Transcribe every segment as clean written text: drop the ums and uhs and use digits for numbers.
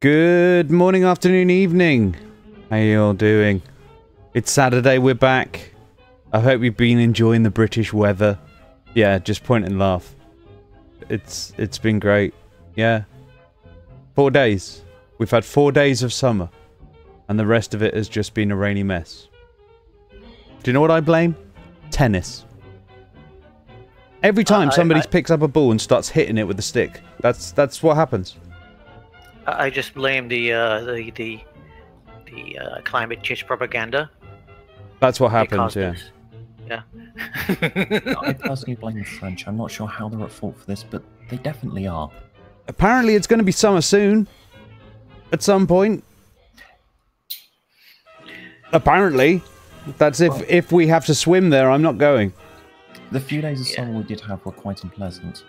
Good morning, afternoon, evening. How you all doing? It's Saturday, we're back. I hope you've been enjoying the British weather. Yeah, just point and laugh. It's been great. Yeah. 4 days. We've had 4 days of summer. And the rest of it has just been a rainy mess. Do you know what I blame? Tennis. Every time somebody picks up a ball and starts hitting it with a stick. That's what happens. I just blame the climate change propaganda. That's what happens, yeah. Yeah. I personally blame the French. I'm not sure how they're at fault for this, but they definitely are. Apparently it's going to be summer soon. At some point. Apparently. That's if we have to swim there, I'm not going. The few days of summer we did have were quite unpleasant.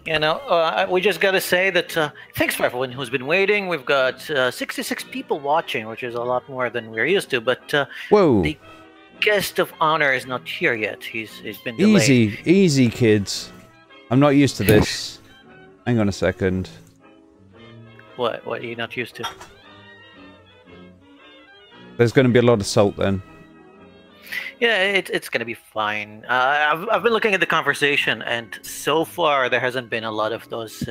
You know, we just got to say that thanks for everyone who's been waiting. We've got 66 people watching, which is a lot more than we're used to. But whoa, the guest of honor is not here yet. He's been delayed. Easy, kids. I'm not used to this. Hang on a second. What are you not used to? There's going to be a lot of salt then. Yeah, it's gonna be fine. I've been looking at the conversation, and so far there hasn't been a lot of those,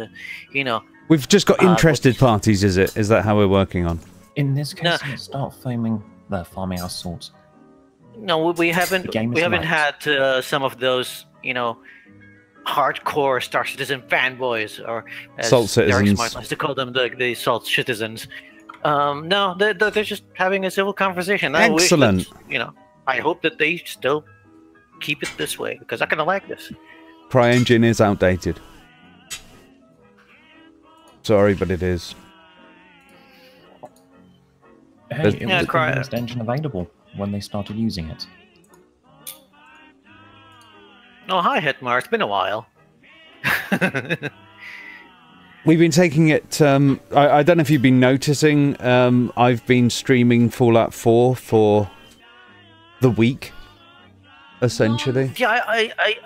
you know. We've just got interested parties, is it? Is that how we're working on? In this case, let's start farming our salt. No, we haven't. We haven't had some of those, you know, hardcore Star Citizen fanboys, or as Salt citizens. Derek Smart likes to call them, the salt citizens. No, they're just having a civil conversation. Excellent. You know. I hope that they still keep it this way, because I kind of like this. CryEngine is outdated. Sorry, but it is. Hey, it was the newest engine available when they started using it. Oh, hi, Hitmar. It's been a while. We've been taking it... I don't know if you've been noticing. I've been streaming Fallout 4 for... the week, essentially. Yeah,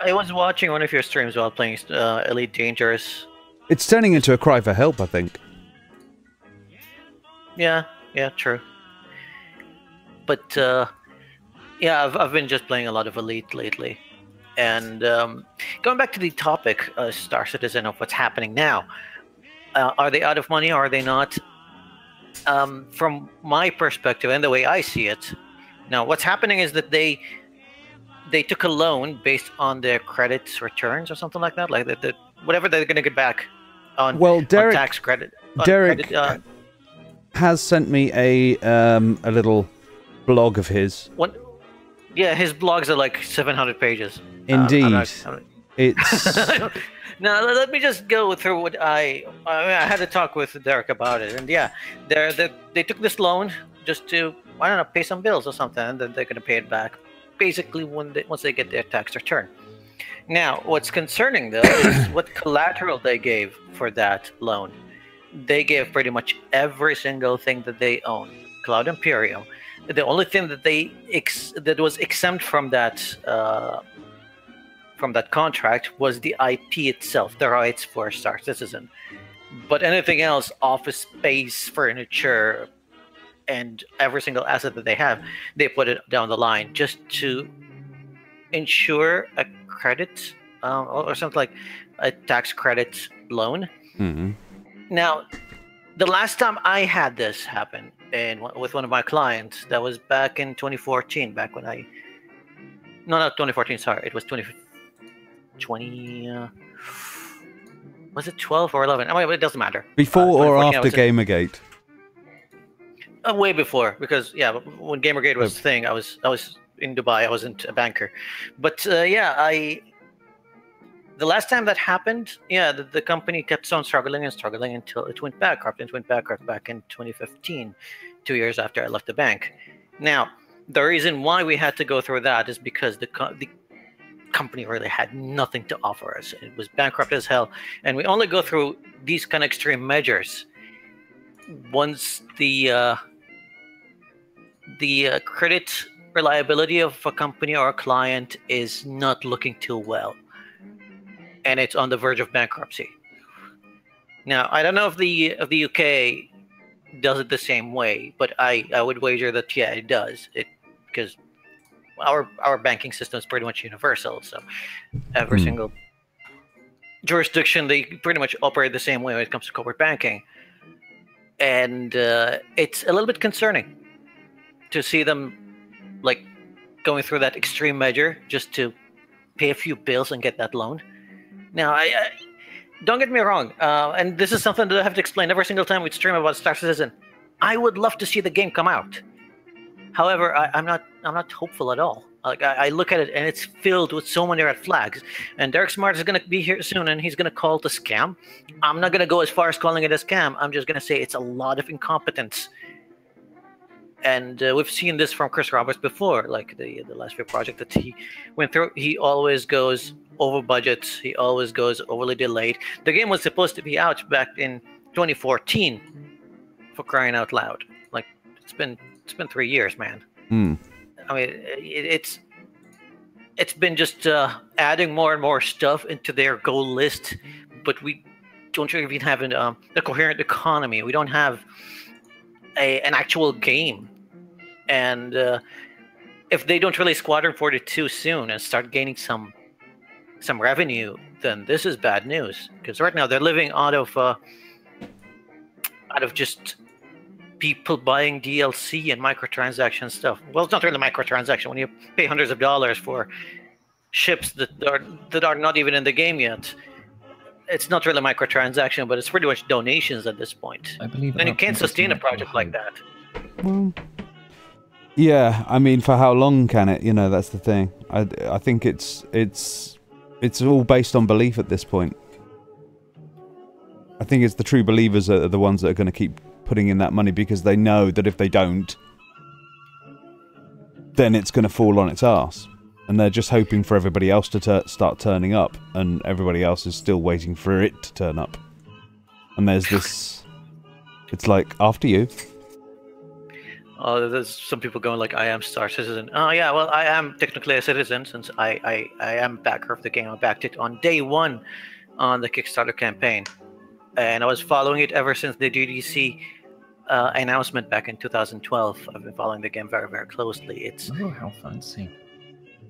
I was watching one of your streams while playing Elite Dangerous. It's turning into a cry for help, I think. Yeah, true. But yeah, I've been just playing a lot of Elite lately, and going back to the topic, Star Citizen, of what's happening now. Are they out of money? Or are they not? From my perspective and the way I see it. Now, what's happening is that they took a loan based on their credits returns or something like that, like that whatever they're going to get back on, Derek, on tax credit. Derek has sent me a little blog of his. Yeah, his blogs are like 700 pages. Indeed, it's. Now let me just go through what I had to talk with Derek about it, and yeah, they took this loan just to, I don't know, pay some bills or something, and then they're going to pay it back, basically once they get their tax return. Now, what's concerning though is what collateral they gave for that loan. They gave pretty much every single thing that they own. Cloud Imperium. The only thing that that was exempt from that contract was the IP itself, the rights for Star Citizen. But anything else, office space, furniture, and every single asset that they have, they put it down the line just to ensure a credit or something like a tax credit loan. Mm-hmm. Now, the last time I had this happen with one of my clients, that was back in 2014, back when no, not 2014, sorry, it was 2020, was it 12 or 11? I mean, it doesn't matter. Before or after Gamergate? Way before, because yeah, when Gamergate was a thing, I was in Dubai. I wasn't a banker, but yeah, the last time that happened, yeah, the company kept on struggling until it went bankrupt. It went bankrupt back in 2015, 2 years after I left the bank. Now, the reason why we had to go through that is because the company really had nothing to offer us. It was bankrupt as hell, and we only go through these kind of extreme measures once the credit reliability of a company or a client is not looking too well, and it's on the verge of bankruptcy. Now, I don't know if the UK does it the same way, but I would wager that yeah, it does. Because our banking system is pretty much universal, so every single jurisdiction, they pretty much operate the same way when it comes to corporate banking. And it's a little bit concerning to see them like going through that extreme measure just to pay a few bills and get that loan. Now, I don't get me wrong, and this is something that I have to explain every single time we stream about Star Citizen. I would love to see the game come out. However, I'm not hopeful at all. Like I look at it and it's filled with so many red flags. And Derek Smart is going to be here soon, and he's going to call it a scam. I'm not going to go as far as calling it a scam. I'm just going to say it's a lot of incompetence. And we've seen this from Chris Roberts before, like the last few project that he went through. He always goes over budgets. He always goes overly delayed. The game was supposed to be out back in 2014, for crying out loud. Like it's been 3 years, man. I mean, it's been just adding more and more stuff into their goal list, but we don't even have a coherent economy. We don't have an actual game. And if they don't release Squadron 42 soon and start gaining some revenue, then this is bad news. Because right now they're living out of just people buying DLC and microtransaction stuff. Well, it's not really microtransaction when you pay hundreds of dollars for ships that are not even in the game yet. It's not really microtransaction, but it's pretty much donations at this point. I believe. And you can't sustain a project like that. Well, yeah, I mean, for how long can it? You know, that's the thing. I think it's all based on belief at this point. I think it's the true believers are the ones that are going to keep putting in that money, because they know that if they don't, then it's going to fall on its arse. And they're just hoping for everybody else to start turning up, and everybody else is still waiting for it to turn up. And there's this... It's like, after you. Oh, there's some people going like, I am Star Citizen. Oh yeah, well, I am technically a citizen since I am backer of the game. I backed it on day one on the Kickstarter campaign. And I was following it ever since the GDC announcement back in 2012. I've been following the game very, very closely. It's oh, how fancy!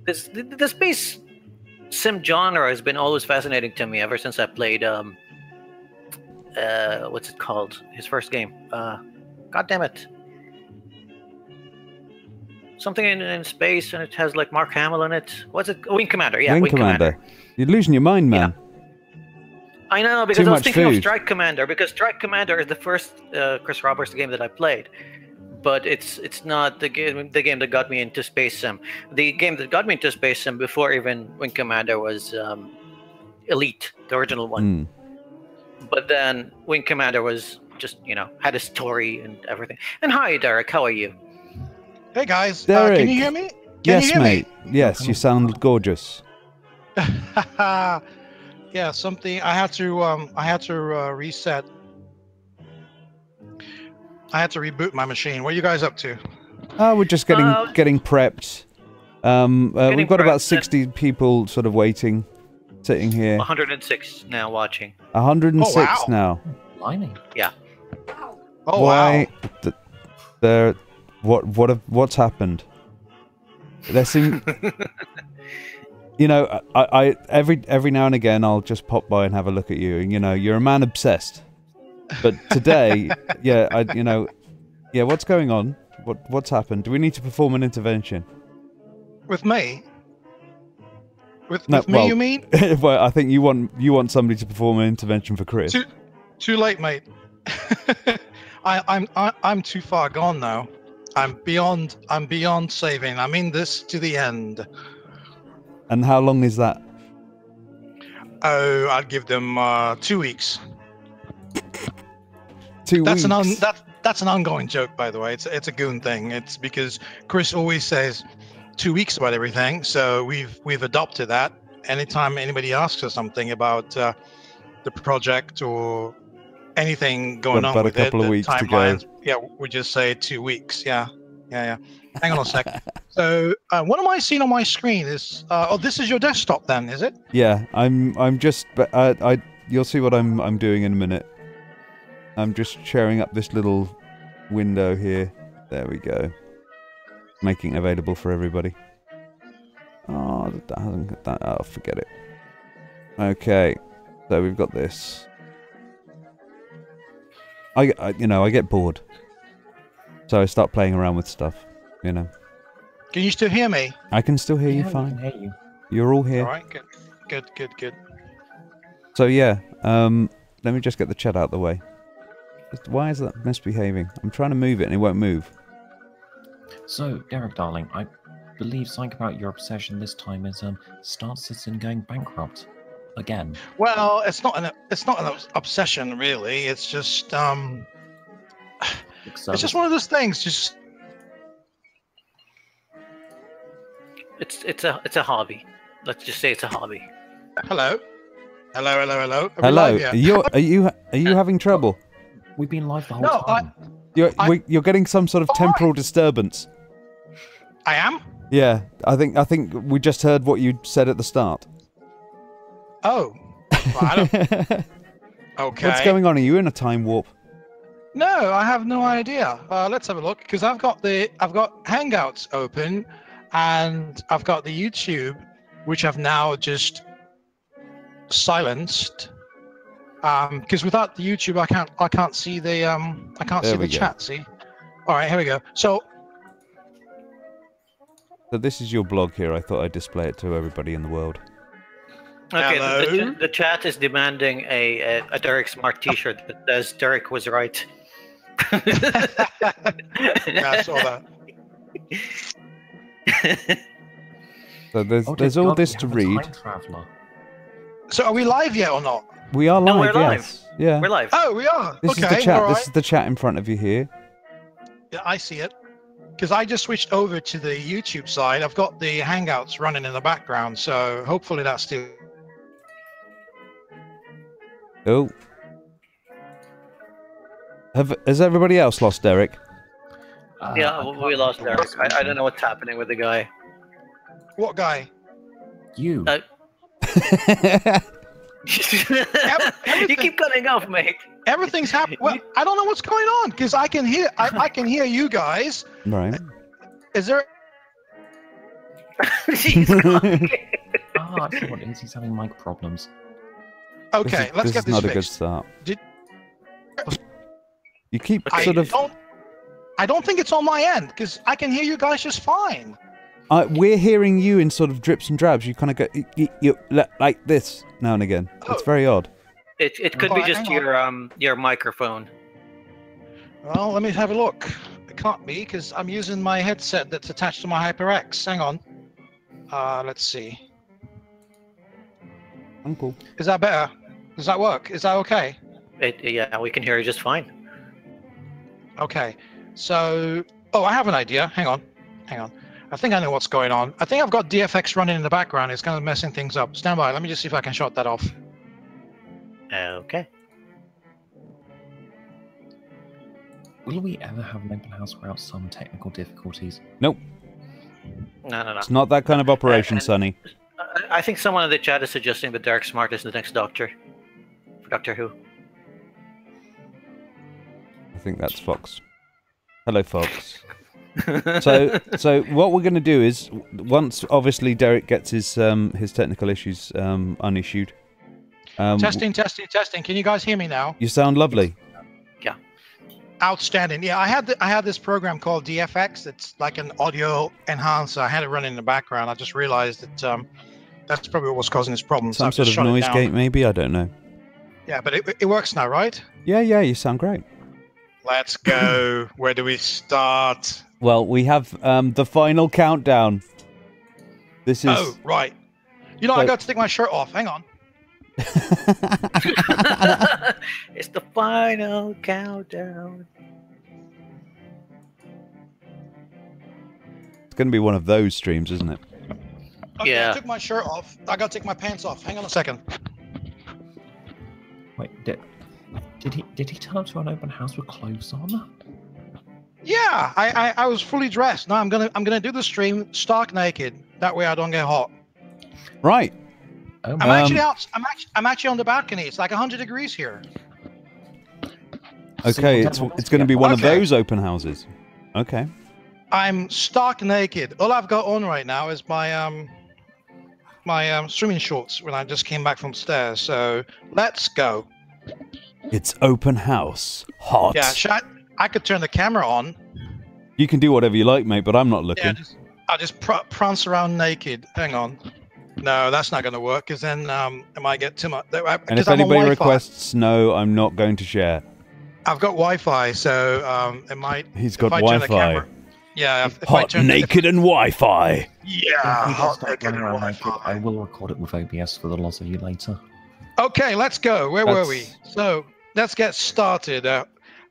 The space sim genre has been always fascinating to me ever since I played what's it called? His first game. God damn it! Something in space, and it has like Mark Hamill in it. What's it? Wing Commander. Yeah, Wing Commander. You're losing your mind, man. Yeah. I know, because I was thinking of Strike Commander, because Strike Commander is the first Chris Roberts game that I played, but it's not the game that got me into Space Sim. The game that got me into Space Sim before even Wing Commander was Elite, the original one. But then Wing Commander was just, you know, had a story and everything. And hi, Derek, how are you? Hey guys, Derek. Can you hear me? Yes, mate. Yes, you sound gorgeous. Yeah, something I had to reset. I had to reboot my machine. What are you guys up to? Oh, we're just getting prepped. We've got about 60 people sort of waiting, sitting here. 106 now watching. 106 wow. now. Blimey. Yeah. Oh Why? wow! What's happened? There seem. You know, I every now and again I'll just pop by and have a look at you, and you know, you're a man obsessed. But today, yeah, what's going on? What's happened? Do we need to perform an intervention? With me? With me, you mean? Well, I think you want somebody to perform an intervention for Chris. Too late, mate. I'm too far gone now. I'm beyond saving. I'm in this to the end. And how long is that? Oh, I'd give them 2 weeks. 2 weeks. That's an ongoing joke, by the way. It's a goon thing. It's because Chris always says 2 weeks about everything, so we've adopted that. Anytime anybody asks us something about the project or anything going on with it, a couple of weeks to go. Yeah, we just say 2 weeks. Yeah. Hang on a sec. So, what am I seeing on my screen? Is this is your desktop then, is it? Yeah, I'm just. You'll see what I'm doing in a minute. I'm just sharing up this little window here. There we go. Making it available for everybody. Oh, that hasn't got that. Oh, forget it. Okay, so we've got this. I get bored, so I start playing around with stuff. You know. Can you still hear me? I can still hear you Yeah, we fine. can hear you. You're all here. All right, good. So yeah, let me just get the chat out of the way. Why is that misbehaving? I'm trying to move it and it won't move. So, Derek, darling, I believe something about your obsession this time is Star Citizen going bankrupt again. Well, it's not an obsession really. It's just it's just one of those things. Just It's a hobby. Let's just say it's a hobby. hello. Are we Hello, live yet? are you having trouble? We've been live the whole No, time. You're getting some sort of temporal disturbance. I am. Yeah, I think we just heard what you said at the start. Oh. Well, I don't. Okay. What's going on? Are you in a time warp? No, I have no idea. Let's have a look because I've got Hangouts open, and I've got the YouTube, which I've now just silenced. Because without the YouTube, I can't see the chat. See? All right, here we go. So this is your blog here. I thought I'd display it to everybody in the world. Okay, Hello? the chat is demanding a Derek Smart T-shirt that says Derek was right. yeah, I saw that. So there's Oh, there's dear all God, this we to have a read. time traveler. So are we live yet or not? We are No, live. we're live. Yes. Yeah. We're live. Oh, we are. This Okay, is the chat. all This right. is the chat in front of you here. Yeah, I see it. Because I just switched over to the YouTube side. I've got the Hangouts running in the background, so hopefully that's still. Oh. Has everybody else lost Derek? Yeah, I we can't lost remember Derek. what's I don't know what's happening with the guy. What guy? You. You keep cutting off, mate. Everything's happening. Well, I don't know what's going on because I can hear. I can hear you guys. Right. Is there? I see what it is. He's having mic problems. Okay, let's this get is this not a good fixed. start. Did- You keep I sort of. don't think it's on my end because I can hear you guys just fine. We're hearing you in sort of drips and drabs. You kind of go you like this now and again. Oh. It's very odd. It could be Alright, just hang your microphone. Well, let me have a look. It can't be because I'm using my headset that's attached to my HyperX. Hang on. Let's see. I'm cool. Is that better? Does that work? Is that okay? Yeah, we can hear you just fine. Okay. So, I have an idea. Hang on. I think I know what's going on. I think I've got DFX running in the background. It's kind of messing things up. Stand by. Let me just see if I can shut that off. Okay. Will we ever have an open house without some technical difficulties? Nope. No. It's not that kind of operation, And- Sonny. I think someone in the chat is suggesting that Derek Smart is the next Doctor. For Doctor Who. I think that's Fox. Hello, Fox. So what we're going to do is, once obviously Derek gets his technical issues unissued. Testing. Can you guys hear me now? You sound lovely. Yeah. Outstanding. Yeah, I had this program called DFX. It's like an audio enhancer. I had it running in the background. I just realized that that's probably what was causing this problem. So Some I've sort just of shut it noise down. gate, maybe. I don't know. Yeah, but it works now, right? Yeah. You sound great. Let's go. Where do we start? Well, we have the final countdown. This is. Oh, right. You know, I got to take my shirt off. Hang on. It's the final countdown. It's going to be one of those streams, isn't it? Okay, Yeah. I took my shirt off. I got to take my pants off. Hang on a second. Wait, did he turn up to an open house with clothes on? Yeah, I was fully dressed. No, I'm gonna do the stream stark naked. That way I don't get hot. Right. Oh I'm my. actually out. I'm actually on the balcony. It's like 100 degrees here. Okay, it's going to be one of those open houses. Okay. I'm stark naked. All I've got on right now is my swimming shorts when I just came back from stairs. So let's go. It's open house. Hot. Yeah, I could turn the camera on. You can do whatever you like, mate, but I'm not looking. Yeah, I'll just prance around naked. Hang on. No, that's not going to work, because then I might get too much. And if anybody requests, no, I'm not going to share. I've got Wi-Fi, so it might... He's got Wi-Fi. Yeah, hot, naked, and Wi-Fi. Yeah, hot, naked, and Wi-Fi. I will record it with OBS for the loss of you later. Okay, let's go. Where were we? So, let's get started.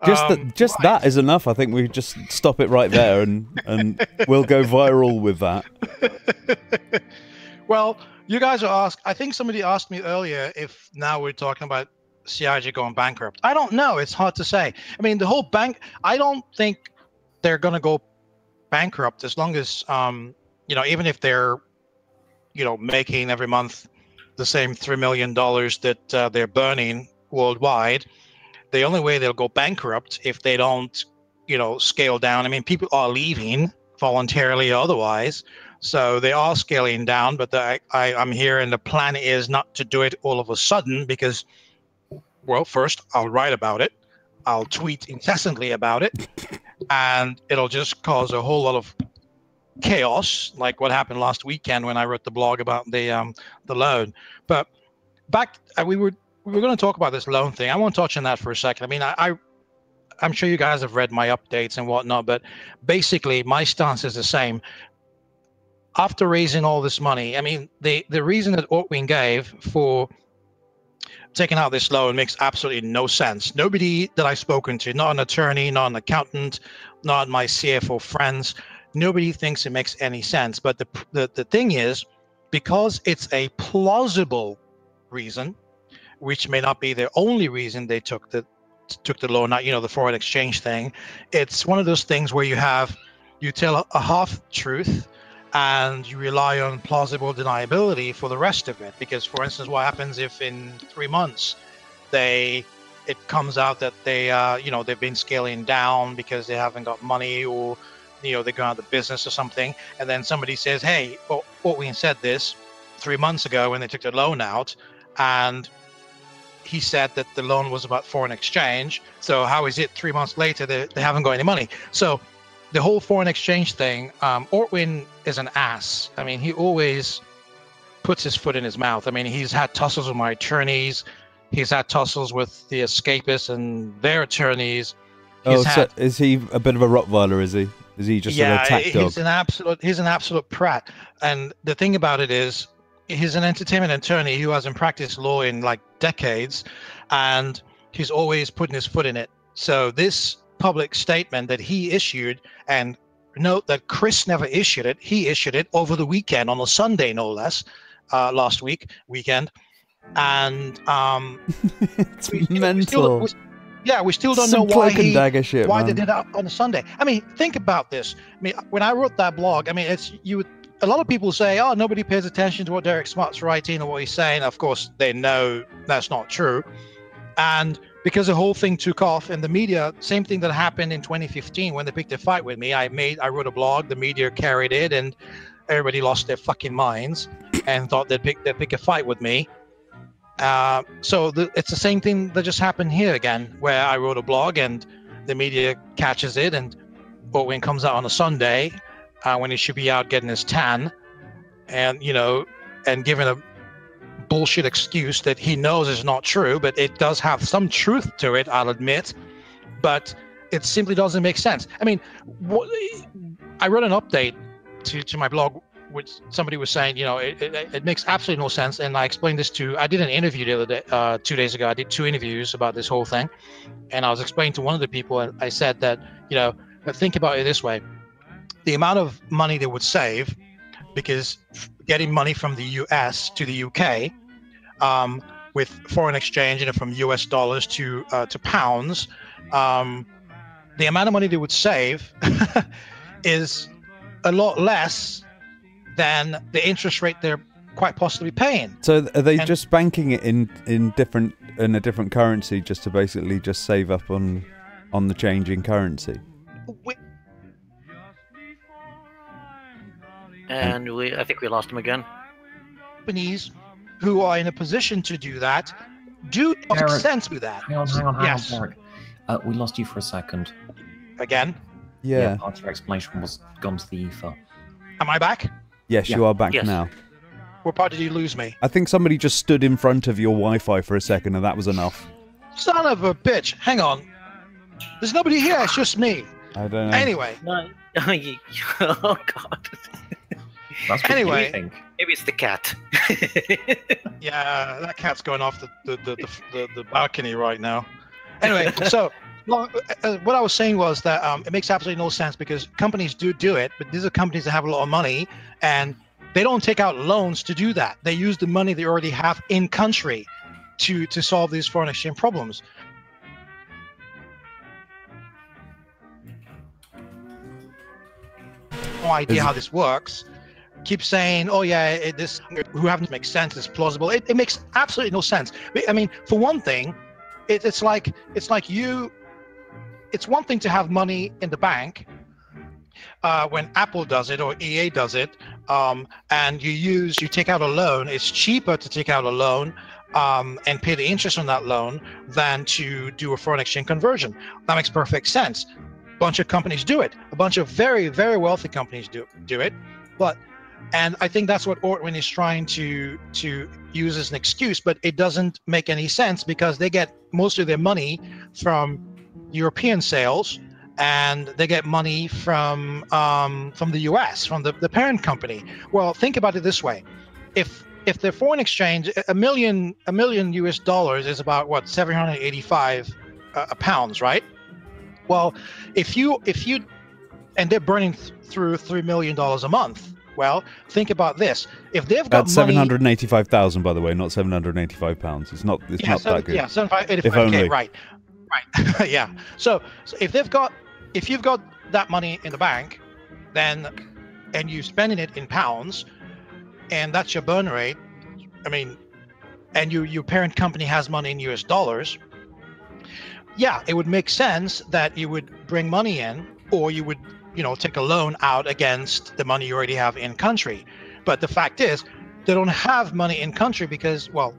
Just that is enough. I think we just stop it right there, and we'll go viral with that. Well, you guys are asked. I think somebody asked me earlier if now we're talking about CIG going bankrupt. I don't know. It's hard to say. I mean, the whole bank. I don't think they're going to go bankrupt as long as even if they're making every month the same $3 million that they're burning worldwide. The only way they'll go bankrupt if they don't scale down. I mean, people are leaving voluntarily or otherwise, so they are scaling down, but I'm here and the plan is not to do it all of a sudden, because, well, first I'll write about it, I'll tweet incessantly about it, and it'll just cause a whole lot of chaos, like what happened last weekend when I wrote the blog about the loan. But back, we were going to talk about this loan thing. I won't touch on that for a second. I mean, I'm sure you guys have read my updates and whatnot, but basically my stance is the same. After raising all this money, I mean, the reason that Ortwin gave for taking out this loan makes absolutely no sense. Nobody that I've spoken to, not an attorney, not an accountant, not my CFO friends, nobody thinks it makes any sense. But the thing is, because it's a plausible reason, which may not be the only reason they took the loan, not the foreign exchange thing. It's one of those things where you tell a half truth and you rely on plausible deniability for the rest of it. Because, for instance, what happens if in 3 months it comes out that they've been scaling down because they haven't got money, or they're going out of business or something, and then somebody says, hey, well, Ortwin said this 3 months ago when they took the loan out, and he said that the loan was about foreign exchange, so how is it 3 months later they haven't got any money? So the whole foreign exchange thing, Ortwin is an ass. I mean, he always puts his foot in his mouth. I mean, he's had tussles with my attorneys, he's had tussles with the escapists and their attorneys. So is he a bit of a Rottweiler? Is he just an attack dog? He's an absolute prat. And the thing about it is, he's an entertainment attorney who hasn't practiced law in like decades, and he's always putting his foot in it. So this public statement that he issued, and note that Chris never issued it, he issued it over the weekend, on a Sunday no less, last weekend, and it's mental. We still don't know why they did it on a Sunday. I mean, think about this. I mean, when I wrote that blog, I mean, a lot of people say, oh, nobody pays attention to what Derek Smart's writing or what he's saying. Of course, they know that's not true. And because the whole thing took off in the media, same thing that happened in 2015 when they picked a fight with me. I wrote a blog, the media carried it, and everybody lost their fucking minds and thought they'd pick a fight with me. So it's the same thing that just happened here again, where I wrote a blog and the media catches it, and Ortwin comes out on a Sunday, when he should be out getting his tan, and and giving a bullshit excuse that he knows is not true, but it does have some truth to it, I'll admit, but it simply doesn't make sense. I mean, I wrote an update to my blog, which somebody was saying, it makes absolutely no sense, and I explained this I did an interview the other day, 2 days ago. I did 2 interviews about this whole thing, and I was explaining to one of the people, and I said that, think about it this way. The amount of money they would save, because getting money from the US to the UK, with foreign exchange, from US dollars to pounds, the amount of money they would save is a lot less than the interest rate they're quite possibly paying. So are they just banking it in a different currency, just to basically just save up on on the change in currency. And I think we lost him again. Companies who are in a position to do that do make Derek, sense with that. Hang on, Yes. Derek. We lost you for a second. Again, Yeah. Part of your explanation was gone to the ether. am I back? Yes, Yeah. you are back Yes. now. What part did you lose me? I think somebody just stood in front of your Wi-Fi for a second, and that was enough. Son of a bitch! Hang on. There's nobody here. It's just me. I don't know. Anyway, No. Oh God. That's what Anyway. you think. Maybe it's the cat. yeah, that cat's going off the balcony right now. Anyway, so what I was saying was that it makes absolutely no sense because companies do it, but these are companies that have a lot of money and they don't take out loans to do that. They use the money they already have in country to solve these foreign exchange problems. No idea how this works. Keep saying, oh yeah, this who happens to make sense, it's plausible. It makes absolutely no sense. I mean, for one thing, it's like you. It's one thing to have money in the bank when Apple does it or EA does it, and you take out a loan. It's cheaper to take out a loan and pay the interest on that loan than to do a foreign exchange conversion. That makes perfect sense. A bunch of companies do it. A bunch of very, very wealthy companies do it, and I think that's what Ortwin is trying to use as an excuse, but it doesn't make any sense because they get most of their money from European sales, and they get money from the US, from the parent company. Well, think about it this way: if the foreign exchange, a million US dollars is about what, 785 pounds, right? Well, if you and they're burning through $3 million a month. Well, think about this: if they've got That's money, 785,000, by the way, not 785 pounds. It's not that good. Yeah, 785. If only. Okay, right. Yeah. So if you've got that money in the bank, then and you're spending it in pounds, and that's your burn rate. I mean, and your parent company has money in US dollars. Yeah, it would make sense that you would bring money in, or you would, take a loan out against the money you already have in country. But the fact is, they don't have money in country because, well,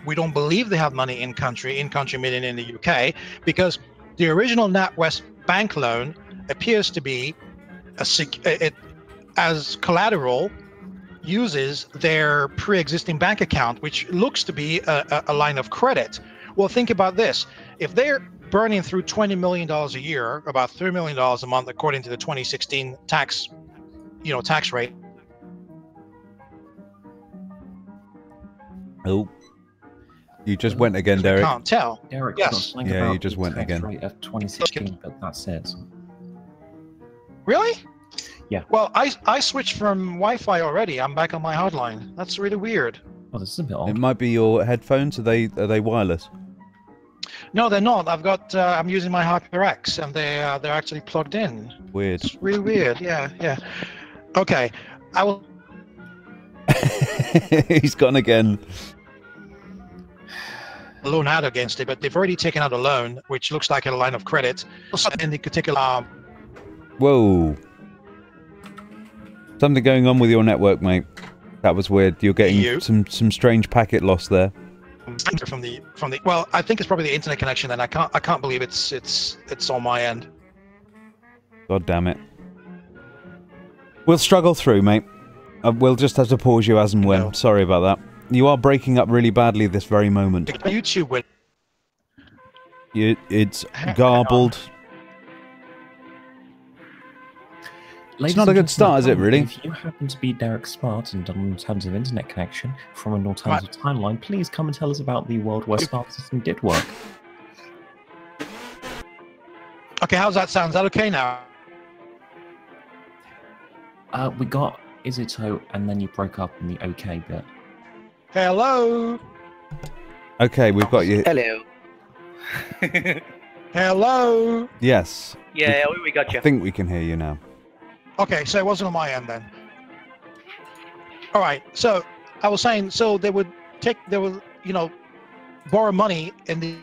we don't believe they have money in country meaning in the UK, because the original NatWest bank loan appears to be as collateral uses their pre-existing bank account, which looks to be a line of credit. Well, think about this: if they're burning through $20 million a year, about $3 million a month, according to the 2016 tax rate. Oh, you just went again, I Derek. can't tell. Derek, Yes. Yeah, you just went again. Rate of 2016, but that's it. Really? Yeah. Well, I switched from Wi-Fi already. I'm back on my hardline. That's really weird. Oh, this is a bit It odd. might be your headphones. Are they wireless? No, they're not. I'm using my HyperX, and they're actually plugged in. Weird. It's really weird. Yeah. Okay, I will. He's gone again. Loan out against it, but they've already taken out a loan, which looks like a line of credit. And they could take a. Whoa. Something going on with your network, mate. That was weird. You're getting some strange packet loss there. From the. Well, I think it's probably the internet connection. And I can't believe it's on my end. God damn it. We'll struggle through, mate. We'll just have to pause you as and when. No. Sorry about that. You are breaking up really badly this very moment. YouTube will. It's garbled. Ladies not a and good start, is it, gentlemen, really? If you happen to be Derek Smart and in terms of internet connection from an alternative timeline, please come and tell us about the world where Smart System did work. Okay, how's that sound? Is that okay now? We got Izito, and then you broke up in the OK bit. Hello. Okay, we've got you. Hello. Hello. Yes. Yeah, we got you. I think we can hear you now. Okay, so it wasn't on my end then. All right, so I was saying, so they would borrow money in the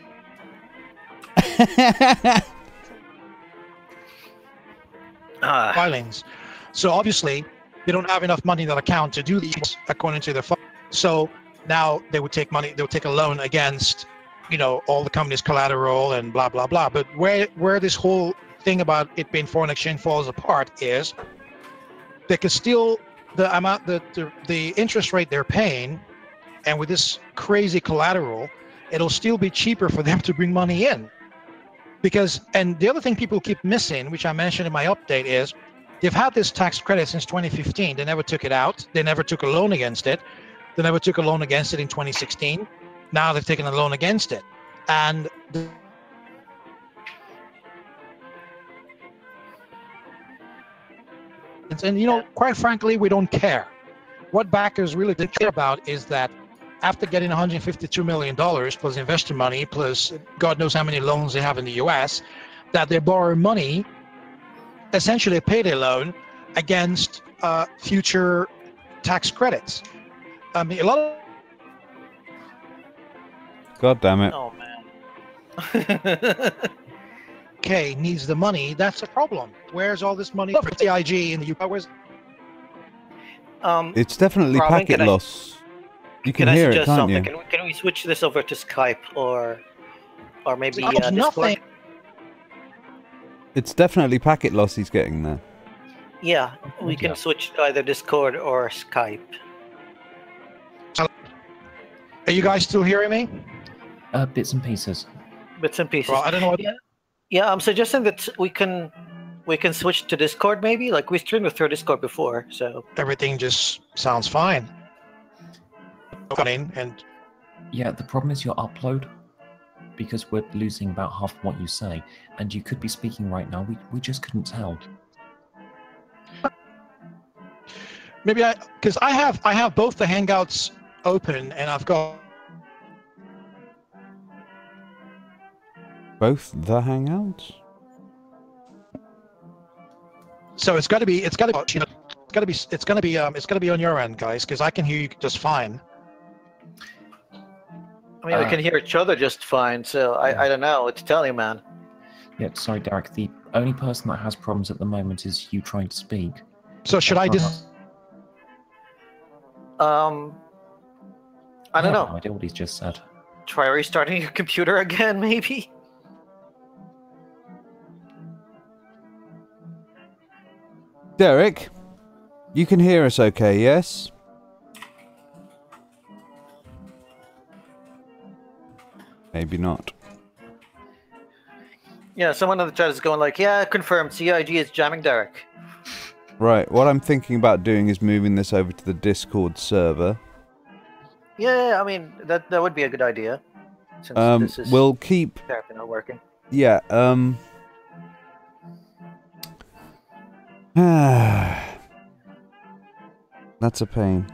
filings. So obviously, they don't have enough money in that account to do these according to their So now they would take money, they would take a loan against, you know, all the company's collateral and blah, blah, blah. But where this whole thing about it being foreign exchange falls apart is they can still, the amount, the interest rate they're paying, and with this crazy collateral, it'll still be cheaper for them to bring money in. Because, and the other thing people keep missing, which I mentioned in my update, is they've had this tax credit since 2015. They never took it out. They never took a loan against it. They never took a loan against it in 2016. Now they've taken a loan against it. And you know, quite frankly, we don't care. What backers really care about is that after getting $152 million plus investor money, plus God knows how many loans they have in the US, that they borrow money, essentially pay their loan against future tax credits. I mean, a lot of... God damn it. Oh, man. Okay, needs the money. That's a problem. Where's all this money for TIG in the UK? Where's... It's definitely Robin, packet loss. You can hear it, can't you? Can we switch this over to Skype or maybe nothing. Discord? It's definitely packet loss he's getting there. Yeah, we can switch to either Discord or Skype. Are you guys still hearing me? Bits and pieces. Bits and pieces. Well, I don't know what... Yeah, I'm suggesting that we can switch to Discord maybe. Like we streamed through Discord before, so Everything just sounds fine. And Yeah, the problem is your upload, because we're losing about half of what you say, and you could be speaking right now. We just couldn't tell. maybe because I have both the Hangouts open, and I've got Both the Hangouts? so it's got to be on your end, guys, because I can hear you just fine. I mean we can hear each other just fine. So I don't know. It's telling you, man. Yeah, sorry, Derek. The only person that has problems at the moment is you trying to speak. So should I just... I don't know. No idea what he's just said. Try restarting your computer again, maybe. Derek, you can hear us okay, yes? Maybe not. Yeah, someone in the chat is going like, yeah, confirmed. CIG is jamming Derek. Right, what I'm thinking about doing is moving this over to the Discord server. Yeah, I mean that would be a good idea. Since this is we'll keep... apparently not working. Yeah, that's a pain.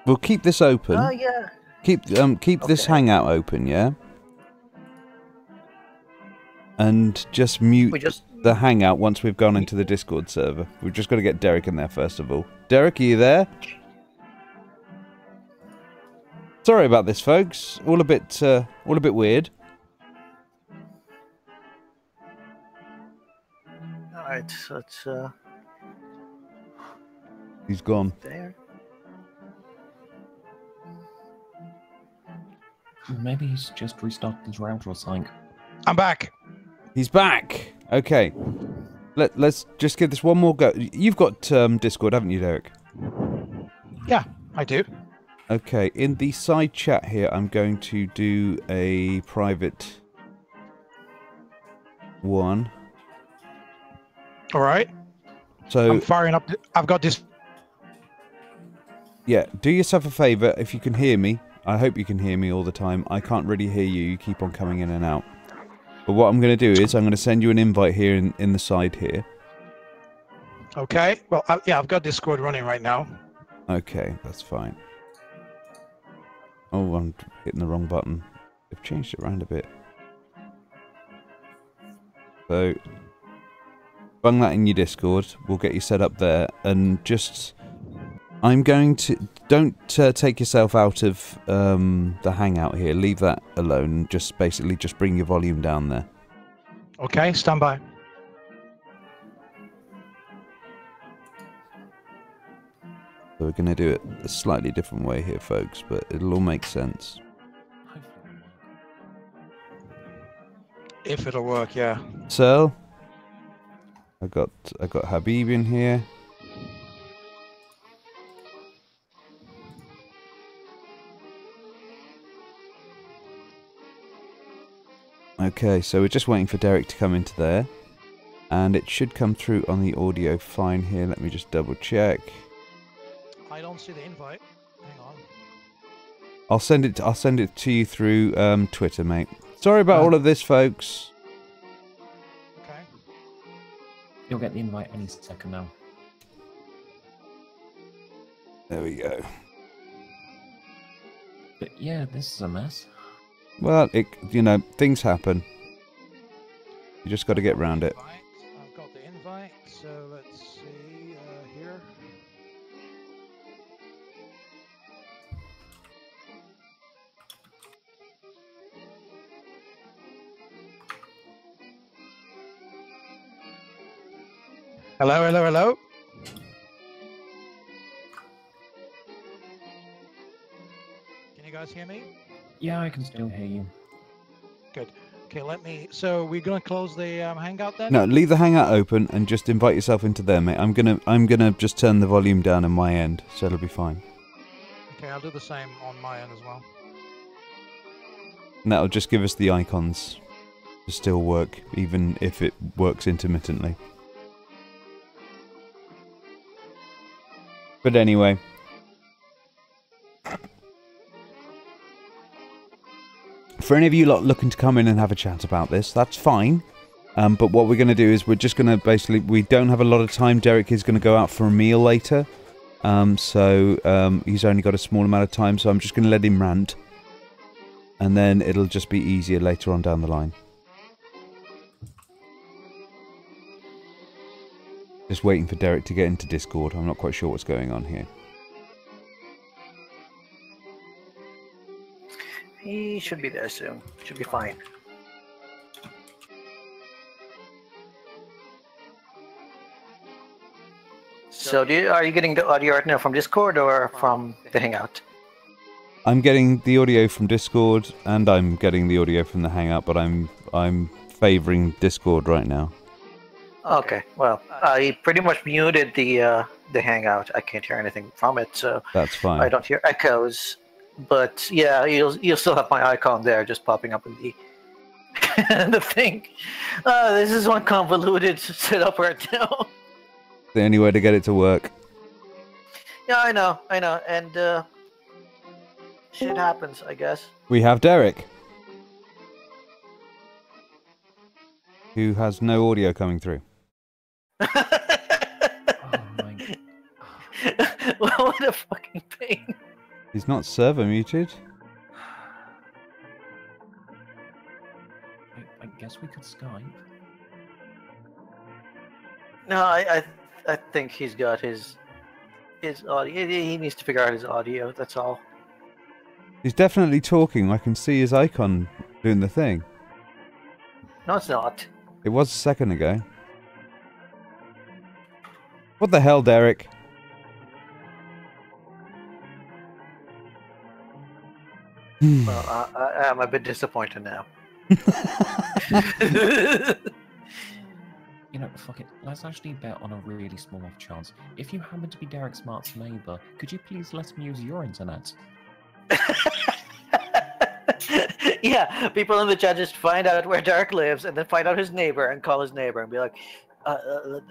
We'll keep this open. Oh yeah. Keep this hangout open, yeah? And just mute the hangout once we've gone into the Discord server. We've just got to get Derek in there first of all. Derek, are you there? Sorry about this, folks. All a bit weird. Alright, so it's He's gone. there. Maybe he's just restarted his router or something. I'm back. He's back. Okay. Let's just give this one more go. You've got Discord, haven't you, Derek? Yeah, I do. Okay, in the side chat here, I'm going to do a private one. All right. So I'm firing up. I've got this. Yeah, do yourself a favour if you can hear me. I hope you can hear me all the time. I can't really hear you. You keep on coming in and out. But what I'm going to do is I'm going to send you an invite here in the side here. Okay. Well, yeah, I've got Discord running right now. Okay, that's fine. Oh, I'm hitting the wrong button. They've changed it around a bit. So, bung that in your Discord. We'll get you set up there. And just... I'm going to... Don't take yourself out of the hangout here. Leave that alone. Just basically just bring your volume down there. Okay, stand by. So we're going to do it a slightly different way here, folks, but it'll all make sense. If it'll work, yeah. So, I got Habib in here. Okay, so we're just waiting for Derek to come into there. And it should come through on the audio fine here. Let me just double check. I don't see the invite. Hang on. I'll send it to you through Twitter, mate. Sorry about all of this, folks. Okay. You'll get the invite any second now. There we go. But yeah, this is a mess. Well, you know, things happen. You just got to get round it. I've got the invite, so let's see here. Hello, hello, hello. Can you guys hear me? Yeah, I can still hear you. Good. Okay, so we're gonna close the hangout then? No, leave the hangout open and just invite yourself into there, mate. I'm gonna just turn the volume down on my end, so it'll be fine. Okay, I'll do the same on my end as well. And that'll just give us the icons to still work, even if it works intermittently. But anyway. For any of you lot looking to come in and have a chat about this, that's fine. But what we're going to do is we're just going to basically... We don't have a lot of time. Derek is going to go out for a meal later. So he's only got a small amount of time, so I'm just going to let him rant. And then it'll just be easier later on down the line. Just waiting for Derek to get into Discord. I'm not quite sure what's going on here. He should be there soon. Should be fine. So, are you getting the audio right now from Discord or from the Hangout? I'm getting the audio from Discord, and I'm getting the audio from the Hangout, but I'm favouring Discord right now. Okay. Well, I pretty much muted the Hangout. I can't hear anything from it, so that's fine. I don't hear echoes. But yeah, you'll still have my icon there, just popping up in the the thing. This is one convoluted setup right now. The only way to get it to work. Yeah, I know, and shit happens, I guess. We have Derek, who has no audio coming through. Oh my god. What a fucking pain. He's not server muted. I guess we could Skype. No, I think he's got his audio. He needs to figure out his audio. That's all. He's definitely talking. I can see his icon doing the thing. No, it's not. It was a second ago. What the hell, Derek? Well, I'm a bit disappointed now. You know, fuck it. Let's actually bet on a really small off chance. If you happen to be Derek Smart's neighbour, could you please let him use your internet? Yeah, people in the chat just find out where Derek lives and then find out his neighbor and call his neighbor and be like,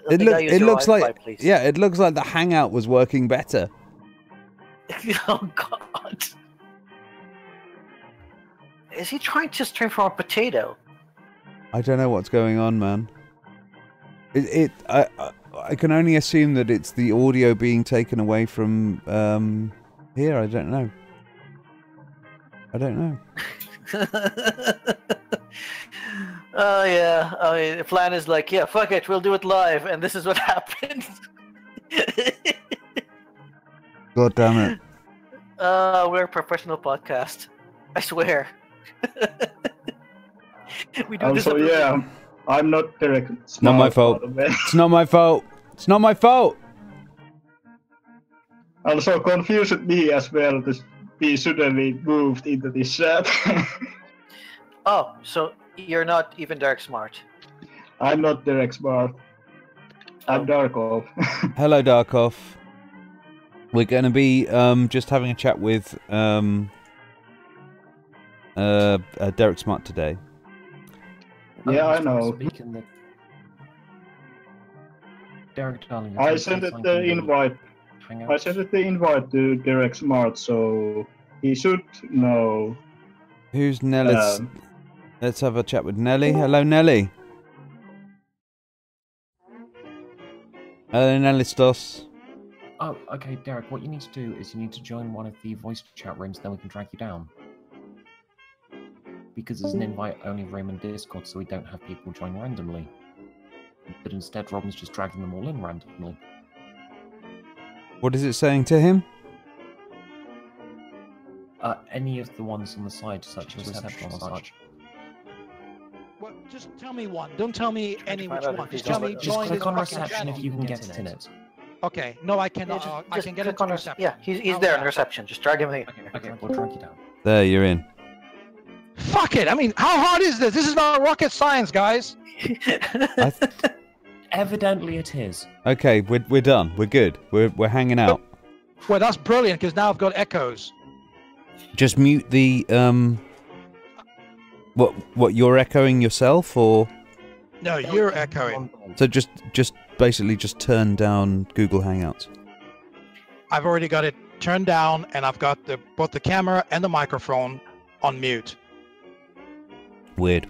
it looks like please. Yeah, it looks like the Hangout was working better. Oh God. Is he trying to transform a potato? I don't know what's going on, man. I can only assume that it's the audio being taken away from here. I don't know. Oh yeah. I mean, the plan is like, yeah, fuck it, we'll do it live, and this is what happens. God damn it. We're a professional podcast. I swear. We do also, this yeah, I'm not Derek. It's not my fault. It's not my fault. It's not my fault. Also confused me as well to be suddenly moved into this chat. Oh, so you're not even Dark Smart. I'm not Derek Smart. I'm Darkov. Hello, Darkov. We're going to be just having a chat with Derek Smart today. Yeah, I know. Speaking the... Derek, darling, I sent it the invite. Hangouts. I sent it the invite to Derek Smart, so he should know. Who's Nelly? Let's have a chat with Nelly. Hello, Nelly. Hello, Nelly Stos. Oh, okay, Derek, what you need to do is you need to join one of the voice chat rooms, then we can drag you down. Because it's an invite-only room in Discord, so we don't have people join randomly. But instead, Robin's just dragging them all in randomly. What is it saying to him? Any of the ones on the side, such as reception or such. Well, just tell me one. Don't tell me any which one. Just tell me Just join click this on fucking reception channel. if you can get in it. Okay. No, I cannot. Yeah, I can get click into on reception. Yeah, he's there in reception. Just drag him in. Okay, we'll drag you down. There, you're in. Fuck it. I mean, how hard is this? This is not rocket science, guys. Evidently it is. Okay, we're done. We're good. We're hanging out. Well, that's brilliant because now I've got echoes. Just mute the What you're echoing yourself, or No, you're echoing. so just basically just turn down Google Hangouts. I've already got it turned down, and I've got both the camera and the microphone on mute. Weird.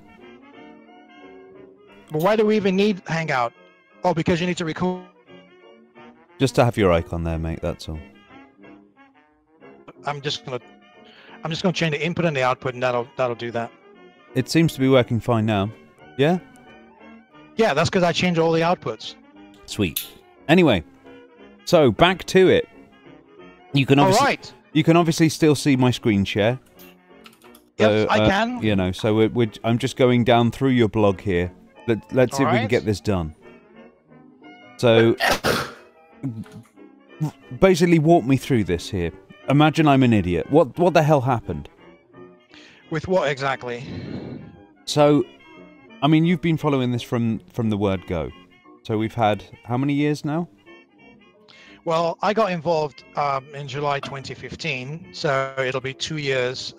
But why do we even need Hangout? Oh, because you need to record. Just to have your icon there, mate. That's all. I'm just gonna change the input and the output, and that'll do that. It seems to be working fine now. Yeah. Yeah, that's because I changed all the outputs. Sweet. Anyway, so back to it. You can All obviously right. you can obviously still see my screen share. Yes, I can. You know, so I'm just going down through your blog here. Let's see if we can Alright. get this done. So, basically, walk me through this here. Imagine I'm an idiot. What the hell happened? With what exactly? So, I mean, you've been following this from the word go. So we've had how many years now? Well, I got involved in July 2015, so it'll be 2 years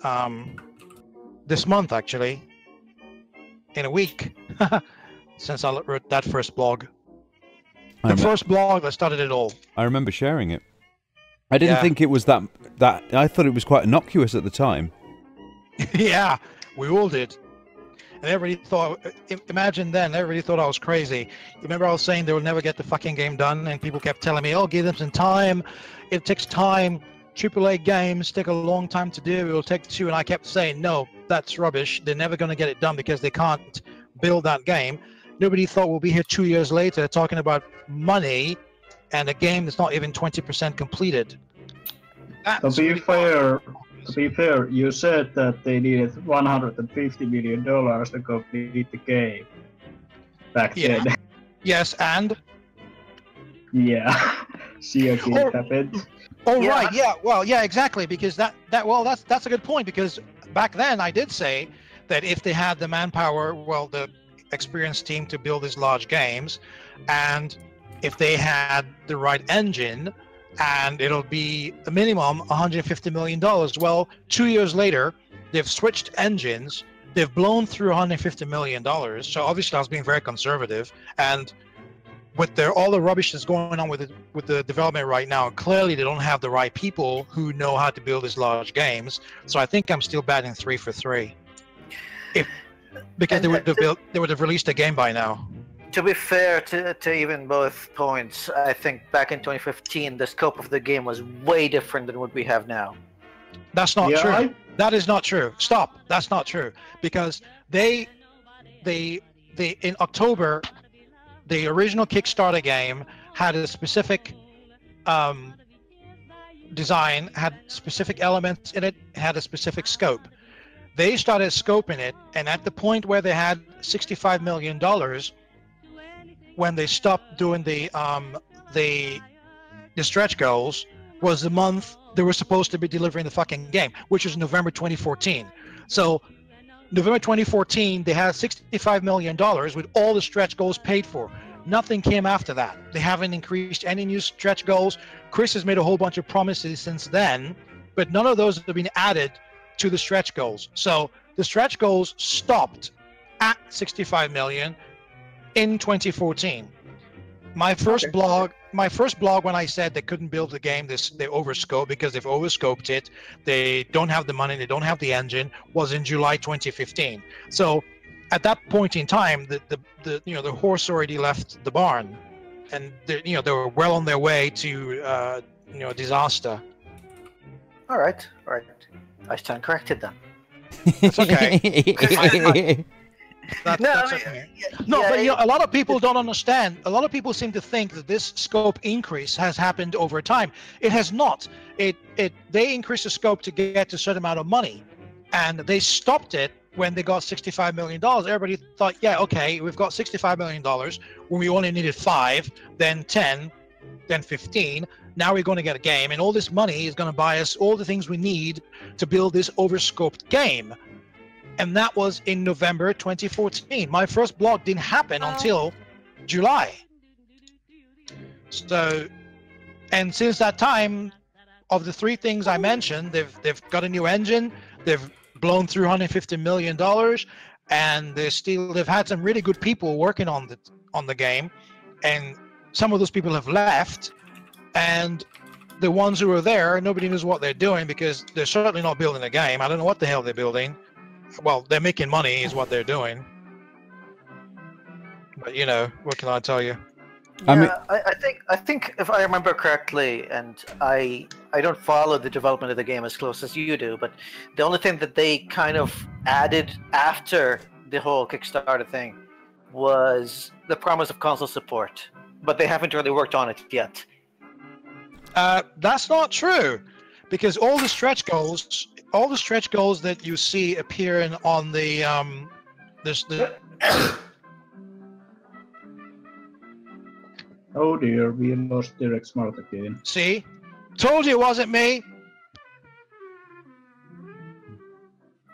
this month, actually, in a week, since I wrote that first blog. The first blog that started it all. I remember sharing it. I didn't think it was that. I thought it was quite innocuous at the time. Yeah, we all did. And everybody thought, imagine then, everybody thought I was crazy. Remember I was saying they will never get the fucking game done, and people kept telling me, oh, give them some time. It takes time. AAA games take a long time to do. It will take 2. And I kept saying, no, that's rubbish. They're never going to get it done because they can't build that game. Nobody thought we'll be here 2 years later talking about money and a game that's not even 20% completed. To be fair, you said that they needed $150 million to complete the game back then. Yes, and? Yeah. See what happened. Oh, yeah. Right, yeah, well, yeah, exactly, because that's a good point, because back then I did say that if they had the manpower, well, the experienced team to build these large games, and if they had the right engine, and it'll be a minimum $150 million. Well, 2 years later, they've switched engines, they've blown through $150 million, so obviously I was being very conservative, and with all the rubbish that's going on with the development right now, clearly they don't have the right people who know how to build these large games. So I think I'm still batting 3 for 3. Because they would have released a game by now. To be fair to even both points, I think back in 2015 the scope of the game was way different than what we have now. That's not true. That is not true. Stop. That's not true. Because they in October, the original Kickstarter game had a specific design, had specific elements in it, had a specific scope. They started scoping it, and at the point where they had $65 million, when they stopped doing the stretch goals, was the month they were supposed to be delivering the fucking game, which was November 2014. So November 2014, they had $65 million with all the stretch goals paid for. Nothing came after that. They haven't increased any new stretch goals. Chris has made a whole bunch of promises since then, but none of those have been added to the stretch goals. So the stretch goals stopped at 65 million in 2014. My first blog when I said they couldn't build the game, they overscoped because they've overscoped it. They don't have the money, they don't have the engine, was in July 2015. So at that point in time, the horse already left the barn, and they were well on their way to disaster. All right. I stand corrected then. It's okay. That's okay. But a lot of people don't understand. A lot of people seem to think that this scope increase has happened over time. It has not. They increased the scope to get a certain amount of money, and they stopped it when they got $65 million. Everybody thought, yeah, okay, we've got $65 million when we only needed 5, then 10, then 15. Now we're going to get a game, and all this money is going to buy us all the things we need to build this overscoped game. And that was in November 2014. My first blog didn't happen until July. So, and since that time, of the 3 things I mentioned, they've got a new engine, they've blown through $150 million, and they've had some really good people working on the game, and some of those people have left, and the ones who are there, nobody knows what they're doing because they're certainly not building a game. I don't know what the hell they're building. Well, they're making money is what they're doing. But what can I tell you? Yeah, I think if I remember correctly, and I don't follow the development of the game as close as you do, but the only thing that they kind of added after the whole Kickstarter thing was the promise of console support, but they haven't really worked on it yet. That's not true, because all the stretch goals that you see appearing on the Oh dear, we lost Derek Smart again. See? Told you it wasn't me.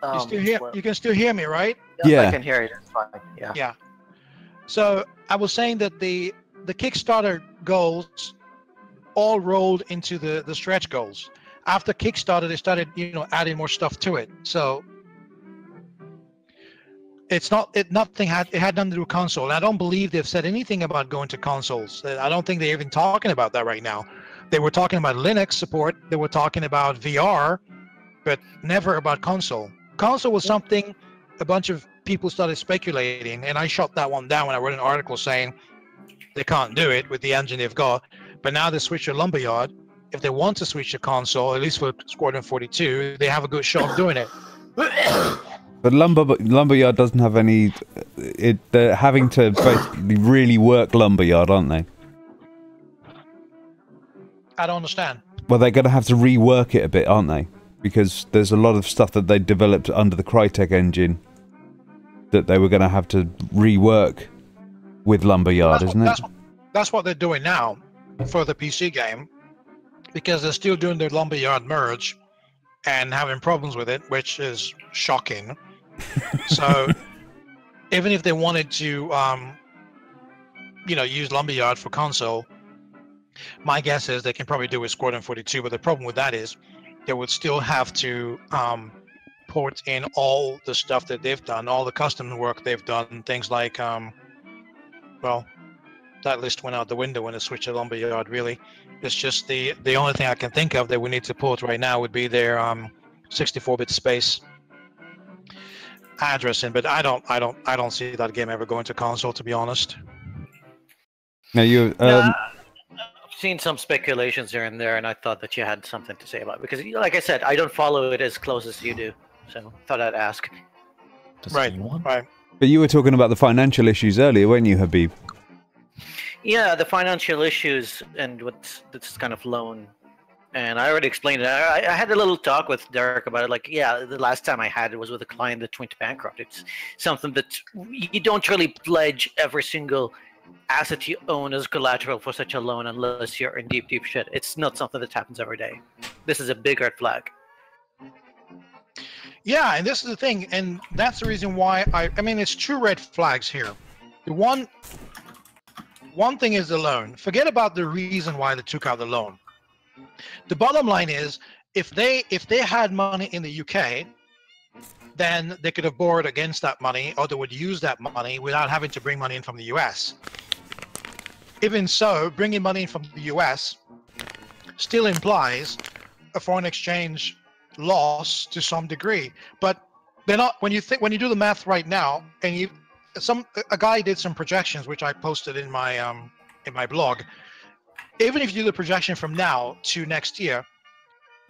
You can still hear me, right? Yeah, I can hear you. That's fine. Yeah. Yeah. So I was saying that the Kickstarter goals all rolled into the stretch goals. After Kickstarter, they started, adding more stuff to it. So it had nothing to do with console. And I don't believe they've said anything about going to consoles. I don't think they're even talking about that right now. They were talking about Linux support. They were talking about VR, but never about console. Console was something a bunch of people started speculating, and I shot that one down when I wrote an article saying they can't do it with the engine they've got. But now they switch to Lumberyard. If they want to switch to console, at least for Squadron 42, they have a good shot of doing it. But Lumberyard doesn't have any. They're having to basically really work Lumberyard, aren't they? I don't understand. Well, they're going to have to rework it a bit, aren't they? Because there's a lot of stuff that they developed under the Crytek engine that they were going to have to rework with Lumberyard, isn't it? That's what they're doing now for the PC game, because they're still doing their Lumberyard merge and having problems with it, which is shocking. So even if they wanted to use Lumberyard for console, my guess is they can probably do it with Squadron 42, but the problem with that is they would still have to port in all the stuff that they've done, all the custom work they've done, things like well, that list went out the window when they switched to Lumberyard, really. It's just the only thing I can think of that we need to port right now would be their 64-bit space addressing, but I don't see that game ever going to console, to be honest. Now I've seen some speculations here and there, and I thought that you had something to say about it, because, like I said, I don't follow it as close as you do, so thought I'd ask. Right. But you were talking about the financial issues earlier, weren't you, Habib? Yeah, the financial issues and that's kind of loan. And I already explained it. I had a little talk with Derek about it. Like, yeah, the last time I had it was with a client that went bankrupt. It's something that you don't really pledge every single asset you own as collateral for such a loan unless you're in deep, deep shit. It's not something that happens every day. This is a big red flag. Yeah, and this is the thing, and that's the reason why I mean, it's two red flags here. The one thing is the loan. Forget about the reason why they took out the loan. The bottom line is, if they had money in the UK, then they could have borrowed against that money, or they would use that money without having to bring money in from the US. Even so, bringing money in from the US still implies a foreign exchange loss to some degree, but they're not. When you do the math right now, and a guy did some projections which I posted in my blog. Even if you do the projection from now to next year,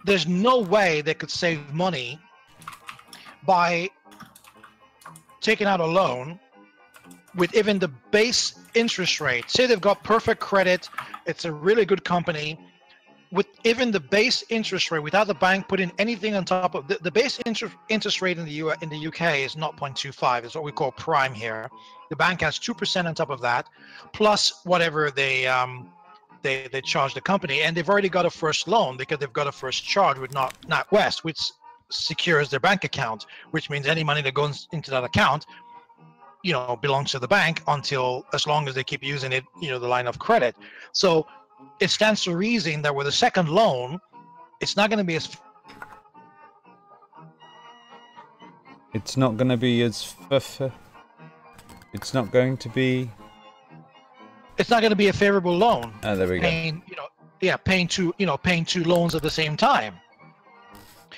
there's no way they could save money by taking out a loan with even the base interest rate. Say they've got perfect credit, it's a really good company. With even the base interest rate, without the bank putting anything on top of the base interest rate in the UK is 0.25. It's what we call prime here. The bank has 2% on top of that, plus whatever they charge the company, and they've already got a first loan because they've got a first charge with NatWest, which secures their bank account, which means any money that goes into that account, belongs to the bank as long as they keep using it, the line of credit. So it stands to reason that with a second loan, it's not going to be as. It's not going to be as. It's not going to be. It's not going to be a favorable loan. Oh, there we go. Paying two loans at the same time.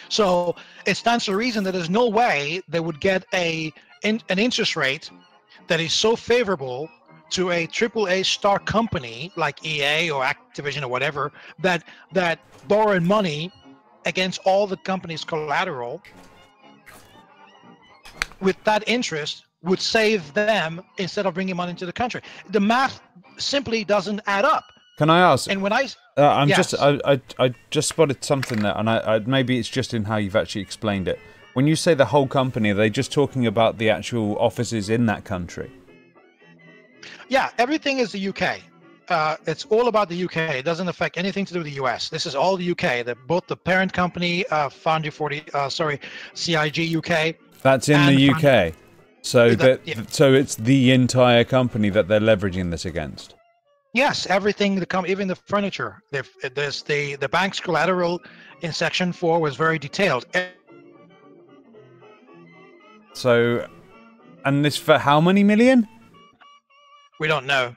So it stands to reason that there's no way they would get an interest rate that is so favorable to a AAA star company like EA or Activision or whatever that borrowing money against all the company's collateral with that interest would save them instead of bringing money into the country. The math simply doesn't add up. Can I ask? And when I just spotted something there, and I maybe it's just in how you've actually explained it. When you say the whole company, are they just talking about the actual offices in that country? Yeah, everything is the UK. It's all about the UK. It doesn't affect anything to do with the US. This is all the UK. Both the parent company, CIG UK. That's in the UK. So so it's the entire company that they're leveraging this against. Yes, everything. Even the furniture. There's the bank's collateral in Section 4 was very detailed. So, and this for how many million? We don't know.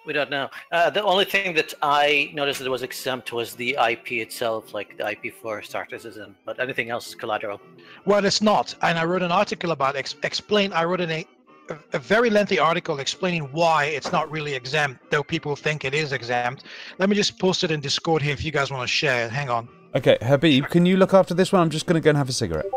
We don't know. The only thing that I noticed that was exempt was the IP itself, like the IP for Star Citizen, but anything else is collateral. Well, it's not. And I wrote an article about I wrote a very lengthy article explaining why it's not really exempt, though people think it is exempt. Let me just post it in Discord here if you guys want to share it. Hang on. Okay, Habib, can you look after this one? I'm just going to go and have a cigarette.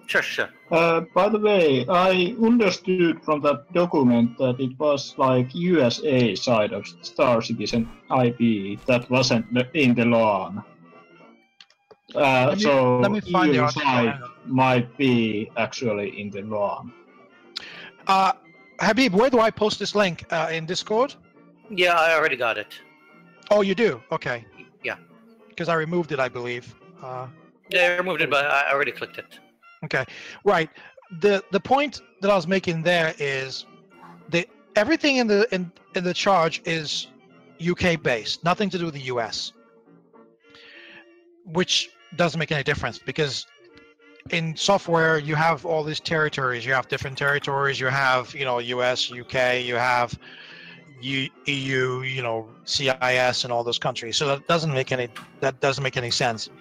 Sure. By the way, I understood from that document that it was like USA side of Star Citizen IP that wasn't in the lawn. Let me find the EU article. side might be actually in the lawn. Habib, where do I post this link? In Discord? Yeah, I already got it. Oh, you do? Okay. Yeah. Because I removed it, I believe. Yeah, I removed it, but I already clicked it. Okay, right. The point that I was making there is everything in the charge is UK based, nothing to do with the US, which doesn't make any difference because in software you have all these territories. You have different territories. You have US, UK. You have EU, CIS, and all those countries. So that doesn't make any sense.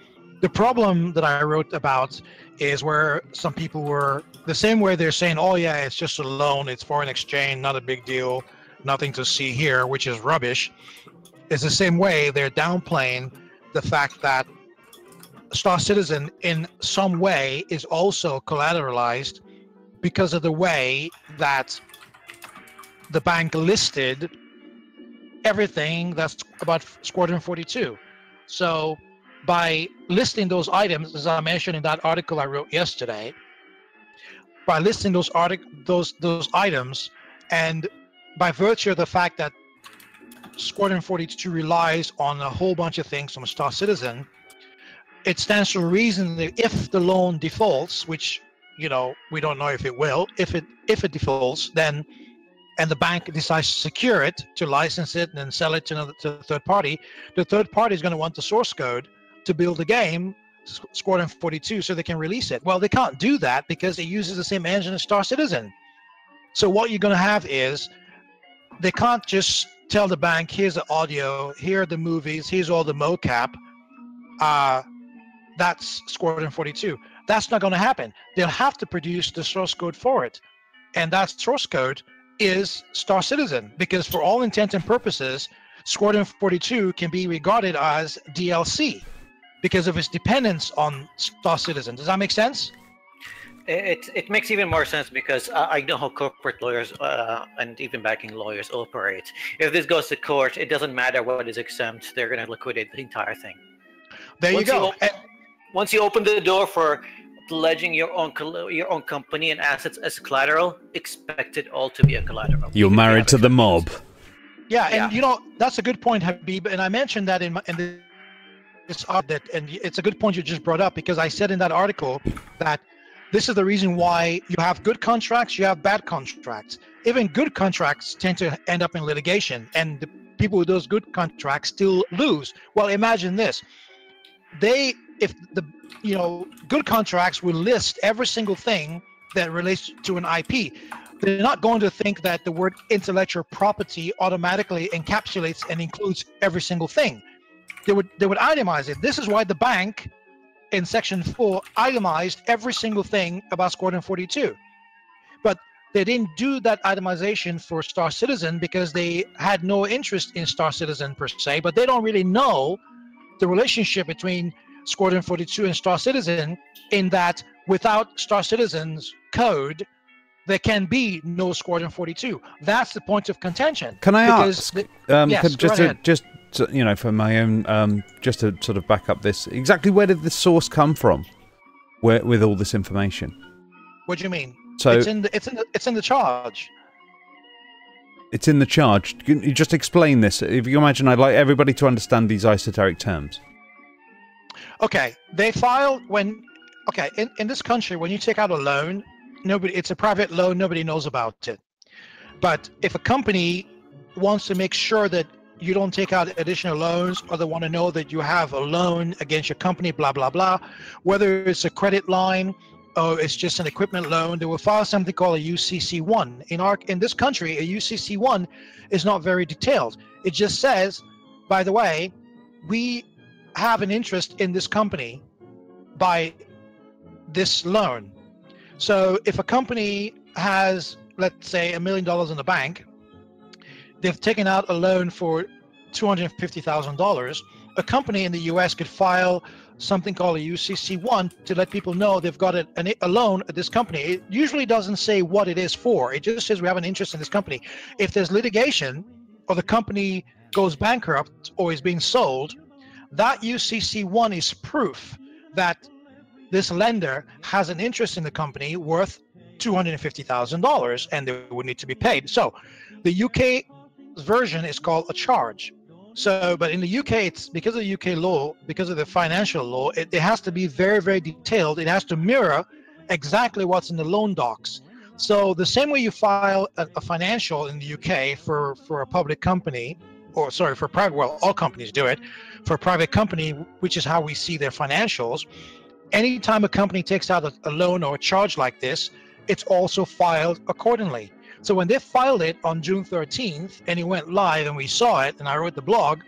The problem that I wrote about is where some people were the same way they're saying, oh yeah, it's just a loan, it's foreign exchange, not a big deal, nothing to see here, which is rubbish. It's the same way they're downplaying the fact that Star Citizen in some way is also collateralized because of the way that the bank listed everything that's about Squadron 42. So by listing those items, as I mentioned in that article I wrote yesterday, by listing those items and by virtue of the fact that Squadron 42 relies on a whole bunch of things from Star Citizen, it stands to reason that if the loan defaults, which we don't know if it will, if it defaults, then and the bank decides to secure it, to license it and then sell it to a third party, the third party is going to want the source code to build a game, Squadron 42, so they can release it. Well, they can't do that because it uses the same engine as Star Citizen. So what you're going to have is they can't just tell the bank, here's the audio, here are the movies, here's all the mocap. That's Squadron 42. That's not going to happen. They'll have to produce the source code for it. And that source code is Star Citizen, because for all intents and purposes, Squadron 42 can be regarded as DLC because of its dependence on Star Citizen. Does that make sense? It makes even more sense because I know how corporate lawyers and even banking lawyers operate. If this goes to court, it doesn't matter what is exempt. They're going to liquidate the entire thing. There you go. Once you open the door for pledging your own company and assets as collateral, expect it all to be a collateral. You're married to the mob. Yeah, and that's a good point, Habib. And I mentioned that in this article, and it's a good point you just brought up, because I said in that article that this is the reason why you have good contracts, you have bad contracts. Even good contracts tend to end up in litigation, and the people with those good contracts still lose. Well, imagine this. If the good contracts will list every single thing that relates to an IP. They're not going to think that the word intellectual property automatically encapsulates and includes every single thing. They would itemize it. This is why the bank in section 4 itemized every single thing about Squadron 42. But they didn't do that itemization for Star Citizen because they had no interest in Star Citizen per se, but they don't really know the relationship between Squadron 42 and Star Citizen, in that without Star Citizen's code, there can be no Squadron 42. That's the point of contention. Can I ask? Yes, just for my own, just to sort of back up this, exactly where did the source come from, with all this information? What do you mean? So it's in the charge. It's in the charge. Can you just explain this? If you imagine, I'd like everybody to understand these esoteric terms. Okay, they file in this country, when you take out a loan, it's a private loan, nobody knows about it. But if a company wants to make sure that you don't take out additional loans, or they want to know that you have a loan against your company, blah, blah, blah, whether it's a credit line or it's just an equipment loan, they will file something called a UCC1. In this country, a UCC1 is not very detailed. It just says, by the way, we have an interest in this company by this loan. So if a company has, let's say, $1 million in the bank, they've taken out a loan for $250,000, a company in the US could file something called a UCC1 to let people know they've got a loan at this company. It usually doesn't say what it is for. It just says we have an interest in this company. If there's litigation, or the company goes bankrupt or is being sold, that UCC1 is proof that this lender has an interest in the company worth $250,000, and they would need to be paid. So the UK version is called a charge. So, but in the UK, it's because of the UK law, because of the financial law, it has to be very, very detailed. It has to mirror exactly what's in the loan docs. So the same way you file a financial in the UK for a public company, or sorry, for private, well, all companies do it, for a private company, which is how we see their financials. Anytime a company takes out a loan or a charge like this, it's also filed accordingly. So when they filed it on June 13th and it went live and we saw it and I wrote the blog,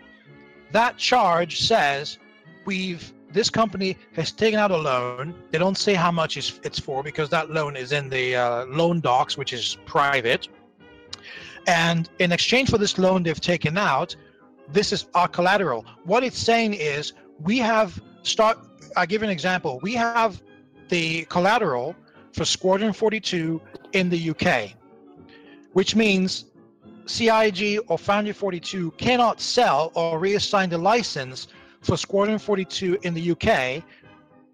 that charge says this company has taken out a loan. They don't say how much it's for, because that loan is in the loan docs, which is private. And in exchange for this loan they've taken out, this is our collateral. What it's saying is I'll give you an example. We have the collateral for Squadron 42 in the UK, which means CIG or Foundry 42 cannot sell or reassign the license for Squadron 42 in the UK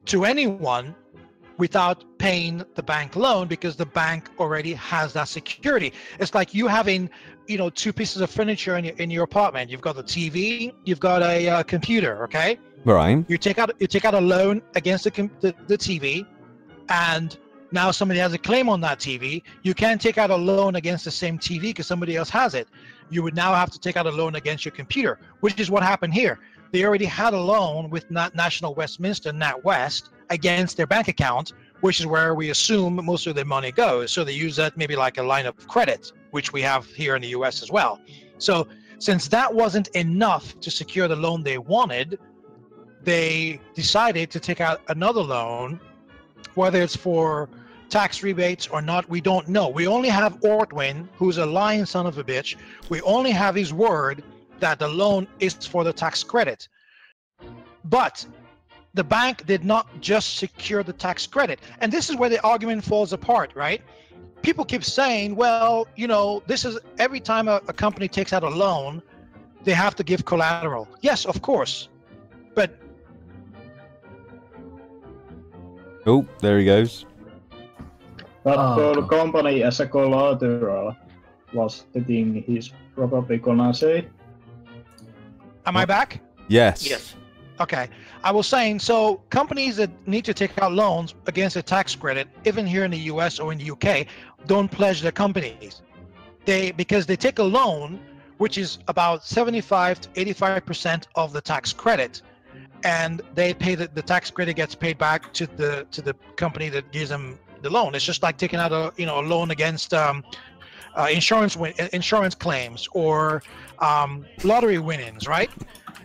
to anyone without paying the bank loan because the bank already has that security. It's like you having, you know, 2 pieces of furniture in your apartment. You've got the TV, you've got a computer, okay? Right. You take out a loan against the TV, and now somebody has a claim on that TV. You can't take out a loan against the same TV because somebody else has it. You would now have to take out a loan against your computer, which is what happened here. They already had a loan with National Westminster, NatWest, against their bank account, which is where we assume most of their money goes. So they use that maybe like a line of credit, which we have here in the US as well. So since that wasn't enough to secure the loan they wanted, they decided to take out another loan, whether it's for tax rebates or not, we don't know. We only have Ortwin, who's a lying son of a bitch. We only have his word that the loan is for the tax credit. But the bank did not just secure the tax credit. And this is where the argument falls apart, right? People keep saying, well, you know, this is every time a company takes out a loan, they have to give collateral. Yes, of course. But oh, there he goes. But for the company as a collateral was the thing he's probably gonna say. Am I back? Yes. Yes. Okay. I was saying, so companies that need to take out loans against a tax credit, even here in the US or in the UK, don't pledge their companies. Because they take a loan, which is about 75 to 85% of the tax credit, and they pay the tax credit gets paid back to the company that gives them the loan. It's just like taking out a loan against insurance claims or lottery winnings, right?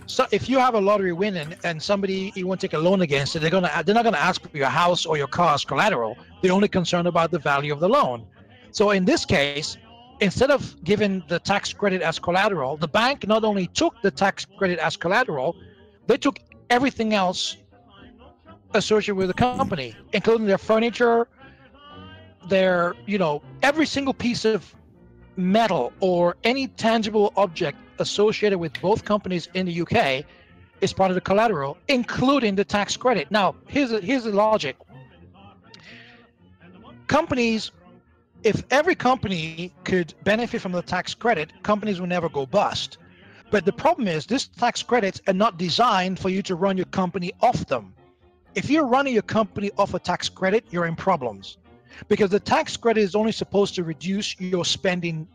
So if you have a lottery winning and somebody you want to take a loan against it, they're not gonna ask for your house or your car as collateral. They're only concerned about the value of the loan. So in this case, instead of giving the tax credit as collateral, the bank not only took the tax credit as collateral, they took everything else associated with the company, including their furniture, their, every single piece of metal or any tangible object associated with both companies in the UK is part of the collateral, including the tax credit. Now, here's the logic. Companies, if every company could benefit from the tax credit, companies will never go bust. But the problem is, these tax credits are not designed for you to run your company off them. If you're running your company off a tax credit, you're in problems, because the tax credit is only supposed to reduce your spending,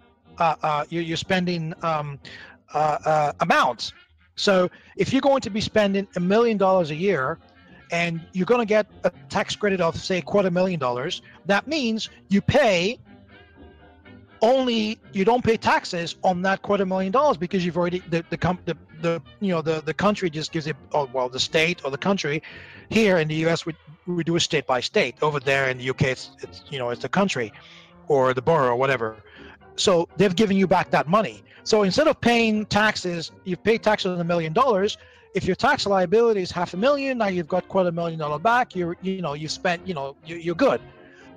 amounts. So if you're going to be spending $1 million a year, and you're going to get a tax credit of say $250,000, that means you don't pay taxes on that $250,000 because you've already the country just gives it, the state or the country. Here in the US we do it state by state. Over there in the UK it's the country or the borough or whatever. So they've given you back that money. So instead of paying taxes, you've paid taxes on $1 million. If your tax liability is $500,000, now you've got $250,000 back. You're good.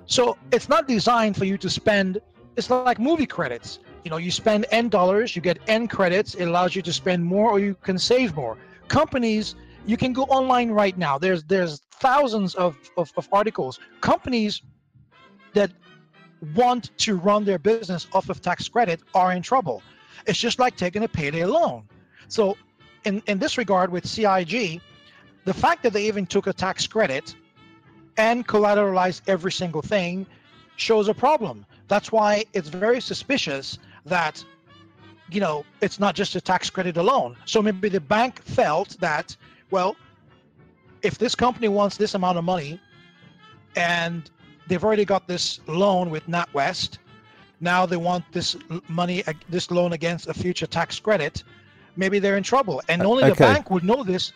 So it's not designed for you to spend. It's like movie credits. You spend N dollars, you get N credits. It allows you to spend more or you can save more. Companies, you can go online right now. There's thousands of articles. Companies that want to run their business off of tax credit are in trouble. It's just like taking a payday loan. So in this regard with CIG, the fact that they even took a tax credit and collateralized every single thing shows a problem. That's why it's very suspicious that, it's not just a tax credit alone. So maybe the bank felt that, well, if this company wants this amount of money and they've already got this loan with NatWest, now they want this loan against a future tax credit, maybe they're in trouble. And only the bank would know this.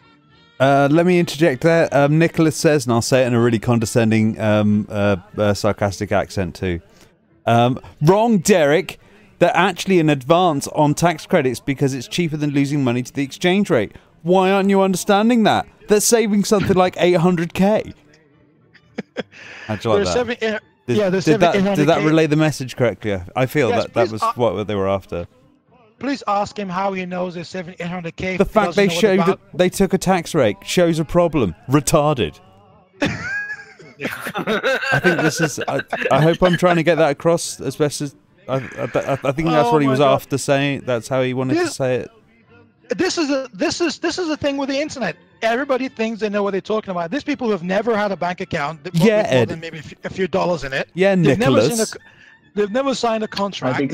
Let me interject there. Nicholas says, and I'll say it in a really condescending, sarcastic accent too. Wrong, Derek. They're actually an advance on tax credits because it's cheaper than losing money to the exchange rate. Why aren't you understanding that? They're saving something like 800k. How'd you like that? Did that relay the message correctly? I feel that was what they were after. Please ask him how he knows there's 800k. The fact they took a tax rate shows a problem. Retarded. I think this is. I hope I'm trying to get that across as best as. I think that's what he was after saying. That's how he wanted to say it. This is the thing with the internet. Everybody thinks they know what they're talking about. These people have never had a bank account with more than maybe a few dollars in it. Yeah, Nicholas. They've never signed a contract. I think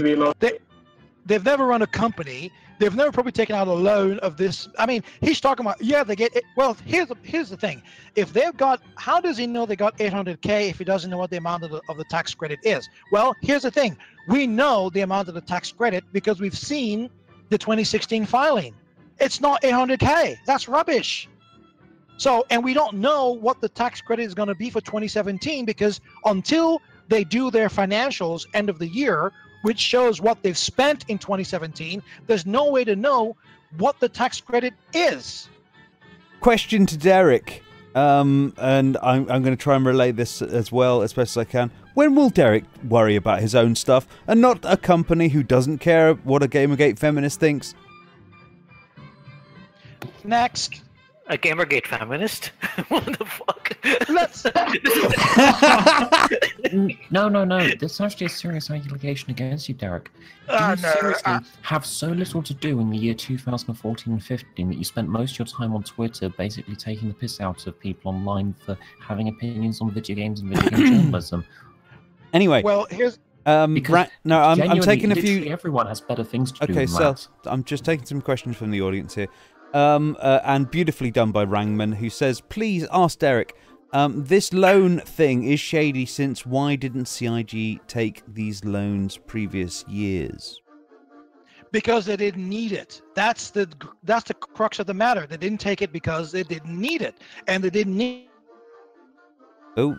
They've never run a company. They've never probably taken out a loan of this. I mean, he's talking about, they get it. Well, here's the thing. If they've got, how does he know they got 800K if he doesn't know what the amount of the tax credit is? Well, here's the thing. We know the amount of the tax credit because we've seen the 2016 filing. It's not 800K. That's rubbish. So, and we don't know what the tax credit is going to be for 2017 because until they do their financials end of the year, which shows what they've spent in 2017, there's no way to know what the tax credit is. Question to Derek, and I'm going to try and relay this as well as best as I can. When will Derek worry about his own stuff and not a company who doesn't care what a Gamergate feminist thinks? Next. A Gamergate feminist? What the fuck? Let's. No. That's actually a serious allegation against you, Derek. You seriously have so little to do in the year 2014 and 15 that you spent most of your time on Twitter basically taking the piss out of people online for having opinions on video games and video game journalism. Anyway. Well, here's. I'm taking a few. Everyone has better things to do. Okay, than so that. I'm just taking some questions from the audience here. And beautifully done by Rangman, who says, please ask Derek, this loan thing is shady since why didn't CIG take these loans previous years? Because they didn't need it. That's the crux of the matter. They didn't take it because they didn't need it. And they didn't need. Oh.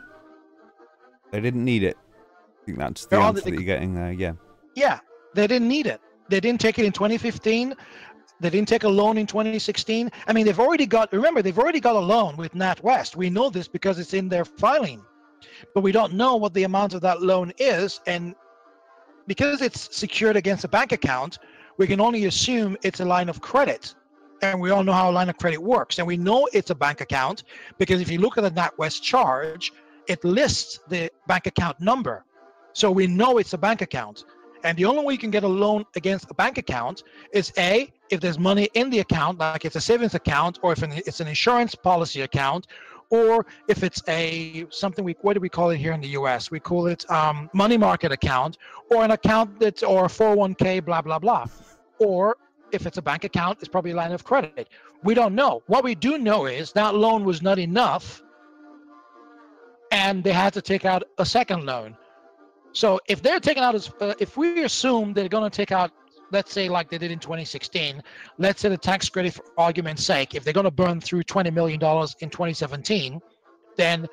They didn't need it. I think that's the answer that you're getting there, yeah. Yeah, they didn't need it. They didn't take it in 2015. They didn't take a loan in 2016. I mean, they've already got a loan with NatWest. We know this because it's in their filing. But we don't know what the amount of that loan is. And because it's secured against a bank account, we can only assume it's a line of credit. And we all know how a line of credit works. And we know it's a bank account because if you look at the NatWest charge, it lists the bank account number. So we know it's a bank account. And the only way you can get a loan against a bank account is A, if there's money in the account, like it's a savings account, or if it's an insurance policy account, or if it's what do we call it here in the US? We call it money market account, or an account or a 401k, blah, blah, blah. Or if it's a bank account, it's probably a line of credit. We don't know. What we do know is that loan was not enough, and they had to take out a second loan. So if they're taking out, if we assume they're going to take out, let's say like they did in 2016, let's say the tax credit for argument's sake, if they're going to burn through $20 million in 2017, then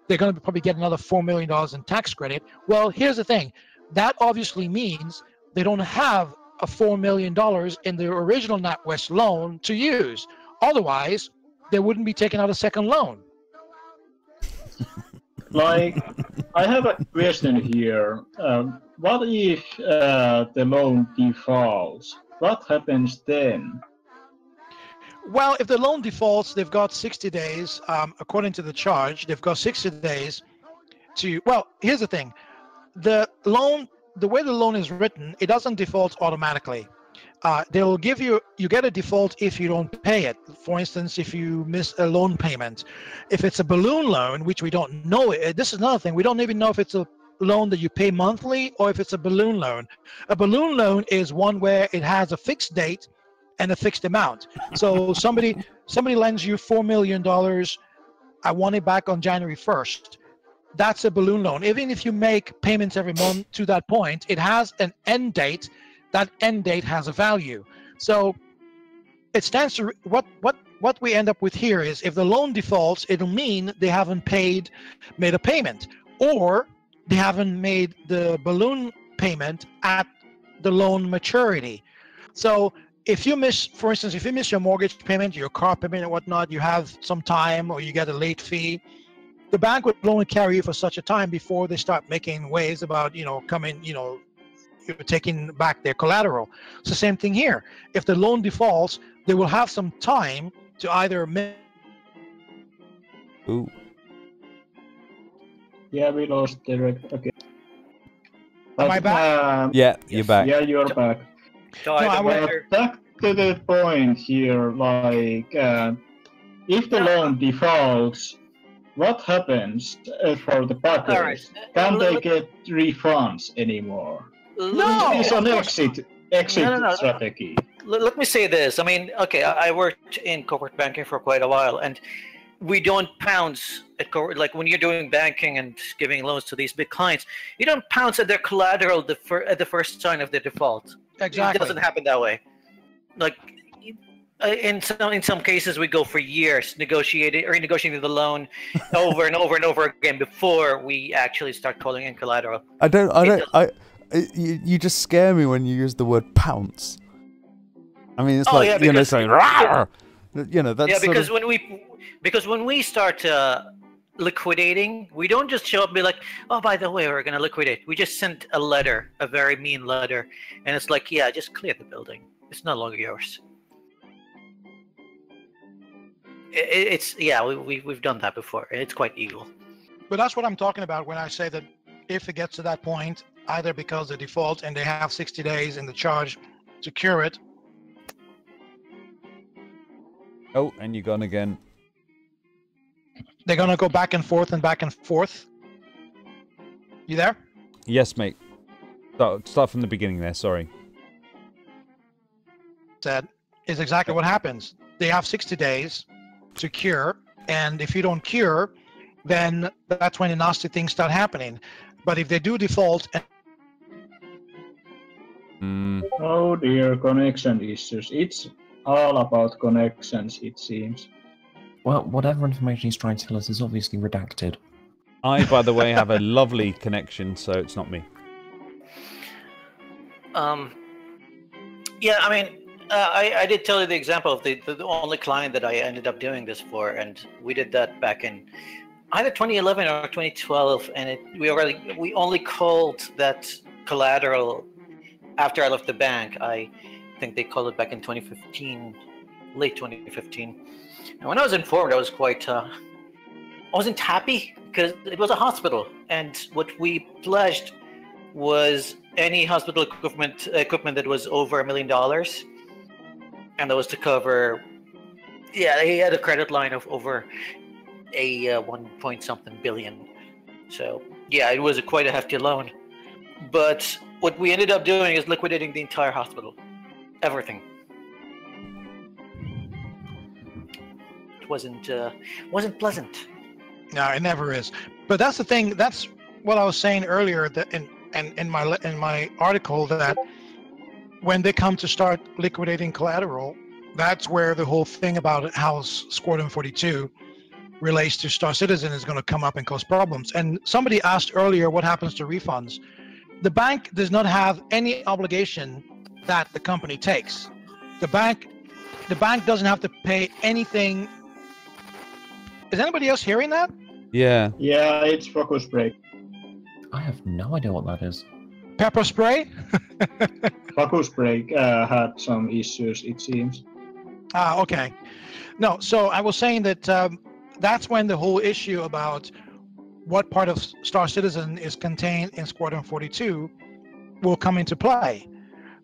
they're going to probably get another $4 million in tax credit. Well, here's the thing. That obviously means they don't have a $4 million in the original NatWest loan to use. Otherwise, they wouldn't be taking out a second loan. Like, I have a question here. What if the loan defaults? What happens then? Well, if the loan defaults, they've got 60 days. According to the charge, they've got 60 days to. Well, here's the thing: the way the loan is written, it doesn't default automatically. They'll give you get a default if you don't pay it. For instance, if you miss a loan payment. If it's a balloon loan, which we don't know, this is another thing. We don't even know if it's a loan that you pay monthly or if it's a balloon loan. A balloon loan is one where it has a fixed date and a fixed amount. So somebody lends you $4 million. I want it back on January 1st. That's a balloon loan. Even if you make payments every month to that point, it has an end date. That end date has a value. So it stands to what we end up with here is if the loan defaults, it'll mean they haven't made a payment, or they haven't made the balloon payment at the loan maturity. So if you miss, for instance, if you miss your mortgage payment, your car payment and whatnot, you have some time or you get a late fee, the bank would only carry you for such a time before they start making waves about, taking back their collateral. It's the same thing here. If the loan defaults, they will have some time to either Yeah, we lost direct again. Am I back? Yeah, you're back. Yeah, you're back. So No, I either will- Mr. Back to the point here, like, if the loan defaults, what happens for the backers? All right. Can they Let- get refunds anymore? No! Is an of course exit No. strategy. Let me say this. I mean, okay, I worked in corporate banking for quite a while, and we don't pounce at like when you're doing banking and giving loans to these big clients, you don't pounce at their collateral at the first sign of the default. Exactly. It doesn't happen that way. Like in some cases, we go for years renegotiating the loan over and over and over again before we actually start calling in collateral. You just scare me when you use the word pounce. I mean, it's Oh, like, yeah, you know, because- saying, "Rawr!" You know, that's Yeah, sort because of, when we start liquidating, we don't just show up and be like, oh, by the way, we're going to liquidate. We just sent a letter, a very mean letter, and it's like, yeah, just clear the building. It's no longer yours. We've done that before. It's quite evil. But that's what I'm talking about when I say that if it gets to that point, either because of default and they have 60 days in the charge to cure it. oh, and you're gone again. They're going to go back and forth and back and forth. You there? Yes, mate. Start from the beginning there, sorry. Said is exactly what happens. They have 60 days to cure, and if you don't cure, then that's when the nasty things start happening. But if they do default, Oh dear, connection issues. It's all about connections, it seems. Well, whatever information he's trying to tell us is obviously redacted. I, by the way, have a lovely connection, so it's not me. Yeah, I mean, I did tell you the example of the only client that I ended up doing this for, and we did that back in either 2011 or 2012, and we only called that collateral after I left the bank. I think they called it back in 2015, late 2015. And when I was informed, I was quite, I wasn't happy because it was a hospital, and what we pledged was any hospital equipment that was over $1 million, and that was to cover. Yeah, he had a credit line of over a 1 point something billion. So yeah, it was quite a hefty loan. But what we ended up doing is liquidating the entire hospital, everything. It wasn't pleasant. no, it never is. But that's the thing. That's what I was saying earlier. That in my article, that when they come to start liquidating collateral, that's where the whole thing about how Squadron 42 relates to Star Citizen is going to come up and cause problems. And somebody asked earlier what happens to refunds. The bank does not have any obligation that the company takes. The bank doesn't have to pay anything. Is anybody else hearing that? Yeah. Yeah, it's focus break. I have no idea what that is. Pepper spray? Focus break had some issues, it seems. Ah, okay. No, so I was saying that that's when the whole issue about what part of Star Citizen is contained in Squadron 42 will come into play.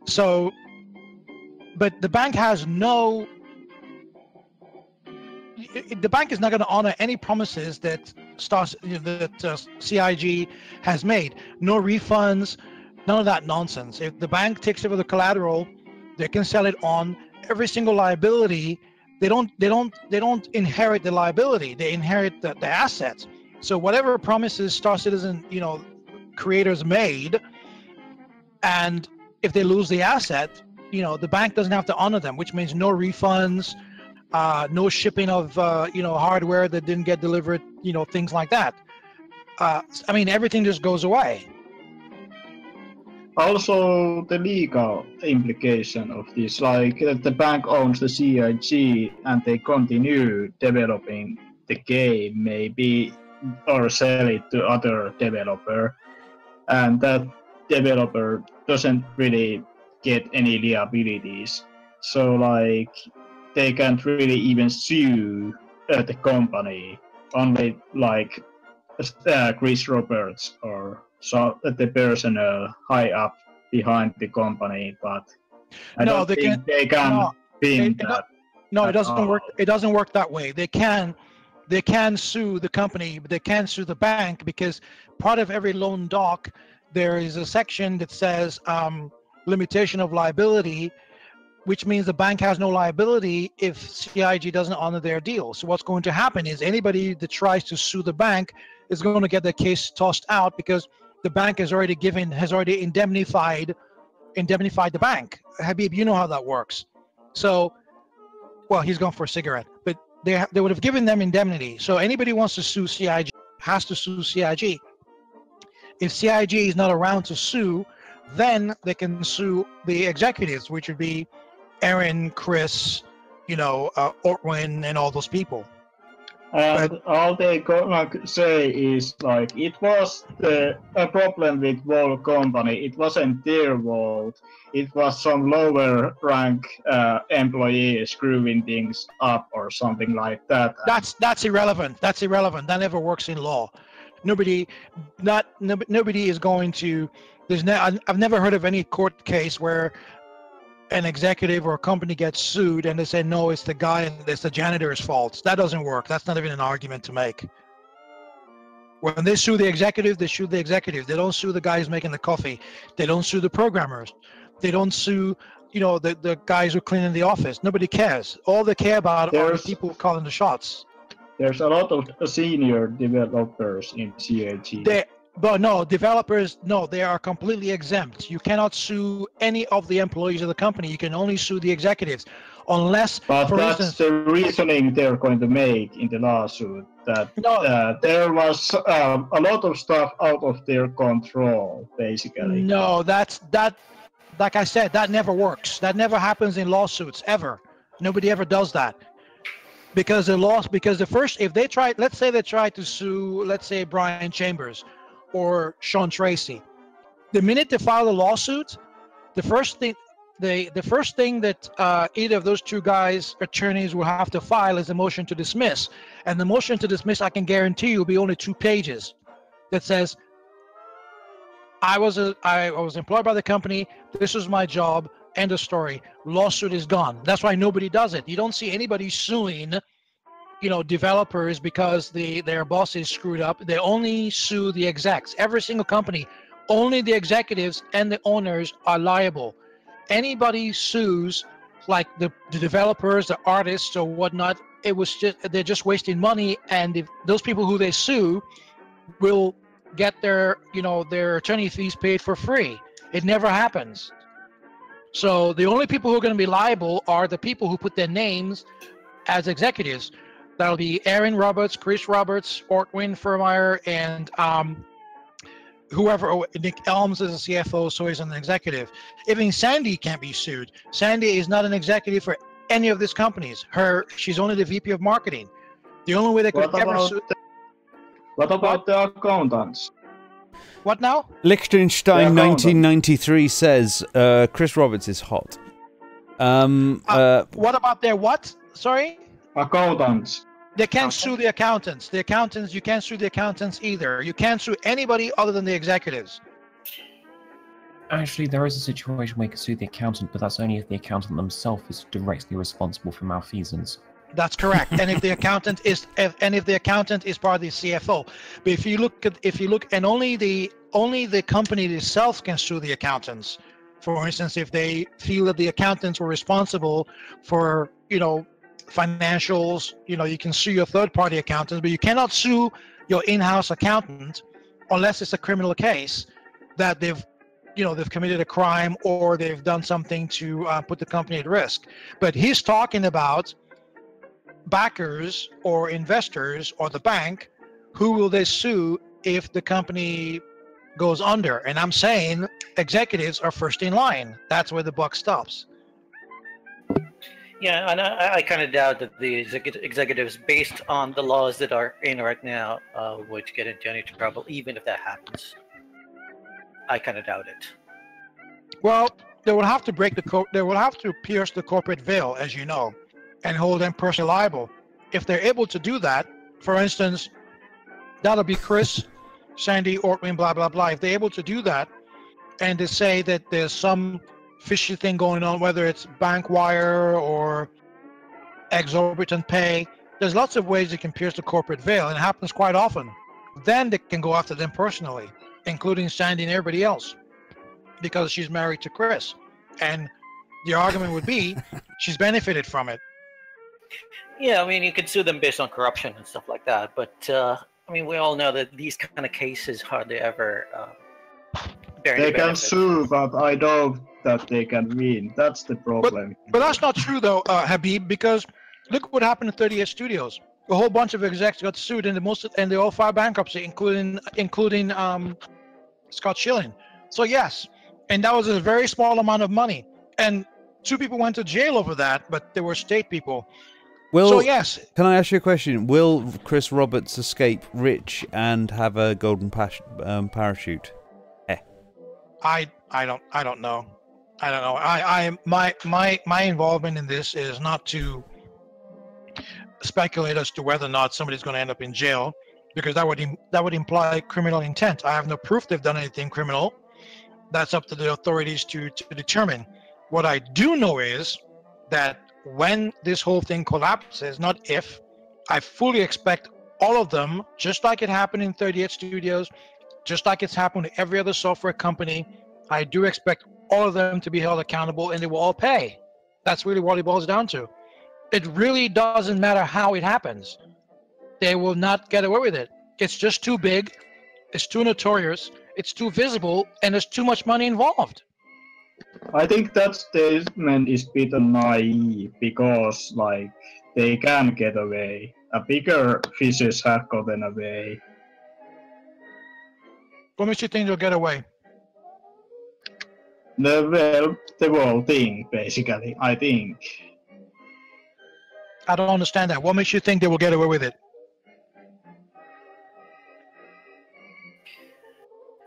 So, but the bank has no. The bank is not going to honor any promises that CIG has made. No refunds, none of that nonsense. If the bank takes over the collateral, they can sell it on every single liability. They don't inherit the liability. They inherit the assets. So whatever promises Star Citizen, creators made, and if they lose the asset, the bank doesn't have to honor them, which means no refunds, no shipping of hardware that didn't get delivered, things like that. I mean, everything just goes away. Also, the legal implication of this, like that the bank owns the CIG and they continue developing the game, maybe, or sell it to other developer, and that developer doesn't really get any liabilities. So, like, they can't really even sue the company. Only, like, Chris Roberts or so the personnel high up behind the company, but I No, don't think they can no, pin it that. No, it at doesn't work. all. It doesn't work that way. They can sue the company, but they can't sue the bank because part of every loan doc, there is a section that says limitation of liability, which means the bank has no liability if CIG doesn't honor their deal. So what's going to happen is anybody that tries to sue the bank is going to get their case tossed out because the bank has already indemnified the bank. Habib, you know how that works. So, well, he's gone for a cigarette, but they would have given them indemnity. So anybody who wants to sue CIG has to sue CIG. If CIG is not around to sue, then they can sue the executives, which would be Aaron, Chris, Ortwin, and all those people. And all they gonna say is like it was a problem with whole company. It wasn't their fault. It was some lower rank employee screwing things up or something like that. That's irrelevant. That's irrelevant. That never works in law. Nobody is going to. I've never heard of any court case where an executive or a company gets sued and they say no, it's the guy and it's the janitor's fault. That doesn't work. That's not even an argument to make. When they sue the executive, they sue the executive. They don't sue the guy who's making the coffee. They don't sue the programmers. They don't sue the guys who clean in the office. Nobody cares. All they care about are the people calling the shots. There's a lot of senior developers in CAG. But no, developers, no, they are completely exempt. You cannot sue any of the employees of the company. You can only sue the executives, unless, but for that's instance, the reasoning they're going to make in the lawsuit, that there was a lot of stuff out of their control, basically. No, that. Like I said, that never works. That never happens in lawsuits, ever. Nobody ever does that. Because if they try, let's say they try to sue, let's say Brian Chambers or Sean Tracy, the minute they file a lawsuit, the first thing that either of those two guys' attorneys will have to file is a motion to dismiss. And the motion to dismiss, I can guarantee you, will be only 2 pages that says, I was employed by the company, this was my job, end of story. Lawsuit is gone. That's why nobody does it. You don't see anybody suing developers because their boss is screwed up. They only sue the execs. Every single company, only the executives and the owners are liable. Anybody sues, like the developers, the artists, or whatnot, they're just wasting money. And if those people who they sue will get their attorney fees paid for free. It never happens. So the only people who are going to be liable are the people who put their names as executives. That'll be Aaron Roberts, Chris Roberts, Ortwin Firmeyer, and whoever. Nick Elms is a CFO, so he's an executive. Even Sandy can't be sued. Sandy is not an executive for any of these companies. She's only the VP of marketing. The only way they could ever sue. What about the accountants? What now? Liechtenstein 1993 says Chris Roberts is hot. What about their what? Sorry? Accountants. They can't sue the accountants. The accountants, you can't sue the accountants either. You can't sue anybody other than the executives. Actually, there is a situation where you can sue the accountant, but that's only if the accountant themselves is directly responsible for malfeasance. That's correct. And if the accountant is part of the CFO. But if you look, and only the company itself can sue the accountants. For instance, if they feel that the accountants were responsible for, financials, you can sue your third-party accountant, but you cannot sue your in-house accountant unless it's a criminal case that they've committed a crime or they've done something to put the company at risk. But he's talking about backers or investors or the bank. Who will they sue if the company goes under? And I'm saying executives are first in line. That's where the buck stops. Yeah, and I kind of doubt that the executives, based on the laws that are in right now, would get into any trouble, even if that happens. I kind of doubt it. Well, they will have to they will have to pierce the corporate veil, as you know, and hold them personally liable. If they're able to do that, for instance, That'll be Chris, Sandy, Ortwin, blah, blah, blah. If they're able to do that, and they say that there's some fishy thing going on, whether it's bank wire or exorbitant pay, there's lots of ways you can pierce the corporate veil, and it happens quite often. Then they can go after them personally, including Sandy and everybody else, because she's married to Chris. And the argument would be she's benefited from it. Yeah, I mean, you could sue them based on corruption and stuff like that. But I mean, we all know that these kind of cases hardly ever bear any They can benefit. sue, but I doubt that they can win. That's the problem. But that's not true, though, Habib, because look what happened to 38 Studios. A whole bunch of execs got sued, and they all filed bankruptcy, including Scott Schilling. So yes, and that was a very small amount of money, and 2 people went to jail over that, but they were state people. So yes. Can I ask you a question? Will Chris Roberts escape rich and have a golden parachute? I don't know. My involvement in this is not to speculate as to whether or not somebody's going to end up in jail, because that would imply criminal intent. I have no proof they've done anything criminal. That's up to the authorities to determine. What I do know is that when this whole thing collapses, not if, I fully expect all of them, just like it happened in 38 Studios, just like it's happened to every other software company, I do expect all of them to be held accountable, and they will all pay. That's really what it boils down to. It really doesn't matter how it happens. They will not get away with it. It's just too big, it's too notorious, it's too visible, and there's too much money involved. I think that statement is a bit naive, because like they can get away. A bigger fishes have gotten away. What makes you think they'll get away? The whole thing, basically, I think. I don't understand that. What makes you think they will get away with it?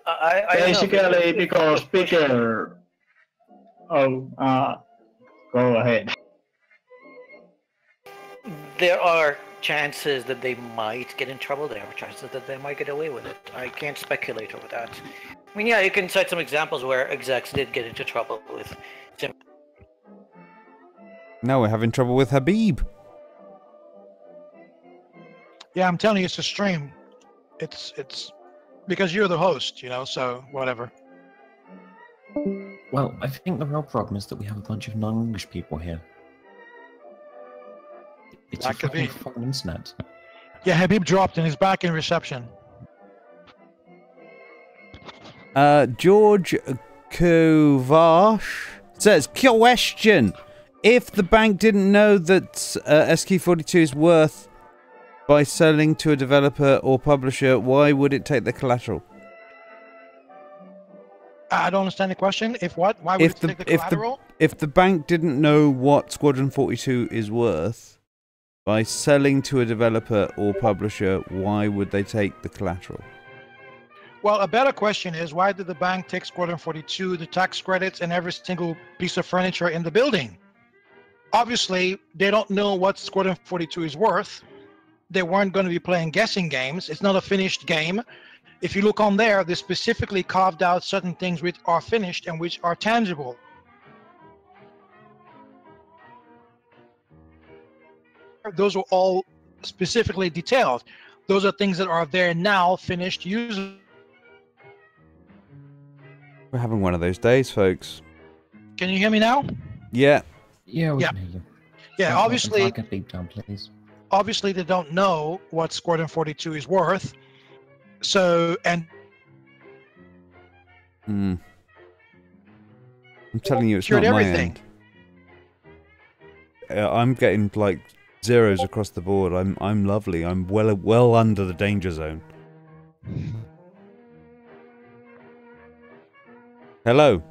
I don't know. Basically, because bigger. Go ahead. There are chances that they might get in trouble. There are chances that they might get away with it. I can't speculate over that. I mean, yeah, you can cite some examples where execs did get into trouble with. Now we're having trouble with Habib. Yeah, I'm telling you, it's a stream. It's because you're the host, so whatever. Well, I think the real problem is that we have a bunch of non-English people here. It's That a could be. fucking foreign internet. Yeah, Habib dropped and he's back in reception. George Kovash says, question. If the bank didn't know that SQ42 is worth by selling to a developer or publisher, why would it take the collateral? I don't understand the question. If what? Why would it take the collateral? If the bank didn't know what Squadron 42 is worth by selling to a developer or publisher, why would they take the collateral? Well, a better question is, why did the bank take Squadron 42, the tax credits, and every single piece of furniture in the building? Obviously, they don't know what Squadron 42 is worth. They weren't going to be playing guessing games. It's not a finished game. If you look on there, they specifically carved out certain things which are finished and which are tangible. Those are all specifically detailed. Those are things that are there now, finished, usable. We're having one of those days, folks. Can you hear me now? Yeah. Yeah, we Yeah. can hear you. Yeah, Don't obviously, let them beep down, please. obviously they don't know what Squadron 42 is worth. So, and I'm telling you, it's cured not my everything. end. I'm getting like zeros across the board. I'm lovely. I'm well under the danger zone. Hello.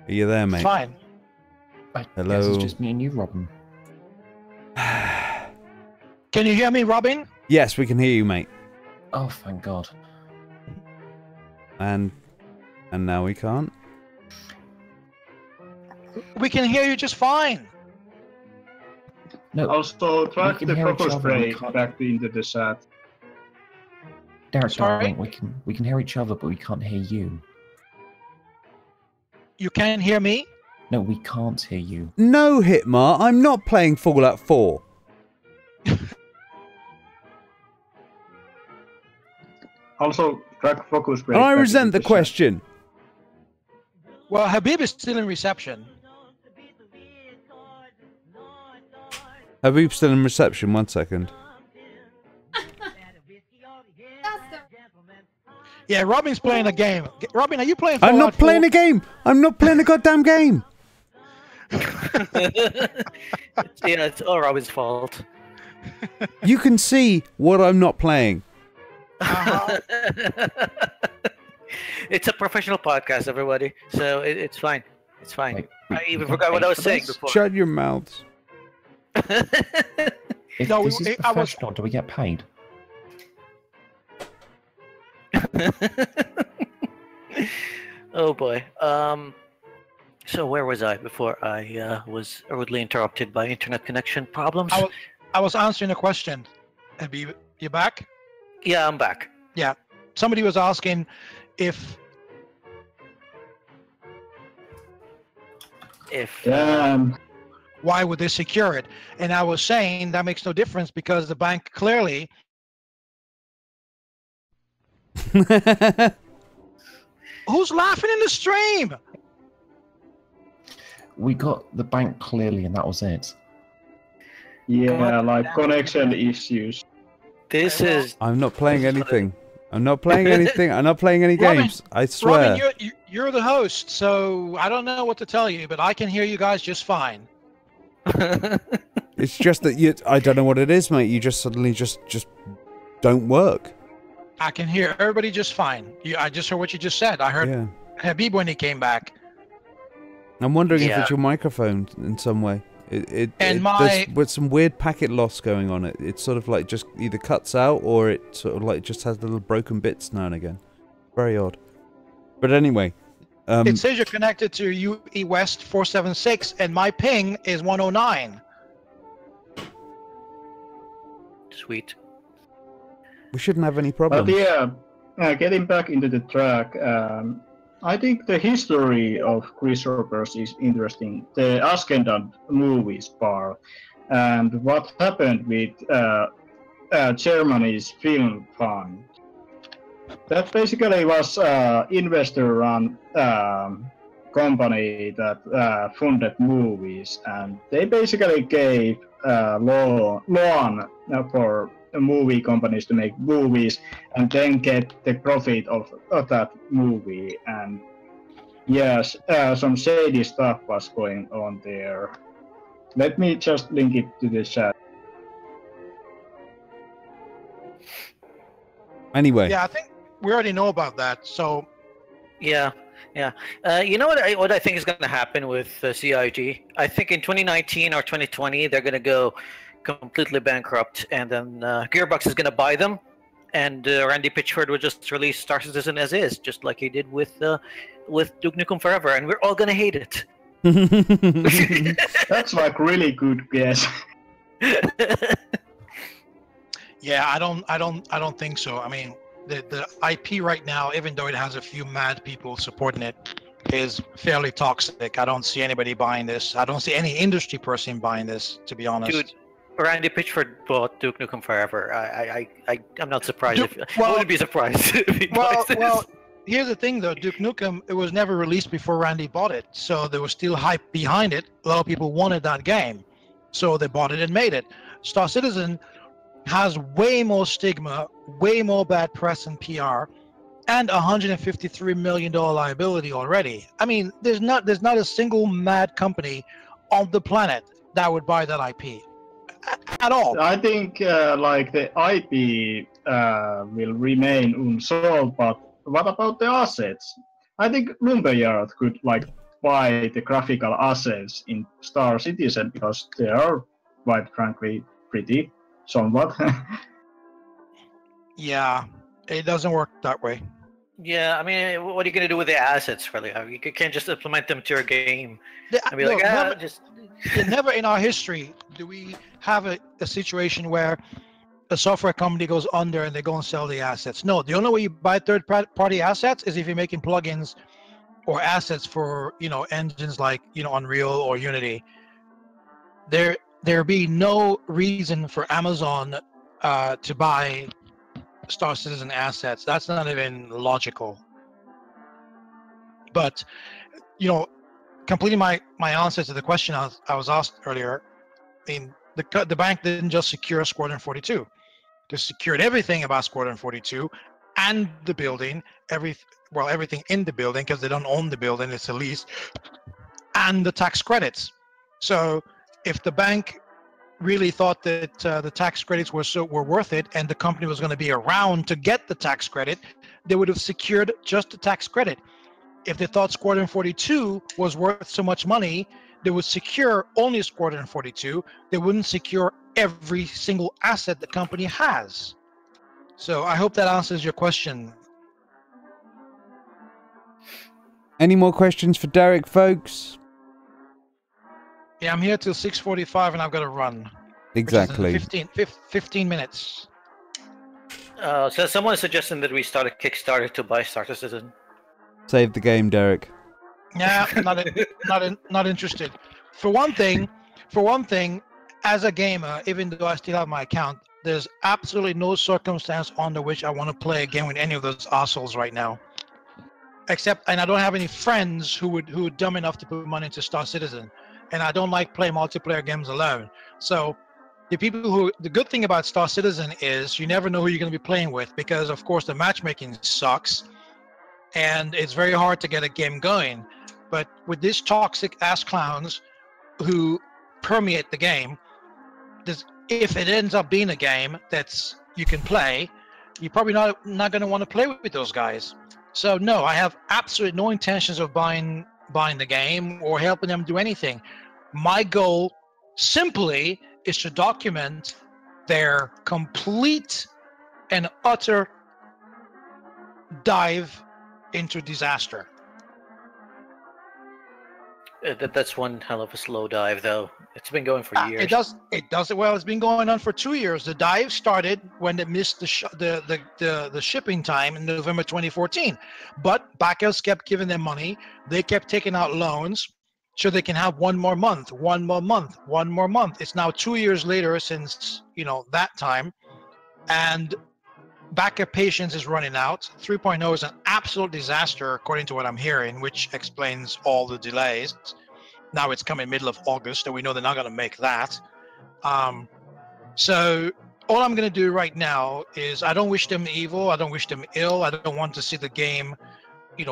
Are you there, mate? fine. I Hello? guess it's just me and you, Robin. Can you hear me, Robin? Yes, we can hear you, mate. Oh, thank God. And now we can't. We can hear you just fine. No, Also, track can the hear each focus other, we break can't- back into the chat. Derek, Sorry? darling, we can hear each other, but we can't hear you. You can hear me? No, we can't hear you. No, Hitmar, I'm not playing Fallout 4. Also, track focus rate. And I resent the 30%. question. Well, Habib is still in reception. Habib's still in reception, 1 second. Yeah, Robin's playing a game. Robin, are you playing I'm not Fallout playing 4? a game! I'm not playing a goddamn game! It's all Robin's fault. You can see what I'm not playing. It's a professional podcast, everybody. So it's fine. It's fine. Wait, I we even get forgot what I paid was for saying this? before. Shut your mouths. If No, this is I was- professional, do we get paid? Oh boy. So where was I before I was rudely interrupted by internet connection problems? I was answering a question. Habib, you back? Yeah, I'm back. Somebody was asking if why would they secure it? And I was saying that makes no difference because the bank clearly. Who's laughing in the stream? We got the bank clearly, and that was it. Yeah, like connection issues. This is I'm not playing anything. I'm not playing anything. I'm not playing any Robin, games. I swear. Robin, you're the host, so I don't know what to tell you, but I can hear you guys just fine. It's just that I don't know what it is, mate. You just suddenly just don't work. I can hear everybody just fine. I just heard what you just said. I heard Yeah. Habib when he came back. I'm wondering if Yeah. it's your microphone in some way. And there's with some weird packet loss going on. It sort of like just either cuts out or it sort of like just has little broken bits now and again. Very odd. But anyway, It says you're connected to UE West 476, and my ping is 109. sweet. we shouldn't have any But problems. yeah, getting back into the track, I think the history of ChrisW is interesting. The Ascendant movies part and what happened with Germany's film fund. That basically was investor-run company that funded movies, and they basically gave loan for movie companies to make movies and then get the profit of that movie. And yes, some shady stuff was going on there. Let me just link it to the chat. Anyway, Yeah, I think we already know about that. So Yeah. You know what I think is going to happen with CIG? I think in 2019 or 2020 they're going to go completely bankrupt, and then Gearbox is going to buy them, and Randy Pitchford will just release Star Citizen as is, just like he did with Duke Nukem Forever, and we're all going to hate it. That's like really good guess. yeah, I don't think so. I mean, the IP right now, even though it has a few mad people supporting it, is fairly toxic. I don't see anybody buying this. I don't see any industry person buying this, to be honest. Dude, Randy Pitchford bought Duke Nukem Forever. I'm not surprised. I Well, wouldn't be surprised if he buys this. well, here's the thing though. Duke Nukem, it was never released before Randy bought it, so there was still hype behind it. A lot of people wanted that game, so they bought it and made it. Star Citizen has way more stigma, way more bad press and PR, and $153 million liability already. I mean, there's not a single mad company on the planet that would buy that IP at all. I think like the IP will remain unsolved, but what about the assets? I think Lumberyard could like buy the graphical assets in Star Citizen because they are, quite frankly, pretty somewhat. Yeah, it doesn't work that way. Yeah, I mean, what are you going to do with the assets, really? You can't just implement them to your game. And be Look, like, never in our history do we have a situation where a software company goes under and they go and sell the assets. No, the only way you buy third-party assets is if you're making plugins or assets for, you know, engines like, you know, Unreal or Unity. There be no reason for Amazon to buy Star Citizen assets. That's not even logical. But, you know, completing my answer to the question I was asked earlier, I mean, the bank didn't just secure Squadron 42. They secured everything about Squadron 42 and the building, everything in the building, because they don't own the building, it's a lease, and the tax credits. So if the bank really thought that the tax credits were worth it and the company was going to be around to get the tax credit, they would have secured just the tax credit. If they thought Squadron 42 was worth so much money, they would secure only Squadron 42. They wouldn't secure every single asset the company has. So I hope that answers your question. Any more questions for Derek, folks? Yeah, I'm here till 6:45 and I've got to run. Exactly. 15 minutes. So someone is suggesting that we start a Kickstarter to buy Star Citizen. Save the game, Derek. Yeah, not interested. For one thing, as a gamer, even though I still have my account, there's absolutely no circumstance under which I want to play a game with any of those assholes right now. And I don't have any friends who are dumb enough to put money into Star Citizen, and I don't like playing multiplayer games alone. So the good thing about Star Citizen is you never know who you're going to be playing with, because of course the matchmaking sucks and it's very hard to get a game going. But with these toxic ass clowns who permeate the game, if it ends up being a game that's you can play, you're probably not going to want to play with those guys. So no, I have absolutely no intentions of buying the game or helping them do anything. My goal simply is to document their complete and utter dive into disaster. That's one hell of a slow dive, though. It's been going for years. It does. Well, it's been going on for 2 years. The dive started when they missed the shipping time in November 2014, but backers kept giving them money. They kept taking out loans so they can have one more month. It's now 2 years later since that time, and backer patience is running out. 3.0 is an absolute disaster, according to what I'm hearing, which explains all the delays. Now it's coming middle of August, and we know they're not going to make that. So all I'm going to do right now is, I don't wish them evil. I don't wish them ill. I don't want to see the game,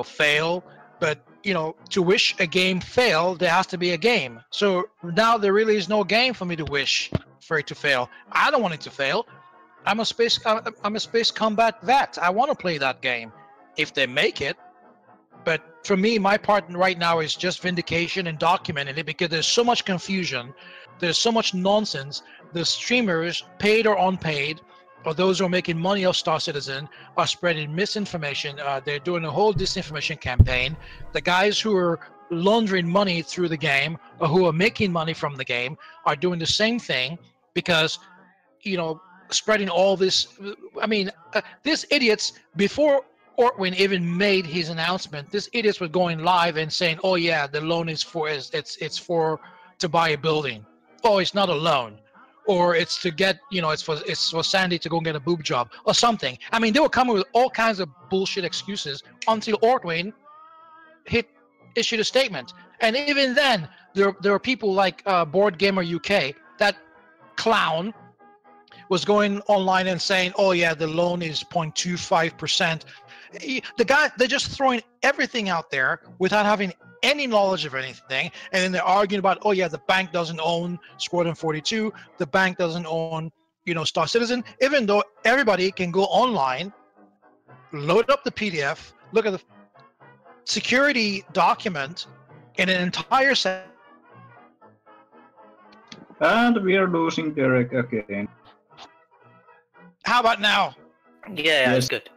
fail. But, to wish a game fail, there has to be a game. So now there really is no game for me to wish for it to fail. I don't want it to fail. I'm a space combat vet. I want to play that game if they make it. But for me, my part right now is just vindication and documenting it, because there's so much confusion. There's so much nonsense. The streamers, paid or unpaid, or those who are making money off Star Citizen, are spreading misinformation. They're doing a whole disinformation campaign. The guys who are laundering money through the game, or who are making money from the game, are doing the same thing, because, spreading all this. I mean, these idiots, before Ortwin even made his announcement, these idiots were going live and saying, "Oh yeah, the loan is for it's for to buy a building. Oh, it's not a loan, or it's to get it's for Sandy to go and get a boob job or something." I mean, they were coming with all kinds of bullshit excuses until Ortwin issued a statement, and even then, there are people like Board Gamer UK, that clown, was going online and saying, "Oh yeah, the loan is 0.25%. The guy, they're just throwing everything out there without having any knowledge of anything, and then they're arguing about, "Oh yeah, the bank doesn't own Squadron 42, the bank doesn't own, Star Citizen," even though everybody can go online, load up the PDF, look at the security document in an entire set. And we are losing Derek again. How about now? Yeah, Yes. it's good.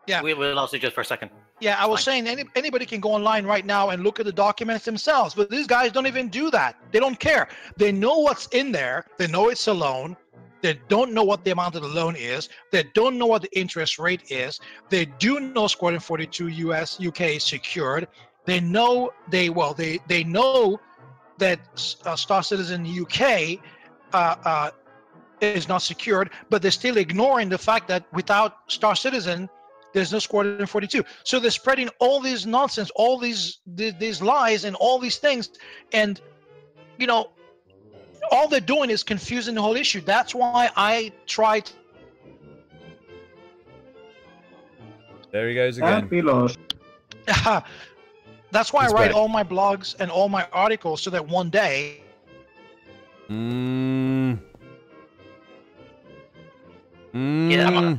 Yeah. We lost it just for a second. Yeah, I was saying anybody can go online right now and look at the documents themselves, but these guys don't even do that. They don't care. They know what's in there. They know it's a loan. They don't know what the amount of the loan is. They don't know what the interest rate is. They do know Squadron 42 UK is secured. They know they know that Star Citizen UK is not secured, but they're still ignoring the fact that without Star Citizen, there's no Squadron 42. So they're spreading all this nonsense, all these lies, and all these things, and you know, all they're doing is confusing the whole issue. That's why I tried. There he goes again. And we lost. That's why He's I write back. all my blogs and all my articles so that one day. Yeah.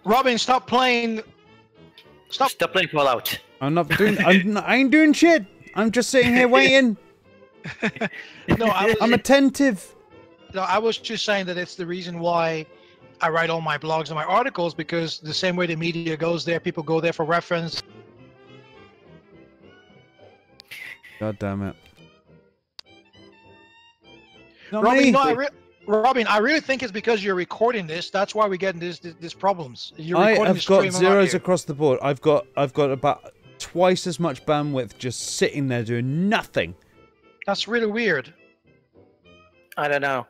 Robin, stop playing. Stop playing Fallout. I'm not doing. I ain't doing shit. I'm just sitting here waiting. No, I'm attentive. No, I was just saying that it's the reason why I write all my blogs and my articles, because the same way the media goes there, people go there for reference. God damn it. Not Robin, me. no, Robin, I really think it's because you're recording this. That's why we're getting these problems. You're I recording have the got stream zeros here. across the board. I've got about twice as much bandwidth just sitting there doing nothing. That's really weird. I don't know.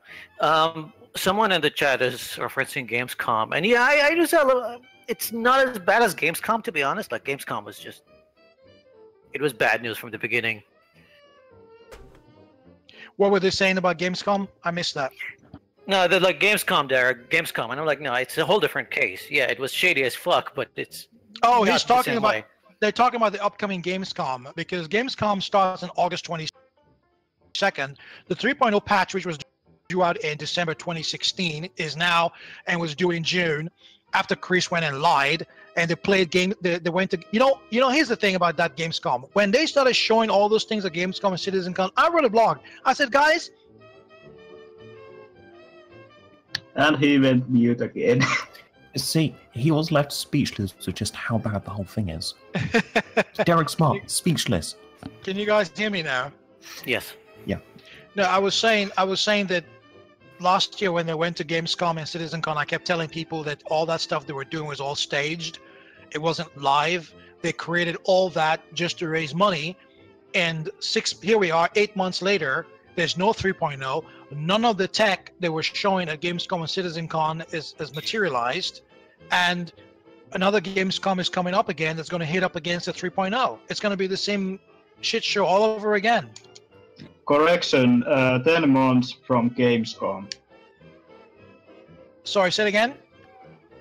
Someone in the chat is referencing Gamescom, and yeah, I just a little. It's not as bad as Gamescom, to be honest. Like Gamescom was just, it was bad news from the beginning. What were they saying about Gamescom? I missed that. No, they're like Gamescom there, Gamescom, and I'm like, no, it's a whole different case. Yeah, it was shady as fuck, but it's. Oh, not he's the talking same about. way. They're talking about the upcoming Gamescom, because Gamescom starts on August 22nd. The 3.0 patch, which was due out in December 2016, is now and was due in June. After Chris went and lied, and they played game. They went to you know. Here's the thing about that Gamescom. When they started showing all those things at Gamescom and CitizenCon, I wrote a blog. I said, guys. And he went mute again. See, he was left speechless with just how bad the whole thing is. Derek Smart, speechless. Can you guys hear me now? Yes. No, I was saying that last year when they went to Gamescom and CitizenCon, I kept telling people that all that stuff they were doing was all staged. It wasn't live. They created all that just to raise money. And here we are, 8 months later. There's no 3.0. None of the tech they were showing at Gamescom and CitizenCon is materialized. And another Gamescom is coming up again that's going to hit up against the 3.0. It's going to be the same shit show all over again. Correction, 10 months from Gamescom. Sorry, say it again?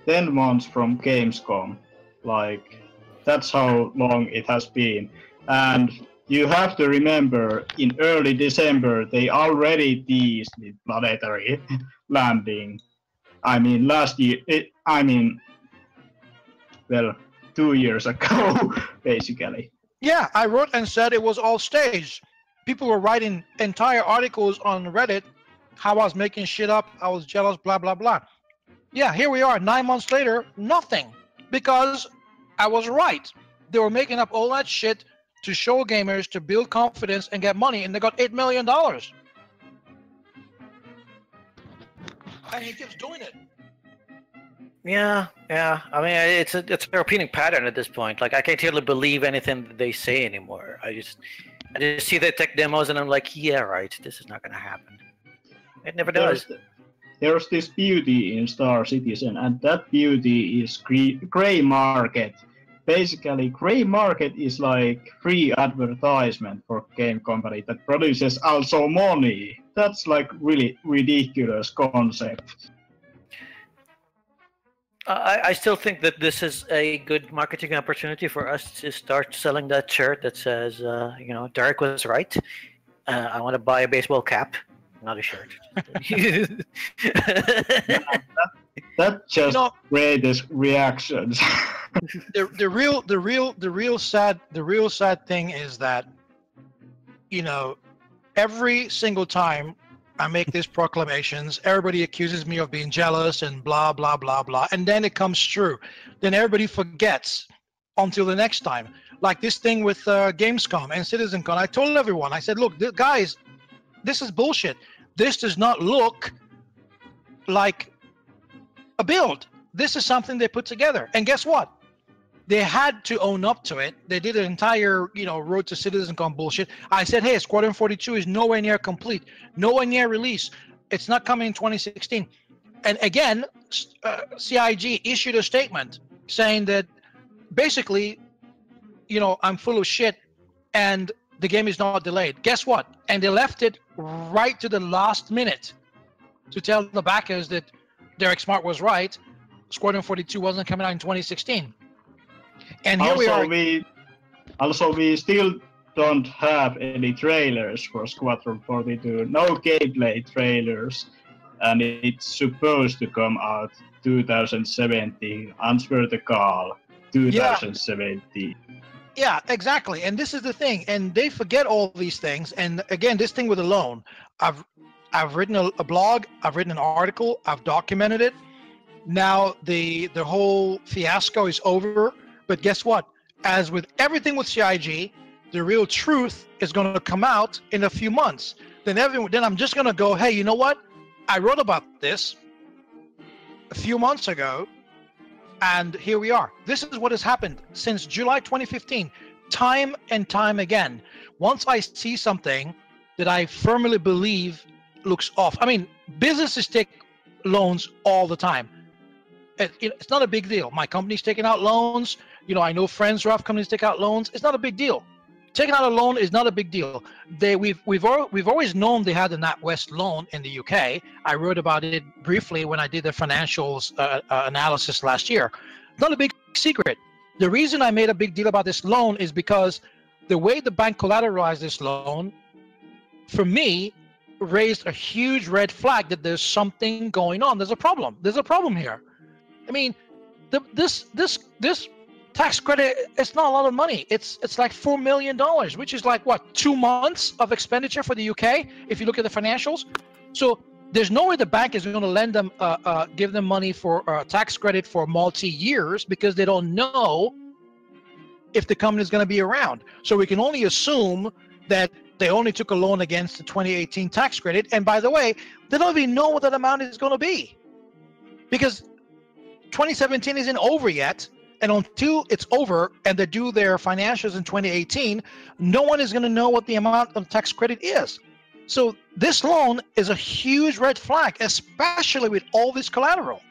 10 months from Gamescom. Like, that's how long it has been. And you have to remember, in early December, they already teased the planetary landing. I mean, last year, well, 2 years ago, basically. Yeah, I wrote and said it was all staged. People were writing entire articles on Reddit, how I was making shit up, I was jealous, blah, blah, blah. Yeah, here we are, 9 months later, nothing. Because I was right. They were making up all that shit to show gamers, to build confidence and get money, and they got $8 million. And he keeps doing it. Yeah. I mean, it's a repeating pattern at this point. Like, I can't really believe anything that they say anymore. I just see the tech demos and I'm like, yeah, right. This is not going to happen. It never does. There's this beauty in Star Citizen, and that beauty is gray market. Basically, gray market is like free advertisement for game company that produces also money. That's like really ridiculous concept. I still think that this is a good marketing opportunity for us to start selling that shirt that says, Derek was right. I want to buy a baseball cap, not a shirt. That just creates reactions. the real sad thing is that, every single time I make these proclamations, everybody accuses me of being jealous and blah, blah, blah, blah. And then it comes true. Then everybody forgets until the next time. Like this thing with Gamescom and CitizenCon. I told everyone, I said, look, guys, this is bullshit. This does not look like a build. This is something they put together. And guess what? They had to own up to it. They did an entire, Road to Citizen-Con bullshit. I said, hey, Squadron 42 is nowhere near complete, nowhere near release. It's not coming in 2016. And again, CIG issued a statement saying that basically, I'm full of shit and the game is not delayed. Guess what? And they left it right to the last minute to tell the backers that Derek Smart was right. Squadron 42 wasn't coming out in 2016. And here we are. We still don't have any trailers for Squadron 42. No gameplay trailers. And it's supposed to come out 2017. Answer the call. 2017. Yeah, exactly. And this is the thing. And they forget all these things. And again, this thing with the loan. I've written a blog. I've written an article. I've documented it. Now the whole fiasco is over. But guess what? As with everything with CIG, the real truth is going to come out in a few months. Then I'm just going to go, hey, you know what? I wrote about this a few months ago, and here we are. This is what has happened since July 2015, time and time again. Once I see something that I firmly believe looks off. I mean, businesses take loans all the time. It's not a big deal. My company's taking out loans. I know friends who have companies take out loans. It's not a big deal. Taking out a loan is not a big deal. We've always known they had the NatWest loan in the UK. I wrote about it briefly when I did the financials analysis last year. Not a big secret. The reason I made a big deal about this loan is because the way the bank collateralized this loan, for me, raised a huge red flag that there's something going on. There's a problem. There's a problem here. I mean, this tax credit, it's not a lot of money. It's like $4 million, which is like what, 2 months of expenditure for the UK if you look at the financials. So there's no way the bank is going to lend them, give them money for tax credit for multi-years because they don't know if the company is going to be around. So we can only assume that they only took a loan against the 2018 tax credit. And by the way, they don't even know what that amount is going to be because 2017 isn't over yet. And until it's over and they do their financials in 2018, no one is going to know what the amount of tax credit is. So this loan is a huge red flag, especially with all this collateral.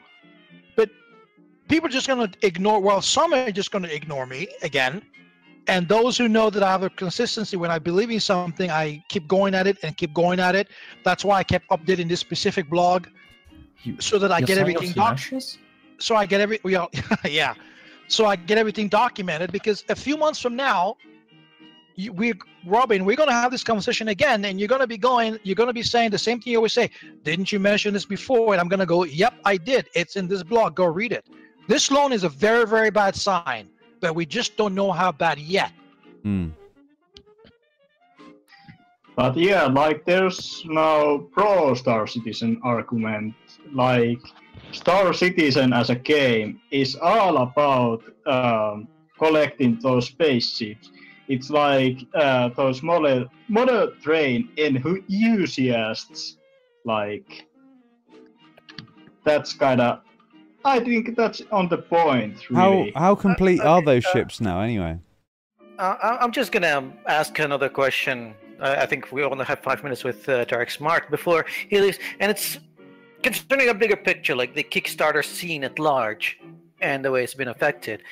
But people are just going to ignore, well, some are just going to ignore me again. And those who know that I have a consistency when I believe in something, I keep going at it and keep going at it. That's why I kept updating this specific blog so that I get everything So I get yeah. So I get everything documented because a few months from now, Robin, we're going to have this conversation again, and you're going to be saying the same thing you always say. Didn't you mention this before? And I'm going to go, yep, I did. It's in this blog. Go read it. This loan is a very, very bad sign, but we just don't know how bad yet. But yeah, like there's no pro Star Citizen argument. Like Star Citizen as a game is all about collecting those spaceships. It's like those model train enthusiasts. Like that's kind of. I think that's on the point. Really. How complete are those ships now, anyway? I'm just gonna ask another question. I think we only have 5 minutes with Derek Smart before he leaves, and it's concerning a bigger picture, like the Kickstarter scene at large and the way it's been affected.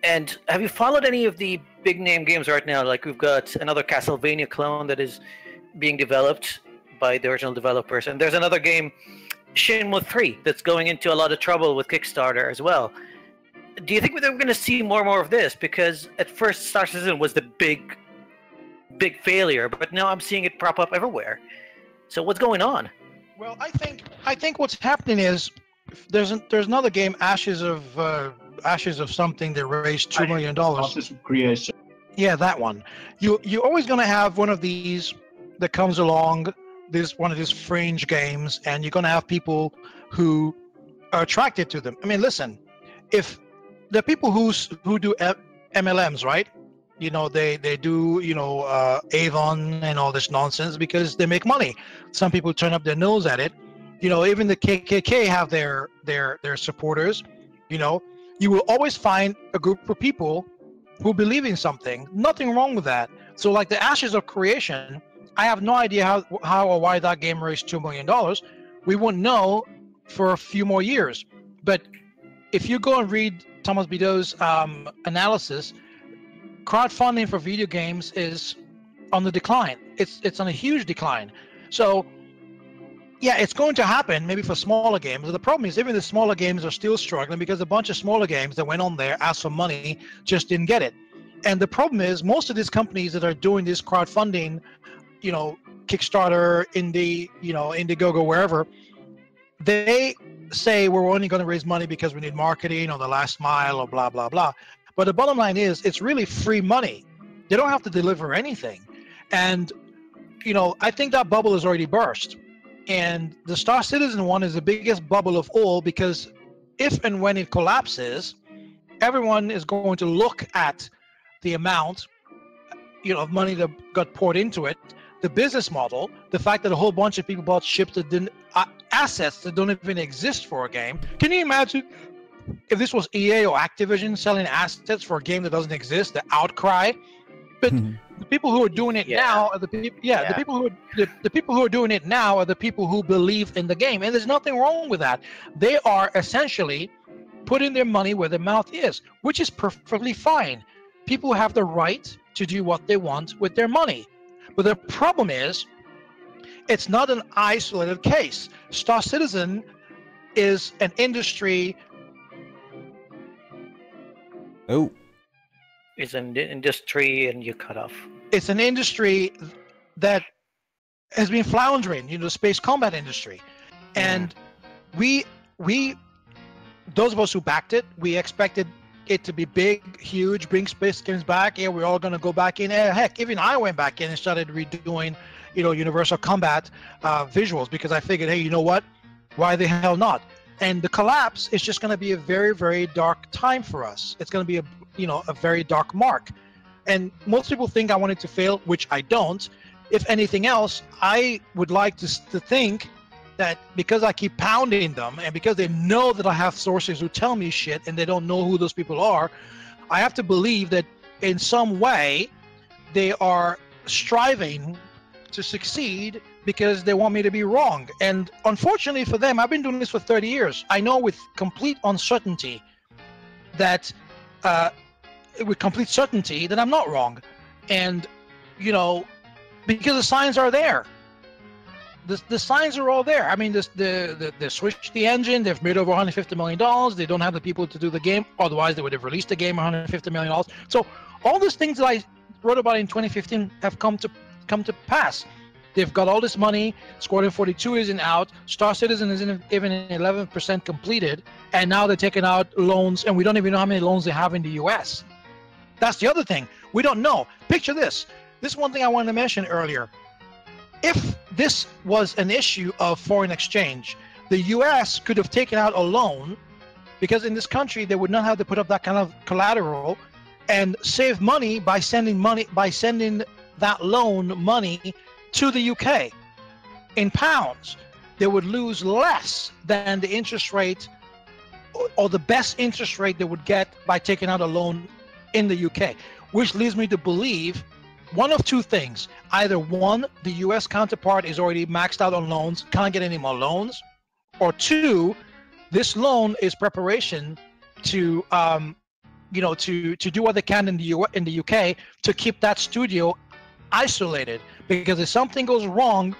And have you followed any of the big name games right now? Like we've got another Castlevania clone that is being developed by the original developers, and there's another game, Shenmue 3, that's going into a lot of trouble with Kickstarter as well. Do you think we're going to see more and more of this? Because at first Star Citizen was the big failure, but now I'm seeing it prop up everywhere. So what's going on? Well, I think what's happening is there's another game, Ashes of something, that raised $2 million. Ashes of Creation. Yeah, that one. You're always going to have one of these that comes along, one of these fringe games, and you're going to have people who are attracted to them. I mean, listen, if the people who do MLMs, right? They do Avon and all this nonsense because they make money. Some people turn up their nose at it, You know, even the KKK have their supporters. You know, you will always find a group of people who believe in something. Nothing wrong with that. So like the Ashes of Creation, I have no idea how or why that game raised $2 million. We won't know for a few more years. But if you go and read Thomas Bideau's analysis, crowdfunding for video games is on the decline. It's on a huge decline. So yeah, it's going to happen maybe for smaller games. But the problem is even the smaller games are still struggling because a bunch of smaller games that went on there, asked for money, just didn't get it. And the problem is most of these companies that are doing this crowdfunding, you know, Kickstarter, Indiegogo, wherever, they say we're only going to raise money because we need marketing or the last mile or blah, blah, blah. But the bottom line is it's really free money. They don't have to deliver anything. And, you know, I think that bubble has already burst. And the Star Citizen one is the biggest bubble of all because if and when it collapses, everyone is going to look at the amount, you know, of money that got poured into it, the business model, the fact that a whole bunch of people bought ships that didn't, assets that don't even exist for a game. Can you imagine if this was EA or Activision selling assets for a game that doesn't exist? The outcry. But the people who are doing it now are the people. Yeah, the people who are doing it now are the people who believe in the game, and there's nothing wrong with that. They are essentially putting their money where their mouth is, which is perfectly fine. People have the right to do what they want with their money, but the problem is, it's not an isolated case. Star Citizen is an industry. Oh. It's an industry, and you cut off. It's an industry that has been floundering, you know, the space combat industry. And we those of us who backed it, we expected it to be big, huge, bring space games back. Yeah, we're all going to go back in. Heck, even I went back in and started redoing, you know, Universal Combat visuals because I figured, hey, you know what? Why the hell not? And the collapse is just going to be a very, very dark time for us. It's going to be a very dark mark. And most people think I want it to fail, which I don't. If anything else, I would like to think that because I keep pounding them and because they know that I have sources who tell me shit and they don't know who those people are, I have to believe that in some way they are striving to succeed because they want me to be wrong. And unfortunately for them, I've been doing this for 30 years. I know with complete certainty that I'm not wrong. And, you know, because the signs are there. The signs are all there. I mean, they switched the engine. They've made over $150 million. They don't have the people to do the game. Otherwise, they would have released the game $150 million. So all these things that I wrote about in 2015 have come to pass. They've got all this money. Squadron 42 isn't out. Star Citizen isn't even 11% completed. And now they're taking out loans, and we don't even know how many loans they have in the US. That's the other thing. We don't know. Picture this. This is one thing I wanted to mention earlier. If this was an issue of foreign exchange, the US could have taken out a loan because in this country they would not have to put up that kind of collateral and save money by sending that loan money to the UK in pounds. They would lose less than the interest rate or the best interest rate they would get by taking out a loan in the UK, which leads me to believe one of two things. Either one, the US counterpart is already maxed out on loans, can't get any more loans, or two, this loan is preparation to to do what they can in the UK to keep that studio isolated, because if something goes wrong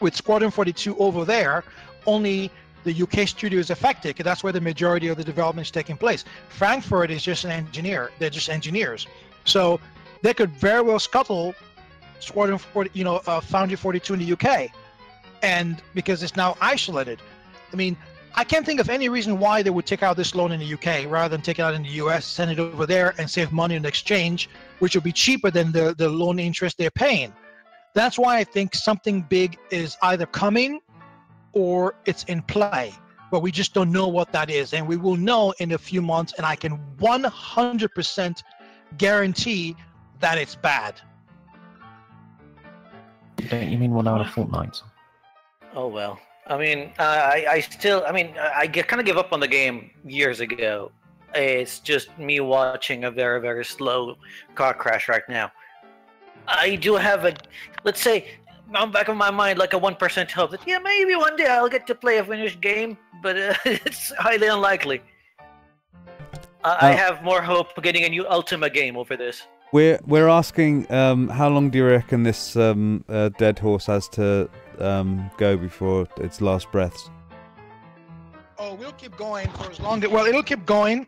with Squadron 42 over there, only the UK studio is affected, because that's where the majority of the development is taking place. Frankfurt is just an engineer. They're just engineers. So they could very well scuttle Squadron 40, Foundry 42 in the UK, and because it's now isolated. I mean, I can't think of any reason why they would take out this loan in the UK rather than take it out in the US, send it over there, and save money in exchange, which would be cheaper than the loan interest they're paying. That's why I think something big is either coming or it's in play, but we just don't know what that is, and we will know in a few months, and I can 100% guarantee that it's bad. Don't you mean 1 hour a fortnight? Oh well. I mean, I kind of gave up on the game years ago. It's just me watching a very, very slow car crash right now. I do have a, let's say, on the back of my mind, like a 1% hope that, yeah, maybe one day I'll get to play a finished game, but it's highly unlikely. I have more hope of getting a new Ultima game over this. We're asking, how long do you reckon this dead horse has to go before its last breaths? Oh, we'll keep going for as long as, well, it'll keep going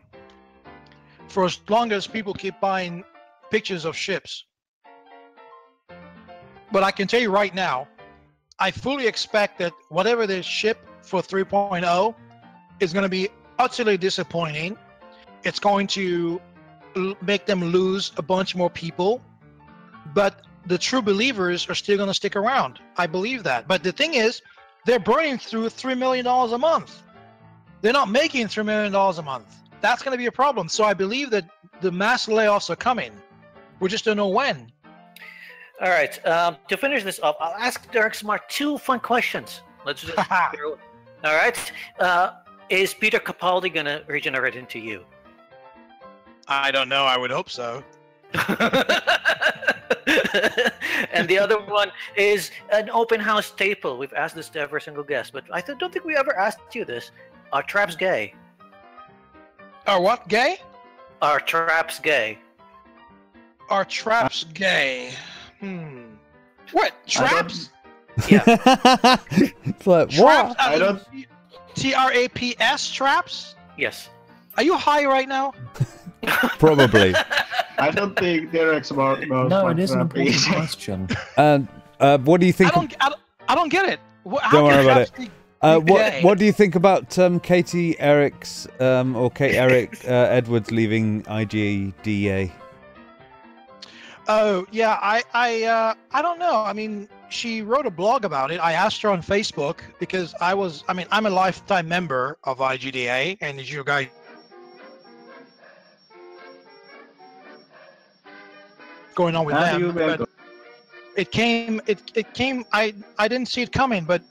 for as long as people keep buying pictures of ships. But I can tell you right now, I fully expect that whatever this ship for 3.0 is going to be utterly disappointing. It's going to make them lose a bunch more people, but the true believers are still going to stick around. I believe that. But the thing is, they're burning through $3 million a month. They're not making $3 million a month. That's going to be a problem. So I believe that the mass layoffs are coming. We just don't know when. All right. To finish this up, I'll ask Derek Smart 2 fun questions. Let's just. All right. Is Peter Capaldi going to regenerate into you? I don't know. I would hope so. And the other one is an open house staple. We've asked this to every single guest, but I don't think we ever asked you this. Are traps gay? Are what? Gay? Are traps gay? Are traps gay? What? Traps? Yeah. It's like, Traps? what? I don't. TRAPS traps? Yes. Are you high right now? Probably. I don't think Derek's about. No, it is an important question. What do you think? I don't get it. Don't worry about it. Gay? What do you think about Katie Eric's or Kate Eric Edwards leaving IGDA? Oh yeah, I don't know. I mean, she wrote a blog about it. I asked her on Facebook because I'm a lifetime member of IGDA, and as you guys going on with them, but it came. I didn't see it coming, but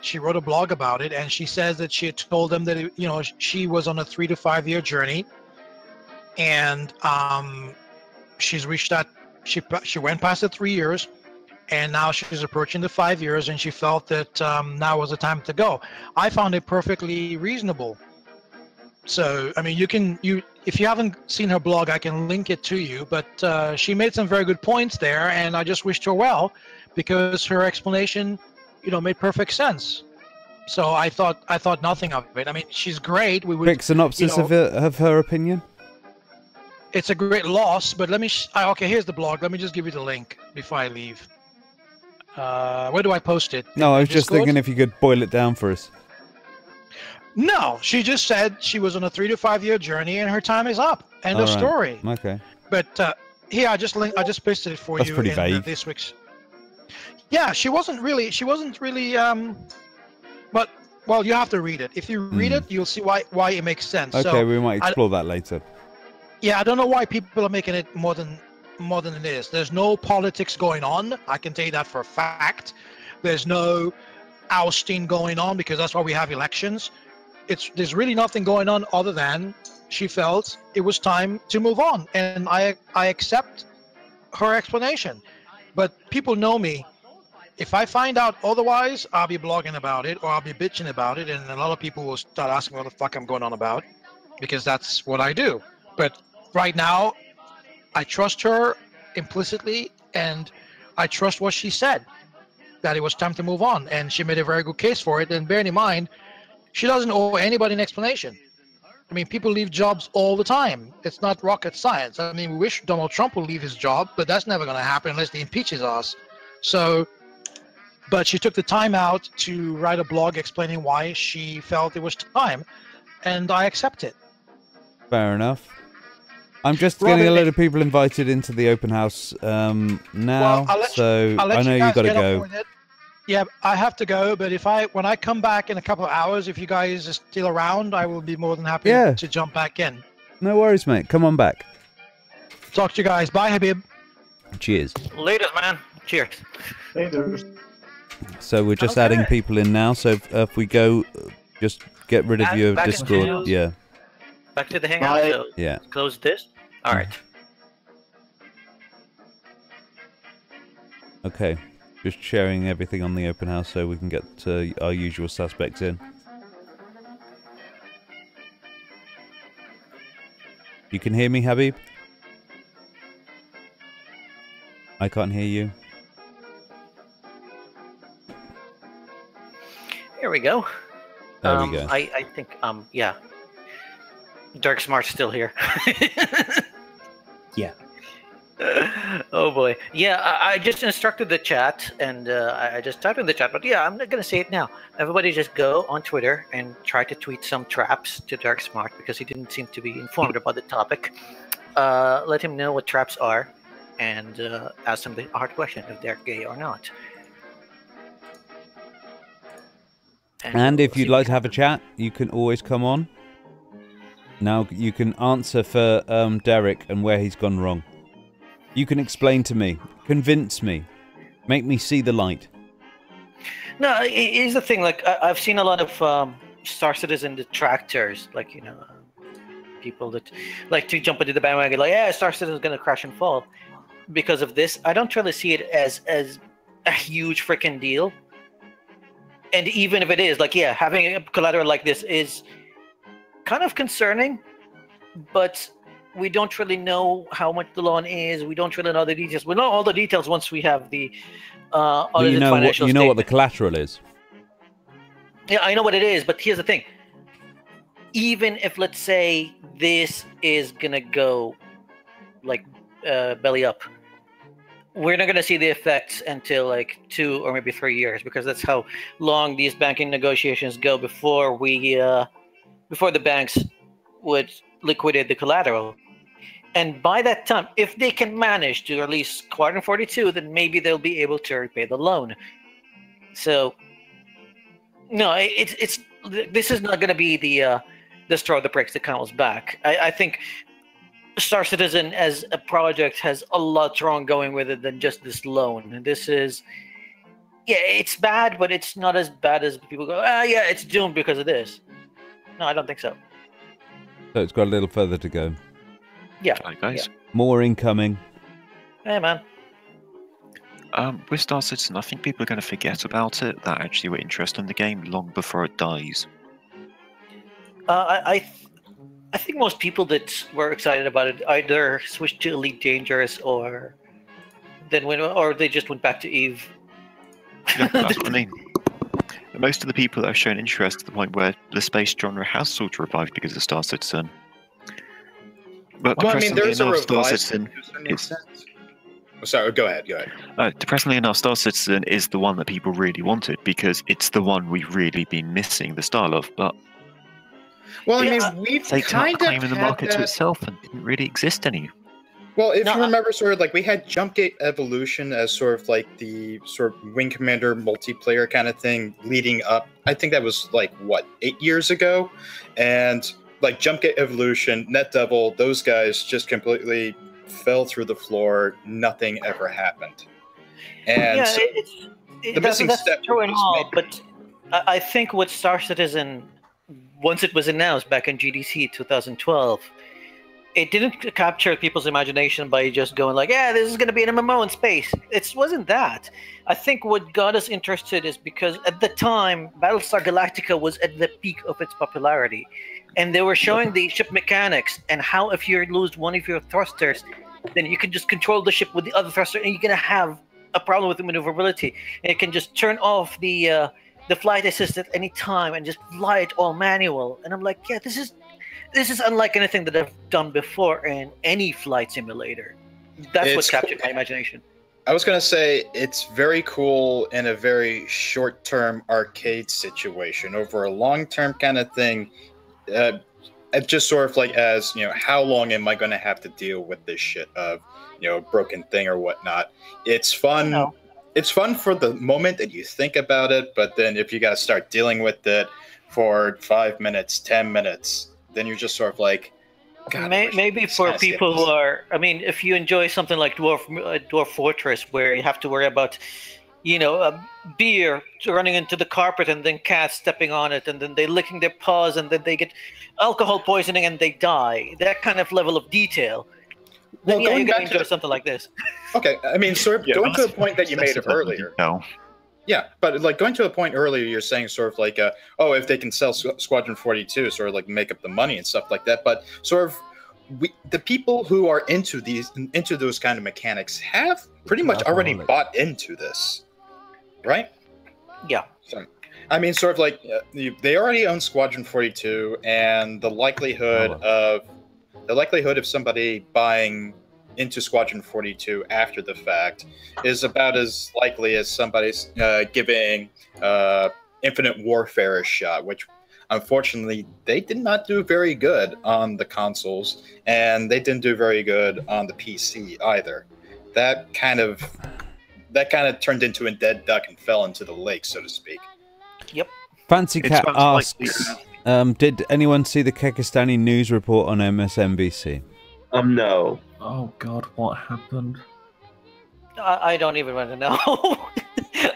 she wrote a blog about it, and she says that she had told them that she was on a 3 to 5 year journey, and she's reached that. She went past the 3 years, and now she's approaching the 5 years, and she felt that now was the time to go. I found it perfectly reasonable. So I mean, if you haven't seen her blog, I can link it to you. But she made some very good points there, and I just wished her well, because her explanation, made perfect sense. So I thought nothing of it. I mean, she's great. Quick synopsis of her opinion. It's a great loss, but let me. Okay, here's the blog. Let me just give you the link before I leave. Where do I post it? No, I was just thinking if you could boil it down for us. No, she just said she was on a 3 to 5 year journey, and her time is up. End of story. Okay. But here, I just pasted it for That's you pretty in vague. This week's. Yeah, she wasn't really. But well, you have to read it. If you read it, you'll see why it makes sense. Okay, so, we might explore that later. Yeah, I don't know why people are making it more than it is. There's no politics going on. I can tell you that for a fact. There's no ousting going on, because that's why we have elections. There's really nothing going on other than she felt it was time to move on, and I accept her explanation. But people know me. If I find out otherwise, I'll be blogging about it, or I'll be bitching about it, and a lot of people will start asking what the fuck I'm going on about, because that's what I do. But right now, I trust her implicitly, and I trust what she said, that it was time to move on, and she made a very good case for it. And bear in mind, she doesn't owe anybody an explanation. I mean, people leave jobs all the time. It's not rocket science. I mean, we wish Donald Trump would leave his job, but that's never going to happen unless he impeaches us. So, but she took the time out to write a blog explaining why she felt it was time, and I accept it. Fair enough. I'm just getting a load of people invited into the open house now, well, so I know you got to go. Yeah, I have to go, but when I come back in a couple of hours, if you guys are still around, I will be more than happy to jump back in. No worries, mate. Come on back. Talk to you guys. Bye, Habib. Cheers. Latest, man. Cheers. So we're just adding Okay. people in now. So if we go, just get rid of your Back Discord. into- Yeah, Back to the hangout. Bye. So yeah. close this. All right. Okay. Just sharing everything on the open house so we can get our usual suspects in. You can hear me, Habib? I can't hear you. Here we go. There we go. I think yeah. Dark Smart's still here. Yeah. Oh boy. Yeah, I just instructed the chat and I just typed in the chat, but yeah, I'm not gonna say it now. Everybody just go on Twitter and try to tweet some traps to Dark Smart because he didn't seem to be informed about the topic. Let him know what traps are and ask them the hard question if they're gay or not. And if we'll you'd see like what to have a chat, you can always come on. Now you can answer for Derek and where he's gone wrong. You can explain to me, convince me, make me see the light. No, here's the thing. Like I've seen a lot of Star Citizen detractors, like people that like to jump into the bandwagon, like yeah, Star Citizen is gonna crash and fall because of this. I don't really see it as a huge freaking deal. And even if it is, like yeah, having a collateral like this is kind of concerning, but we don't really know how much the loan is. We don't really know the details. We know all the details once we have the audited financial you know what the statement. collateral is. Yeah, I know what it is, but here's the thing. Even if, let's say, this is gonna go like belly up, we're not gonna see the effects until like 2 or maybe 3 years, because that's how long these banking negotiations go before before the banks would liquidate the collateral. And by that time, if they can manage to release Quadrant 42, then maybe they'll be able to repay the loan. So, no, this is not going to be the straw that breaks the camel's back. I think Star Citizen as a project has a lot wrong going with it than just this loan. And this is, yeah, it's bad, but it's not as bad as people go, yeah, it's doomed because of this. No, I don't think so. So it's got a little further to go. Yeah. Hi guys. More incoming. Hey, man. With Star Citizen, I think people are going to forget about it that actually were interested in the game long before it dies. I think most people that were excited about it either switched to Elite Dangerous or they just went back to Eve. Yeah, that's what I mean. Most of the people that have shown interest to the point where the space genre has sort of revived because of Star Citizen. But Well, I mean, there's a enough, Star revival Citizen to a certain extent. Oh, sorry, go ahead. depressingly enough, Star Citizen is the one that people really wanted because it's the one we've really been missing the style of. But Well, I Yeah, mean, we've they kind can't of claim in the had market to that. itself and didn't really exist any. Well, if No, you remember, sort of like we had Jumpgate Evolution as sort of like the sort of Wing Commander multiplayer kind of thing leading up. I think that was like what 8 years ago, and like Jumpgate Evolution, Net Devil, those guys just completely fell through the floor. Nothing ever happened, and yeah, so the missing that's step true and was all, maybe- but I think with Star Citizen, once it was announced back in GDC 2012, it didn't capture people's imagination by just going like, yeah, this is going to be an MMO in space. It wasn't that. I think what got us interested is because at the time, Battlestar Galactica was at the peak of its popularity. And they were showing the ship mechanics and how if you lose one of your thrusters, then you can just control the ship with the other thruster and you're going to have a problem with the maneuverability. And it can just turn off the flight assist at any time and just fly it all manual. And I'm like, yeah, this is unlike anything that I've done before in any flight simulator. That's what It's captured cool. my imagination. I was going to say it's very cool in a very short-term arcade situation. Over a long-term kind of thing, it's just sort of like as, how long am I going to have to deal with this shit of, a broken thing or whatnot. It's fun. No. It's fun for the moment that you think about it, but then if you got to start dealing with it for 5 minutes, 10 minutes, then you're just sort of like, God, Maybe for people who are, I mean, if you enjoy something like Dwarf Fortress, where you have to worry about, beer running into the carpet and then cats stepping on it and then they licking their paws and then they get alcohol poisoning and they die. That kind of level of detail. Well, Yeah, you're going gonna back enjoy to something like this. okay, I mean, sort of going to a point that you made earlier. No. Yeah, but like going to a point earlier, you're saying sort of like, if they can sell Squadron 42, sort of like make up the money and stuff like that. But sort of, the people who are into those kind of mechanics have pretty much already bought into this, right? Yeah. So, I mean, sort of like they already own Squadron 42, and the likelihood of somebody buying into Squadron 42 after the fact is about as likely as somebody's giving Infinite Warfare a shot, which unfortunately they did not do very good on the consoles, and they didn't do very good on the PC either. That kind of turned into a dead duck and fell into the lake, so to speak. Yep. Fancy Cat asks, did anyone see the Kekistani news report on MSNBC? No. Oh God, what happened? I don't even want to know.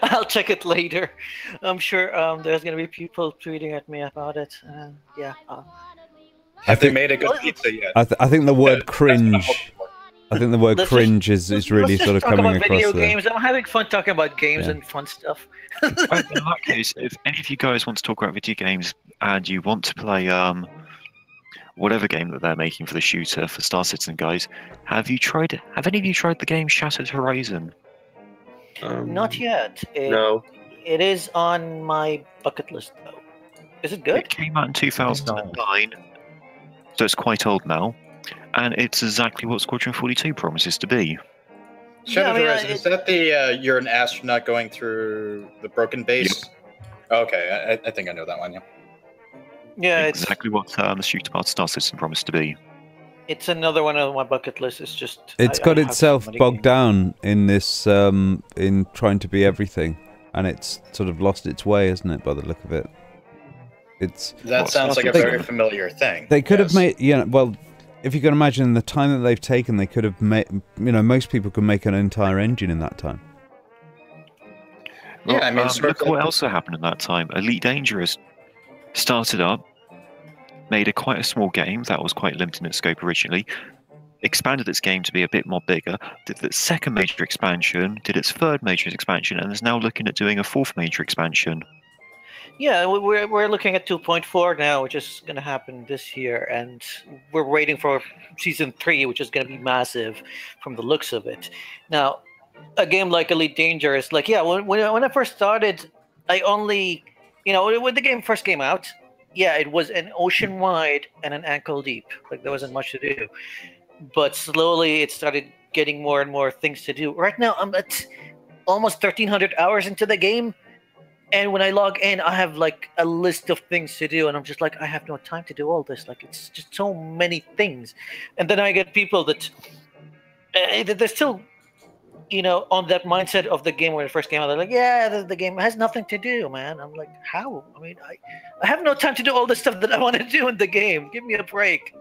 I'll check it later. I'm sure there's going to be people tweeting at me about it. Yeah. Have they made a good pizza yet? I think the word cringe. I think the word cringe is really sort of coming across video there. games. I'm having fun talking about games and fun stuff. In that case, if any of you guys want to talk about video games and you want to play whatever game that they're making for the shooter for Star Citizen, guys, have any of you tried the game Shattered Horizon? Not yet. No. It is on my bucket list, though. Is it good? It came out in 2009, so it's quite old now, and it's exactly what Squadron 42 promises to be. Shattered Horizon, is that the you're an astronaut going through the broken base? Yep. Okay, I think I know that one, yeah. Yeah, it's exactly what the shooter part Star Citizen promised to be. It's another one on my bucket list. It's just it's got itself bogged down in this in trying to be everything, and it's sort of lost its way, isn't it? By the look of it, that sounds like a very familiar thing. They could have made, well, if you can imagine the time that they've taken, they could have made, most people could make an entire engine in that time. Well, yeah, I mean, look what else happened in that time. Elite Dangerous started up, made quite a small game that was quite limited in its scope originally, expanded its game to be a bit more bigger, did its second major expansion, did its third major expansion, and is now looking at doing a fourth major expansion. Yeah, we're looking at 2.4 now, which is going to happen this year, and we're waiting for Season 3, which is going to be massive from the looks of it. Now, a game like Elite Dangerous, when I first started, I only, when the game first came out, yeah, it was an ocean wide and an ankle deep. Like, there wasn't much to do. But slowly it started getting more and more things to do. Right now, I'm at almost 1,300 hours into the game. And when I log in, I have like a list of things to do. And I'm just like, I have no time to do all this. Like, it's just so many things. And then I get people that they're still, on that mindset of the game when it first came out. They're like, yeah, the game has nothing to do, man. I'm like, how? I mean, I have no time to do all the stuff that I want to do in the game. Give me a break.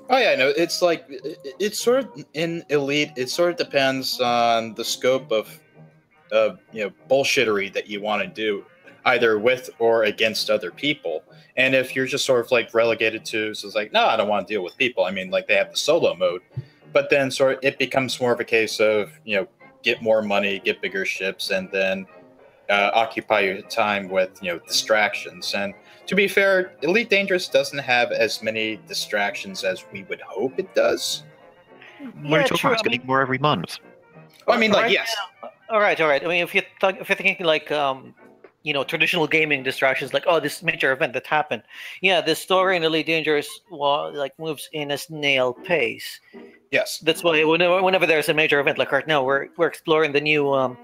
Oh yeah, no, it's like it's sort of in Elite. It sort of depends on the scope of bullshittery that you want to do, either with or against other people. And if you're just sort of like relegated to, so it's like, no, I don't want to deal with people. I mean, like they have the solo mode, but then sort of it becomes more of a case of get more money, get bigger ships, and then occupy your time with distractions. And to be fair, Elite Dangerous doesn't have as many distractions as we would hope it does. We're talking about getting more every month. Well, I mean, like, yes. All right. I mean, if you're thinking like traditional gaming distractions, like, oh, this major event that happened. Yeah, the story in Elite Dangerous moves in a snail pace. Yes. That's why whenever there's a major event, like right now, we're exploring the new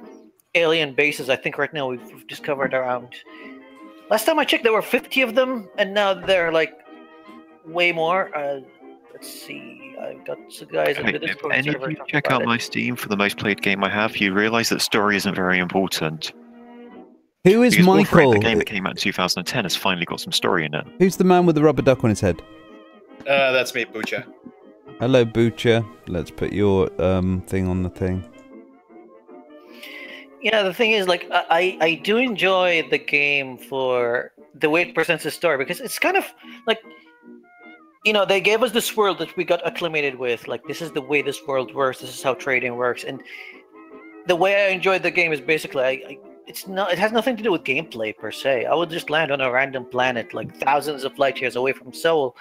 alien bases. I think right now we've discovered around. Last time I checked, there were 50 of them, and now there are like way more. Let's see. I've got some guys in the Discord server. If you check out my Steam for the most played game I have, you realise that story isn't very important. Who is because Michael? The game that came out in 2010 has finally got some story in it. Who's the man with the rubber duck on his head? That's me, Bucha. Hello, Butcher. Let's put your thing on the thing. Yeah, the thing is, like, I do enjoy the game for the way it presents the story, because it's kind of like, you know, they gave us this world that we got acclimated with. Like, this is the way this world works. This is how trading works. And the way I enjoyed the game is basically, it has nothing to do with gameplay per se. I would just land on a random planet, like thousands of light years away from Seoul,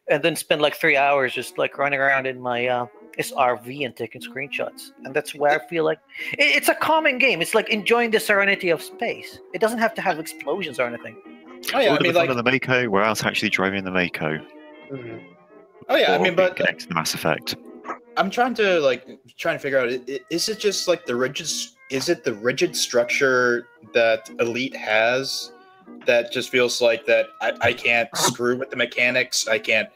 and then spend like 3 hours just like running around in my SRV and taking screenshots. And that's where I feel like it's a calming game. It's like enjoying the serenity of space. It doesn't have to have explosions or anything. Oh yeah, I All mean, the like, fun of the Mako, we're out actually driving the Mako. oh yeah, I Or mean, but connected to Mass Effect. I'm trying to figure out, is it just like the rigid structure that Elite has that just feels like that I can't screw with the mechanics. I can't,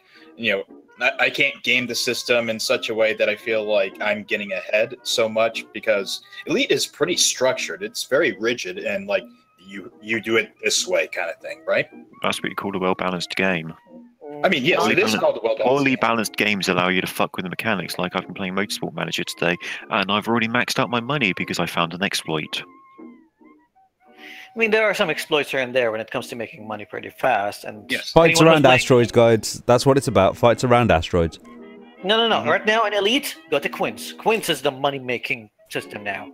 I can't game the system in such a way that I feel like I'm getting ahead so much, because Elite is pretty structured. It's very rigid and like you do it this way kind of thing, right? That's what you call a well-balanced game. I mean, yes, it is called a well-balanced Poorly game. balanced games allow you to fuck with the mechanics. Like I've been playing Motorsport Manager today, and I've already maxed out my money because I found an exploit. I mean, there are some exploits here and there when it comes to making money pretty fast. And Yes. Fights anyone around who's asteroids, guys. That's what it's about. Fights around asteroids. No. Right now in Elite, go to Quince. Quince is the money-making system now.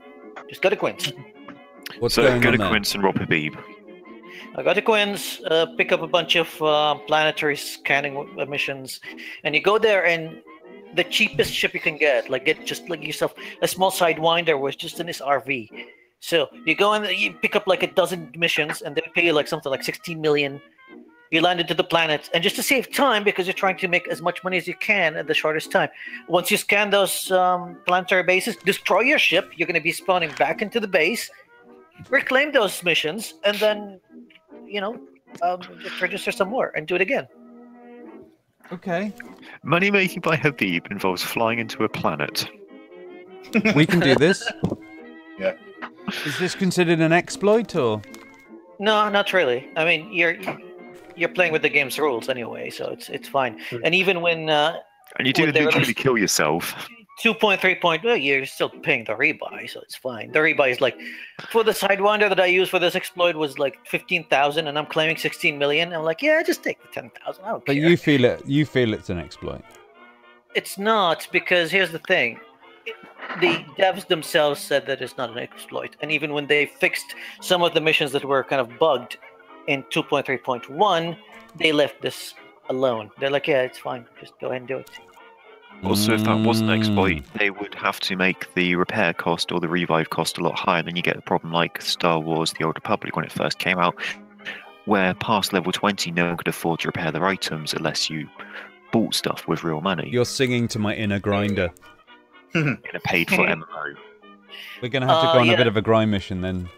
Just go to Quince. What's So going go on to there? Quince and rob Habib. I go to Quinn's, pick up a bunch of planetary scanning missions, and you go there and the cheapest ship you can get, like get just like yourself a small sidewinder with just in this RV. So you go in, you pick up like a dozen missions, and they pay you like something like 16 million. You land into the planet, and just to save time, because you're trying to make as much money as you can at the shortest time. Once you scan those planetary bases, destroy your ship. You're going to be spawning back into the base, reclaim those missions, and then just register some more and do it again. Okay. Money making by Habib involves flying into a planet. We can do this. Yeah. Is this considered an exploit, or? No, not really. I mean, you're playing with the game's rules anyway, so it's fine. And even when And you do when they literally release kill yourself. 2.3 well, you're still paying the rebuy, so it's fine. The rebuy is like, for the sidewinder that I used for this exploit was like 15,000, and I'm claiming 16 million. I'm like, yeah, just take the 10,000. I don't But care. you feel it's an exploit. It's not, because here's the thing. The devs themselves said that it's not an exploit. And even when they fixed some of the missions that were kind of bugged in 2.3.1, they left this alone. They're like, yeah, it's fine. Just go ahead and do it. Also, if that was an exploit, they would have to make the repair cost or the revive cost a lot higher. Then you get a problem like Star Wars: The Old Republic when it first came out, where past level 20, no one could afford to repair their items unless you bought stuff with real money You're singing to my inner grinder. in a paid-for MMO. We're gonna have to go on a yeah. bit of a grind mission then.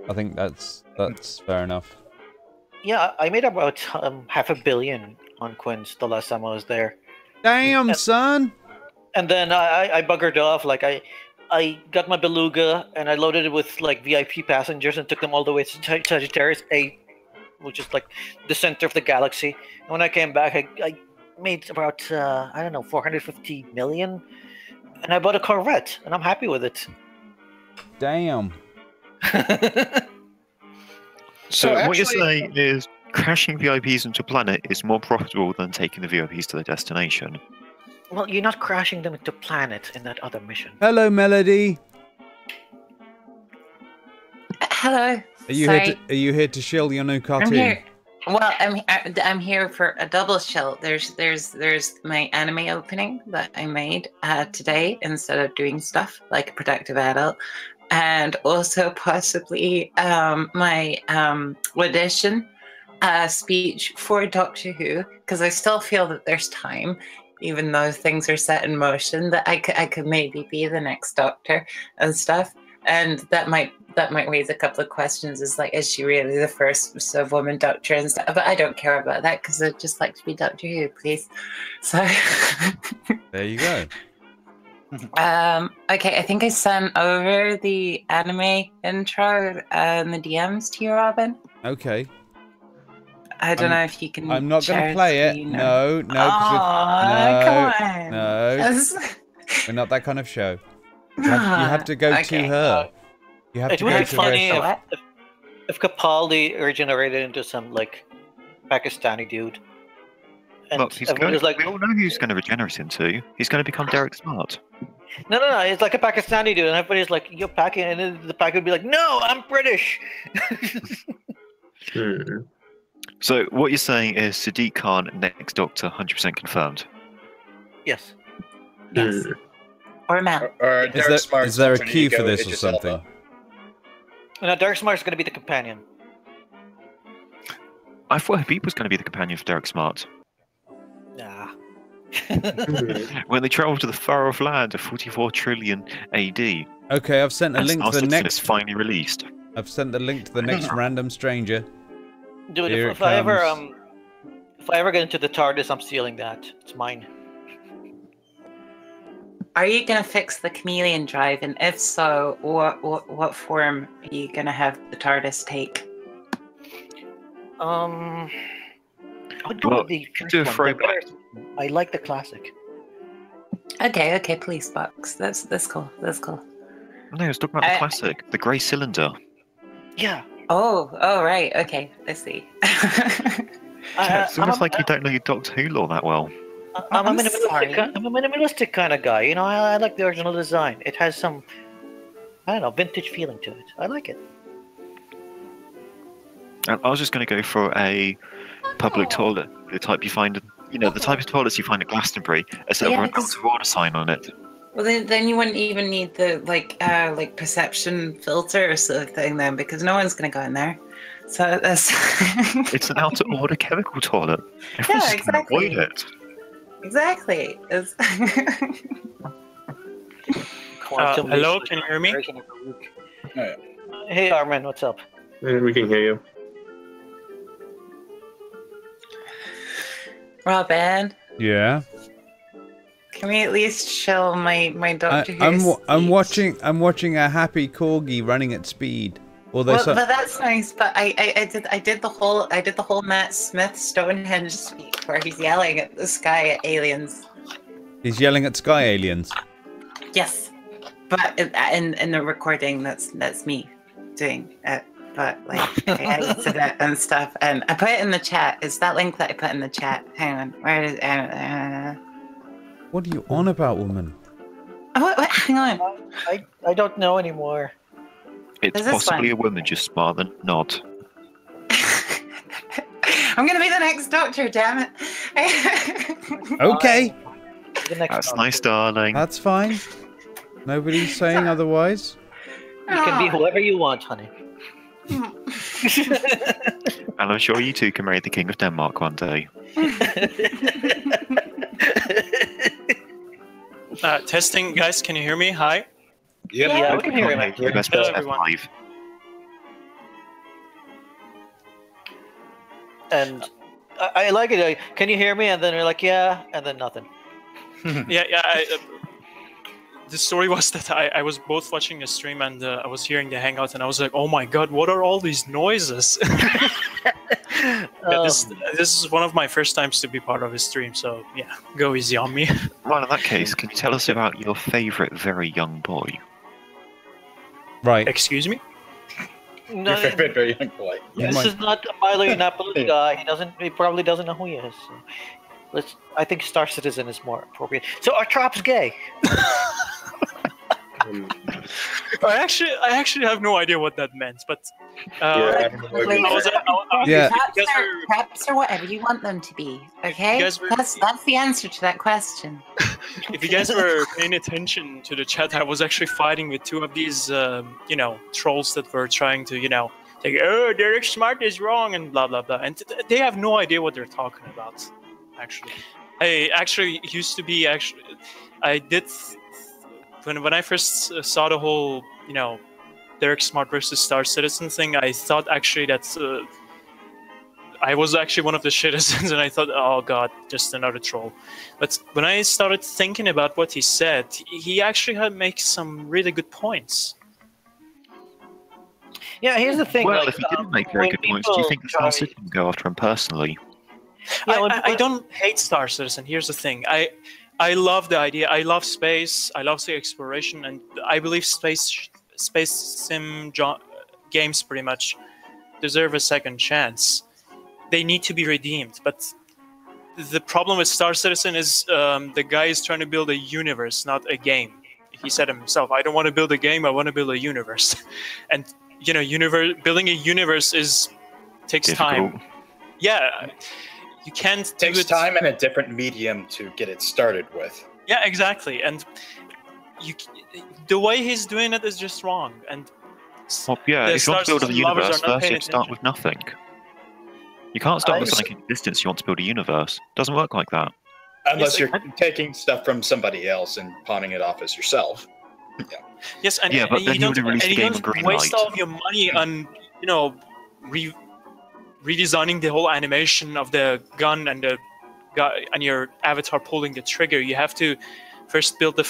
I think that's fair enough. Yeah, I made about $500 million on Quinn's the last time I was there. Damn, son! And then I buggered off. Like I got my beluga and I loaded it with like VIP passengers and took them all the way to Sagittarius A, which is like the center of the galaxy. And when I came back, I made about 450 million, and I bought a Corvette, and I'm happy with it. Damn. So what you're actually- saying is crashing VIPs into a planet is more profitable than taking the VIPs to their destination. Well, you're not crashing them into planets in that other mission. Hello, Melody. Hello. Are you Sorry. here to shill your new cartoon? I'm here. Well, I'm here for a double shell. There's my anime opening that I made today instead of doing stuff like a productive adult, and also possibly my audition speech for Doctor Who, because I still feel that there's time, even though things are set in motion, that I could maybe be the next Doctor and stuff. And that might raise a couple of questions, is like, is she really the first sort of woman doctor and stuff? But I don't care about that, because I'd just like to be Doctor Who, please. So There you go. okay, I think I sent over the anime intro and the DMs to you, Robin. Okay. I don't know if you can. I'm not going share to play it. screen or- No, no, Aw, come on. no. That's- We're not that kind of show. You have to go to Okay. her. You have It to would go be to funny her. What? if Capaldi regenerated into some like Pakistani dude. And Look, everybody's like, we all know who he's going to regenerate into. He's going to become Derek Smart. no, it's like a Pakistani dude, and everybody's like, you're Paki, and then the Paki would be like, no, I'm British. So what you're saying is Sadiq Khan, next Doctor, 100% confirmed. Yes. Yes. Or Mel. Or Derek Smart's Is there a alter queue for ego, this or Idris something? Elba. Now, Derek Smart's going to be the companion. I thought Habib was going to be the companion for Derek Smart. Nah. When they travelled to the far off land of 44 trillion AD, Okay, I've sent a and link to the Star Citizen is next. finally released. I've sent the link to the next random stranger. Dude, Here if it I ever comes. if I ever get into the TARDIS, I'm stealing that. It's mine. Are you gonna fix the chameleon drive? And if so, what form are you gonna have the TARDIS take? I would go Well, with the first do a one, the throwback. first one. I like the classic. Okay, police box. That's cool. That's cool. No, I was talking about the classic, the grey cylinder. Yeah. Oh, right. Okay, I see. It's almost like you don't know your Doctor Who lore that well. I'm I'm a minimalistic. sorry. I'm a minimalistic kind of guy. You know, I like the original design. It has some, I don't know, vintage feeling to it. I like it. And I was just going to go for a public toilet, the type you find, the type of toilets you find at Glastonbury, except Yeah, for a because- Doctor Order sign on it. Well, then you wouldn't even need the like perception filter sort of thing then, because no one's gonna go in there. So that's It's an out of order chemical toilet. Everyone's just going to exactly. avoid it. exactly. It's Hello, can you hear me? Hey, Armin, what's up? We can hear you. Robin, Yeah. can we at least show my Doctor Who? I'm watching a happy corgi running at speed. Although Well, but that's nice. But I did the whole Matt Smith Stonehenge speech where he's yelling at the sky at aliens. he's yelling at sky aliens. Yes, but in the recording, that's me doing it. But like I edited it and stuff, and I put it in the chat. It's that link that I put in the chat. Hang on, where is it? What are you on about, woman? What? Hang on. I don't know anymore. It's Is this possibly one? a woman, just smarter than not. I'm gonna be the next Doctor. Damn it. Okay, The next That's one. nice, darling. that's fine. Nobody's saying otherwise. You can be whoever you want, honey. And I'm sure you two can marry the King of Denmark one day. Testing, guys. Can you hear me? Hi. Yeah, we can hear him. The best Hello, person everyone. alive. And I like it. Can you hear me? And then they're like, yeah, and then nothing. Yeah. The story was that I was both watching a stream and I was hearing the hangout and I was like, oh my god, what are all these noises? This is one of my first times to be part of a stream, so yeah, go easy on me. Well, in that case, can you tell us about your favourite very young boy? Right. Excuse me? No, Your favorite very young boy. this Yes. is not a Milo Yiannopoulos guy. He probably doesn't know who he is. So I think Star Citizen is more appropriate. So are Trop's gay? I actually have no idea what that meant, but Yeah. Yeah. Traps are whatever you want them to be. Okay, You guys were- that's the answer to that question. if you guys were paying attention to the chat, I was actually fighting with two of these, trolls that were trying to, say, oh, Derek Smart is wrong and blah blah blah, and they have no idea what they're talking about. Actually, I actually used to be I did when I first saw the whole, Derek Smart versus Star Citizen thing. I thought actually that I was actually one of the citizens, and I thought, oh god, just another troll. But when I started thinking about what he said, he actually had make some really good points. Yeah, here's the thing. Well, like, if he didn't make very when good points, do you people think the Star try- Citizen would go after him personally? Yeah, when I people- don't hate Star Citizen. Here's the thing. I love the idea. I love space. I love the exploration, and I believe space sim games pretty much deserve a second chance. They need to be redeemed, but the problem with Star Citizen is the guy is trying to build a universe, not a game. He said himself, "I don't want to build a game. I want to build a universe," and building a universe takes Difficult. time. Yeah, you can't do Takes it. time and a different medium to get it started with. Yeah, exactly. And the way he's doing it is just wrong. And Well, yeah, the if you want to Star build a Citizen lovers universe are not first, you paying have to start with nothing. You can't start with something in existence. You want to build a universe. It doesn't work like that. Unless Yes, you're taking stuff from somebody else and pawning it off as yourself. Yes, and, Yeah, but and then you you don't, would release and the you game don't on green waste light. all of your money on, redesigning the whole animation of the gun and the guy and your avatar pulling the trigger. You have to first build the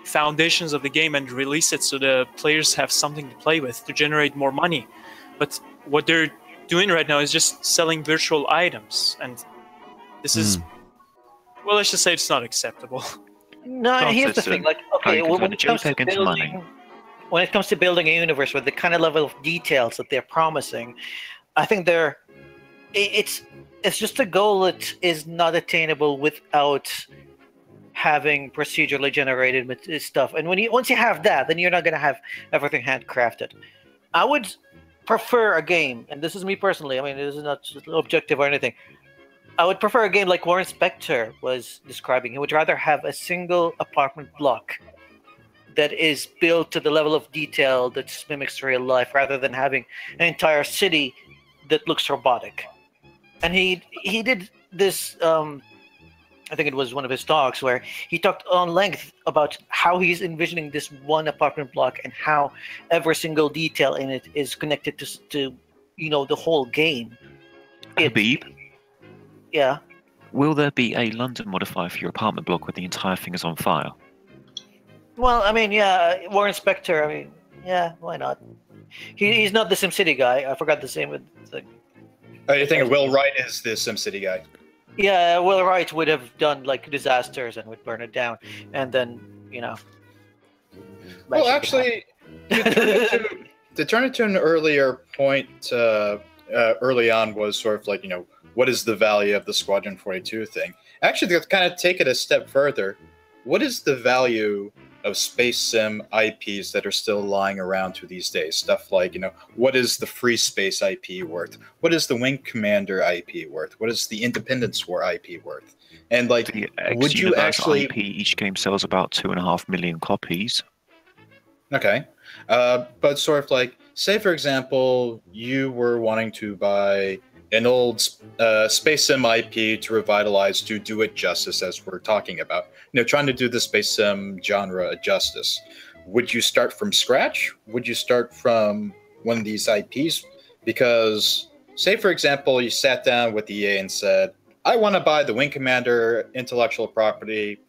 foundations of the game and release it so the players have something to play with to generate more money. But what they're doing right now is just selling virtual items, and this is, well, let's just say it's not acceptable. No, Star here's the Citizen. thing. Like, okay, you can when turn it a comes to JPEG into money. building a universe with the kind of level of details that they're promising, I think it's just a goal that is not attainable without having procedurally generated stuff. And once you have that, then you're not going to have everything handcrafted. I would prefer a game, and this is me personally. I mean, this is not just objective or anything. I would prefer a game like Warren Spector was describing. He would rather have a single apartment block that is built to the level of detail that mimics real life, rather than having an entire city that looks robotic. And he did this. I think it was one of his talks where he talked on length about how he's envisioning this one apartment block and how every single detail in it is connected to the whole game. Habib, Yeah. will there be a London modifier for your apartment block where the entire thing is on fire? Well, I mean, yeah, Warren Spector. I mean, yeah, why not? He's not the SimCity guy. I forgot the same with the. Oh, you think Will Wright is the SimCity guy? Yeah, Will Wright would have done like disasters and would burn it down, and then Well, actually, to turn it to an earlier point early on was sort of like, what is the value of the Squadron 42 thing? Actually, to kind of take it a step further, what is the value of space sim IPs that are still lying around to these days? Stuff like, what is the Free Space IP worth? What is the Wing Commander IP worth? What is the Independence War IP worth? And like, The would you X-Universe actually... IP, each game sells about 2.5 million copies. Okay. But sort of like, say, for example, you were wanting to buy an old space sim IP to revitalize, to do it justice, as we're talking about. Trying to do the space sim genre a justice. Would you start from scratch? Would you start from one of these IPs? Because, say, for example, you sat down with EA and said, I want to buy the Wing Commander intellectual property,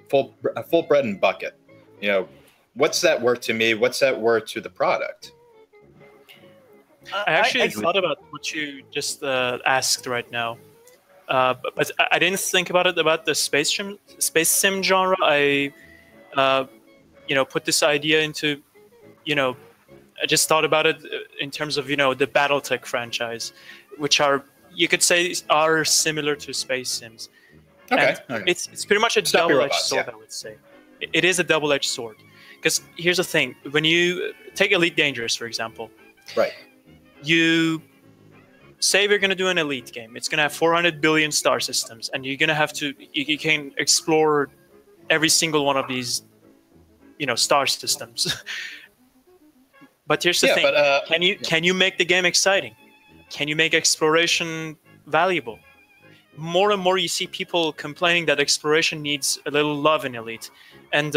full bread and bucket. What's that worth to me? What's that worth to the product? I actually thought about what you just asked right now, but I didn't think about it about the space sim genre. I, put this idea into, I just thought about it in terms of the BattleTech franchise, which you could say are similar to space sims. Okay. It's pretty much a double-edged robots, sword, yeah. I would say. It is a double-edged sword, because here's the thing: when you take Elite Dangerous, for example, right. You say we're going to do an Elite game. It's going to have 400 billion star systems, and you're going to have to. You can explore every single one of these, star systems. But here's the thing: can you make the game exciting? Can you make exploration valuable? More and more, you see people complaining that exploration needs a little love in Elite, and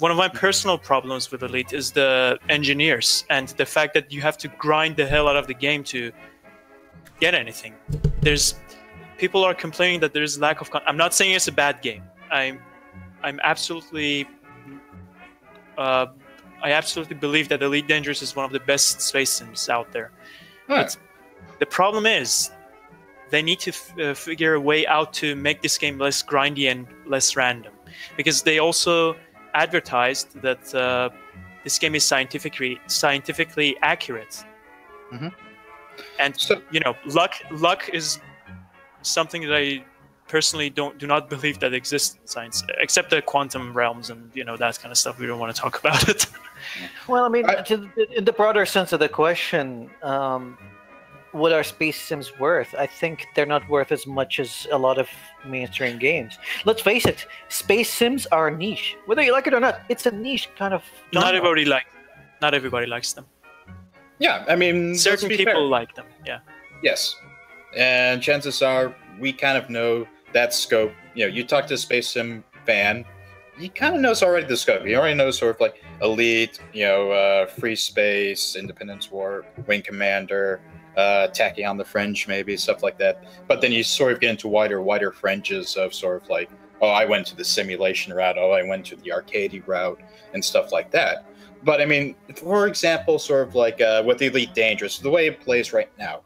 one of my personal problems with Elite is the engineers and the fact that you have to grind the hell out of the game to get anything. People are complaining that there's lack of. I'm not saying it's a bad game. I'm absolutely I absolutely believe that Elite Dangerous is one of the best space sims out there. But the problem is, they need to figure a way out to make this game less grindy and less random, because they also advertised that this game is scientifically accurate. And So- you know, luck is something that I personally do not believe that exists in science, except the quantum realms and that kind of stuff. We don't want to talk about it. Well, I mean, in the broader sense of the question, what are space sims worth? I think they're not worth as much as a lot of mainstream games. Let's face it, space sims are a niche. Whether you like it or not, it's a niche kind of genre. Not everybody likes them. Yeah, I mean, Certain let's be people fair. like them. Yeah. Yes, and chances are we kind of know that scope. You talk to a space sim fan, he kind of knows already the scope. He already knows sort of like Elite, Free Space, Independence War, Wing Commander, Tacking on the Fringe, maybe stuff like that. But then you sort of get into wider fringes of sort of like, oh, I went to the simulation route, oh, I went to the arcadey route, and stuff like that. But I mean, for example, sort of like with Elite Dangerous, the way it plays right now,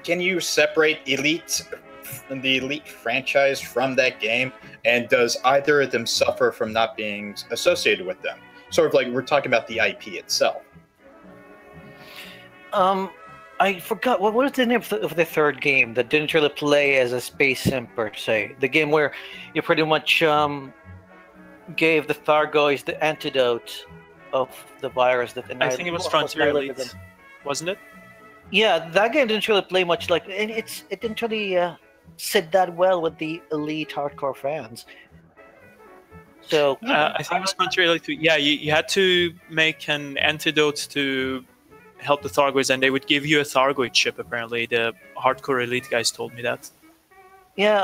can you separate the Elite franchise from that game? And does either of them suffer from not being associated with them? Sort of like we're talking about the IP itself. I forgot what was the name of the third game that didn't really play as a space sim per se. The game where you pretty much gave the Thargoids the antidote of the virus that. I think it was Frontier Elite, wasn't it? Yeah, that game didn't really play much and it didn't really sit that well with the Elite hardcore fans. So I think it was Frontier Elite. Yeah, you had to make an antidote to help the Thargoids, and they would give you a Thargoid chip. Apparently, the hardcore Elite guys told me that. Yeah,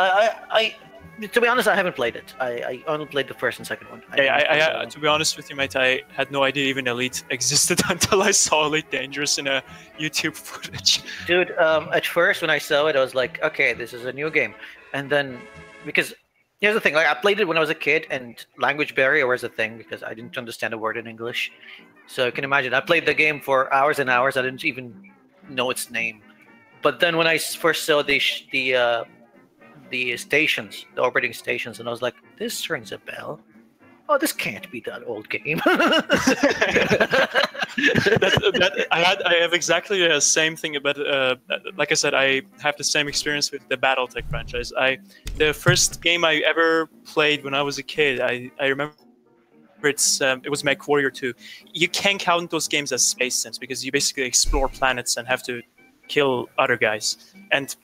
I to be honest, I haven't played it. I only played the first and second one. To be honest with you, mate, I had no idea even Elite existed until I saw Elite Dangerous in a YouTube footage. Dude, at first when I saw it, I was like, okay, this is a new game. And then, because here's the thing, I played it when I was a kid, and language barrier was a thing because I didn't understand a word in English. So you can imagine, I played the game for hours and hours. I didn't even know its name. But then when I first saw the stations, the orbiting stations, and I was like, this rings a bell. Oh, this can't be that old game. I have exactly the same thing about, like I said, I have the same experience with the BattleTech franchise. The first game I ever played when I was a kid, I remember it was MechWarrior 2. You can't count those games as space sims because you basically explore planets and have to kill other guys. And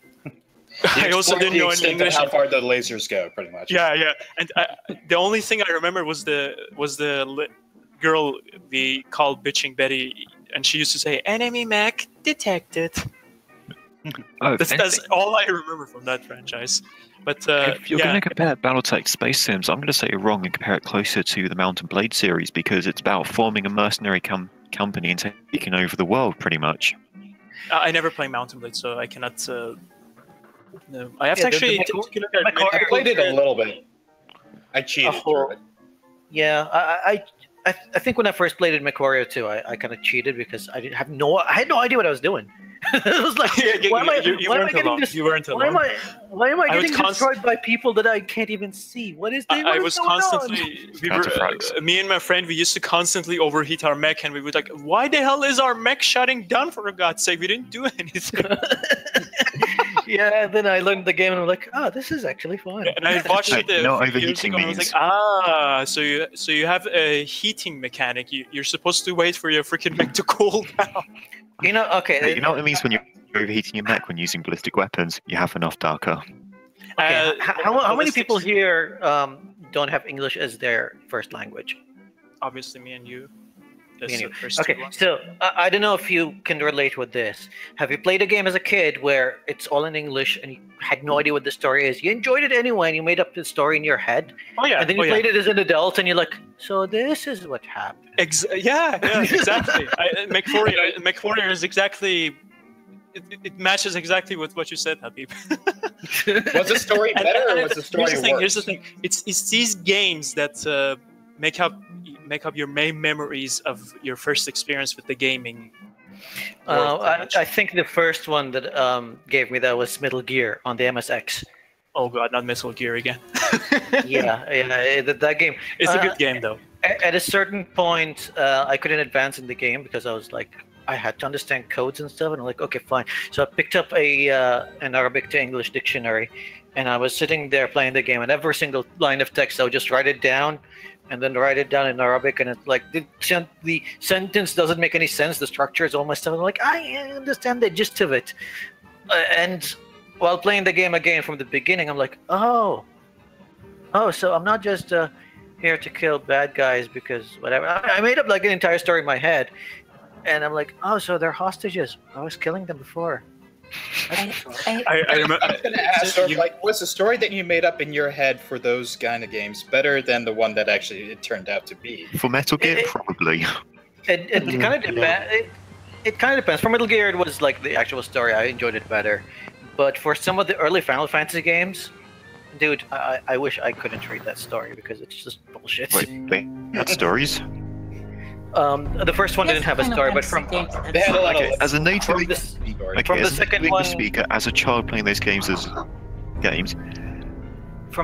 I also didn't know any English. How far the lasers go, pretty much. Yeah. And the only thing I remember was the girl we called bitching Betty, and she used to say, "Enemy mech detected." That's all I remember from that franchise. But if you're going to compare BattleTech Space Sims, I'm going to say you're wrong and compare it closer to the Mountain Blade series because it's about forming a mercenary company and taking over the world, pretty much. I never played Mountain Blade, so I cannot. No, I have to actually. I played it a little bit. I cheated through it. Yeah, I think when I first played it, MechWarrior 2, I kind of cheated because I had no idea what I was doing. It was like, why am I getting destroyed by people that I can't even see? What is this? I was constantly. Me and my friend, we used to constantly overheat our mech, and we would like, why the hell is our mech shutting down? For God's sake, we didn't do anything. Yeah, then I learned the game, and I'm like, oh, this is actually fun. And I watched it no years ago, and I was like, so you have a heating mechanic. You're supposed to wait for your freaking mech to cool down. You know what it means when you're overheating your mech when using ballistic weapons? You have enough Darker. Okay, how many people here don't have English as their first language? Obviously, me and you. Okay, so I don't know if you can relate with this. Have you played a game as a kid where it's all in English and you had no idea what the story is? You enjoyed it anyway and you made up the story in your head. Oh yeah. And then you played it as an adult and you're like, so this is what happened. Yeah, exactly. MechWarrior is exactly. It matches exactly with what you said, Habib. Was the story better or was the story worse? Here's the thing. It's these games that make make up your main memories of your first experience with the gaming? world that I think the first one that gave me that was Metal Gear on the MSX. Oh god, not Metal Gear again. yeah, that game. It's a good game though. At a certain point, I couldn't advance in the game because I was like, I had to understand codes and stuff, and I'm like, okay, fine. So I picked up an Arabic to English dictionary, and I was sitting there playing the game, and every single line of text, I would just write it down, and then write it down in Arabic, and it's like the sentence doesn't make any sense. The structure is all messed up. I'm like, I understand the gist of it, and while playing the game again from the beginning, I'm like, oh, so I'm not just here to kill bad guys because whatever. I made up like an entire story in my head, and I'm like, oh, so they're hostages. I was killing them before. I remember. I was going to ask, was the story that you made up in your head for those kind of games better than the one that actually it turned out to be? For Metal Gear, probably. It kind of depends. It kind of depends. For Metal Gear, it was like the actual story. I enjoyed it better. But for some of the early Final Fantasy games, dude, I wish I couldn't read that story because it's just bullshit. Wait, they had stories? The first one didn't have a story, but from They had a lot of as a native from the second English one, speaker, as a child playing those games from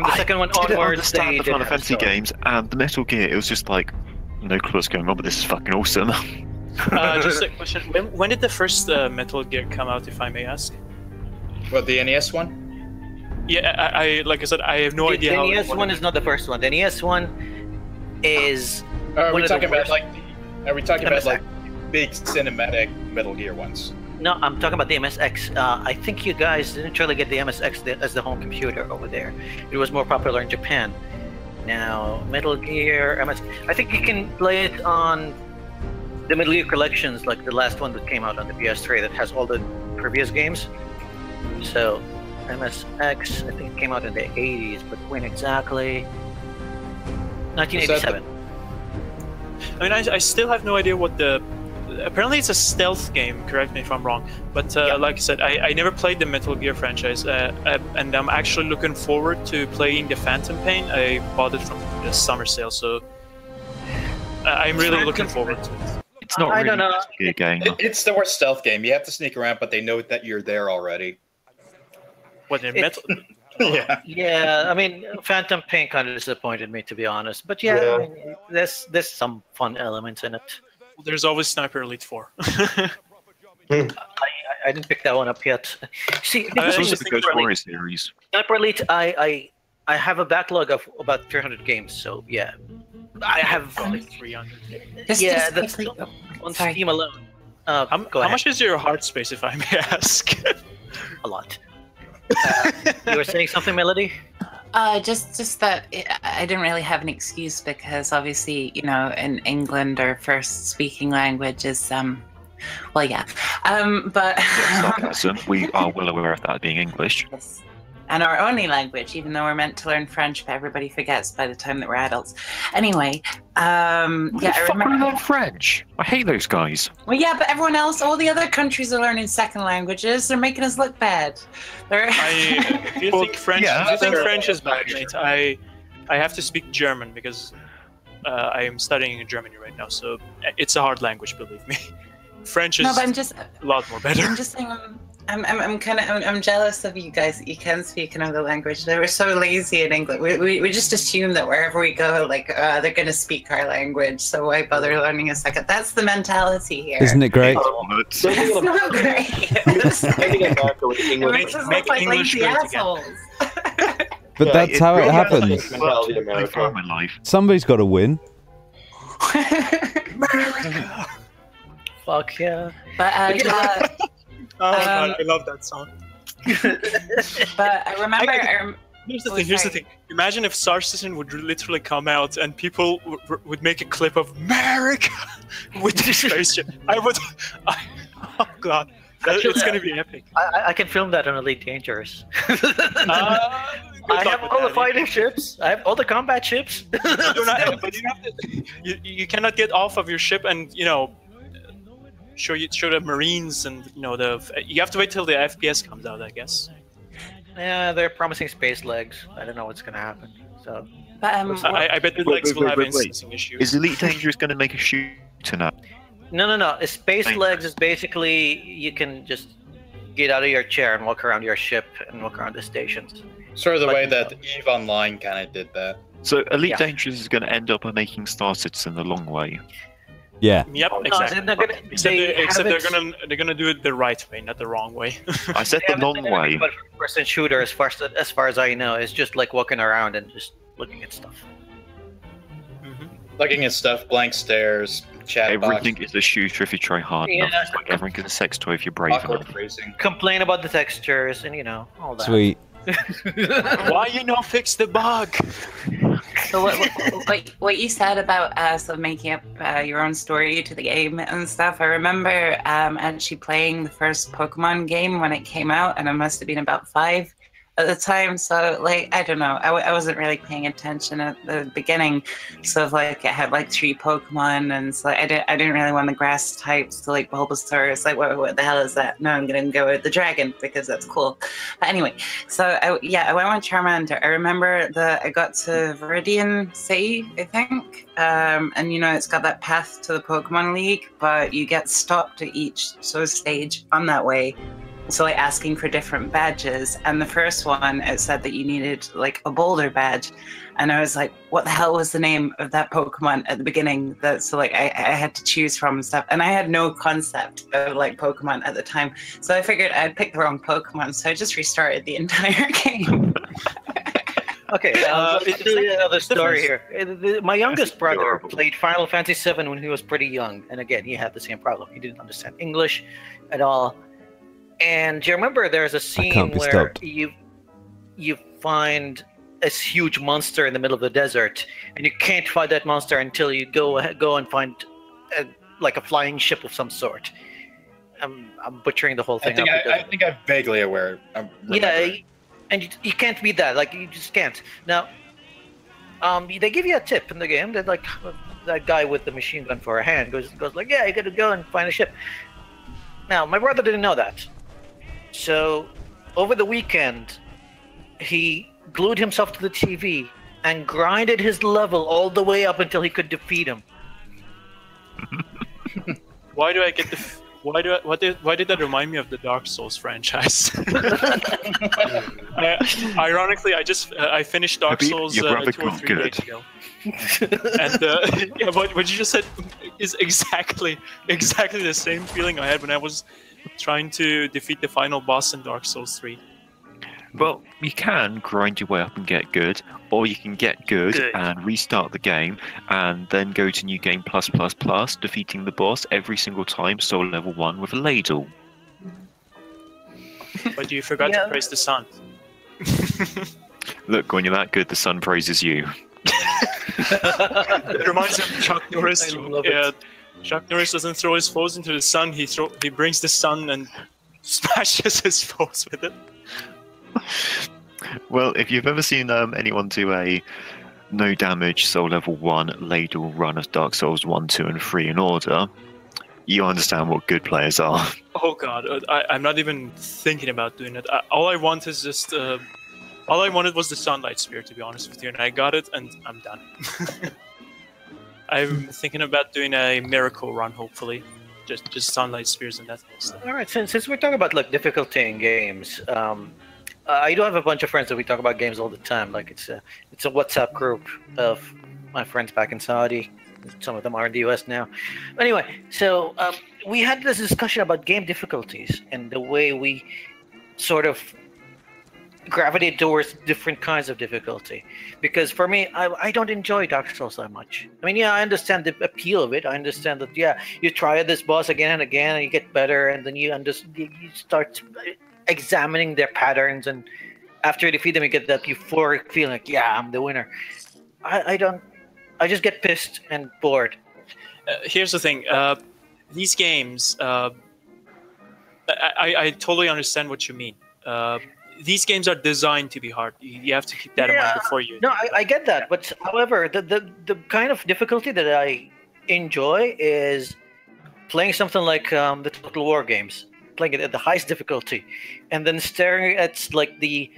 the second one I didn't onwards, understand they the didn't Final have a Fantasy story. games, and the Metal Gear, it was just like, no clue what's going on, but this is fucking awesome. Just a question: when did the first Metal Gear come out, if I may ask? What, the NES one? Yeah, I like I said, I have no idea. The how NES one is not the first one. The NES one is. Are we one of the talking about worst. like? Are we talking about MSX. like big cinematic Metal Gear ones? No, I'm talking about the MSX. I think you guys didn't really get the MSX as the home computer over there. It was more popular in Japan. Now, Metal Gear, I think you can play it on the Metal Gear collections, like the last one that came out on the PS3 that has all the previous games. So, MSX, I think it came out in the 80s, but when exactly? 1987. I mean, I still have no idea what the. Apparently, it's a stealth game. Correct me if I'm wrong. But like I said, I never played the Metal Gear franchise, and I'm actually looking forward to playing the Phantom Pain. I bought it from the summer sale, so I'm really looking forward to it. It's not I really don't know. a Metal Gear game. It's the worst stealth game. You have to sneak around, but they know that you're there already. What in It- Metal? Yeah. Yeah, I mean, Phantom Pain kind of disappointed me, to be honest. But yeah, I mean, there's some fun elements in it. There's always Sniper Elite 4. I didn't pick that one up yet. See, I It's was also just the Ghost thinking, Warrior series. Sniper Elite, I have a backlog of about 300 games, so yeah, I have 300. that's on Sorry. Steam alone. How Go ahead. much is your heart space, if I may ask? A lot. You were saying something, Melody? Just that I didn't really have an excuse because obviously, you know, in England our first speaking language is well, yeah, but Sarcasm. We are well aware of that being English. yes. And our only language, even though we're meant to learn French, but everybody forgets by the time that we're adults. Anyway, yeah, I remember. learn French. I hate those guys. Well, yeah, but everyone else, all the other countries are learning second languages. They're making us look bad. They're If you think French, yeah, if you think that's French is bad, mate, I have to speak German because I am studying in Germany right now, so it's a hard language, believe me. French is no, but I'm just. a lot more better. I'm just saying, I'm jealous of you guys that you can speak another language. They were so lazy in England. We just assume that wherever we go, like they're going to speak our language. So why bother learning a second? That's the mentality here. Isn't it great? It's not great. It makes us look like English lazy great again. assholes. But that's how it really happens. mentality of I America. found my life. Somebody's got to win. Fuck yeah. But Oh my god, I love that song. but I remember. Here's the Oh, thing. Here's the sorry. thing. Imagine if Star Citizen would literally come out and people would make a clip of America with this spaceship. I would. Oh god, it's gonna be epic. I can film that on Elite Dangerous. Good I luck have with all the that. fighting ships. I have all the combat ships. But you have to, you cannot get off of your ship and show the Marines and you have to wait till the FPS comes out, I guess. Yeah, they're promising space legs. I don't know what's gonna happen. So But I bet the legs will have instancing issues. Is Elite Dangerous going to make a shooter now? No. Space legs is basically you can just get out of your chair and walk around your ship and walk around the stations. Sort of the way that EVE Online kind of did that. So Elite Dangerous is going to end up by making Star Citizen the long way. Yeah. Yep, exactly. Except they're gonna do it the right way, not the wrong way. I said the long way. But first-person shooter, as far as I know, is just like walking around and just looking at stuff. Looking at stuff, blank stares, chat Everything box. is a shooter if you try hard enough. It's like everything is a sex toy if you're brave enough. Complain about the textures and all that. Sweet. Why you not fix the bug? So what you said about sort of making up your own story to the game and stuff, I remember actually playing the first Pokemon game when it came out, and I must have been about 5 at the time. So like, I don't know, I wasn't really paying attention at the beginning. So like it had like 3 Pokemon, and so I didn't really want the grass types, so like Bulbasaur. It's like what the hell is that? No, I'm gonna go with the dragon because that's cool. But anyway, so I went with Charmander. I remember I got to Viridian City, I think, and it's got that path to the Pokemon League, but you get stopped at each stage on that way. So like asking for different badges, and the first one it said that you needed like a boulder badge, and I was like, what the hell was the name of that Pokemon at the beginning? So like I had to choose from and stuff, and I had no concept of like Pokemon at the time, so I figured I'd picked the wrong Pokemon, so I just restarted the entire game. Okay, another story here. My youngest brother played Final Fantasy VII when he was pretty young, and again, he had the same problem. He didn't understand English at all. And do you remember there's a scene where you find a huge monster in the middle of the desert, and you can't find that monster until you go and find like a flying ship of some sort. I'm butchering the whole thing. I think I'm vaguely aware. Yeah, and you can't beat that. Like you just can't. Now, they give you a tip in the game that like that guy with the machine gun for a hand goes like, yeah, you got to go and find a ship. Now, my brother didn't know that. So, over the weekend, he glued himself to the TV and grinded his level all the way up until he could defeat him. Why do I get the? Why did that remind me of the Dark Souls franchise? Ironically, I finished Dark Souls 2 or 3 days ago. And yeah, what you just said is exactly the same feeling I had when I was trying to defeat the final boss in Dark Souls 3. Well, you can grind your way up and get good, or you can get good and restart the game, and then go to New Game +++, defeating the boss every single time, soul level 1 with a ladle. But you forgot to praise the sun. Look, when you're that good, the sun praises you. It reminds me of Chuck Norris. Chuck Norris doesn't throw his foes into the sun, he brings the sun and smashes his foes with it. Well, if you've ever seen anyone do a no damage soul level 1 ladle run of Dark Souls 1, 2 and 3 in order, you understand what good players are. Oh god, I'm not even thinking about doing it. All I want is just all I wanted was the Sunlight Sphere, to be honest with you, and I got it and I'm done. I'm thinking about doing a miracle run, hopefully. Just Sunlight Spheres and that kind of stuff. All right, since we're talking about like difficulty in games, I do have a bunch of friends that we talk about games all the time. Like it's a WhatsApp group of my friends back in Saudi. Some of them are in the US now. Anyway, so we had this discussion about game difficulties and the way we sort of gravitate towards different kinds of difficulty. Because for me, I don't enjoy Dark Souls that much. I mean, yeah, I understand the appeal of it. I understand that, yeah, you try this boss again and again and you get better, and then you start examining their patterns, and after you defeat them, you get that euphoric feeling like, yeah, I'm the winner. I just get pissed and bored. Here's the thing. These games, I totally understand what you mean. These games are designed to be hard. You have to keep that in mind before you. No, I get that. But however, the kind of difficulty that I enjoy is playing something like the Total War games, playing it at the highest difficulty, and then staring at like the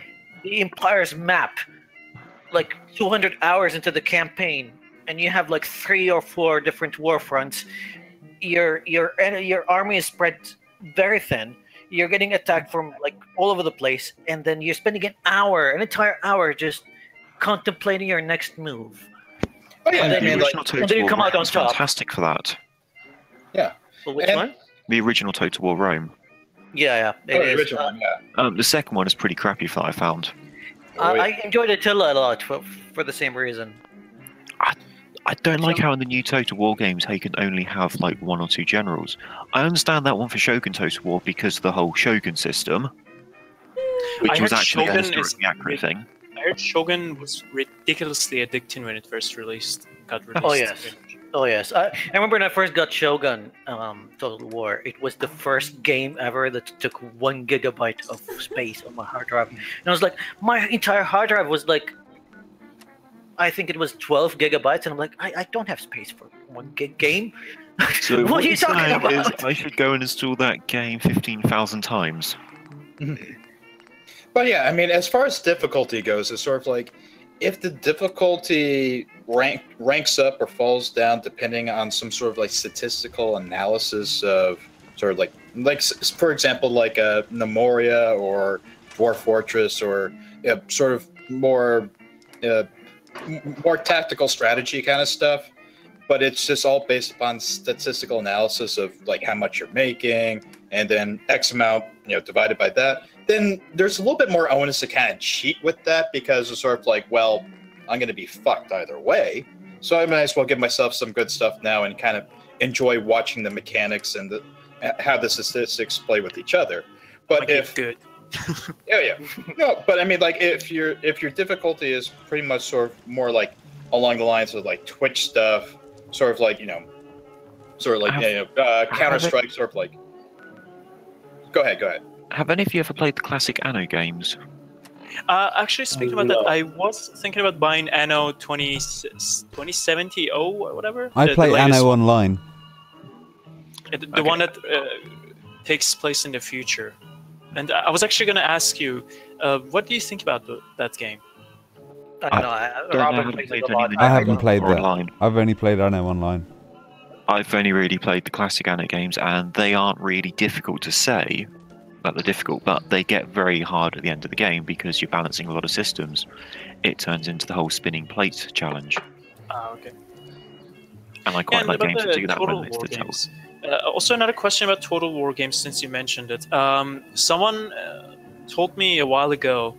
Empire's map like 200 hours into the campaign, and you have like 3 or 4 different war fronts. Your army is spread very thin. You're getting attacked from like all over the place, and then you're spending an entire hour, just contemplating your next move. Oh yeah, And I then mean, you- like, and then you come out on was top. fantastic for that. yeah. Well, which And- one? The original Total War Rome. Yeah, Oh, it the is. original one, yeah. The second one is pretty crappy for that, I found. I enjoyed Attila a lot for the same reason. I don't like how in the new Total War games they can only have like 1 or 2 generals. I understand that one for Shogun Total War because of the whole Shogun system, which I was heard actually a Shogun is historically accurate thing. I heard Shogun was ridiculously addicting when it first got released. Oh yes, oh yes. I remember when I first got Shogun Total War. It was the first game ever that took 1 gigabyte of space on my hard drive, and I was like, my entire hard drive was like, I think it was 12 gigabytes, and I'm like, I don't have space for 1 gig game. So what are you talking saying about? is I should go and install that game 15,000 times. But yeah, I mean, as far as difficulty goes, it's sort of like if the difficulty ranks up or falls down depending on some sort of like statistical analysis of sort of like for example, like Nemoria or Dwarf Fortress or sort of more tactical strategy kind of stuff. But it's just all based upon statistical analysis of like how much you're making, and then X amount, divided by that. Then there's a little bit more onus to kind of cheat with that because it's sort of like, well, I'm going to be fucked either way, so I might as well give myself some good stuff now and kind of enjoy watching the mechanics and how the statistics play with each other. But if good. yeah, no, but I mean, like if your difficulty is pretty much sort of more like along the lines of like Twitch stuff, sort of like Counter Strike, sort of like. Go ahead. Have any of you ever played the classic Anno games? Actually, speaking about that, I was thinking about buying Anno 2070 or whatever. I play latest Anno one. Online. The one that takes place in the future. And I was actually going to ask you, what do you think about that game? I don't know. Robin plays it a lot. I haven't played that. Online. I've only played Anno Online. I've only really played the classic Anno games, and they aren't really difficult to say that they're difficult, but they get very hard at the end of the game because you're balancing a lot of systems. It turns into the whole spinning plate challenge. Okay. And I quite like games that do that when it's difficult. Also, another question about Total War games, since you mentioned it. Someone told me a while ago,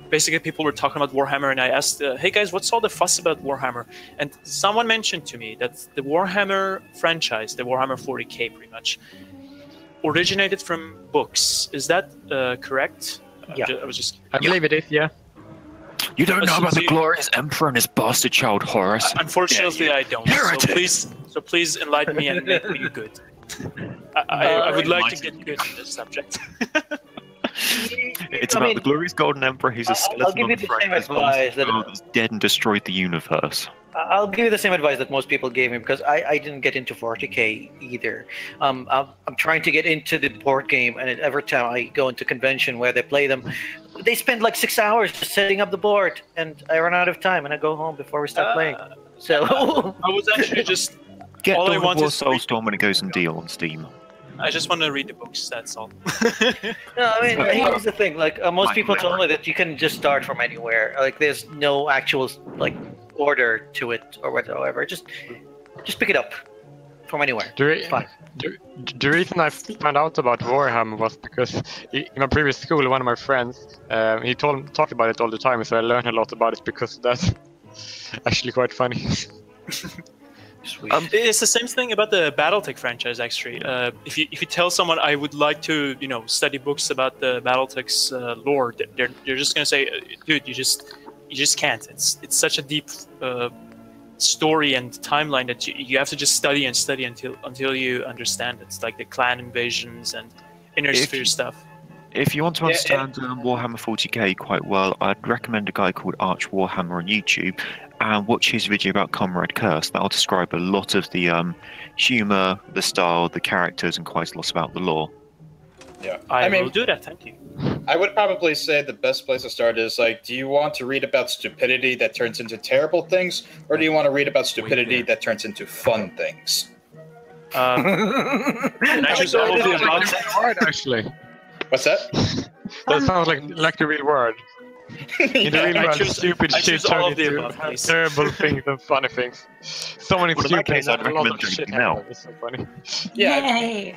basically people were talking about Warhammer, and I asked, hey guys, what's all the fuss about Warhammer? And someone mentioned to me that the Warhammer franchise, the Warhammer 40k pretty much, originated from books. Is that correct? Yeah. I believe it is, yeah. You don't know about the glorious Emperor and his bastard child Horus? Unfortunately, I don't. So please enlighten me and make me good. I would like to get good on this subject. It's about the glorious Golden Emperor who's a skeleton I'll give you the same advice that's dead and destroyed the universe. I'll give you the same advice that most people gave me because I didn't get into 40k either. I'm trying to get into the board game, and every time I go into convention where they play them, they spend like 6 hours just setting up the board, and I run out of time and I go home before we start playing. So I was actually just Get all I Dawn of wanted War to read- Soulstorm when it goes on deal on Steam. I just want to read the books. That's all. No, I mean, here's the thing. Like most people told me that you can just start from anywhere. Like there's no actual like order to it or whatever. Just pick it up from anywhere. It's fine. The reason I found out about Warhammer was because in my previous school, one of my friends, he talked about it all the time, so I learned a lot about it because of that. Actually, quite funny. It's the same thing about the BattleTech franchise, actually. If you tell someone I would like to, study books about the BattleTech's lore, they're just gonna say, dude, you just can't. It's such a deep story and timeline that you have to just study and study until you understand it. It's like the clan invasions and inner sphere stuff. If you want to understand Warhammer 40k quite well, I'd recommend a guy called Arch Warhammer on YouTube and watch his video about Comrade Curse. That'll describe a lot of the humour, the style, the characters, and quite a lot about the lore. Yeah. I mean, will do that. Thank you. I would probably say the best place to start is like, do you want to read about stupidity that turns into terrible things, or do you want to read about stupidity that turns into fun things? Can I choose That all of the sounds like above? a real word, actually. What's that? That sounds like the real word. In the real I world, choose- stupid I shit choose all turned of the into above, please. terrible things and funny things. So many Well, in that stupid case, I'd and a lot of recommend shit drinking now. happened. It's so funny. Yeah. Yay!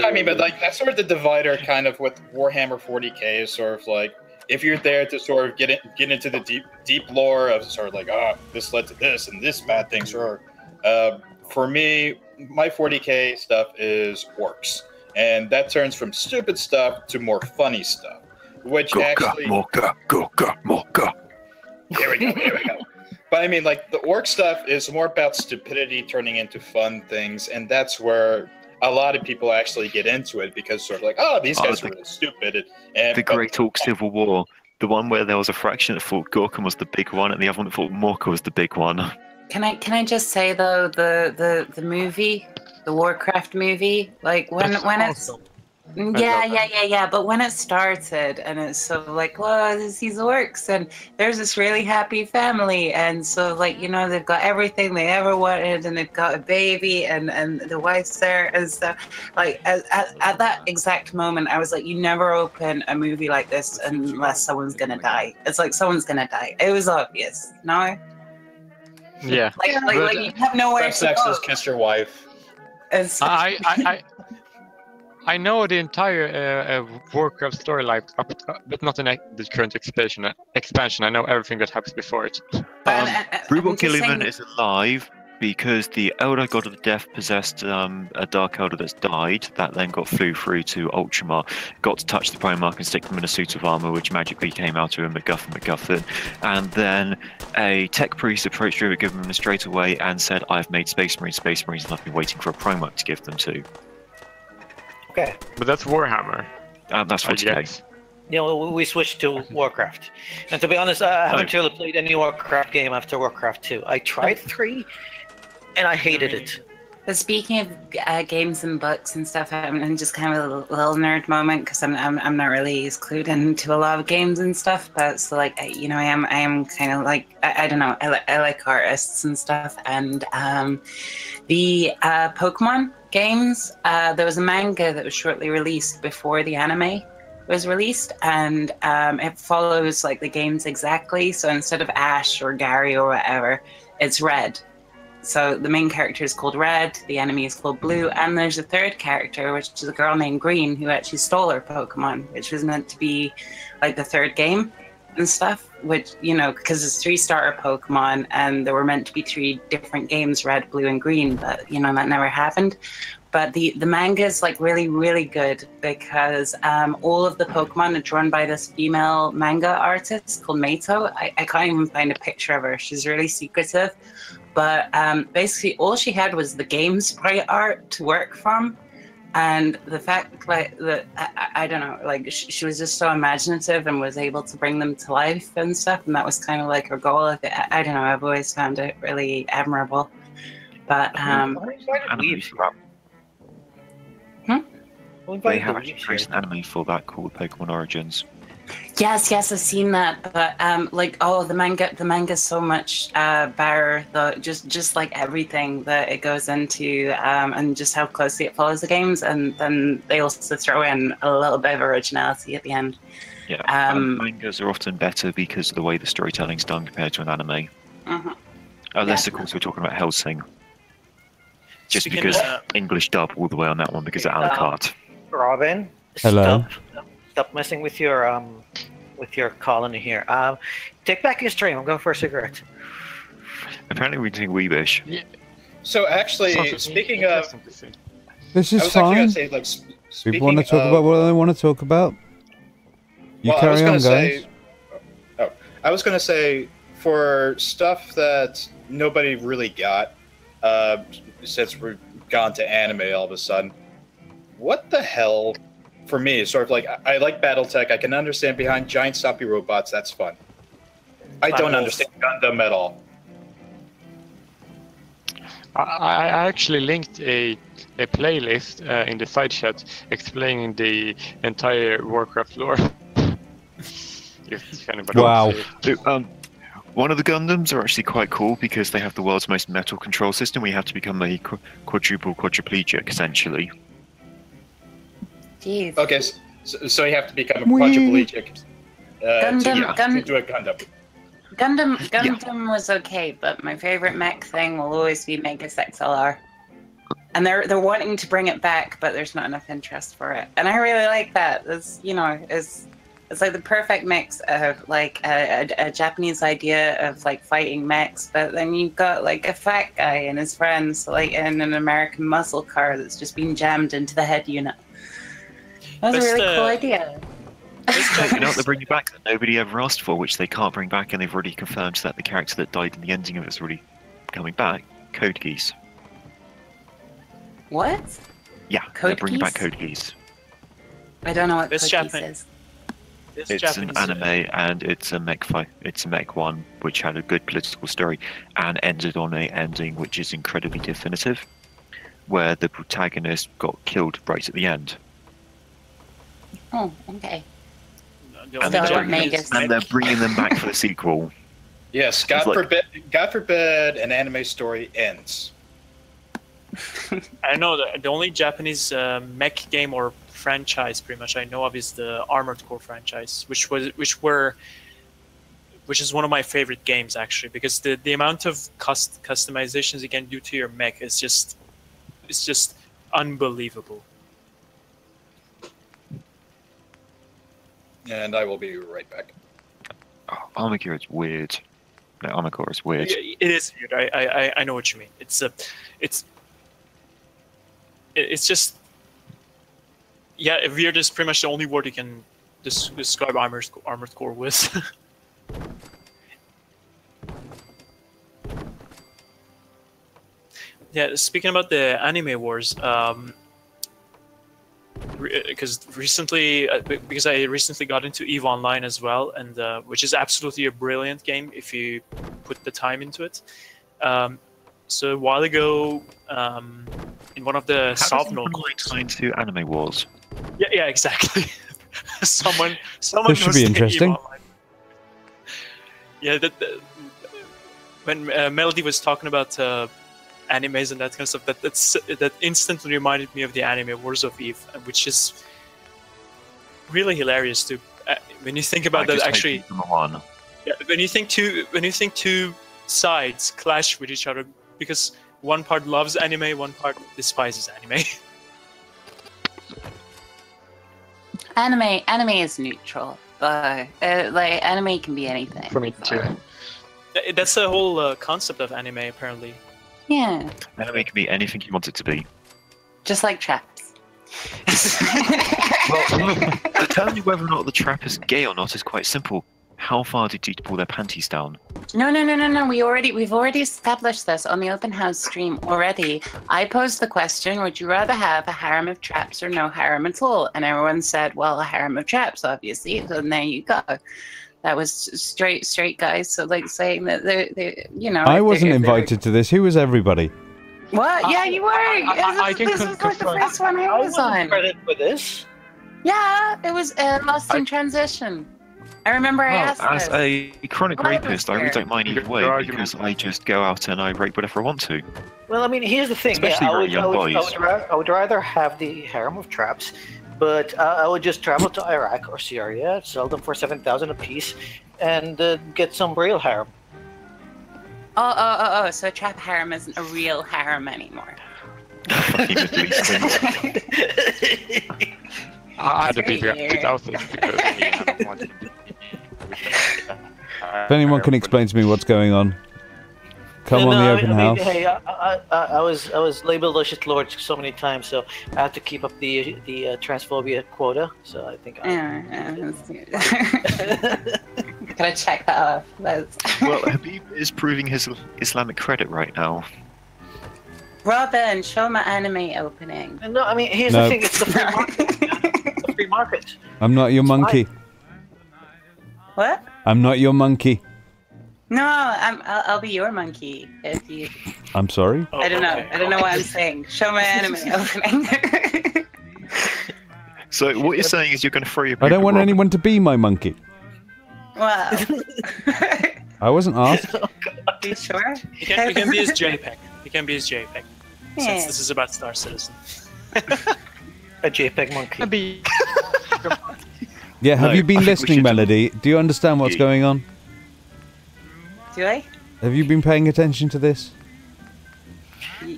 I mean, but like that's sort of the divider, kind of with Warhammer 40k, is sort of like if you're there to sort of get into the deep lore of sort of like, this led to this and this bad thing. Sort of, for me, my 40k stuff is orcs, and that turns from stupid stuff to more funny stuff, which actually. Here we go. But I mean, like the orc stuff is more about stupidity turning into fun things, and that's where a lot of people actually get into it because sort of like, these guys are really stupid. And the Great Orc Civil War, the one where there was a fraction that thought Gorkon was the big one, and the other one that thought Morka was the big one. Can I just say though, the movie, the Warcraft movie, like when it's yeah, but when it started and it's so like, well, there's these orcs and there's this really happy family, and so like, you know, they've got everything they ever wanted and they've got a baby and the wife's there and stuff. Like at that exact moment, I was like, you never open a movie like this unless someone's gonna die. It's like someone's gonna die. It was obvious, no? Yeah. Like you have nowhere to go. Kiss your wife. I know the entire Warcraft storyline, but not in the current expansion. I know everything that happens before it. Rubel Gilliman is alive because the Elder God of the Death possessed a Dark Elder that's died. That then flew through to Chochmah, got to touch the Primarch and stick them in a suit of armor, which magically came out to a MacGuffin. And then a tech priest approached Rubel Gilliman straight away and said, "I've made Space Marines, and I've been waiting for a Primarch to give them to." Okay. But that's Warhammer. That's 40k. You know, we switched to Warcraft. And to be honest, I haven't really played any Warcraft game after Warcraft 2. I tried 3, and I hated it. But speaking of games and books and stuff, I'm just kind of a little nerd moment because I'm not really as clued into a lot of games and stuff. But so like, you know, I am kind of like, I don't know, I like artists and stuff. And the Pokemon games, there was a manga that was shortly released before the anime was released, and it follows like the games exactly. So instead of Ash or Gary or whatever, it's Red. So the main character is called Red, the enemy is called Blue, and there's a third character, which is a girl named Green, who actually stole her Pokemon, which was meant to be like the third game and stuff, which, you know, because it's 3 starter Pokemon and there were meant to be 3 different games, Red, Blue, and Green, but, you know, that never happened. But the manga is like really, really good because all of the Pokemon are drawn by this female manga artist called Meito. I can't even find a picture of her. She's really secretive. But basically all she had was the game sprite art to work from. And the fact like that, I don't know, like she was just so imaginative and was able to bring them to life and stuff. And that was kind of like her goal. I don't know, I've always found it really admirable. But They have actually created an anime for that called Pokemon Origins. Yes, I've seen that, but the manga's so much better, just like everything that it goes into, and just how closely it follows the games, and then they also throw in a little bit of originality at the end. Yeah, mangas are often better because of the way the storytelling's done compared to an anime. Unless, of course, we're talking about Hellsing. Just Speaking because of- English dub all the way on that one because of a la carte. Robin, Hello. Stop messing with your colony here. Take back your stream. I'm going for a cigarette. Apparently we're doing Weebish. Yeah. So actually, speaking of, This I is was actually fine. gonna say, like, People want to talk about what they want to talk about. You Well, carry on, guys. I was gonna say for stuff that nobody really got, since we've gone to anime all of a sudden. What the hell? For me, it's sort of like I like BattleTech. I can understand behind giant stompy robots. That's fun. I don't understand Gundam at all. I actually linked a playlist in the side chat explaining the entire Warcraft lore. If anybody Wow. wants to. One of the Gundams are actually quite cool because they have the world's most metal control system. We have to become a quadriplegic, essentially. Jeez. Okay, so you have to become a quadriplegic to do a Gundam. Gundam was okay, but my favorite mech thing will always be Megas XLR. And they're wanting to bring it back, but there's not enough interest for it. And I really like that. It's like the perfect mix of like a Japanese idea of like fighting mechs, but then you've got like a fat guy and his friends like in an American muscle car that's just been jammed into the head unit. That was a really cool idea. You know what they're bringing back that nobody ever asked for, which they can't bring back, and they've already confirmed that the character that died in the ending of it's already coming back. Code Geass. What? Yeah, they're bringing back Code Geass. I don't know what Code Geass is. It's an anime, and it's a mech fight. It's a mech one, which had a good political story, and ended on a ending which is incredibly definitive, where the protagonist got killed right at the end. Oh, okay. And they're bringing them back for the sequel. Yes, God forbid an anime story ends. I know the only Japanese mech game or franchise pretty much I know of is the Armored Core franchise, which is one of my favorite games actually, because the amount of customizations you can do to your mech is just unbelievable. And I will be right back. Oh, Armored Core is weird. No, Armored Core is weird. It is weird. I know what you mean. It's just, yeah, weird is pretty much the only word you can describe Armored Core with. Yeah, speaking about the anime wars, because I recently got into EVE Online as well, and which is absolutely a brilliant game if you put the time into it. So a while ago, in one of the soft notes, into Anime Wars. Yeah, exactly. someone This should be interesting. Yeah, when Melody was talking about animes and that kind of stuff, that instantly reminded me of the anime Wars of Eve, which is really hilarious too. When you think about that, actually, yeah, when you think two sides clash with each other because one part loves anime, one part despises anime. Anime is neutral, but like anime can be anything. For me too. That's the whole concept of anime, apparently. Yeah. Anime can be anything you want it to be. Just like traps. Well, determining whether or not the trap is gay or not is quite simple. How far did you pull their panties down? No. We've already established this on the open house stream already. I posed the question: would you rather have a harem of traps or no harem at all? And everyone said, well, a harem of traps, obviously. So there you go. That was straight guys. So like saying that they I wasn't invited to this. Who was everybody? What? Yeah, you were. This was like the first one I was on. Credit for this. Yeah, it was Lost in Transition. I remember I asked as this. a chronic rapist, I really don't mind either way because I just go out and I rape whatever I want to. Well, I mean, here's the thing. Especially very young boys. I would rather have the harem of traps, but I would just travel to Iraq or Syria, sell them for 7,000 apiece, and get some real harem. Oh, so a trap harem isn't a real harem anymore. I had to be without this because If anyone can explain to me what's going on, come on the open house. Hey, I was labeled a shit lord so many times, so I have to keep up the transphobia quota. So I think. Gotta check that off. Well, Habib is proving his Islamic credit right now. Robin, show my anime opening. No, I mean here's the thing. It's the free market. The free market. I'm not your monkey. What? I'm not your monkey. No, I'll be your monkey if you I'm sorry? Oh, I don't know. okay. I don't know what I'm saying. Show my anime opening. So what you're saying is you're going to throw your. I don't paper want Robin. anyone to be my monkey. Wow. I wasn't asked. Are you sure? You can be his JPEG. You can be his JPEG. Yeah. Since this is about Star Citizen. A JPEG monkey. Yeah, have No, you been I think we listening, should- Melody? Do you understand what's Yeah. going on? Do I? Have you been paying attention to this?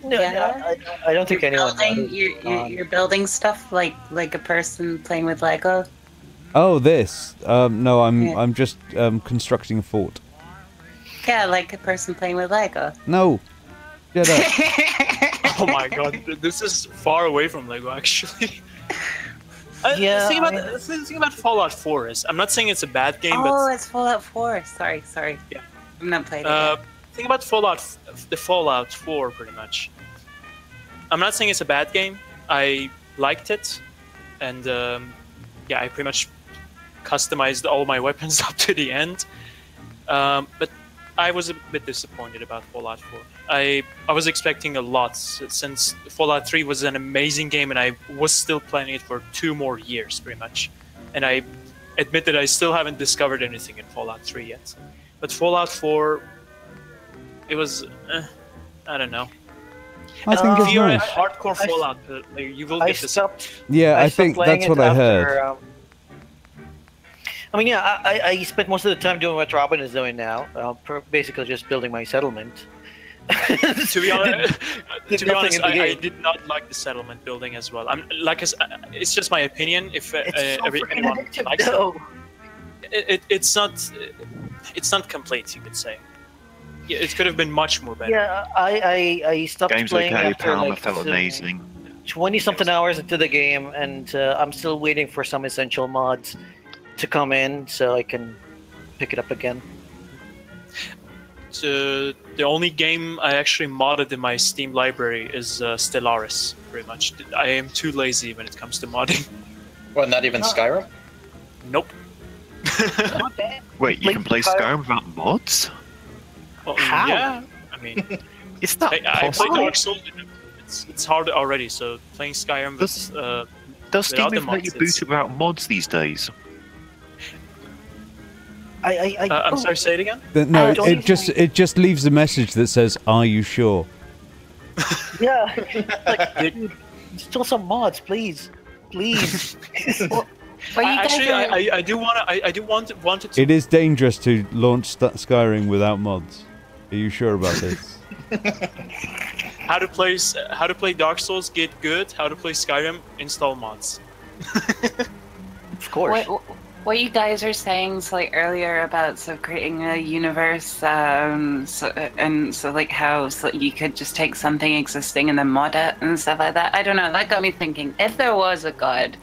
No, Yeah. I don't think You're anyone. building, knows. you're building stuff like a person playing with Lego. Oh, this. No, Yeah. I'm just constructing a fort. Yeah, like a person playing with Lego. No. Shut up. Oh my god, this is far away from Lego actually. Yeah, The thing about Fallout 4 is, I'm not saying it's a bad game, Oh, it's Fallout 4. Sorry. Yeah. I'm not playing it. but thing about the Fallout 4 pretty much. I'm not saying it's a bad game. I liked it, and yeah, I pretty much customized all my weapons up to the end. But I was a bit disappointed about Fallout 4. I was expecting a lot since Fallout 3 was an amazing game, and I was still playing it for 2 more years, pretty much. And I admit that I still haven't discovered anything in Fallout 3 yet. But Fallout 4, it was, I don't know. I think If it's you're a nice. hardcore Fallout player, you will I get this. stopped. Yeah, I stopped think playing that's it what I heard. after, I mean, yeah, I spent most of the time doing what Robin is doing now, basically just building my settlement. To be honest, Did nothing in the I game. did not like the settlement building as well. It's just my opinion. If It's so freaking anyone addictive, likes though. it, it's not complete. You could say. Yeah, it could have been much more better. Yeah, I stopped Game's playing okay, after Palmer like felt amazing. 20-something hours into the game, and I'm still waiting for some essential mods to come in so I can pick it up again. So the only game I actually modded in my Steam library is Stellaris. Pretty much, I am too lazy when it comes to modding. Well, not even Skyrim? Nope. Wait, you Like, can play Skyrim without mods? Well, How? Yeah, I mean, Is that I played possible? Dark Souls. It's hard already. So playing Skyrim with Does Steam without the even let you mods, boot it's- it without mods these days? I'm sorry, say it again. No, don't even- it just leaves a message that says, "Are you sure?" Yeah, like, dude, still some mods, please. Well, you guys Actually, are- I do want it to. It is dangerous to launch Skyrim without mods. Are you sure about this? How to play Dark Souls, get good. How to play Skyrim, install mods. Of course. what you guys are saying earlier about creating a universe, so like how you could just take something existing and then mod it and stuff like that. I don't know. That got me thinking. If there was a god,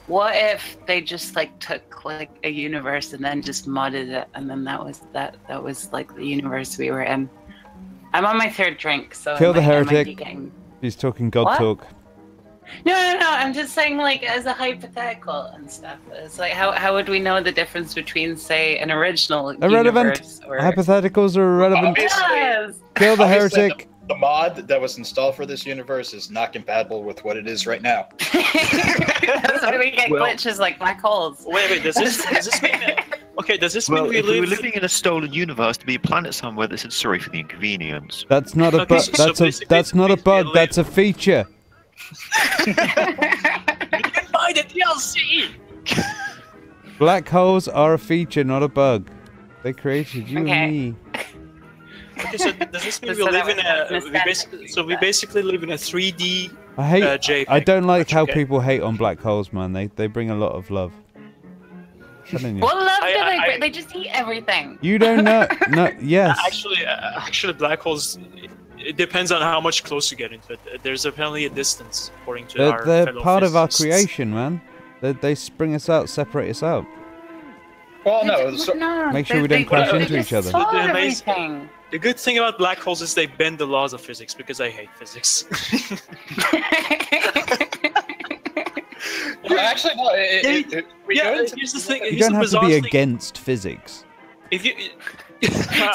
what if they just took a universe and then just modded it, and then that was the universe we were in. I'm on my 3rd drink, so Kill the I might be heretic. getting... He's talking God What? talk. No. I'm just saying, as a hypothetical and stuff. It's how would we know the difference between, say, an original Irrelevant. universe or... Hypotheticals are irrelevant. Yes! Kill the Obviously, heretic. The mod that was installed for this universe is not compatible with what it is right now. That's why we get Well- glitches like black holes. Wait. Does this mean? Okay. Does this Well, mean we if we were live? living in a stolen universe, to be a planet somewhere that said sorry for the inconvenience. That's not a Okay, bug. so That's not a basically bug. live- That's a feature. You can buy the DLC. Black holes are a feature, not a bug. They created you Okay. and me. Okay, so does this mean we So that live in was we basically live in a 3D I hate. JPEG? I don't like how Okay. people hate on black holes, man. They bring a lot of love. Telling you. What love do I- they I- bring? They just eat everything. You don't know. No. Yes. Actually, black holes. It depends on how much close you get into it. There's apparently a distance, according to our They're fellow part of our physicists. creation, man. They spring us out, separate us out. Well, no. So, No, Make sure we don't crash they into just each other. solve The amazing- everything. The good thing about black holes is they bend the laws of physics, because I hate physics. actually, no. We go into here's the thing. You Here's don't the have to bizarre be thing. against physics. If you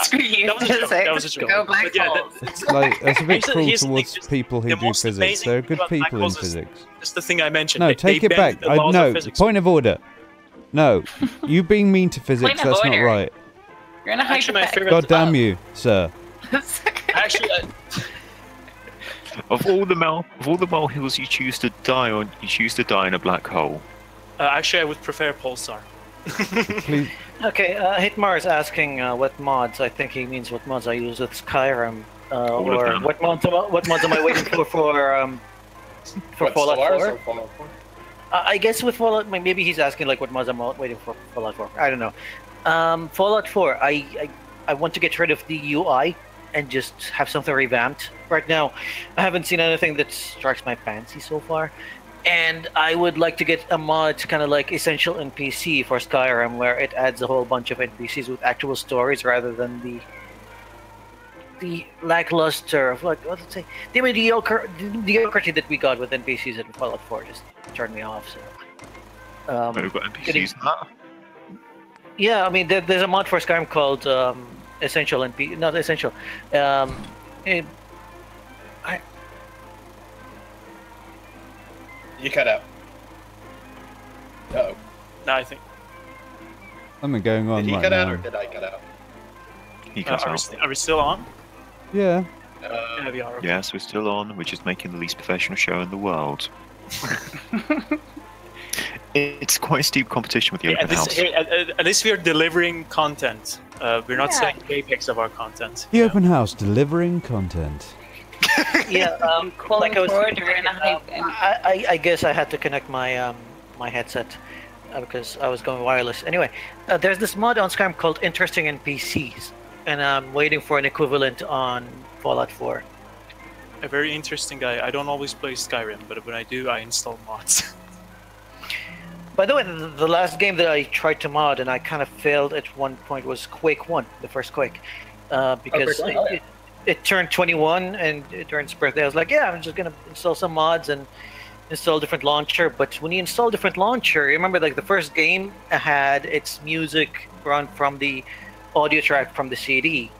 Screw you. That was a joke. That was a joke. Go black But yeah, holes. Like, that's a bit cruel here's the thing, towards just people who the do most physics. amazing There are thing good about black people in holes is physics. just the thing I mentioned. No, They take it bend back. the laws of No, physics. point of order. No, you being mean to physics, Point of that's not order. right. You're in a Actually, my hypothetical. favorite. God damn you, sir. Actually, Of all the molehills you choose to die on, you choose to die in a black hole. actually, I would prefer Pulsar. Please. Okay, Hitmar is asking what mods. I think he means what mods I use with Skyrim, All of or them. what mods am I waiting for What, Fallout Stellaris 4? or Fallout 4? I guess with Fallout, maybe he's asking like what mods I'm waiting for Fallout 4. I don't know. Fallout 4, I want to get rid of the UI and just have something revamped. Right now, I haven't seen anything that strikes my fancy so far. And I would like to get a mod kind of like Essential NPC for Skyrim, where it adds a whole bunch of NPCs with actual stories rather than the lackluster of like what's it say the mediocrity that we got with NPCs in Fallout 4 just turned me off. So We've got NPCs in that. yeah, I mean there's a mod for Skyrim called Essential NPC, not Essential. You cut out. Uh-oh. No, I think. Something going on Did he right cut now. out or did I cut out? He cuts out. Are we still on? Yeah. Yeah, we are. Okay. Yes, we're still on. We're just making the least professional show in the world. It's quite a steep competition with the open house. At least we are delivering content. We're not saying the apex of our content. The open house delivering content. Yeah, like I was forward, saying, we're in a hype. I guess I had to connect my my headset because I was going wireless. Anyway, there's this mod on Skyrim called Interesting NPCs, and I'm waiting for an equivalent on Fallout 4. A very interesting guy. I don't always play Skyrim, but when I do, I install mods. By the way, the last game that I tried to mod and I kind of failed at one point was Quake 1, the first Quake, because Quake 1, oh, yeah. it turned 21 and during its birthday I was like, yeah, I'm just gonna install some mods and install a different launcher. But when you install a different launcher, you remember like the first game had its music run from the audio track from the CD.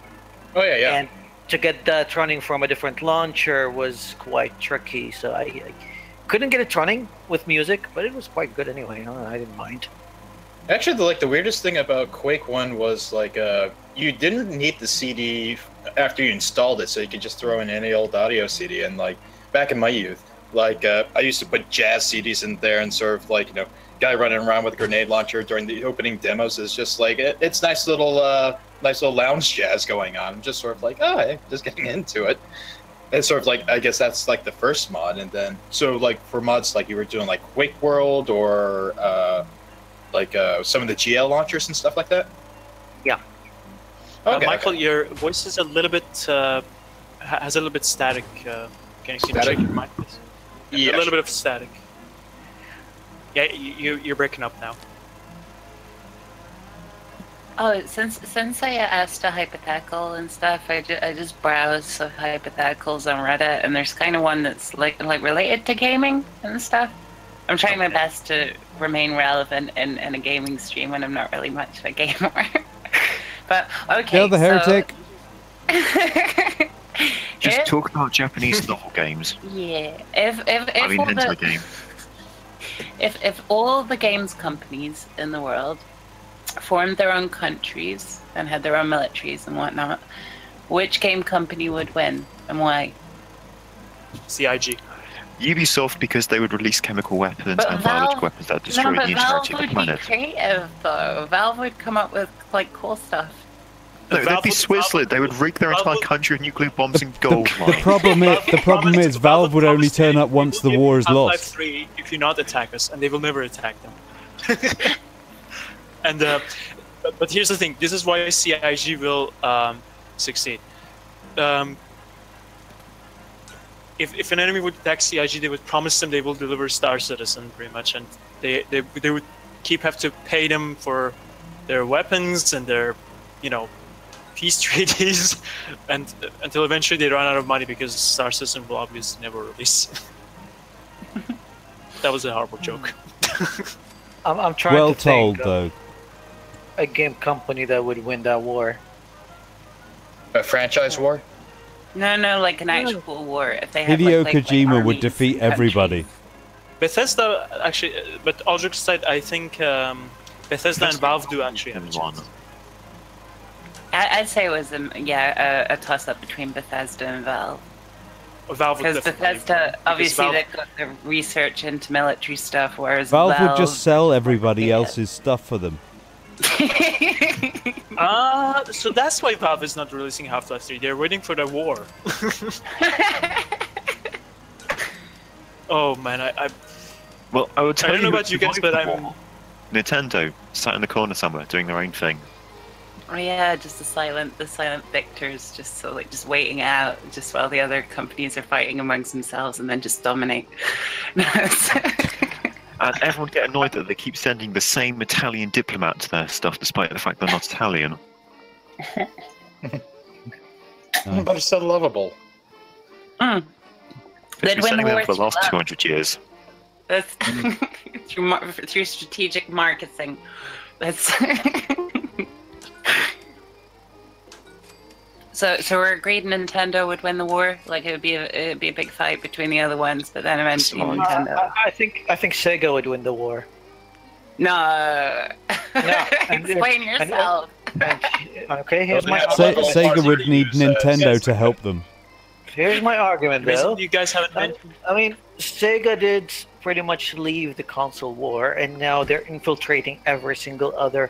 Oh yeah, yeah. And to get that running from a different launcher was quite tricky, so I couldn't get it running with music, but it was quite good anyway. I didn't mind. Actually, the weirdest thing about Quake 1 was like you didn't need the CD after you installed it, so you could just throw in any old audio CD. And like back in my youth, like I used to put jazz CDs in there and sort of like guy running around with a grenade launcher during the opening demos is just like it's nice little lounge jazz going on. I'm just sort of like just getting into it. It's sort of like I guess that's like the first mod, and then so like for mods like you were doing like Quake World or some of the GL launchers and stuff like that. Yeah. Okay, Michael, okay. your voice is a little bit has a little bit static. Can you Static? check your mic, please? Yeah. A little bit of static. Yeah, you're breaking up now. Oh, since I asked a hypothetical and stuff, I just browsed some hypotheticals on Reddit, and there's kind of one that's like related to gaming and stuff. I'm trying my best to remain relevant in a gaming stream when I'm not really much of a gamer. But okay, Kill the heretic. Just talk about Japanese novel games. Yeah, if I mean, all into the the game. if all the games companies in the world formed their own countries and had their own militaries and whatnot, which game company would win and why? CIG. Ubisoft, because they would release chemical weapons But and Valve- biological weapons that destroy No, but the Valve entirety of would the be planet. creative though. Valve would come up with like cool stuff. No, Valve they'd be would- Switzerland. They would rig their Valve entire would- country with nuclear bombs and gold The mines. problem is Valve would only turn up once the war is Half-Life lost. 3 if you not attack us, and they will never attack them. And but here's the thing. This is why CIG will succeed. If an enemy would attack CIG, they would promise them they will deliver Star Citizen, pretty much, and they would have to pay them for their weapons and their, peace treaties, and until eventually they run out of money because Star Citizen will obviously never release. That was a horrible joke. I'm trying Well to think told, though. a game company that would win that war. A franchise war? No, like an actual war. If they had Hideo like Kojima would armies defeat and countries. everybody. Bethesda actually, but all jokes aside, I think Bethesda and Valve do actually have a chance. I'd say it was a toss-up between Bethesda and Valve. Valve would Because definitely Bethesda, because obviously, Valve- they've got the research into military stuff, whereas Valve would just sell everybody Yeah. else's stuff for them. So that's why Valve is not releasing Half-Life 3. They're waiting for the war. Oh man, Well, I would tell don't know who about you guys, but survived the I'm. war. Nintendo sat in the corner somewhere doing their own thing. Oh yeah, just the silent victors, just waiting out, just while the other companies are fighting amongst themselves, and then just dominate. And everyone get annoyed that they keep sending the same Italian diplomat to their stuff, despite the fact they're not Italian. But it's so lovable. They've They'd been win sending the them war for the last through 200 years. That's through strategic marketing. That's so we're agreed Nintendo would win the war. Like it'd be a big fight between the other ones, but then eventually Nintendo. I think Sega would win the war. No. Explain yourself. Okay, here's my Sega would need Nintendo to help them. Here's my argument, though. You guys haven't mentioned. I mean, Sega did pretty much leave the console war, and now they're infiltrating every single other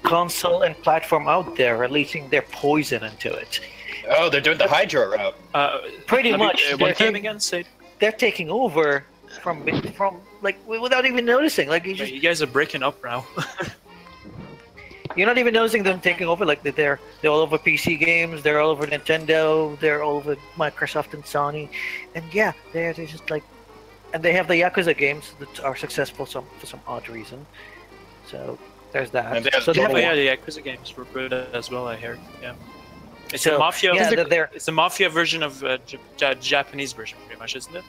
console and platform out there, releasing their poison into it. Oh, they're doing the Hydra route. Pretty much. What game again? Say. They're taking over from like without even noticing. Like You guys are breaking up now. You're not even noticing them taking over. Like they're all over PC games. They're all over Nintendo. They're all over Microsoft and Sony. And yeah, they're just like, and they have the Yakuza games that are successful for some odd reason. So there's that. And they have So they have Yeah, the Yakuza games were good as well. I heard. Yeah. It's So, a mafia. yeah, It's a mafia version of Japanese version, pretty much, isn't it?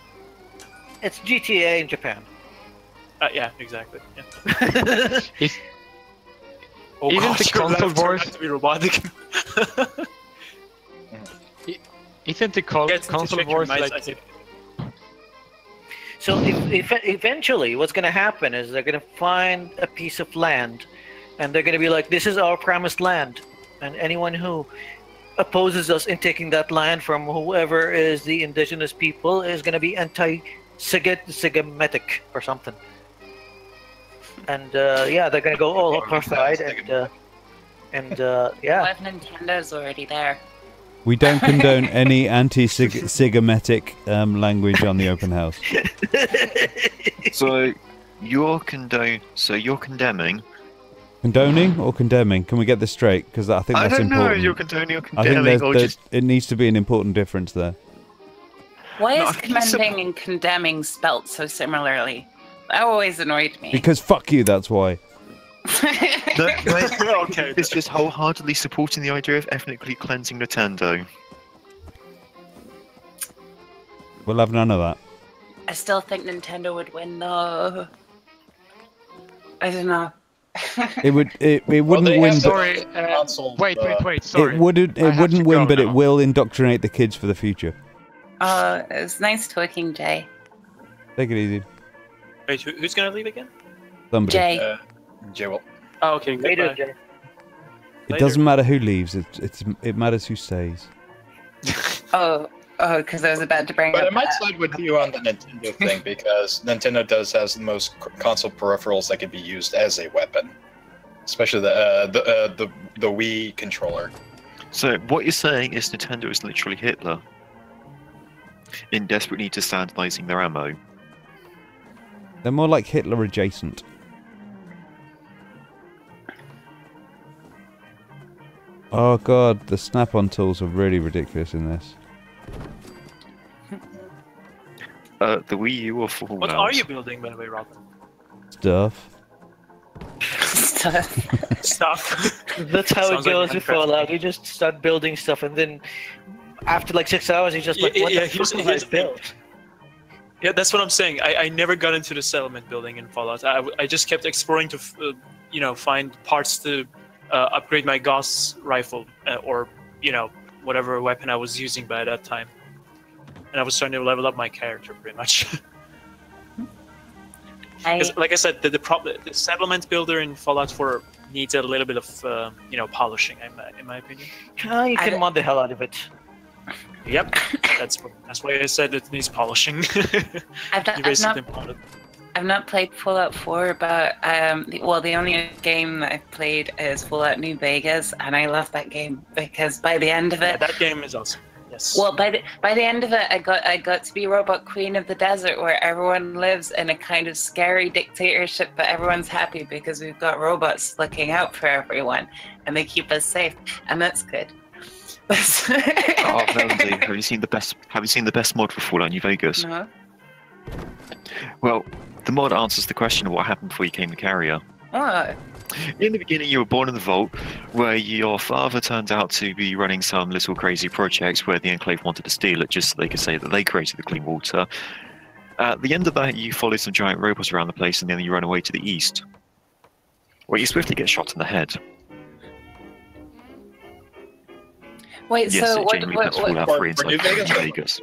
It's GTA in Japan. Yeah, exactly. Yeah. Oh Even gosh, the console turned wars- out to be robotic. Isn't the console wars like? So if eventually what's going to happen is they're going to find a piece of land and they're going to be like, this is our promised land. And anyone who opposes us in taking that land from whoever is the indigenous people is going to be anti-Semitic or something. And yeah, they're going to go all apartheid and yeah. What if Nintendo's already there? We don't condone any anti-Sigametic language on the open house. So you're condemning. Condoning or condemning? Can we get this straight? Because I think I that's don't know important. if you're condoning or I condemning, think it needs to be an important difference there. Why No, is I think it's commending and condemning spelt so similarly? That always annoyed me. Because fuck you, that's why. Okay. It's just wholeheartedly supporting the idea of ethnically cleansing Nintendo. We'll have none of that. I still think Nintendo would win though. I don't know. It wouldn't win, but Sorry. Wait. Sorry. it wouldn't to win, go but it now. will indoctrinate the kids for the future. It was nice talking, Jay. Take it easy. Wait, who's gonna leave again? Somebody. Jay. Jay will. Oh, okay. Later, Goodbye. Jay. It doesn't matter who leaves. It matters who stays. Oh, because I was about to bring But up I might that. side with you on the Nintendo thing because Nintendo does have the most console peripherals that can be used as a weapon, especially the Wii controller. So what you're saying is Nintendo is literally Hitler, in desperate need of standardizing their ammo. They're more like Hitler adjacent. Oh god, the snap-on tools are really ridiculous in this. The Wii U or Fallout? What are you building, by the way, Robin? Stuff. Stuff. That's how Sounds it goes like with Minecraft. Fallout. You just start building stuff, and then after like 6 hours, you just like, what Yeah, the here's fuck the have I thing. built? Yeah, that's what I'm saying. I never got into the settlement building in Fallout. I just kept exploring to, find parts to upgrade my Gauss rifle or, whatever weapon I was using by that time. And I was trying to level up my character pretty much. Like I said, the settlement builder in Fallout 4 needs a little bit of, polishing, in my opinion. You can mod the hell out of it. Yep, that's why I said it needs polishing. I've not played Fallout 4, but the only game that I've played is Fallout New Vegas, and I love that game because by the end of it, that game is awesome. Yes. Well, by the end of it, I got to be Robot Queen of the Desert, where everyone lives in a kind of scary dictatorship, but everyone's happy because we've got robots looking out for everyone, and they keep us safe, and that's good. Oh, Melody, have you seen the best mod for Fallout New Vegas? No. Well, the mod answers the question of what happened before you came to Carrier. Oh. In the beginning, you were born in the vault, where your father turned out to be running some little crazy projects where the Enclave wanted to steal it just so they could say that they created the clean water. At the end of that, you followed some giant robots around the place, and then you ran away to the east, where you swiftly get shot in the head. Wait, yes, so what? Fallout 3 inside New Vegas.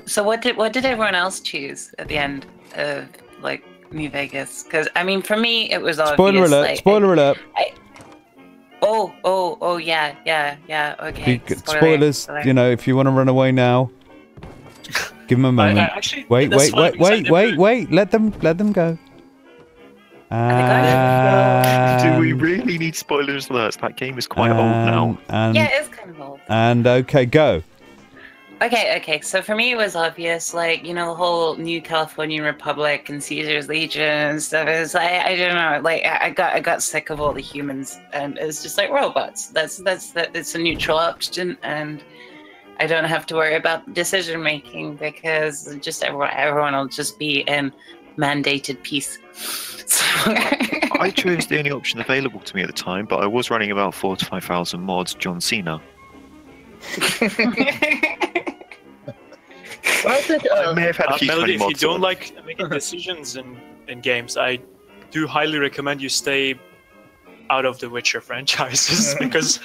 So what did everyone else choose at the end of New Vegas? Because I mean, for me, it was obvious. Spoiler alert! Spoiler alert! Yeah. Okay. Spoilers. If you want to run away now, give them a moment. Wait. Let them go. Do we really need spoilers alerts? That game is quite old now. Yeah, it is kind of old. And okay, go. Okay. So for me, it was obvious, the whole New Californian Republic and Caesar's Legion and stuff. It was I don't know, I got sick of all the humans, and it was just like robots. That's it's a neutral option, and I don't have to worry about decision making because just everyone will just be in mandated peace. I chose the only option available to me at the time, but I was running about 4,000 to 5,000 mods. John Cena. I may have had a few Melody, if mods you don't like making decisions in games, I do highly recommend you stay out of the Witcher franchises because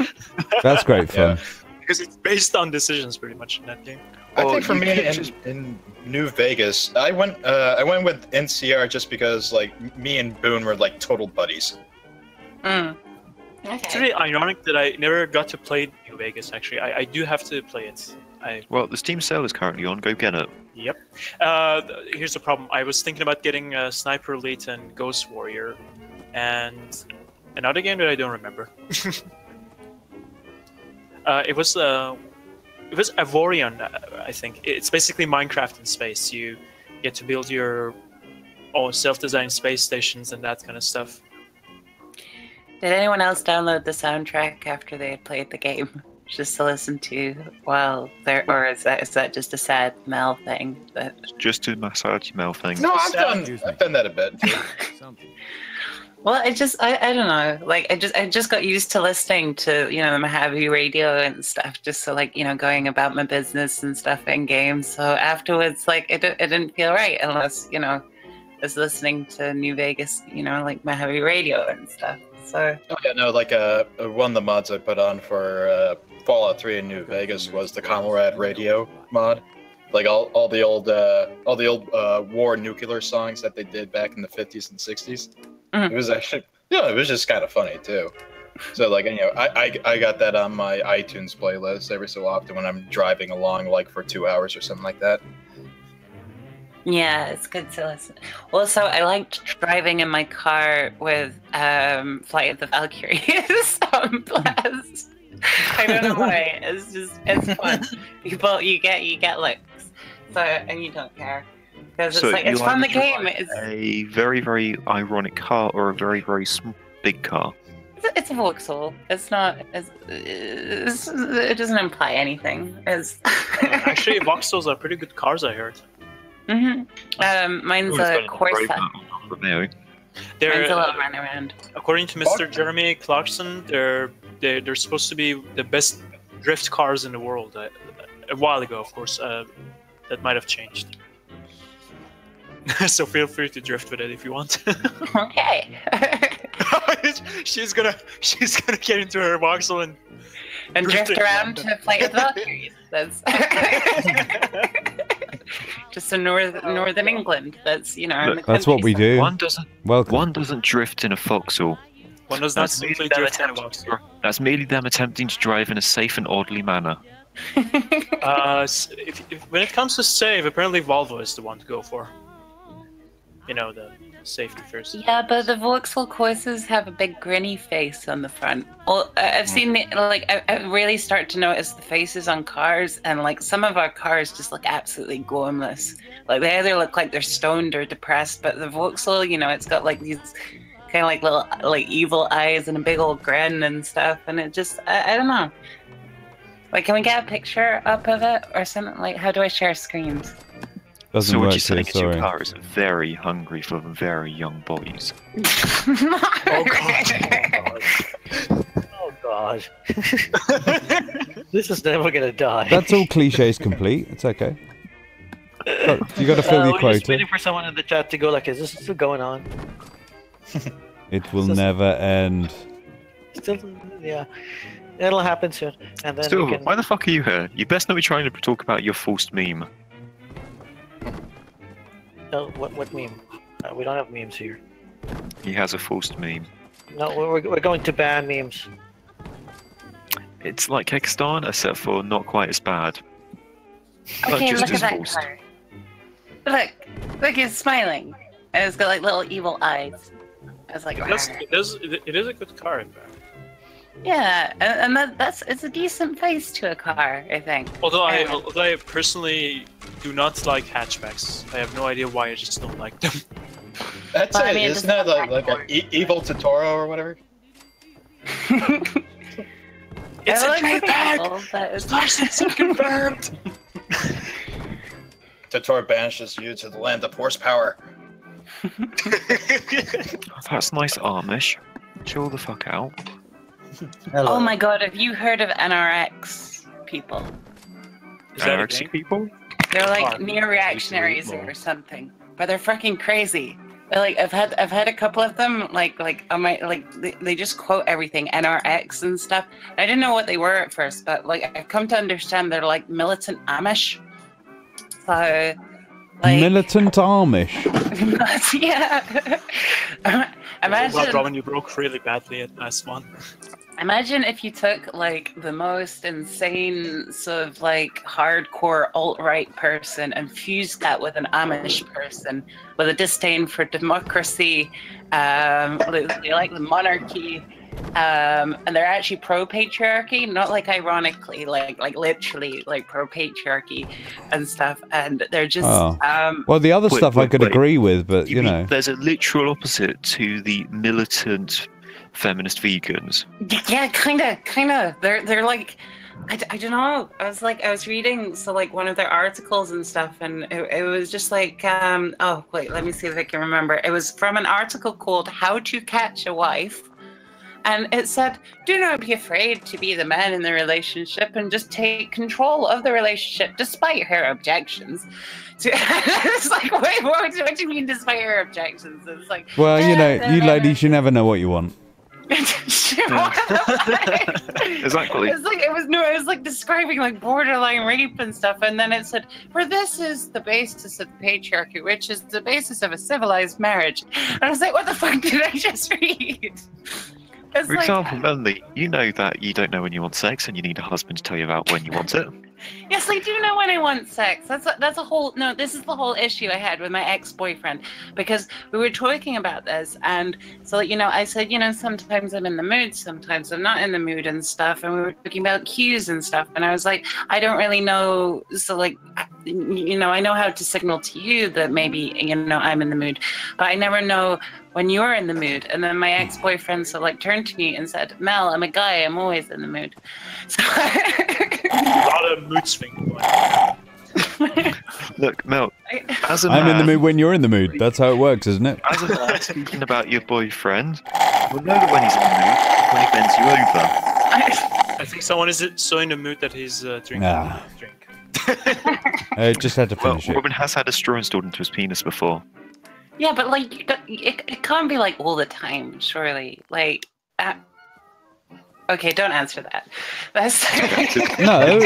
that's great fun. Because it's based on decisions pretty much in that game. I think for me in New Vegas, I went with NCR just because me and Boone were total buddies. Okay. It's really ironic that I never got to play New Vegas. Actually, I do have to play it. Well, the Steam sale is currently on. Go get it. Yep. Here's the problem. I was thinking about getting Sniper Elite and Ghost Warrior, and another game that I don't remember. It was Avorion, I think. It's basically Minecraft in space. You get to build your own self-designed space stations and that kind of stuff. Did anyone else download the soundtrack after they had played the game, just to listen to while there, or is that just a sad Mel thing? Just a massage Mel thing. No, I've done that a bit. Well, I don't know. I just got used to listening to, the Mojave radio and stuff, just so going about my business and stuff in games. So afterwards, it didn't feel right unless, I was listening to New Vegas, Mojave radio and stuff. So. Oh yeah, no, one of the mods I put on for Fallout 3 in New Vegas was the Comrade radio mod. All the old war nuclear songs that they did back in the 50s and 60s. Mm-hmm. It was actually, it was just kind of funny too. So I got that on my iTunes playlist every so often when I'm driving along for 2 hours or something like that. Yeah, it's good to listen. Also, I liked driving in my car with Flight of the Valkyries on blast. I don't know why. It's fun. You get looks, and you don't care. Because it's fun. The game is a very, very ironic car or a very, very big car. It's a Vauxhall. It's not. It doesn't imply anything. Actually, Vauxhalls are pretty good cars, I heard. Mm-hmm. Mine's a Corsa. They're mine's a little run around. According to Mr. Jeremy Clarkson, they're supposed to be the best drift cars in the world. A while ago, of course. That might have changed. So feel free to drift with it if you want. Okay. she's gonna get into her voxel and drift around to play with Valkyries. That's just in northern England. That's in the That's what we do. One doesn't drift in a foxhole. One does not simply drift in a voxel. That's merely them attempting to drive in a safe and orderly manner. When it comes to save, apparently Volvo is the one to go for. The safety first. Yeah, but the Vauxhall courses have a big grinny face on the front. Well, I've seen I really start to notice the faces on cars, and some of our cars just look absolutely gormless. They either look like they're stoned or depressed, but the Vauxhall, it's got these kind of little evil eyes and a big old grin and stuff, and it just I don't know. Can we get a picture up of it or something? How do I share screens? Doesn't so work what you're saying here, is your sorry. car is very hungry for very young boys. Oh god. Oh god. This is never gonna die. That's all cliches complete. It's okay. You got to fill your We're just quota. waiting for someone in the chat to go is this still going on? It will never end. Still, yeah. It'll happen soon. And then Still, we can... why the fuck are you here? You best not be trying to talk about your forced meme. No, what meme? We don't have memes here. He has a forced meme. No, we're going to ban memes. It's like Hexstar, except for not quite as bad. Okay, just look at as that forced. car. Look, it's smiling. And it's got little evil eyes. I was like, It is a good car, in fact. yeah, and it's a decent face to a car, I think. Although I personally do not like hatchbacks. I have no idea why. I just don't like them. That's But, it. I mean, Isn't that like an evil Totoro or whatever? It's I a JPEG! but it's It's confirmed! Totoro banishes you to the land of horsepower. That's nice Amish. Chill the fuck out. Hello. Oh my god, have you heard of NRX people? Is that a Anorexic thing? people? They're Oh, neo-reactionaries or something, but they're freaking crazy. I've had a couple of them they just quote everything NRX and stuff. I didn't know what they were at first, but I've come to understand they're militant Amish. So Militant Amish. yeah. Wow, Imagine Robin, you broke really badly at last one. Imagine if you took the most insane sort of hardcore alt-right person and fused that with an Amish person with a disdain for democracy, they like the monarchy, and they're actually pro-patriarchy, not ironically, literally pro-patriarchy and stuff, and they're just Well, the other Wait, stuff I could wait. agree with, but You mean there's a literal opposite to the militant feminist vegans. yeah, kind of. They're I don't know. I was reading one of their articles and stuff, and it was just oh wait, let me see if I can remember. It was from an article called "How to Catch a Wife," and it said, "Do not be afraid to be the man in the relationship and just take control of the relationship despite her objections." So, it's wait, what do you mean despite her objections? It's well, you ladies, you never know what you want. Exactly. It was describing borderline rape and stuff, and then it said, "For this is the basis of the patriarchy, which is the basis of a civilized marriage." And I was like, "What the fuck did I just read?" It's For example, Melanie, you know that you don't know when you want sex and you need a husband to tell you about when you want it. Yes, I do know when I want sex. This is the whole issue I had with my ex-boyfriend, because we were talking about this, and so I said, sometimes I'm in the mood, sometimes I'm not in the mood and stuff, and we were talking about cues and stuff, and I was like, I don't really know, so I know how to signal to you that maybe I'm in the mood, but I never know when you're in the mood. And then my ex-boyfriend turned to me and said, "Mel, I'm a guy, I'm always in the mood." So A lot of mood swing. Look, Mel, as a I'm man, in the mood when you're in the mood. That's how it works, isn't it? as a man speaking about your boyfriend, we'll know when he's in the mood when he bends you over. I think someone is so in the mood that he's drinking Ah. drink. I just had to Well, finish it. Robin has had a straw installed into his penis before. Yeah, but like it can't be like all the time, surely. Like, okay, don't answer that. That's No,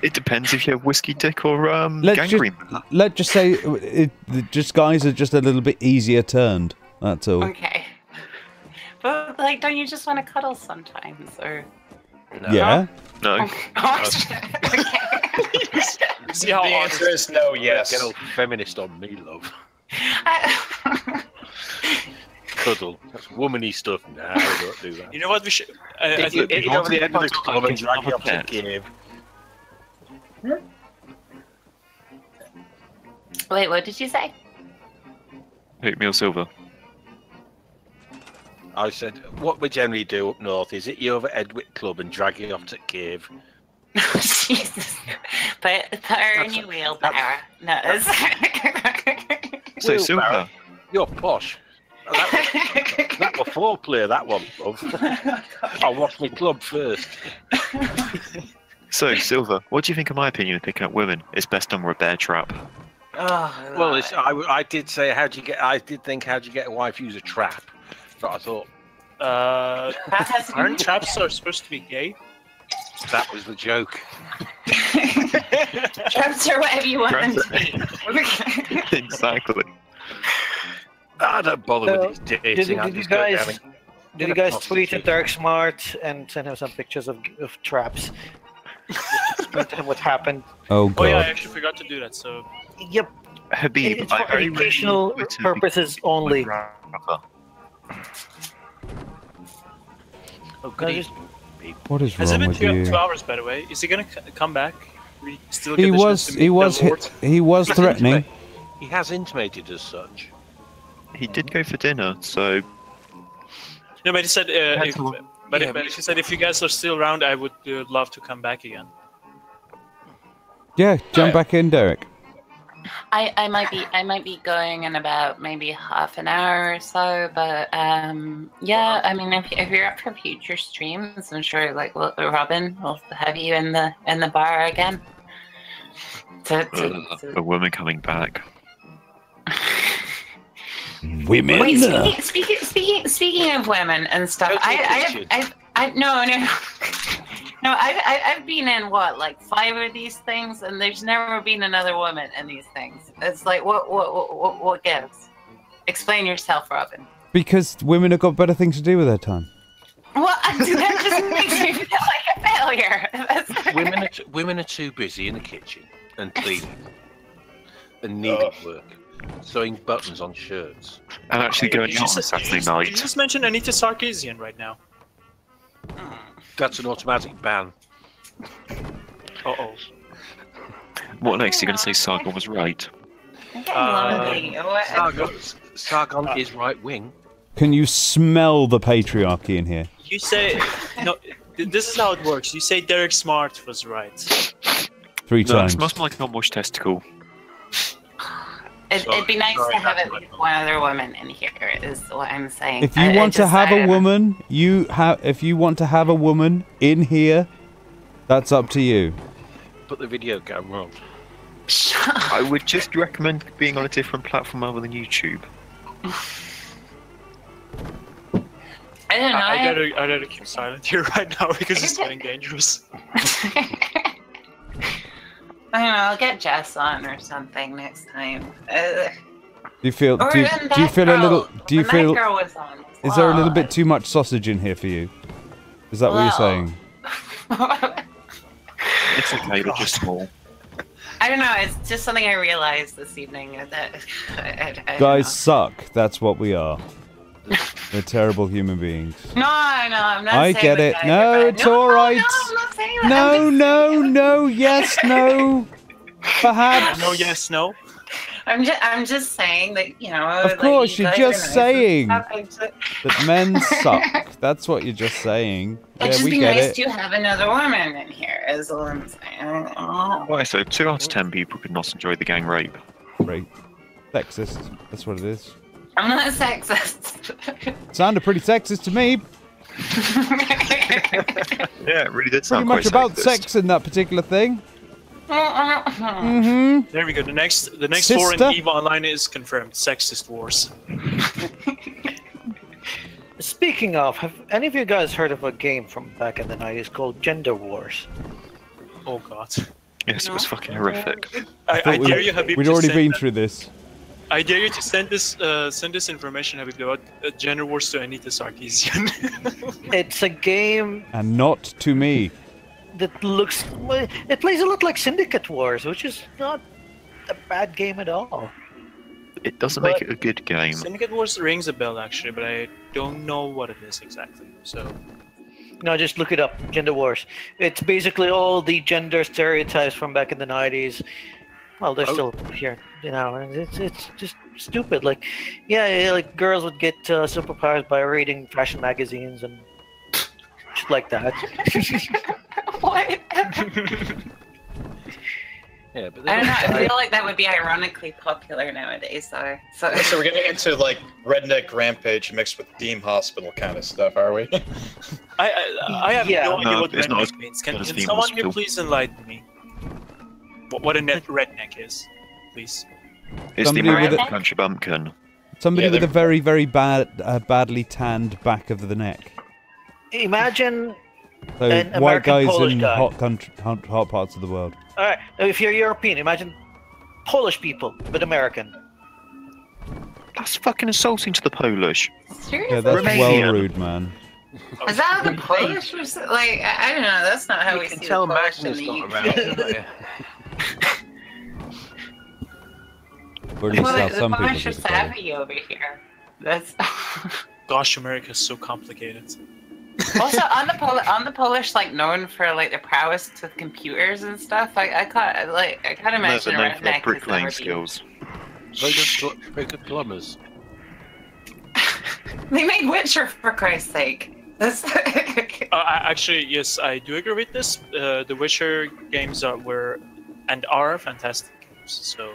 it depends if you have whiskey dick or gangrene. Let's just say just guys are just a little bit easier turned. That's all. okay. But like, don't you just want to cuddle sometimes, or? No. Yeah. No. See how The answer is no, yes. Get all feminist on me, love. Cuddle. That's womany stuff. Nah, we don't do that. You know what we should? Hit you over the head with a club and drag you off to cave. Wait, what did you say? Oatmeal silver. I said, what we generally do up north is hit you over head with club and drag you off to cave. Jesus. Put her in your wheelbarrow. No. So silver. You're posh. That was foreplay, that one, love. I'll wash my club first. So silver. What do you think of my opinion of picking up women? It's best done with a bear trap. Oh, Well, I did say, I did think, how'd you get a wife use a trap? But I thought, aren't traps are supposed to be gay? that was the joke. Traps are whatever you want them to be. Exactly. I don't bother with these dating. Did you guys tweet at Dark Smart and send him some pictures of traps? Explain to him what happened. Oh god. Oh yeah, I actually forgot to do that. So. Yep. Habib, It's for educational purposes only. Oh, good. What is Has it wrong been with 2 you? hours, by the way? Is he gonna come back? We still He get the was chance to meet the Lord? was threatening. He has intimated as such. He did go for dinner, so No, but he said, but he said if you guys are still around, I would love to come back again. Yeah, jump back in, Derek. I might be going in about maybe half an hour or so, but yeah, I mean if you're up for future streams, I'm sure like Robin will have you in the bar again. a woman coming back. Women. Wait, speaking of women and stuff, I've been in like 5 of these things, and there's never been another woman in these things. It's like what gives? Explain yourself, Robin. Because women have got better things to do with their time. Well, that just makes me feel like a failure. Women are too busy in the kitchen and cleaning and needlework, sewing buttons on shirts, and actually going out on Saturday night. You just mentioned Anita Sarkeesian right now. That's an automatic ban. Uh-oh. What next? You're going to say Sargon was right? Sargon is right wing. Can you smell the patriarchy in here? You say no. This is how it works. You say Derek Smart was right. 3 times. It smells like an unwashed testicle. It'd be nice to have at least one other woman in here, is what I'm saying. If you want to have a woman, if you want to have a woman in here, that's up to you. Put the video camera on. I would just recommend being on a different platform other than YouTube. I don't know. I gotta keep silent here right now because it's getting dangerous. I don't know. I'll get Jess on or something next time. Do you feel? Or Do you feel a little? Do you feel? That girl was on. Is there a little bit too much sausage in here for you? Is that what you're saying? It's okay, they're just small. I don't know. It's just something I realized this evening. That I Guys suck. That's what we are. We're terrible human beings. No, I'm not. I saying get the it. guys No, are bad. it's all right. No, I'm not saying that. No, yes, no. Perhaps. No, yes, no. I'm just saying that Of course, you're just saying that men suck. That's what you're just saying. It'd just we be get nice it. to have another woman in here, is all I'm saying. Why, so 2 out of 10 people could not enjoy the gang rape. Rape. Sexist. That's what it is. I'm not sexist. Sounded pretty sexist to me. Yeah, it really did Pretty sound much quite about sexist. sex in that particular thing. Mm-hmm. There we go. The next Sister? war in EVE Online is confirmed. Sexist wars. Speaking of, have any of you guys heard of a game from back in the 90s called Gender Wars? Oh god. Yes, it was fucking horrific. I dare you, Habib. We'd to already send been that- through this. I dare you to send this information, Habib, about Gender Wars to Anita Sarkeesian. It's a game And not to me. that looks... It plays a lot like Syndicate Wars, which is not a bad game at all. It doesn't make it a good game. Syndicate Wars rings a bell, actually, but I don't know what it is exactly. So, No, just look it up. Gender Wars. It's basically all the gender stereotypes from back in the 90s. Well, they're still here, you know, and it's just stupid. Like, yeah, like girls would get superpowers by reading fashion magazines and shit like that. What? Yeah, but I don't know. I feel like that would be ironically popular nowadays, though. So So we're getting into like redneck rampage mixed with Theme Hospital kind of stuff, are we? I have Yeah. no idea No, what it's not redneck means. Can as someone famous here too. please enlighten me? What a redneck is, please? It's the Somebody with American a- country bumpkin. Somebody Yeah, with a they're- very, very badly tanned back of the neck. Imagine, So An white American guys Polish in guy. hot parts of the world. alright, if you're European, imagine Polish people, but American. That's fucking insulting to the Polish. seriously, Yeah, that's Romania. well rude, man. is that how the Polish was like? I don't know. That's not how you we can see tell the Polish in Magnus the not UK. around. can't you? Or at least Well, how the some people Polish do are the Polish. savvy over here. That's Gosh, America is so complicated. also on the Polish, like known for like their prowess with computers and stuff. I can't imagine a Never known for their redneck has bricklaying ever skills. Very good plumbers. They made Witcher for Christ's sake. That's Actually, yes, I do agree with this. The Witcher games are fantastic games. So,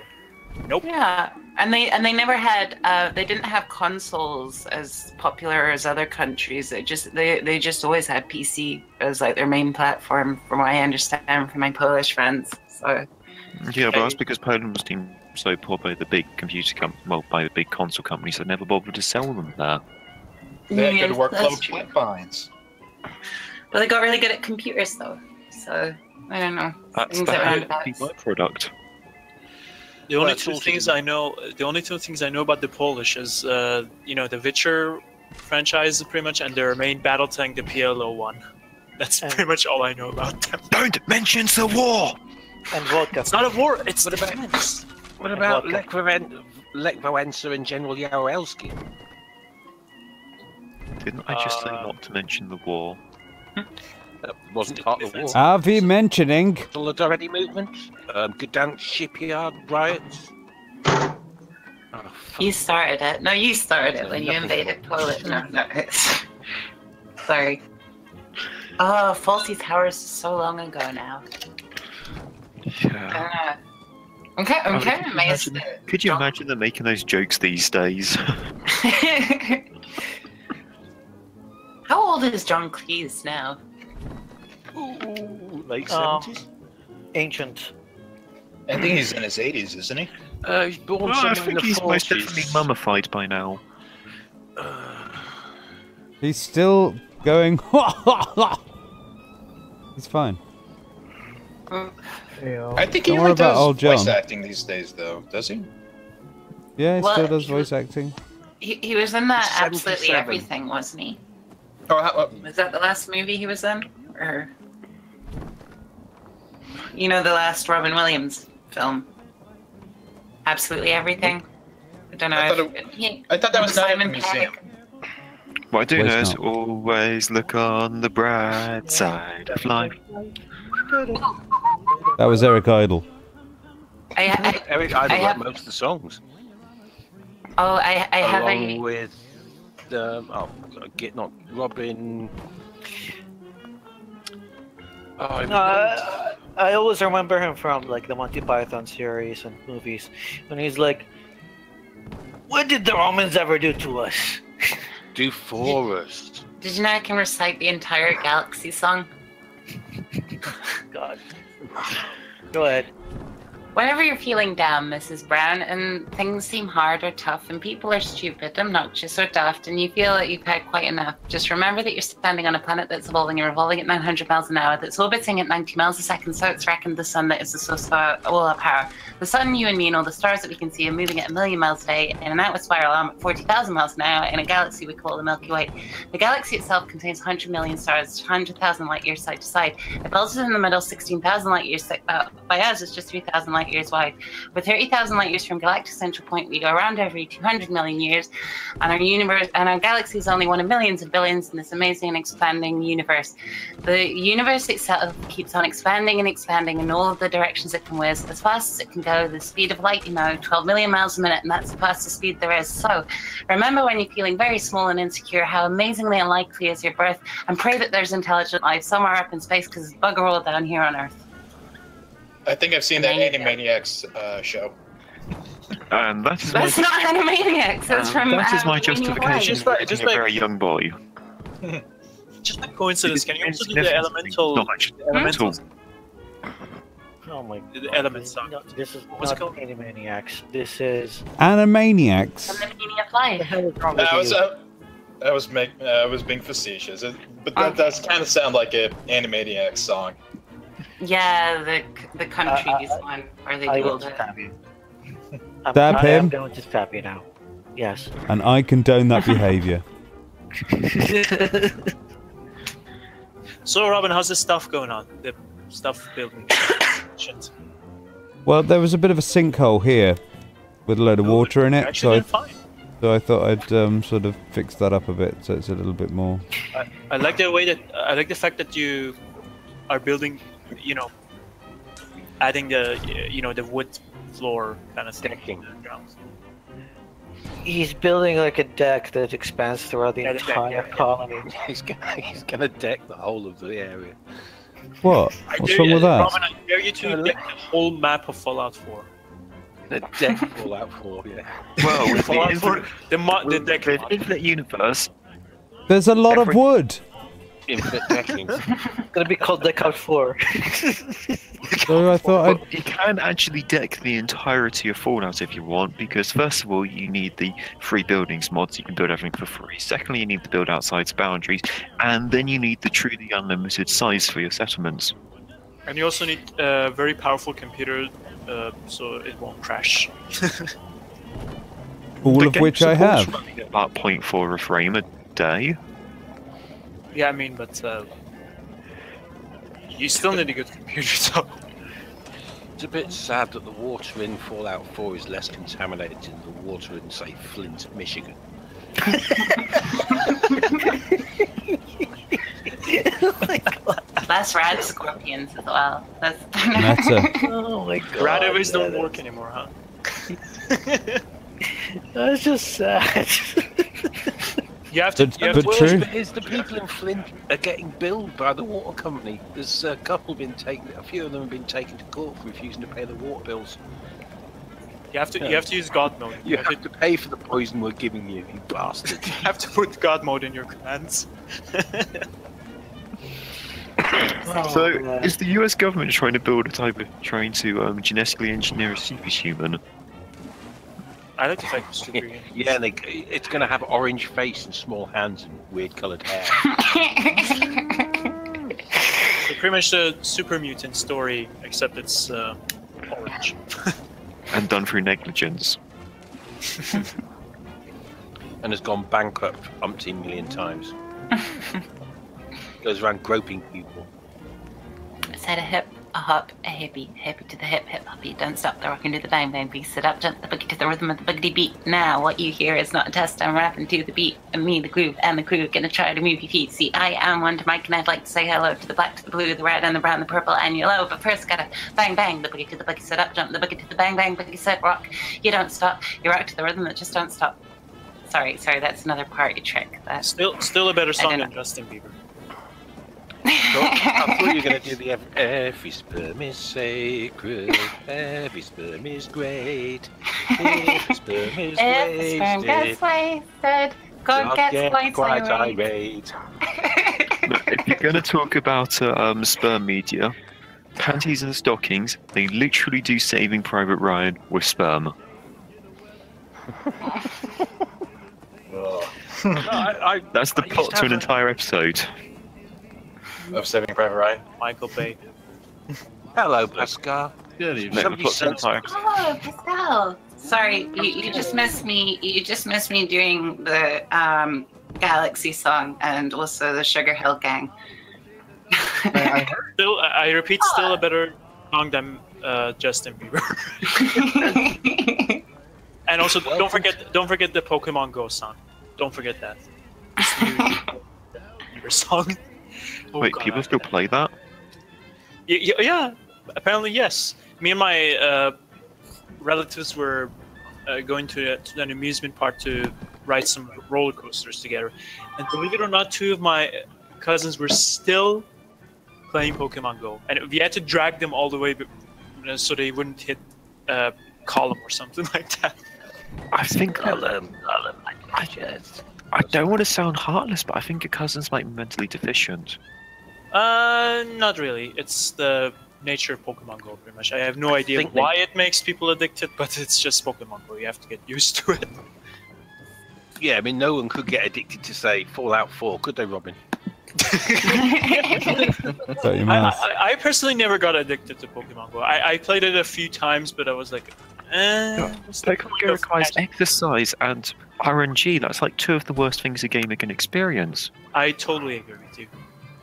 nope. yeah, and they never had they didn't have consoles as popular as other countries. They just always had PC as like their main platform, from what I understand from my Polish friends. So Yeah, but that's because Poland was deemed so poor by the big by the big console companies that never bothered to sell them there. They had yes, good that's workload true. pipelines. But they got really good at computers though. So I don't know. That's Things the that happy roundabouts. byproduct. The only Well, it's two also things the- I know, about the Polish is, the Witcher franchise pretty much, and their main battle tank, the PL-01. That's And- pretty much all I know about them. Don't mention the war! And vodka. It's not a war. It's What about- defense. What about vodka. Lech Wałęsa and General Jaruzelski? Didn't I just say not to mention the war? That wasn't part of the war. Are we mentioning? Solidarity movement, Gdansk shipyard riots. Oh, fuck. You started it. No, you started it when you invaded Poland. No, it's... Sorry. Oh, Faulty Towers is so long ago now. Yeah. I'm kind of amazed. Could you imagine them making those jokes these days? How old is John Cleese now? Ooh, late Um, 70s. Ancient. I think he's in his 80s, isn't he? He's born I somewhere in think the he's 40s. most definitely mummified by now. He's still going. He's fine. I think he Don't only worry about does old voice John. acting these days, though. Does he? Yeah, he Well, still does he voice acting. He was in that Absolutely 77. Everything, wasn't he? Oh, Was that the last movie he was in? Or you know, the last Robin Williams film? Absolutely Everything? I don't know. I if thought that was not in the Simon museum. Pegg. What I do Well, know it's is not. always look on the bright side of life. That was Eric Idle. Eric Idle I wrote have- most of the songs, I have along a. with not Robin. I always remember him from like the Monty Python series and movies, when he's like, "What did the Romans ever do to us?" Do for us. Did you know I can recite the entire Galaxy song? God. Go ahead. Whenever you're feeling down, Mrs. Brown, and things seem hard or tough, and people are stupid, obnoxious, or daft, and you feel that you've had quite enough, just remember that you're standing on a planet that's evolving and revolving at 900 miles an hour, that's orbiting at 90 miles a second, so it's reckoned the sun that is the source of all our power. The sun, you and me, and all the stars that we can see are moving at 1,000,000 miles a day in an outward spiral arm at 40,000 miles an hour in a galaxy we call the Milky Way. The galaxy itself contains 100 million stars, 100,000 light years side to side. It bulges in the middle, 16,000 light years by us, it's just 3,000 light years wide. With 30,000 light years from galactic central point, we go around every 200 million years, and our universe and our galaxy is only one of millions of billions in this amazing and expanding universe. The universe itself keeps on expanding and expanding in all of the directions it can whiz, as fast as it can go, the speed of light, 12 million miles a minute, and that's the fastest speed there is. So, remember when you're feeling very small and insecure, how amazingly unlikely is your birth, and pray that there's intelligent life somewhere up in space, because it's bugger all down here on Earth. I think I've seen that Animaniacs show. And that is That's not Animaniacs. That's from. That is my justification for being a very young boy. Just a coincidence. Can you also do the elemental? Elementals. Oh my god. The elements. No, this is What's it called? Animaniacs. This is Animaniacs. From the beginning of life. What the hell is wrong with you? I was being facetious, but that does kind of sound like an Animaniacs song. Yeah, the countries one where they I do all will the. stab you. Stab I am him. going to stab you now. Yes. And I condone that behaviour. So, Robin, how's the stuff going on? The stuff building. Shit. Well, there was a bit of a sinkhole here with a load of water in it, Actually, so I thought I'd sort of fix that up a bit so it's a little bit more. I like the way that I like the fact that you are building, adding the the wood floor kind of thing. He's building like a deck that expands throughout the entire colony. He's gonna deck the whole of the area. What? What's wrong with that? Robin, I dare you to deck the whole map of Fallout 4. The deck Fallout 4, yeah. Well, with Fallout 4, the deck the Infinite Universe. There's a lot of wood. Infinite decking. It's gonna be called Deck Out 4. So I thought You can actually deck the entirety of Fallout if you want, because first of all, you need the free buildings mods. You can build everything for free. Secondly, you need to build outside its boundaries, and then you need the truly unlimited size for your settlements. And you also need a very powerful computer, so it won't crash. all The of game which I supports have. running at about 0.4 a frame a day. Yeah, I mean, but you still need a good computer, so. It's a bit sad that the water in Fallout 4 is less contaminated than the water in, say, Flint, Michigan. Less rad scorpions as well. That's. Oh my god. Radaways don't work anymore, huh? That's just sad. You have to. But true. Is the people in Flint are getting billed by the water company. There's a couple been taken. A few of them have been taken to court for refusing to pay the water bills. You have to use God mode. You have to pay for the poison we're giving you, you bastard. You have to put God mode in your commands. So, is the US government trying to genetically engineer a superhuman? I like the fact it's super. Yeah, it's going to have orange face and small hands and weird coloured hair. So pretty much the super mutant story, except it's orange. And done through negligence. And has gone bankrupt umpteen million times. Goes around groping people. Said a hip, a hop, a hippie, hippie to the hip, hip hoppy. Don't stop the rock and do the bang bang beat. Sit up, jump the boogie to the rhythm of the boogity beat. Now what you hear is not a test. I'm rapping to the beat, and me, the groove, and the crew gonna try to move your feet. See, I am Wonder Mike, and I'd like to say hello to the black, to the blue, the red, and the brown, the purple, and yellow. But first, gotta bang bang the boogie to the boogie. Sit up, jump the boogie to the bang bang boogie. Sit rock. You don't stop. You rock to the rhythm that just don't stop. Sorry, that's another party trick. That Still a better song than Justin Bieber. I thought you were going to do the every sperm is sacred, every sperm is great, every sperm is if the sperm gets wasted, God gets quite irate. If you're going to talk about sperm media, panties and stockings, they literally do Saving Private Ryan with sperm. That's the plot to an entire episode. Of Saving Private Ryan. Michael Bay. Hello, Pascal. Good evening. Somebody said Oh, Pascal. Sorry, you just missed me. You just missed me doing the Galaxy song and also the Sugar Hill Gang. Still, I repeat, still a better song than Justin Bieber. And also, don't forget the Pokemon Go song. Don't forget that. Bieber song. Oh, Wait, God. people still play that? Yeah, apparently yes. Me and my relatives were going to an amusement park to ride some roller coasters together, and believe it or not, 2 of my cousins were still playing Pokemon Go, and we had to drag them all the way so they wouldn't hit a column or something like that. I think I don't want to sound heartless, but I think your cousins might be mentally deficient. Not really. It's the nature of Pokemon Go, pretty much. I have no idea why it makes people addicted, but it's just Pokemon Go. You have to get used to it. Yeah, I mean, no one could get addicted to, say, Fallout 4, could they, Robin? I personally never got addicted to Pokemon Go. I played it a few times, but I was like, Pokemon Go requires exercise and RNG. That's like 2 of the worst things a gamer can experience. I totally agree with you.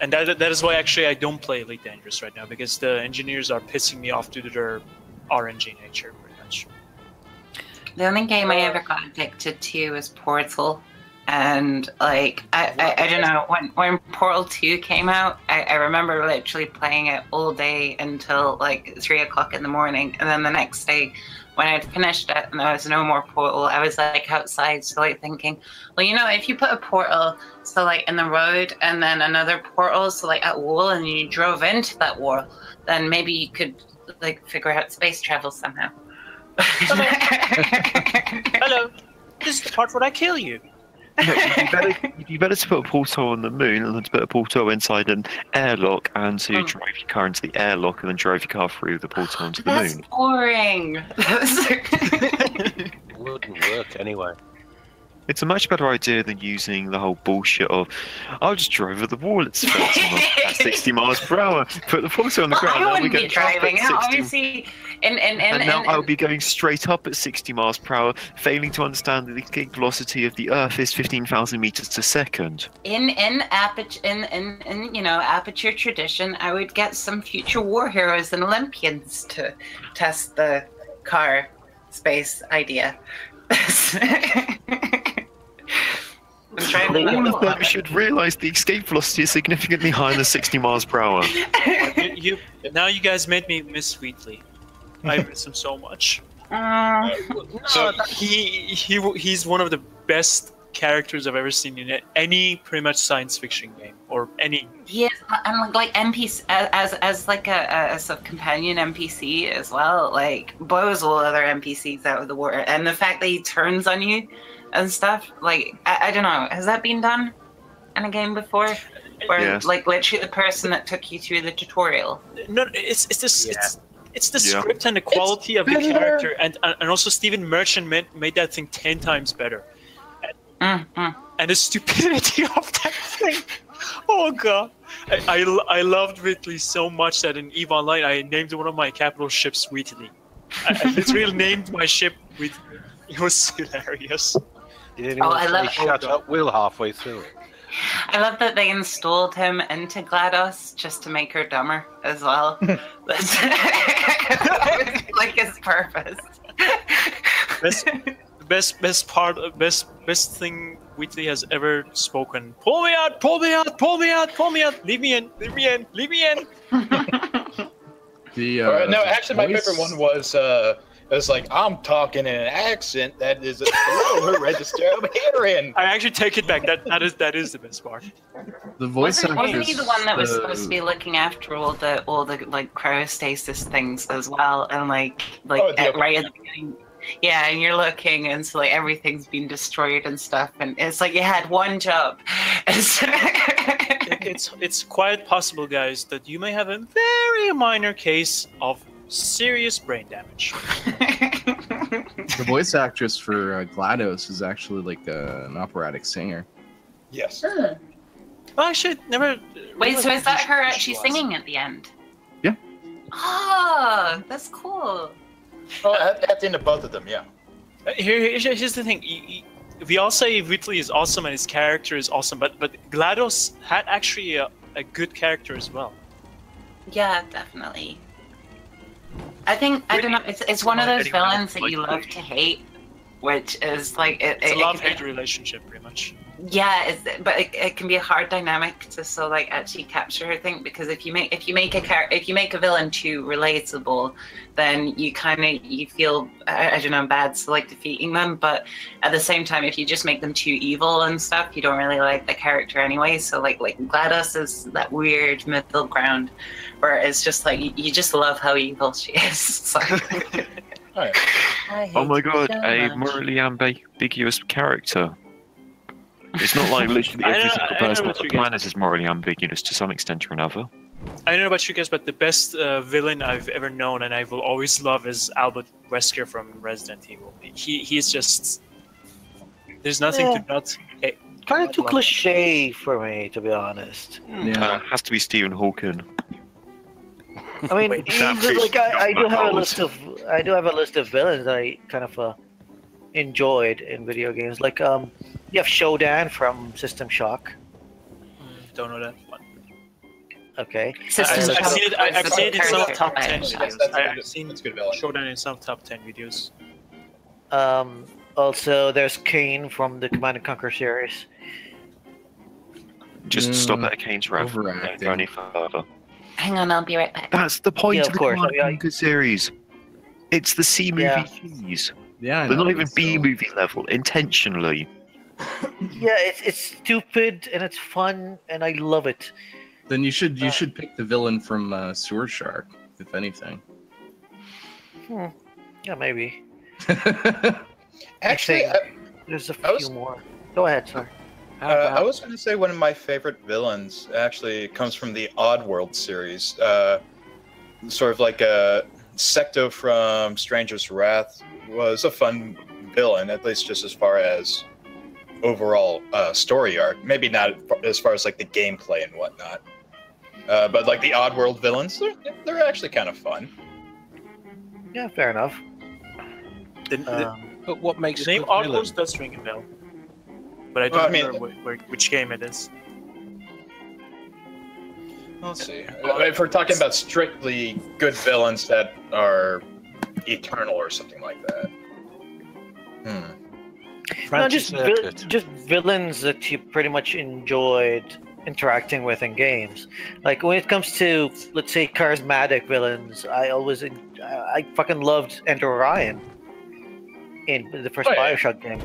And that is why actually I don't play Elite Dangerous right now, because the engineers are pissing me off due to their RNG nature, pretty much. The only game I ever got addicted to was Portal. And like I don't know, when Portal 2 came out, I remember literally playing it all day until like 3 o'clock in the morning, and then the next day when I'd finished it and there was no more Portal, I was like outside, so like thinking, well, you know, if you put a portal so like in the road and then another portal so like at wall, and you drove into that wall, then maybe you could like figure out space travel somehow. Hello, this is the part where I kill you. No, it'd be better to put a portal on the moon than to put a portal inside an airlock and to drive your car into the airlock and then drive your car through the portal onto the moon. Boring. It wouldn't work anyway. It's a much better idea than using the whole bullshit of, I'll just drive over the wall at 60 miles per hour, put the portal on the ground, I and we wouldn't be get up at driving. 60. Obviously, And now I'll be going straight up at 60 miles per hour, failing to understand that the escape velocity of the Earth is 15,000 meters a second. in you know, Aperture tradition, I would get some future war heroes and Olympians to test the car space idea. All of them should realise the escape velocity is significantly higher than 60 miles per hour. Now you guys made me miss Wheatley. I miss him so much. So he's one of the best characters I've ever seen in any pretty much science fiction game or any. Yes, and like NPC as like a sort of companion NPC as well. Like blows all other NPCs out of the water, and the fact that he turns on you and stuff. Like I don't know, has that been done in a game before? Where Yes. like literally the person that took you through the tutorial. No, it's the script and the quality of the character, and also Stephen Merchant made that thing 10 times better. And the stupidity of that thing. Oh god, I loved Wheatley so much that in EVE Online I named one of my capital ships Wheatley. I literally named my ship Wheatley. It was hilarious. Did anyone I love- shut up Will halfway through it? I love that they installed him into GLaDOS just to make her dumber as well. That's like his purpose. Best thing Wheatley has ever spoken. Pull me out! Pull me out! Pull me out! Pull me out! Leave me in! Leave me in! Leave me in! No, actually, my favorite one was it's like, I'm talking in an accent that is below her register of hearing. I actually take it back. That is the best part. The voice Wasn't he the one that was supposed to be looking after all the like cryostasis things as well, and like right at the beginning Yeah, and you're looking, and so like everything's been destroyed and stuff, and it's like you had one job. It's quite possible, guys, that you may have a very minor case of serious brain damage. The voice actress for GLaDOS is actually like an operatic singer. Yes. Huh. Oh, actually, never. Wait, so is that her actually singing at the end? Yeah. Oh, that's cool. Well, at the end of both of them, yeah. Here's the thing. We all say Whitley is awesome and his character is awesome, but GLaDOS had actually a good character as well. Yeah, definitely. I think I don't know. It's one of those villains that you love to hate, which is like it's a love-hate relationship, pretty much. Yeah, but it can be a hard dynamic to actually capture. I think because if you make a villain too relatable, then you feel I don't know bad defeating them. But at the same time, if you just make them too evil and stuff, you don't really like the character anyway. So like GLaDOS is that weird middle ground, where it's just like you just love how evil she is. So. Oh my god, a morally ambiguous character. It's not like literally every single person on the planet is morally ambiguous to some extent or another. I don't know about you guys, but the best villain I've ever known and I will always love is Albert Wesker from Resident Evil. He's just... There's nothing to not... Kind of too cliche for me, to be honest. Yeah, it has to be Stephen Hawking. I mean, I do have a list of villains that I kind of enjoyed in video games. Like you have Shodan from System Shock. Don't know that one. Okay. I've seen it in some top 10 videos. I've seen Shodan in some top 10 videos. Also, there's Kane from the Command & Conquer series. Just stop at Kane's reference. Don't go any further. Hang on, I'll be right back. That's the point of the Command & Conquer series. It's the C-movie cheese. Yeah, they're not even B-movie level, intentionally. Yeah, it's stupid and it's fun and I love it. Then you should pick the villain from Sewer Shark, if anything. Yeah, maybe. Actually, there's a few more. Go ahead, sir. I was going to say one of my favorite villains actually comes from the Oddworld series. Sort of like a Secto from Stranger's Wrath was a fun villain, at least just as far as overall story arc. Maybe not as far as like the gameplay and whatnot. But like the Oddworld villains, they're actually kind of fun. Yeah, fair enough. But what makes the name Oddworld does ring a bell, but I don't remember which game it is. Let's see. If we're talking about strictly good villains that are eternal or something like that. No, just villains that you pretty much enjoyed interacting with in games. Like when it comes to, let's say, charismatic villains, I fucking loved Ender Orion in the first Bioshock game.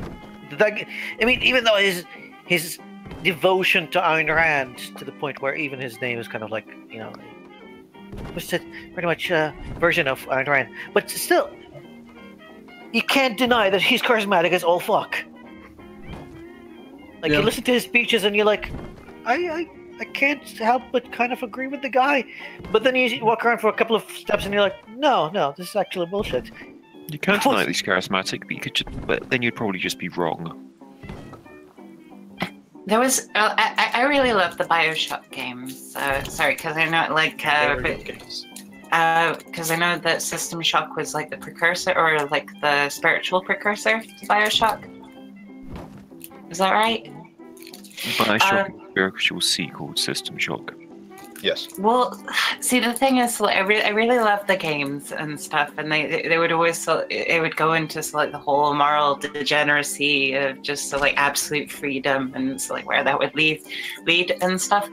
I mean, even though his devotion to Ayn Rand to the point where even his name is kind of like, you know, twisted, pretty much version of Ayn Rand, but still, you can't deny that he's charismatic as all fuck. Like you listen to his speeches and you're like, I can't help but kind of agree with the guy, but then you walk around for a couple of steps and you're like, no, this is actually bullshit. You can't deny that he's charismatic, but you could but then you'd probably just be wrong. There was I really love the Bioshock games. Sorry, because I know because I know that System Shock was like the precursor or like the spiritual precursor to Bioshock. Is that right? Bioshock is a spiritual sequel to System Shock. Yes. Well, see, the thing is, like, I really love the games and stuff, and they would always it would go into like the whole moral degeneracy of just like absolute freedom and so, like where that would lead and stuff.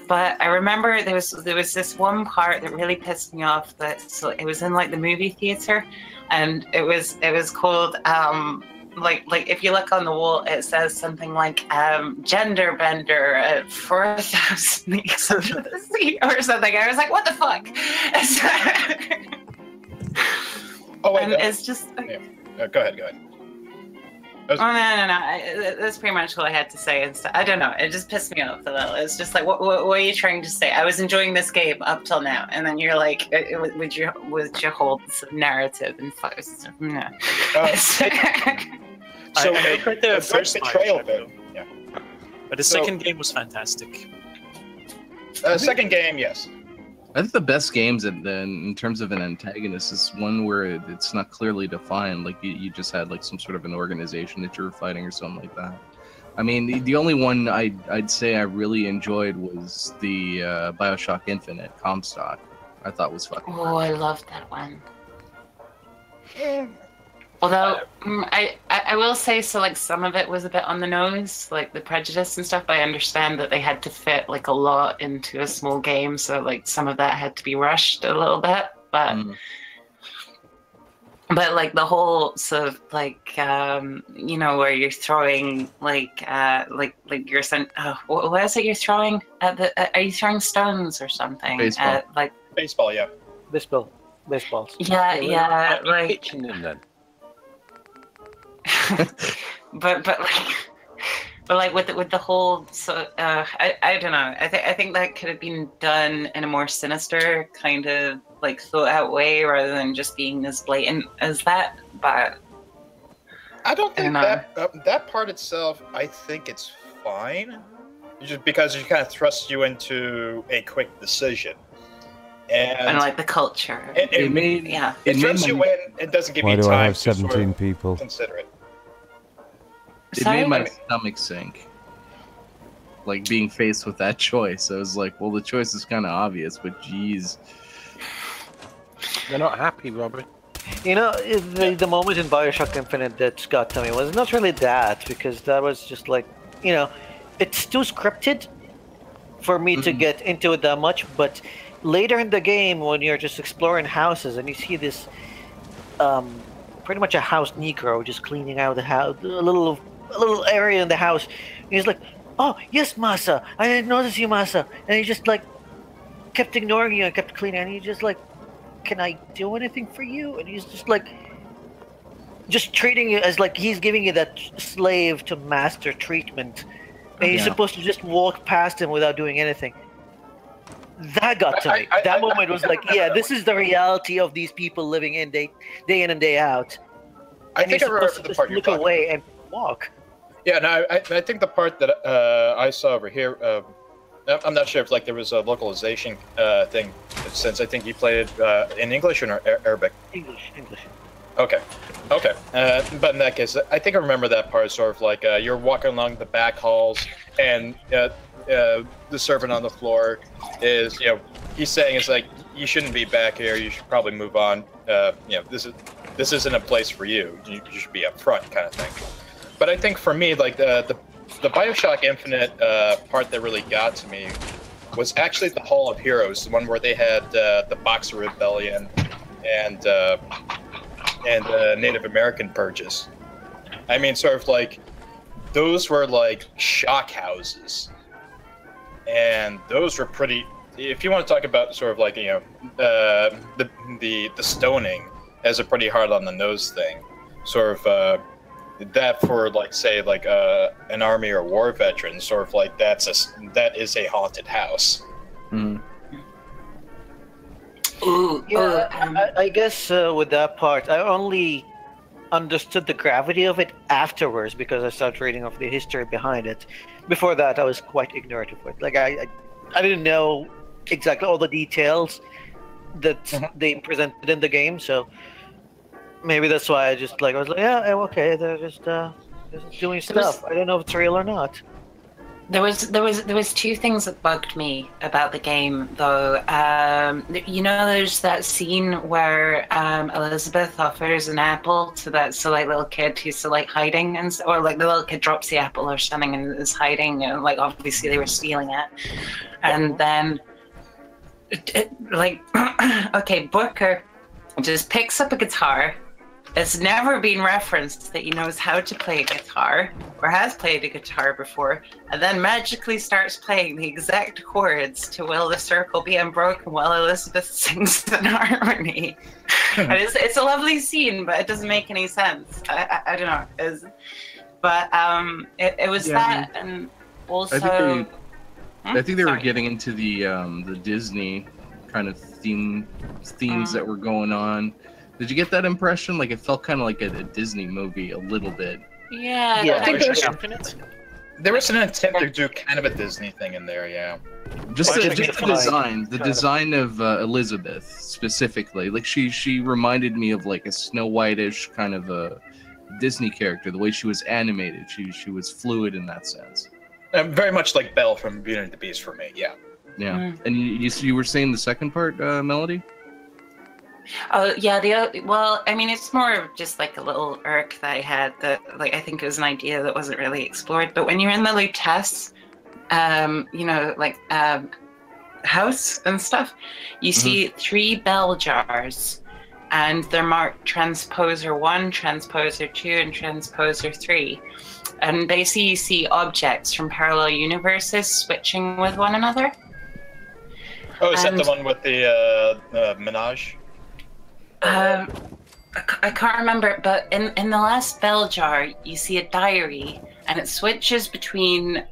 But I remember there was this one part that really pissed me off. That it was in like the movie theater, and it was called like if you look on the wall, it says something like gender bender at 4,000 leagues under the sea or something. I was like, what the fuck? Oh wait, and it's just Go ahead. Oh, no. That's pretty much all I had to say. And I don't know. It just pissed me off a little. It's just like, what are you trying to say? I was enjoying this game up till now, and then you're like, with your whole sort of narrative and focus. No. So I heard the first betrayal though. Yeah. But the second game was fantastic. Second game, yes. I think the best games in terms of an antagonist is one where it's not clearly defined. Like you just had like some sort of an organization that you were fighting or something like that. I mean, the only one I'd say I really enjoyed was the BioShock Infinite Comstock. I thought was fucking. Oh, I loved that one. Although I will say, so like some of it was a bit on the nose, like the prejudice and stuff. I understand that they had to fit like a lot into a small game, so like some of that had to be rushed a little bit. But but like the whole sort of like you know, where you're throwing like you're sent. What is it you're throwing at the? Are you throwing stones or something? Baseball. At, like baseball, yeah. Baseballs. Yeah, like. Kitchen in then. but like with the whole I don't know. I think that could have been done in a more sinister kind of like thought out way rather than just being as blatant as that. But I don't think that part itself. I think it's fine, just because it kind of thrusts you into a quick decision. And like the culture. It throws you in. It doesn't give you time. Why do I have to 17 people? Consider it. It made my stomach sink. Like being faced with that choice. I was like, well, the choice is kind of obvious, but geez. They're not happy, Robert. You know, the moment in BioShock Infinite that got to me was not really that, because that was just like, you know, it's too scripted for me to get into it that much, but later in the game, when you're just exploring houses and you see this, pretty much a house Negro just cleaning out the house, a little area in the house, and he's like, "Oh yes, Masa, I didn't notice you, Masa," and he just like kept ignoring you and kept cleaning, and he's just like, "Can I do anything for you?" And he's just like, just treating you as like he's giving you that slave to master treatment, and you're supposed to just walk past him without doing anything. That got to me. That moment was like, yeah, this is the reality of these people living in day in and day out. I think I remember the part you're talking about. Look away and walk. Yeah, no, I think the part that I saw over here, I'm not sure if like there was a localization thing, since I think you played it in English or Arabic. English. Okay. But in that case, I think I remember that part. Sort of like you're walking along the back halls, and the servant on the floor is, you know, he's saying it's like, you shouldn't be back here. You should probably move on. You know, this isn't a place for you. You should be up front, kind of thing. But I think for me, like the BioShock Infinite part that really got to me was actually the Hall of Heroes, the one where they had the Boxer Rebellion and Native American purges. I mean, sort of like those were like shock houses, and those were pretty. If you want to talk about sort of like, you know, the stoning as a pretty hard on the nose thing, sort of that for like say like an army or war veteran, sort of like that is a haunted house. Ooh, yeah, I guess with that part, I only understood the gravity of it afterwards because I started reading of the history behind it. Before that, I was quite ignorant of it. Like I didn't know exactly all the details that they presented in the game, so maybe that's why I just like I was like, yeah, okay, they're just doing stuff. I don't know if it's real or not. There was two things that bugged me about the game, though. You know, there's that scene where Elizabeth offers an apple to that little kid who's like hiding, or like the little kid drops the apple or something and is hiding, and like obviously they were stealing it, and then like okay, Booker just picks up a guitar. It's never been referenced that he knows how to play a guitar or has played a guitar before, and then magically starts playing the exact chords to Will the Circle Be Unbroken while Elizabeth sings in harmony. It's a lovely scene, but it doesn't make any sense. I don't know. It was that, and also. I think they were getting into the Disney kind of themes that were going on. Did you get that impression? Like it felt kind of like a Disney movie a little bit. Yeah. I think there was an attempt to do kind of a Disney thing in there. Yeah. Just the design of Elizabeth specifically. Like she reminded me of like a Snow White-ish kind of a Disney character. The way she was animated, she was fluid in that sense. Very much like Belle from Beauty and the Beast for me. Yeah. Yeah. And you were saying the second part, Melody? Oh yeah, well, I mean, it's more of just like a little irk that I had that, like, I think it was an idea that wasn't really explored. But when you're in the Lutece, house and stuff, you see 3 bell jars, and they're marked Transposer 1, Transposer 2, and Transposer 3. And basically, you see objects from parallel universes switching with one another. Oh, is that the one with the Menage? I can't remember, but in the last bell jar, you see a diary, and it switches between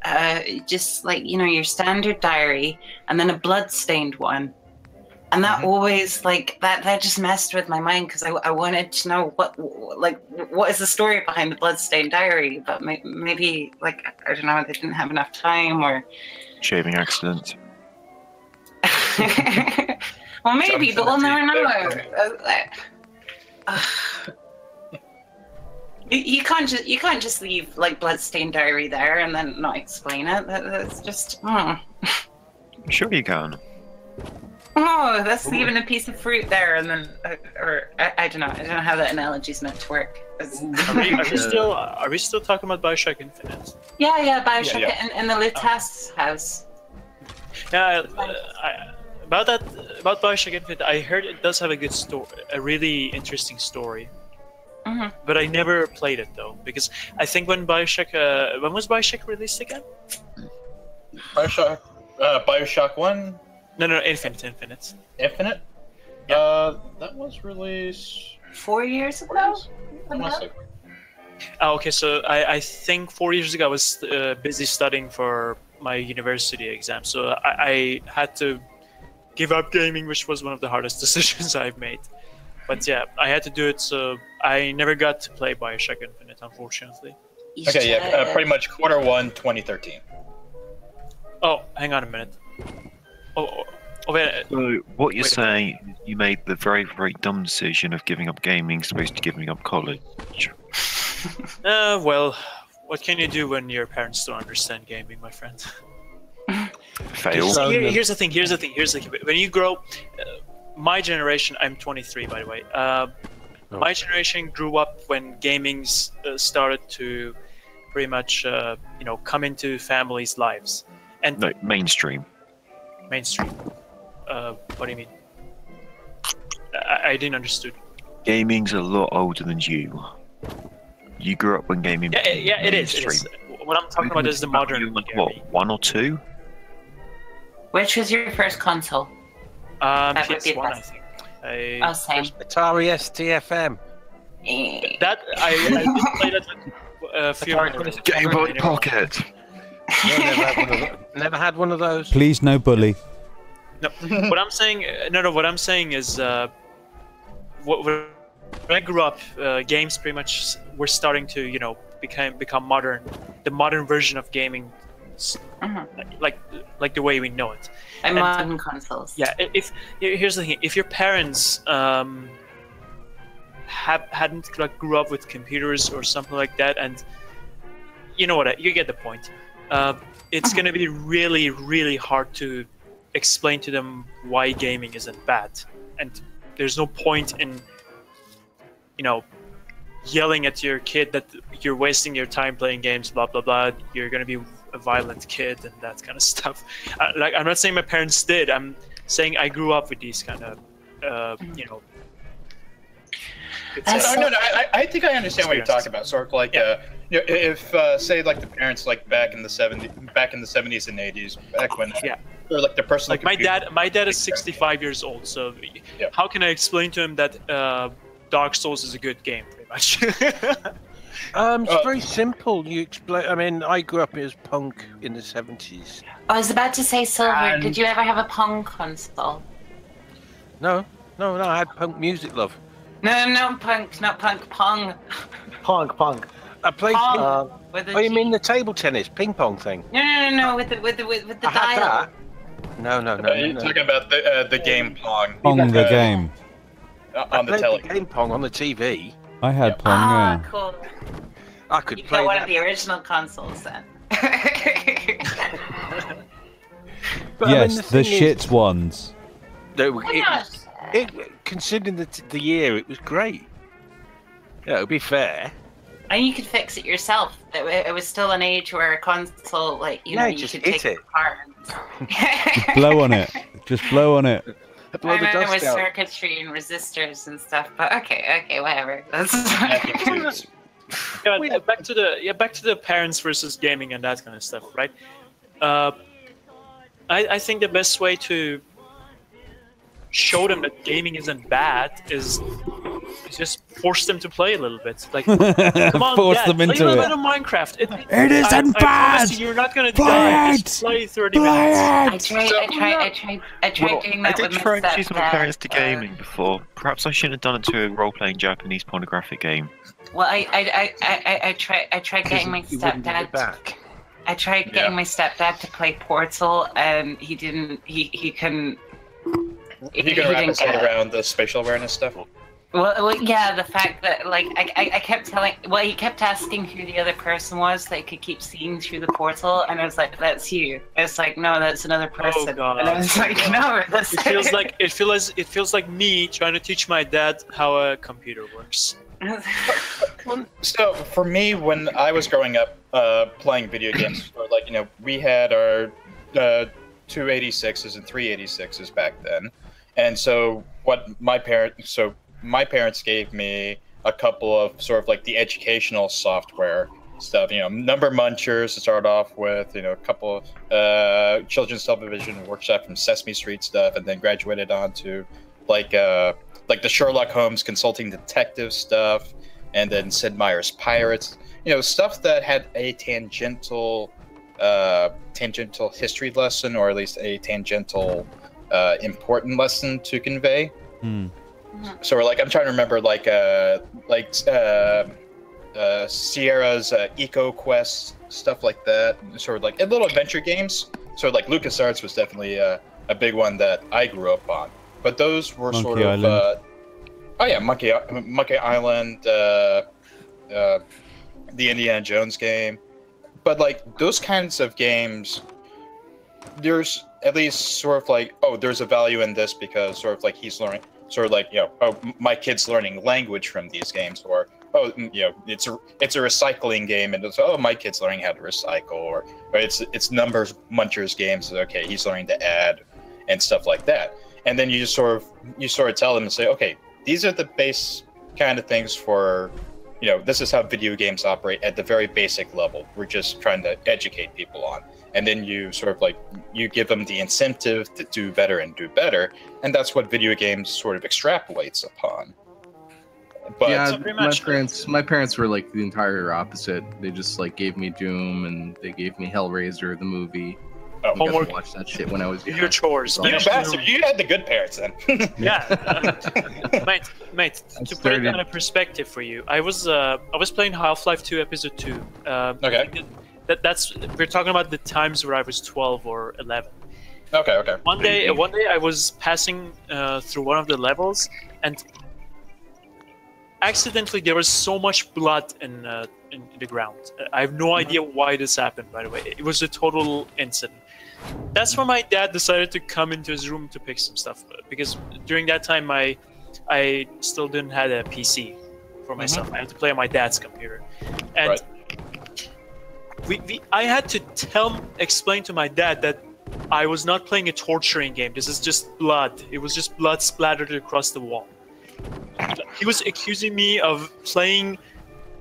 just like, your standard diary and then a blood-stained one. And that always, like, that just messed with my mind, because I wanted to know what is the story behind the blood-stained diary, but maybe, like, I don't know, they didn't have enough time, or... Shaving accident. Well, maybe, but we'll never know. You can't just leave like bloodstained diary there and then not explain it. That's just. Sure you can. Oh, that's leaving a piece of fruit there, and then, or I don't know. I don't know how that analogy's meant to work. Are we still talking about BioShock Infinite? Yeah, BioShock in the Lutece house. Yeah, about BioShock Infinite, I heard it does have a good story, a really interesting story. But I never played it though, because I think when BioShock, when was BioShock released again? BioShock 1? No, Infinite. Infinite? That was released 4 years ago. Oh, okay, so I think 4 years ago I was busy studying for my university exam, so I had to give up gaming, which was one of the hardest decisions I've made. But yeah, I had to do it, so I never got to play BioShock Infinite, unfortunately. Okay, yeah, pretty much Q1 2013. Oh, hang on a minute. Oh wait. So what you're saying, you made the very, very dumb decision of giving up gaming, supposed to giving up college. Well, what can you do when your parents don't understand gaming, my friend? Fail. Here's the thing. When you grow, my generation, I'm 23 by the way. My generation grew up when gaming started to pretty much, come into families' lives. And no, mainstream. Mainstream. What do you mean? I didn't understand. Gaming's a lot older than you. You grew up when gaming. Yeah, it is. What I'm talking about is the modern. What, 1 or 2? Which was your first console? PS1, I think. Same. Atari ST-FM. That I did play that a few minutes. Game Boy Pocket. Never had one of those. Please, no bully. No, what I'm saying. What I'm saying is, when I grew up, games pretty much were starting to, become modern. The modern version of gaming, like the way we know it. And modern consoles. Yeah. Here's the thing: if your parents hadn't grew up with computers or something like that, and you know what, you get the point. It's going to be really, really hard to explain to them why gaming isn't bad, and there's no point in yelling at your kid that you're wasting your time playing games, blah blah blah, you're gonna be a violent kid and that kind of stuff. I'm not saying my parents did, I'm saying I grew up with these kind of No, I think I understand what you're talking about. Sort of like, if say like the parents like back in the 70s and 80s, back when or like the personal. Like my dad is 65 years old, so how can I explain to him that Dark Souls is a good game? Pretty much. It's very simple. You explain. I mean, I grew up as punk in the 70s. I was about to say, Silver, did you ever have a Pong console? No, I had punk music, love. No, punk, not punk, Pong. Pong. I played Pong. Oh, you mean the table tennis ping pong thing? No, with the I had dial. that. No. You're talking about the game Pong. Pong the game. On the telly. Game Pong on the TV. I had Pong, yeah. Cool. I could You play got one that. of the original consoles then. But, I mean, Yes, the thing is- shits ones. Considering the year, it was great. Yeah, it would be fair. And you could fix it yourself. It was still an age where a console, like, you know, you just could hit take it apart. Blow on it. Just blow on it. I remember with circuitry and resistors and stuff, but okay, whatever. That's Yeah, back to the parents versus gaming and that kind of stuff, right? I think the best way to show them that gaming isn't bad is just force them to play a little bit. Like, come on, Force Dad, them play into a little it. bit of Minecraft. It isn't I bad! promise you're not gonna Play die. it! Just play 30 minutes. I tried doing that I with did my try and introduce my stepdad. parents to gaming before. Perhaps I shouldn't have done it to a role-playing Japanese pornographic game. Well, I tried getting my You wouldn't get it stepdad. back. I tried getting my stepdad to play Portal, and he didn't. He couldn't. You can wrap his head around the spatial awareness stuff. Well, yeah, the fact that, like, I kept telling, well, he kept asking who the other person was that could keep seeing through the portal, and I was like, that's you. It's like, no, that's another person. Oh god. And I was like, no, that's it feels like me trying to teach my dad how a computer works. So for me, when I was growing up playing video games, or like, you know, we had our 286s and 386s back then, and so my parents gave me a couple of sort of like the educational software stuff, you know, number munchers to start off with, you know, a couple of children's television workshop from Sesame Street stuff, and then graduated on to like the Sherlock Holmes consulting detective stuff, and then Sid Meier's Pirates, you know, stuff that had a tangential history lesson, or at least a tangential important lesson to convey. So we're like, I'm trying to remember Sierra's Eco Quest, stuff like that, sort of like little adventure games. So like LucasArts was definitely a big one that I grew up on. But those were Monkey Island. Monkey Island, the Indiana Jones game. But like those kinds of games, there's at least sort of like, oh, there's a value in this because sort of like he's learning, sort of like, you know, oh, my kid's learning language from these games, or oh, you know, it's a recycling game, and it's, oh, my kid's learning how to recycle, or it's numbers munchers games. Okay, he's learning to add and stuff like that. And then you sort of tell them and say, okay, these are the base kind of things for, you know, this is how video games operate at the very basic level. We're just trying to educate people on. And then you sort of like, you give them the incentive to do better and do better. And that's what video games sort of extrapolates upon. But yeah, my parents were like the entire opposite. They just like gave me Doom, and they gave me Hellraiser, the movie. Oh, homework. I watched that shit when I was young. Your chores. You bastard, you had the good parents then. Yeah, mate. To put it in a perspective for you, I was playing Half-Life 2 Episode 2. Okay. We're talking about the times where I was 12 or 11. Okay. One day I was passing through one of the levels, and accidentally there was so much blood in the ground. I have no idea why this happened, by the way. It was a total incident. That's when my dad decided to come into his room to pick some stuff, because during that time I still didn't have a PC for myself. I had to play on my dad's computer, and I had to explain to my dad that I was not playing a torturing game. This is just blood. It was just blood splattered across the wall. He was accusing me of playing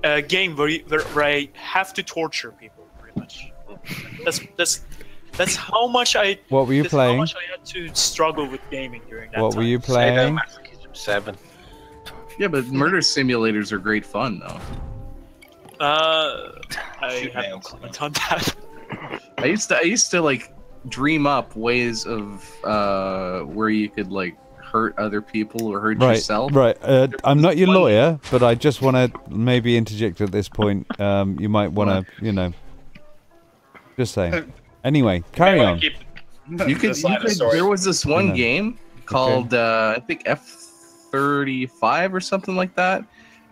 a game where I have to torture people, pretty much. That's how much I. What were you playing? How much I had to struggle with gaming during that What time. were you playing? Sadomasochism 7. Yeah, but murder simulators are great fun, though. I have no comment on that. I used to like dream up ways of where you could like hurt other people or hurt yourself. Right. I'm not your lawyer, but I just want to maybe interject at this point. You might want to, you know, just saying. Anyway, carry on. You could. There was this one game called I think F-35 or something like that,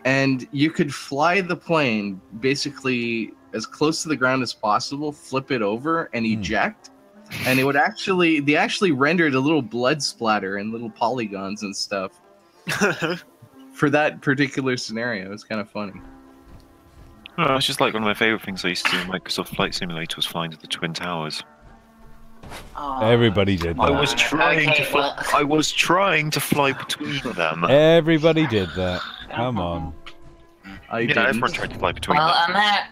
and you could fly the plane basically as close to the ground as possible, flip it over, and eject. And it would actually, they actually rendered a little blood splatter and little polygons and stuff for that particular scenario. It's kind of funny. Oh, it's just like one of my favorite things I used to do in Microsoft Flight Simulator was flying to the Twin Towers. Everybody did that. I was trying to fly. I was trying to fly between them. Everybody did that. Come on. Everyone tried to fly between Well, them. on that.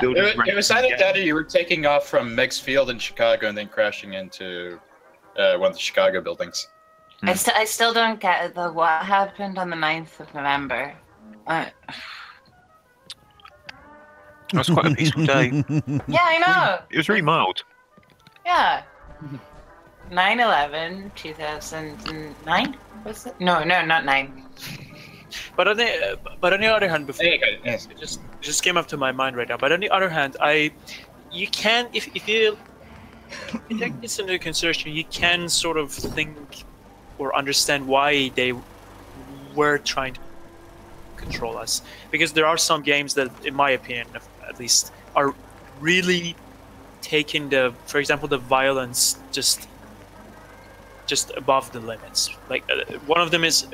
It was either that or you were taking off from Meigs Field in Chicago and then crashing into one of the Chicago buildings. I still don't get it though. What happened on the 9th of November? That was quite a peaceful day. Yeah, I know. It was really mild. Yeah. 9/11, 2009. Was it? No, not 9. But on the other hand, before it just came up to my mind right now. But on the other hand, you can if you take this into consideration, you can sort of think or understand why they were trying to control us, because there are some games that, in my opinion, at least, are really taking for example, the violence just above the limits. Like one of them is.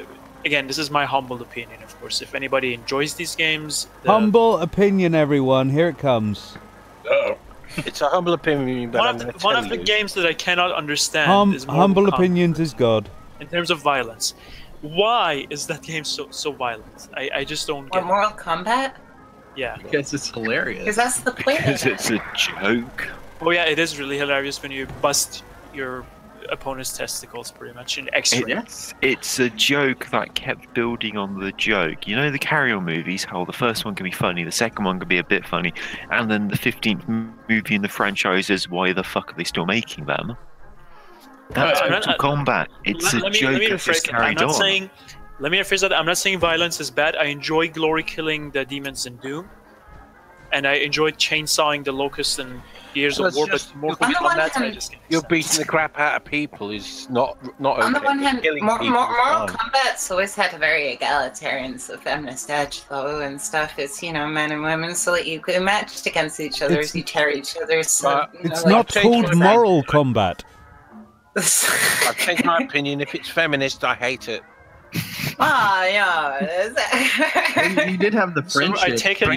Again, this is my humble opinion, of course. If anybody enjoys these games... Humble opinion, everyone. Here it comes. Uh-oh. It's a humble opinion, but one of the games that I cannot understand is Mortal humble Kombat. Opinions is God. In terms of violence. Why is that game so violent? I just don't get it. Mortal Kombat? Yeah. Because it's hilarious. Because that's the point. Because it's a joke. Oh yeah, it is really hilarious when you bust your opponent's testicles pretty much in X-ray. It's a joke that kept building on the joke. You know the Carry On movies, how the first one can be funny, the second one can be a bit funny, and then the 15th movie in the franchise is why the fuck are they still making them? That's Mortal Kombat. It's a joke that just carried on. Let me rephrase that. I'm not saying violence is bad. I enjoy glory killing the demons in Doom. And I enjoyed chainsawing the locusts and Gears of War, but Mortal Kombat, you're beating the crap out of people is not on the okay. one hand, Killing Mortal people is fine. Kombat's always had a very egalitarian, so feminist edge, though, and stuff. It's, you know, men and women, so that you can match against each other as you tear each other. So, it's not called moral combat. I've changed my opinion. If it's feminist, I hate it. Yeah. You did have the friendship. I take it.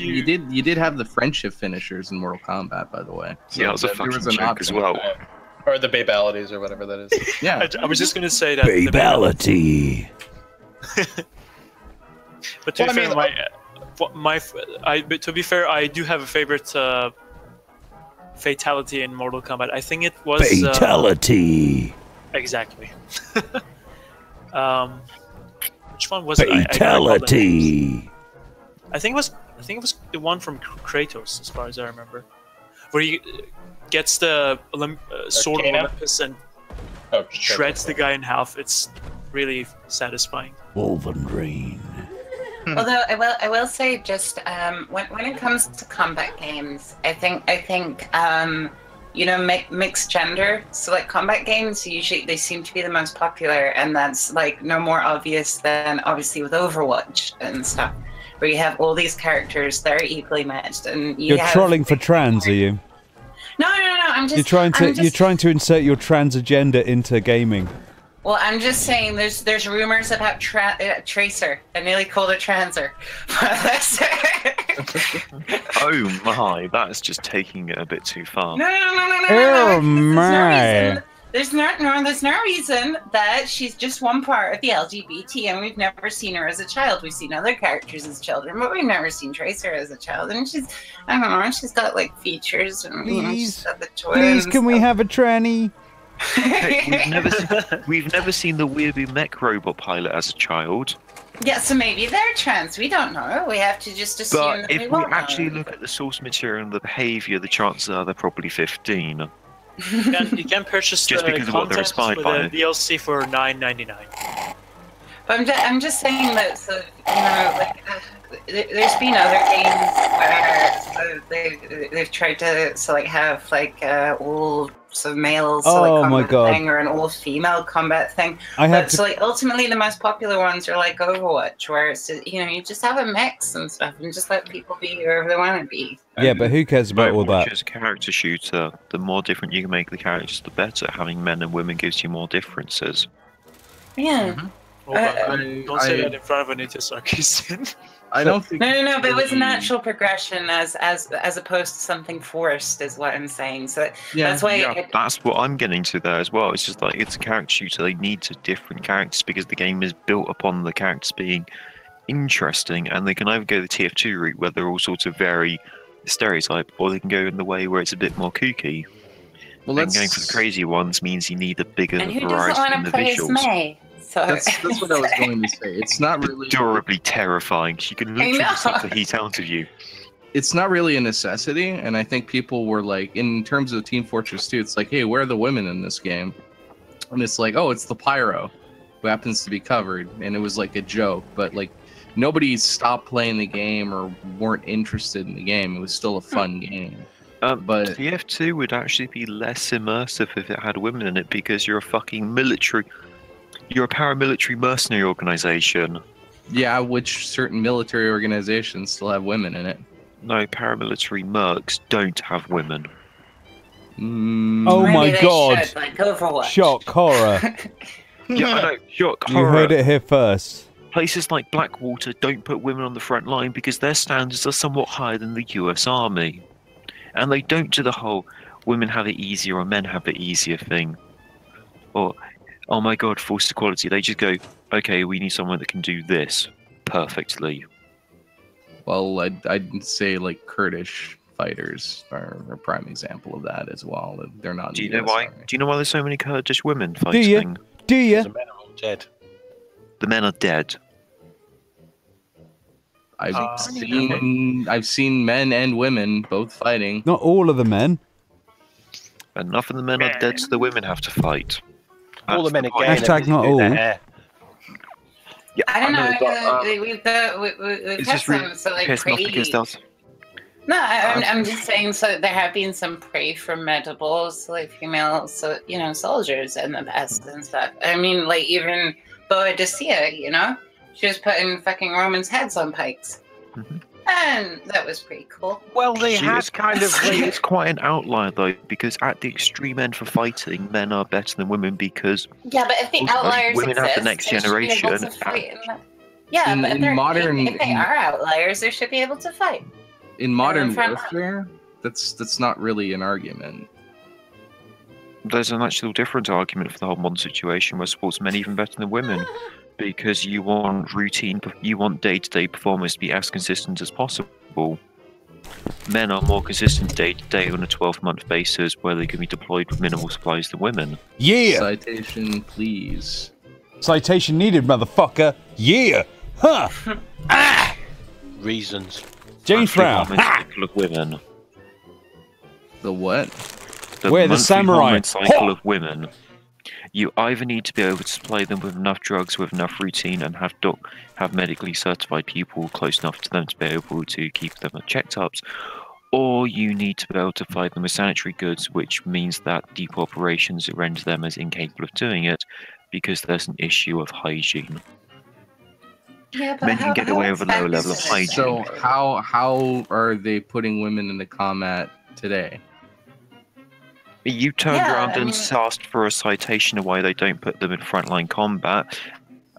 You did have the friendship finishers in Mortal Kombat, by the way. So yeah, it was a fucking joke as well. Or the babalities, or whatever that is. Yeah. I was just gonna say that. Babality. But to be fair, I do have a favorite fatality in Mortal Kombat. I think it was fatality. Exactly. Which one was fatality? I think it was the one from Kratos, as far as I remember, where he gets the sword of Olympus and shreds the guy in half. It's really satisfying. Wolverine. Although I will say, just when it comes to combat games, I think you know, mixed gender. So like combat games, usually they seem to be the most popular, and that's like no more obvious than obviously with Overwatch and stuff, where you have all these characters that are equally matched, and You're trolling for trans, are you? No. I'm just. You're trying to insert your trans agenda into gaming. Well, I'm just saying, there's rumors about Tracer. I nearly called her Transer. Oh my, that's just taking it a bit too far. No. Oh my. There's no reason that she's just one part of the LGBT, and we've never seen her as a child. We've seen other characters as children, but we've never seen Tracer as a child. And she's, I don't know, she's got like features, and she's got the twins. Please, can we have a tranny? Hey, we've never seen the Weeaboo mech robot pilot as a child. Yeah, so maybe they're trans. We don't know. We have to just assume But that if we we won't actually know. look at the source material and the behaviour, the chances are they're probably 15. You can purchase Just the because of what they're content inspired with by. the DLC for $9.99. But I'm just saying that, so, you know, like, there's been other games where they've tried to have like all male combat thing or an all female combat thing. So like ultimately the most popular ones are like Overwatch, where it's you just have a mix and stuff and just let people be whoever they want to be. Yeah, but who cares about all that? As a character shooter, the more different you can make the characters, the better. Having men and women gives you more differences. Yeah. Don't say that in front of Anita Sarkeesian. I don't think. No, but it was a natural progression as opposed to something forced, is what I'm saying. So that's why. That's what I'm getting to there as well. It's just like it's a character shooter. They need different characters because the game is built upon the characters being interesting, and they can either go the TF2 route where they're all sorts of very stereotype, or they can go in the way where it's a bit more kooky. Well, and going for the crazy ones means you need a bigger and who variety doesn't want in to the play as visuals. May? So that's what I was going to say. It's not really adorably terrifying. She can literally suck the heat out of you. It's not really a necessity, and I think people were like, in terms of Team Fortress 2, it's like, hey, where are the women in this game? And it's like, oh, it's the pyro who happens to be covered, and it was like a joke, but like nobody stopped playing the game or weren't interested in the game. It was still a fun game. But TF2 would actually be less immersive if it had women in it because you're a fucking military. You're a paramilitary mercenary organization. Yeah, which certain military organizations still have women in it. No, paramilitary mercs don't have women. Oh my god! Should, like Overwatch. Shock horror. Yeah, I know. Shock You horror. heard it here first. Places like Blackwater don't put women on the front line because their standards are somewhat higher than the US Army. And they don't do the whole women have it easier or men have it easier thing. Or, oh my god, forced equality. They just go, okay, we need someone that can do this perfectly. Well, I'd say like Kurdish fighters are a prime example of that as well. They're not. Do you know why? Do you know why there's so many Kurdish women Do fighting? you? Do you? The men are all dead. The men are dead. I've seen men and women both fighting. Not all of the men. Enough of the men are dead, so the women have to fight. All the men are point. gay. Hashtag not all. Yeah, I don't know. but, We've had some pissed off because there's No, I'm just saying. So there have been some prey from metaboles, like female, soldiers in the past and stuff. I mean, like even Boadicea, she was putting fucking Romans' heads on pikes, and that was pretty cool. Well, they She had is- kind of. It's quite an outlier though, because at the extreme end for fighting, men are better than women because Yeah, but if the also, outliers women exist, have the next they should be able generation. to fight in the- Yeah, In- but in if they're- modern- if they are outliers, they should be able to fight. In modern front warfare, that's not really an argument. There's an actual different argument for the whole modern situation where sportsmen are even better than women because you want day-to-day performance to be as consistent as possible. Men are more consistent day-to-day on a 12-month basis where they can be deployed with minimal supplies than women. Yeah! Citation, please. Citation needed, motherfucker. Yeah! Huh! Reasons. James Brown. Monthly cycle of women. The what? We're the monthly samurai. hormone cycle of women. You either need to be able to supply them with enough drugs, with enough routine, and have medically certified people close enough to them to be able to keep them at check-ups, or you need to be able to provide them with sanitary goods, which means that deep operations render them as incapable of doing it because there's an issue of hygiene. Yeah, but Men can get away with a lower level of hygiene. So how are they putting women into combat today? You turned Yeah, around I and mean- asked for a citation of why they don't put them in frontline combat,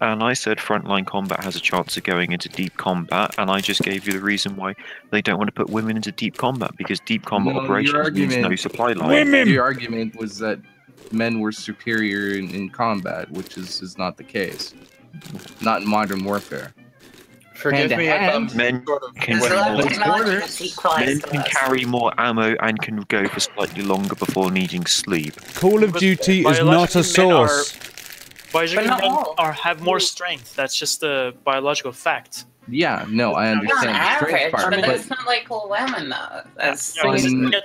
and I said frontline combat has a chance of going into deep combat, and I just gave you the reason why they don't want to put women into deep combat, because deep combat No, your operations means no argument- supply line. Your argument was that men were superior in combat, which is not the case. Not in Modern Warfare. Forgive me if I'm men sort of can, men can carry more ammo and can go for slightly longer before needing sleep. Call of Duty is not a source. Biological men have more strength. That's just a biological fact. Yeah, no, I understand the strength part, but it's not like all women though. That's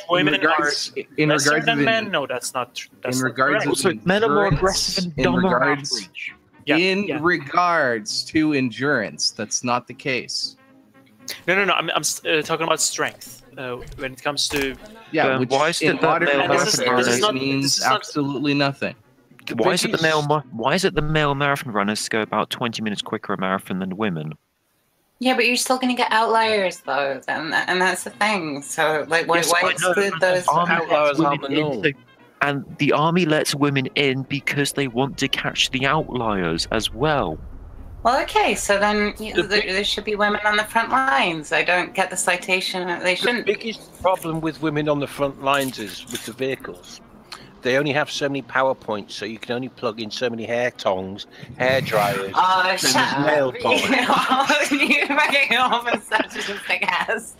women are lesser than men. No, that's not. That's in not regards correct. to men are more aggressive and dumber. Regards to endurance, that's not the case. No. I'm talking about strength. When it comes to which why is in it that modern male warfare means absolutely nothing. Why is it the male marathon runners go about 20 minutes quicker a marathon than women? Yeah, but you're still going to get outliers, though, and that's the thing. So, like, why exclude those outliers? Aren't the norm. And the army lets women in because they want to catch the outliers as well. Well, okay, so then there should be women on the front lines. I don't get the citation. They shouldn't. The biggest problem with women on the front lines is with the vehicles. They only have so many power points, so you can only plug in so many hair tongs, hair dryers, and nail polish. You're making off in such a big ass.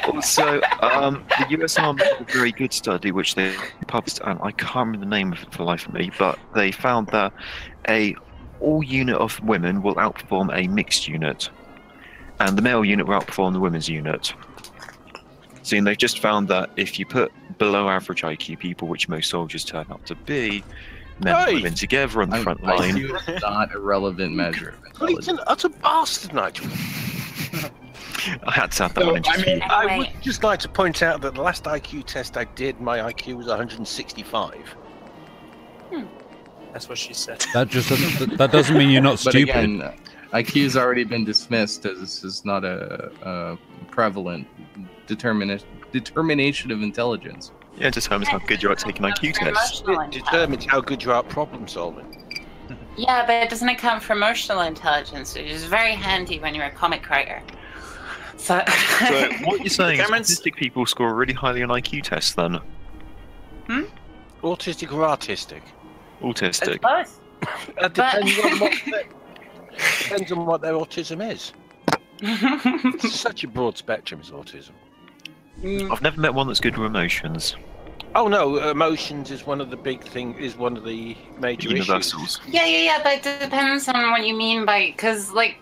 Also, the US Army did a very good study which they published, and I can't remember the name of it for the life of me, but they found that all unit of women will outperform a mixed unit, and the male unit will outperform the women's unit. So they've just found that if you put below average IQ people, which most soldiers turn out to be, men and women together on the front line. IQ is not a relevant measure. But he's an utter bastard, Nigel. I had to have that one into I would just like to point out that the last IQ test I did, my IQ was 165. That's what she said. That doesn't mean you're not But stupid. again, IQ has already been dismissed as this is not a prevalent determination of intelligence. Yeah, it determines how good you are at taking IQ tests. It determines how good you are at problem solving. Yeah, but it doesn't account for emotional intelligence, which is very handy when you're a comic writer. So what you're saying is autistic people score really highly on IQ tests then? Autistic or artistic? Autistic. Both. Depends on what their autism is. It's such a broad spectrum is autism. I've never met one that's good with emotions. Oh no, emotions is one of the big one of the major universals. issues. Yeah, but it depends on what you mean by, because like,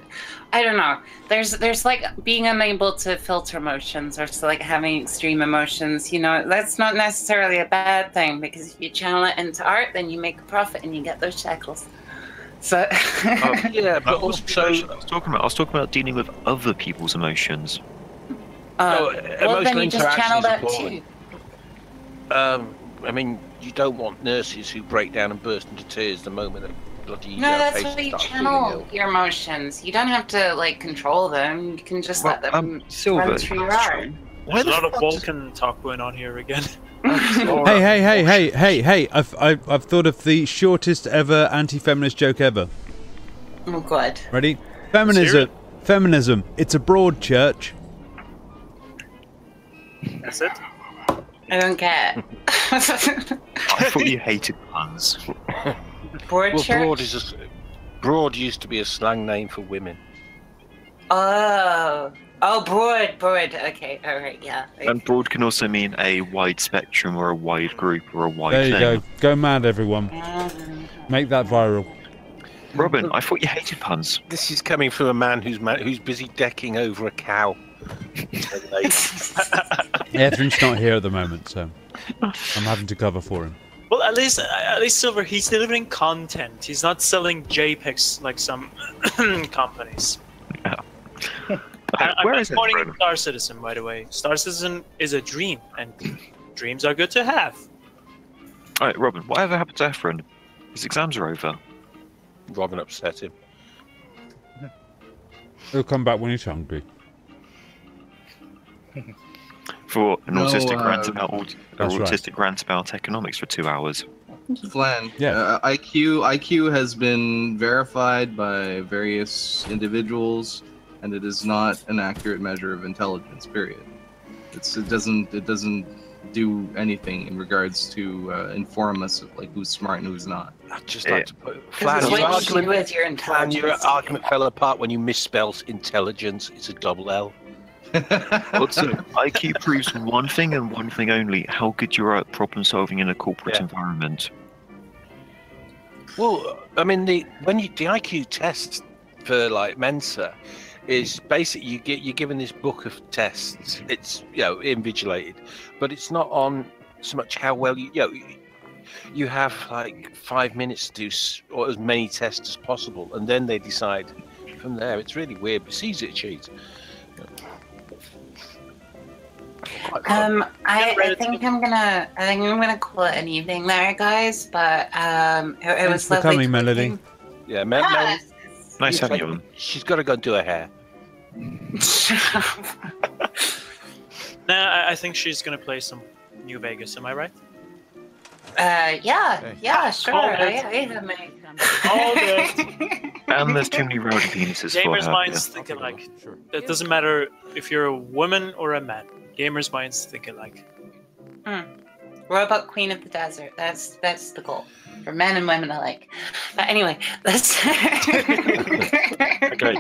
I don't know. There's like being unable to filter emotions or like having extreme emotions. You know, that's not necessarily a bad thing, because if you channel it into art, then you make a profit and you get those shekels. So yeah, but also I was talking about dealing with other people's emotions. well, then you just channel that too. I mean, you don't want nurses who break down and burst into tears the moment a bloody No, that's patient why you starts channel feeling your emotions. You don't have to like control them. You can just let them run through your art. There's a lot of Vulcan talk going on here again. Hey! I've thought of the shortest ever anti-feminist joke ever. Oh, good. Ready? Feminism. It's a broad church. That's it. I don't get. I thought you hated puns. Broad church? Broad used to be a slang name for women. Oh, broad. Okay, all right, yeah. And broad can also mean a wide spectrum or a wide group or a wide There you thing. go. Go mad, everyone. Make that viral. Robin, I thought you hated puns. This is coming from a man who's busy decking over a cow. Ethering's not here at the moment, so I'm having to cover for him. Well, at least Silver, he's delivering content. He's not selling JPEGs like some companies. Yeah. I'm pointing at Star Citizen, by the way. Star Citizen is a dream, and dreams are good to have. Alright, Robin, whatever happened to Efren? His exams are over. Robin upset him. He'll come back when he's hungry. For an autistic rant about economics for 2 hours. Flan, yeah. IQ has been verified by various individuals, and it is not an accurate measure of intelligence. Period. It doesn't do anything in regards to inform us of like who's smart and who's not. I'd just like to put Because your argument fell apart when you misspelled intelligence. It's a double L. Also, IQ proves one thing and one thing only: how good you are at problem solving in a corporate environment. Well, I mean, the IQ test for like Mensa is basically you're given this book of tests. It's invigilated, but it's not on so much how well you have like 5 minutes to do or as many tests as possible, and then they decide from there. It's really weird, but it's easy to cheat. I think I'm gonna call it an evening there, guys. But it was lovely. Coming, Melody. Yeah, Melody. Nice having you on. She's got to go and do her hair. Nah, I think she's gonna play some New Vegas. Am I right? Yeah, sure. Call I it. have my All good. And there's too many rowdy penises for Gamers' her. minds think alike. Sure. It doesn't matter if you're a woman or a man. Gamers' minds think alike. Robot Queen of the Desert. That's the goal for men and women alike. But anyway, let's. Okay,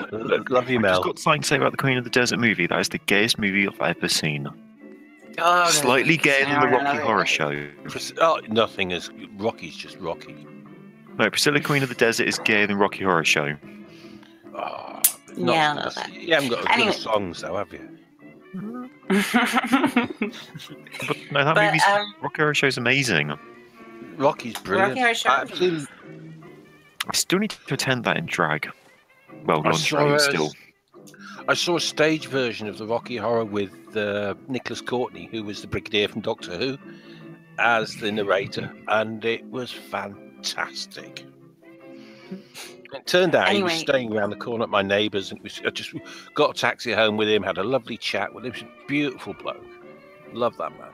love you, Mel. I've got something to say about the Queen of the Desert movie. That is the gayest movie I've ever seen. Oh, Slightly gayer than the Rocky Horror Show. Oh, nothing is. Rocky's just Rocky. No, Priscilla Queen of the Desert is gayer than Rocky Horror Show. Oh, Yeah, I know that. You haven't got Anyway. good songs, though, have you? But no, that movie's Rocky Horror Show is amazing. Rocky's brilliant. Rocky Horror Show. Absolutely. I still need to attend that in drag. Well, I not saw drag a- still. I saw a stage version of the Rocky Horror with Nicholas Courtney, who was the Brigadier from Doctor Who, as the narrator, and it was fantastic. It turned out he was Anyway. staying around the corner at my neighbour's, and I just got a taxi home with him, had a lovely chat with him. He was a beautiful bloke. Love that man.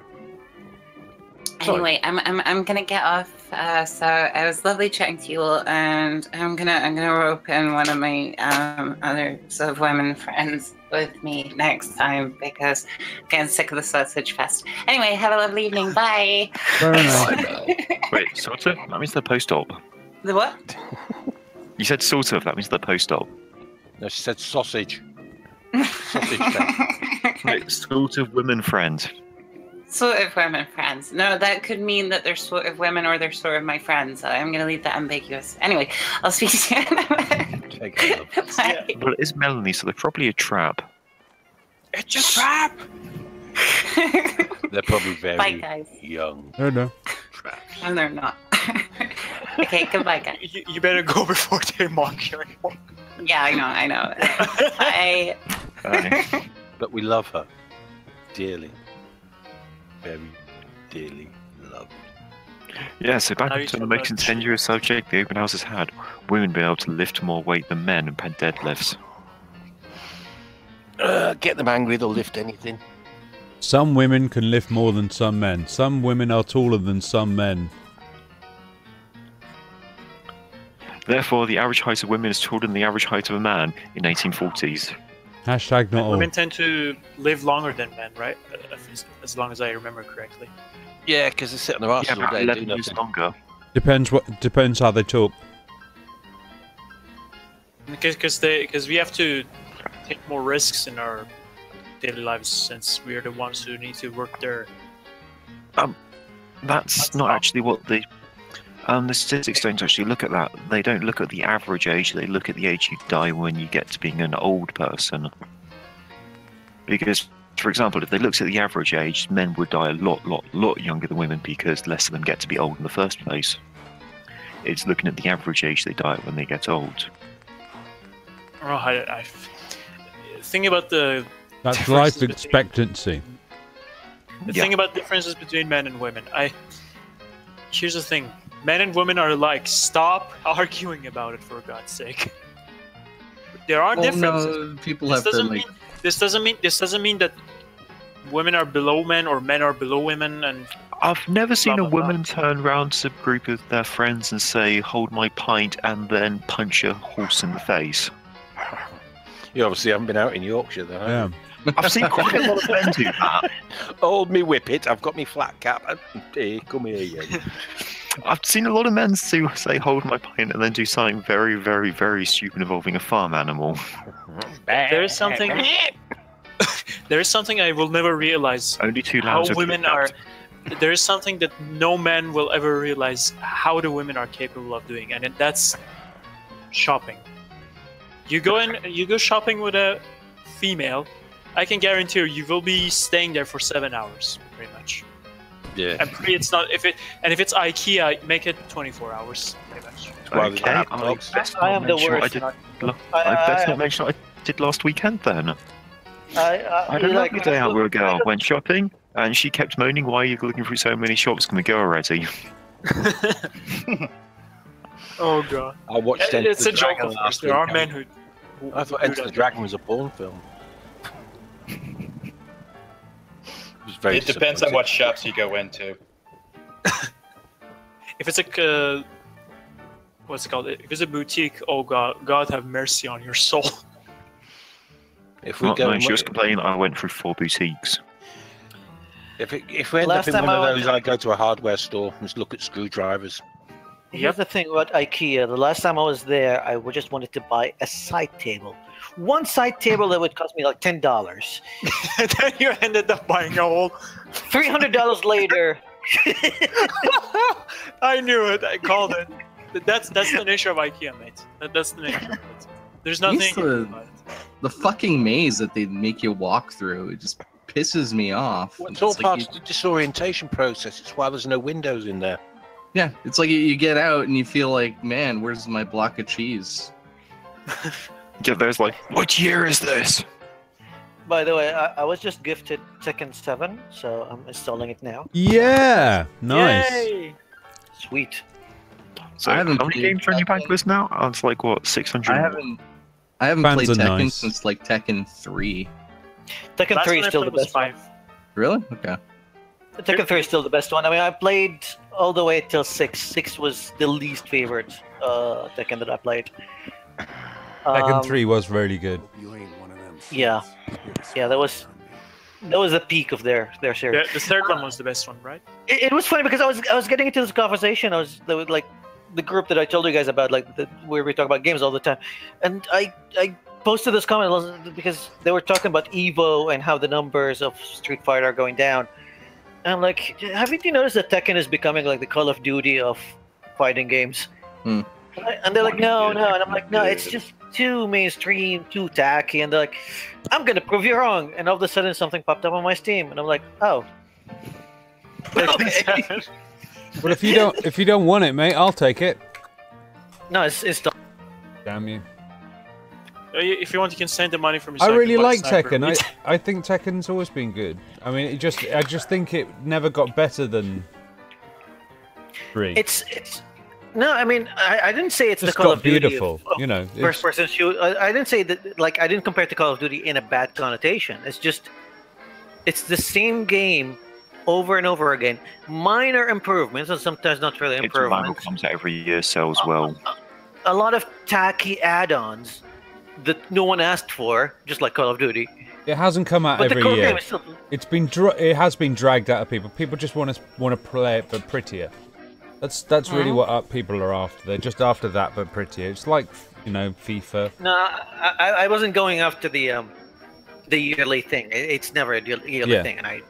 Anyway, I'm gonna get off. So it was lovely chatting to you all, and I'm gonna rope in one of my other sort of women friends with me next time because I'm getting sick of the sausage fest. Anyway, have a lovely evening. Bye. Very nice. Wait, sort of? That means the post-op. The what? You said sort of, that means the post-op. No, she said sausage. Sausage fest. Wait, sort of women friend. Sort of women friends. No, that could mean that they're sort of women or they're sort of my friends. So I'm going to leave that ambiguous. Anyway, I'll speak to you. Take care, love. Bye. Well, it is Melanie, so they're probably a trap. It's a trap! They're probably very Bye, guys. young. No. Traps. No, they're not. Okay, goodbye, guys. You better go before they mock you anymore. Yeah, I know. Bye. Bye. But we love her dearly. Very dearly loved. Yeah, so back Now you to the talk most about- contentious subject the open house has had. Women being able to lift more weight than men and pen deadlifts. Get them angry, they'll lift anything. Some women can lift more than some men. Some women are taller than some men. Therefore, the average height of women is taller than the average height of a man in 1840s. Hashtag not all. Women tend to live longer than men, right? As long as I remember correctly. Yeah, because they sit on their arses Yeah, all about day, 11 do years nothing. longer. Depends how they talk. Because we have to take more risks in our daily lives since we are the ones who need to work there. That's not actually what the statistics don't actually look at that. They don't look at the average age, they look at the age you die when you get to being an old person. Because, for example, if they looked at the average age, men would die a lot younger than women because less of them get to be old in the first place. It's looking at the average age they die at when they get old. Oh, I think about the That's differences life between- expectancy. The thing about differences between men and women, here's the thing: men and women are alike. Stop arguing about it, for God's sake. There are differences. No, people have to like. This doesn't mean that women are below men or men are below women. And I've never seen blah, a blah, woman turn around to a group of their friends and say, "Hold my pint," and then punch a horse in the face. You obviously haven't been out in Yorkshire, though. Yeah. I've seen quite a lot of men do that. Hold me whippet. I've got me flat cap. Hey, come here, you. I've seen a lot of men do say hold my pint and then do something very, very, very stupid involving a farm animal. There is something. There is something I will never realize. Only two how lambs women are. There is something that no man will ever realize how the women are capable of doing, and that's shopping. You go shopping with a female. I can guarantee you will be staying there for 7 hours, pretty much. Yeah. And it's not if it's IKEA, make it 24 hours, pretty much. Okay. I am the worst. I best not mention what I did last weekend then. I had a lovely day out with a girl. Went shopping, and she kept moaning, "Why are you looking through so many shops? Can we go already?" Oh god. I watched It's a joke, of course. There are men who I thought Enter the Dragon was a porn film. It depends on what shops you go into. If it's a what's it called? If it's a boutique, oh God have mercy on your soul. If we go, she was complaining I went through 4 boutiques. If we end up in one of those, I go to a hardware store and just look at screwdrivers. Here's the thing about IKEA. The last time I was there, I just wanted to buy a side table. One side table that would cost me like $10. And then you ended up buying a whole $300 later. I knew it. I called it. That's the nature of IKEA, mate. That's the nature of it. There's nothing. The fucking maze that they make you walk through, it just pisses me off. Well, it's all part of the disorientation process. It's why there's no windows in there. Yeah, it's like you get out and you feel like, man, where's my block of cheese? Yeah, there's like, what year is this? By the way, I was just gifted Tekken 7, so I'm installing it now. Yeah, nice. Yay. Sweet. So how many games are on your bank list now? It's like what, 600? I haven't played Tekken nice. since like Tekken 3. Tekken 3 is still the best one. Really? Okay. Tekken 3 is still the best one. I mean, I played all the way till 6. 6 was the least favorite Tekken that I played. Tekken 3 was really good. Yeah, that was the peak of their series. Yeah, the third one was the best one, right? It was funny because I was getting into this conversation. There was like the group that I told you guys about, like where we talk about games all the time, and I posted this comment because they were talking about Evo and how the numbers of Street Fighter are going down. And I'm like, haven't you noticed that Tekken is becoming like the Call of Duty of fighting games? And they're like, no, and I'm like, no, it's just too mainstream, too tacky. And they're like, I'm gonna prove you wrong. And all of a sudden, something popped up on my Steam, and I'm like, oh. Okay. Well, if you don't want it, mate, I'll take it. No, it's done. Damn you. If you want, you can send the money from your I side really to buy like Sniper. Tekken. I think Tekken's always been good. I mean, I just think it never got better than 3. It's no, I mean, I didn't say it's Just the Call got of Duty beautiful, of you know. First person shoot. I didn't say that. Like, I didn't compare it to Call of Duty in a bad connotation. It's just, it's the same game over and over again. Minor improvements, and sometimes not really improvements. It comes out every year, sells well. A lot of tacky add-ons that no one asked for, just like Call of Duty. It hasn't come out But the every core year. game is still... It has been dragged out of people. People just want to play it but prettier. That's really what people are after. They're just after that but prettier. It's like, you know, FIFA. No, I wasn't going after the yearly thing. It's never a yearly thing, and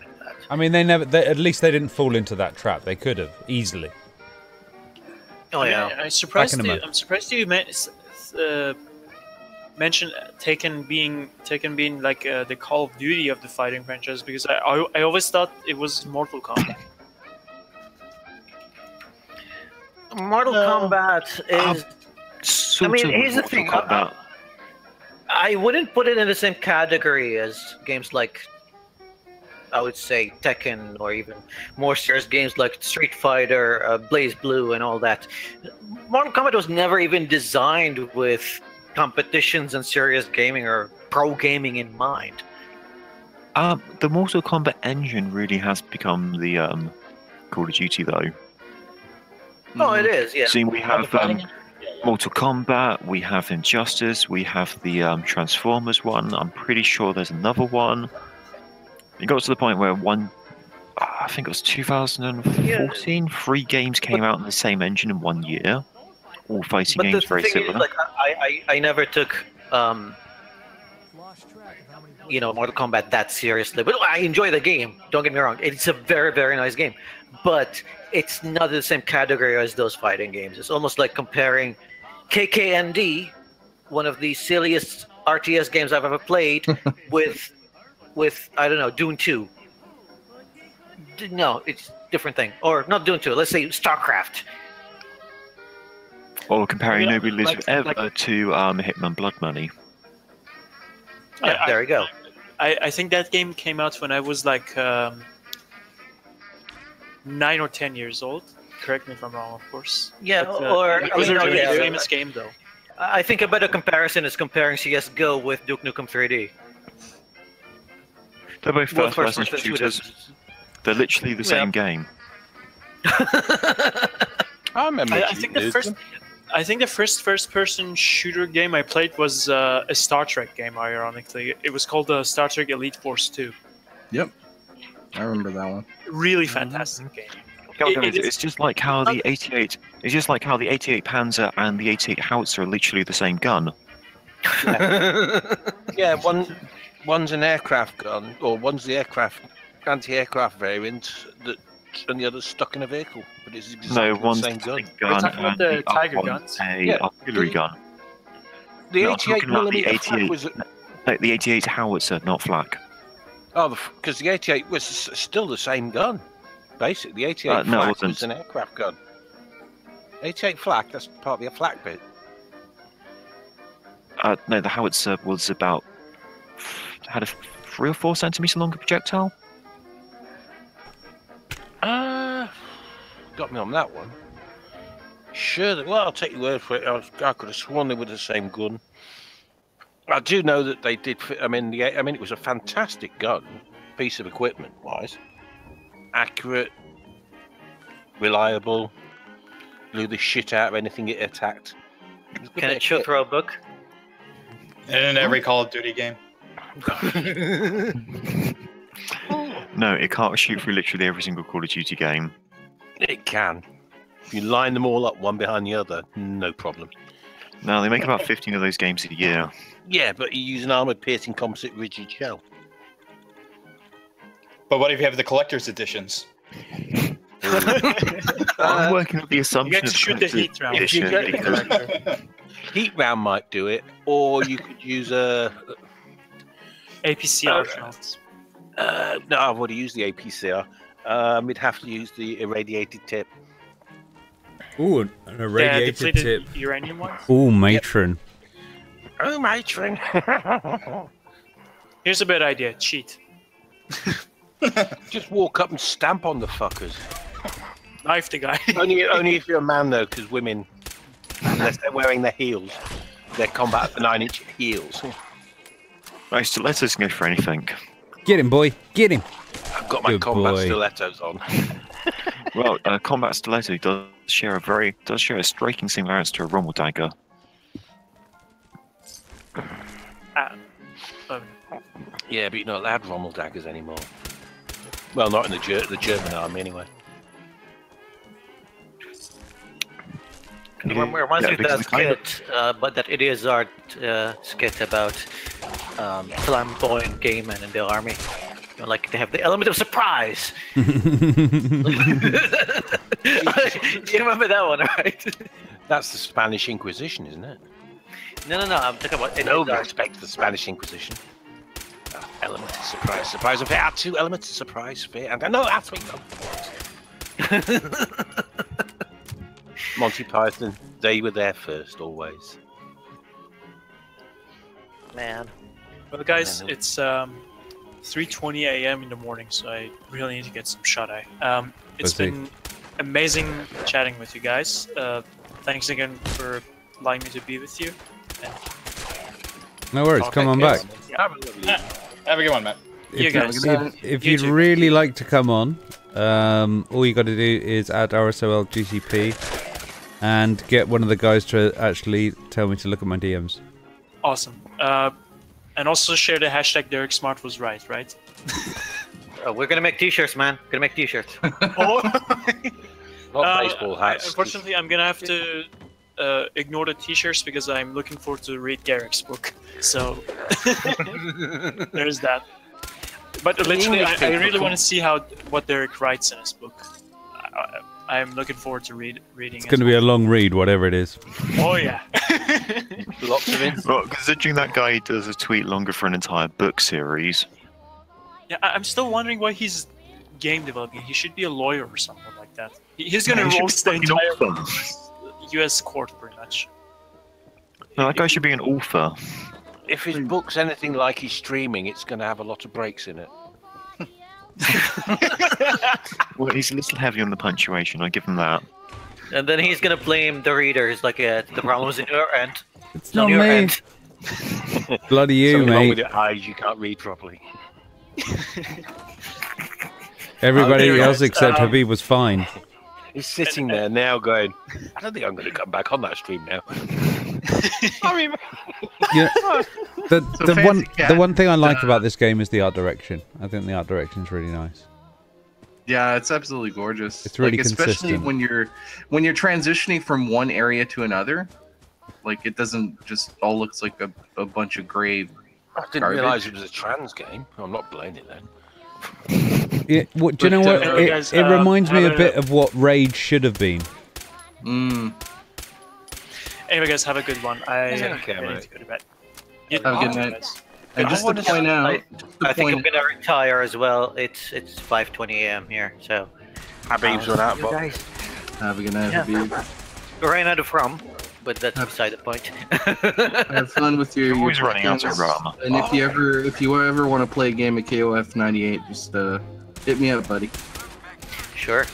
I mean, at least they didn't fall into that trap. They could have easily. Oh yeah. I'm surprised you mentioned Tekken being like the Call of Duty of the fighting franchise, because I always thought it was Mortal Kombat. Mortal Kombat is. I mean, here's the thing. I wouldn't put it in the same category as games like, I would say, Tekken, or even more serious games like Street Fighter, Blaze Blue, and all that. Mortal Kombat was never even designed with competitions and serious gaming or pro gaming in mind. The Mortal Kombat engine really has become the Call of Duty, though. Oh, it is, yeah. See, we have Mortal Kombat, we have Injustice, we have the Transformers one. I'm pretty sure there's another one. It got to the point where I think it was 2014, 3 games came out in the same engine in 1 year. All fighting games very similar. Like, I never took Mortal Kombat that seriously, but I enjoy the game. Don't get me wrong; it's a very, very nice game, but it's not the same category as those fighting games. It's almost like comparing KKND, one of the silliest RTS games I've ever played, with I don't know, Dune 2. No, it's a different thing. Or not Dune 2. Let's say StarCraft. Or comparing Nobody Lives Forever to Hitman Blood Money. Yeah, there you go. I think that game came out when I was like 9 or 10 years old. Correct me if I'm wrong, of course. Yeah, but, it was a really famous game, though. I think a better comparison is comparing CS:GO with Duke Nukem 3D. They're both first-person shooters. They're literally the same game. I remember. I think the first first-person shooter game I played was a Star Trek game. Ironically, it was called Star Trek Elite Force 2. Yep, I remember that one. Really fantastic game. It's just like how the 88. It's just like how the 88 Panzer and the 88 Howitzer are literally the same gun. Yeah, one's an aircraft gun, or one's the anti-aircraft variant and the other's stuck in a vehicle, but it's exactly the same gun. We're talking about the Tiger guns. Artillery gun. The 88mm was the 88 Howitzer, not flak. Oh, because the 88 was still the same gun. Basically, the 88 flak was an aircraft gun. 88 flak, that's partly a flak bit. No, the Howitzer was had a 3 or 4 centimeter longer projectile. Got me on that one. Sure. Well, I'll take your word for it. I could have sworn they were the same gun. I do know that they did. I mean, it was a fantastic gun, piece of equipment wise. Accurate, reliable, blew the shit out of anything it attacked. Can it shoot through a book? And in every Call of Duty game. No, it can't shoot through literally every single Call of Duty game. It can. If you line them all up one behind the other, no problem. No, they make about 15 of those games a year. Yeah, but you use an armoured-piercing composite rigid shell. But what if you have the collector's editions? I'm working with the assumption You get to shoot the heat round. Heat round might do it, or you could use a APCR shells. No, I've already used the APCR. We'd have to use the irradiated tip. Ooh, an irradiated tip. Uranium one? Ooh, matron. Yep. Oh, matron. Here's a bad idea. Cheat. Just walk up and stamp on the fuckers. Knife the guy. only if you're a man, though, because women, unless they're wearing their heels, their combat 9-inch heels. Right, stilettos can go for anything. Get him, boy. Get him. I've got my combat stilettos on. Well, combat stiletto does share a striking similarity to a Rommel dagger. Yeah, but you're not allowed Rommel daggers anymore. Well, not in the German army, anyway. It reminds me of that skit, but that Idiots Art skit about flamboyant gay men in the army. You know, like they have the element of surprise. Do you remember that one, right? That's the Spanish Inquisition, isn't it? No. I'm talking about No respect to the Spanish Inquisition. Element of surprise, surprise and fear. 2 elements of surprise, fear, and no, that's what Monty Python, they were there first, always. Man. Well, guys, it's 3:20 a.m. in the morning, so I really need to get some shut-eye. It's been amazing chatting with you guys. Thanks again for allowing me to be with you. And no worries, come on back. Have a good one, Matt. If you'd really like to come on, all you got to do is add RSOL GCP, and get one of the guys to actually tell me to look at my DMs. Awesome. And also share the hashtag Derek Smart was right? We're gonna make T-shirts, man. Gonna make T-shirts. Not baseball hats. Unfortunately, I'm gonna have to ignore the T-shirts because I'm looking forward to read Derek's book. So there's that. But literally, I really want to see what Derek writes in his book. I'm looking forward to reading. It's going to be a long read, whatever it is. Oh yeah. Lots of it. Well, considering that guy does a tweet longer for an entire book series. Yeah, I'm still wondering why he's game developing. He should be a lawyer or something like that. He's going to roast the entire U.S. court, pretty much. No, that guy should be an author. If his book's anything like his streaming, it's going to have a lot of breaks in it. Well, he's a little heavy on the punctuation, I give him that. And then he's gonna blame the readers, like the problem was in your end. It's not me. Bloody you, Something wrong mate. with your eyes, you can't read properly. Everybody else except Habib was fine. He's sitting there now going, I don't think I'm going to come back on that stream now. I mean, Yeah, the one thing I like about this game is the art direction. I think the art direction is really nice. Yeah, it's absolutely gorgeous. It's really especially consistent. when you're transitioning from one area to another. Like it doesn't just all looks like a bunch of gray. I didn't realise it was a trans game. I'm not playing it then. Yeah, do you know what? It reminds me a bit of what Rage should have been. Anyway, guys, have a good one. I Yeah, need okay, to mate. go to bed. Have a good night. And just to point out, I think I'm gonna retire as well. It's 5:20 a.m. here, so. Habib's run out. Have a good night, Yeah. Habib. Ran out of rum, but that's beside the point. Have fun with your. Always your running out of friends. rum. And if you ever want to play a game of KOF 98, just hit me up, buddy. Sure.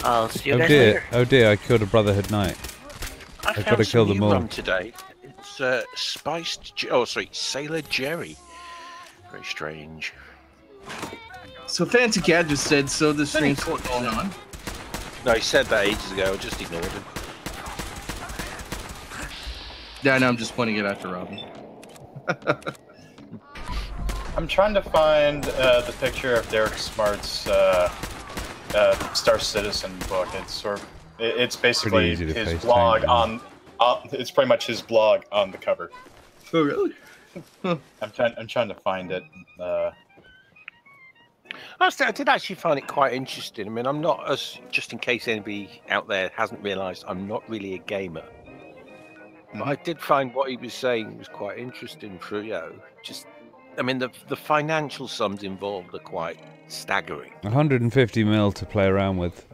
I'll see you Oh guys dear, later. oh dear! I killed a Brotherhood Knight. I I've found got to kill some them new all. rum today. It's Sailor Jerry. Very strange. So Fancy Cat just said, so the stream's still going on. No, he said that ages ago. I just ignored him. Yeah, no, I'm just pointing it out to Robin. I'm trying to find the picture of Derek Smart's Star Citizen book. It's sort of, it's basically easy to his FaceTime, blog man. on. It's pretty much his blog on the cover. Oh really? I'm trying to find it. I did actually find it quite interesting. I mean, I'm not as, just in case anybody out there hasn't realised, I'm not really a gamer. But I did find what he was saying was quite interesting for, I mean, the financial sums involved are quite staggering. 150 mil to play around with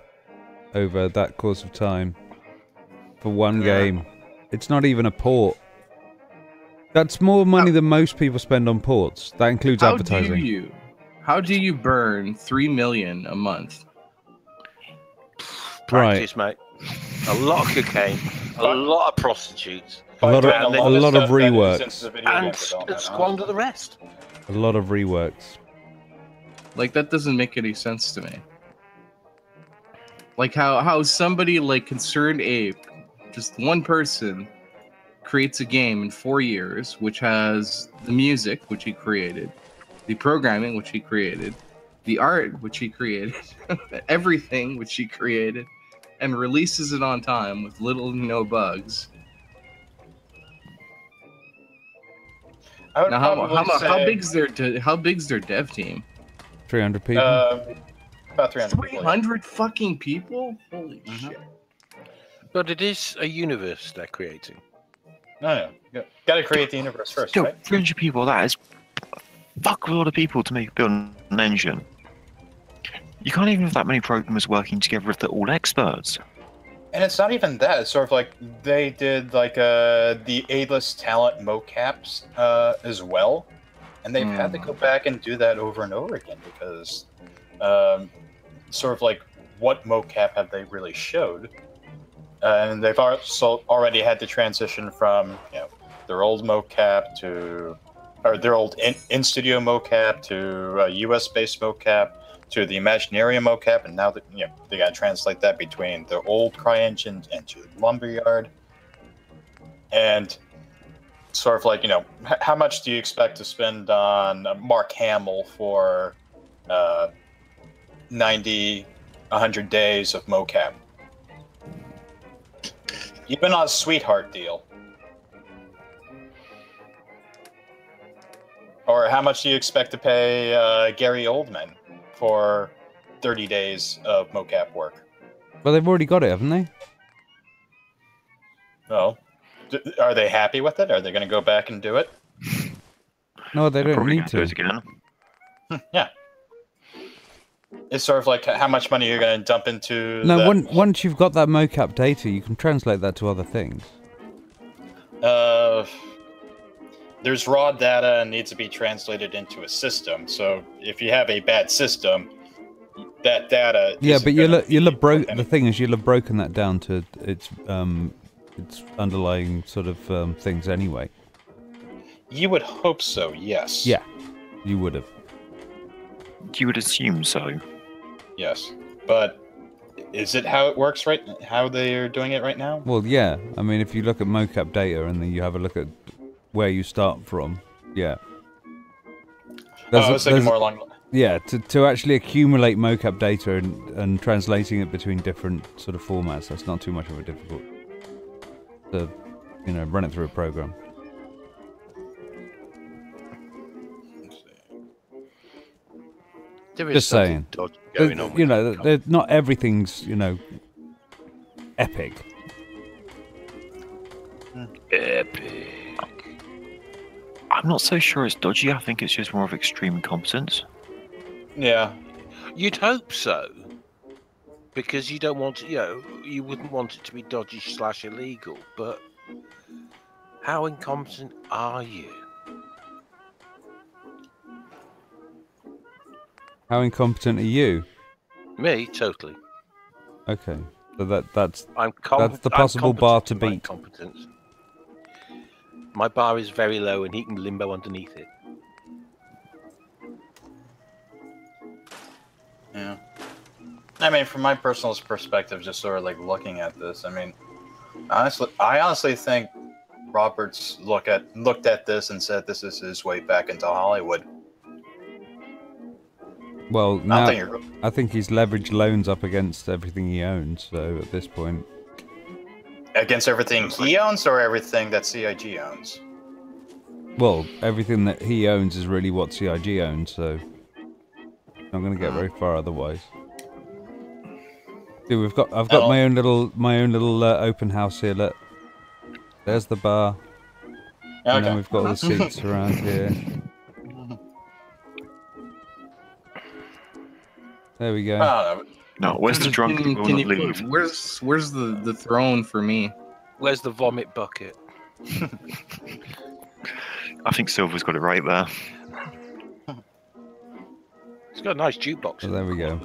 over that course of time for one game. It's not even a port. That's more money than most people spend on ports. That includes advertising. How do you burn 3 million a month? Practice, mate. A lot of cocaine, a lot of prostitutes, A lot of reworks. and squander the rest. A lot of reworks. Like that doesn't make any sense to me. Like how somebody like Concerned Ape, just one person, creates a game in 4 years, which has the music, which he created, the programming, which he created, the art, which he created, everything, which he created, and releases it on time with little to no bugs. Now, how big's their dev team? 300 people. About 300. 300 fucking people? Holy shit! But it is a universe they're creating. No. Got to create the universe first, Still, right? 300 people, that is fuck a lot of people to make build an engine. You can't even have that many programmers working together if they're all experts. And it's not even that. It's sort of like they did like the A-list talent mocaps as well, and they've had to go back and do that over and over again because sort of like what mocap have they really showed, and they've also already had to transition from their old mocap to their old in-studio mocap to a US-based mocap to the Imaginarium mocap, and now that they got to translate that between the old CryEngine and to Lumberyard, and sort of like how much do you expect to spend on Mark Hamill for 90, 100 days of mocap? You've been on a sweetheart deal. Or how much do you expect to pay Gary Oldman for 30 days of mocap work? Well, they've already got it, haven't they? Oh. Are they happy with it? Are they going to go back and do it? No, they don't need Do to. it again. Yeah. It's sort of like how much money you're going to dump into. No, once you've got that mocap data, you can translate that to other things. There's raw data and needs to be translated into a system. So if you have a bad system, that data. Yeah, but you'll have broken. The thing is, you'll have broken that down to its underlying sort of things anyway. You would hope so, yes. Yeah, you would have. You would assume so. Yes, but is it how it works right? How they are doing it right now? Well, yeah. I mean, if you look at mocap data and then you have a look at where you start from, yeah. I was thinking more along. Yeah, to actually accumulate mocap data and translating it between different sort of formats, that's not too much of a difficult. To run it through a program. There is Just saying. dodgy going on. Not everything's epic. Epic. I'm not so sure it's dodgy. I think it's just more of extreme incompetence. Yeah. You'd hope so. Because you don't want to, you wouldn't want it to be dodgy / illegal, but how incompetent are you? How incompetent are you? Me, totally. Okay, so that's that's the possible bar to beat. Competence. My bar is very low, and he can limbo underneath it. Yeah. I mean, from my personal perspective, just sort of like looking at this, I mean, I honestly think Roberts looked at this and said this is his way back into Hollywood. Well, now I think he's leveraged loans up against everything he owns. So at this point, against everything he owns or everything that CIG owns. Well, everything that he owns is really what CIG owns. So not going to get very far otherwise. Dude, I've got my own little open house here. Look, there's the bar. Okay. And then we've got all the seats around here. There we go. No, where's the drunk who will not leave? Where's the throne for me? Where's the vomit bucket? I think Silver's got it right there. It's got a nice jukebox. So there we go.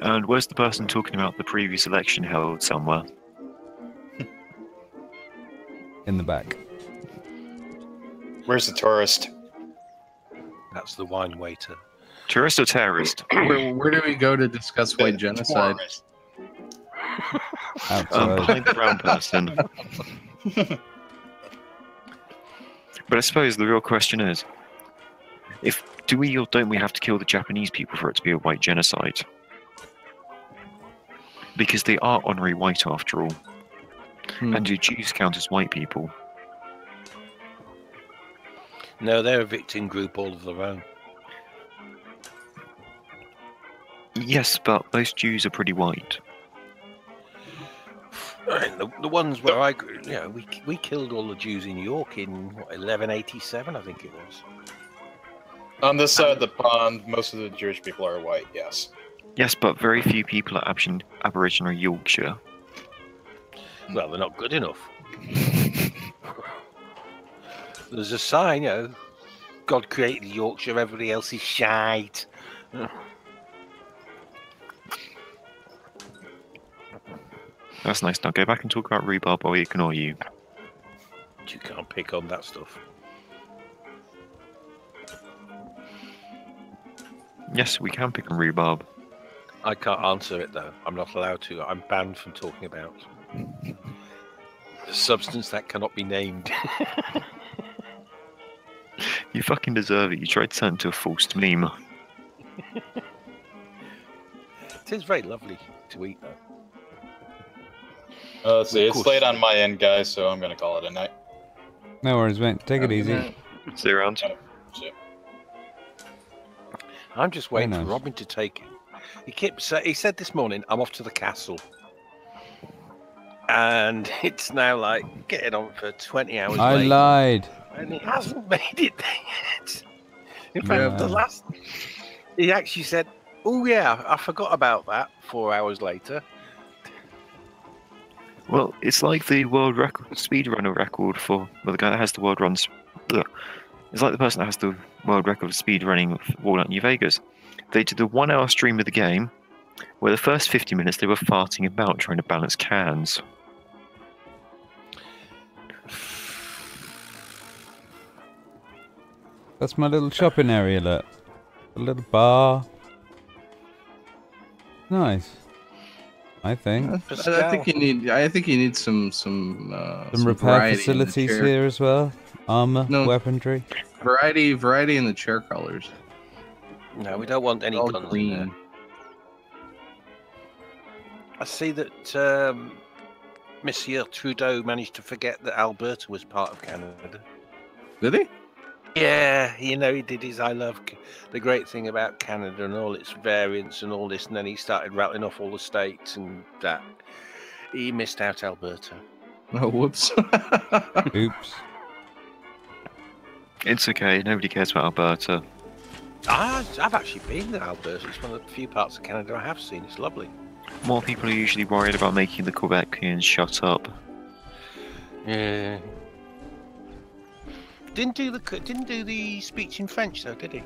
And where's the person talking about the previous election held somewhere? In the back. Where's the tourist? That's the wine waiter. Tourist or terrorist? Where do we go to discuss white genocide? Behind the brown person. But I suppose the real question is, do we or don't we have to kill the Japanese people for it to be a white genocide? Because they are honorary white after all. And do Jews count as white people? No, they're a victim group all of their own. Yes, but most Jews are pretty white. The ones where I grew, we killed all the Jews in York in 1187, I think it was. On this side of the pond, most of the Jewish people are white, yes. Yes, but very few people are Aboriginal Yorkshire. Well, they're not good enough. There's a sign, God created Yorkshire, everybody else is shite. That's nice. Now go back and talk about rhubarb or we ignore you. You can't pick on that stuff. Yes, we can pick on rhubarb. I can't answer it though. I'm not allowed to. I'm banned from talking about a substance that cannot be named. You fucking deserve it. You tried to turn into a false meme. It is very lovely to eat though. Let's see. It's late on my end, guys, so I'm gonna call it a night. No worries, mate. Take it easy. See you around. I'm just waiting Very for nice. Robin to take it. He said this morning, I'm off to the castle. And it's now like getting on for 20 hours I late, lied. and he hasn't made it there yet. In fact, Yeah. the last... He actually said, oh yeah, I forgot about that 4 hours later. Well, it's like the world record, speedrunner record for the guy that has the world runs. It's like the person that has the world record of speedrunning Fallout New Vegas. They did a 1 hour stream of the game, where the first 50 minutes they were farting about trying to balance cans. That's my little shopping area, look. A little bar. Nice. I think. I think you need some repair variety in the facilities chair. here as well. Armor, No. weaponry. Variety in the chair colors. No, we don't want any All guns in green. there. I see that Monsieur Trudeau managed to forget that Alberta was part of Canada. Did he? Yeah, you know, he did his I love the great thing about Canada and all its variants and all this, and then he started rattling off all the states and that. He missed out Alberta. Oh, whoops. Oops. It's okay, nobody cares about Alberta. I've actually been to Alberta. It's one of the few parts of Canada I have seen. It's lovely. More people are usually worried about making the Quebecians shut up. Yeah. Didn't do the speech in French though, did he?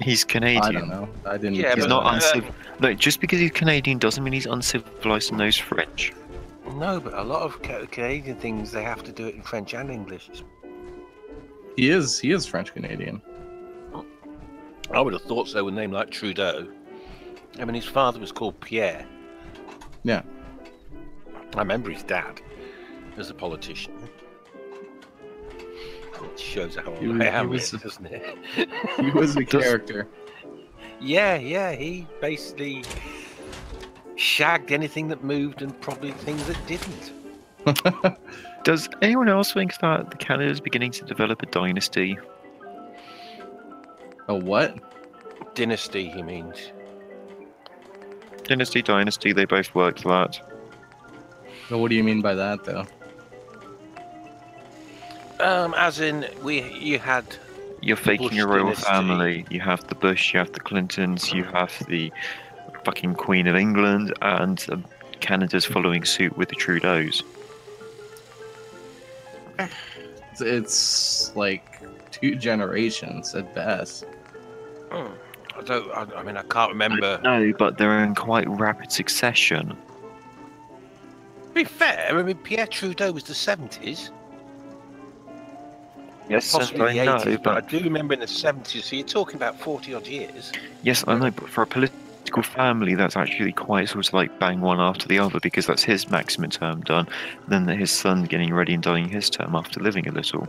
He's Canadian. I don't know. I didn't. Yeah, He's but- not uncivilized. Look, just because he's Canadian doesn't mean he's uncivilized and knows French. No, but a lot of Canadian things they have to do it in French and English. He is French Canadian. I would have thought so with a name like Trudeau. I mean, his father was called Pierre. Yeah. I remember his dad as a politician. It shows how He old was- I am, he was- doesn't it? He was a character. Yeah, he basically shagged anything that moved and probably things that didn't. Does anyone else think that Canada is beginning to develop a dynasty? A what? Dynasty, he means. Dynasty, they both work for that. So what do you mean by that, though? As in, you had... You're faking Bush your royal dynasty. family. You have the Bush, you have the Clintons, you have the fucking Queen of England, and Canada's following suit with the Trudeaus. It's like 2 generations at best. I mean, I can't remember. No, but they're in quite rapid succession. To be fair, I mean, Pierre Trudeau was the 70s. Yes, Possibly I the know, 80s, but I but do remember in the 70s, so you're talking about 40 odd years. yes, I know. But for a political family, that's actually quite sort of like bang one after the other, because that's his maximum term done, then his son getting ready and dying his term after living a little.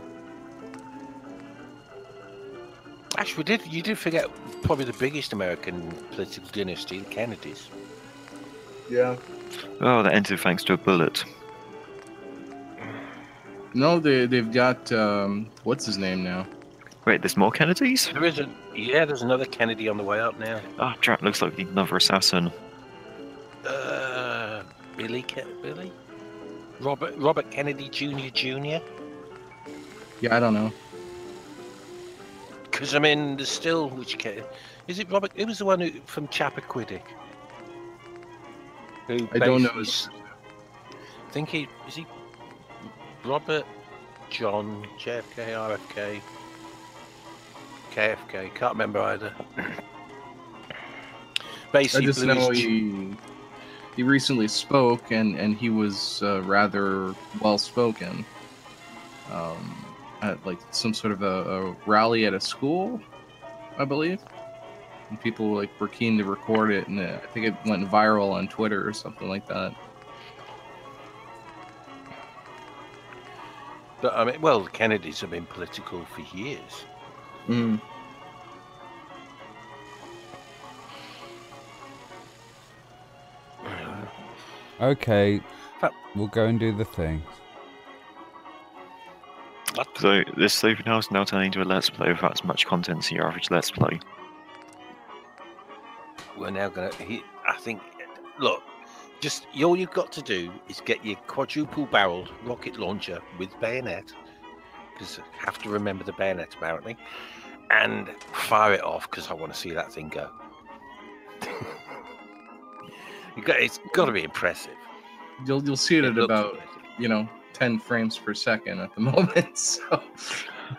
Actually, you did forget probably the biggest American political dynasty, the Kennedys. Yeah. Oh, that ended thanks to a bullet. No, they've got what's his name now? Wait, there's more Kennedys? There isn't. Yeah, there's another Kennedy on the way up now. Ah, Jack looks like another assassin. Billy? Robert Kennedy Jr. Yeah, I don't know. Because I mean, there's still is it Robert? Who was the one who from Chappaquiddick? Who I don't know. basically I think he Robert John JFK RFK KFK. Can't remember either. Basically, I just know he recently spoke and he was rather well spoken. at like some sort of a rally at a school, I believe. And people like were keen to record it, and I think it went viral on Twitter or something like that. But I mean, well, the Kennedys have been political for years. Mm. Okay, we'll go and do the thing. So this sleeping house is now turning into a let's play without as much content as your average let's play. We're now going to, I think, look, just all you've got to do is get your quadruple barreled rocket launcher with bayonet, because I have to remember the bayonet apparently, and fire it off because I want to see that thing go. It's got to be impressive. You'll see it at about 10 frames per second at the moment. So.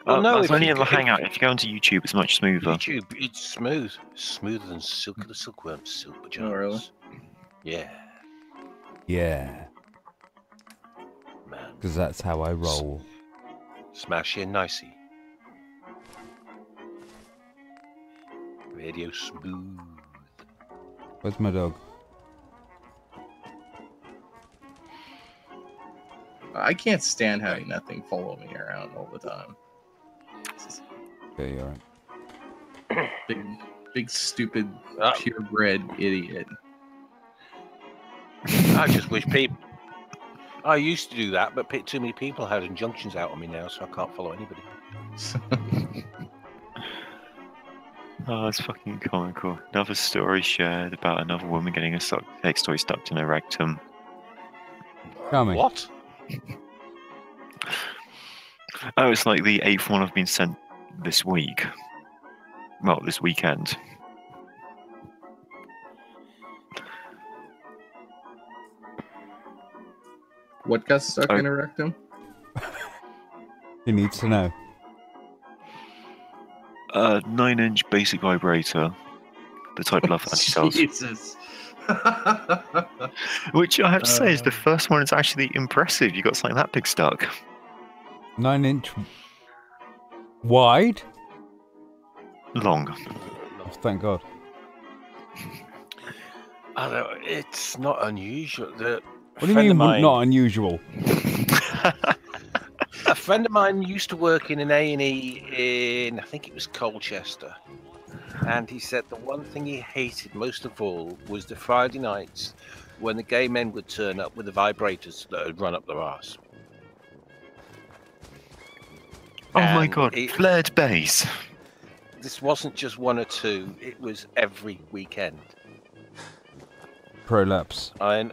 Well, no, it's only in the Hangout. If you go onto YouTube, it's much smoother. YouTube, it's smooth, smoother than the silkworm's silk pajamas. Oh, really? Yeah. Yeah. Man. Because that's how I roll. Smash in nicey. Radio smooth. Where's my dog? I can't stand having nothing follow me around all the time. Okay, you're right. Big stupid, purebred idiot. I just wish people. I used to do that, but too many people had injunctions out on me now, so I can't follow anybody. Oh, that's fucking comical. Another story shared about another woman getting a sex toy stuck in her rectum. Coming. What? Oh, it's like the 8th one I've been sent this week. Well, this weekend. What got stuck in a rectum? He needs to know. 9-inch basic vibrator. The type love anti-cells. Jesus. Which I have to say is the first one is actually impressive. You got something that big stuck. 9-inch wide? Long. Oh, thank God. I don't, it's not unusual. What do you mean not unusual? A friend of mine used to work in an A&E in, I think it was Colchester. And he said the one thing he hated most of all was the Friday nights when the gay men would turn up with the vibrators that had run up their arse. Oh my God, flared bass. This wasn't just one or two, it was every weekend. Prolapse. And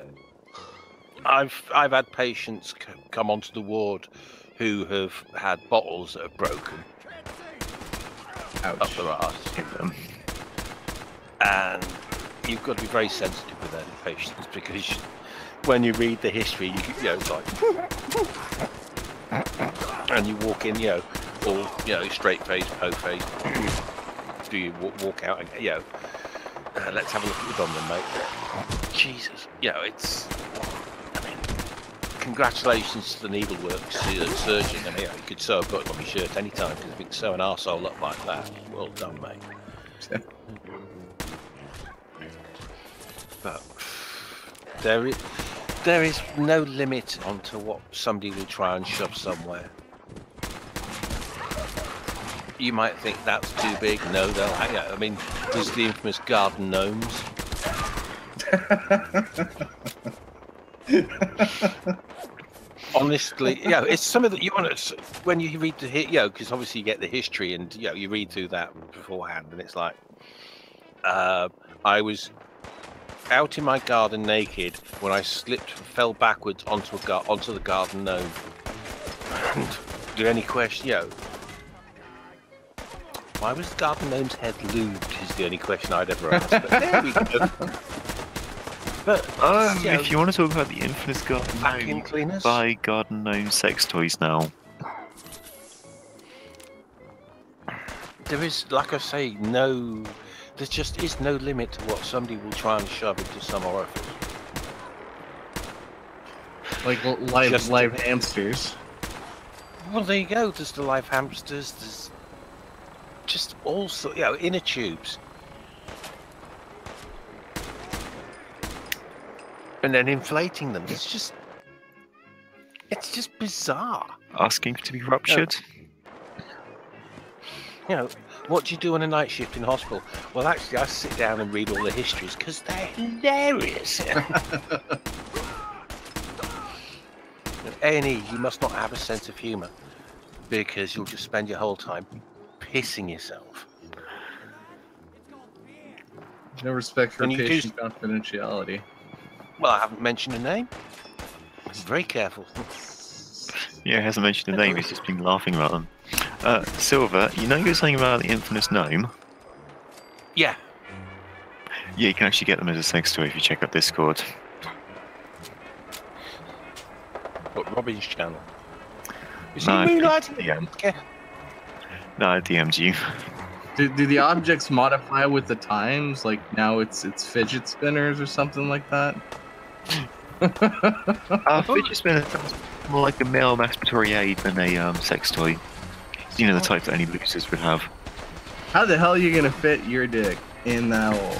I've had patients come onto the ward who have had bottles that have broken. Ouch. Up their arse. And you've got to be very sensitive with their patients, because when you read the history, it's like, and you walk in, all straight face, po face. Do you walk out and let's have a look at your dom then, mate. Jesus, it's. I mean, congratulations to the needlework surgeon. I mean, you could sew a button on your shirt anytime, because if you can sew an arsehole up like that, well done, mate. But there is no limit onto what somebody will try and shove somewhere. You might think that's too big. No, I mean, there's the infamous garden gnomes. Honestly, it's something that you want to, when you read the because obviously you get the history and you read through that beforehand, and it's like, I was out in my garden naked when I slipped and fell backwards onto the garden gnome. And do any question, why was the garden gnome's head lubed? Is the only question I'd ever asked. But there we go. But if you want to talk about the infamous garden gnome, cleaners, buy garden gnome sex toys now. There is, like I say, there just is no limit to what somebody will try and shove into some orifice. Like live hamsters. Well, there you go. There's the live hamsters. There's just all sorts, inner tubes. And then inflating them. It's just bizarre. Asking to be ruptured? What do you do on a night shift in hospital? Well, actually, I sit down and read all the histories because they're hilarious. A&E, you must not have a sense of humour because you'll just spend your whole time pissing yourself. No respect for patient confidentiality. Well, I haven't mentioned a name. I'm very careful. Yeah, he hasn't mentioned a name, he's just been laughing about them. Silver, you know you were saying about the infamous gnome? Yeah. Yeah, you can actually get them as a sex toy if you check out Discord. What, Robin's channel? Is he No, moonlighting? yeah. No, I DM'd you. Do the objects modify with the times? Like now it's fidget spinners or something like that? Fidget spinner sounds more like a male masturbatory aid than a sex toy. You know, the type that any losers would have. How the hell are you gonna fit your dick in that hole?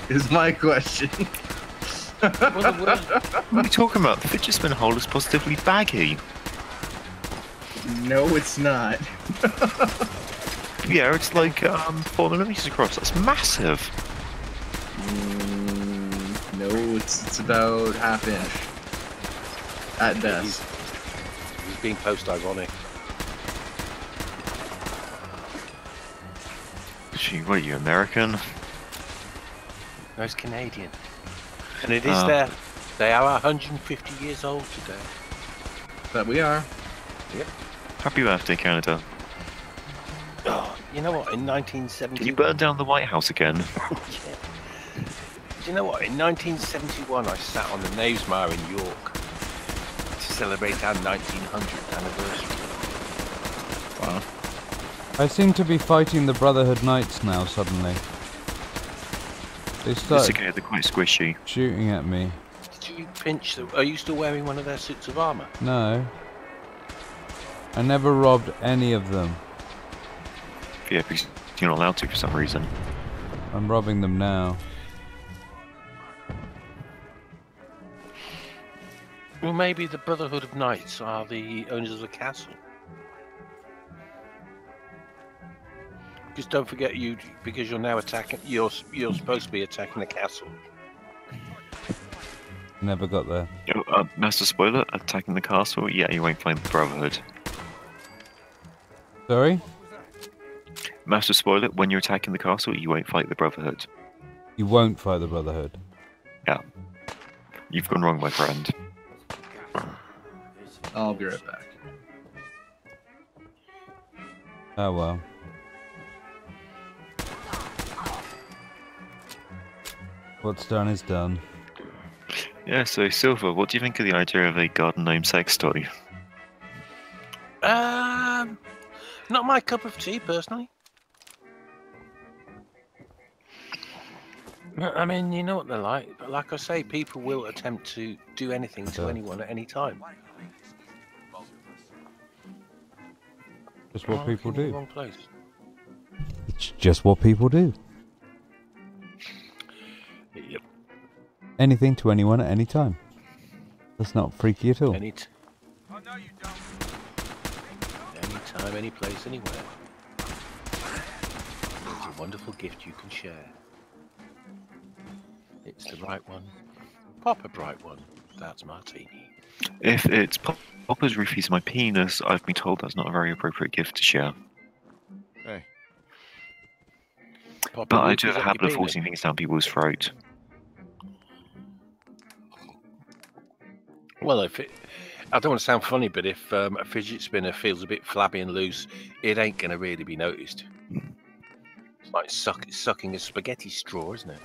Is my question. What are you talking about? The fidget spinner hole is positively baggy. No, it's not. Yeah, it's like 4 millimeters across. That's massive. No, it's about half inch at best. He's being post-ironic. Gee, what are you, American? No, he's Canadian. And it is there. They are 150 years old today. That we are. Yep. Happy birthday, Canada. Oh, you know what? In 1970, Did you burn down the White House again? Yeah. Do you know what? In 1971, I sat on the Knavesmire in York to celebrate our 1900th anniversary. Wow. I seem to be fighting the Brotherhood Knights now, suddenly. They started It's okay, they're quite squishy. shooting at me. Did you pinch them? Are you still wearing one of their suits of armour? No. I never robbed any of them. Yeah, because you're not allowed to for some reason. I'm robbing them now. Well, maybe the Brotherhood of Knights are the owners of the castle. Just don't forget because you're now attacking. You're supposed to be attacking the castle. Never got there. Master spoiler: attacking the castle. Yeah, you won't find the Brotherhood. Sorry? Master spoiler: when you're attacking the castle, you won't fight the Brotherhood. You won't fight the Brotherhood. Yeah, you've gone wrong, my friend. I'll be right back. Oh well. What's done is done. Yeah, so Silver, what do you think of the idea of a garden gnome sex toy? Not my cup of tea, personally. I mean, you know what they're like. But like I say, people will attempt to do anything to anyone at any time. Just what people do. Wrong place. It's just what people do. Yep. Anything to anyone at any time. That's not freaky at all. Anytime, any place, anywhere. It's a wonderful gift you can share. It's the right one. Pop a bright one. That's martini. If it's Popper's roofies my penis, I've been told that's not a very appropriate gift to share. Hey. But I do have a habit of forcing things down people's throat. Well, I don't want to sound funny, but if a fidget spinner feels a bit flabby and loose, it ain't going to really be noticed. It's like sucking a spaghetti straw, isn't it?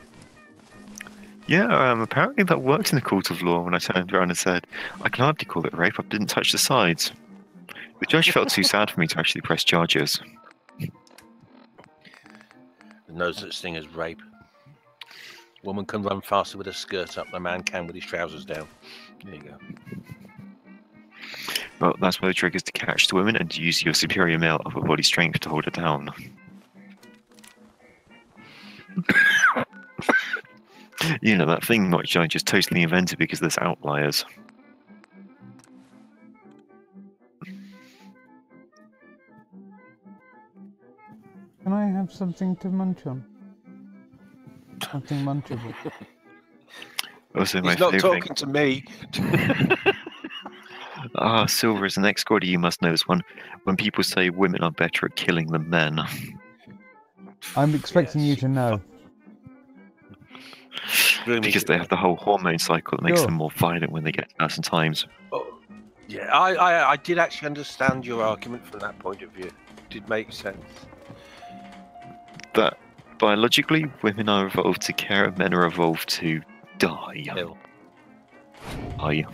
Yeah, apparently that worked in the court of law when I turned around and said, I can hardly call it rape, I didn't touch the sides. The judge felt too sad for me to actually press charges. There's no such thing as rape. Woman can run faster with her skirt up than a man can with his trousers down. There you go. Well, that's why the trick is to catch the women and use your superior male upper body strength to hold her down. You know, that thing which I just totally invented because there's outliers. Can I have something to munch on? Something munchable. Also, He's not talking to me. Silver is the next quote you must know is one. When people say women are better at killing than men. I'm expecting you to know. Because they have the whole hormone cycle that makes them more violent when they get to certain times. Oh, yeah, I did actually understand your argument from that point of view. It did make sense. That biologically, women are evolved to care and men are evolved to die. Kill. Die.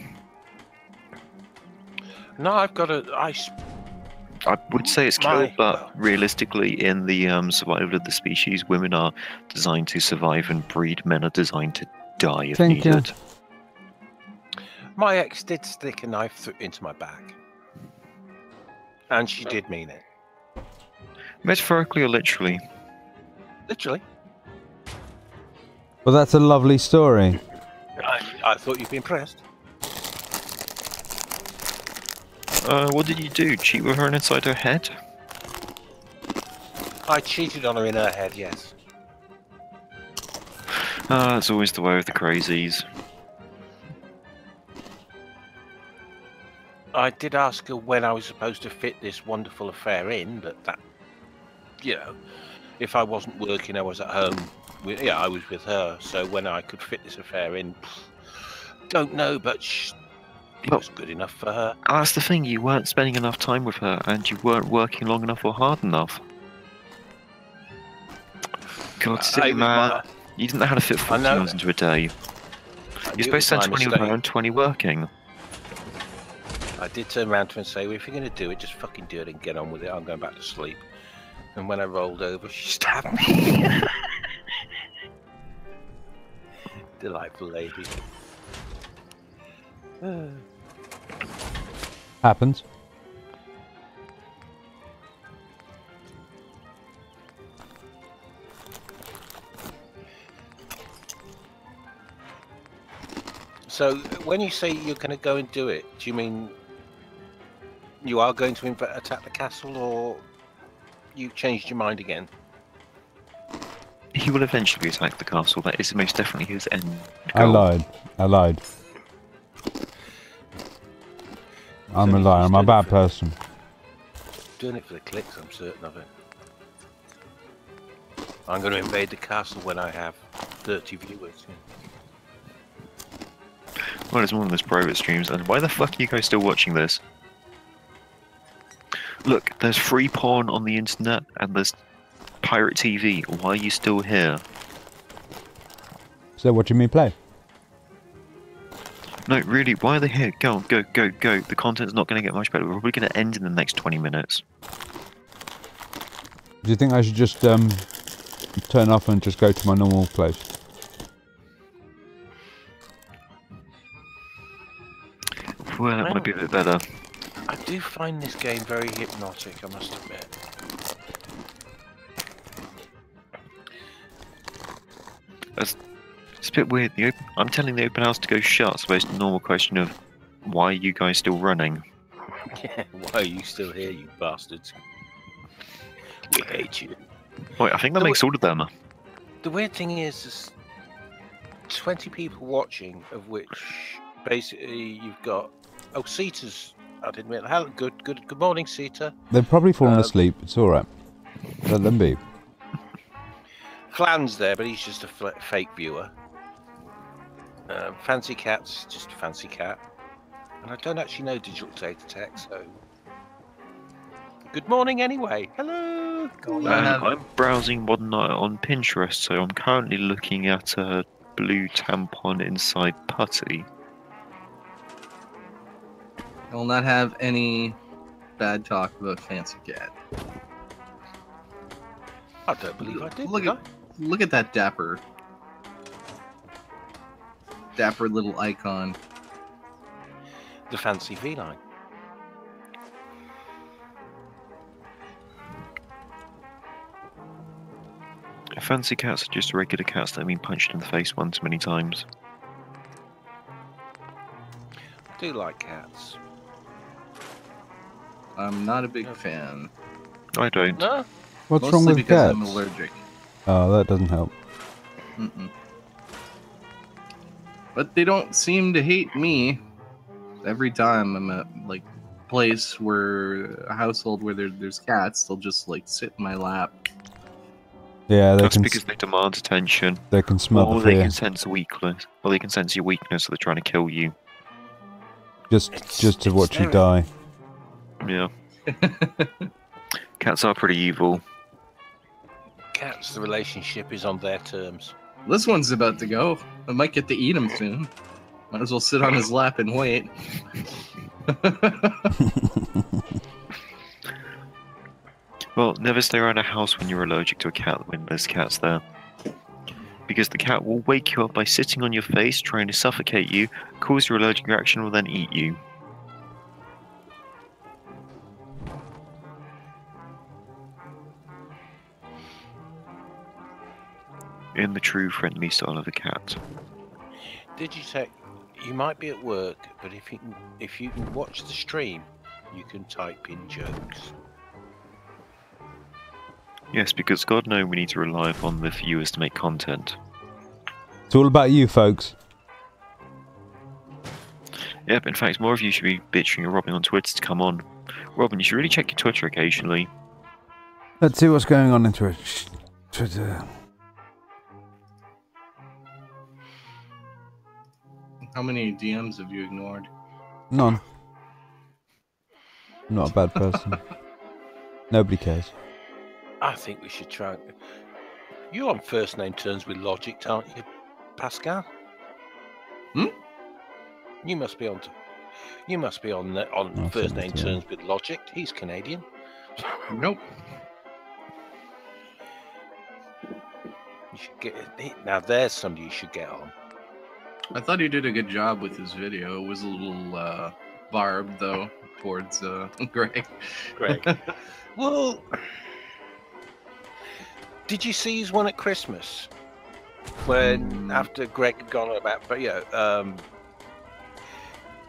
No, I've got a... I would say it's kill, but realistically, in the survival of the species, women are designed to survive and breed. Men are designed to die if needed. My ex did stick a knife into my back. And she did mean it. Metaphorically or literally? Literally. Well, that's a lovely story. I thought you'd be impressed. What did you do? Cheat with her inside her head? I cheated on her in her head, yes. That's always the way with the crazies. I did ask her when I was supposed to fit this wonderful affair in, but that, you know, if I wasn't working, I was at home. I was with her, so when I could fit this affair in, don't know, but it was good enough for her. That's the thing, you weren't spending enough time with her, and you weren't working long enough or hard enough. God, silly man. You didn't know how to fit 40 hours into a day. You're supposed to spend 20 with her and 20 working. I did turn around to her and say, well, if you're going to do it, just fucking do it and get on with it. I'm going back to sleep. And when I rolled over, she stabbed me. Delightful lady. Happens. So, when you say you're going to go and do it, do you mean you are going to attack the castle, or you changed your mind again? He will eventually attack the castle. That is most definitely his end goal. I lied. I'm a liar. I'm a bad person. Doing it for the clicks, I'm certain of it. I'm going to invade the castle when I have 30 viewers. Well, it's one of those private streams, and why the fuck are you guys still watching this? Look, there's free porn on the internet, and there's pirate TV. Why are you still here? So watching me play? No, really, why are they here? Go on, go. The content's not going to get much better. We're probably going to end in the next 20 minutes. Do you think I should just turn off and just go to my normal place? Well, that might be a bit better. I do find this game very hypnotic, I must admit. It's a bit weird. I'm telling the open house to go shut, so it's the normal question of, why are you guys still running? Yeah, why are you still here, you bastards? We hate you. Wait, I think that makes all of them. The weird thing is, there's 20 people watching, of which basically you've got... Oh, Sita's... I didn't admit. Hello, good morning, Sita. They've probably fallen asleep. It's all right. Let them be. Flan's there, but he's just a fake viewer. Fancy Cat's just a fancy cat. And I don't actually know digital data tech, so... Good morning anyway. Hello. I'm browsing one night on Pinterest, so I'm currently looking at a blue tampon inside putty. I will not have any bad talk about Fancy Cat. I don't believe I did. Look at that dapper little icon. The fancy feline. Fancy cats are just regular cats that have been punched in the face one too many times. I do like cats. I'm not a big fan. I don't. No? What's Mostly wrong with because cats? I'm allergic. Oh, that doesn't help. But they don't seem to hate me. Every time I'm at like a household where there's cats, they'll just like sit in my lap. Yeah, That's because they demand attention. They can smell or the they fear. can sense weakness, or they can sense your weakness, so they're trying to kill you. Just to watch you die. Yeah. Cats are pretty evil. Cats, the relationship is on their terms. This one's about to go. I might get to eat him soon. Might as well sit on his lap and wait. Well, never stay around a house when you're allergic to a cat when there's cats there. Because the cat will wake you up by sitting on your face, trying to suffocate you, cause your allergic reaction, will then eat you. In the true friendly style of a cat. THAC, you might be at work, but if you can watch the stream, you can type in jokes. Yes, because God knows we need to rely upon the viewers to make content. It's all about you, folks. Yep, in fact, more of you should be bitching or Robin on Twitter to come on. Robin, you should really check your Twitter occasionally. Let's see what's going on in Twitter. How many DMs have you ignored? None. I'm not a bad person. Nobody cares. I think we should try. You're on first name terms with Logic, aren't you, Pascal? You must be on. You must be on first name terms with Logic. He's Canadian. Nope. You should get now. There's somebody you should get on. I thought he did a good job with his video. It was a little barbed though towards Greg. Well, did you see his one at Christmas? When after Greg had gone about,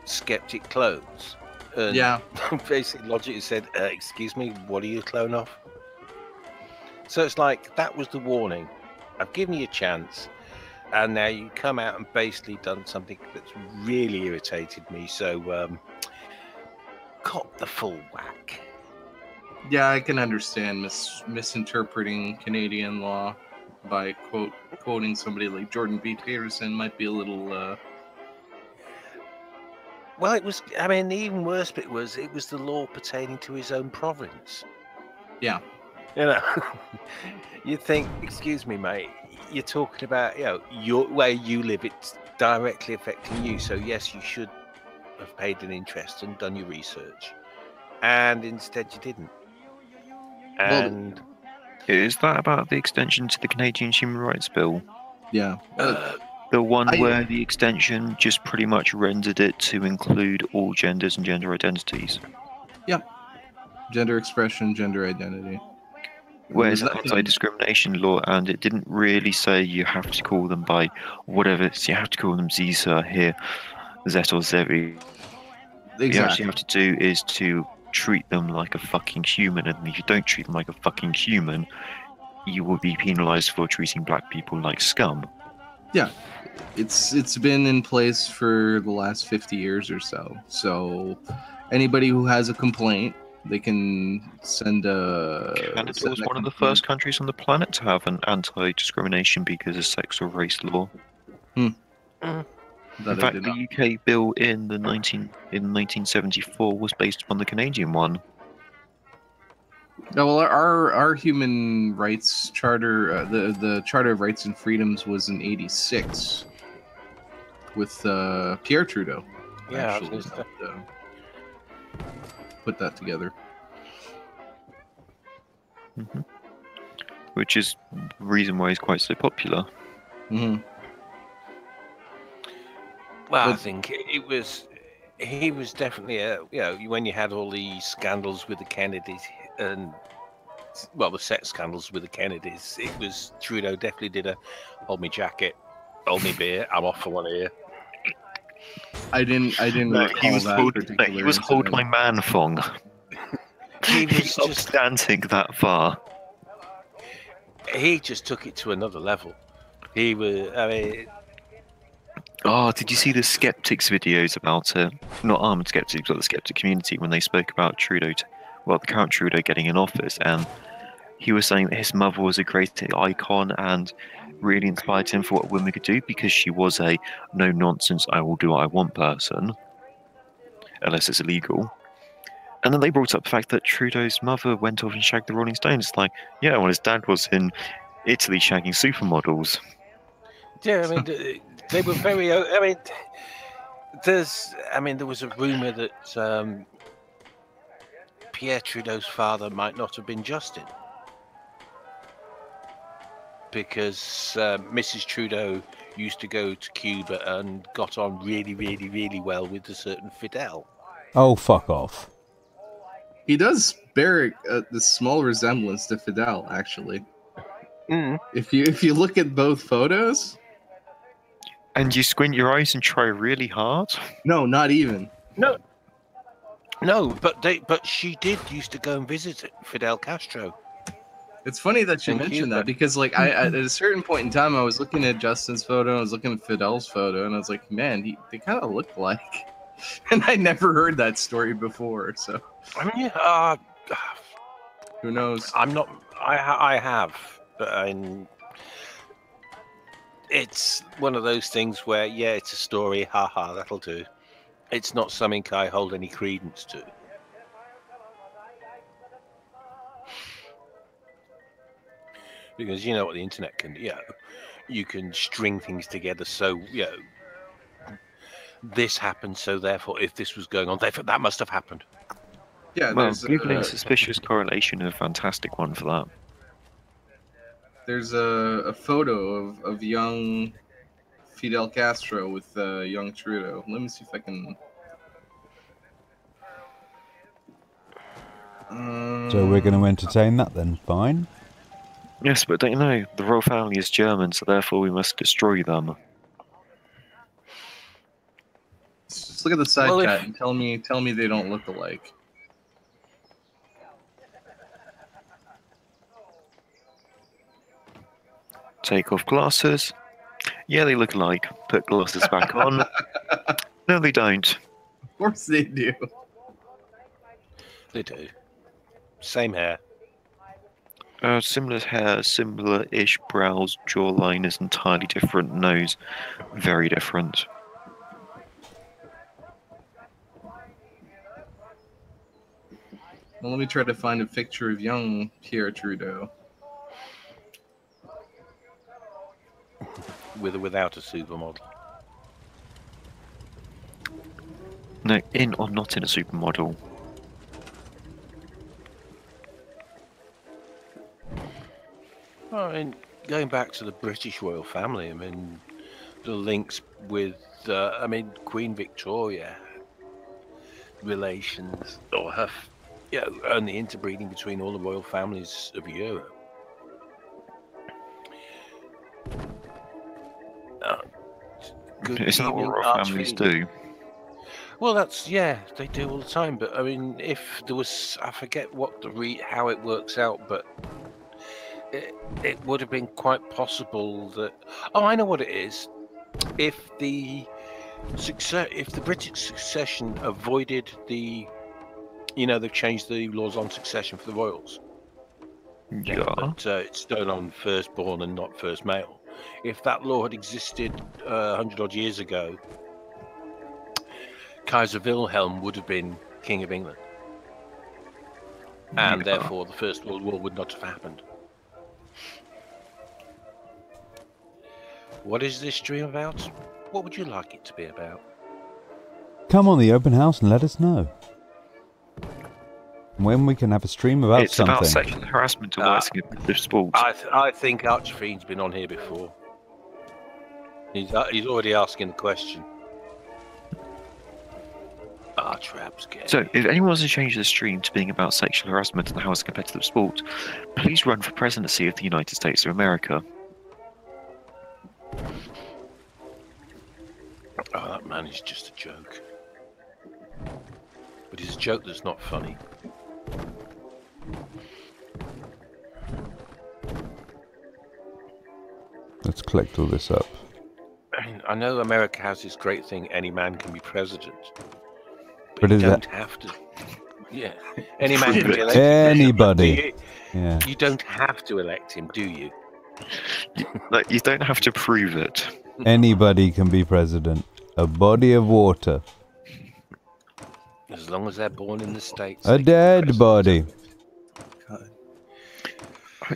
skeptic clones. And yeah. Basically, Logic said, "Excuse me, what are you a clone of?" So it's like that was the warning. I've given you a chance, and now you come out and basically done something that's really irritated me. So, cop the full whack. Yeah, I can understand misinterpreting Canadian law by quoting somebody like Jordan B. Peterson might be a little. Well, it was. I mean, the even worse bit was it was the law pertaining to his own province. Yeah. You know, you think, excuse me, mate, you're talking about, your where you live, it's directly affecting you. So yes, you should have paid an interest and done your research, and instead you didn't. And is that about the extension to the Canadian Human Rights Bill? Yeah. The one where the extension just pretty much rendered it to include all genders and gender identities. Yeah. Gender expression, gender identity. Whereas an anti-discrimination law, and it didn't really say you have to call them by whatever, so you have to call them Zisa here, Zet or Zevi. What you actually have to do is to treat them like a fucking human, and if you don't treat them like a fucking human, you will be penalized for treating black people like scum. Yeah, it's been in place for the last 50 years or so. So anybody who has a complaint, they can send a... Canada was one of the first countries on the planet to have an anti-discrimination because of sex or race law. In fact, the UK bill in 1974 was based upon the Canadian one. No, well, our human rights charter, the Charter of Rights and Freedoms, was in '86 with Pierre Trudeau. Yeah, actually, put that together. Which is the reason why he's quite so popular. Well, I think he was definitely when you had all these scandals with the Kennedys and well, the sex scandals with the Kennedys. It was Trudeau definitely did a hold me jacket, hold me beer, I'm off for one ear. I didn't No, recall he was that hold, particular no, he was hold my incident. man thong. He was just dancing that far. He just took it to another level. He was, I mean. Oh, did you see the skeptics videos about it? Not armed skeptics, but the skeptic community when they spoke about Trudeau, the current Trudeau getting in office, and he was saying that his mother was a great icon and really inspired him for what women could do because she was a no-nonsense, I will do what I want person, unless it's illegal. And then they brought up the fact that Trudeau's mother went off and shagged the Rolling Stones. It's like, yeah, well, his dad was in Italy shagging supermodels. Yeah, I mean, they were very. I mean, there was a rumor that Pierre Trudeau's father might not have been Justin, because Mrs. Trudeau used to go to Cuba and got on really, really, really well with a certain Fidel. Oh, fuck off. He does bear the small resemblance to Fidel, actually. Mm. If you look at both photos, and you squint your eyes and try really hard. No, not even. No, but she did used to go and visit Fidel Castro. It's funny that you mentioned that because, like, I at a certain point in time, I was looking at Justin's photo, I was looking at Fidel's photo, and I was like, man, they kind of look alike. And I never heard that story before, so. I mean, who knows? I'm not. I have, but it's one of those things where, yeah, it's a story. Haha, that'll do. It's not something I hold any credence to. Because you know what the internet can do. You can string things together. So, this happened. So therefore, if this was going on, that must have happened. Yeah, well, Googling suspicious correlation is a fantastic one for that. There's a photo of young Fidel Castro with young Trudeau. Let me see if I can. So we're going to entertain that then, fine. Yes, but don't you know, the royal family is German, so therefore we must destroy them. Just look at the side chat and tell me they don't look alike. Take off glasses. Yeah, they look alike. Put glasses back on. No, they don't. Of course they do. They do. Same hair. Similar hair, similar-ish brows, jawline is entirely different. Nose, very different. Well, let me try to find a picture of young Pierre Trudeau. With or without a supermodel? No, in or not in a supermodel. I mean, going back to the British royal family, I mean, the links with, Queen Victoria relations, or her, and the interbreeding between all the royal families of Europe. Isn't that what royal families do? Well, they do all the time. But I mean, if there was, I forget how it works out, but it would have been quite possible that. Oh, I know what it is. If the British succession avoided the, they've changed the laws on succession for the royals. Yeah. But it's done on firstborn and not first male. If that law had existed 100 odd years ago, Kaiser Wilhelm would have been King of England. And therefore the First World War would not have happened. What is this stream about? What would you like it to be about? Come on the open house and let us know. When we can have a stream about something. It's about sexual harassment or working in sports. I think Archfiend's been on here before. He's already asking the question. traps game. So, if anyone wants to change the stream to being about sexual harassment and how it's a competitive sport, please run for presidency of the United States of America. Oh, that man is just a joke. But it's a joke that's not funny. Let's collect all this up. I know America has this great thing, any man can be president. But you is don't that... have to. Yeah. Any man can be elected. Anybody. Yeah. You don't have to elect him, do you? You don't have to prove it. Anybody can be president. A body of water. As long as they're born in the States. A dead body.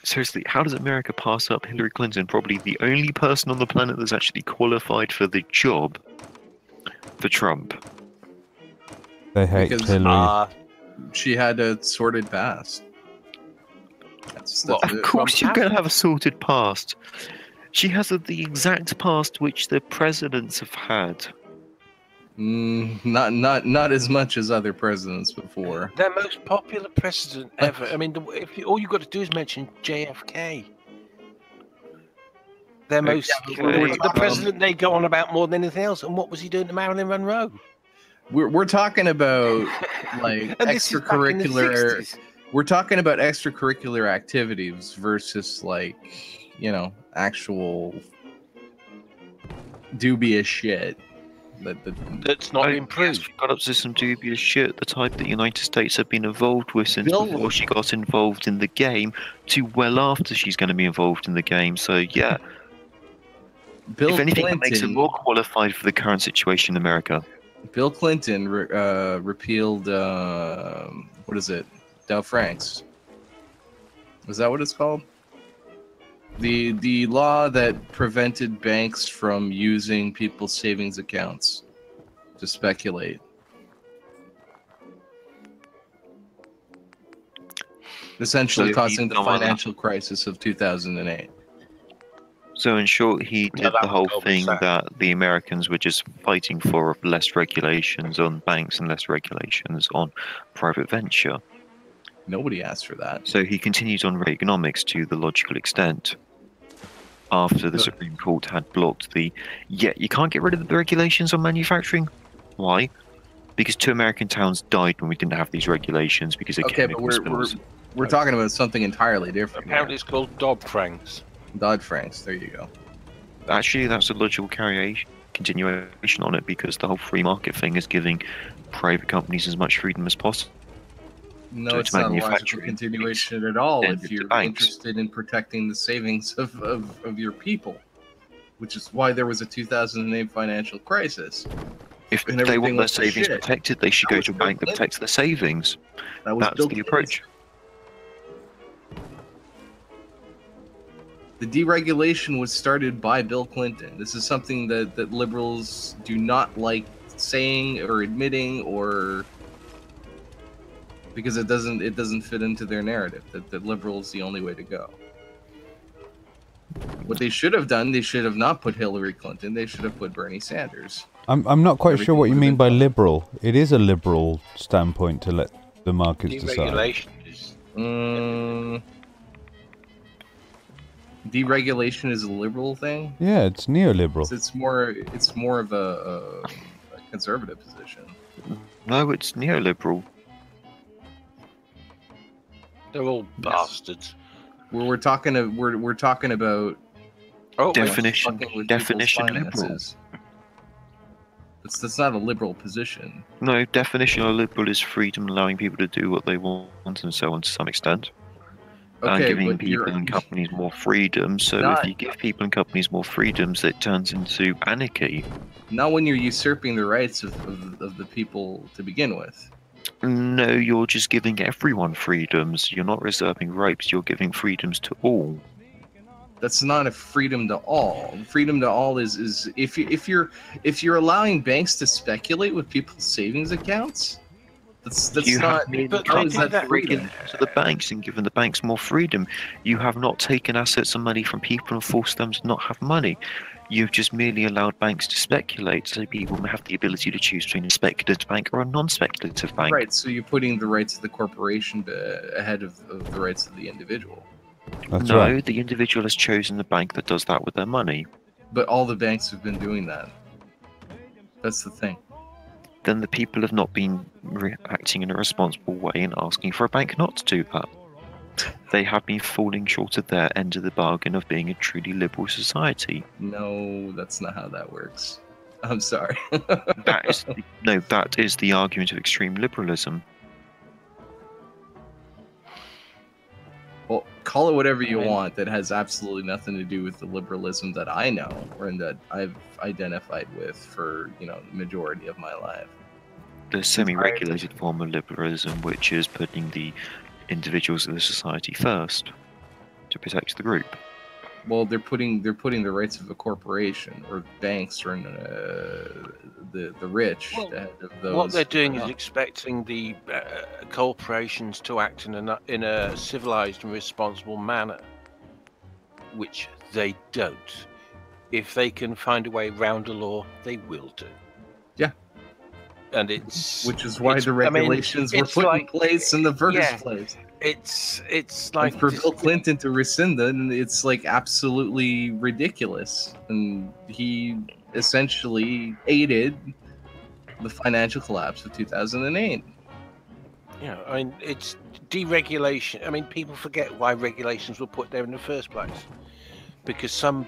Seriously, how does America pass up Hillary Clinton, probably the only person on the planet that's actually qualified for the job for Trump? They hate Hillary. She had a sorted past. Well, of course you're going to have a sorted past. She has the exact past which the presidents have had. Not as much as other presidents before. Their most popular president ever. I mean, all you've got to do is mention JFK. Their most the president they go on about more than anything else. And what was he doing to Marilyn Monroe? We're talking about like extracurricular. We're talking about extracurricular activities versus like, you know, actual dubious shit. That's not improved. She got up to some dubious shit, the type that the United States have been involved with since before she got involved in the game to well after she's going to be involved in the game. So yeah, if anything, it makes her more qualified for the current situation in America. Bill Clinton repealed what is it? Dodd-Frank. Is that what it's called? The law that prevented banks from using people's savings accounts to speculate. Essentially causing the financial crisis of 2008. So in short, he did the whole thing that the Americans were just fighting for, of less regulations on banks and less regulations on private venture. Nobody asked for that. So he continued on Reaganomics to the logical extent. After the Supreme Court had blocked the, you can't get rid of the regulations on manufacturing. Why? Because 2 American towns died when we didn't have these regulations because of chemical spills. We're talking about something entirely different. Apparently it's called Dodd-Frank. Dodd-Frank, there you go. Actually, that's a logical continuation on it because the whole free market thing is giving private companies as much freedom as possible. No, it's not a logical continuation at all if you're interested in protecting the savings of your people, which is why there was a 2008 financial crisis. If they want their savings protected, they should go to a bank that protects their savings. That's the approach. The deregulation was started by Bill Clinton. This is something that liberals do not like saying or admitting, or because it doesn't fit into their narrative that liberal is the only way to go. What they should have done, they should have not put Hillary Clinton. They should have put Bernie Sanders. I'm not quite sure what you mean by liberal. It is a liberal standpoint to let the markets decide. Deregulation is. Deregulation is a liberal thing. Yeah, it's neoliberal. It's more of a conservative position. No, it's neoliberal. They're all bastards. We're talking about definition liberal. That's not a liberal position. No, definition of liberal is freedom, allowing people to do what they want and so on to some extent. And giving people and companies more freedom. So if you give people and companies more freedoms, it turns into anarchy. Not when you're usurping the rights of the people to begin with. No, you're just giving everyone freedoms. You're not reserving rights. You're giving freedoms to all. That's not a freedom to all. Freedom to all is if you're allowing banks to speculate with people's savings accounts, That's You not. have made How is that freedom freedom? to the banks and given the banks more freedom. You have not taken assets and money from people and forced them to not have money. You've just merely allowed banks to speculate, so people have the ability to choose between a speculative bank or a non-speculative bank. Right. So you're putting the rights of the corporation ahead of the rights of the individual. That's No, right. the individual has chosen the bank that does that with their money. But all the banks have been doing that. That's the thing. Then the people have not been acting in a responsible way and asking for a bank not to do that. They have been falling short of their end of the bargain of being a truly liberal society. No, that's not how that works. I'm sorry. That is the argument of extreme liberalism. Well, call it whatever you want. That has absolutely nothing to do with the liberalism that I know or that I've identified with for the majority of my life. The semi-regulated form of liberalism, which is putting the individuals of the society first to protect the group. Well, they're putting the rights of a corporation or banks or the rich ahead of those. What they're doing is expecting the corporations to act in a civilized and responsible manner, which they don't. If they can find a way around the law, they will do. Yeah. And which is why the regulations were put in place in the first place. It's like and for Bill Clinton to rescind them, it's like absolutely ridiculous, and he essentially aided the financial collapse of 2008. Yeah, I mean, it's deregulation. I mean, people forget why regulations were put there in the first place, because some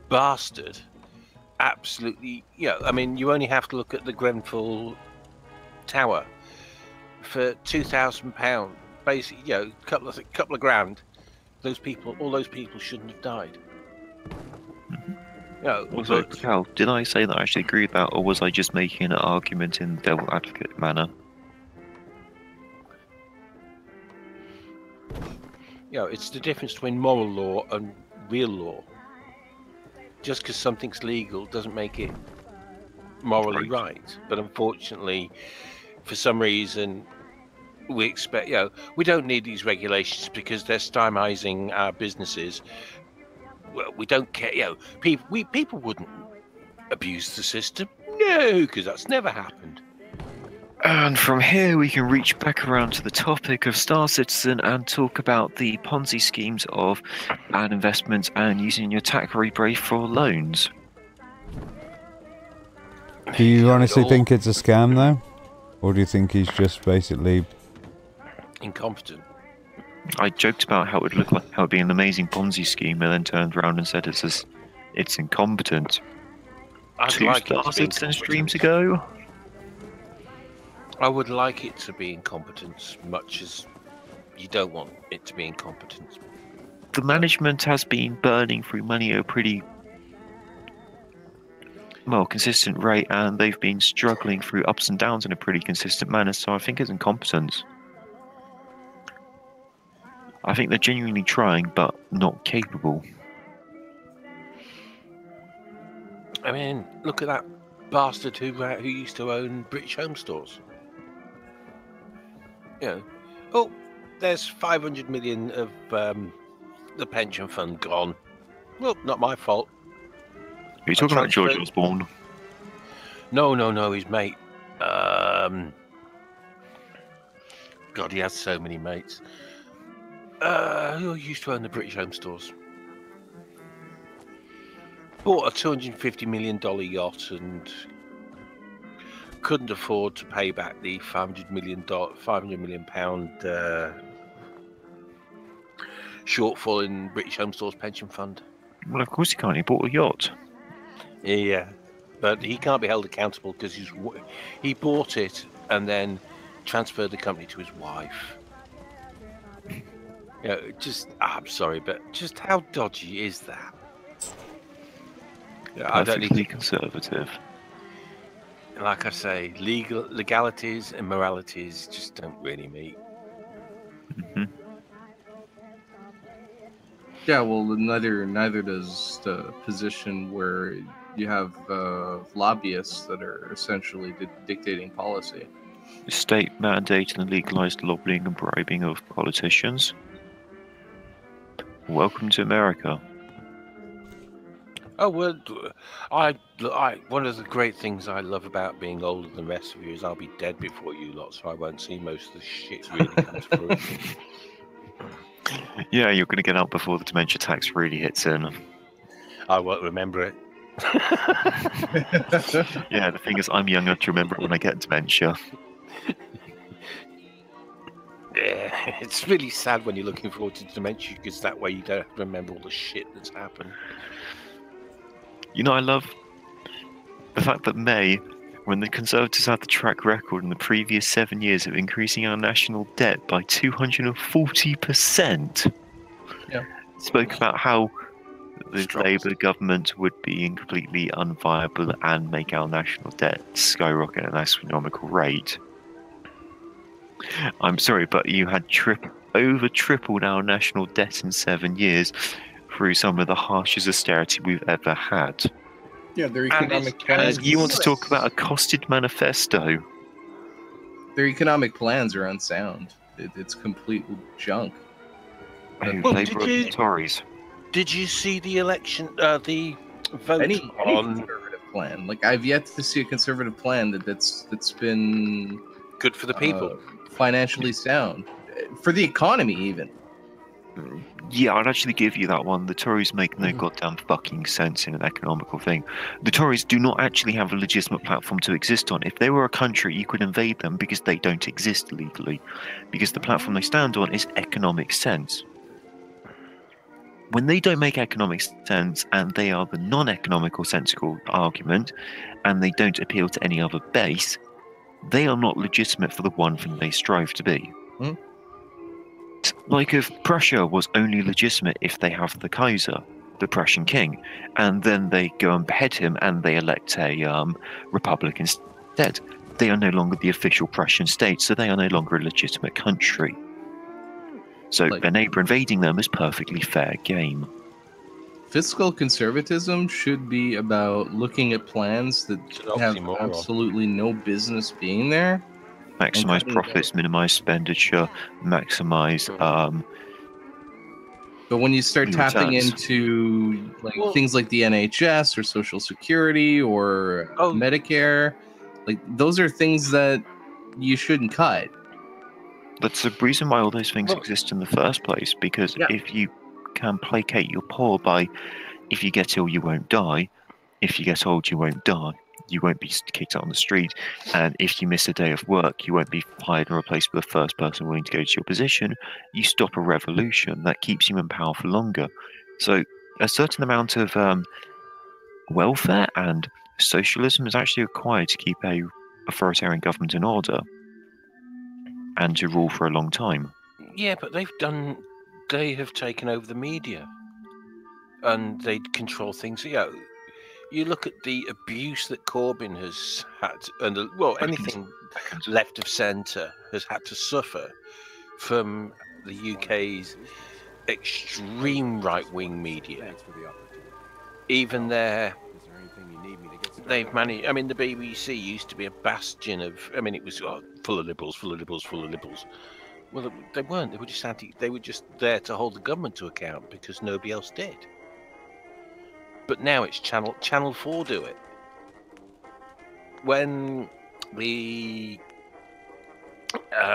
bastard absolutely. I mean, you only have to look at the Grenfell Tower for £2,000. Basically, a couple of grand. All those people shouldn't have died. Also, Cal, did I say that I actually agree with that, or was I just making an argument in the devil advocate manner? It's the difference between moral law and real law. Just because something's legal doesn't make it morally right. But unfortunately, for some reason, we expect, we don't need these regulations because they're stymizing our businesses. Well, we don't care, people wouldn't abuse the system. No, because that's never happened. And from here we can reach back around to the topic of Star Citizen and talk about the Ponzi schemes of ad investments and using your THAC rebate for loans. Do you honestly think it's a scam though? Or do you think he's just basically incompetent? I joked about how it would look like how it'd be an amazing Ponzi scheme, and then turned around and said it's incompetent. Two Star Citizen streams ago. I would like it to be incompetent, much as you don't want it to be incompetent. The management has been burning through money at a pretty consistent rate, and they've been struggling through ups and downs in a pretty consistent manner, so I think it's incompetence. I think they're genuinely trying, but not capable. I mean, look at that bastard who used to own British Home Stores. Oh, there's 500 million of the pension fund gone. Well, not my fault. Are you talking about George Osborne? No, his mate. God, he has so many mates. Who used to own the British Home Stores? Bought a $250 million yacht and couldn't afford to pay back the £500 million shortfall in British Home Stores pension fund. Well, of course he can't. He bought a yacht. Yeah, but he can't be held accountable because he bought it and then transferred the company to his wife. I'm sorry, but just how dodgy is that? I don't need to be conservative. Like I say, legalities and moralities just don't really meet. Mm-hmm. Yeah, well, neither does the position where you have lobbyists that are essentially dictating policy. State mandated and legalized lobbying and bribing of politicians. Welcome to America. Oh well, one of the great things I love about being older than the rest of you is I'll be dead before you lot, so I won't see most of the shit really comes through. Yeah, you're going to get out before the dementia tax really hits in. I won't remember it. Yeah, the thing is, I'm young enough to remember it when I get dementia. Yeah, it's really sad when you're looking forward to dementia because that way you don't have to remember all the shit that's happened. You know, I love the fact that May, when the Conservatives had the track record in the previous 7 years of increasing our national debt by 240%, spoke about how the Labour government would be completely unviable and make our national debt skyrocket at an astronomical rate. I'm sorry, but you had over tripled our national debt in 7 years through some of the harshest austerity we've ever had. Yeah, their economic plans. You want to talk about a costed manifesto? Their economic plans are unsound. It's complete junk. Tories. Did you see the election? The vote any on conservative plan? Like, I've yet to see a conservative plan that's been good for the people, financially sound, for the economy even. Yeah, I'd actually give you that one. The Tories make no goddamn fucking sense in an economical thing. The Tories do not actually have a legitimate platform to exist on. If they were a country, you could invade them because they don't exist legally. Because the platform they stand on is economic sense. When they don't make economic sense and they are the non-economical sensical argument and they don't appeal to any other base, they are not legitimate for the one thing they strive to be. Like if Prussia was only legitimate if they have the Kaiser, the Prussian king, and then they go and behead him and they elect a republic instead. They are no longer the official Prussian state, so they are no longer a legitimate country. So their neighbour invading them is perfectly fair game. Fiscal conservatism should be about looking at plans that have absolutely no business being there. Maximize profits, minimize expenditure, maximize. But when you start tapping into things like the NHS or Social Security or Medicare, like those are things that you shouldn't cut. That's the reason why all those things exist in the first place. Because if you can placate your poor by, if you get ill, you won't die. If you get old, you won't die. You won't be kicked out on the street, and if you miss a day of work, you won't be fired and replaced with the first person willing to go to your position. You stop a revolution that keeps you in power for longer. So a certain amount of welfare and socialism is actually required to keep a authoritarian government in order and to rule for a long time. Yeah, but they have taken over the media and they control things. You look at the abuse that Corbyn has had, and anything left of centre has had to suffer from the UK's extreme right-wing media. Even they've managed. I mean, the BBC used to be a bastion of. I mean, it was full of liberals, full of liberals, full of liberals. Well, they weren't. They were just They were just there to hold the government to account because nobody else did. But now it's Channel 4 do it. When the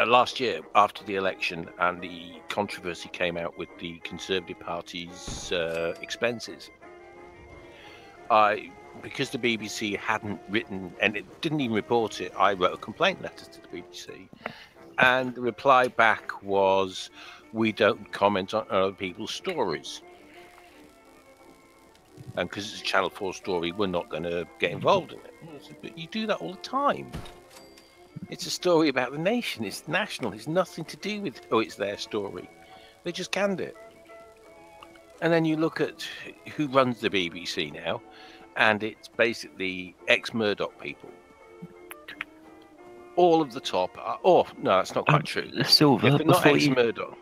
last year after the election and the controversy came out with the Conservative Party's expenses, because the BBC hadn't written and it didn't even report it, I wrote a complaint letter to the BBC, and the reply back was, "We don't comment on other people's stories." And because it's a Channel 4 story, we're not going to get involved in it. But you do that all the time. It's a story about the nation. It's national. It's nothing to do with, it's their story. They just canned it. And then you look at who runs the BBC now, and it's basically ex-Murdoch people. All of the top are... Oh, no, that's not quite true. Silver, if they're not ex-Murdoch.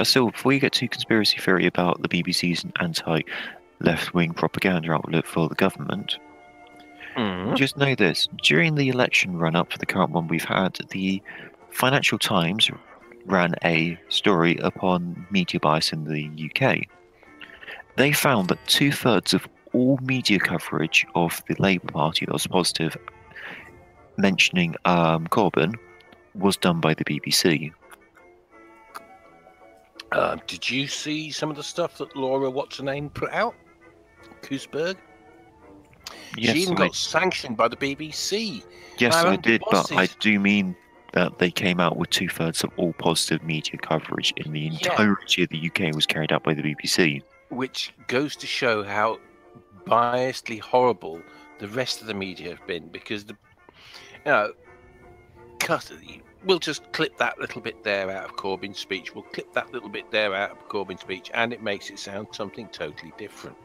Silver, before you get to conspiracy theory about the BBC's anti-left-wing propaganda outlet for the government, Just know this: during the election run-up for the current one we've had, the Financial Times ran a story upon media bias in the UK. They found that 2/3 of all media coverage of the Labour Party that was positive, mentioning Corbyn, was done by the BBC. Did you see some of the stuff that Laura what's-her-name put out? Koosberg? Yes, she even got sanctioned by the BBC. Yes, I did, but I do mean that they came out with 2/3 of all positive media coverage in the entirety of the UK was carried out by the BBC. Which goes to show how biasedly horrible the rest of the media have been, because we'll just clip that little bit there out of Corbyn's speech. We'll clip that little bit there out of Corbyn's speech, and it makes it sound something totally different.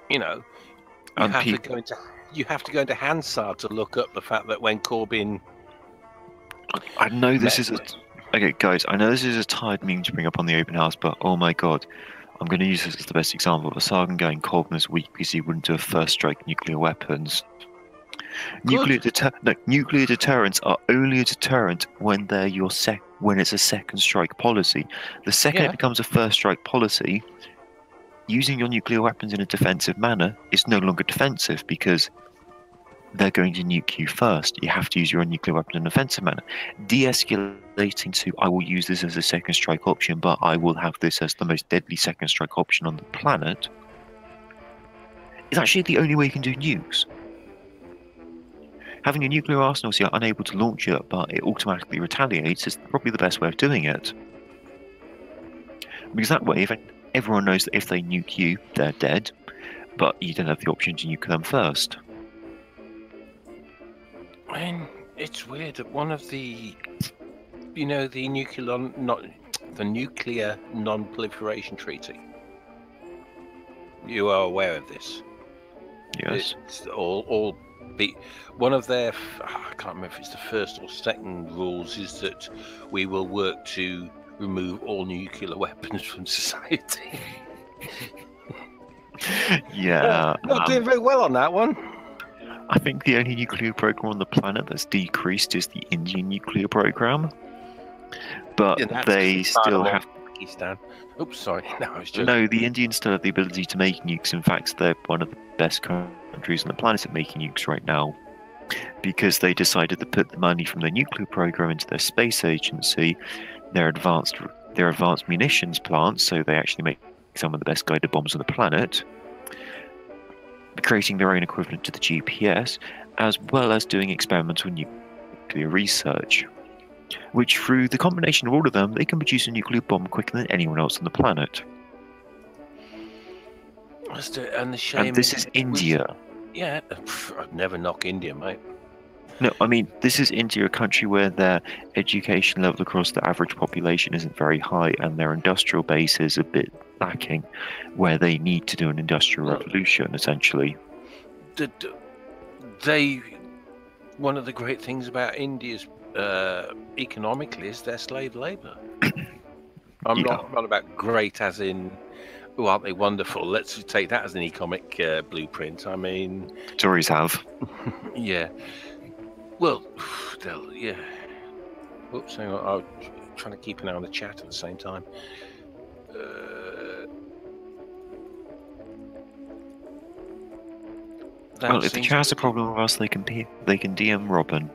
You have to go into Hansard to look up the fact that when Corbyn. I know this is okay, guys. I know this is a tired meme to bring up on the open house, but oh my god, I'm going to use this as the best example of a Sagan going Corbyn is weak because he wouldn't do a first-strike nuclear weapons. Nuclear deterrents are only a deterrent when they're when it's a second strike policy. The second it becomes a first strike policy, using your nuclear weapons in a defensive manner is no longer defensive because they're going to nuke you first. You have to use your own nuclear weapon in an offensive manner. De-escalating to, I will use this as a second strike option, but I will have this as the most deadly second strike option on the planet, is actually the only way you can do nukes. Having a nuclear arsenal so you're unable to launch it, but it automatically retaliates, is probably the best way of doing it. Because that way, everyone knows that if they nuke you, they're dead, but you don't have the option to nuke them first. I mean, it's weird that one of the, the nuclear non-proliferation treaty. You are aware of this? Yes. It's one of their, I can't remember if it's the first or second rules, is that we will work to remove all nuclear weapons from society. Yeah. Not doing very well on that one. I think the only nuclear program on the planet that's decreased is the Indian nuclear program. But they still have... Pakistan. Oops, sorry. No, I was joking. No, the Indians still have the ability to make nukes. In fact, they're one of the best countries on the planet at making nukes right now. Because they decided to put the money from their nuclear program into their space agency, their advanced munitions plants, so they actually make some of the best guided bombs on the planet, creating their own equivalent to the GPS, as well as doing experimental nuclear research, which through the combination of all of them, they can produce a nuclear bomb quicker than anyone else on the planet. And the shame. And this is India. Yeah, I'd never knock India, mate. No, I mean, this is India, a country where their education level across the average population isn't very high, and their industrial base is a bit lacking, where they need to do an industrial revolution, essentially. One of the great things about India's economically is their slave labour. I'm not about great as in, oh, aren't they wonderful? Let's take that as an economic blueprint. I mean... Tories have. Yeah. Well, yeah. Oops, hang on. I'm trying to keep an eye on the chat at the same time. Well, if the chat has a problem with us, they can DM Robin.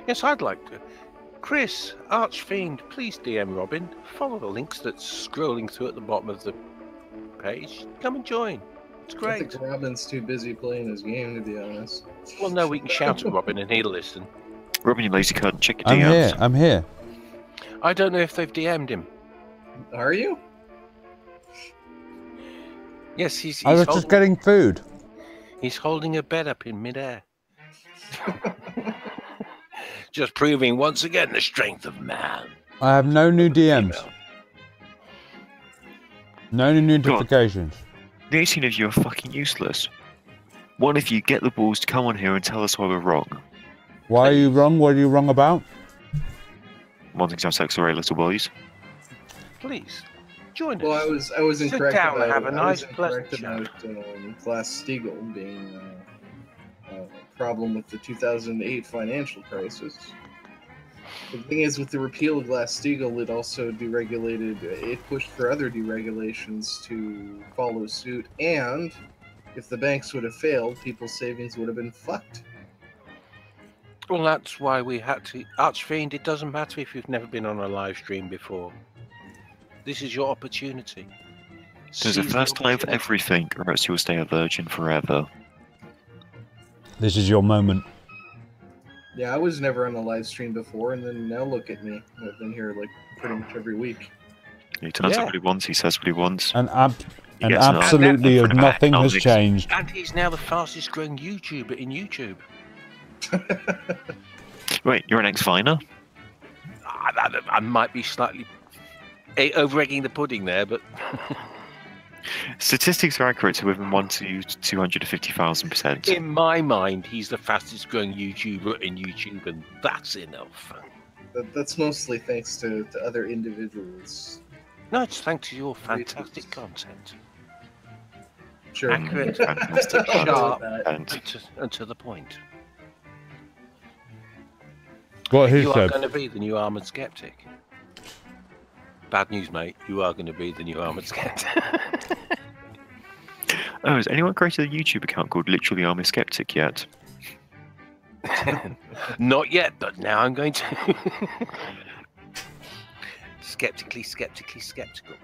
Yes, I'd like to. Chris, Archfiend, please DM Robin. Follow the links that's scrolling through at the bottom of the page. Come and join. It's great. I think Robin's too busy playing his game, to be honest. Well, no, we can shout at Robin and he'll listen. Robin, you lazy cunt, check your DMs. I'm here. I don't know if they've DM'd him. Are you? Yes, he's I was just getting food. He's holding a bed up in midair. Just proving once again the strength of man. I have no new DMs. No new notifications. The 18 of you are fucking useless. One of you get the balls to come on here and tell us why we're wrong. Why are you wrong? What are you wrong about? Wanting to have sex with little boys. Please. Join us. Well, I was Sit incorrect down and about, have a nice, I was pleasant incorrect chat. about Glass-Steagall being a problem with the 2008 financial crisis. The thing is, with the repeal of Glass-Steagall, it also deregulated. It pushed for other deregulations to follow suit, and if the banks would have failed, people's savings would have been fucked. Well, that's why we had to. Archfiend, it doesn't matter if you've never been on a live stream before. This is your opportunity. There's a Seize the first time for opportunity. everything, or else you'll stay a virgin forever. This is your moment. Yeah, I was never on a live stream before, and then now look at me. I've been here like pretty much every week. He turns up what he wants, he says what he wants. And He gets an absolutely argument nothing for has economics. changed. And he's now the fastest growing YouTuber in YouTube. Wait, you're an ex-Viner? I might be slightly over-egging the pudding there, but... Statistics are accurate to within 1 to 250,000%. in my mind, he's the fastest growing YouTuber in YouTube, and that's enough. That's mostly thanks to other individuals. No, it's thanks to your fantastic content. Sure. Accurate, Fantastic sharp, content. and to the point. What he You are said. going to be the new Armoured Skeptic. Bad news, mate. You are going to be the new Armoured Skeptic. Oh, has anyone created a YouTube account called Literally I'm a Skeptic yet? Not yet, but now I'm going to. Skeptically skeptical.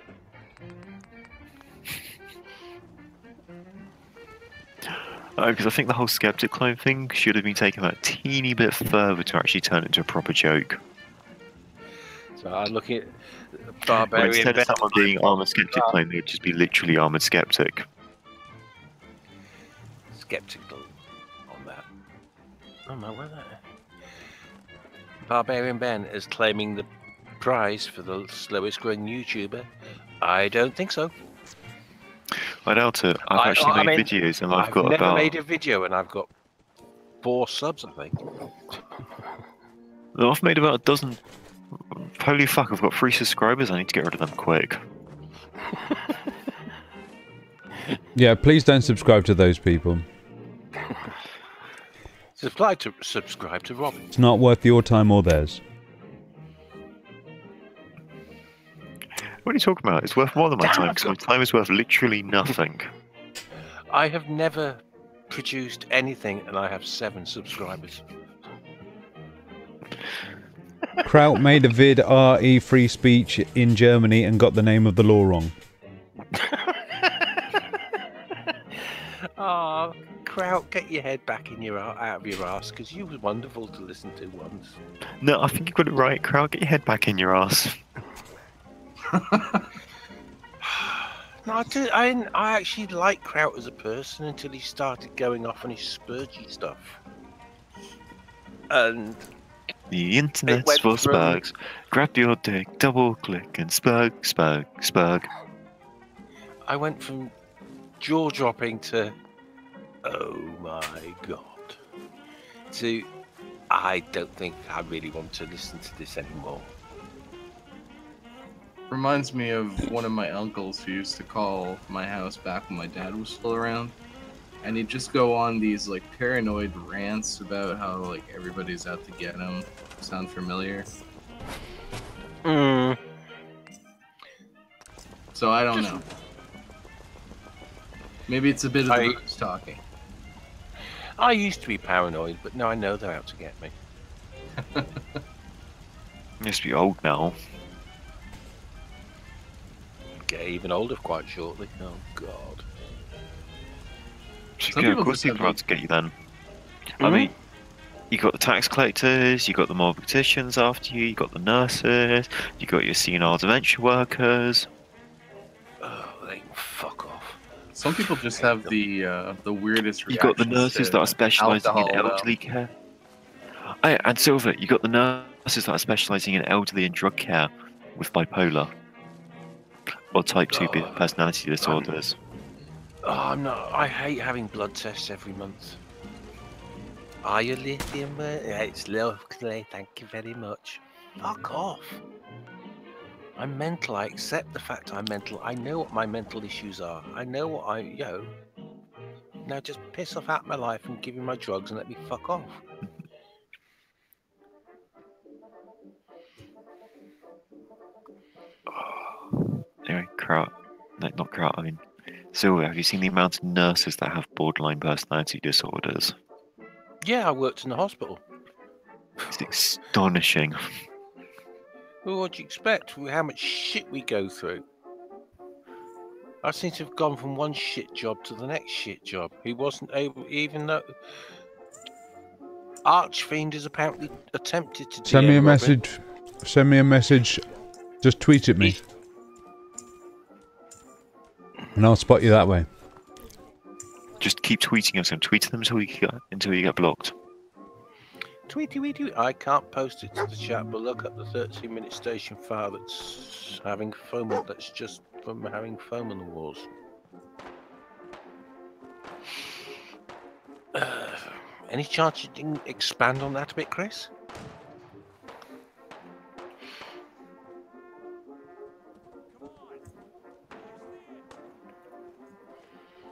Because I think the whole skeptic clone thing should have been taken that teeny bit further to actually turn it into a proper joke. So I'm looking at Where Barbarian instead of Ben. someone being Armoured Skeptic clone, they would just be literally Armoured Skeptic. Skeptical on that. Oh my, where that? Barbarian Ben is claiming the prize for the slowest growing YouTuber. I don't think so. I doubt it. I've actually made videos and I've got never about... made a video and I've got 4 subs, I think. No, I've made about a dozen... Holy fuck, I've got 3 subscribers, I need to get rid of them quick. Yeah, please don't subscribe to those people. Subscribe to Robin. It's not worth your time or theirs. What are you talking about? It's worth more than my time, because my time is worth literally nothing. I have never produced anything and I have 7 subscribers. Kraut made a vid RE free speech in Germany and got the name of the law wrong. Oh, Kraut, get your head back in your out of your ass, because you were wonderful to listen to once. No, I think you got it right, Kraut. Get your head back in your ass. No, I actually like Kraut as a person until he started going off on his spurgy stuff. And The internet's for spugs. Grab your dick, double click, and spug, spug, spug. I went from jaw dropping to, oh my god, to I don't think I really want to listen to this anymore. Reminds me of one of my uncles who used to call my house back when my dad was still around, and he'd just go on these like paranoid rants about how like everybody's out to get him. Sound familiar? So I don't know. Maybe it's a bit of the roots talking. I used to be paranoid, but now I know they're out to get me. You must be old now. Get even older quite shortly. Oh god. Yeah, of course people are out to get you then. I mean, you got the tax collectors, you got the morticians after you, you got the nurses, you got your senile dementia workers. Oh, they can fuck off. Some people just have the weirdest You got the reactions nurses to that are specialising in alcohol, elderly care. Oh, and Silver, you got the nurses that are specialising in elderly and drug care with bipolar. Or type 2 personality disorders. Oh, I'm not. I hate having blood tests every month. Are you lithium? Yeah, it's lovely. Thank you very much. Fuck off. I'm mental. I accept the fact I'm mental. I know what my mental issues are. I know what now just piss off out my life and give me my drugs and let me fuck off. Anyway, not Kraut, I mean, Sylvia, have you seen the amount of nurses that have borderline personality disorders? Yeah, I worked in the hospital. It's astonishing. Well, what do you expect? How much shit we go through. I seem to have gone from one shit job to the next shit job. He wasn't able, even though Archfiend has apparently attempted to Send me a DM Robin. message. Send me a message. Just tweet at me. And I'll spot you that way. Just keep tweeting us and tweet them until you get blocked. Tweety. I can't post it to the chat, but look up the 13-minute station file that's having foam. That's just from having foam on the walls. Any chance you didn't expand on that a bit, Chris?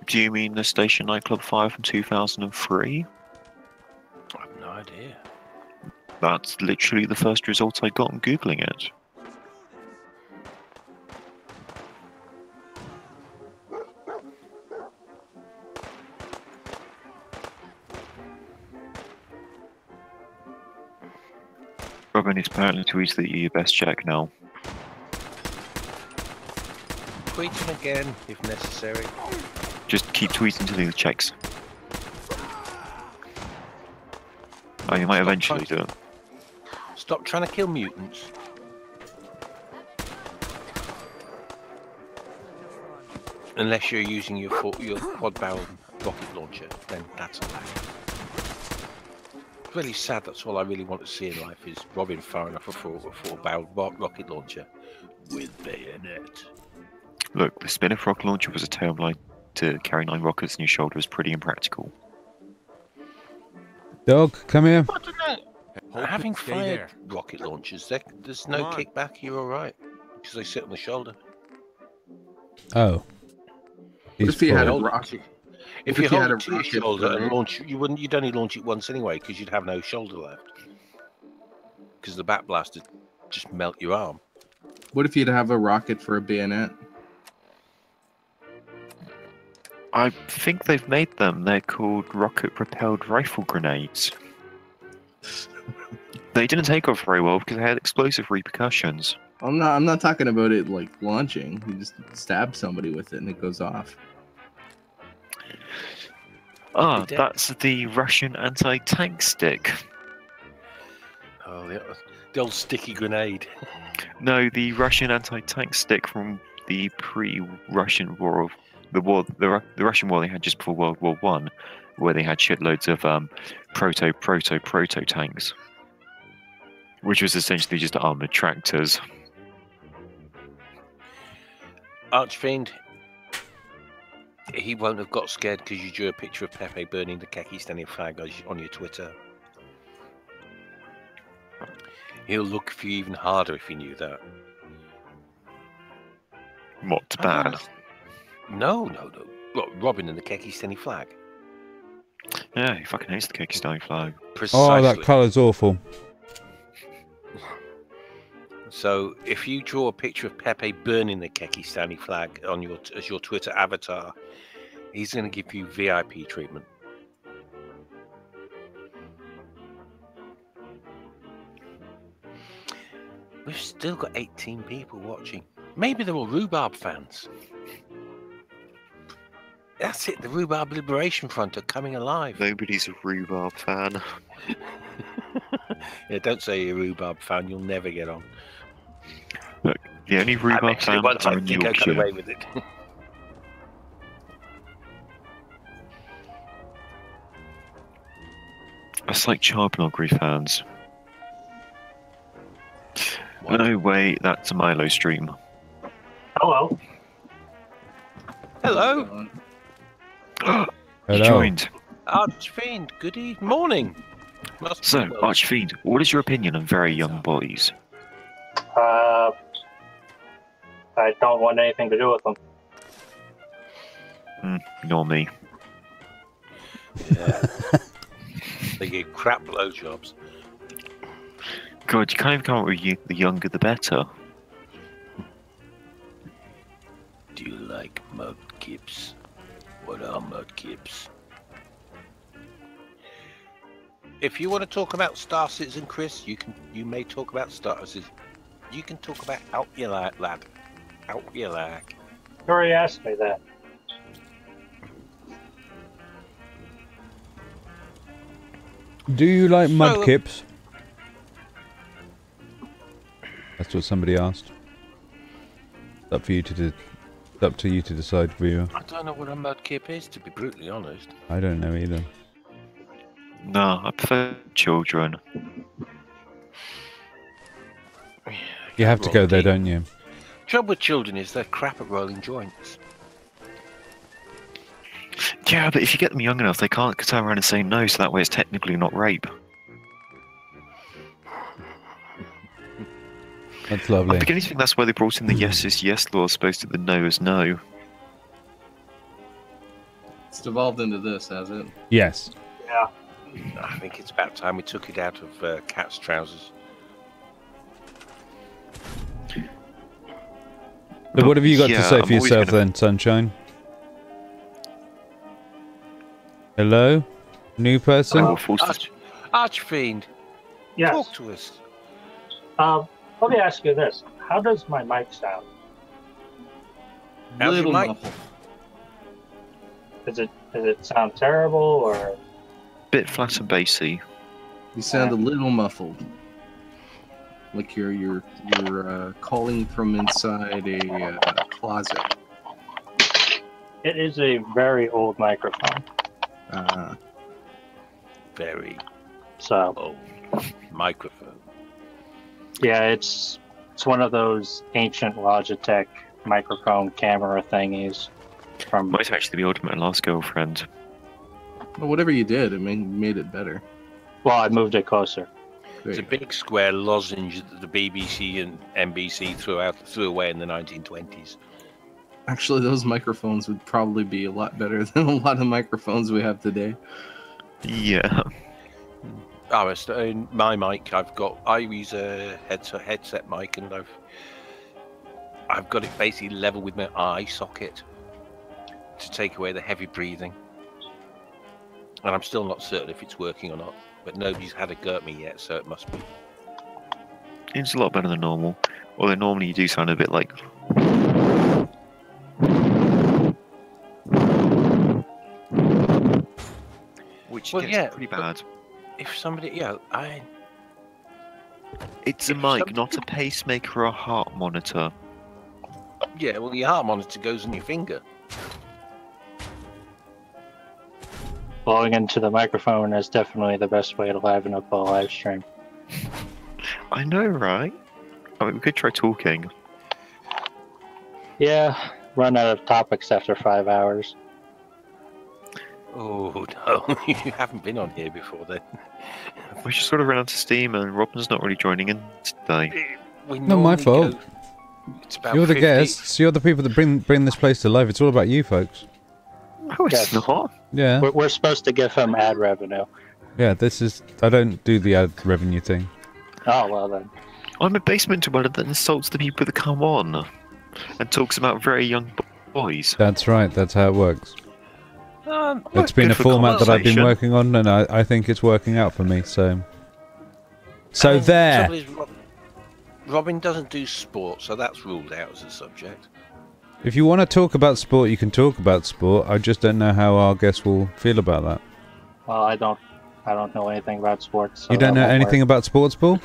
Do you mean the Station Nightclub fire from 2003? I have no idea. That's literally the first result I got on Googling it. Robin is apparently tweeted that you best check now. Tweet him again, if necessary. Just keep tweeting until he checks. Oh, you might eventually do it. Stop trying to kill mutants. Unless you're using your quad-barrel rocket launcher, then that's allowed. It's really sad. That's all I really want to see in life is Robin firing off a four-barrel rocket launcher with bayonet. Look, the spin-off rocket launcher was a tailline to carry 9 rockets on your shoulder is pretty impractical. Dog, come here. I don't know. Having fired rocket launchers, there's no kickback. You're all right because they sit on the shoulder. Oh. What if you had a rocket? If you hold it to your shoulder and launch, you'd only launch it once anyway because you'd have no shoulder left. Because the back blast would just melt your arm. What if you'd have a rocket for a bayonet? I think they've made them. They're called rocket-propelled rifle grenades. They didn't take off very well because they had explosive repercussions. I'm not talking about it like launching. You just stab somebody with it and it goes off. Ah, that's the Russian anti-tank stick. Oh, the old sticky grenade. No, the Russian anti-tank stick from the pre-Russian war of the Russian war they had just before World War I, where they had shitloads of proto tanks, which was essentially just armored tractors. Archfiend, he won't have got scared because you drew a picture of Pepe burning the Kakistani flag on your Twitter. He'll look for you even harder if he knew that. What's bad? No. What, Robin and the Kakistani flag? Yeah, he fucking hates the Kakistani flag. Precisely. Oh, that colour's awful. So, if you draw a picture of Pepe burning the Kakistani flag on as your Twitter avatar, he's going to give you VIP treatment. We've still got 18 people watching. Maybe they're all Rhubarb fans. That's it, the Rhubarb Liberation Front are coming alive. Nobody's a Rhubarb fan. Yeah, don't say you're a Rhubarb fan, you'll never get on. Look, the only Rhubarb fan are in I got away with it. That's like child pornography fans. No, wait, that's a Milo stream. Hello. Hello. You joined. Archfiend, good morning. So, Archfiend, what is your opinion on very young boys? I don't want anything to do with them. Nor me. Yeah. They get crap blowjobs. God, you can't even come up with the younger the better. Do you like mudkips? What are mudkips? If you want to talk about Star Citizen, Chris, you may talk about Star Citizen. You can talk about out your lad. Out your lag. You already asked me that. Do you like mudkips? That's what somebody asked. It's up for you to it's up to you to decide, viewer. I don't know what a mudkip is, to be brutally honest. I don't know either. No, I prefer children. You have to go there, don't you? Trouble with children is they're crap at rolling joints. Yeah, but if you get them young enough, they can't turn around and say no, so that way it's technically not rape. That's lovely. I beginning to think that's why they brought in the yes is yes law as opposed to the no is no. It's devolved into this, has it? Yes. Yeah. I think it's about time we took it out of Cat's trousers. So what have you got to say for yourself then, Sunshine? Hello? New person? Archfiend. Yes. Talk to us. Let me ask you this. How does my mic sound? How's your mic? Does it sound terrible or? Bit flat and bassy. You sound a little muffled. Like you're calling from inside a closet. It is a very old microphone. Very. So. Old microphone. Yeah, it's one of those ancient Logitech microphone camera thingies. Might actually be older than my last girlfriend. Well, whatever you did, it made it better. Well, I moved it closer. It's a big square lozenge that the BBC and NBC threw away in the 1920s. Actually, those microphones would probably be a lot better than a lot of microphones we have today. Yeah. My mic, I use a headset mic, and I've got it basically level with my eye socket to take away the heavy breathing. And I'm still not certain if it's working or not, but nobody's had a go at me yet, so it must be. It's a lot better than normal, although normally you do sound a bit like. Which gets pretty bad. If somebody, It's a mic, not a pacemaker or a heart monitor. Yeah, well, your heart monitor goes on your finger. Blowing into the microphone is definitely the best way to liven up a live stream. I know, right? I mean, we could try talking. Yeah, run out of topics after 5 hours. Oh, no. You haven't been on here before, then. We just sort of ran out of steam, and Robin's not really joining in today. Not my fault. You're the 50. guests. You're the people that bring this place to life. It's all about you folks. Oh, it's not. Yeah. We're supposed to give him ad revenue. Yeah, this is... I don't do the ad revenue thing. Oh, well then. I'm a basement dweller that insults the people that come on and talks about very young boys. That's right. That's how it works. It's been a format that I've been working on, and I think it's working out for me, so... So there! Robin doesn't do sport, so that's ruled out as a subject. If you want to talk about sport, you can talk about sport. I just don't know how our guests will feel about that. Well, I don't know anything about sports. So you don't know anything about sports ball?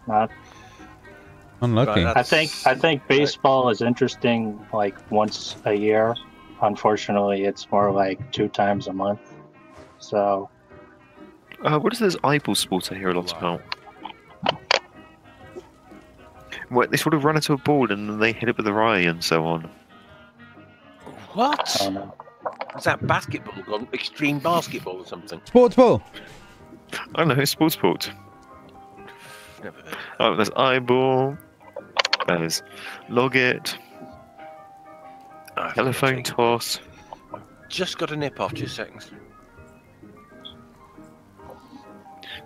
Not. Unlucky. I think baseball is interesting like once a year. Unfortunately, it's more like 2 times a month. So. What is this eyeball sport I hear a lot about? Where they sort of run into a ball and then they hit it with their eye and so on. What? I don't know. Is that basketball gone extreme basketball or something? Sports ball! I don't know, it's sports. Never heard. Oh, there's eyeball. There's log it, telephone toss. Just got to nip off 2 seconds.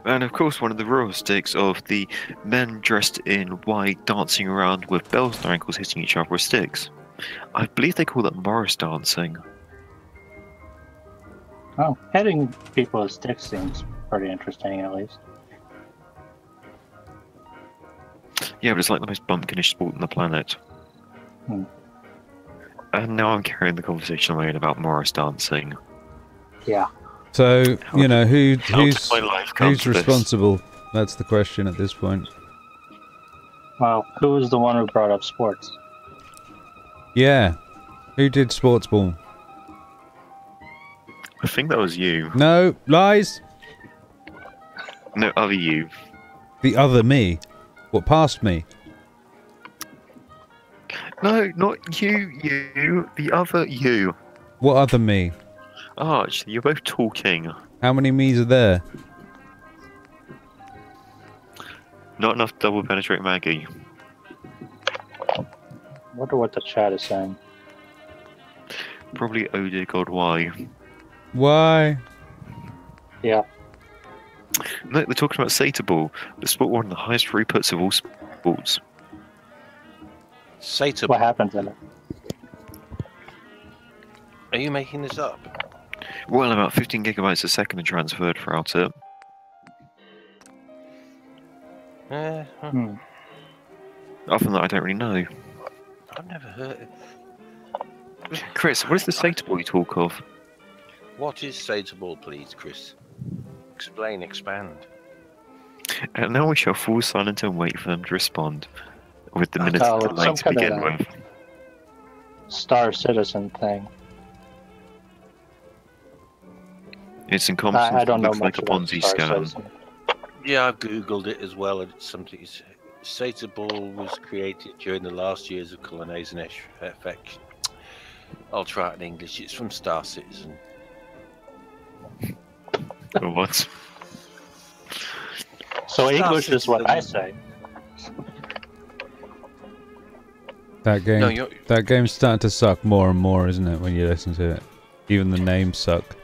And of course, one of the royal sticks of the men dressed in white dancing around with bells on their ankles hitting each other with sticks. I believe they call that Morris dancing. Oh, hitting people with sticks seems pretty interesting, at least. Yeah, but it's like the most bumpkinish sport on the planet. And now I'm carrying the conversation away about Morris dancing. Yeah. So, you know, who's my life come to this? responsible? That's the question at this point. Well, who was the one who brought up sports? Yeah. Who did sports ball? I think that was you. No, lies. No, other you. The other me. What, past me? No, not you. The other you. What other me? Arch, you're both talking. How many me's are there? Not enough double penetrate Maggie. Wonder what the chat is saying. Probably oh dear god, why? Why? Yeah. No, they're talking about Saterball, the sport one of the highest throughputs of all sports. Saterball. What happens in it? Are you making this up? Well, about 15 gigabytes a second are transferred throughout it. Other than that, I don't really know. I've never heard it. Chris, what is the Saterball you talk of? What is Saterball, please, Chris? Explain, expand. And now we shall fall silent and wait for them to respond, with the minutes Oh, delay some to kind begin of with. Star Citizen thing. It's in I Compton, don't know looks like a much about Ponzi Star scam. Citizen. Yeah, I've googled it as well, and it's something. Saterball was created during the last years of colonization effect. I'll try it in English. It's from Star Citizen. What? So Star English is what I Citizen. say. That game. No, you're- That game's starting to suck more and more, isn't it? When you listen to it, even the names suck.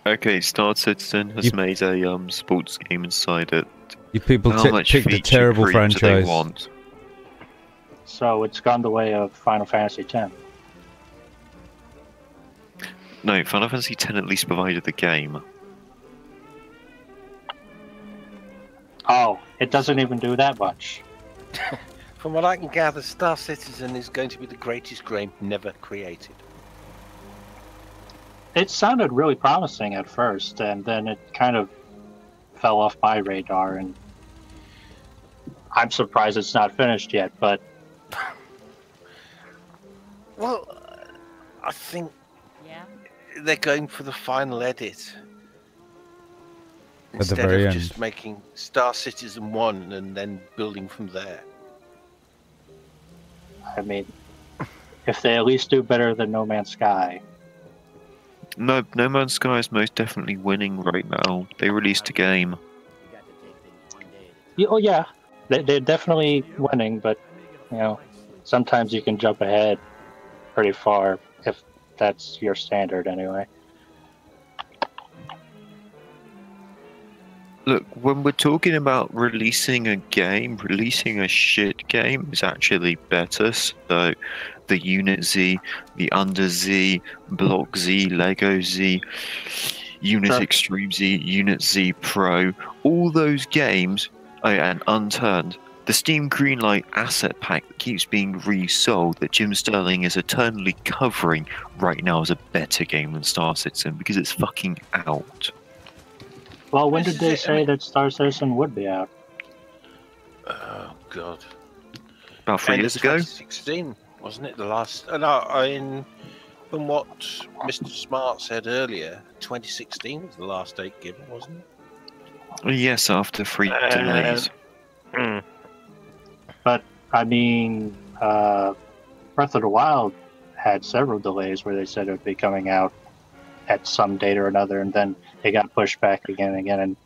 Okay, Star Citizen has made a sports game inside it. You people How much picked a feature terrible creep do they franchise. want? So it's gone the way of Final Fantasy X. No, Final Fantasy X at least provided the game. Oh, it doesn't even do that much. From what I can gather, Star Citizen is going to be the greatest game never created. It sounded really promising at first, and then it kind of fell off my radar, and I'm surprised it's not finished yet, but... Well, I think they're going for the final edit. At the Instead very of end. just making Star Citizen 1 and then building from there. I mean, if they at least do better than No Man's Sky... No, No Man's Sky is most definitely winning right now. They released a game. Oh yeah, they're definitely winning, but, you know, sometimes you can jump ahead pretty far, if that's your standard anyway. Look, when we're talking about releasing a game, releasing a shit game is actually better. So, the Unit Z, the Under Z, Block Z, Lego Z, Unit Sure. Extreme Z, Unit Z Pro, all those games, and Unturned, the Steam Greenlight asset pack that keeps being resold, that Jim Sterling is eternally covering right now, is a better game than Star Citizen because it's fucking out. Well, when did they say that Star Citizen would be out? Oh, God. About 3 End of years ago? 2016, wasn't it? The last. From what Mr. Smart said earlier, 2016 was the last date given, wasn't it? Yes, after 3 delays. But, I mean, Breath of the Wild had several delays where they said it would be coming out at some date or another, and then it got pushed back again and again. And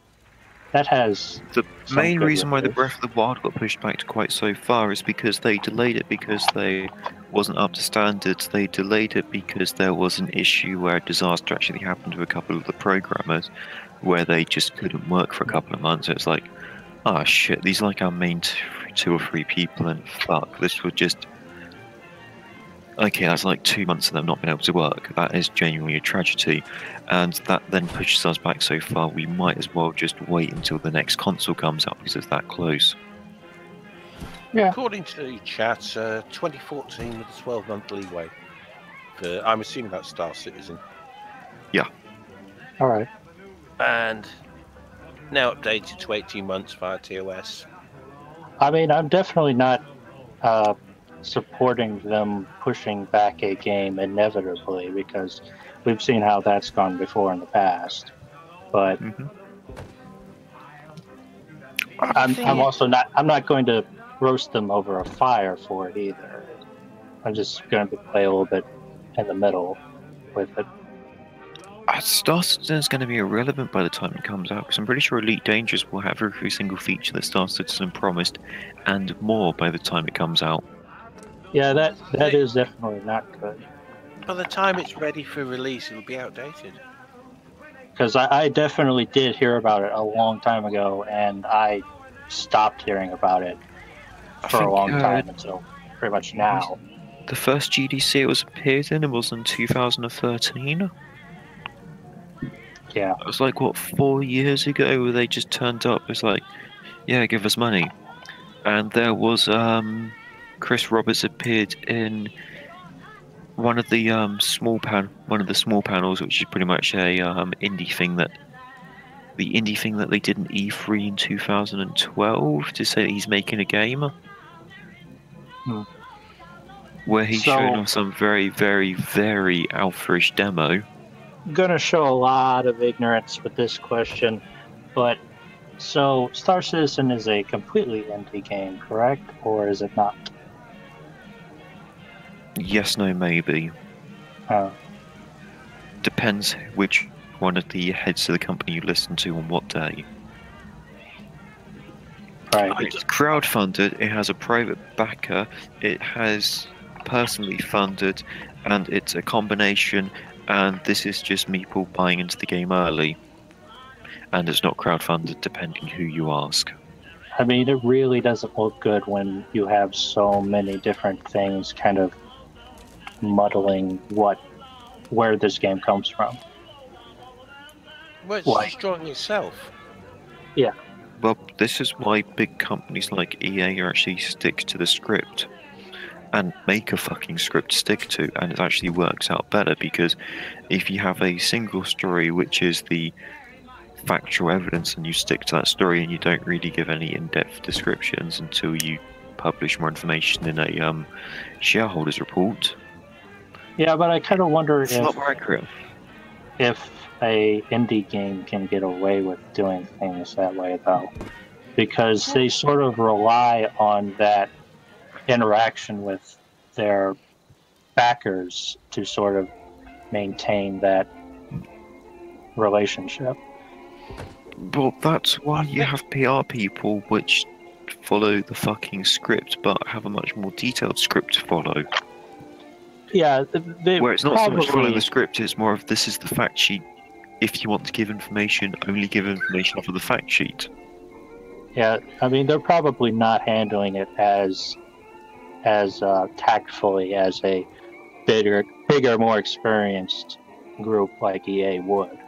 that has The some main good reason why the reviews. Breath of the Wild got pushed back to quite so far is because they delayed it because they wasn't up to standards. They delayed it because there was an issue where a disaster actually happened to a couple of the programmers, where they just couldn't work for a couple of months. It's like, ah, shit, these are like our main two or three people, and fuck, this would just. Okay, that's like 2 months of them not being able to work. That is genuinely a tragedy, and that then pushes us back so far. We might as well just wait until the next console comes out because it's that close. Yeah. According to the chat, 2014 with a 12-month leeway. I'm assuming that's Star Citizen. Yeah. All right. And now updated to 18 months via TOS. I mean, I'm definitely not supporting them pushing back a game inevitably, because we've seen how that's gone before in the past. But I'm also not. I'm not going to roast them over a fire for it either. I'm just going to play a little bit in the middle with it. Star Citizen is going to be irrelevant by the time it comes out, because I'm pretty sure Elite Dangerous will have every single feature that Star Citizen promised, and more by the time it comes out. Yeah, that is definitely not good. By the time it's ready for release, it'll be outdated. Because I definitely did hear about it a long time ago, and I stopped hearing about it for a long time until pretty much now. The first GDC it was appeared in, it was in 2013. Yeah. It was like, what, 4 years ago, where they just turned up. It's like, yeah, give us money. And there was, Chris Roberts appeared in one of the small panels, which is pretty much a indie thing that they did in E3 in 2012 to say that he's making a game. Where he's showing off some very, very, very alpha-ish demo. Gonna show a lot of ignorance with this question, but so Star Citizen is a completely indie game, correct? Or is it not? Yes, no, maybe. Depends which one of the heads of the company you listen to on what day. Right. It's crowdfunded, it has a private backer, it has personally funded, and it's a combination, and this is just people buying into the game early. And it's not crowdfunded, depending who you ask. I mean, it really doesn't look good when you have so many different things kind of muddling where this game comes from. Well, it's destroying itself. Yeah. Well, this is why big companies like EA actually stick to the script and make a fucking script to stick to, and it actually works out better, because if you have a single story which is the factual evidence and you stick to that story and you don't really give any in-depth descriptions until you publish more information in a shareholders report. Yeah, but I kind of wonder it's not more accurate. If a indie game can get away with doing things that way, though, because they sort of rely on that interaction with their backers to sort of maintain that relationship. Well, that's why you have PR people which follow the fucking script, but have a much more detailed script to follow. Yeah, where it's not so much following the script, it's more of this is the fact sheet. If you want to give information, only give information off of the fact sheet. Yeah, I mean, they're probably not handling it as tactfully as a bigger, more experienced group like EA would.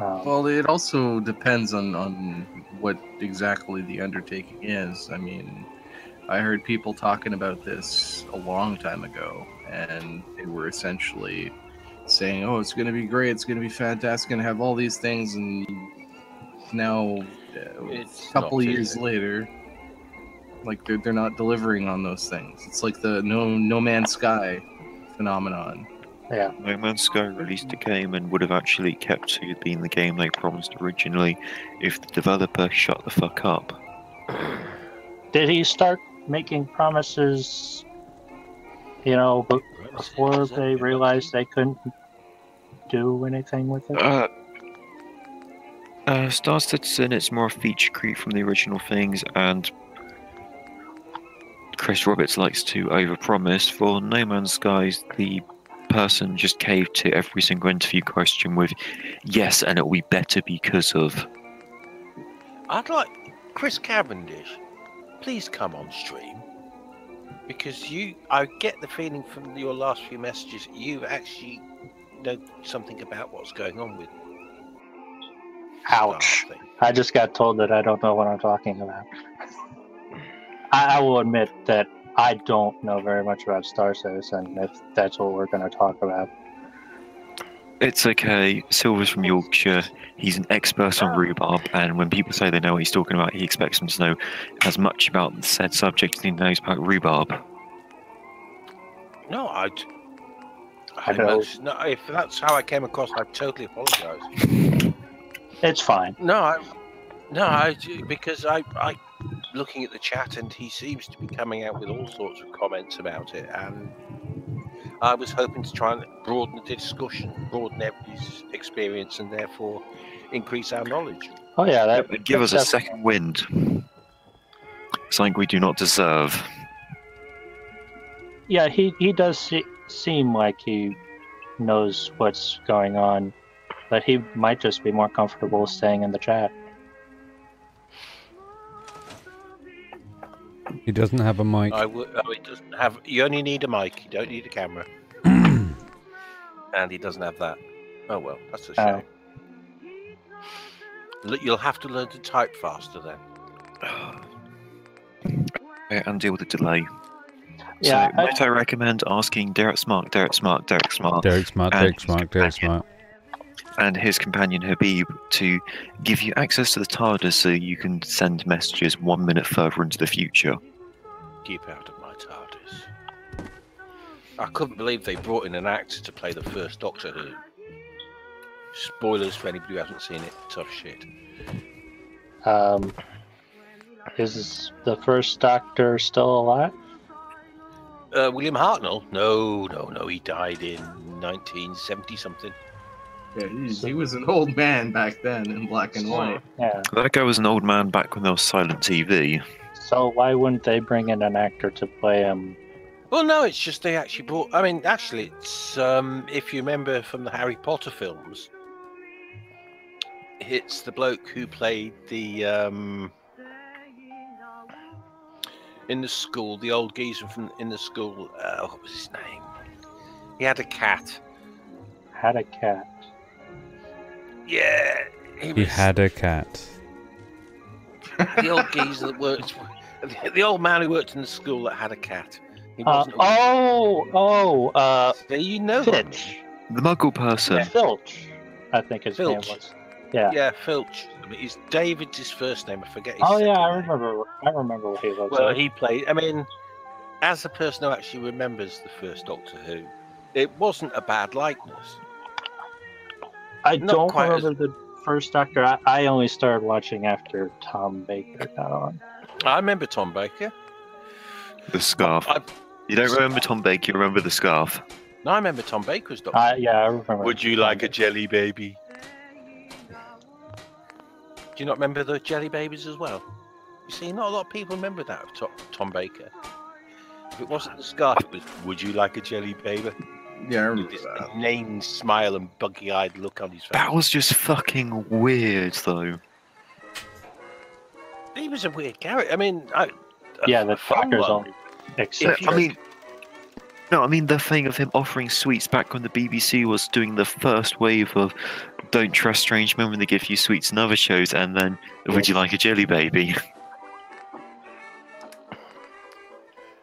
Well, it also depends on what exactly the undertaking is. I mean, I heard people talking about this a long time ago, and they were essentially saying, oh, it's going to be great, it's going to be fantastic, going to have all these things, and now, a couple of years later, like, they're not delivering on those things. It's like the No Man's Sky phenomenon. Yeah. No Man's Sky released a game and would have actually kept to being the game they promised originally if the developer shut the fuck up. Did he start making promises, before they realized they couldn't do anything with it? Star Citizen, it's more a feature creep from the original things, and Chris Roberts likes to overpromise. For No Man's Skies, the person just caved to every single interview question with yes, and it'll be better because of. I'd like Chris Cavendish, please come on stream, because I get the feeling from your last few messages you actually know something about what's going on with. Ouch! I just got told that I don't know what I'm talking about. I will admit that I don't know very much about Star Citizen, if that's what we're going to talk about. It's okay. Silver's from Yorkshire. He's an expert on rhubarb, and when people say they know what he's talking about, he expects them to know as much about the said subject as he knows about rhubarb. No, I know. No, if that's how I came across, I totally apologise. It's fine. Because I looking at the chat, and he seems to be coming out with all sorts of comments about it, and I was hoping to try and broaden the discussion, broaden everybody's experience, and therefore increase our knowledge. Oh yeah, give us a second wind. Something we do not deserve. Yeah, he does seem like he knows what's going on, but he might just be more comfortable staying in the chat. He doesn't have a mic. He doesn't have. You only need a mic. You don't need a camera. And he doesn't have that. Oh well, that's a shame. You'll have to learn to type faster then. And deal with the delay. Yeah, so might I recommend asking Derek Smart, and his companion Habib to give you access to the TARDIS so you can send messages 1 minute further into the future. Keep out of my TARDIS. I couldn't believe they brought in an actor to play the first Doctor Who. Spoilers for anybody who hasn't seen it. Tough shit. Is the first Doctor still alive? William Hartnell? No. He died in 1970 something. Yeah, he was an old man back then in black and white. Yeah. That guy was an old man back when there was silent TV. So why wouldn't they bring in an actor to play him? Well, no, it's just they actually brought. I mean, actually, it's if you remember from the Harry Potter films, it's the bloke who played the in the school, the old geezer from in the school. What was his name? He had a cat. Had a cat. Yeah, he had a cat. The old geezer that worked, the old man who worked in the school that had a cat. He So you know Filch. The Muggle person. Yeah, Filch, I think his name was. Yeah. Yeah, Filch. I mean, David's his first name. I forget his Oh yeah, second I remember what he looks Well, like. he played. I mean, as a person who actually remembers the first Doctor Who, it wasn't a bad likeness. I Not don't quite remember the first Doctor. I only started watching after Tom Baker got on. I remember Tom Baker. The scarf. You don't remember Tom Baker, you remember the scarf. No, I remember Tom Baker's Doctor. Yeah, I remember. Would you like a jelly baby? Do you not remember the jelly babies as well? You see, not a lot of people remember that of Tom Baker. If it wasn't the scarf, it was, would you like a jelly baby? Yeah, I remember this that. inane smile and buggy-eyed look on his face. That was just fucking weird, though. He was a weird character. I mean, the Doctor's only. I mean the thing of him offering sweets back when the BBC was doing the first wave of Don't Trust Strange Men when they give you sweets in other shows, and then would you like a jelly baby?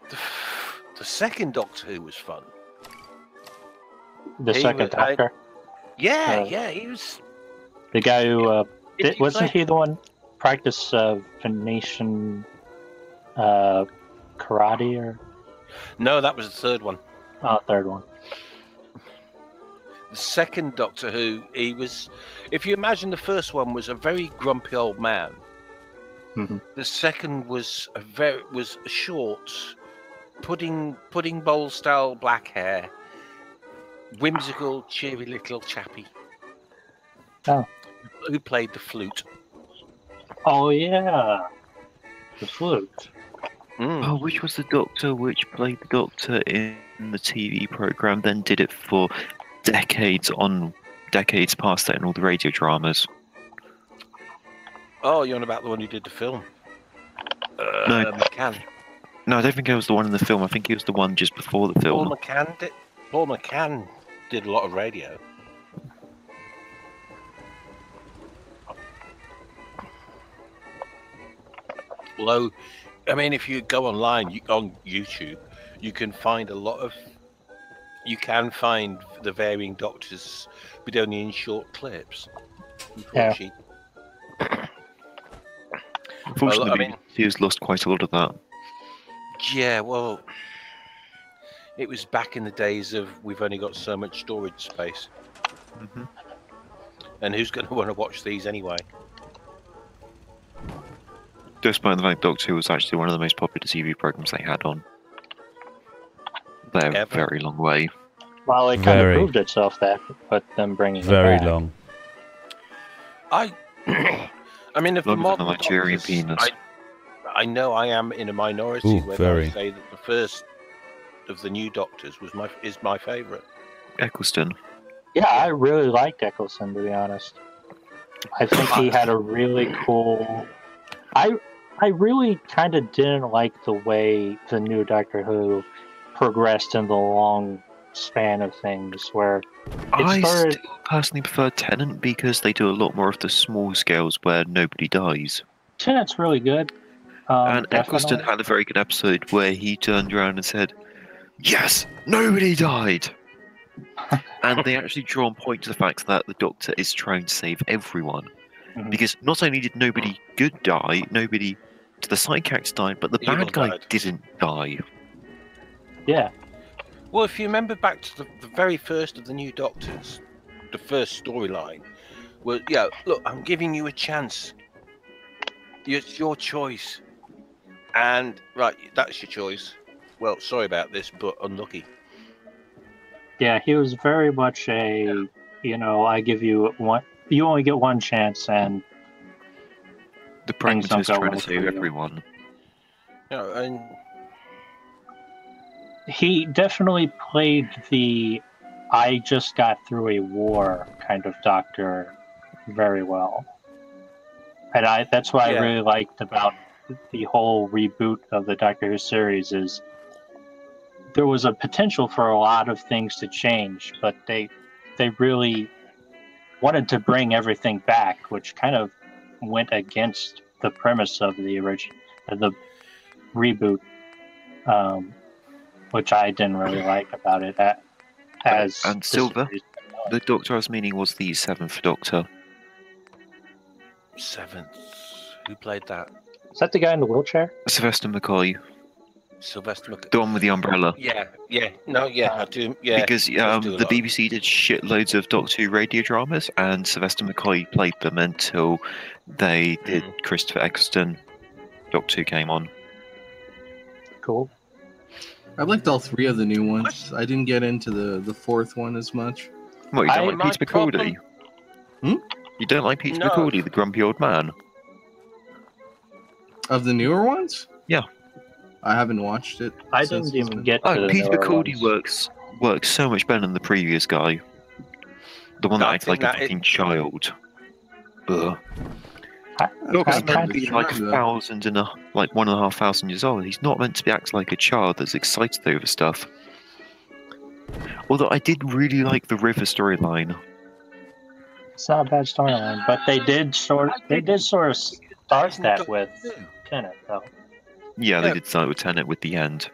The second Doctor Who was fun. The second Doctor? Yeah, he was... The guy who... wasn't he the one practice Venetian karate or... No, that was the third one. Oh, third one. The second Doctor Who, he was... If you imagine the first one was a very grumpy old man. Mm-hmm. The second was a short, pudding bowl style black hair, whimsical, cheery little chappy. Oh. Who played the flute? Oh yeah, the flute. Oh, which was the Doctor which played the Doctor in the TV program, then did it for decades past that in all the radio dramas? Oh, you're on about the one who did the film? No. McCann. No, I don't think it was the one in the film. I think he was the one just before the film. Paul McCann did a lot of radio. Although, I mean, if you go online on YouTube, you can find a lot of. You can find the varying Doctors, but only in short clips. Yeah. Unfortunately, I mean, he has lost quite a lot of that. Yeah, well, it was back in the days of we've only got so much storage space. Mm-hmm. And who's going to want to watch these anyway? Despite the fact Doctor Who was actually one of the most popular TV programs they had on. They're a very long way. Well, it kind of proved itself that, but them bringing very it back. long. I mean, if the Longer than modern a Nigerian Doctors, penis. I know I am in a minority Ooh, when very. I say that the first of the new Doctors is my favourite. Eccleston. Yeah, I really liked Eccleston, to be honest. I think he had a really cool. I really kind of didn't like the way the new Doctor Who progressed in the long span of things, where I still personally prefer Tennant because they do a lot more of the small scales where nobody dies. Tennant's really good. And Eccleston had a very good episode where he turned around and said, "Yes, nobody died!" And they actually draw on point to the fact that the Doctor is trying to save everyone. Because not only did nobody good die, nobody to the sidekicks died, but the bad guy didn't die. Yeah. Well, if you remember back to the very first of the new Doctors, the first storyline, well, yeah, look, I'm giving you a chance. It's your choice. And, right, that's your choice. Well, sorry about this, but unlucky. Yeah, he was very much a, I give you one, you only get one chance, and the pragmatist trying to save everyone. No, and he definitely played the I just got through a war kind of Doctor very well. And that's what I really liked about the whole reboot of the Doctor Who series is there was a potential for a lot of things to change, but they really wanted to bring everything back, which kind of went against the premise of the reboot, which I didn't really like about it. And Silver, the Doctor I was meaning was the 7th Doctor. 7th? Who played that? Is that the guy in the wheelchair? Sylvester McCoy. Sylvester McCoy. The one with the umbrella. Yeah. I do. Yeah. Because the BBC did shitloads of Doctor Who radio dramas, and Sylvester McCoy played them until they did Christopher Eccleston. Doctor Who came on. Cool. I liked all three of the new ones. I didn't get into the fourth one as much. What, you don't like Peter McCauley? You don't like Peter McCauley, the grumpy old man? Of the newer ones? Yeah. I haven't watched it. I didn't even get to the Peter newer McCauley ones. works so much better than the previous guy. The one that acted like a fucking child. Ugh. Doc's meant to be like 1,500 years old. He's not meant to be acting like a child that's excited over stuff. Although I did really like the River storyline. It's not a bad storyline, but they did sort of start that with Tennant, though. Yeah, they did start with Tennant with the end.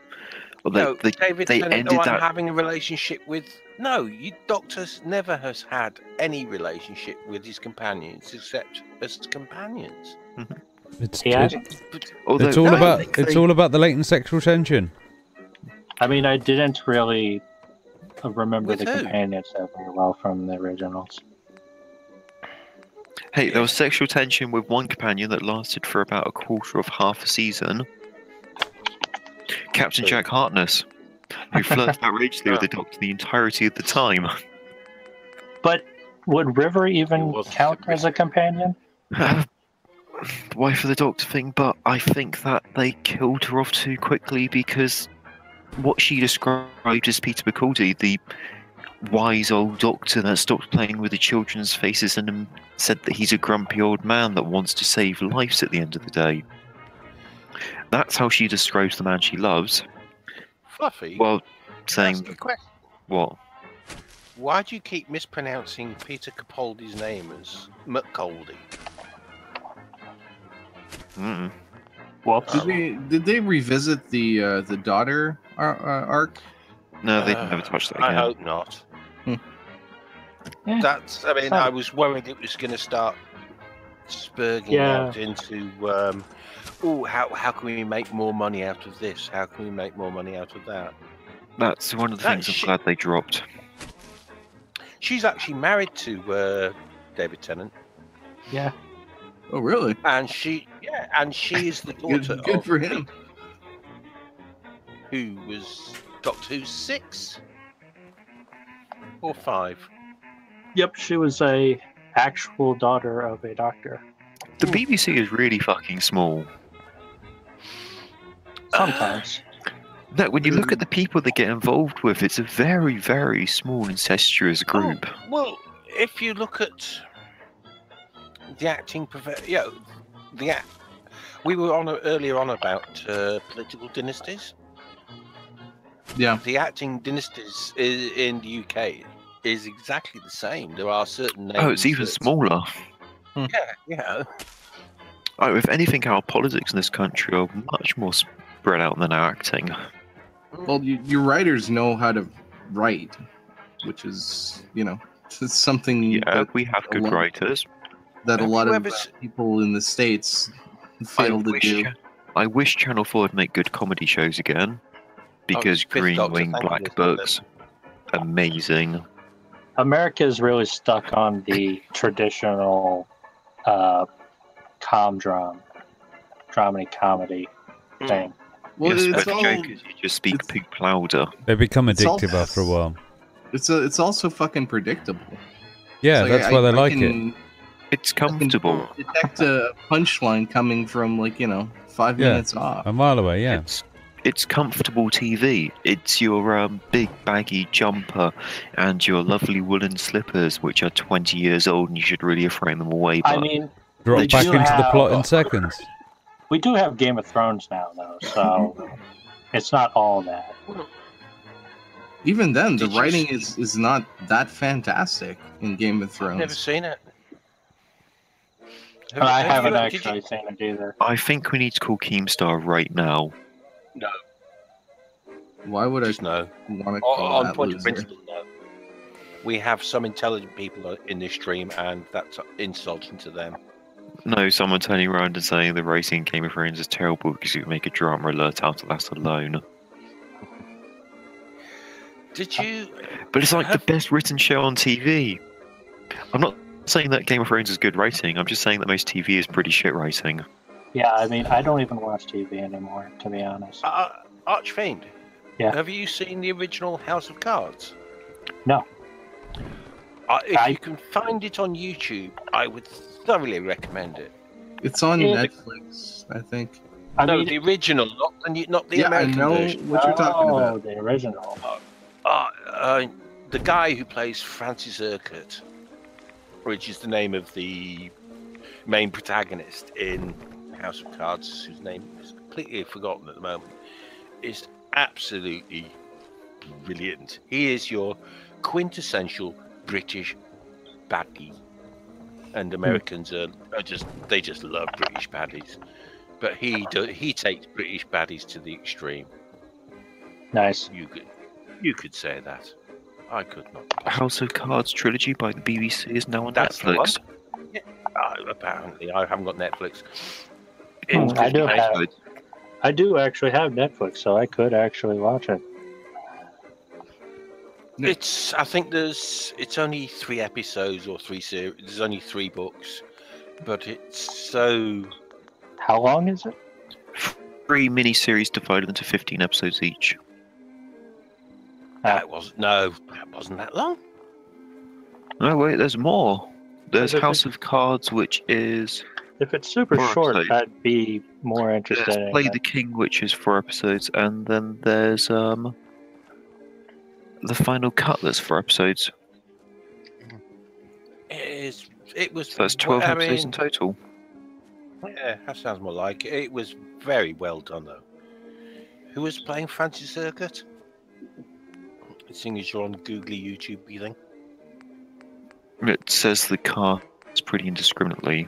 Well, David they Tennant, ended I'm that. having a relationship with. No, Doctor's never has had any relationship with his companions except as companions. It's all about the latent sexual tension. I mean, I didn't really remember the companions that very well from the originals. Hey, there was sexual tension with one companion that lasted for about a quarter of half a season. Captain Jack Harkness, who flirted outrageously with the Doctor the entirety of the time. But would River even count as a companion? The wife of the Doctor thing, but I think that they killed her off too quickly because what she described as Peter Bacaldi, the wise old doctor that stopped playing with the children's faces and said that he's a grumpy old man that wants to save lives at the end of the day. That's how she describes the man she loves. Fluffy. Well, saying Ask a question. what? Why do you keep mispronouncing Peter Capaldi's name as McCaldy? Did they revisit the daughter arc? No, they never touched that again. I hope not. That's. I mean, I was worried it was going to start spurging out into. How can we make more money out of this? How can we make more money out of that? That's one of the things I'm glad they dropped. She's actually married to David Tennant. Yeah. Oh, really? And she is the daughter good for him. Who was Doctor Who 6 or 5? Yep, she was a actual daughter of a doctor. The BBC is really fucking small. Sometimes. No, when you look at the people they get involved with, it's a very, very small incestuous group. Oh, well, if you look at the acting, we were on earlier on about political dynasties. Yeah. The acting dynasties in the UK is exactly the same. There are certain names. Oh, it's even smaller. Yeah. Oh, if anything, our politics in this country are much more spread out than our acting. Well, your writers know how to write, which is, it's something. Yeah, we have good writers. That a lot of people in the States fail to do. I wish Channel 4 would make good comedy shows again, because Green Wing Black Books, amazing. America is really stuck on the traditional dramedy comedy thing. Well, yes, the joke is you just speak poop louder. They become addictive after a while. It's also fucking predictable. Yeah, that's why they like it. It's comfortable. I can detect a punchline coming from 5 minutes off. A mile away, yeah. It's comfortable TV. It's your big baggy jumper and your lovely woolen slippers, which are 20 years old and you should really have thrown them away. But I mean, drop back into the plot in seconds. We do have Game of Thrones now, though, so it's not all that. Even then, the writing is not that fantastic in Game of Thrones. I've never seen it. I haven't actually seen it either. I think we need to call Keemstar right now. No. Why would I no? Want to call on that point loser? of principle, no. We have some intelligent people in this stream, and that's insulting to them. No, someone turning around and saying the racing in Game of Thrones is terrible because you would make a drama alert out of that alone. Did you? But it's like the best written show on TV. I'm not saying that Game of Thrones is good writing. I'm just saying that most TV is pretty shit writing. Yeah, I mean, I don't even watch TV anymore, to be honest. Archfiend. Yeah. Have you seen the original House of Cards? No. If you can find it on YouTube, I would thoroughly recommend it. It's on Netflix, I think. No, the original, not the American version. I know what you're talking about. The original. The guy who plays Francis Urquhart, which is the name of the main protagonist in House of Cards, whose name is completely forgotten at the moment, is absolutely brilliant. He is your quintessential British baddie, and Americans are just love British baddies, but he takes British baddies to the extreme. Nice. You could say that. I could not. House of Cards trilogy by the BBC is now on That's Netflix. Yeah, apparently, I haven't got Netflix. I do actually have Netflix, so I could actually watch it. I think it's only 3 episodes or 3 series. There's only 3 books, but it's so. How long is it? 3 mini-series divided into 15 episodes each. That wasn't that long. No, wait, there's more. There's If House of Cards, which is... If it's super 4 short, episodes. I'd be more interested There's in Play it. the King, which is 4 episodes, and then there's The Final Cut, that's 4 episodes. It was. So that's 12 episodes in total. Yeah, that sounds more like it. It was very well done, though. Who was playing Fancy Circuit? Seeing as you're on googly YouTube thing. It says the cast pretty indiscriminately.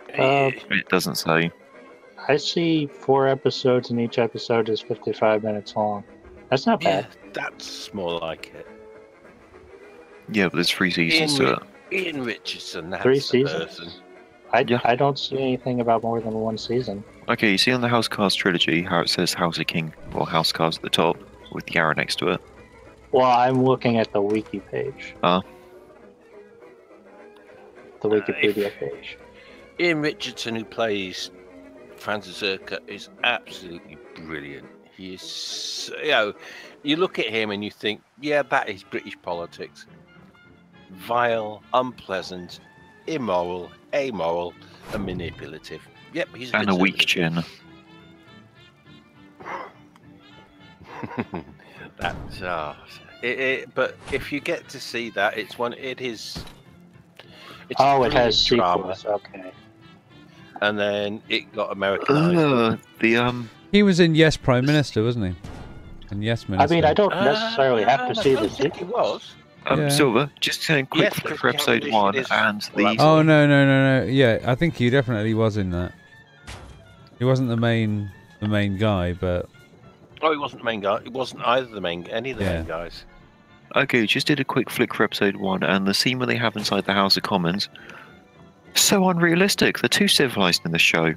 It doesn't say. I see 4 episodes, and each episode is 55 minutes long. That's not bad. Yeah, that's more like it. Yeah, but there's 3 seasons to it. Ian Richardson, that's 3 the seasons? person. I don't see anything about more than 1 season. Okay, you see on the House Cards trilogy how it says House of King, or House Cards at the top, with the arrow next to it? Well, I'm looking at the wiki page. The Wikipedia page. Ian Richardson, who plays Francis Circuit, is absolutely brilliant. He is, you look at him and you think, yeah, that is British politics. Vile, unpleasant, immoral, amoral, and manipulative. Yep, he's And a weak chin. That's but if you get to see that, it's it is. It's Oh, it has drama. sequels. Okay. And then it got Americanized. He was in Yes Prime Minister, wasn't he? And Yes Minister. I mean, I don't necessarily have to see the sequel. He was. Yeah. Silver, just saying quick Yes, for episode 1 and the... Oh, no. Yeah, I think he definitely was in that. He wasn't the main guy, but... Oh, he wasn't the main guy. He wasn't either the main, any of the main guys. Okay, just did a quick flick for episode 1, and the scene where they have inside the House of Commons, so unrealistic. They're too civilized in the show.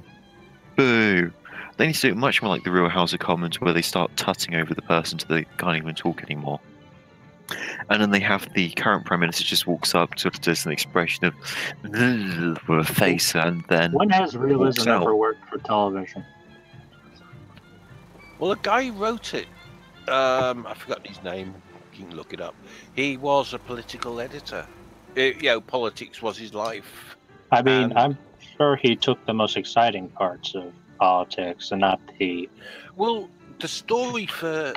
Boo. They need to do it much more like the real House of Commons, where they start tutting over the person so they can't even talk anymore. And then they have the current Prime Minister just walks up, sort of does an expression of with a face, and then... When has realism ever worked for television? Well, the guy who wrote it, I forgot his name. You can look it up. He was a political editor. Politics was his life. I mean, I'm sure he took the most exciting parts of politics and not the... Well, the story for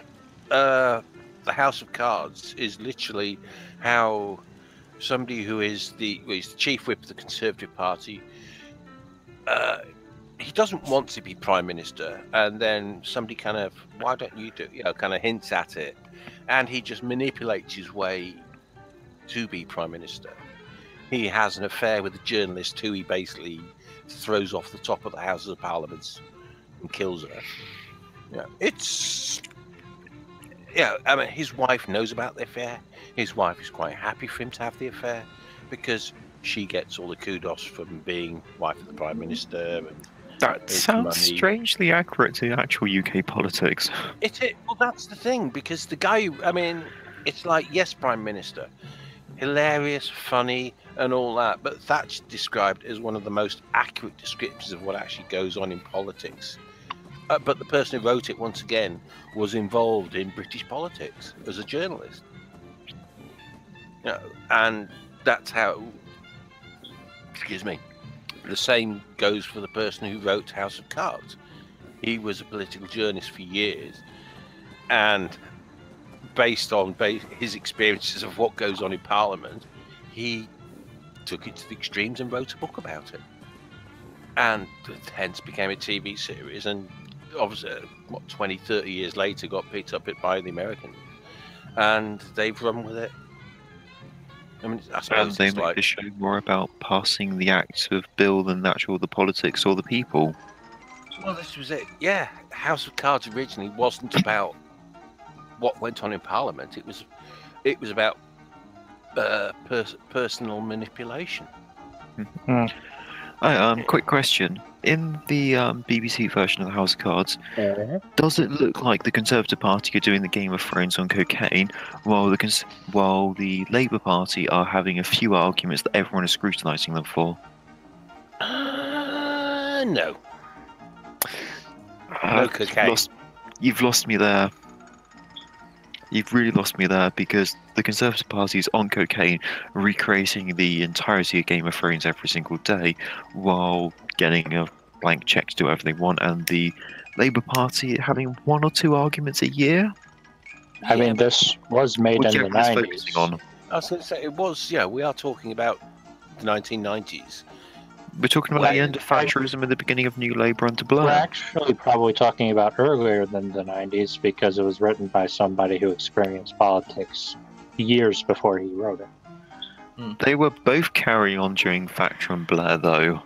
the House of Cards is literally how somebody who is the chief whip of the Conservative Party, he doesn't want to be Prime Minister, and then somebody kind of, why don't you do, kind of hints at it, and he just manipulates his way to be Prime Minister. He has an affair with a journalist who he basically throws off the top of the Houses of Parliament and kills her. I mean, his wife knows about the affair. His wife is quite happy for him to have the affair because she gets all the kudos from being wife of the Prime Minister. And that sounds strangely accurate to actual UK politics. Well, that's the thing, because the guy, I mean, it's like, yes, Prime Minister, hilarious, funny, and all that, but that's described as one of the most accurate descriptions of what actually goes on in politics. But the person who wrote it, once again, was involved in British politics as a journalist. And that's how... Excuse me. The same goes for the person who wrote House of Cards. He was a political journalist for years. And based on his experiences of what goes on in Parliament, he took it to the extremes and wrote a book about it. And hence became a TV series, and obviously, 20, 30 years later, got picked up by the Americans, and they've run with it. I mean, I suppose they make the show more about passing the acts of bill than the politics or the people. Well, this was it. Yeah, House of Cards originally wasn't about what went on in Parliament. It was about personal manipulation. Quick question. In the BBC version of the House of Cards, does it look like the Conservative Party are doing the Game of Thrones on cocaine, while the Labour Party are having a few arguments that everyone is scrutinising them for? No. No cocaine. You've lost me there. You've really lost me there, because the Conservative Party is on cocaine, recreating the entirety of Game of Thrones every single day, while getting a blank check to do whatever they want, and the Labour Party having 1 or 2 arguments a year. I mean, this was made in the Whichever it's 90s. focusing on. I was going to say, it was, yeah, we are talking about the 1990s. We're talking about the end of Thatcherism and the beginning of New Labour under Blair. We're actually probably talking about earlier than the 90s because it was written by somebody who experienced politics years before he wrote it. They were both carrying on during Thatcher and Blair, though.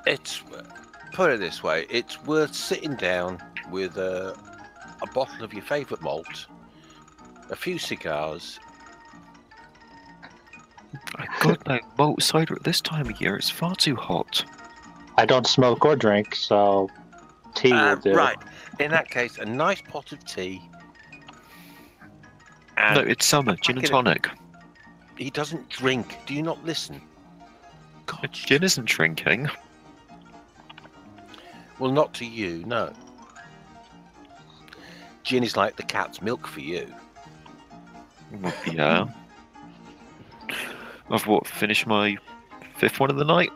It's, put it this way, it's worth sitting down with a bottle of your favourite malt, a few cigars. God, no, malt cider at this time of year, it's far too hot. I don't smoke or drink, so tea will do. Right, in that case, a nice pot of tea. No, it's summer, gin and tonic. He doesn't drink. Do you not listen? God. Gin isn't drinking. Well, not to you, no. Gin is like the cat's milk for you. Well, yeah. I've finished my 5th one of the night.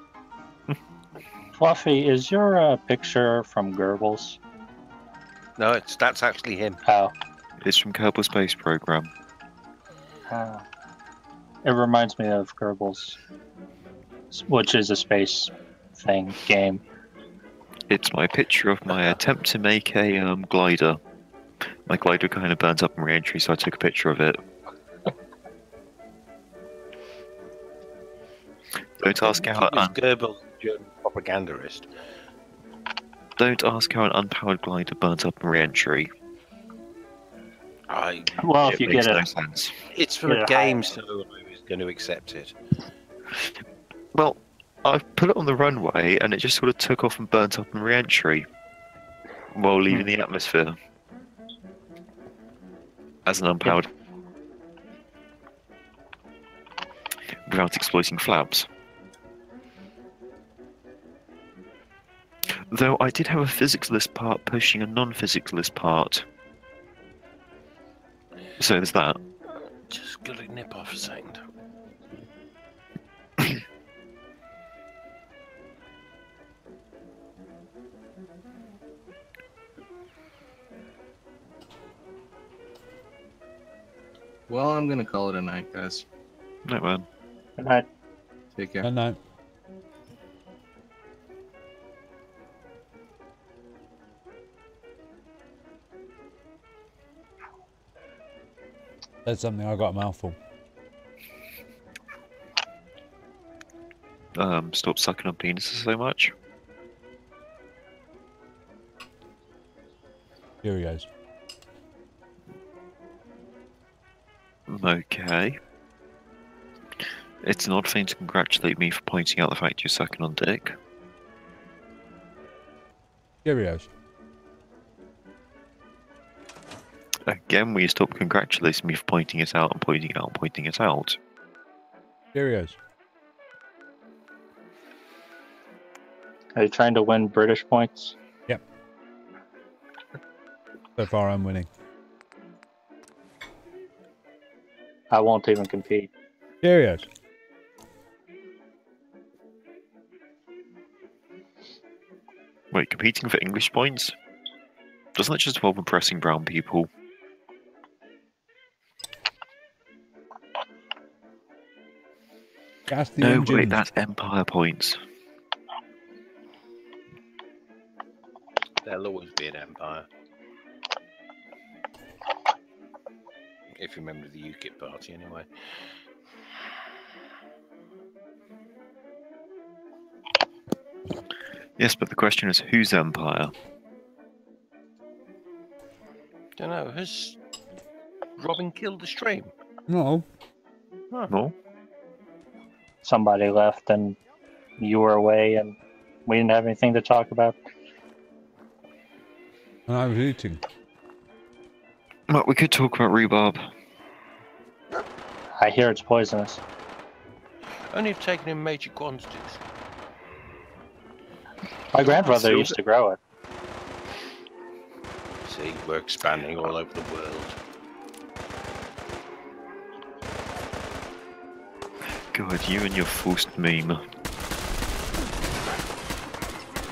Fluffy, is your picture from Goebbels? No, that's actually him. Oh. It's from Kerbal Space Program. It reminds me of Goebbels, which is a space thing game. It's my picture of my attempt to make a glider. My glider kind of burns up in re-entry, so I took a picture of it. Don't ask how Goebbels, German propagandist. Don't ask how an unpowered glider burns up in re-entry. Well, if you get no it, sense. It's from a game, so I was going to accept it. Well, I put it on the runway, and it just sort of took off and burnt up in re-entry while leaving the atmosphere as an unpowered, without exploiting flaps. Though I did have a physicalist part pushing a non-physicalist part. So there's that. Just gonna nip off a second. Well, I'm gonna call it a night, guys. Night, man. Good night. Take care. Good night. Said something, I got a mouthful. Stop sucking on penises so much. Here he goes. Okay. It's an odd thing to congratulate me for pointing out the fact you're sucking on dick. Here he goes. Again, will you stop congratulating me for pointing it out and pointing it out and pointing it out? Here he goes. Are you trying to win British points? Yep. So far, I'm winning. I won't even compete. Here he goes. Wait, competing for English points? Doesn't that just involve impressing brown people? Gas the No, engines. wait, that's Empire points. There'll always be an empire. If you remember the UKIP party, anyway. Yes, but the question is, whose empire? Don't know. Has Robin killed the stream? No. Huh. No. Somebody left and you were away and we didn't have anything to talk about. And I was eating. Well, we could talk about rhubarb. I hear it's poisonous. Only if taken in major quantities. My grandfather used to grow it. see, we're expanding all over the world. God, you and your forced meme.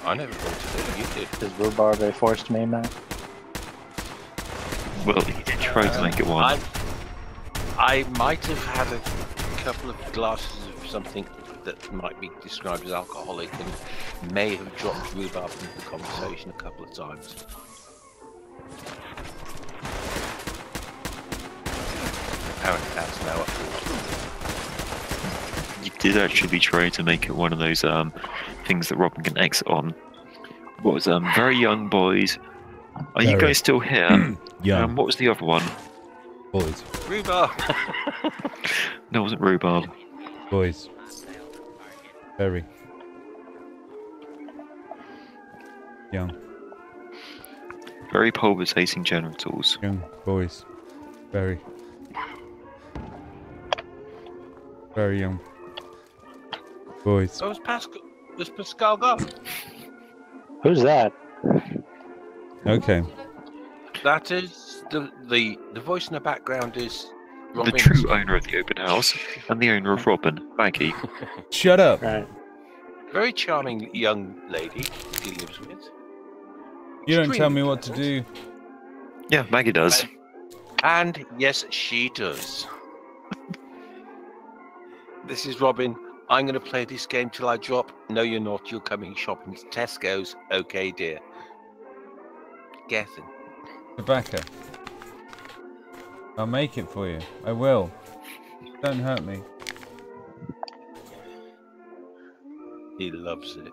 I never thought to do it, you did. Is rhubarb a forced meme now? Well, he did try to make it one. I might have had a couple of glasses of something that might be described as alcoholic and may have dropped rhubarb into the conversation a couple of times. Apparently that's now up to You did actually try to make it one of those things that Robin can exit on. What was very young boys. Are you guys still here? Young. What was the other one? Boys. Rhubarb. No, it wasn't rhubarb. Boys. Very. Young. Very pulsating genitals. Young boys. Very. Very young. Boys. Oh, was Pascal gone? Who's that? Okay. That is the voice in the background is Robin. The true owner of the open house and the owner of Robin, Maggie. Shut up. Right. Very charming young lady he lives with. You don't tell me what to do. Yeah, Maggie does. And yes, she does. This is Robin. I'm going to play this game till I drop. No, you're not. You're coming shopping to Tesco's. Okay, dear. Getting. Rebecca. I'll make it for you. I will. Don't hurt me. He loves it.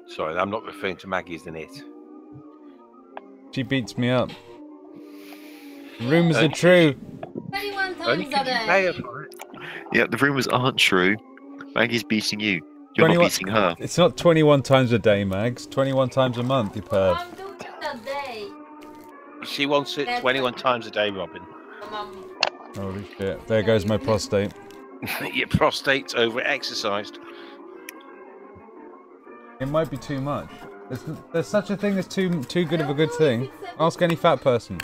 Sorry, I'm not referring to Maggie's in it. She beats me up. Rumours are true. 21 times a day. Yeah, the rumours aren't true. Maggie's beating you. You're not beating her. It's not 21 times a day, Mags. 21 times a month, you perv. She wants it 21 times a day, Robin. Holy shit. There goes my prostate. Your prostate's over-exercised. It might be too much. There's such a thing as too good of a good thing. Ask any fat person.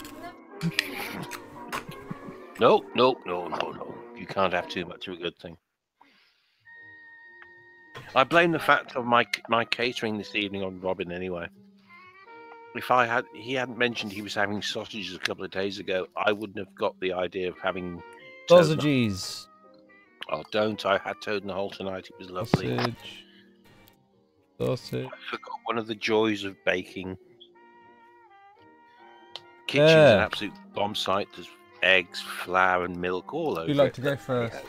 No. You can't have too much of a good thing. I blame the fact of my catering this evening on Robin anyway. If he hadn't mentioned he was having sausages a couple of days ago, I wouldn't have got the idea of having sausages. Oh, don't! I had toad in the hole tonight. It was lovely. Sausage. I forgot one of the joys of baking. Kitchen's an absolute bomb site. There's eggs, flour, and milk all over. Who'd like to go first?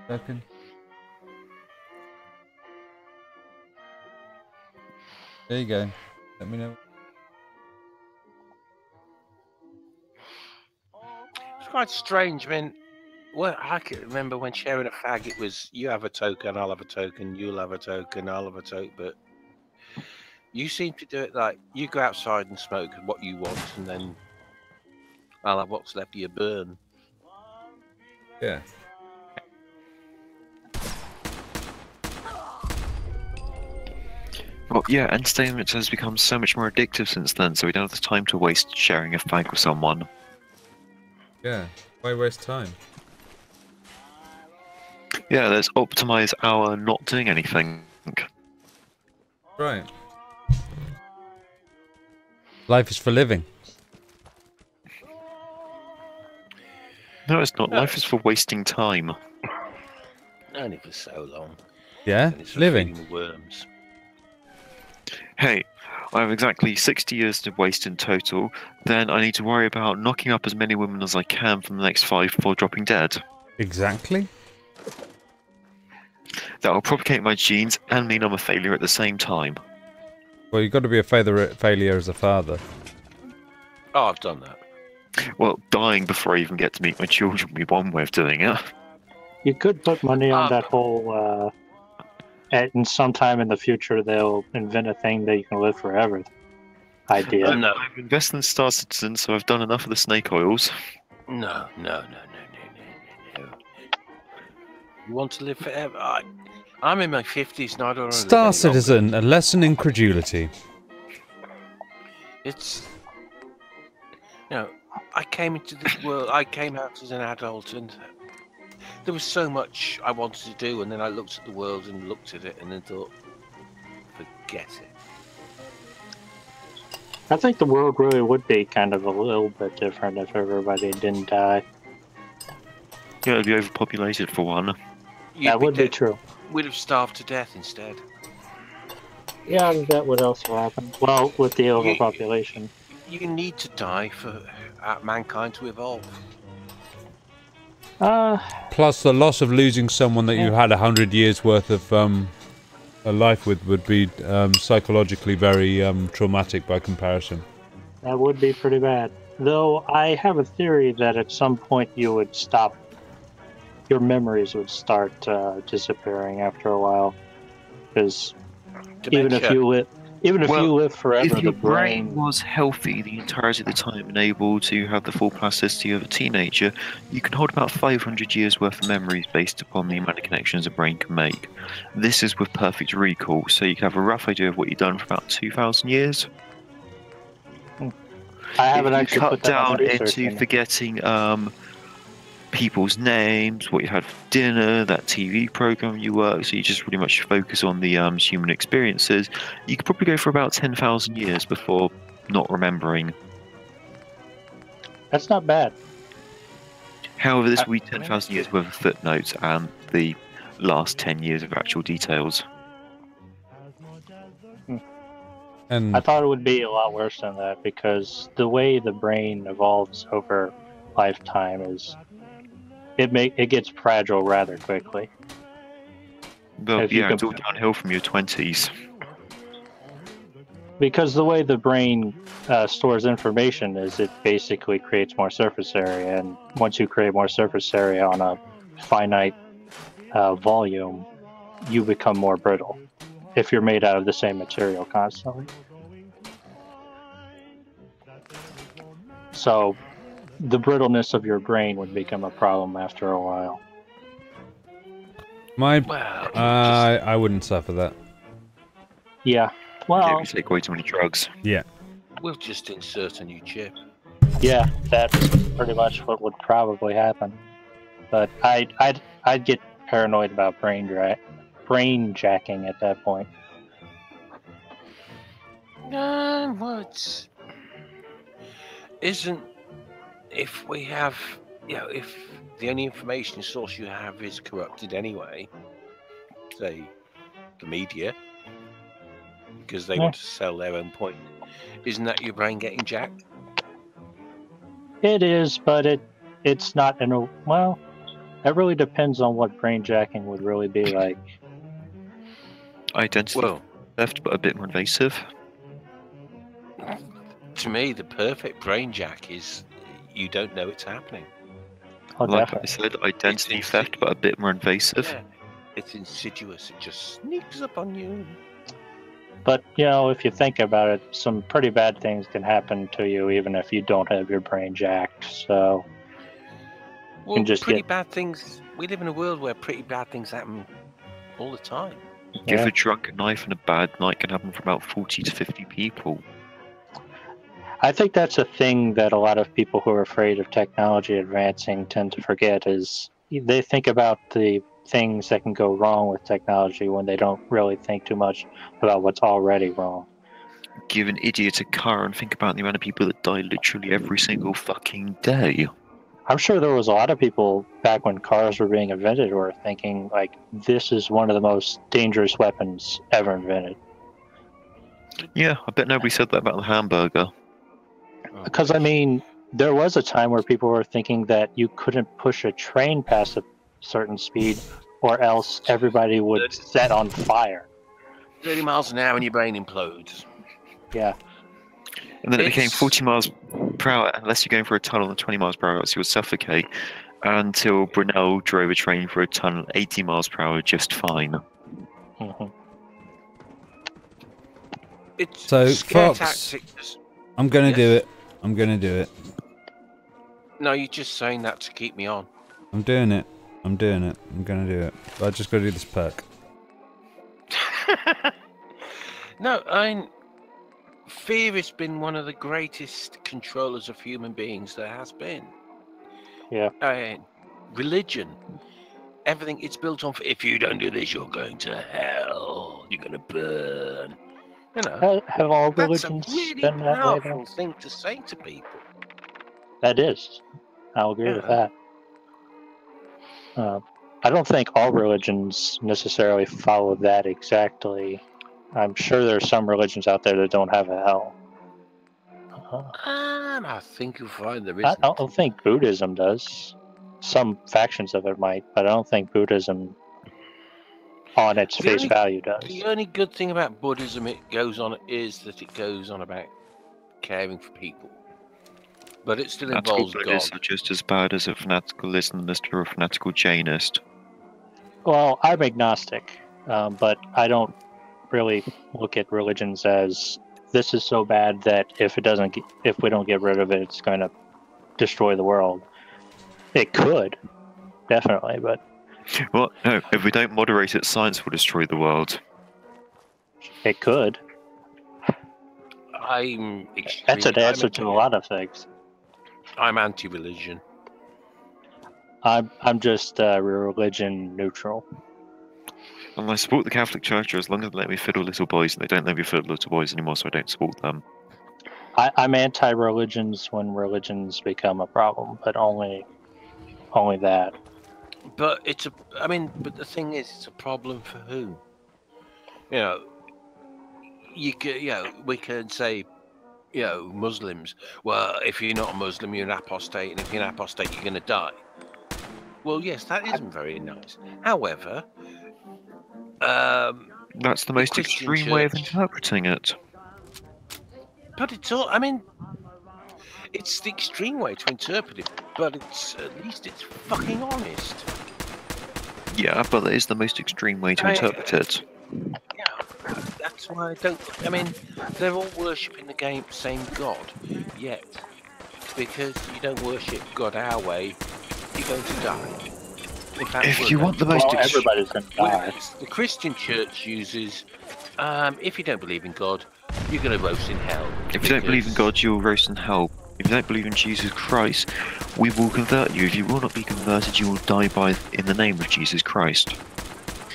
Second. There you go. Let me know. It's quite strange. I mean, well, I can remember when sharing a fag, it was you have a token, I'll have a token, you'll have a token, I'll have a token. But you seem to do it like you go outside and smoke what you want, and then I'll have what's left of your burn. Yeah. Well, yeah, entertainment has become so much more addictive since then, so we don't have the time to waste sharing a fag with someone. Yeah, why waste time? Yeah, let's optimize our not doing anything. Right. Life is for living. No, it's not. Life is for wasting time. Only for so long. Yeah, It's for living. feeding the worms. Hey, I have exactly 60 years to waste in total, then I need to worry about knocking up as many women as I can for the next 5 before dropping dead. Exactly. That will propagate my genes and mean I'm a failure at the same time. Well, you've got to be a failure as a father. Oh, I've done that. Well, dying before I even get to meet my children would be one way of doing it. You could put money on that whole, and sometime in the future they'll invent a thing that you can live forever idea. No. I've invested in Star Citizen, so I've done enough of the snake oils. No. You want to live forever? I'm in my 50s and I don't want to Star live any longer. Citizen, a lesson in credulity. It's, you know, I came into this world. I came out as an adult, and there was so much I wanted to do. And then I looked at the world and looked at it, and then thought, forget it. I think the world really would be kind of a little bit different if everybody didn't die. Yeah, it'd be overpopulated for one. That would be true. We'd have starved to death instead. Yeah, that would also happen. Well, with the overpopulation. You need to die for mankind to evolve. Plus, the loss of losing someone that you had 100 years worth of a life with would be psychologically very traumatic by comparison. That would be pretty bad. Though I have a theory that at some point you would stop. Your memories would start disappearing after a while, because even if you live forever, if your the brain was healthy the entirety of the time and able to have the full plasticity of a teenager, you can hold about 500 years worth of memories based upon the amount of connections a brain can make. This is with perfect recall, so you can have a rough idea of what you've done for about 2,000 years. I haven't actually cut put that on down research into yet. forgetting people's names, what you had for dinner, that TV program you worked, so you just pretty much focus on the human experiences. You could probably go for about 10,000 years before not remembering. That's not bad. However, this will be 10,000 years worth of footnotes and the last 10 years of actual details. And I thought it would be a lot worse than that, because the way the brain evolves over lifetime is it gets fragile rather quickly. Well, If you yeah, it's all can- downhill from your 20s. Because the way the brain stores information is it basically creates more surface area, and once you create more surface area on a finite volume, you become more brittle if you're made out of the same material constantly. So the brittleness of your brain would become a problem after a while. I wouldn't suffer that. Yeah. Well, You take way too many drugs. Yeah. We'll just insert a new chip. yeah, that's pretty much what would probably happen. But I'd get paranoid about brain jacking at that point. No, what? Isn't if we have, if the only information source you have is corrupted anyway, say the media, because they want to sell their own point, isn't that your brain getting jacked? It is, but it's not in a well. It really depends on what brain jacking would really be like. Identity theft, but a bit more invasive. To me, the perfect brain jack is you don't know it's happening. Oh, Like definitely. I said, identity theft, but a bit more invasive. Yeah, it's insidious. It just sneaks up on you. But if you think about it, some pretty bad things can happen to you even if you don't have your brain jacked. So Well, can just pretty get bad things. We live in a world where pretty bad things happen all the time. Give Yeah. a drunk a knife and a bad night can happen for about 40 to 50 people. I think that's a thing that a lot of people who are afraid of technology advancing tend to forget is they think about the things that can go wrong with technology when they don't really think too much about what's already wrong. Give an idiot a car and think about the amount of people that die literally every single fucking day. I'm sure there was a lot of people back when cars were being invented who were thinking, like, this is one of the most dangerous weapons ever invented. Yeah, I bet nobody said that about the hamburger. Because, I mean, there was a time where people were thinking that you couldn't push a train past a certain speed or else everybody would set on fire. 30 miles an hour and your brain implodes. Yeah. And then it became 40 miles per hour unless you're going for a tunnel and 20 miles per hour, so you'll suffocate. Until Brunel drove a train for a tunnel 80 miles per hour just fine. Mm-hmm. It's So, scare Fox, tactics. I'm gonna Yes. do it. I'm gonna do it. No, you're just saying that to keep me on. I'm doing it. I'm doing it. I'm gonna do it. But I just gotta do this perk. No, fear has been one of the greatest controllers of human beings there has been. Yeah. Religion, everything it's built on. If you don't do this, you're going to hell. You're going to burn. You know, Have all that's a religions really been that way, though? powerful thing to say to people. That is. I'll agree with that. I don't think all religions necessarily follow that exactly. I'm sure there are some religions out there that don't have a hell. I think you'll find there I isn't. don't think Buddhism does. Some factions of it might, but I don't think Buddhism, on its face value, does. The only good thing about Buddhism is that it goes on about caring for people. But it still involves God. Buddhists are just as bad as a fanatical Islamist or a fanatical Jainist. Well, I'm agnostic, but I don't really look at religions as this is so bad that if we don't get rid of it, it's going to destroy the world. It could, definitely, but well, no. If we don't moderate it, science will destroy the world. It could. That's an answer to a lot of things. I'm anti-religion. I'm just religion neutral. And I support the Catholic Church as long as they let me fiddle little boys, and they don't let me fiddle little boys anymore, so I don't support them. I'm anti-religions when religions become a problem, but only that. But but the thing is, it's a problem for who? You know, we could say, Muslims. Well, if you're not a Muslim, you're an apostate, and if you're an apostate, you're going to die. Well, yes, that isn't very nice. However, that's the most extreme way of interpreting it. But it's all. It's the extreme way to interpret it. But at least it's fucking honest. Yeah, but that is the most extreme way to interpret it. Yeah, that's why I don't. They're all worshipping the same God, yet because you don't worship God our way, you're going to die. In fact, if you want the most, everybody's going to die. The Christian Church uses, if you don't believe in God, you're going to roast in hell. If you don't believe in God, you'll roast in hell. If you don't believe in Jesus Christ, we will convert you. If you will not be converted, you will die in the name of Jesus Christ.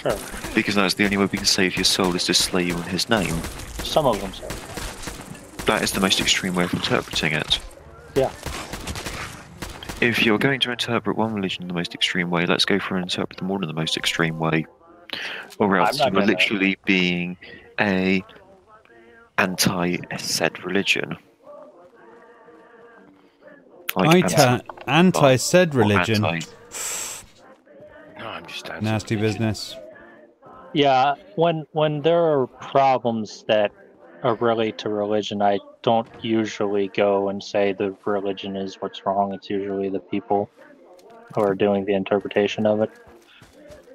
Sure. Because that's the only way we can save your soul, is to slay you in his name. Some of them say. That is the most extreme way of interpreting it. Yeah. If you're going to interpret one religion in the most extreme way, let's go for and interpret them all in the most extreme way. Or else you are literally being a anti-said religion. Like anti-said religion. No, I'm just nasty business. Yeah, when there are problems that are related to religion, I don't usually go and say the religion is what's wrong. It's usually the people who are doing the interpretation of it.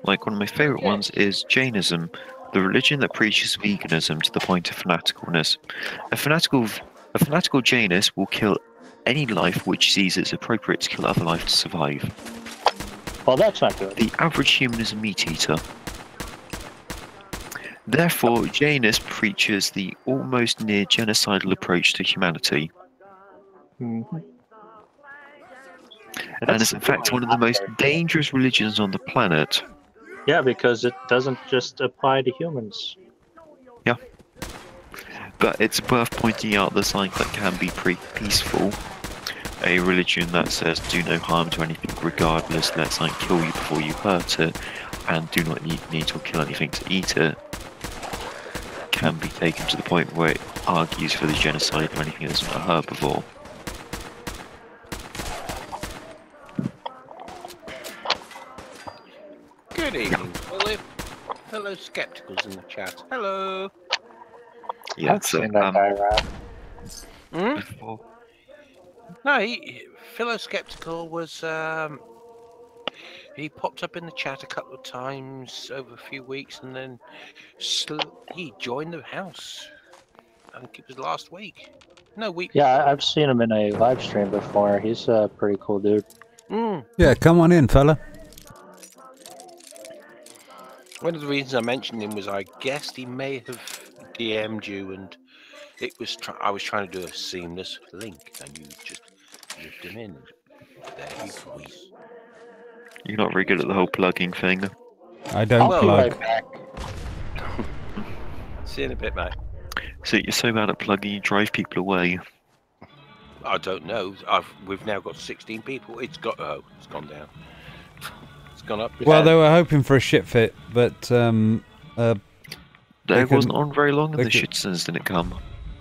Like one of my favourite ones is Jainism, the religion that preaches veganism to the point of fanaticalness. A fanatical Jainist will kill any life which sees it's appropriate to kill other life to survive. Well, that's not good. The average human is a meat eater. Therefore, Jainist preaches the almost near genocidal approach to humanity. Mm-hmm. And is in fact one of the most dangerous religions on the planet. Yeah, because it doesn't just apply to humans. Yeah. But it's worth pointing out the sign that can be pretty peaceful. A religion that says do no harm to anything regardless, let something kill you before you hurt it, and do not need to kill anything to eat it, can be taken to the point where it argues for the genocide of anything that's not a herbivore. Good evening, Philip. Hello, Skepticals in the chat. Hello. Yeah, I've seen that guy around. No, Philo Skeptical was he popped up in the chat a couple of times over a few weeks, and then he joined the house. I think it was last week. No, week. Yeah, I've seen him in a live stream before. He's a pretty cool dude. Yeah, come on in, fella. One of the reasons I mentioned him was I guessed he may have DM'd you and It was. I was trying to do a seamless link, and you just ripped them in. There you go. You're not very good at the whole plugging thing. I don't plug. See you in a bit, mate. So you're so bad at plugging, you drive people away. I don't know. We've now got 16 people. It's gone down. It's gone up. Well, they were hoping for a shit fit, but They wasn't on very long, and the citizens didn't come.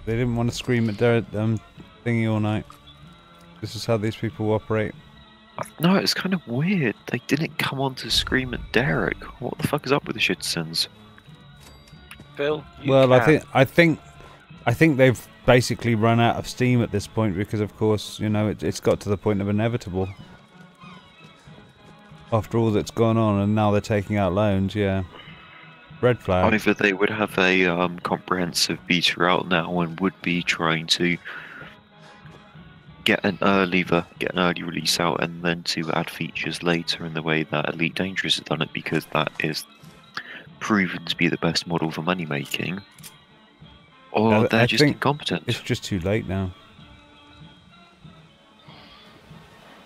They didn't want to scream at their thingy all night. This is how these people operate. No, it's kind of weird. They didn't come on to scream at Derek. What the fuck is up with the citizens? Phil, well, I think they've basically run out of steam at this point because, of course, you know, it's got to the point of inevitable. After all that's gone on, and now they're taking out loans, yeah. Red flag. Either they would have a comprehensive beta out now and would be trying to get an early release out, and then to add features later in the way that Elite Dangerous has done it, because that is proven to be the best model for money making. Or they're just incompetent. It's just too late now.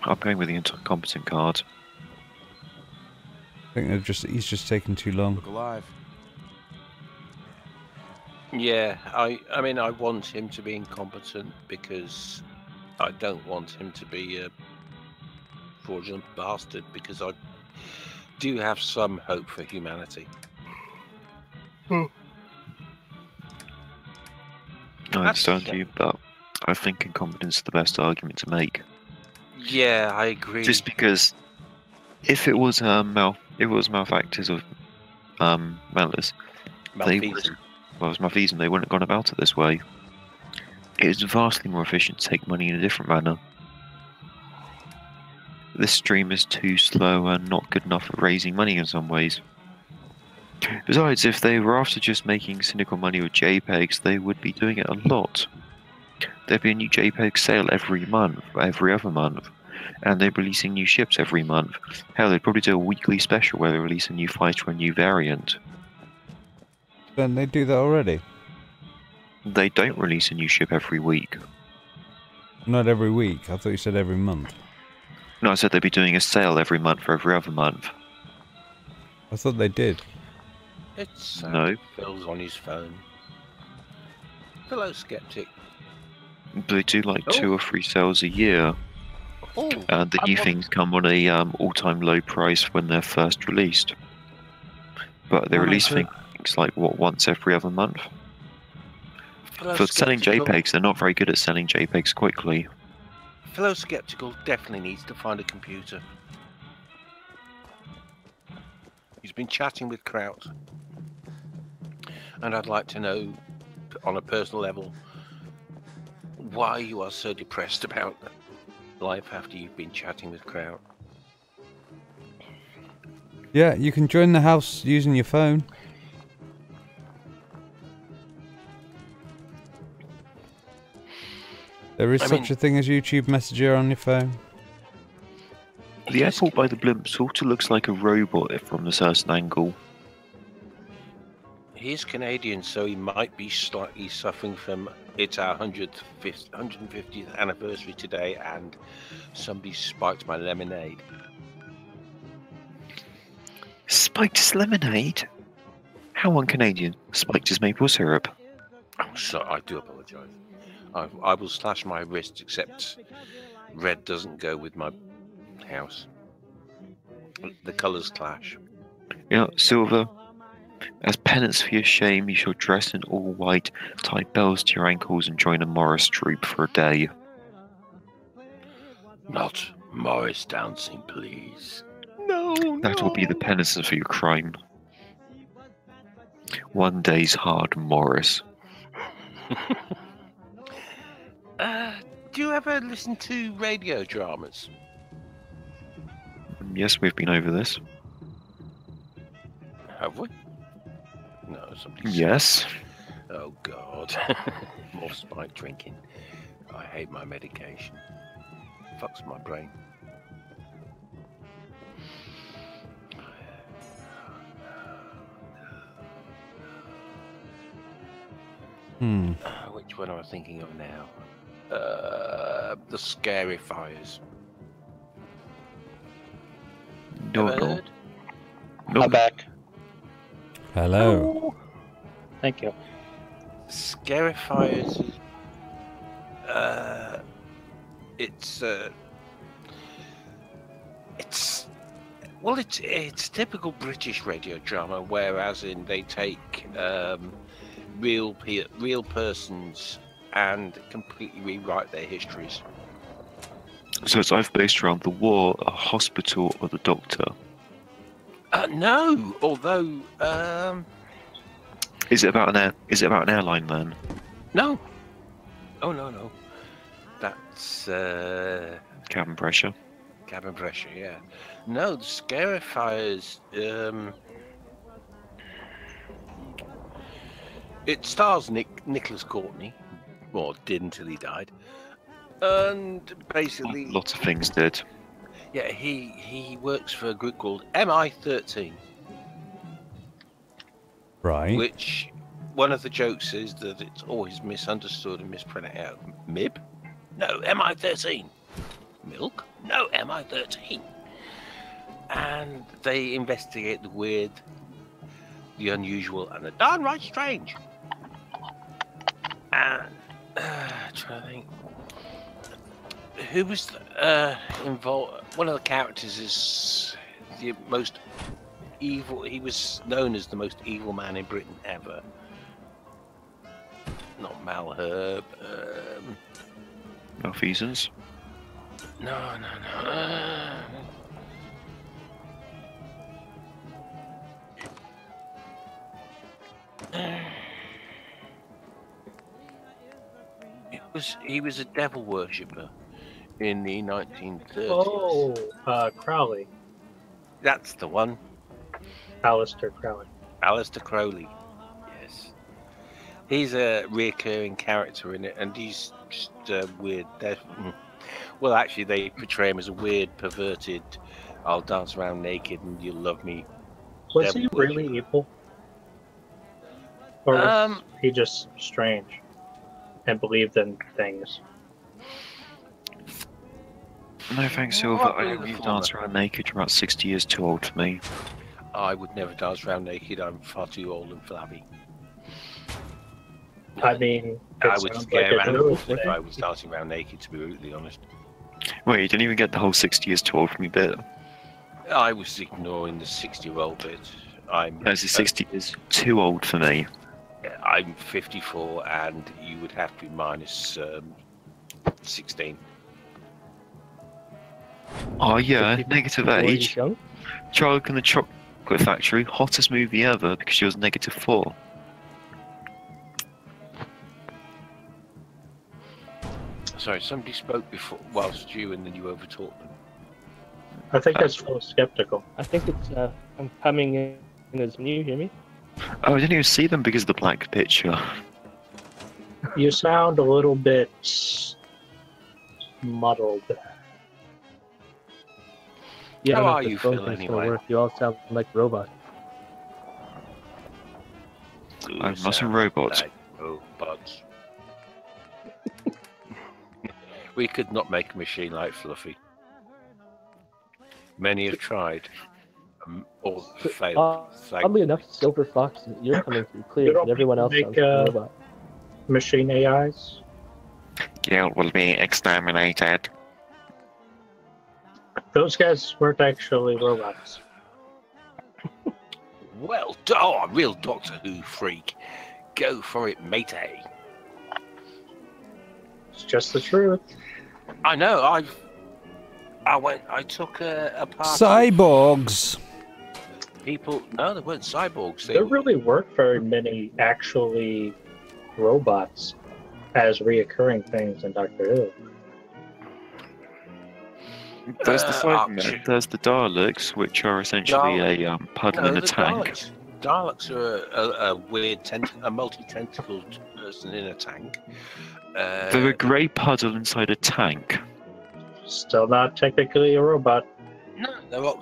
I'm going with the incompetent card. I think he's just taking too long. Look alive. Yeah, I mean, I want him to be incompetent because I don't want him to be a fraudulent bastard, because I do have some hope for humanity. I understand you, but I think incompetence is the best argument to make. Yeah, I agree. Just because if it was malfactors of malice, malfeasance, they wouldn't have gone about it this way. It is vastly more efficient to take money in a different manner. This stream is too slow and not good enough at raising money in some ways. Besides, if they were after just making cynical money with JPEGs, they would be doing it a lot. There'd be a new JPEG sale every month, every other month, and they're releasing new ships every month. Hell, they'd probably do a weekly special where they release a new fighter or a new variant. Then they do that already? They don't release a new ship every week. Not every week. I thought you said every month. No, I said they'd be doing a sale every month or every other month. I thought they did. It's no. Phil's on his phone. Hello, skeptic. They do like 2 or 3 sales a year. And the new things come on a all-time low price when they're first released. But they release things like, what, once every other month? For selling JPEGs, they're not very good at selling JPEGs quickly. Fellow Skeptical definitely needs to find a computer. He's been chatting with Kraut. And I'd like to know, on a personal level, why you are so depressed about life after you've been chatting with Kraut. Yeah, you can join the house using your phone. There is such a thing as YouTube Messenger on your phone. The airport by the blimp sort of looks like a robot from a certain angle. He is Canadian, so he might be slightly suffering from it's our 150th anniversary today, and somebody spiked my lemonade. Spiked his lemonade? How un-Canadian? Spiked his maple syrup. I'm sorry, I do apologise. I will slash my wrist, except red doesn't go with my house. The colours clash. Yeah, silver. As penance for your shame, you shall dress in all white, tie bells to your ankles, and join a Morris troupe for a day. Not Morris dancing, please. That will be the penance for your crime. One day's hard Morris. Do you ever listen to radio dramas? Yes, we've been over this. Have we? No, somebody. Yes. Oh God. More spike drinking. I hate my medication. Fucks my brain. Which one am I thinking of now? The Scary Fires. No. I'm back. Hello. Thank you. Scary Fires. It's typical British radio drama, whereas they take real persons and completely rewrite their histories. So it's either based around the war, a hospital, or the doctor. No, although Is it about an airline then? no. Oh no. That's Cabin pressure. Cabin pressure, yeah. No, the Scary Fires. It stars Nicholas Courtney, or did until he died, and basically Lots of things did. Yeah, he works for a group called MI13. Right. Which one of the jokes is that it's always misunderstood and mispronounced. MIB? No, MI13. Milk? No, MI13. And they investigate the weird, the unusual, and the darn right strange. And trying to think, who was involved? One of the characters is the most evil. He was known as the most evil man in Britain ever. Not Malherbe. Malfeasance. No. He was a devil worshipper in the 1930s. Oh, Crowley. That's the one. Aleister Crowley. Aleister Crowley. Yes. He's a reoccurring character in it, and he's just weird. Well, actually, they portray him as a weird, perverted, I'll dance around naked and you'll love me. Was he really evil? Or was he just strange and believed in things? No thanks, Silver. I don't really dance around naked. You're about 60 years too old for me. I would never dance around naked. I'm far too old and flabby. I mean, I would scare animals if I was dancing around naked, to be brutally honest. Wait, you didn't even get the whole 60 years too old for me bit. I was ignoring the 60-year-old bit. That's 60 years too old for me. I'm 54, and you would have to be minus 16. Oh yeah, negative age. Charlie in the Chocolate Factory, hottest movie ever because she was -4. Sorry, somebody spoke before whilst you, and then you overtalked them. I think that's so skeptical. I think it's I'm coming in. Can you hear me? Oh, I didn't even see them because of the black picture. You sound a little bit muddled. Yeah, how are you, Phil, anyway? You all sound like robots. I'm not a robot. Like robots. We could not make a machine like Fluffy. Many have tried, or failed. Oddly enough, Silver Fox, you're coming through clear, but everyone else sounds like a robot. Machine AIs? Guild will be exterminated. Those guys weren't actually robots. Well, a real Doctor Who freak. Go for it, matey. It's just the truth. I know. I took a part. Cyborgs. People, no, they weren't cyborgs. There really weren't very many actually robots as reoccurring things in Doctor Who. There's the Cybermen, there's the Daleks, which are essentially a puddle in a tank. Daleks are a weird, a multi-tentacled person in a tank. They're a grey puddle inside a tank. Still not technically a robot. No,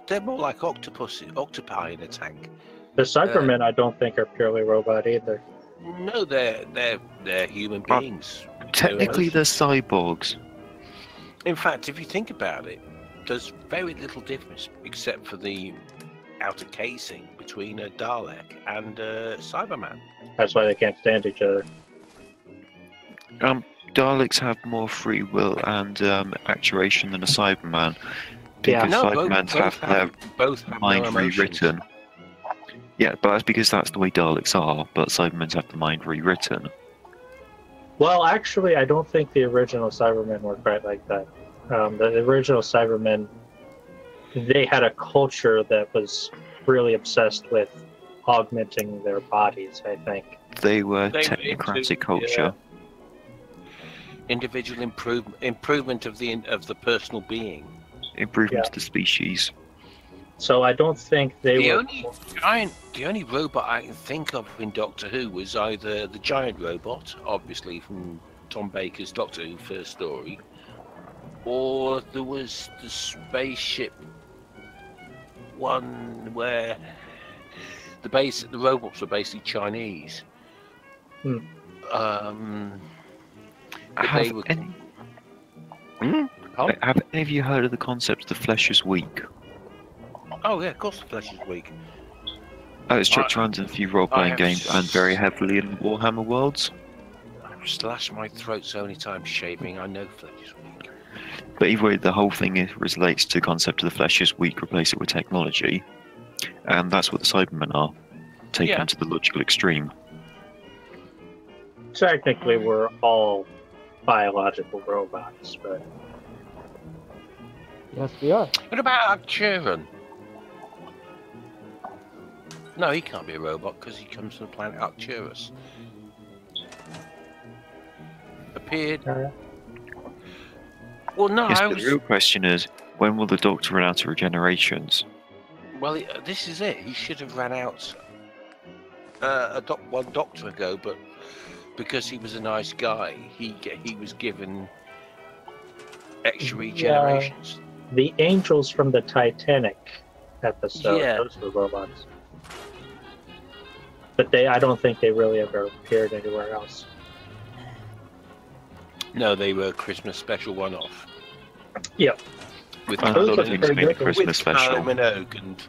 they're more like octopi in a tank. The Cybermen, I don't think, are purely robot either. No, they're human beings. Technically, they're cyborgs. In fact, if you think about it, there's very little difference except for the outer casing between a Dalek and a Cyberman. That's why they can't stand each other. Daleks have more free will and actuation than a Cyberman. Yeah. Because No, Cybermen have their mind no emotions. rewritten. Yeah, but that's because that's the way Daleks are, but Cybermen have the mind rewritten. Well, actually, I don't think the original Cybermen were quite like that. The original Cybermen, they had a culture that was really obsessed with augmenting their bodies, I think. They were They were technocratic into, culture. Individual improvement of the personal being. Improvement of the species. So I don't think they The were... only robot I can think of in Doctor Who was either the giant robot, obviously from Tom Baker's Doctor Who first story, or there was the spaceship one where the robots were basically Chinese. Hmm. But Have they were. Have any of you heard of the concept the flesh is weak? Oh yeah, of course the flesh is weak. It's checked around in a few role-playing games and very heavily in Warhammer Worlds. I've slashed my throat so many times shaving, I know flesh is weak. But either way, the whole thing relates to the concept of the flesh is weak, replace it with technology. And that's what the Cybermen are, taken to the logical extreme. Technically, we're all biological robots, but... Yes, we are. What about Arcturan? No, he can't be a robot because he comes from the planet Arcturus. Appeared. Well, no, Yes, I but was. the real question is, when will the Doctor run out of regenerations? Well, this is it. He should have ran out one Doctor ago, but because he was a nice guy, he was given extra regenerations. The angels from the Titanic episode, those were robots. But I don't think they really ever appeared anywhere else. No, they were a Christmas special one-off. Yep. With Kylie Minogue, and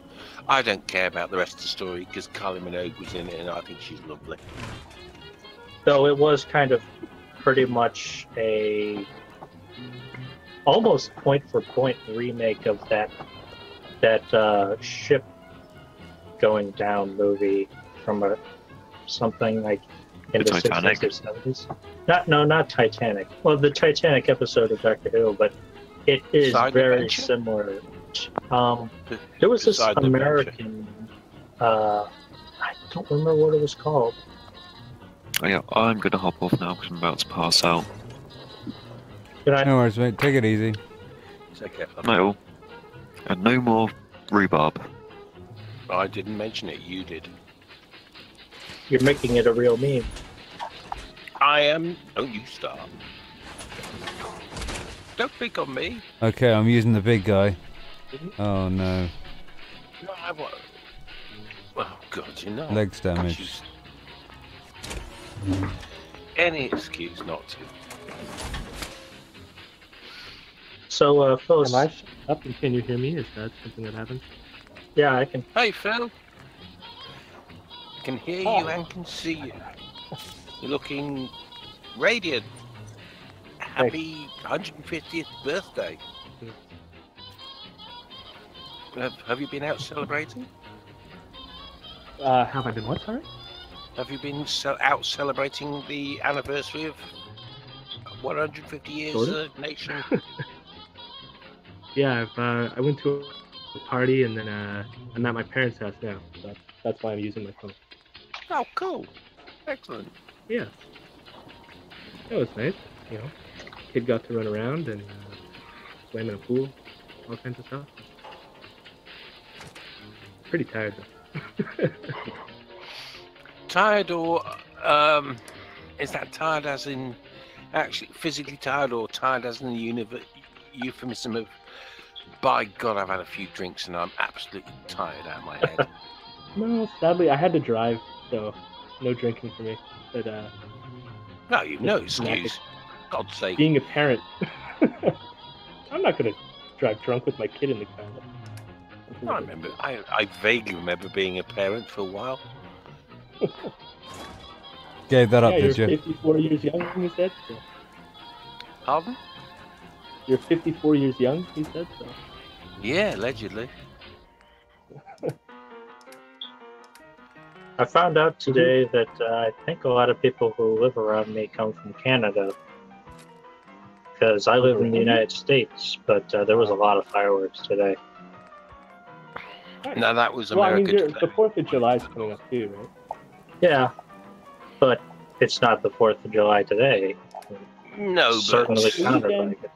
I don't care about the rest of the story because Kylie Minogue was in it, and I think she's lovely. Though it was kind of pretty much a almost point-for-point remake of that ship going down movie from something like in the 60s or 70s. Not Titanic. Well, the Titanic episode of Doctor Who, but it is very similar. There was this American. I don't remember what it was called. Oh, yeah, I'm gonna hop off now because I'm about to pass out. No worries, mate. Take it easy. No. And no more rhubarb. I didn't mention it. You did. You're making it a real meme. I am. Don't you start. Don't pick on me. Okay, I'm using the big guy. Oh no. No, I want. Oh God, you know. Legs damaged. Any excuse not to. So, Phyllis. Am I shut up and can you hear me? Is that something that happened? Yeah, I can. Hey, Phil. I can hear you and can see you. You're looking radiant. Happy 150th birthday. Have you been out celebrating? Have I been what, sorry? Have you been out celebrating the anniversary of 150 years Sort of. of nation? Yeah, I went to a party and then I'm at my parents' house now. So that's why I'm using my phone. Oh, cool. Excellent. Yeah. That was nice, you know. Kid got to run around and swam in a pool, all kinds of stuff. Pretty tired though. Tired or is that tired as in actually physically tired or tired as in the euphemism of by God I've had a few drinks and I'm absolutely tired out of my head? No, sadly I had to drive, so no drinking for me. But No, you've no just not excuse. God's sake. being a parent, I'm not gonna drive drunk with my kid in the car. I remember. I vaguely remember being a parent for a while. Gave that up, Yeah, did you're you? 54 years young, you said? So. Pardon? You're 54 years young, you said? So. Yeah, allegedly. I found out today that I think a lot of people who live around me come from Canada. Because I live in the United States, but there was a lot of fireworks today. No, that was Well, I America. mean, the 4th of July is coming up too, right? Yeah, but it's not the 4th of July today. No, Certainly but sounded like it.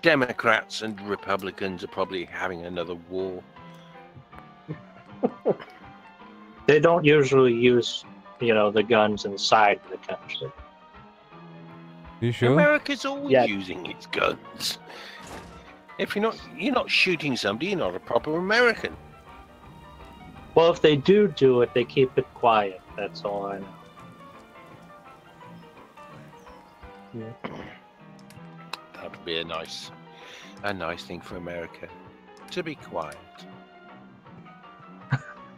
Democrats and Republicans are probably having another war. They don't usually use, the guns inside the country. You sure? America's always using its guns. If you're not shooting somebody, you're not a proper American. Well, if they do it, they keep it quiet. That's all I know. Yeah. That would be a nice thing for America, to be quiet.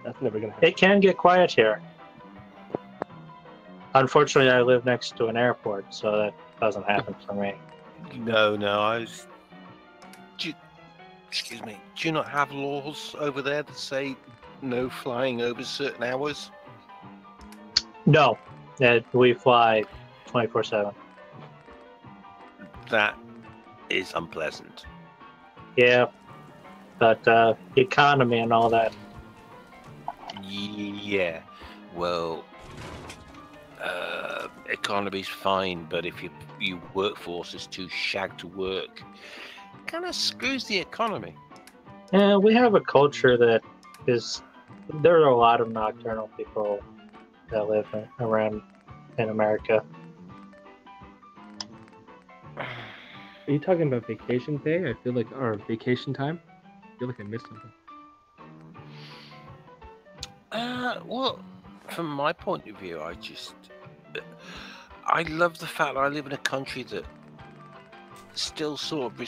That's never gonna happen. It can get quiet here. Unfortunately, I live next to an airport, so that doesn't happen for me. No, excuse me. Do you not have laws over there that say no flying over certain hours? No, we fly 24/7. That is unpleasant. Yeah, but the economy and all that. Yeah, well, economy's fine, but if your workforce is too shag to work, it kind of screws the economy. Yeah, we have a culture that is. There are a lot of nocturnal people that live around in America. Are you talking about vacation pay? I feel like, or vacation time? I feel like I missed something. Well, from my point of view, I love the fact that I live in a country that still sort of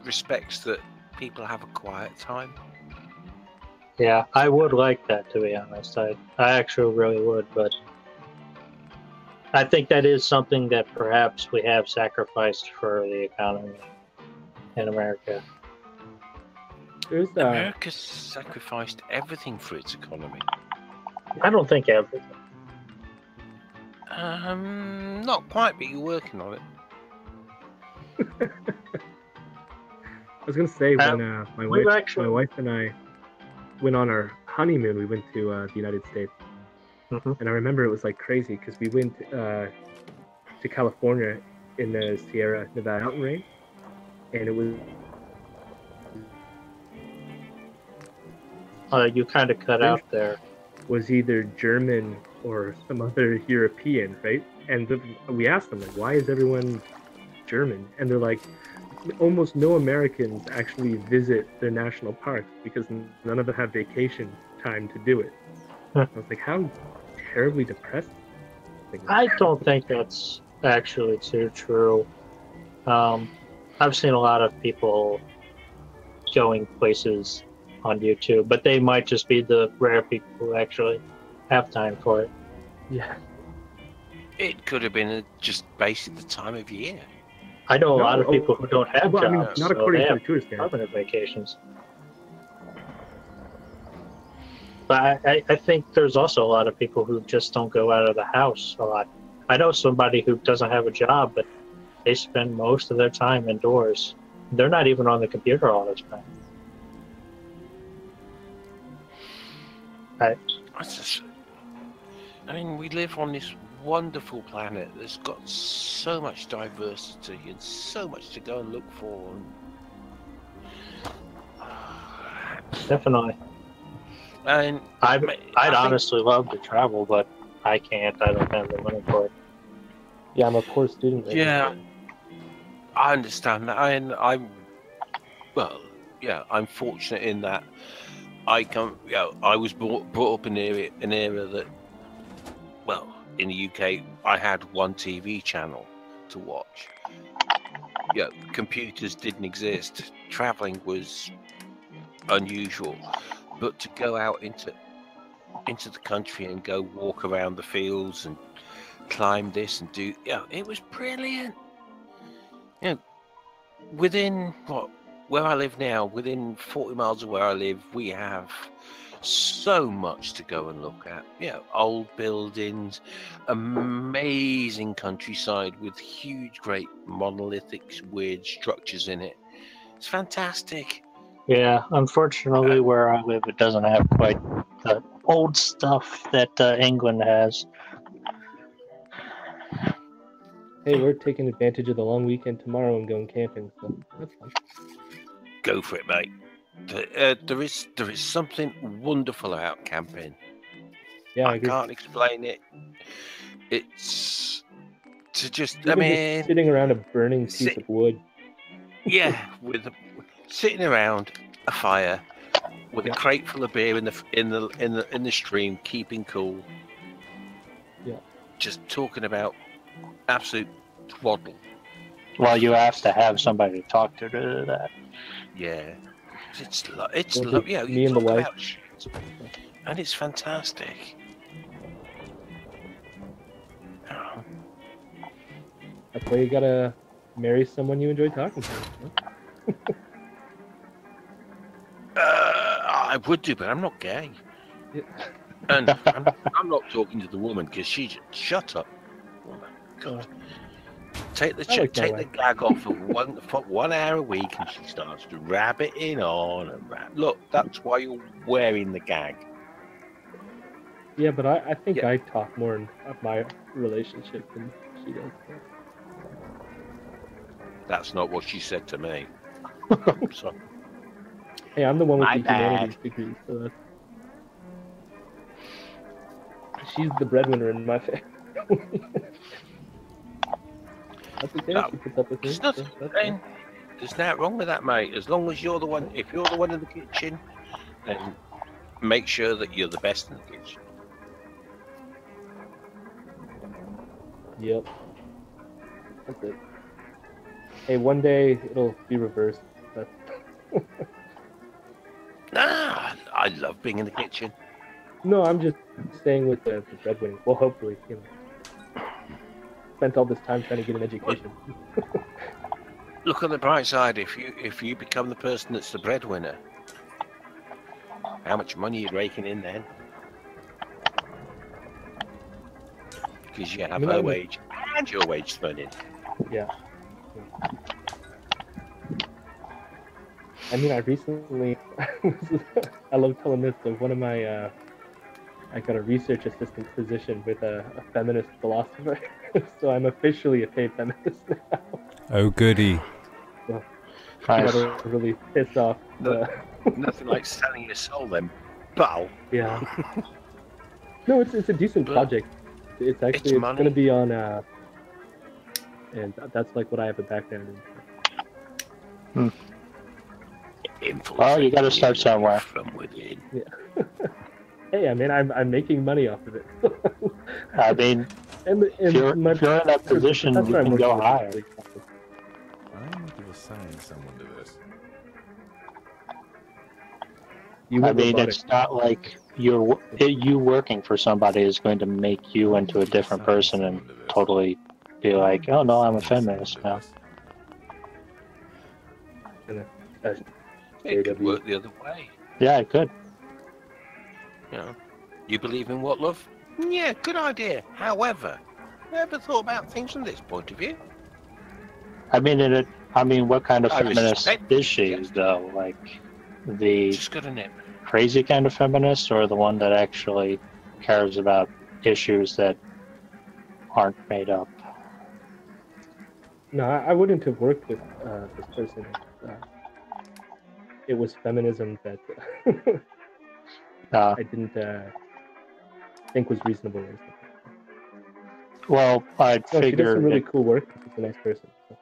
respects that people have a quiet time. Yeah, I would like that, to be honest. I actually really would, but I think that is something that perhaps we have sacrificed for the economy in America. America's sacrificed everything for its economy. I don't think everything. Not quite, but you're working on it. I was gonna say when my wife and I went on our honeymoon, we went to the United States, and I remember it was like crazy because we went to California in the Sierra Nevada mountain range, and it was. You kind of cut out there. Was either German or some other European, right? And we asked them, like, why is everyone German? And they're like, almost no Americans actually visit their national parks because none of them have vacation time to do it. I was like, how terribly depressed. I don't think that's actually too true. I've seen a lot of people going places on YouTube, but they might just be the rare people who actually have time for it. Yeah. It could have been just basically the time of year. I know a lot of people who don't have jobs, I mean, not according to the tourist guide. permanent vacations. But I think there's also a lot of people who just don't go out of the house a lot. I know somebody who doesn't have a job, but they spend most of their time indoors. They're not even on the computer all the time. I mean, we live on this wonderful planet that's got so much diversity and so much to go and look for. Definitely. And I'd honestly love to travel, but I can't. I don't have the money for it. Yeah, I'm a poor student. Right now. I understand that, and I'm fortunate in that I was brought up in an era that, well, in the UK, I had one TV channel to watch. Yeah, computers didn't exist. Traveling was unusual, but to go out into the country and go walk around the fields and climb this and do, it was brilliant. Within where I live now, within 40 miles of where I live, we have so much to go and look at. Old buildings, amazing countryside with huge, great monolithic, weird structures in it. It's fantastic. Yeah, unfortunately, where I live, it doesn't have quite the old stuff that England has. Hey, we're taking advantage of the long weekend tomorrow and going camping, so that's fun. Go for it, mate. There is something wonderful about camping. Yeah, I I agree. can't explain it. It's to just, Even just sitting around a burning piece of wood. Yeah, sitting around a fire with a crate full of beer in the stream, keeping cool. Yeah. Just talking about absolute twaddle. Well, you have to have somebody to talk to do that. Yeah, it's Me and the wife. And it's fantastic. That's why you gotta marry someone you enjoy talking to. Huh? I would do, but I'm not gay. Yeah. And I'm not talking to the woman because she's shut up, woman. God. Take the gag off for 1 hour a week, and she starts to rabbiting on and look. That's why you're wearing the gag. Yeah, but I think I talk more in my relationship than she does. That's not what she said to me. So, hey, I'm the one with My the humanities degree, so that's... She's the breadwinner in my family. That's okay. No, She puts up with me. there's nothing. There's nothing wrong with that, mate. As long as you're the one, if you're the one in the kitchen, then make sure that you're the best in the kitchen. Yep. That's it. Hey, one day it'll be reversed. That's... I love being in the kitchen. No, I'm just staying with the breadwinning. Well, hopefully, spent all this time trying to get an education. Look on the bright side. If you become the person that's the breadwinner, how much money are you raking in then? Because you have her wage and your wage thrown in. Yeah. I mean, I recently, I love telling this, so one of my, I got a research assistant position with a feminist philosopher, so I'm officially a paid feminist now. Oh, goody. So, that'll really piss off Nothing like selling your soul then, pal. Yeah. No, it's a decent project. It's actually, it's going to be on, and that's like what I have a background in. Well, you got to start somewhere. From within. Yeah. Hey, I mean, I'm making money off of it. I mean, if you're in that position, you can go higher. I need to assign someone to this. I mean, it's not like you working for somebody is going to make you into a different person and totally be like, oh no, I'm a feminist now. It could work the other way. Yeah, it could. You believe in what, love? Yeah, good idea. However, ever thought about things from this point of view? I mean, what kind of feminist is she, though? Like, the just got a nip. Crazy kind of feminist, or the one that actually cares about issues that aren't made up? No, I wouldn't have worked with this person. It was feminism that I didn't think was reasonable. Well, I'd figure she does some really cool work. She's a nice person. So.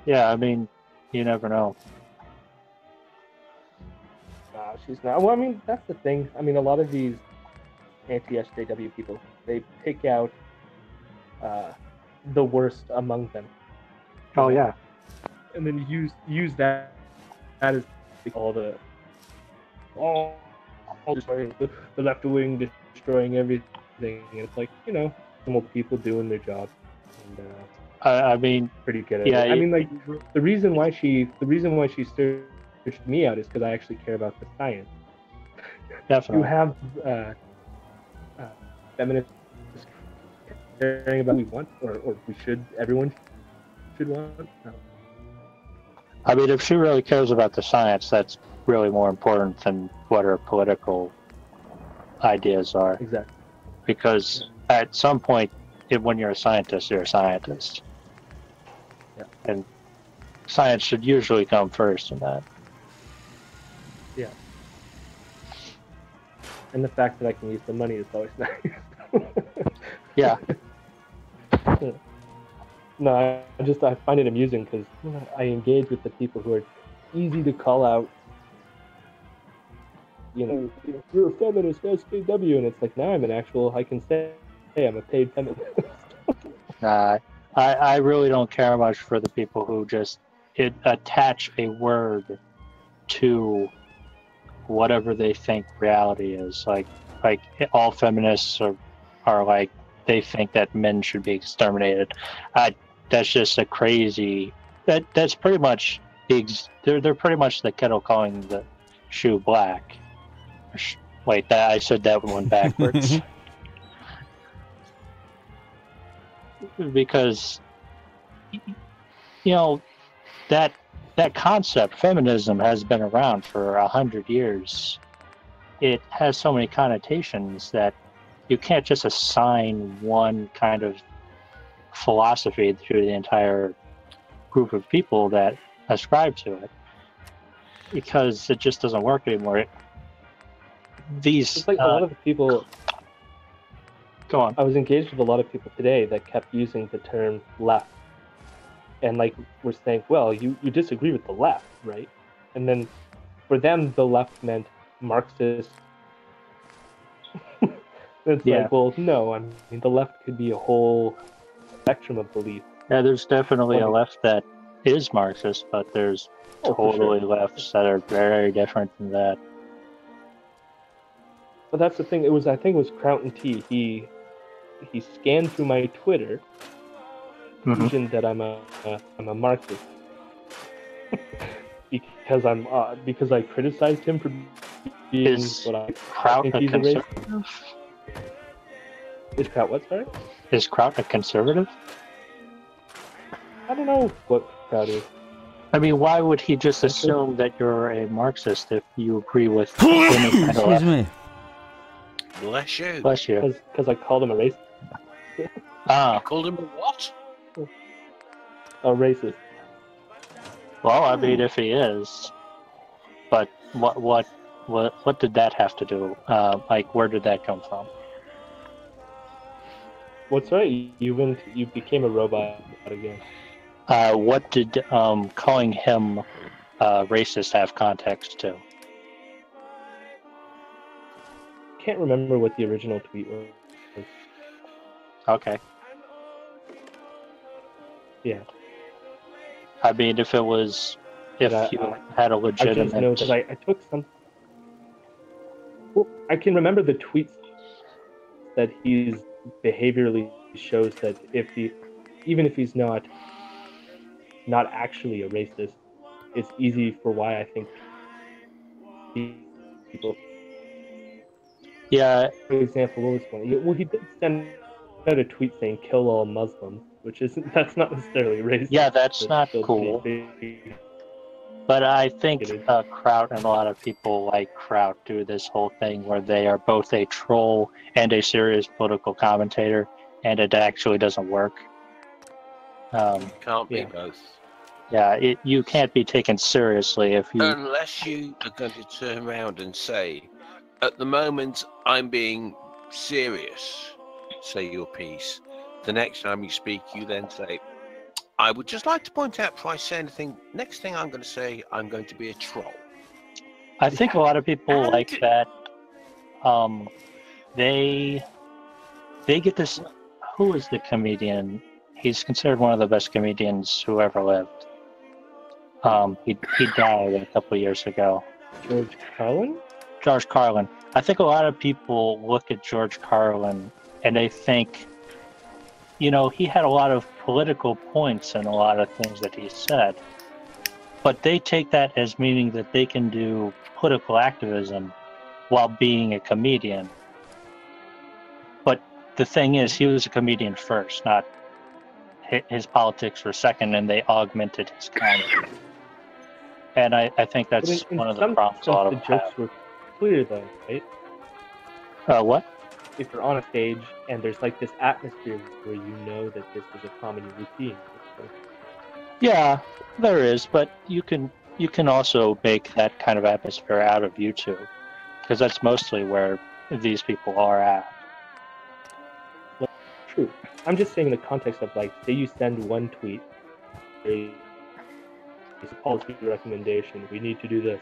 Yeah, I mean, you never know. She's not. Well, I mean, that's the thing. I mean, a lot of these anti-SJW people, they pick out the worst among them. Oh yeah. And then use that as all destroying the left wing, destroying everything. And it's like, normal people doing their job. And, I mean, pretty good at yeah, it. I mean, like the reason why she searched me out is because I actually care about the science. Definitely. You have feminists caring about what we want, or everyone should want. No. I mean, if she really cares about the science, that's really more important than what her political ideas are. Exactly. Because at some point, when you're a scientist, you're a scientist. Yeah. And science should usually come first in that. Yeah. And the fact that I can use the money is always nice. Yeah. No, I find it amusing because I engage with the people who are easy to call out. You're a feminist, SJW, and it's like, now I can say, hey, I'm a paid feminist. I really don't care much for the people who just attach a word to whatever they think reality is. Like all feminists are like, they think that men should be exterminated. That's just a crazy. That's pretty much they're pretty much the kettle calling the shoe black. Wait, I said that one backwards. Because that concept, feminism, has been around for 100 years. It has so many connotations that you can't just assign one kind of philosophy to the entire group of people that ascribe to it, because it just doesn't work anymore. It's like a lot of the people. Go on. I was engaged with a lot of people today that kept using the term left, and we're saying, well, you disagree with the left, right? And then for them, the left meant Marxist. It's like, well, no, I mean, the left could be a whole spectrum of belief. Yeah, there's definitely a left that is Marxist, but there's totally lefts that are very different than that. But that's the thing. I think it was Crown T. He scanned through my Twitter, mentioned that I'm a Marxist because I criticized him for being what I think he's a racist. Is Kraut what, sorry? Is Kraut a conservative? I don't know what Kraut is. I mean, why would he just assume that you're a Marxist if you agree with any kind of Excuse me. Bless you. Bless you. Because I called him a racist. You called him a what? A racist. Well, I mean, if he is, but what did that have to do? Where did that come from? What's right? You became a robot again. What did calling him racist have context to? Can't remember what the original tweet was. Okay. Yeah. I mean, if you had a legitimate... I just know that I took some... Well, I can remember the tweets that he's behaviorally shows that even if he's not actually a racist, it's easy for why I think people... Yeah. For example, what was funny? Well, he did send out a tweet saying "kill all Muslims," that's not necessarily racist. Yeah, that's not cool. But I think Kraut and a lot of people like Kraut do this whole thing where they are both a troll and a serious political commentator, and it actually doesn't work. Can't be both. Yeah, you can't be taken seriously if you... Unless you are going to turn around and say, at the moment, I'm being serious, say your piece. The next time you speak, you then say, I would just like to point out before I say anything, next thing I'm going to say, I'm going to be a troll. I think a lot of people like that. They get this... who is the comedian? He's considered one of the best comedians who ever lived. He died a couple of years ago. George Carlin? George Carlin. I think a lot of people look at George Carlin and they think, you know, he had a lot of political points in a lot of things that he said. But they take that as meaning that they can do political activism while being a comedian. But the thing is, he was a comedian first, not his politics were second, and they augmented his comedy. And I think that's one of the problems a lot of the jokes were clear, though, right? What? If you're on a stage and there's like this atmosphere where you know that this is a comedy routine. Yeah, there is, but you can also make that kind of atmosphere out of YouTube, because that's mostly where these people are at. Well, true. I'm just saying in the context of, like, say you send one tweet, it's a policy recommendation, we need to do this.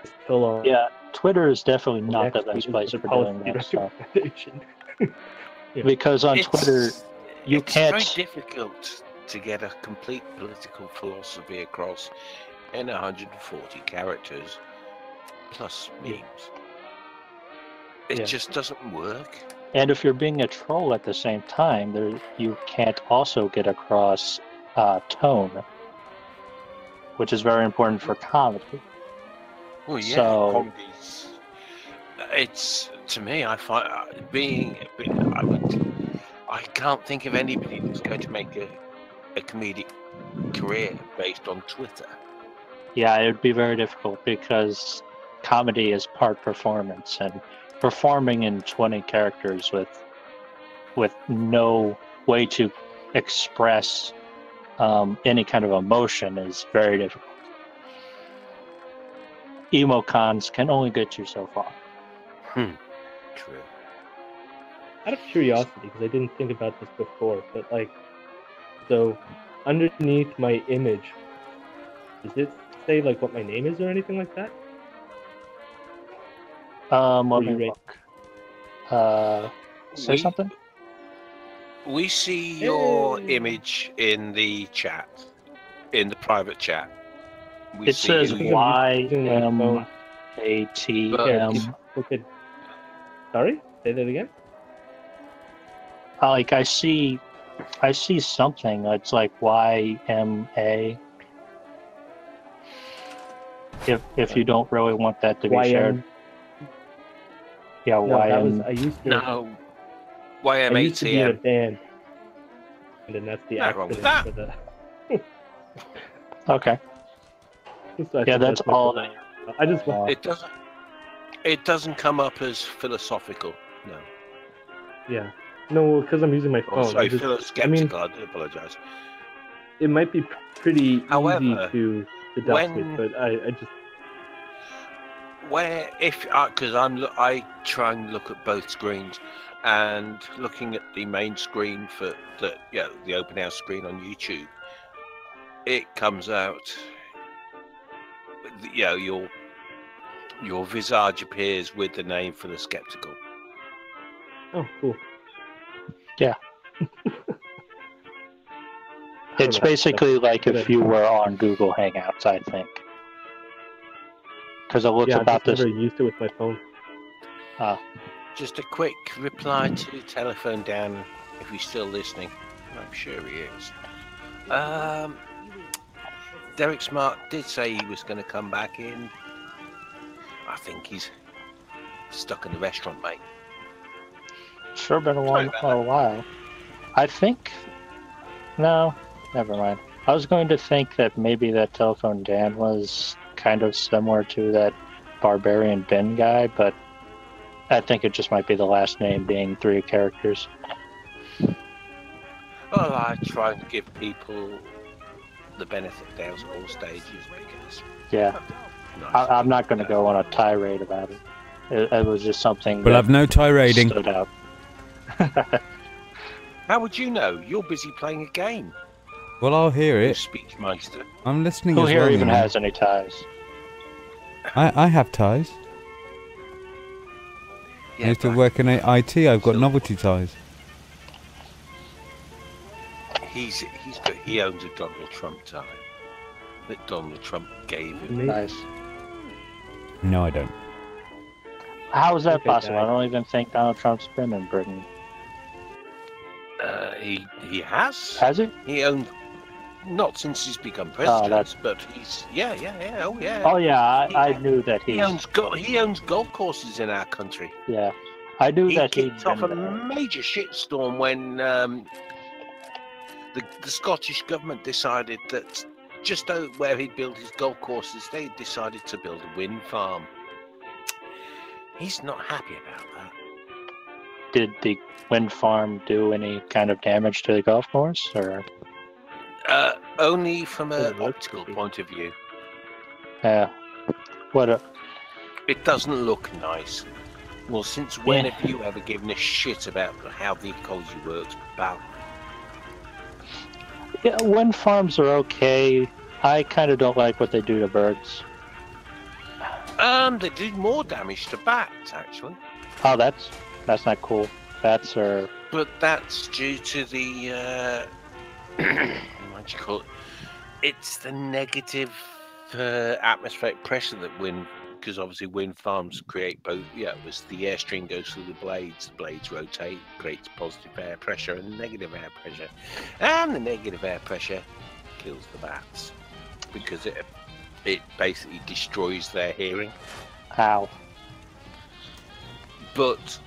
Just kill on. Yeah, Twitter is definitely not the best place for doing that stuff. Yeah. Because on Twitter, you can't. It's very difficult to get a complete political philosophy across in 140 characters plus memes. It just doesn't work. And if you're being a troll at the same time, you can't also get across tone, which is very important for comedy. Well, yeah, so, comedy's. It's, to me, I find I can't think of anybody that's going to make a comedic career based on Twitter. Yeah, it would be very difficult because comedy is part performance, and performing in 20 characters with no way to express any kind of emotion is very difficult. Emocons can only get you so far. True. Out of curiosity, because I didn't think about this before, but like, so underneath my image, does it say like what my name is or anything like that? Let me look. Say something? We see your image in the chat, in the private chat. It says YMATM. Okay. Sorry? Say that again? Like I see something that's like YMA. If you don't really want that to be shared. Yeah, no, I used to. No. I used to be in a YMATM. band, and then that's the Not wrong with accident for the. Okay. So Yeah, that's all. I just. It doesn't come up as philosophical. No. Yeah. No, because I'm using my phone. Oh, sorry, I mean, skeptical. I do apologize. it might be pretty However, easy to deduct it, but I just. Because I try and look at both screens, and looking at the main screen for the open house screen on YouTube, it comes out. Your visage appears with the name for the skeptical. Oh, cool. Yeah. It's basically like if you were on Google Hangouts, I think. Because it looks about this. this. I've never used it with my phone. Just a quick reply to Telephone Dan, if he's still listening. I'm sure he is. Derek Smart did say he was going to come back in. I think he's stuck in the restaurant, mate. Sure been a while. I think... No, never mind. I was going to think that maybe that Telephone Dan was kind of similar to that Barbarian Ben guy, but I think it just might be the last name being 3 characters. Well, I try to give people the benefit of doubt at all stages because... Yeah. I'm not going to go on a tirade about it. It was just something We'll have no tirading. Stood out. How would you know? You're busy playing a game. Well, I'll hear it. Speechmeister. I'm listening Who as here well. even you know. has any ties? I have ties. Yeah, I used to work in IT. I've got novelty ties. He owns a Donald Trump time that Donald Trump gave him. Nice. No, I don't. How is that Okay, possible? Dad. I don't even think Donald Trump's been in Britain. He has. Has he? He owned. Not since he's become president, but he's oh yeah. Oh yeah, I knew that He owns golf courses in our country. Yeah, I knew that he he'd kicked off a been there. major shitstorm when the Scottish government decided that just where he'd built his golf courses, they decided to build a wind farm. He's not happy about that. Did the wind farm do any kind of damage to the golf course, or? Only from an optical point of view. Yeah. It doesn't look nice. Well, since when have you ever given a shit about how the ecology works, pal? Yeah, wind farms are okay. I kind of don't like what they do to birds. They did more damage to bats, actually. Oh, that's not cool. Bats are. But that's due to the what do you call it? It's the negative atmospheric pressure that because obviously wind farms create both. Yeah, it was the airstream goes through the blades rotate, creates positive air pressure and negative air pressure, and the negative air pressure kills the bats because it basically destroys their hearing. Ow. But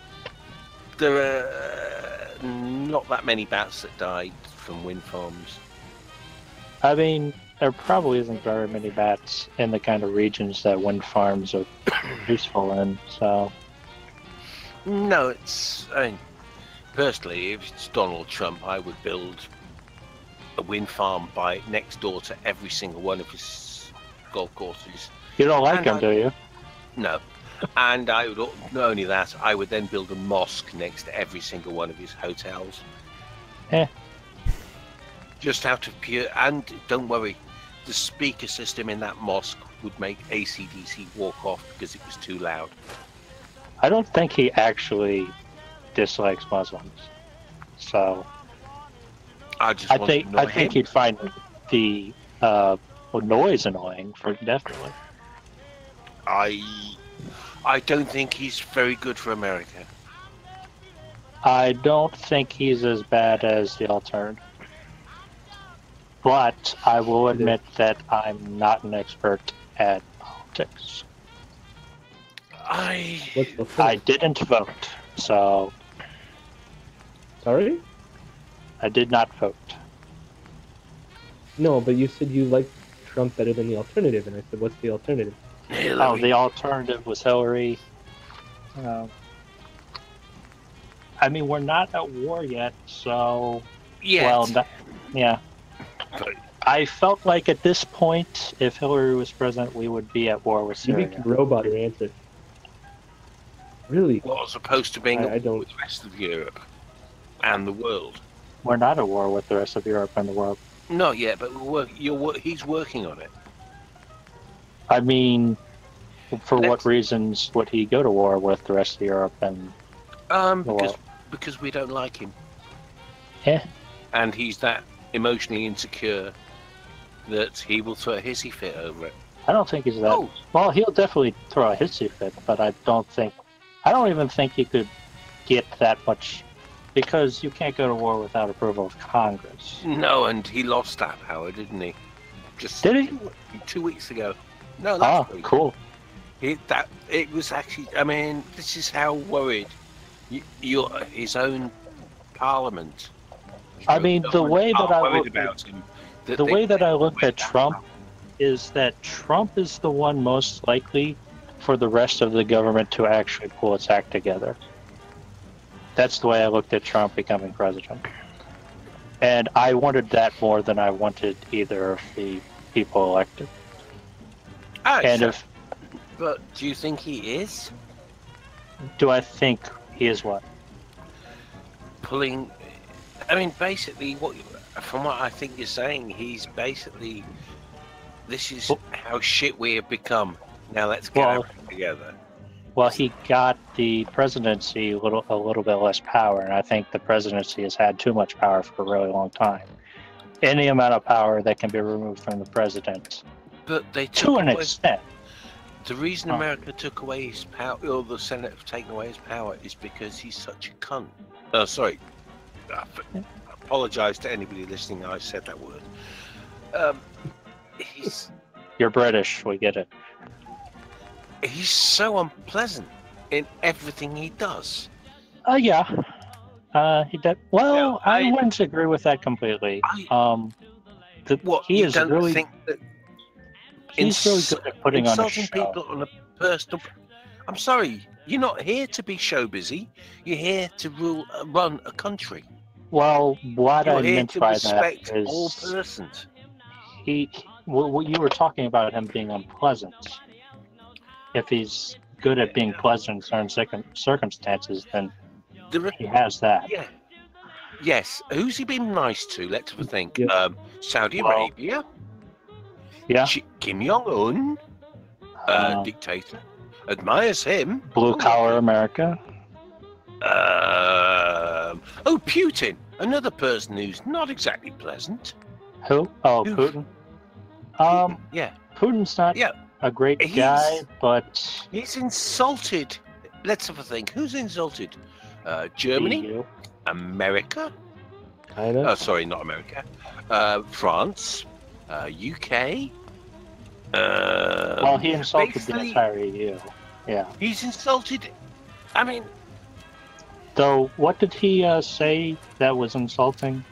there are not that many bats that died from wind farms. I mean, there probably isn't very many bats in the kind of regions that wind farms are useful in, so. No, personally, if it's Donald Trump, I would build a wind farm next door to every single one of his golf courses. You don't like him, do you? No. And I would, not only that, I would then build a mosque next to every single one of his hotels. Just out of pure, and don't worry, the speaker system in that mosque would make AC/DC walk off because it was too loud. I don't think he actually dislikes Muslims, so. I think he'd find the noise annoying, definitely. I don't think he's very good for America. I don't think he's as bad as the alternative. But I will admit that I'm not an expert at politics. I didn't vote, so... Sorry? I did not vote. No, but you said you liked Trump better than the alternative, and I said, what's the alternative? Hillary. Oh, the alternative was Hillary. I mean, we're not at war yet, so... Well, yeah. I felt like at this point, if Hillary was president, we would be at war with Syria. You robot your answer. Really? Well, as opposed to being at war with the rest of Europe and the world. We're not at war with the rest of Europe and the world. Not yet, but he's working on it. I mean, for what reasons would he go to war with the rest of Europe and the world? Because we don't like him. Yeah. And he's that emotionally insecure that he will throw a hissy fit over it. I don't think he's that. Well, he'll definitely throw a hissy fit, but I don't even think he could get that much, because you can't go to war without approval of Congress. No, and he lost that power, didn't he? Did he? 2 weeks ago. No, that's cool. It was actually. I mean, this is how worried his own parliament. I mean, the way that I look at Trump is that Trump is the one most likely for the rest of the government to actually pull its act together. That's the way I looked at Trump becoming president. And I wanted that more than I wanted either of the people elected. But do you think he is? Do I think he is what? Pulling... I mean, basically, from what I think you're saying, he's basically... This is how shit we have become. Now let's get our act together. Well, he got the presidency a little bit less power, and I think the presidency has had too much power for a really long time. any amount of power that can be removed from the president. But they to an extent. The reason America took away his power, or the Senate have taken away his power, is because he's such a cunt. Sorry. I apologise to anybody listening. I said that word. He's. You're British. We get it. He's so unpleasant in everything he does. Yeah. He did. Well, I wouldn't agree with that completely. He is really. Think that he's really good at putting on a show. Insulting people on a personal. I'm sorry. You're not here to be show busy. You're here to run a country. Well, what You're I here meant to by respect that is all persons. Well, you were talking about him being unpleasant. If he's good at being pleasant in certain circumstances, then he has that. Yeah. Yes. Who's he been nice to? Let's have a think. Saudi Arabia. Yeah. Kim Jong Un, dictator, admires him. Blue collar America. Putin, another person who's not exactly pleasant. Who? Oh, Putin. Yeah. Putin's not a great guy, but he's insulted. Let's have a think. Who's insulted? Germany, EU. America. Sorry, not America. France, UK. Well, he insulted the entire EU. Yeah. He's insulted. I mean. Though, what did he say that was insulting?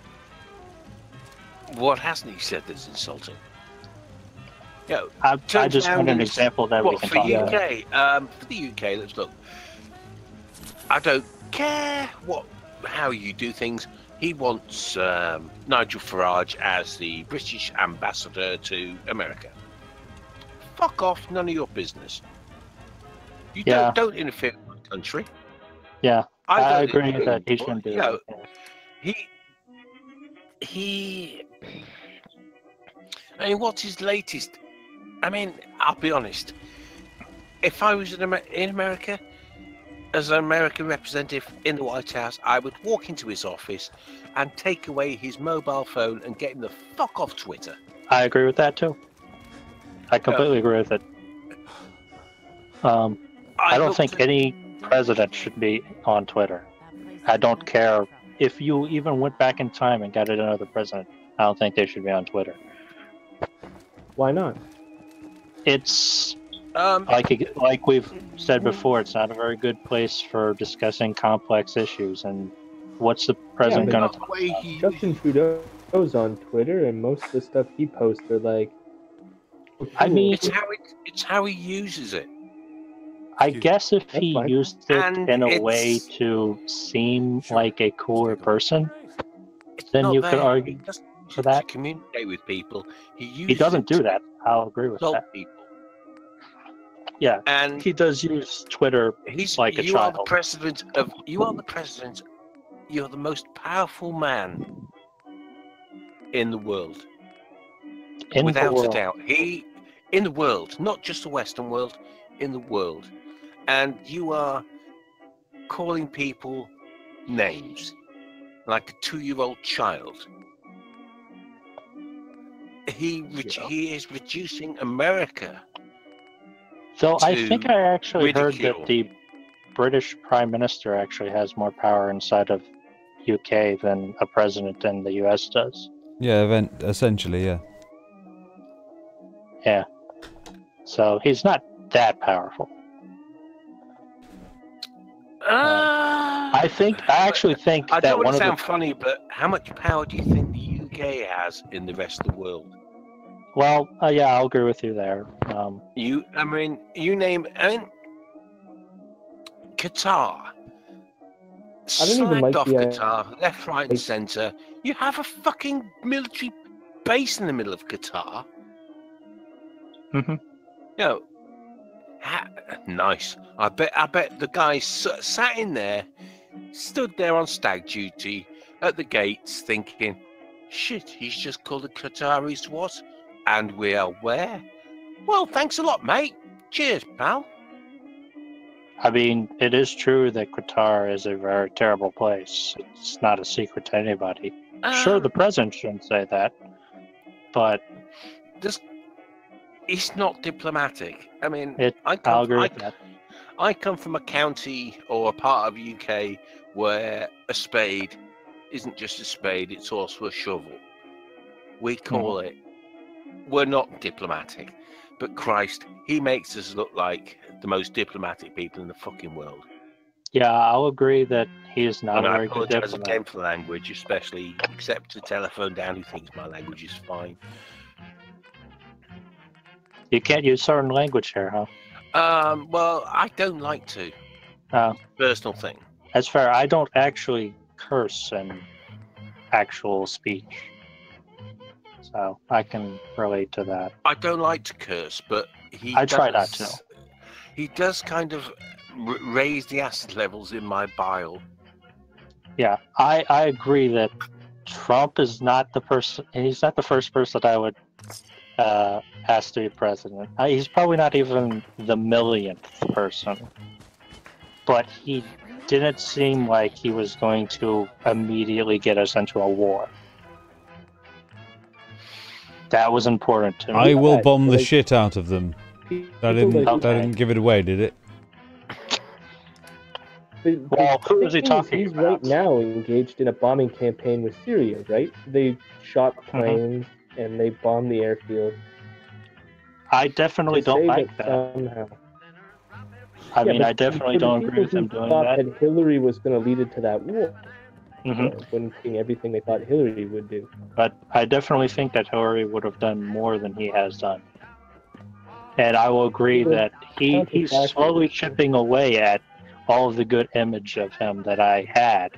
What hasn't he said that's insulting? Yeah, I just want an example that we can talk about. For the UK, let's look. I don't care how you do things. He wants Nigel Farage as the British ambassador to America. Fuck off, none of your business. You don't interfere with the country. Yeah, I agree that he shouldn't do that. I mean, what's his latest? I mean, I'll be honest. If I was in America, as an American representative in the White House, I would walk into his office and take away his mobile phone and get him the fuck off Twitter. I agree with that too. I completely agree with it. I don't think any president should be on Twitter. I don't care if you even went back in time and got another president. I don't think they should be on Twitter. Why not? It's like we've said before. It's not a very good place for discussing complex issues. And what's the president going to talk about? Justin Trudeau's on Twitter, and most of the stuff he posts are like. I mean, it's how he uses it. I guess if he used it in a way to seem like a cooler person, then you could argue for that. To communicate with people, he doesn't do that. I'll agree with that. People. Yeah, and he does use Twitter like a child. You are the president. You're the most powerful man in the world. Without a doubt. In the world, not just the Western world, in the world. And you are calling people names like a 2-year-old child. He is reducing America. So I think I actually heard that the British Prime Minister actually has more power inside of UK than a president in the US does. Yeah, essentially, yeah. Yeah. So he's not that powerful. I actually think I that don't one want to of sound funny, but how much power do you think the UK has in the rest of the world? Well, yeah, I'll agree with you there. You name. Qatar. I don't even like off the Qatar, left, right, and centre. You have a fucking military base in the middle of Qatar. Mm-hmm. You know, nice. I bet the guy sat in there, stood there on stag duty at the gates, thinking, "Shit, he's just called the Qataris what? And we are where? Well, thanks a lot, mate. Cheers, pal." I mean, it is true that Qatar is a very terrible place. It's not a secret to anybody. Sure, the president shouldn't say that, but it's not diplomatic. I mean, I'll agree with that. I come from a county or a part of UK where a spade isn't just a spade; it's also a shovel. We call it. We're not diplomatic, but Christ, he makes us look like the most diplomatic people in the fucking world. Yeah, I'll agree that he is not And a I very good apologise diplomat. again for the language, especially except to telephone down who thinks my language is fine. You can't use certain language here, huh? Well, I don't like to. Personal thing. That's fair. I don't actually curse in actual speech, so I can relate to that. I don't like to curse, but I try not to. He does kind of raise the acid levels in my bile. Yeah, I agree that Trump is not the person. He's not the first person I would ask to be president. He's probably not even the millionth person, but he didn't seem like he was going to immediately get us into a war. That was important to me. I will bomb the shit out of them. That didn't give it away, did it? Well, who is he talking He's about? right now engaged in a bombing campaign with Syria, right? They shot planes and they bombed the airfield. I definitely don't like that. Somehow. I mean, I definitely don't agree with him doing that. That Hillary was going to lead it to that war. Mhm. When doing everything they thought Hillary would do. But I definitely think that Hillary would have done more than he has done. And I will agree that he's slowly chipping away at all of the good image of him that I had.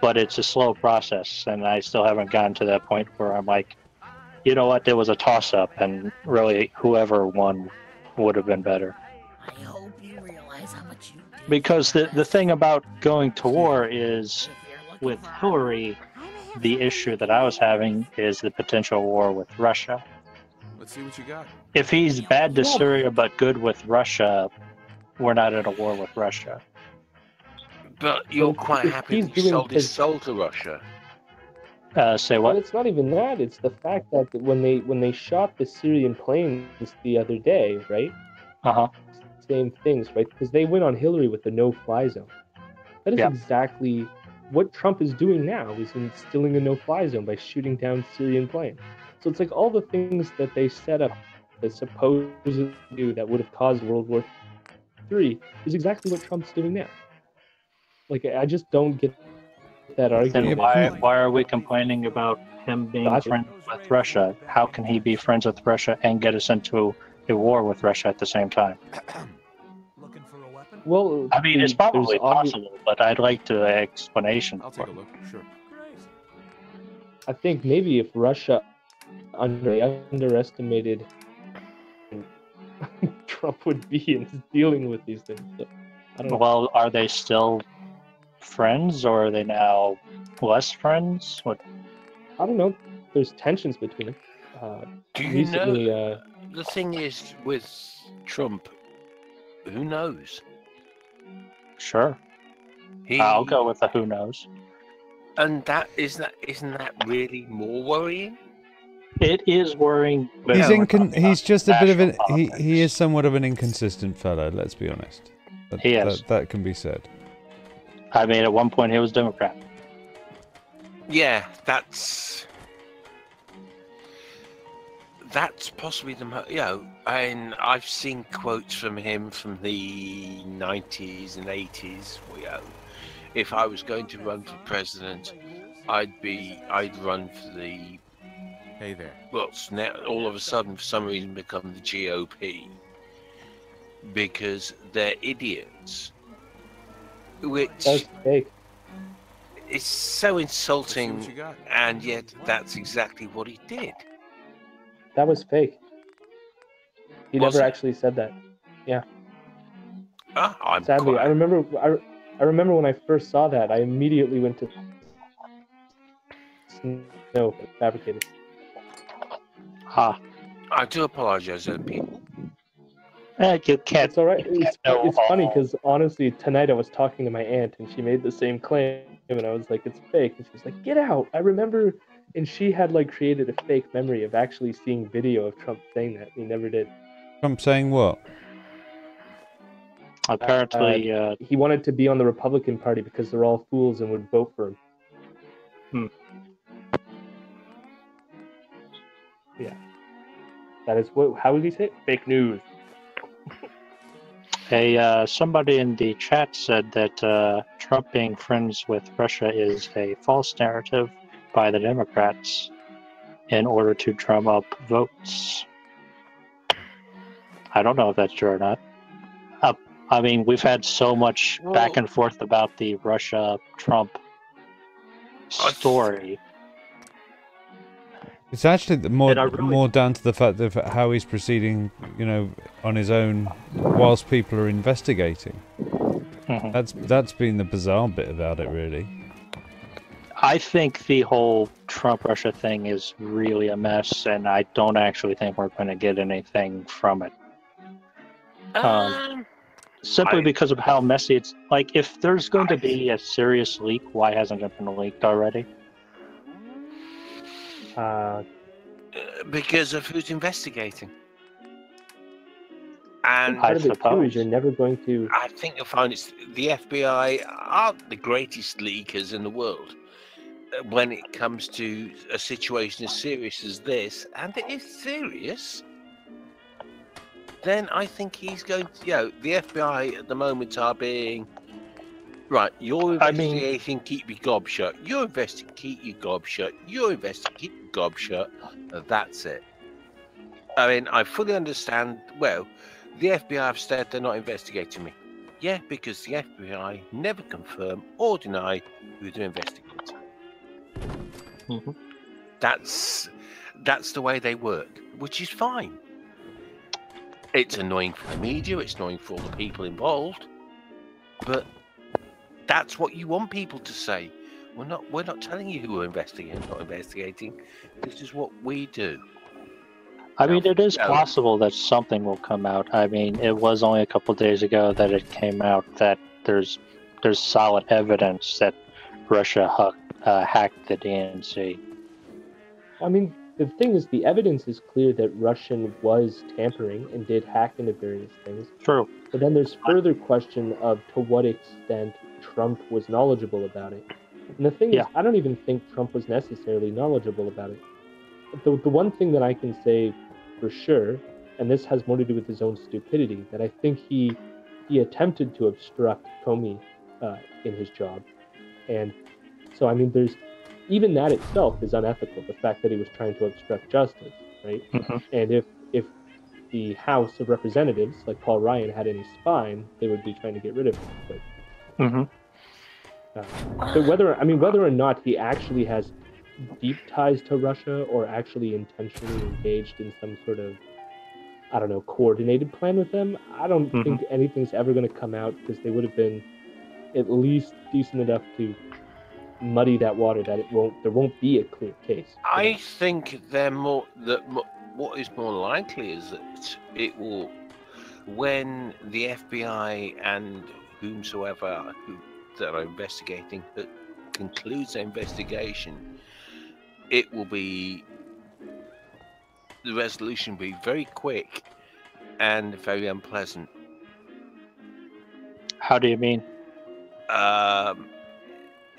But it's a slow process, and I still haven't gotten to that point where I'm like, you know what, there was a toss-up, and really whoever won would have been better. I hope you realize how much you did. Because the thing about going to war is, with Hillary, the issue that I was having is the potential war with Russia. Let's see what you got. If he's bad to Syria but good with Russia, we're not at a war with Russia. But you're quite happy that he sold his soul to Russia. Say what? But it's not even that. It's the fact that when they shot the Syrian planes the other day, right? Same things, right? Because they went on Hillary with the no-fly zone. That is exactly what Trump is doing now. Is instilling a no-fly zone by shooting down Syrian planes. So it's like all the things that they set up that supposedly that would have caused World War III is exactly what Trump's doing now. Like, I just don't get that argument. Then why are we complaining about him being friends with Russia? How can he be friends with Russia and get us into a war with Russia at the same time? Well, I mean, it's probably possible, but I'd like to explanation. I'll take a look. Sure. I think maybe if Russia underestimated Trump would be in dealing with these things. So, I don't know. Well, are they still friends, or are they now less friends? What? I don't know. There's tensions between them. Do you recently, know? The thing is with Trump, who knows? Sure. I'll go with the who knows. And isn't that really more worrying? It is worrying. He's just a bit of an he is somewhat of an inconsistent fellow. Let's be honest. He is. That can be said. I mean, at one point he was Democrat. Yeah, that's possibly and I've seen quotes from him from the 90s and 80s. If I was going to run for president, I'd run for the. Hey there. Well, now all of a sudden, for some reason, become the GOP because they're idiots. Which that's fake. It's so insulting, and yet that's exactly what he did. That was fake. He Was never it? actually said that. Yeah. I'm Sadly, quite- I remember when I first saw that, I immediately went to no fabricated. I do apologize to the people. You can't. It's all right. It's funny because honestly, tonight I was talking to my aunt and she made the same claim. and I was like, it's fake. And she was like, get out. I remember. And she had like created a fake memory of actually seeing video of Trump saying that. He never did. Trump saying what? Apparently, he wanted to be on the Republican Party because they're all fools and would vote for him. Yeah. That is what. How would he say it? Fake news. Somebody in the chat said that Trump being friends with Russia is a false narrative by the Democrats in order to drum up votes. I don't know if that's true or not. I mean, we've had so much back and forth about the Russia-Trump story. It's actually more down to the fact of how he's proceeding, you know, on his own whilst people are investigating. That's been the bizarre bit about it, really. I think the whole Trump-Russia thing is really a mess, and I don't actually think we're going to get anything from it. Simply because of how messy it's... Like, if there's going to be a serious leak, why hasn't it been leaked already? Because of who's investigating. And part of it too is you're never going to... I think you'll find it's the FBI aren't the greatest leakers in the world when it comes to a situation as serious as this, and it is serious. Then I think he's going to, you know, the FBI at the moment are being, right, you're investigating, keep your gob shut. You're investigating, keep your gob shut. You're investigating, keep your gob shut. That's it. I mean, I fully understand, well, the FBI have said they're not investigating me. Yeah, because the FBI never confirm or deny who they're investigating. That's the way they work, which is fine. It's annoying for the media, it's annoying for all the people involved, but that's what you want people to say. We're not telling you who we're investigating, not investigating. This is what we do. I mean, it is possible that something will come out. I mean, it was only a couple of days ago that it came out that there's solid evidence that Russia hacked the DNC. I mean, the thing is, the evidence is clear that Russian was tampering and did hack into various things. True. But then there's further question of to what extent Trump was knowledgeable about it. And the thing is, I don't even think Trump was necessarily knowledgeable about it. But the one thing that I can say for sure, and this has more to do with his own stupidity, that I think he attempted to obstruct Comey in his job. And so, I mean, there's even that itself is unethical, the fact that he was trying to obstruct justice, right? And if the House of Representatives, like Paul Ryan, had any spine, they would be trying to get rid of him. So whether or not he actually has deep ties to Russia or actually intentionally engaged in some sort of, I don't know, coordinated plan with them, I don't think anything's ever going to come out, because they would have been at least decent enough to muddy that water that there won't be a clear case. I think what is more likely is that it will, when the FBI and whomsoever that are investigating concludes their investigation, it will be, the resolution will be very quick and very unpleasant. How do you mean?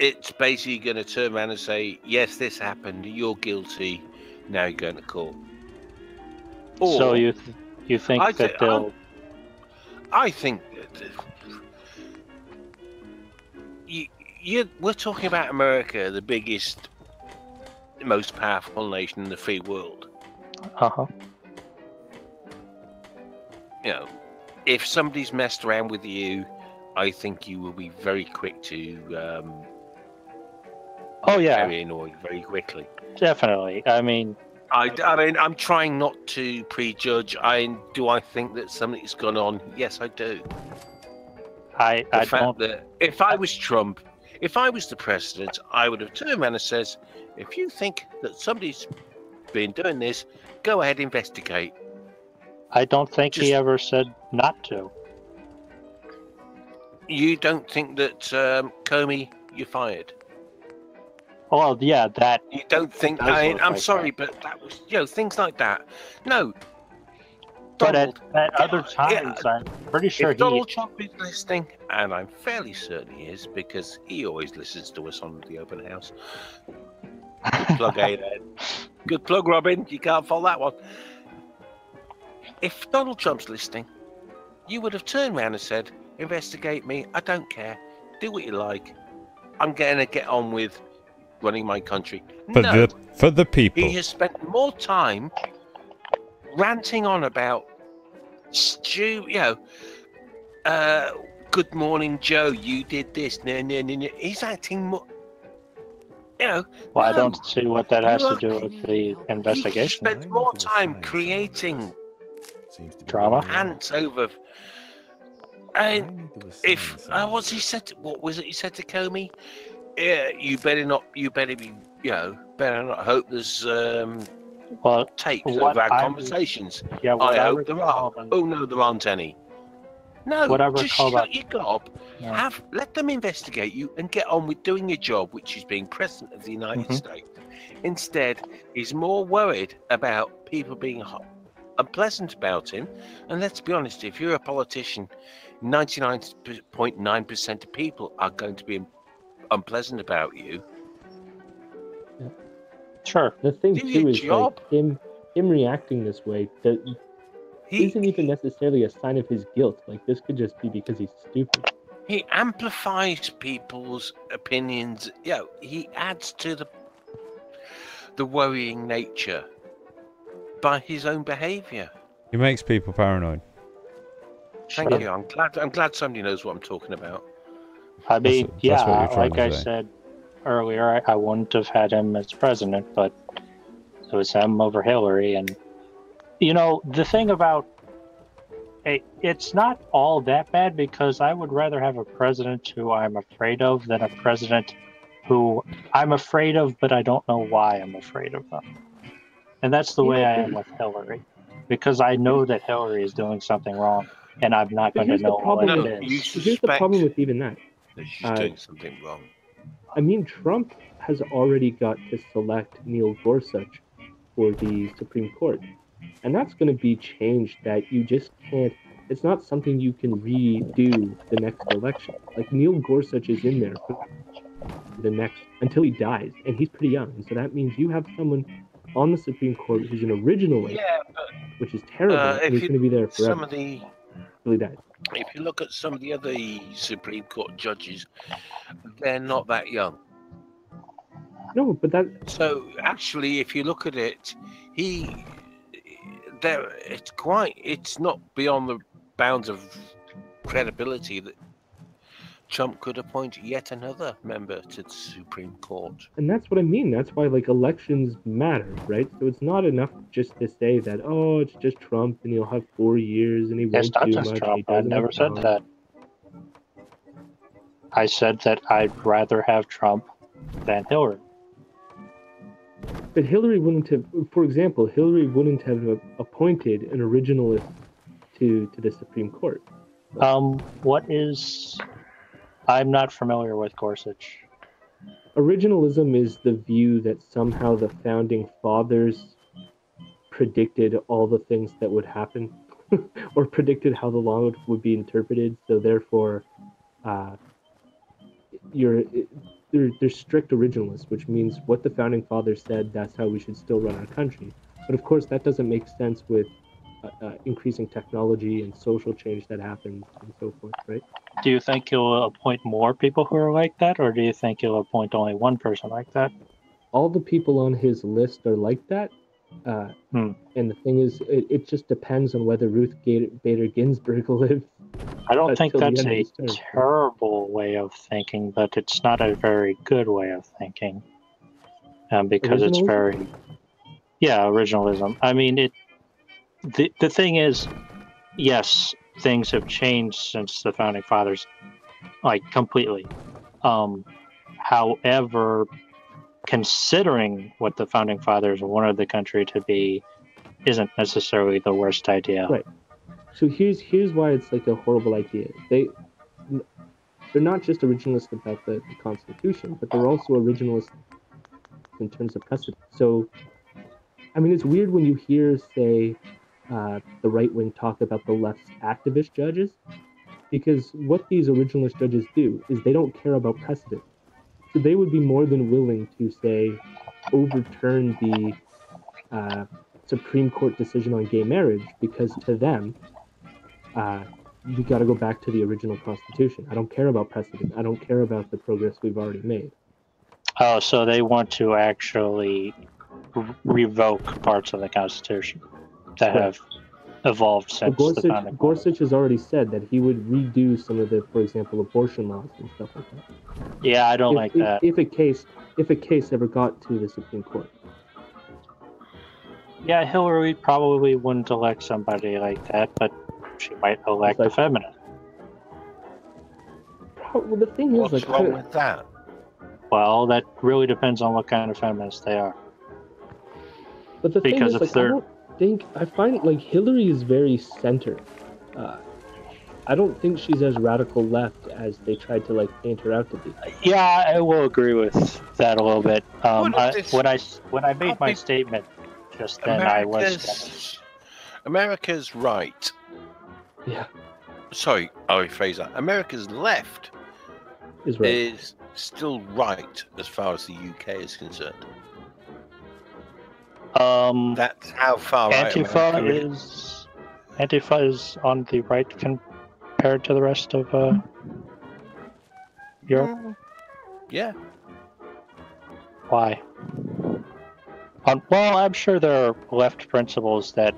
It's basically going to turn around and say, yes, this happened, you're guilty, now you're going to court. Or, so you think that they'll... I think that we're talking about America, the biggest, most powerful nation in the free world. You know, if somebody's messed around with you, I think you will be very quick to very annoyed very quickly. Definitely. I mean, I'm trying not to prejudge. Do I think that something's gone on? Yes, I do. If I was Trump, if I was the president, I would have turned around and says, if you think that somebody's been doing this, go ahead, investigate. I don't think he ever said not to. You don't think that Comey, you're fired? Well, yeah, that. You don't think? I'm sorry, but that was things like that. No. But Donald, at other times, I'm pretty sure if Donald Trump is listening, and I'm fairly certain he is, because he always listens to us on the open house. Good plug, then. Good plug, Robin. You can't fault that one. If Donald Trump's listening, you would have turned around and said, investigate me, I don't care. Do what you like. I'm going to get on with running my country. For the people. He has spent more time ranting on about good morning, Joe, you did this. No. He's acting more, Well, I don't see what that has to do with the investigation. He spent more time creating drama. Ants over. And what was it he said to Comey? Yeah, you better be, better not hope there's tapes of our conversations. Yeah, I hope there are. Oh no, there aren't any. No, just shut your gob. Yeah. Let them investigate you and get on with doing your job, which is being President of the United States. Instead, he's more worried about people being unpleasant about him. And let's be honest, if you're a politician, 99.9% of people are going to be unpleasant about you. Sure. The thing too is like him reacting this way isn't even necessarily a sign of his guilt. Like this could just be because he's stupid. He amplifies people's opinions. He adds to the worrying nature by his own behaviour. He makes people paranoid. Thank you. I'm glad somebody knows what I'm talking about. I mean, like I said earlier, I wouldn't have had him as president, but it was him over Hillary. And, the thing about it's not all that bad, because I would rather have a president who I'm afraid of than a president who I'm afraid of, but I don't know why I'm afraid of them. And that's the way I am with Hillary, because I know that Hillary is doing something wrong, and I'm not going to know what it is. Here's the problem with even that. She's doing something wrong. I mean, Trump has already got to select Neil Gorsuch for the Supreme Court. And that's going to be changed that you just can't, it's not something you can redo the next election. Like Neil Gorsuch is in there for the next, until he dies, and he's pretty young. And so that means you have someone on the Supreme Court who's an originalist, which is terrible, and he's going to be there forever. If you look at some of the other Supreme Court judges, they're not that young. No, but that. So actually, if you look at it, it's not beyond the bounds of credibility that Trump could appoint yet another member to the Supreme Court. And that's what I mean. That's why elections matter, right? So it's not enough just to say that, oh, it's just Trump and he'll have 4 years and he won't do much. Trump. I never said that. I said that I'd rather have Trump than Hillary. But Hillary wouldn't have, for example, wouldn't have appointed an originalist to the Supreme Court. I'm not familiar with Gorsuch. Originalism is the view that somehow the founding fathers predicted all the things that would happen or predicted how the law would be interpreted. So therefore, they're strict originalists, which means what the founding fathers said, that's how we should still run our country. But of course, that doesn't make sense with increasing technology and social change that happens and so forth, right? Do you think you'll appoint more people who are like that, or do you think you'll appoint only one person like that? All the people on his list are like that. And the thing is, it just depends on whether Ruth Bader Ginsburg lives. I don't think that's a terrible way of thinking, but it's not a very good way of thinking. Because it's very... Yeah, originalism. I mean, the thing is, yes, things have changed since the founding fathers, like completely. However, considering what the founding fathers wanted the country to be, isn't necessarily the worst idea. Right. So here's why it's like a horrible idea. They're not just originalists about the Constitution, but they're also originalists in terms of precedent. So, I mean, it's weird when you hear, say, the right wing talk about the left's activist judges, because what these originalist judges do is they don't care about precedent. So they would be more than willing to, say, overturn the Supreme Court decision on gay marriage, because to them, we got to go back to the original Constitution. I don't care about precedent. I don't care about the progress we've already made. Oh, so they want to actually revoke parts of the Constitution that have evolved since the founding. Gorsuch has already said that he would redo some of the, for example, abortion laws and stuff like that. Yeah, I don't like that. If a case ever got to the Supreme Court. Yeah, Hillary probably wouldn't elect somebody like that, but she might elect a feminist. Well, the thing is, what's wrong with that? Well, that really depends on what kind of feminist they are. But the thing is, like, I find like Hillary is very center. I don't think she's as radical left as they tried to like paint her out to be. Yeah, I will agree with that a little bit. When I made my statement just then, I was America's right. Yeah. Sorry, I'll rephrase that. America's left is still right as far as the UK is concerned. That's how far Antifa is on the right compared to the rest of Europe. Yeah. Why? Well, I'm sure there are left principles that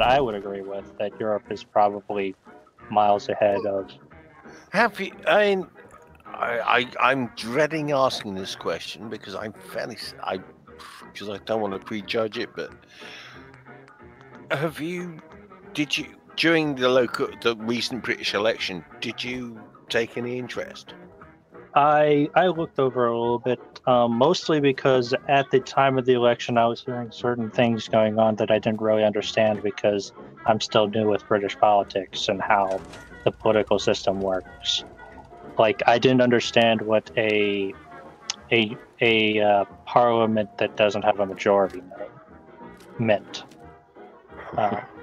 I would agree with, that Europe is probably miles ahead of. Have you? I'm dreading asking this question because because I don't want to prejudge it. But did you during the recent British election? Did you take any interest? I looked over a little bit, mostly because at the time of the election, I was hearing certain things going on that I didn't really understand because I'm still new with British politics and how the political system works. Like, I didn't understand what a parliament that doesn't have a majority meant.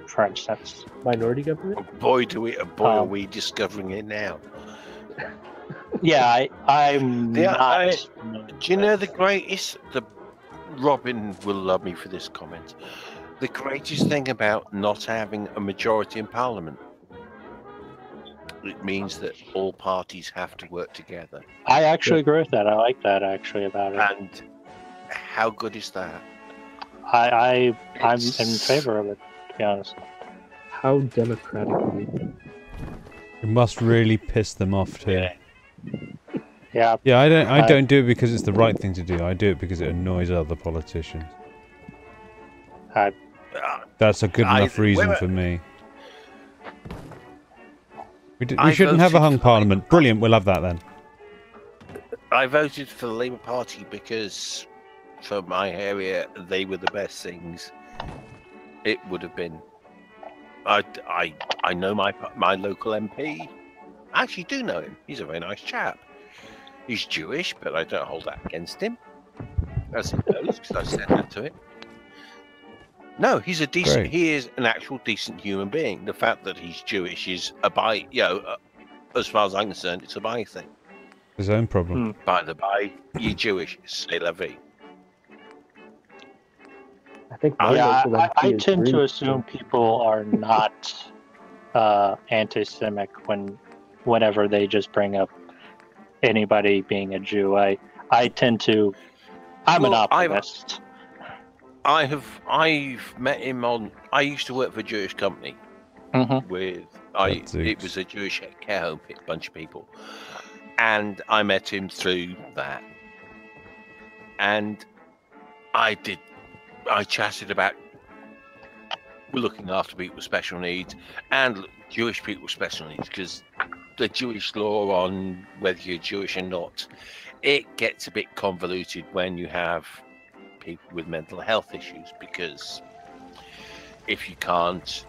For instance, minority government. Are we discovering it now? Yeah, I'm not. Do you know the greatest? Robin will love me for this comment. The greatest thing about not having a majority in Parliament, it means that all parties have to work together. I actually agree with that. I like that actually about it. And how good is that? I'm in favor of it, to be honest. How democratic are you? It must really piss them off too. Yeah. Yeah, I don't do it because it's the right thing to do. I do it because it annoys other politicians. That's a good enough reason for me. We shouldn't have a hung parliament. Brilliant, we'll have that then. I voted for the Labour Party because for my area they were the best things. It would have been. I know my local MP. I actually do know him. He's a very nice chap. He's Jewish, but I don't hold that against him. As he knows, because I said that to him. No, he's a decent. Great. He is an actual decent human being. The fact that he's Jewish is a by. As far as I'm concerned, it's a by thing. His own problem. By the by, you're Jewish. C'est la vie. I think. I tend to assume people are not anti-Semitic whenever they just bring up anybody being a Jew. I tend to. I'm an optimist. I've met him on. I used to work for a Jewish company. It was a Jewish care home, a bunch of people, and I met him through that. And I chatted about looking after people with special needs and Jewish people with special needs, because the Jewish law on whether you're Jewish or not, it gets a bit convoluted when you have people with mental health issues, because if you can't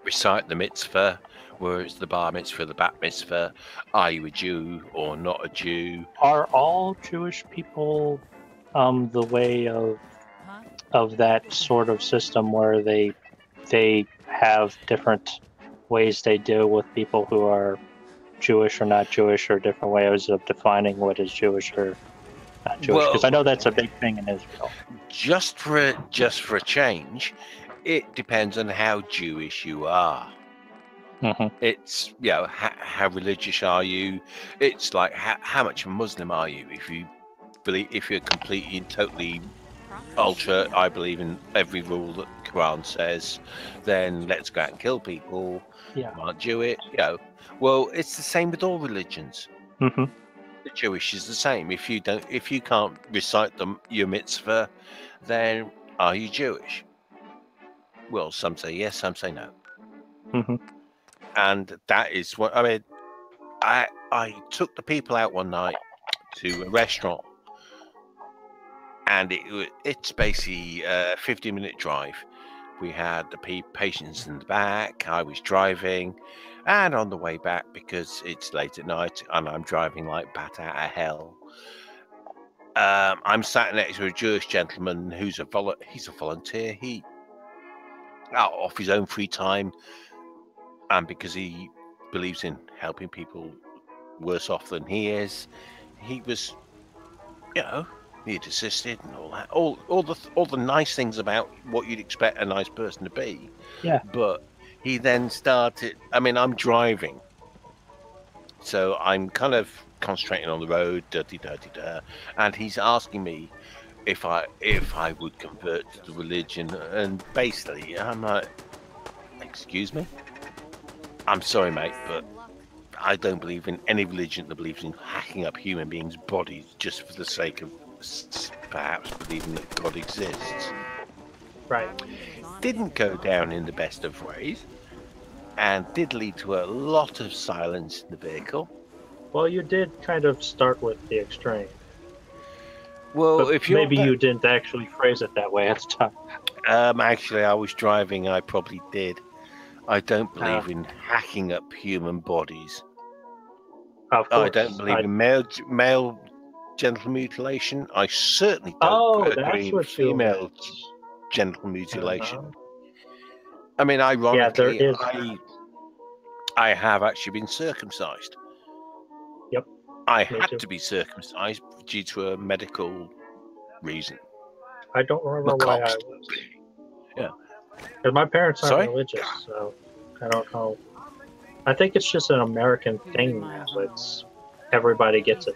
recite the mitzvah Whereas the bar mitzvah, the bat mitzvah, are you a Jew or not a Jew? Are all Jewish people the way of that sort of system where they have different ways they deal with people who are Jewish or not Jewish, or different ways of defining what is Jewish or not Jewish? Because I know that's a big thing in Israel. Just for a change, it depends on how Jewish you are. It's, you know, how religious are you? It's like how much a Muslim are you? If you're completely and totally ultra, I believe in every rule that the Quran says, then let's go out and kill people. Yeah. Can't do it. You know, well, it's the same with all religions. The Jewish is the same. If you can't recite your mitzvah, then are you Jewish? Well, some say yes, some say no. And that is what I mean. I took the people out one night to a restaurant, and it's basically a 15-minute drive. We had the patients in the back. I was driving, and on the way back, because it's late at night and I'm driving like bat out of hell, I'm sat next to a Jewish gentleman who's he's a volunteer. He out off his own free time, and because he believes in helping people worse off than he is, he was, you know, he'd assisted and all that, all the nice things about what you'd expect a nice person to be. Yeah. But he then started. I mean, I'm driving, so I'm kind of concentrating on the road, and he's asking me if I would convert to the religion, and basically I'm like, excuse me, I'm sorry, mate, but I don't believe in any religion that believes in hacking up human beings' bodies just for the sake of perhaps believing that God exists. Right. Didn't go down in the best of ways, and did lead to a lot of silence in the vehicle. Well, you did kind of start with the extreme. Well, but if you're maybe you didn't actually phrase it that way at the time. Actually, I was driving. I probably did. I don't believe in hacking up human bodies. Of course. I don't believe in male genital mutilation. I certainly don't agree with female genital mutilation. I mean, ironically, I have actually been circumcised. Yep. I had to be circumcised due to a medical reason. I don't remember why I was. Yeah. Because my parents aren't religious, so I don't know. I think it's just an American thing now. It's everybody gets it,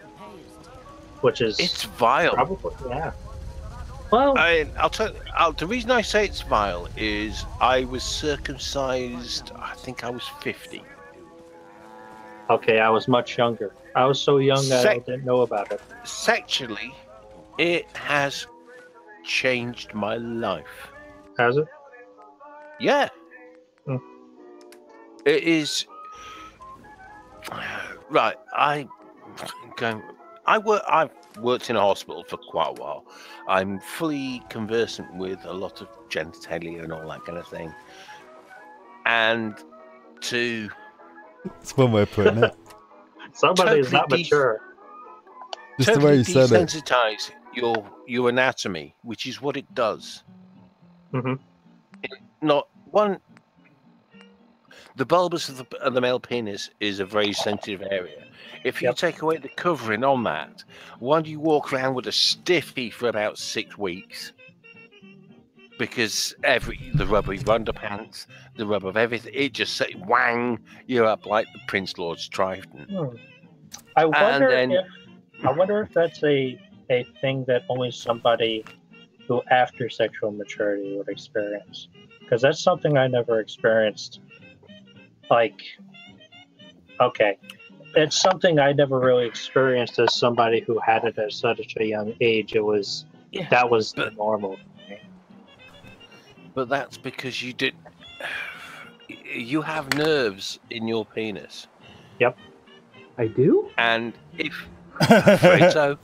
which is it's vile. Probably, yeah. Well, I'll tell you, the reason I say it's vile is I was circumcised. I think I was 50. Okay, I was much younger. I was so young that I didn't know about it. Sexually, it has changed my life. Has it? Yeah. It is. Right. I've worked in a hospital for quite a while. I'm fully conversant with a lot of genitalia and all that kind of thing. And to... That's one way of putting it. Somebody is not mature. Just the way you said it. Desensitize your anatomy, which is what it does. Not one... The bulbous of the male penis is a very sensitive area. If you take away the covering on that, one, you walk around with a stiffy for about 6 weeks, because the rub of your underpants, the rub of everything, it just say whang, you're up like the Prince Lord Stryfton. I wonder if that's a thing that only somebody who after sexual maturity would experience, because that's something I never experienced. Like, okay, it's something I never really experienced as somebody who had it at such a young age. That was the normal. But that's because you have nerves in your penis. Yep. I do? And I'm afraid so.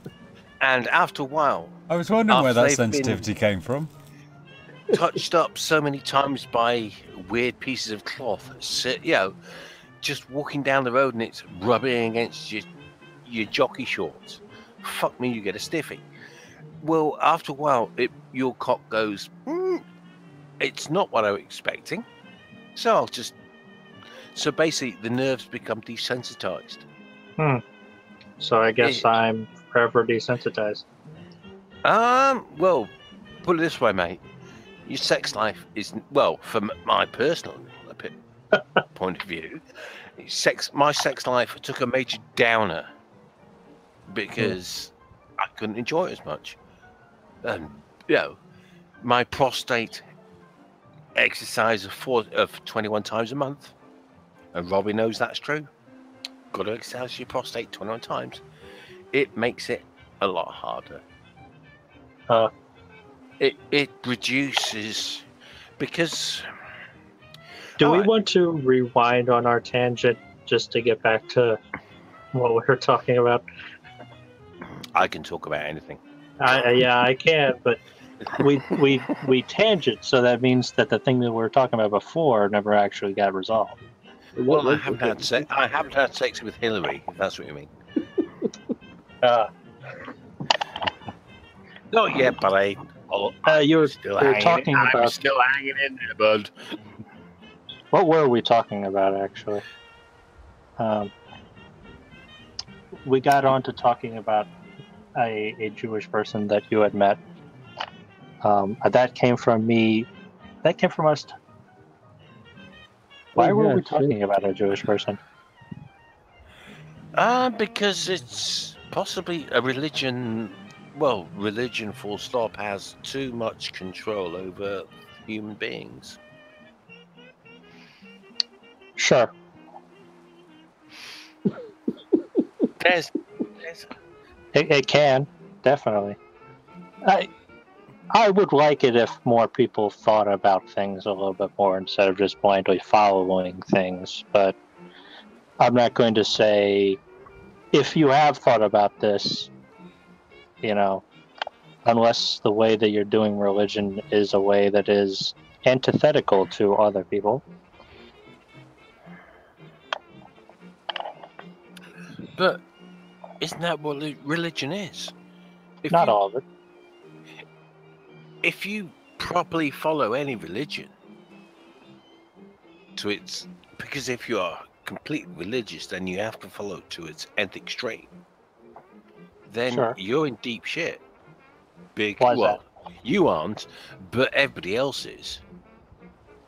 And after a while, I was wondering where that sensitivity came from. Touched up so many times by weird pieces of cloth, just walking down the road and it's rubbing against your jockey shorts. Fuck me, you get a stiffy. Well, after a while, your cock goes, it's not what I was expecting. So so basically the nerves become desensitized. So I guess I'm forever desensitized. Well, put it this way, mate. Your sex life is, well, from my personal point of view, my sex life took a major downer because I couldn't enjoy it as much. And, my prostate exercise of 21 times a month, and Robbie knows that's true. Got to exercise your prostate 21 times. It makes it a lot harder. It reduces because. Do we want to rewind on our tangent just to get back to what we were talking about? I can talk about anything. I can, but we tangent, so that means that the thing that we were talking about before never actually got resolved. Well, I haven't had sex with Hillary, if that's what you mean. Not yet, but you were I'm talking about. still hanging in there, bud. What were we talking about, actually? We got on to talking about a Jewish person that you had met. That came from me. That came from us. Why were we talking about a Jewish person? Because it's possibly a religion. Well, religion full stop has too much control over human beings. Sure. It can, definitely. I would like it if more people thought about things a little bit more instead of just blindly following things, but I'm not going to say, if you have thought about this, unless the way that you're doing religion is a way that is antithetical to other people. But isn't that what religion is? Not all of it. If you properly follow any religion to its, because if you are completely religious, then you have to follow it to its nth extreme. Then you're in deep shit. Why is that? You aren't, but everybody else is.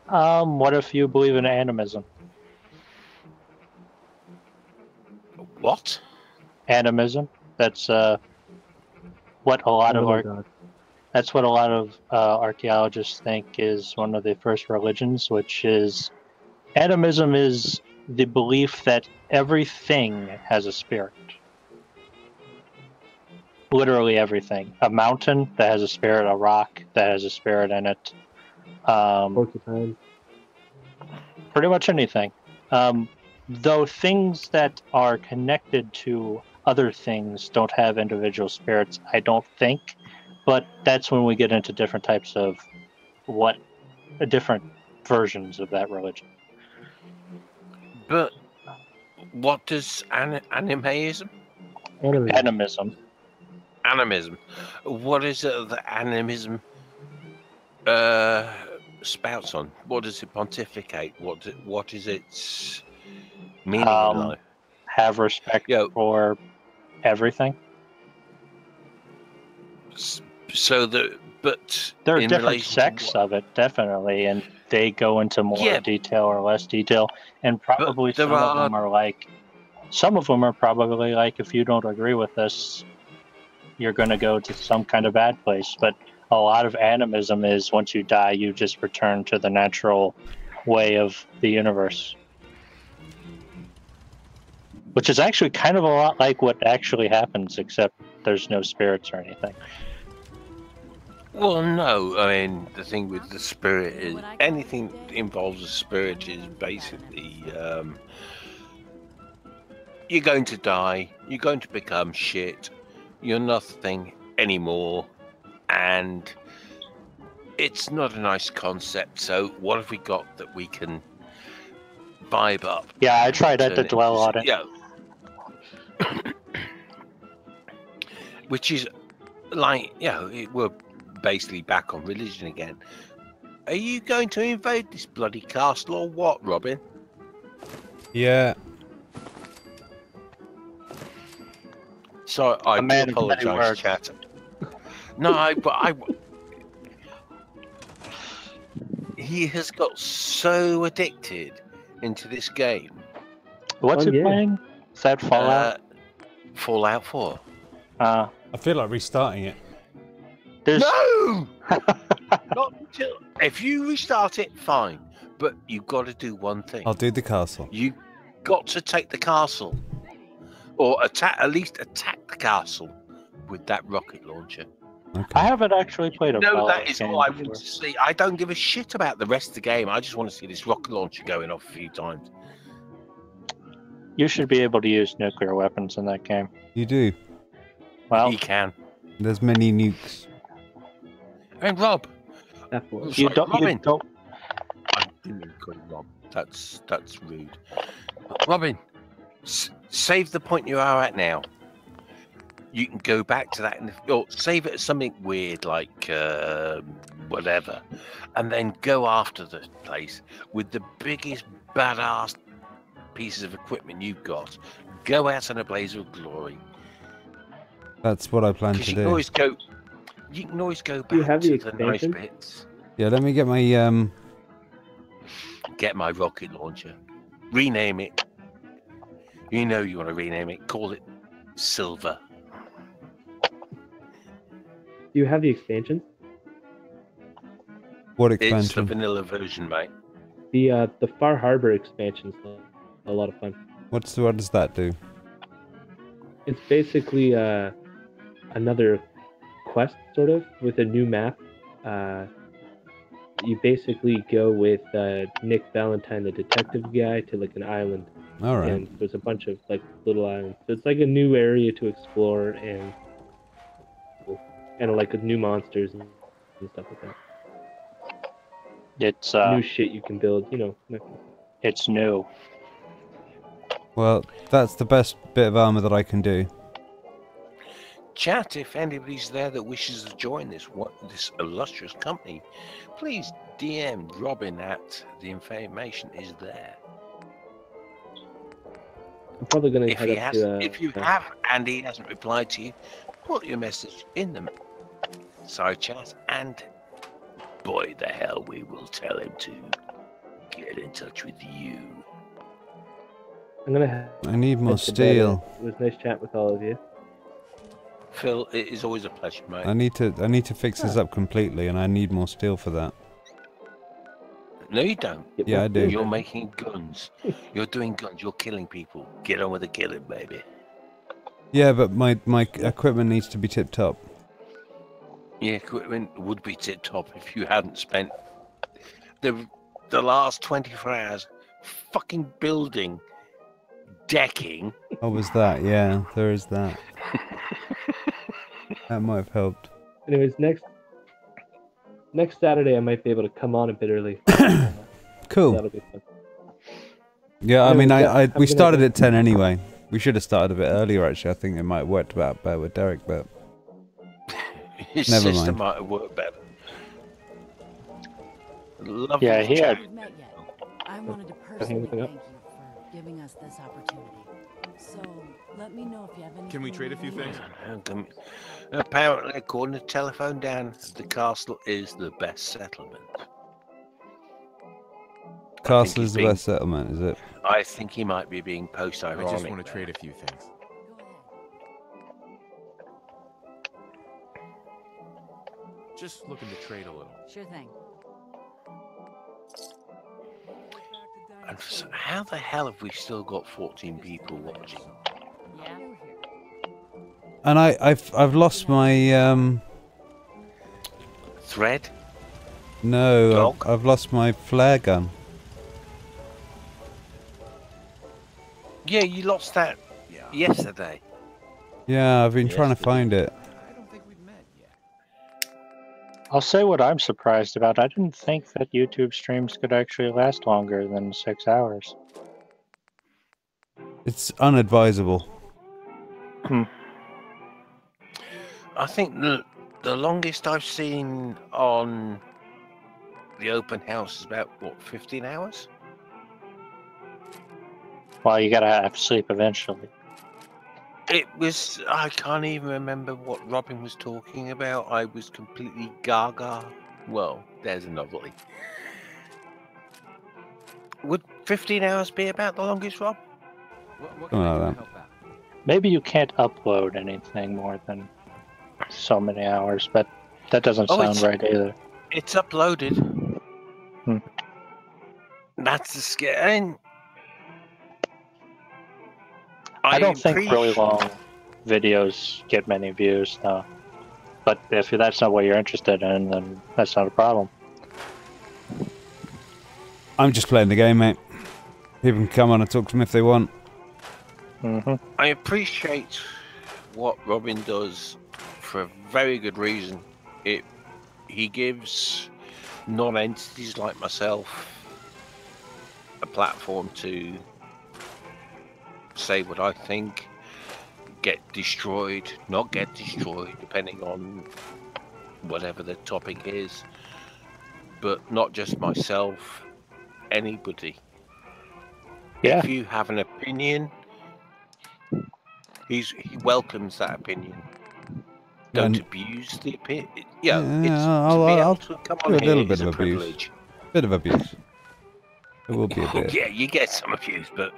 What if you believe in animism? What? Animism. That's what a lot of that's what a lot of archaeologists think is one of the first religions, which is animism is the belief that everything has a spirit. Literally everything. A mountain that has a spirit, a rock that has a spirit in it. Pretty much anything. Though things that are connected to other things don't have individual spirits, I don't think. But that's when we get into different types of different versions of that religion. But what does animism? Animism. Animism. What is it that animism spouts on? What does it pontificate? What is its meaning in life? Have respect for everything. So there are different sects of it, definitely, and they go into more detail or less detail, and probably some of them are probably like, if you don't agree with this, you're going to go to some kind of bad place. But a lot of animism is once you die, you just return to the natural way of the universe. Which is actually kind of a lot like what actually happens, except there's no spirits or anything. Well, no. I mean, the thing with the spirit is anything that involves a spirit is basically you're going to die, you're going to become shit, you're nothing anymore, and it's not a nice concept. So what have we got that we can vibe up. Yeah, I tried not to Turn dwell on into- it. Yeah. Which is like, we're basically back on religion again. Are you going to invade this bloody castle or what, Robin? Yeah. So I A do man of many apologise, words. chat. No, he has got so addicted into this game. What's Oh, it yeah. playing? Is that Fallout? Fallout 4. I feel like restarting it. No! Not until if you restart it, fine. But you've got to do one thing. I'll do the castle. You got to take the castle, or at least attack the castle with that rocket launcher. I haven't actually played a No, Fallout that is game all I before. want to see. I don't give a shit about the rest of the game. I just want to see this rocket launcher going off a few times. You should be able to use nuclear weapons in that game. You do. Well, You can. There's many nukes. And Rob, you don't. Robin. You don't. I didn't call you Rob. That's rude. Robin, save the point you are at now. You can go back to that, or save it as something weird like whatever, and then go after the place with the biggest badass pieces of equipment you've got. Go out in a blaze of glory. That's what I plan Because to you can do. always go. You can always go Do you back have the to the nice expansion? bits. Yeah, let me get my Get my rocket launcher. Rename it. You know you want to rename it. Call it Silver. Do you have the expansion? What It's the expansion? vanilla version, mate. The Far Harbor expansion's a lot of fun. What does that do? It's basically another quest, sort of, with a new map. You basically go with Nick Valentine, the detective guy, to like an island. All right. And there's a bunch of like little islands. So it's like a new area to explore and like new monsters and stuff like that. It's New shit you can build, you know. It's new. Well, that's the best bit of armor that I can do. Chat, if anybody's there that wishes to join this illustrious company, please DM Robin at the information is there. I'm probably gonna If head he up has, to if you have and he hasn't replied to you, put your message in the side chat, and boy, the hell, we will tell him to get in touch with you. I'm gonna I need more head to bed. steel. It was nice chat with all of you. Phil, it is always a pleasure, mate. I need to fix this up completely, and I need more steel for that. No, you don't. Yeah, I do. You're making guns. You're doing guns. You're killing people. Get on with the killing, baby. Yeah, but my equipment needs to be tip top. Yeah, equipment would be tip top if you hadn't spent the last 24 hours fucking building decking. Oh, was that? Yeah, there is that. That might have helped. Anyways, next Saturday I might be able to come on a bit early. Cool. That'll be fun. Yeah, I Anyways, mean, yeah, we I'm started gonna- at 10 anyway. We should have started a bit earlier, actually. I think it might have worked about better with Derek, but His never system mind. might have worked better. Lovely Yeah, he had. Met yet. I wanted to personally thank you for giving us this opportunity. So let me know if you have any. Can we trade a few things? Apparently, according to telephone down, the castle is the best settlement. Castle is the best settlement, is it? I think he might be being post-ironic. I just want to trade a few things. Just looking to trade a little. Sure thing. And how the hell have we still got 14 people watching? Yeah. And I've lost my Thread? no, I've lost my flare gun. Yeah, you lost that yesterday. Yeah, I've been trying to find it. I'll say what I'm surprised about. I didn't think that YouTube streams could actually last longer than 6 hours. It's unadvisable. I think the longest I've seen on the open house is about, what, 15 hours? Well, you gotta have sleep eventually. It was, I can't even remember what Robin was talking about. I was completely gaga. Well, there's a novelty. Would 15 hours be about the longest, Rob? Something like that. Maybe you can't upload anything more than so many hours, but that doesn't sound right either. It's uploaded. That's the scare. I don't think really long videos get many views, though. But if that's not what you're interested in, then that's not a problem. I'm just playing the game, mate. People can come on and talk to me if they want. I appreciate what Robin does for a very good reason. He gives non-entities like myself a platform to say what I think, get destroyed, not get destroyed, depending on whatever the topic is. But not just myself, anybody. Yeah. If you have an opinion, he welcomes that opinion. Don't abuse the opinion. Yeah, it's I'll to come do on a little here bit is of a abuse. privilege. Bit of abuse. It will be a bit. Yeah, you get some abuse, but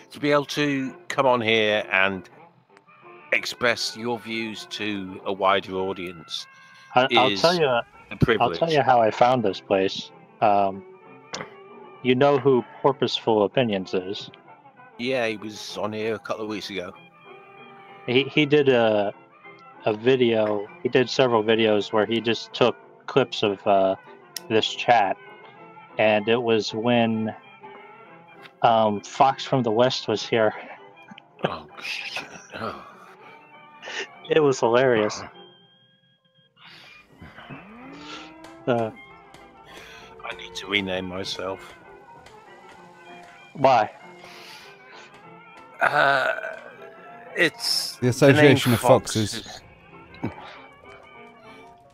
to be able to come on here and express your views to a wider audience I'll is tell you. a privilege. I'll tell you how I found this place. You know who Purposeful Opinions is? Yeah, he was on here a couple of weeks ago. He did a video. He did several videos where he just took clips of this chat, and it was when Fox from the West was here. Oh shit! Oh. It was hilarious. I need to rename myself. Why? It's The Association name of Foxes.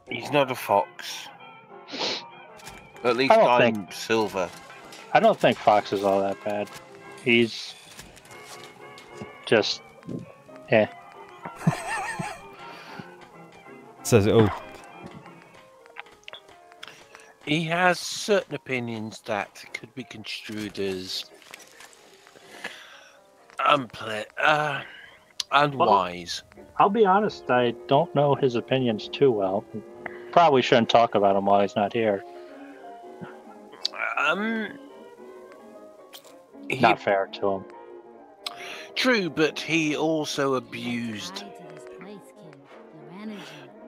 He's not a fox. At least I don't I'm think- silver. I don't think Fox is all that bad. He's just, Says it all. He has certain opinions that could be construed as unwise. I'll be honest, I don't know his opinions too well. Probably shouldn't talk about him while he's not here. Not fair to him. True, but he also abused.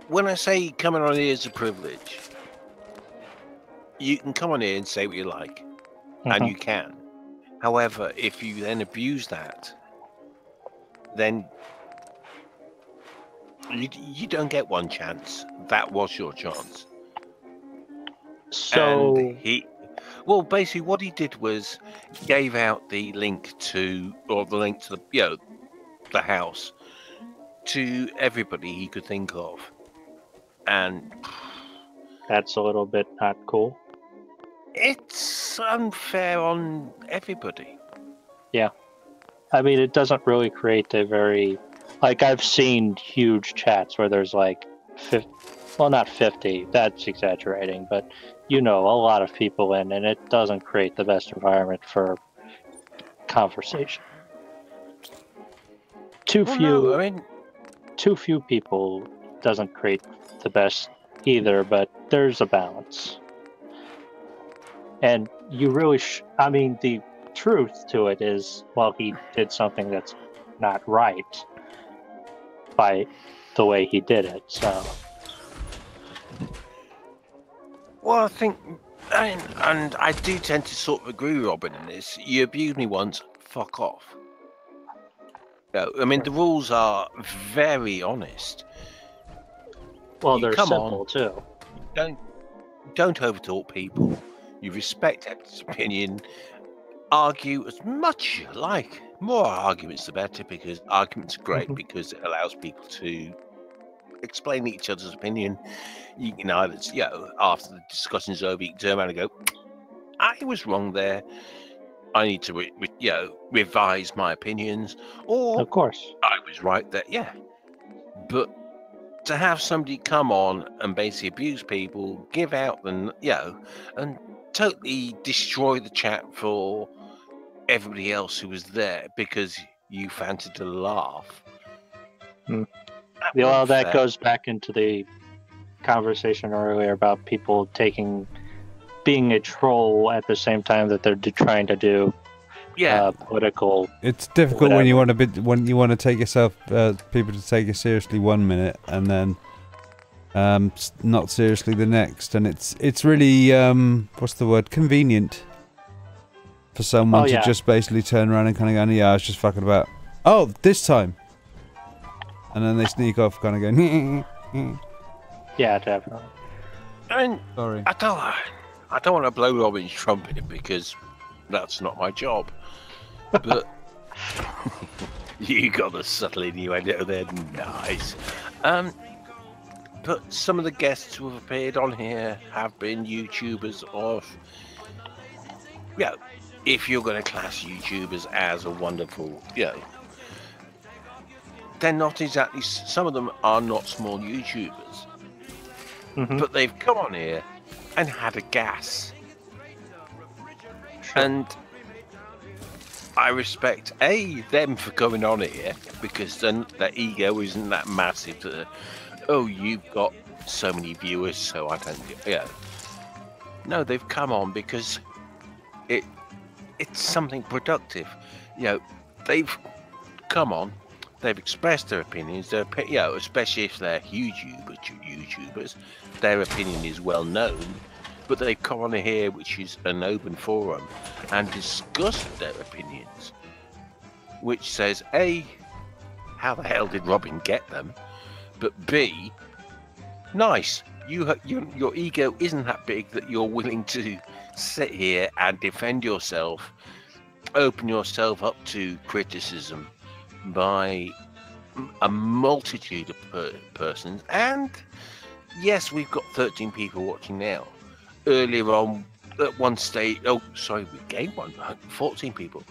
When I say coming on here is a privilege, you can come on here and say what you like, and you can. However, if you then abuse that, then you don't get one chance. That was your chance. So and well, basically, what he did was gave out the link to, the the house to everybody he could think of, and that's a little bit not cool. It's unfair on everybody. Yeah. I mean, it doesn't really create a very... Like, I've seen huge chats where there's like 50... Well, not 50. That's exaggerating. But, a lot of people in, and it doesn't create the best environment for conversation. Too few people doesn't create the best either, but there's a balance. And you really, the truth to it is, well, he did something that's not right by the way he did it, so. Well, I think, and I do tend to sort of agree with Robin in this. You abuse me once, fuck off. The rules are very honest. Well, they're simple, too. don't overtalk people. You respect their opinion. Argue as much as you like. More arguments the better, because arguments are great because it allows people to explain each other's opinion. You can either, after the discussion's over, you can turn around and go, I was wrong there. I need to, revise my opinions. Or, of course, I was right there. Yeah. But to have somebody come on and basically abuse people, give out them, and totally destroy the chat for everybody else who was there because you fancied to laugh. Well, that goes back into the conversation earlier about people being a troll at the same time that they're trying to do political. It's difficult when you want to take yourself, people to take you seriously 1 minute and then not seriously the next, and it's really what's the word? Convenient for someone to just basically turn around and kind of go, yeah, I was just fucking about. Oh, this time. And then they sneak off, kind of going. Yeah, definitely. And sorry, I don't want to blow Robin's trumpet because that's not my job. But you got the subtle innuendo there, nice. But some of the guests who have appeared on here have been YouTubers of, if you're going to class YouTubers as a wonderful, they're not exactly, some of them are not small YouTubers, but they've come on here and had a gas. And I respect, them for coming on here, because then their ego isn't that massive that, you've got so many viewers, so I don't, No, they've come on because it's something productive. They've come on, they've expressed their opinions, especially if they're YouTubers, their opinion is well known, but they've come on here, which is an open forum, and discussed their opinions, which says, A, how the hell did Robin get them? But B, nice, your ego isn't that big that you're willing to sit here and defend yourself, open yourself up to criticism by a multitude of persons. And yes, we've got 13 people watching now. Earlier on, at one stage, we gained 14 people.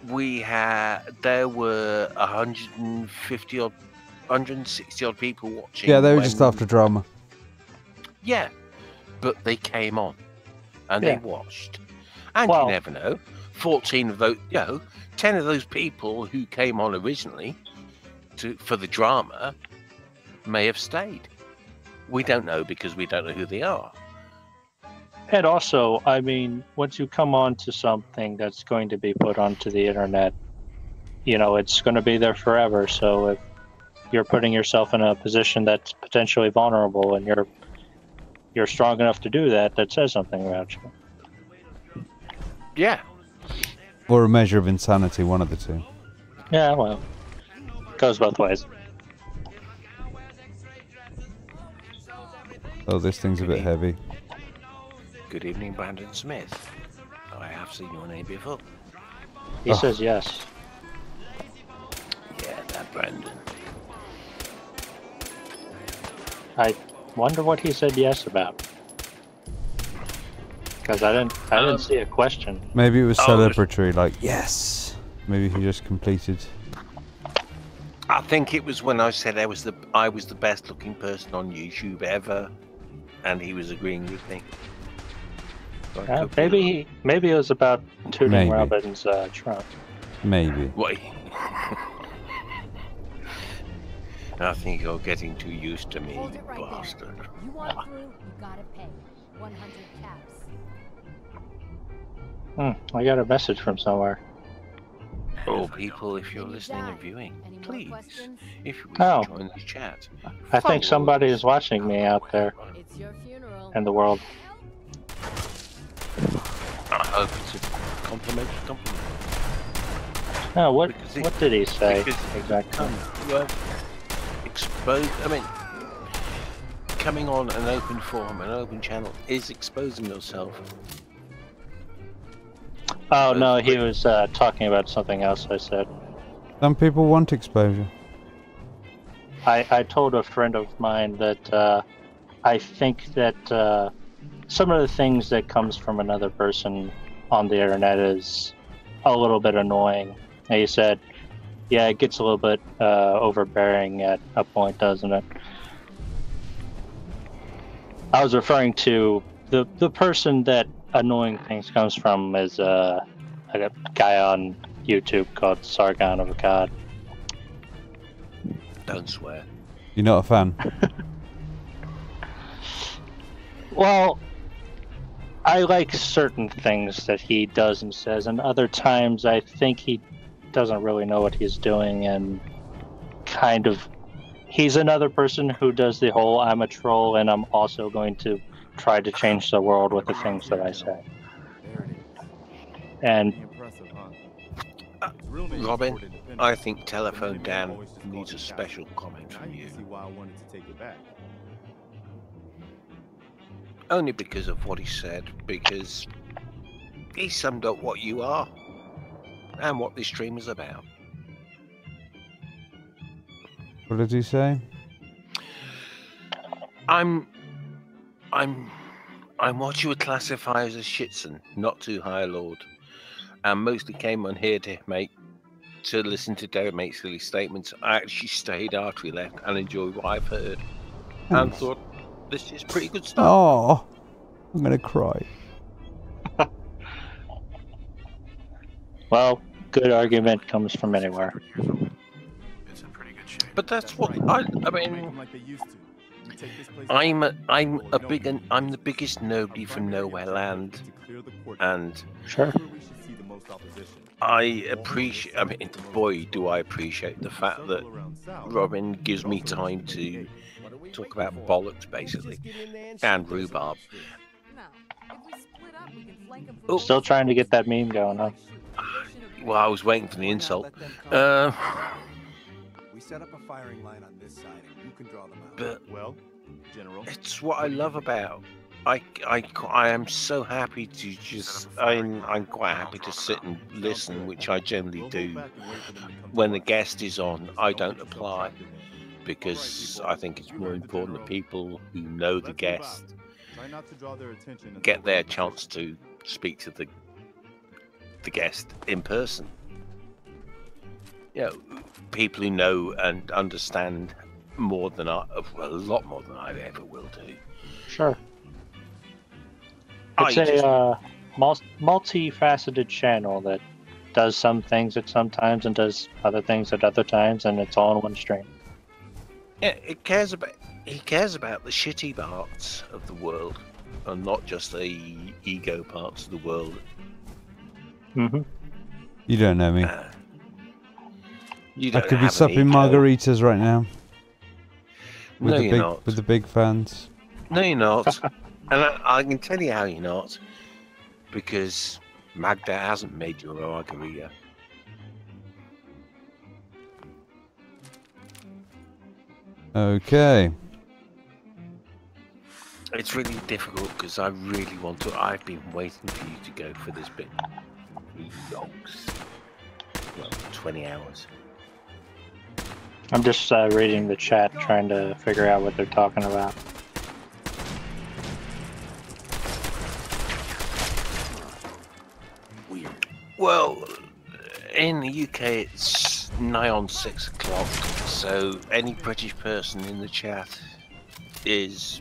There were 150 odd, 160 odd people watching. Yeah, they were just after drama. Yeah, but they came on and they watched. And you never know, 14 of those, 10 of those people who came on originally for the drama may have stayed. We don't know because we don't know who they are. And also, I mean, once you come on to something that's going to be put onto the internet, it's going to be there forever. So if you're putting yourself in a position that's potentially vulnerable and you're strong enough to do that, that says something about you. Yeah. Or a measure of insanity, one of the two. Yeah, well, goes both ways. Oh, this thing's a bit heavy. Good evening, Brandon Smith. I have seen your name before. He says yes. Yeah, that Brandon. I wonder what he said yes about. Because I didn't see a question. Maybe it was celebratory, like yes. Maybe he just completed. I think it was when I said I was the best looking person on YouTube ever, and he was agreeing with me. Maybe it was about tooting Robin's trunk. Maybe. Wait. I think you're getting too used to me, bastard. You want through, you gotta pay. 100 caps. I got a message from somewhere. Oh, people, if you're listening and viewing, please, if you wish to join the chat. I think somebody is watching me out there in the world. I hope it's a complimentary compliment. No, what did he say exactly? You have exposed. I mean, coming on an open forum, an open channel, is exposing yourself. Oh no, he was talking about something else I said. Some people want exposure. I told a friend of mine that I think that some of the things that comes from another person on the internet is a little bit annoying. And he said, yeah, it gets a little bit overbearing at a point, doesn't it? I was referring to the person that annoying things comes from is a guy on YouTube called Sargon of Akkad. Don't swear. You're not a fan? Well, I like certain things that he does and says, and other times I think he doesn't really know what he's doing, and kind of he's another person who does the whole I'm a troll and I'm also going to try to change the world with the things that I say. And Robin, I think Telephone Dan needs a special comment from you. Only because of what he said, because he summed up what you are and what this stream is about. What did he say? I'm what you would classify as a shitson, not too high lord, and mostly came on here to listen to Derek make silly statements. I actually stayed after he left and enjoyed what I've heard, and thought this is pretty good stuff. Oh, I'm gonna cry. well, good argument comes from anywhere. But that's what I mean. I'm the biggest nobody from nowhere land, and sure. I appreciate. I mean, boy, do I appreciate the fact that Robin gives me time to talk about bollocks, basically, and rhubarb. Oh. Still trying to get that meme going, huh? Well, I was waiting for the insult. We set up a firing line on this side, and you can draw them out. But well, General, it's what I love about. I am so happy to just. I'm quite happy to sit and listen, which I generally do. When the guest is on, I don't apply because I think it's more important that people who know the guest get their chance to speak to the guest in person. You know, people who know and understand more than a lot more than I ever will do. Sure. It's a multifaceted channel that does some things at some times and does other things at other times, and it's all in one stream. Yeah, he cares about the shitty parts of the world, and not just the ego parts of the world. Mm-hmm. You don't know me. You I could be supping margaritas right now. With No, the you're big, not. With the big fans. No, you're not. And I can tell you how you're not. Because Magda hasn't made you a margarita. Okay. It's really difficult because I really want to. I've been waiting for you to go for this bit. Yokes. Well, 20 hours. I'm just reading the chat, trying to figure out what they're talking about. Weird. Well, in the UK it's nigh on 6 o'clock, so any British person in the chat is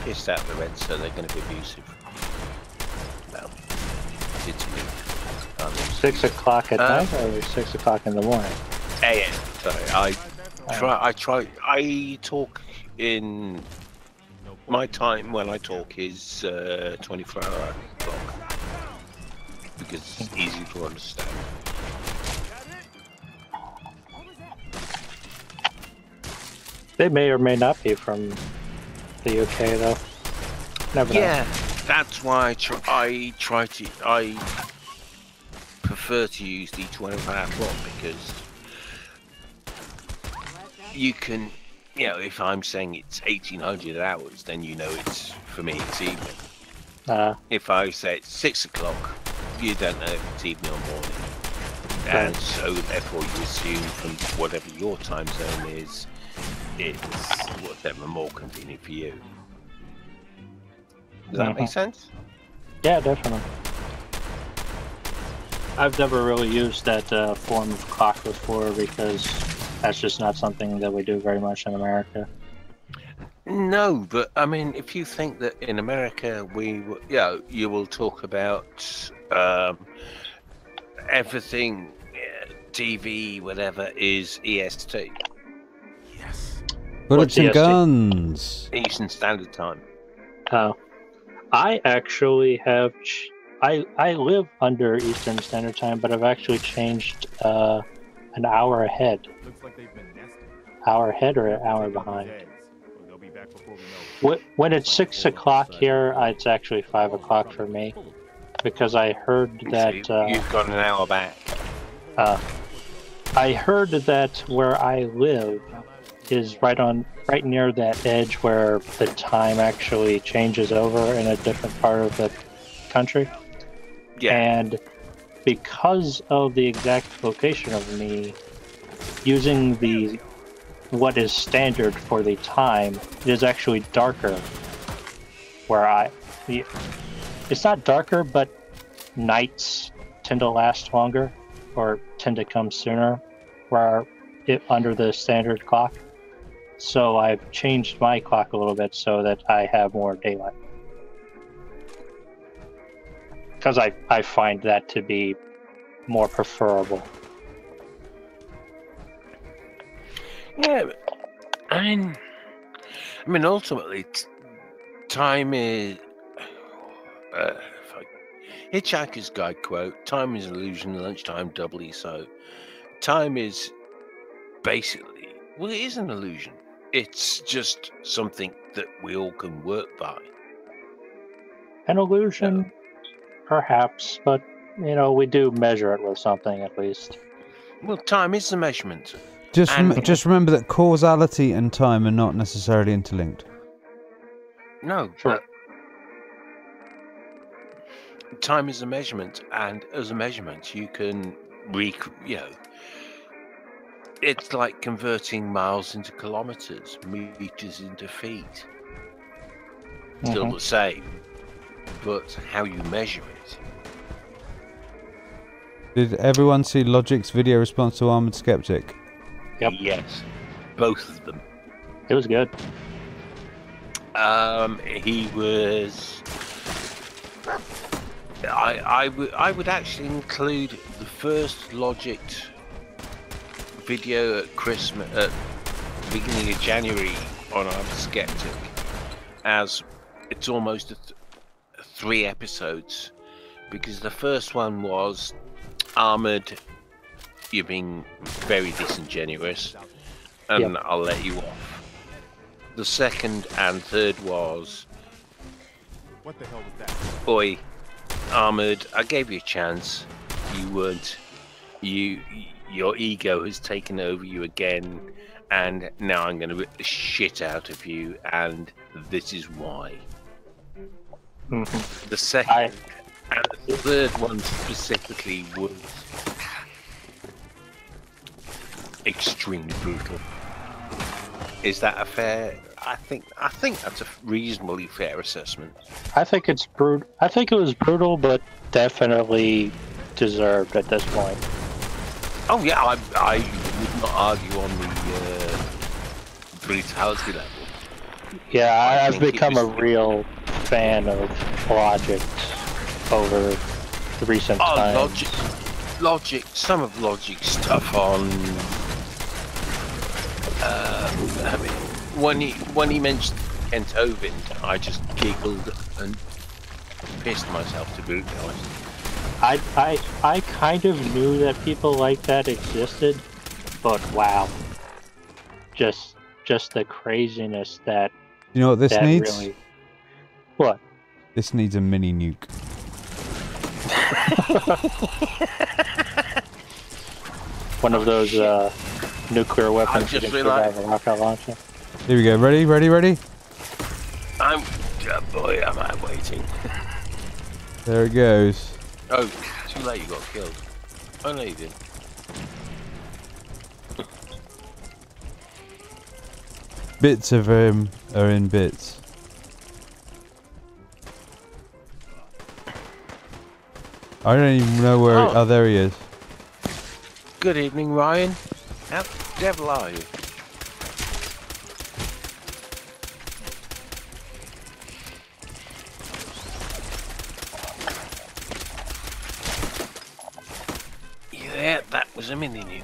pissed out the red, so they're going to be abusive. Well, it's me. 6 o'clock at night or 6 o'clock in the morning? AM. Sorry, I talk in my time when I talk is 24-hour clock because it's easy to understand. They may or may not be from the UK, though. Never know. Yeah, that's why I prefer to use the 24-hour clock because you can you know, if I'm saying it's 1800 hours, then you know it's, for me, it's evening. If I say it's 6 o'clock, you don't know if it's evening or morning. And so, therefore, you assume from whatever your time zone is, it's whatever more convenient for you. Does that make sense? Yeah, definitely. I've never really used that form of clock before because that's just not something that we do very much in America. No, but I mean, if you think that in America you will talk about everything, TV, whatever, is EST. Yes. Bullets and guns. Eastern Standard Time. Oh, I actually have. I live under Eastern Standard Time, but I've actually changed an hour ahead. Looks like they've been nesting. Hour ahead or an hour behind? When it's 6 o'clock here, it's actually 5 o'clock for me, because I heard that you've got an hour back. I heard that where I live is right near that edge where the time actually changes over in a different part of the country. Yeah. And because of the exact location of me, using what is standard for the time, it is actually darker where it's not darker, but nights tend to last longer or tend to come sooner under the standard clock. So I've changed my clock a little bit so that I have more daylight. Because I find that to be more preferable. Yeah, I mean, ultimately, time is. Hitchhiker's Guide quote: "Time is illusion, lunchtime doubly so." Time is basically, well, it is an illusion. It's just something that we all can work by. An illusion, perhaps, but we do measure it with something at least. Well, time is the measurement. Just remember that causality and time are not necessarily interlinked. No, sure. Time is a measurement, and as a measurement, you can it's like converting miles into kilometers, meters into feet. Still the same, but how you measure it. Did everyone see Logic's video response to Armored Skeptic? Yep. Yes, both of them. It was good. He was. I would actually include the first Logic video at Christmas, at the beginning of January on I'm Skeptic, as it's almost 3 episodes, because the first one was Armored, you're being very disingenuous, and I'll let you off. The second and third was, what the hell was that? Oi, Armored, I gave you a chance. You weren't. Your ego has taken over you again, and now I'm going to rip the shit out of you, and this is why. The second and the third one specifically was extremely brutal. Is that a fair? I think that's a reasonably fair assessment. I think it's brutal. I think it was brutal, but definitely deserved at this point. Oh yeah, I would not argue on the brutality level. Yeah, I've become a real fan of Logic over the recent times. Logic, some of Logic's stuff on. I mean, when he mentioned Kent Ovind, I just giggled and pissed myself, to be honest. I kind of knew that people like that existed, but wow, just the craziness that. You know what this needs? Really... What? This needs a mini nuke. One of those nuclear weapons that can survive a rocket launcher. Here we go. Ready? Ready? Ready? Boy, am I waiting. There it goes. Oh, too late, you got killed. Oh no, you didn't. Bits of him are in bits. I don't even know where. Oh, there he is. Good evening, Ryan. How the devil are you? Yeah, that was a mini-new.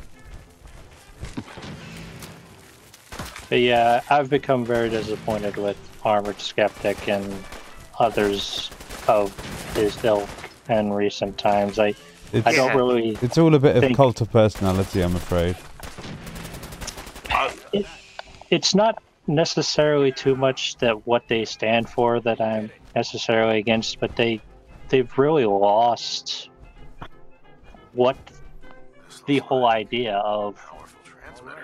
But yeah, I've become very disappointed with Armored Skeptic and others of his ilk in recent times. I don't really. It's all a bit of cult of personality, I'm afraid. It's not necessarily too much that what they stand for that I'm necessarily against, but they've really lost what the whole idea of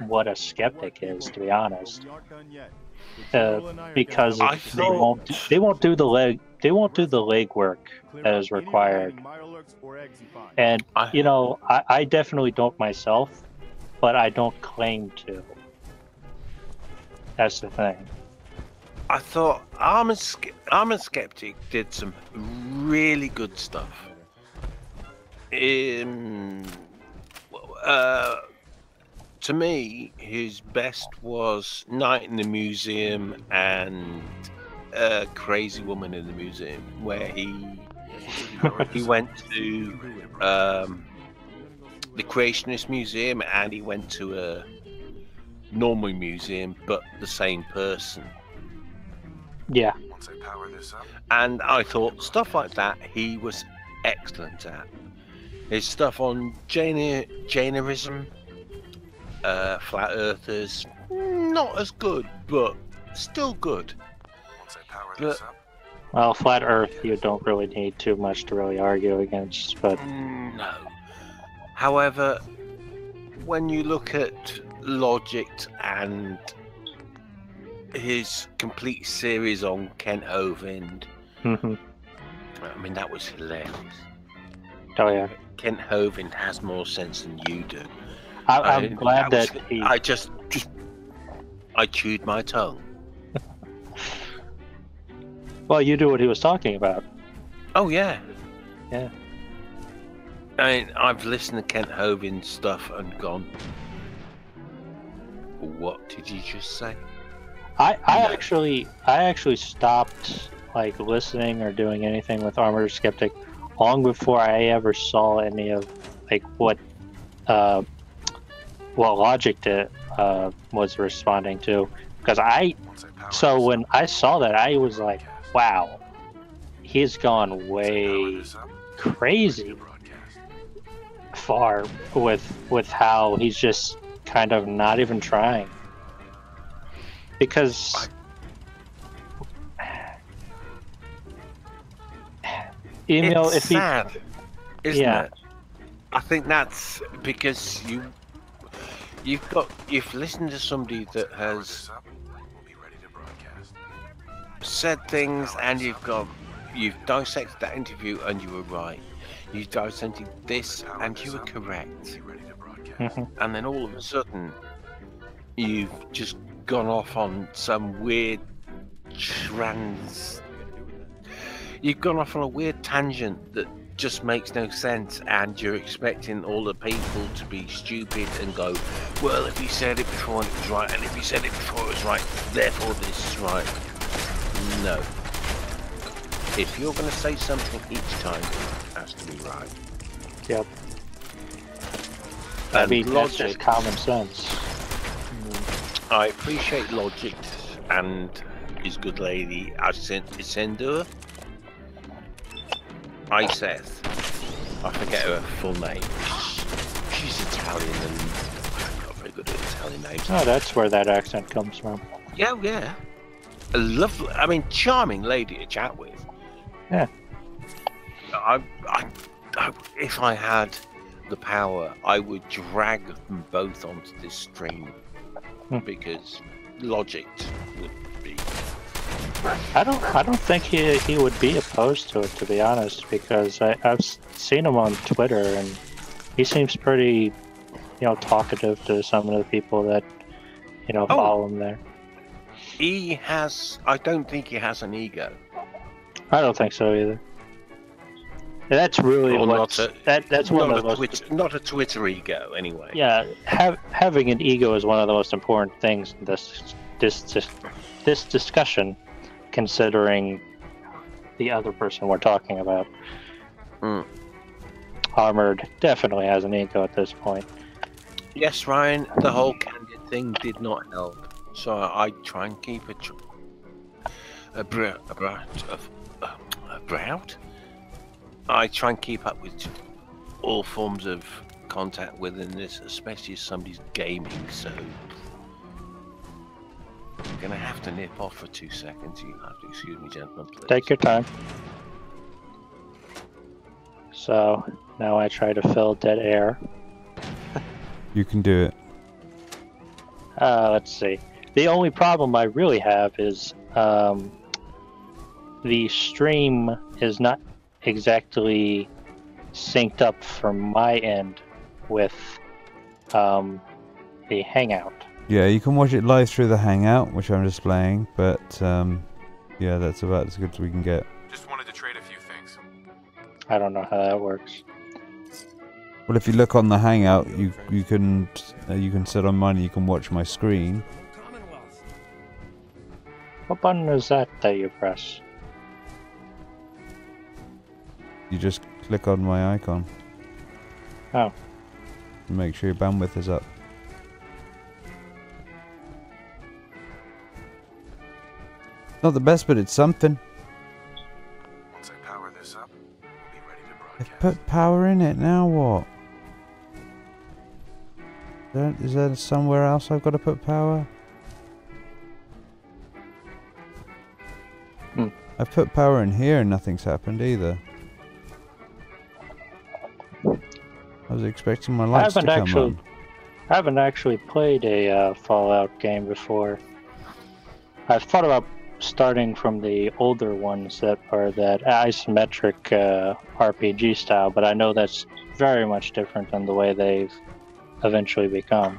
what a skeptic is, to be honest. Because they won't do the legwork that is required. And you know, I definitely don't myself, but I don't claim to. That's the thing. I thought Armored Skeptic did some really good stuff. To me, his best was Night in the Museum and Crazy Woman in the Museum, where he went to the Creationist Museum and he went to a normal museum, but the same person. Yeah. And I thought stuff like that he was excellent at. His stuff on Jainism, Flat Earthers, not as good, but still good. But, well, Flat Earth you don't really need too much to really argue against, but... No. However, when you look at Logic and his complete series on Kent Hovind, I mean, that was hilarious. Oh yeah. Kent Hovind has more sense than you do. I'm glad that he... I chewed my tongue. Well, you knew what he was talking about. Oh yeah. Yeah. I mean, I've listened to Kent Hovind stuff and gone, what did you just say? I actually stopped like listening or doing anything with Armored Skeptic long before I ever saw any of like what Logic was responding to, because so when I saw that, I was like, wow, he's gone way crazy far with how he's just kind of not even trying, because you know, it's if sad, isn't yeah. it? I think that's because you've listened to somebody that has said things, and you've dissected that interview, and you were right. You dissected this, and you were correct. And then all of a sudden, you've just gone off on some weird You've gone off on a weird tangent that just makes no sense, and you're expecting all the people to be stupid and go, well, if he said it before and it was right, and if he said it before it was right, therefore this is right. No. If you're going to say something each time, it has to be right. Yep. I mean, that's just common sense. I appreciate Logic and his good lady Isendur. Iseth. I forget her full name. She's Italian and I'm not very good at Italian names. Oh, that's where that accent comes from. Yeah, yeah. A lovely, I mean, charming lady to chat with. Yeah. If I had the power, I would drag them both onto this stream because logic would be. I don't think he would be opposed to it, to be honest, because I've seen him on Twitter and he seems pretty, talkative to some of the people that, follow him there. I don't think he has an ego. I don't think so either. That's really that's one of the most... Not a Twitter ego, anyway. Yeah, having an ego is one of the most important things in this discussion, considering the other person we're talking about. Armored definitely has an ego at this point. Yes, Ryan, the whole candid thing did not help, so I try and keep I try and keep up with all forms of contact within this, especially if somebody's gaming, so I'm gonna have to nip off for 2 seconds. You have to excuse me, gentlemen, please. Take your time. So now I try to fill dead air. You can do it. Let's see. The only problem I really have is the stream is not exactly synced up from my end with the Hangout. Yeah, you can watch it live through the Hangout, which I'm displaying, but yeah, that's about as good as we can get. Just wanted to trade a few things. I don't know how that works. Well, if you look on the Hangout, you can set on mine. You can watch my screen. What button is that you press? You just click on my icon. Oh. And make sure your bandwidth is up. Not the best, but it's something. Once I power this up, we'll be ready to broadcast. I've put power in it, now what? Is there somewhere else I've got to put power? I've put power in here and nothing's happened either. I was expecting my lights to come on. I haven't actually played a Fallout game before. I've thought about starting from the older ones that are that isometric RPG style, but I know that's very much different than the way they've eventually become.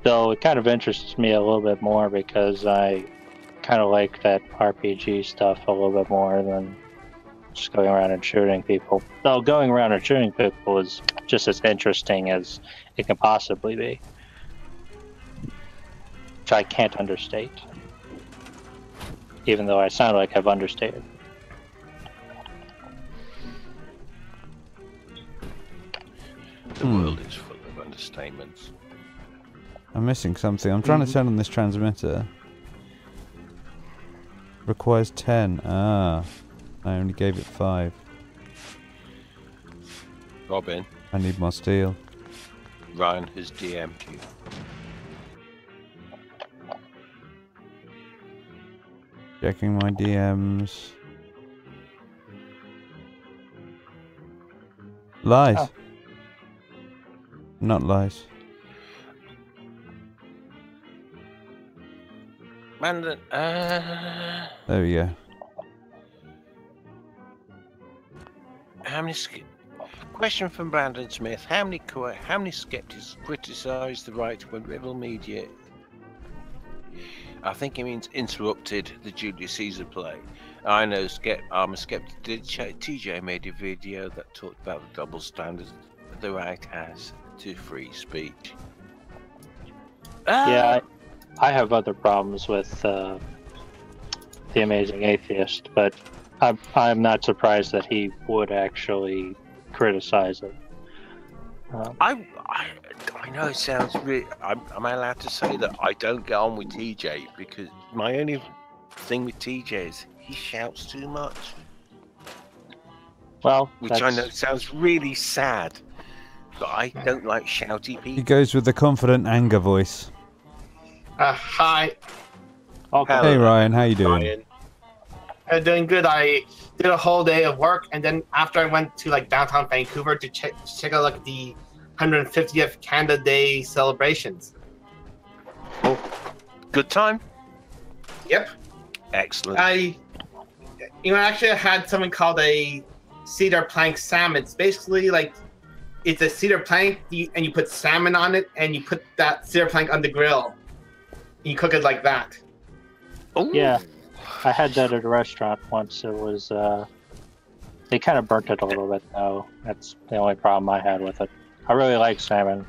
So it kind of interests me a little bit more because I kind of like that RPG stuff a little bit more than just going around and shooting people. Though going around and shooting people is just as interesting as it can possibly be. Which I can't understate. Even though I sound like I've understated. The world is full of understatements. I'm missing something. I'm trying to turn on this transmitter. Requires 10. Ah. I only gave it 5. Robin. I need more steel. Ryan has DM'd you. Checking my DMs. Lies. Oh. Not lies. Brandon, There we go. Question from Brandon Smith: How many skeptics criticise the right when rebel media? I think he means interrupted the Julius Caesar play. I know. I'm a skeptic. TJ made a video that talked about the double standards the right has to free speech. Yeah, I have other problems with The Amazing Atheist, but I'm not surprised that he would actually criticize it. I know it sounds really. Am I allowed to say that I don't get on with TJ because my only thing with TJ is he shouts too much. Well, which I know sounds really sad, but I don't like shouty people. He goes with the confident anger voice. Hi. Hey Ryan, how you doing? Doing good. I did a whole day of work, and then after I went to like downtown Vancouver to check out like the 150th Canada Day celebrations. Good time? Yep. Excellent. Actually I had something called a cedar plank salmon. It's basically like, it's a cedar plank, and you put salmon on it, and you put that cedar plank on the grill. And you cook it like that. Ooh. Yeah, I had that at a restaurant once. It was, they kind of burnt it a little bit, though. That's the only problem I had with it. I really like salmon.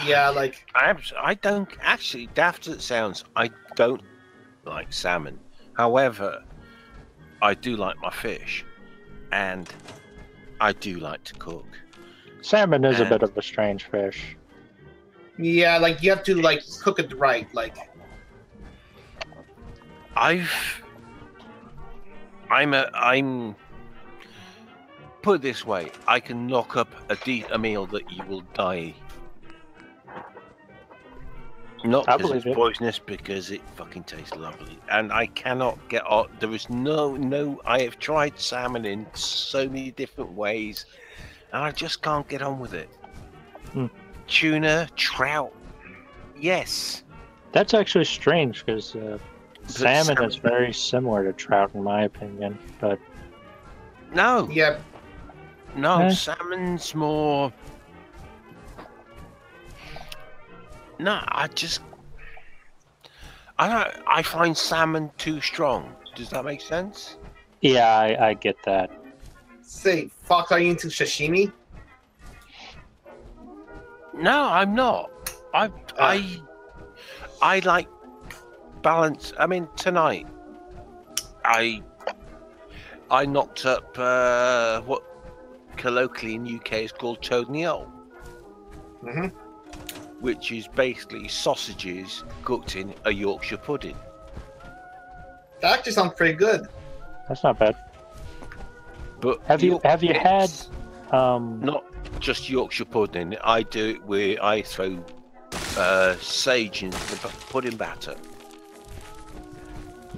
Yeah, like... I don't... Actually, daft as it sounds, I don't like salmon. However, I do like my fish. And I do like to cook. Salmon is a bit of a strange fish. Yeah, like, you have to, like, cook it right, like... I'm put it this way, I can knock up a meal that you will die. Not because it's poisonous, because it fucking tastes lovely. And I cannot get on, there is no, I have tried salmon in so many different ways, and I just can't get on with it. Tuna, trout, yes. That's actually strange, because salmon is very similar to trout, in my opinion, but... No. Yep. No, salmon's more... No, I find salmon too strong. Does that make sense? Yeah, I get that. Say, Fox, are you into sashimi? No, I'm not. I like balance. I mean, tonight I knocked up what colloquially in UK is called toad in the hole. Which is basically sausages cooked in a Yorkshire pudding. That actually sounds pretty good. That's not bad. But have you had not just Yorkshire pudding? I do it where I throw sage in the pudding batter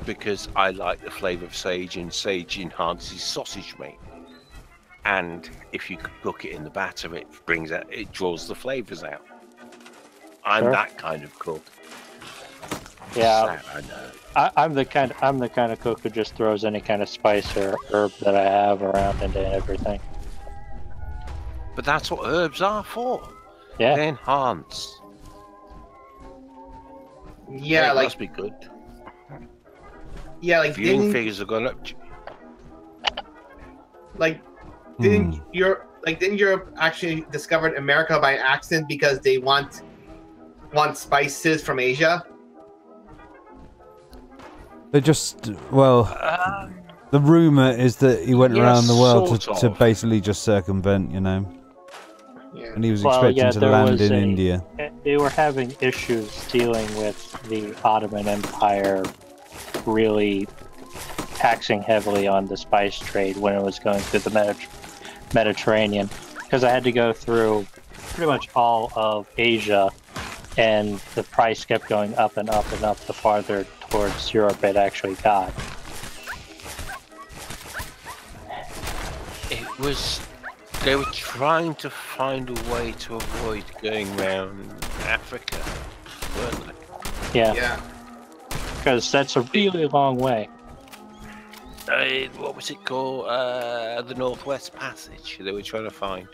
because I like the flavour of sage, and sage enhances sausage meat. And if you cook it in the batter, it draws the flavours out. I'm that kind of cook. Yeah, I know. I'm the kind of cook who just throws any kind of spice or herb that I have around into everything. But that's what herbs are for. Yeah. They enhance. Yeah, it like must be good. Yeah, like viewing figures have gone up. Like, didn't Europe actually discovered America by accident because they want spices from Asia? They just, the rumor is that he went around the world to basically just circumvent, you know. Yeah. And he was expecting to land in India. They were having issues dealing with the Ottoman Empire really taxing heavily on the spice trade when it was going through the Mediterranean, because I had to go through pretty much all of Asia, and the price kept going up and up and up the farther towards Europe it actually got. It was... They were trying to find a way to avoid going around Africa, weren't they? Yeah. Because that's a really long way. What was it called? The Northwest Passage they were trying to find.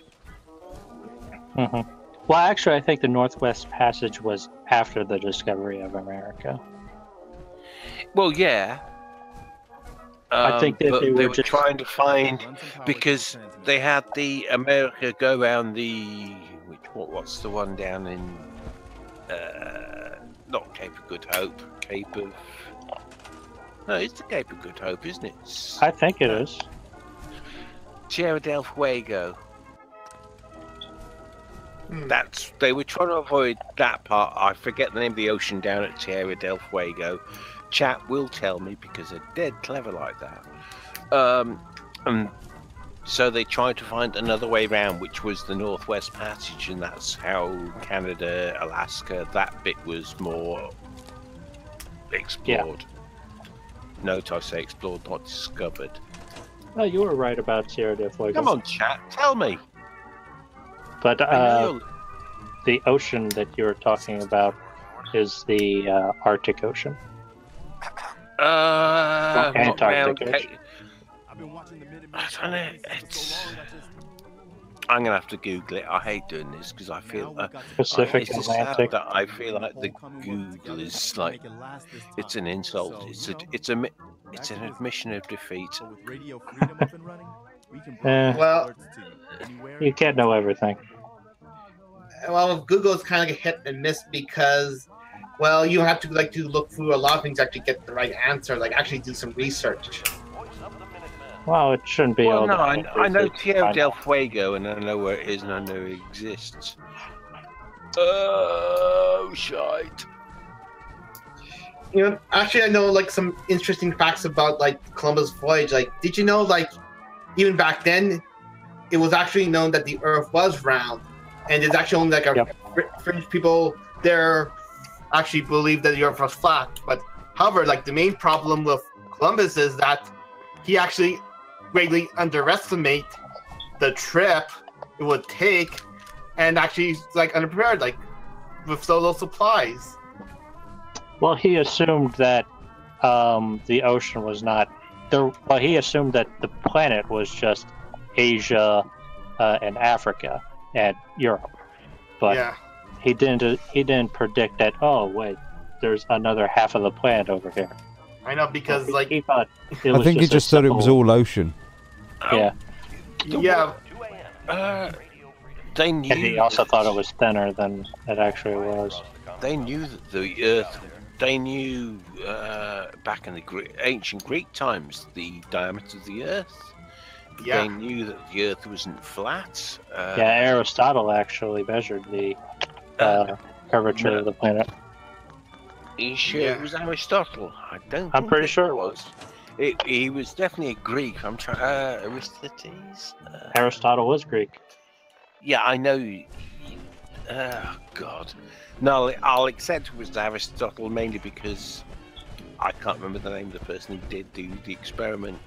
Well, actually, I think the Northwest Passage was after the discovery of America. Well, yeah. I think that they were just trying to find, because they had the America go around the what's the one down in not Cape of Good Hope, Cape of no, it's the Cape of Good Hope, isn't it? I think it is. Tierra del Fuego. They were trying to avoid that part. I forget the name of the ocean down at Tierra del Fuego. Chat will tell me because they're dead clever like that. And so they tried to find another way around, which was the Northwest Passage, and that's how Canada, Alaska, that bit was more explored. Note I say explored, not discovered. Oh, you were right about Tierra del Fuego. Come on, chat, tell me. But the ocean that you're talking about is the Arctic Ocean. Antarctic Ocean. I'm gonna have to Google it. I hate doing this because I feel Pacific it's Atlantic. that I feel like the Google is like it's an insult. It's an admission of defeat. Well, you can't know everything. Well, Google is kind of like a hit and miss because, well, you have to like to look through a lot of things to actually get the right answer. Like actually do some research. Well, it shouldn't be. Well, all no, that I know Tierra del Fuego, and I know where it is, and I know it exists. Oh, shite. You know, actually, I know like some interesting facts about like Columbus' voyage. Like, did you know like even back then, it was actually known that the Earth was round, and there's actually only like a fringe people there actually believe that the Earth was flat. But however, like the main problem with Columbus is that he actually greatly underestimate the trip it would take, and actually like unprepared, like with so little supplies. Well, he assumed that the ocean was not there. Well, he assumed that the planet was just Asia and Africa and Europe, but he didn't predict that. Oh wait, there's another half of the planet over here. I know because like he thought it I was think he just thought it was all ocean. Yeah. Yeah. They knew. And he also thought it was thinner than it actually was. They knew that the Earth. They knew back in the ancient Greek times the diameter of the Earth. Yeah. They knew that the Earth wasn't flat. Yeah, Aristotle actually measured the curvature of the planet. Are you sure it was Aristotle? I'm pretty sure it was. He was definitely a Greek. I'm trying. Aristides. Aristotle was Greek. Yeah, I know. God. No, I'll accept it was Aristotle mainly because I can't remember the name of the person who did do the experiment.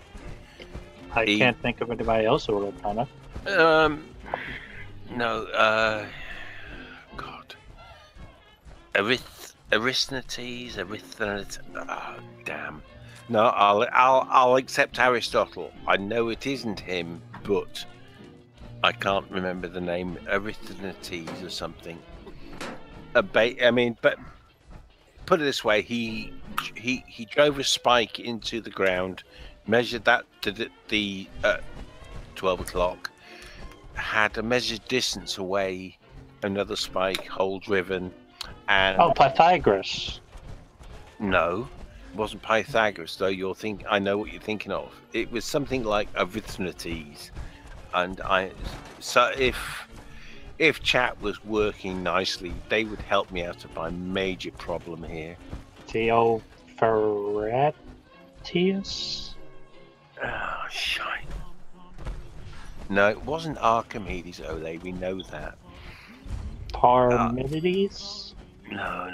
I can't think of anybody else who would have done it. No. God. Aristonides. Oh, damn. No, I'll accept Aristotle. I know it isn't him, but I can't remember the name. Aristonides or something. I mean, but put it this way: he drove a spike into the ground, measured that to the 12 o'clock, had a measured distance away, another spike, hole driven, and Pythagoras. No, it wasn't Pythagoras though. I know what you're thinking of. It was something like Aristonides, and so if chat was working nicely, they would help me out of my major problem here. Theophrastus? Oh, shite. No, it wasn't Archimedes, Ole, we know that. Parmenides? No.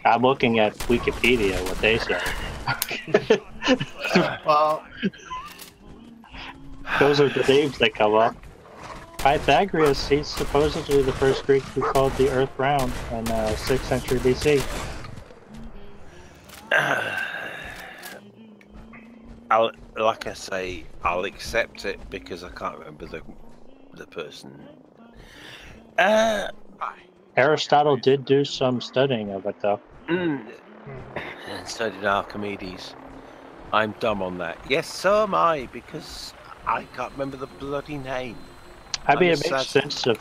I'm looking at Wikipedia, what they say. Well, those are the names that come up. Pythagoras, he's supposedly the first Greek who called the Earth round in 6th century BC. Like I say, I'll accept it because I can't remember the person. Aristotle did do some studying of it, though. And so did Archimedes. I'm dumb on that. Yes, so am I, because I can't remember the bloody name. I mean, it makes sense if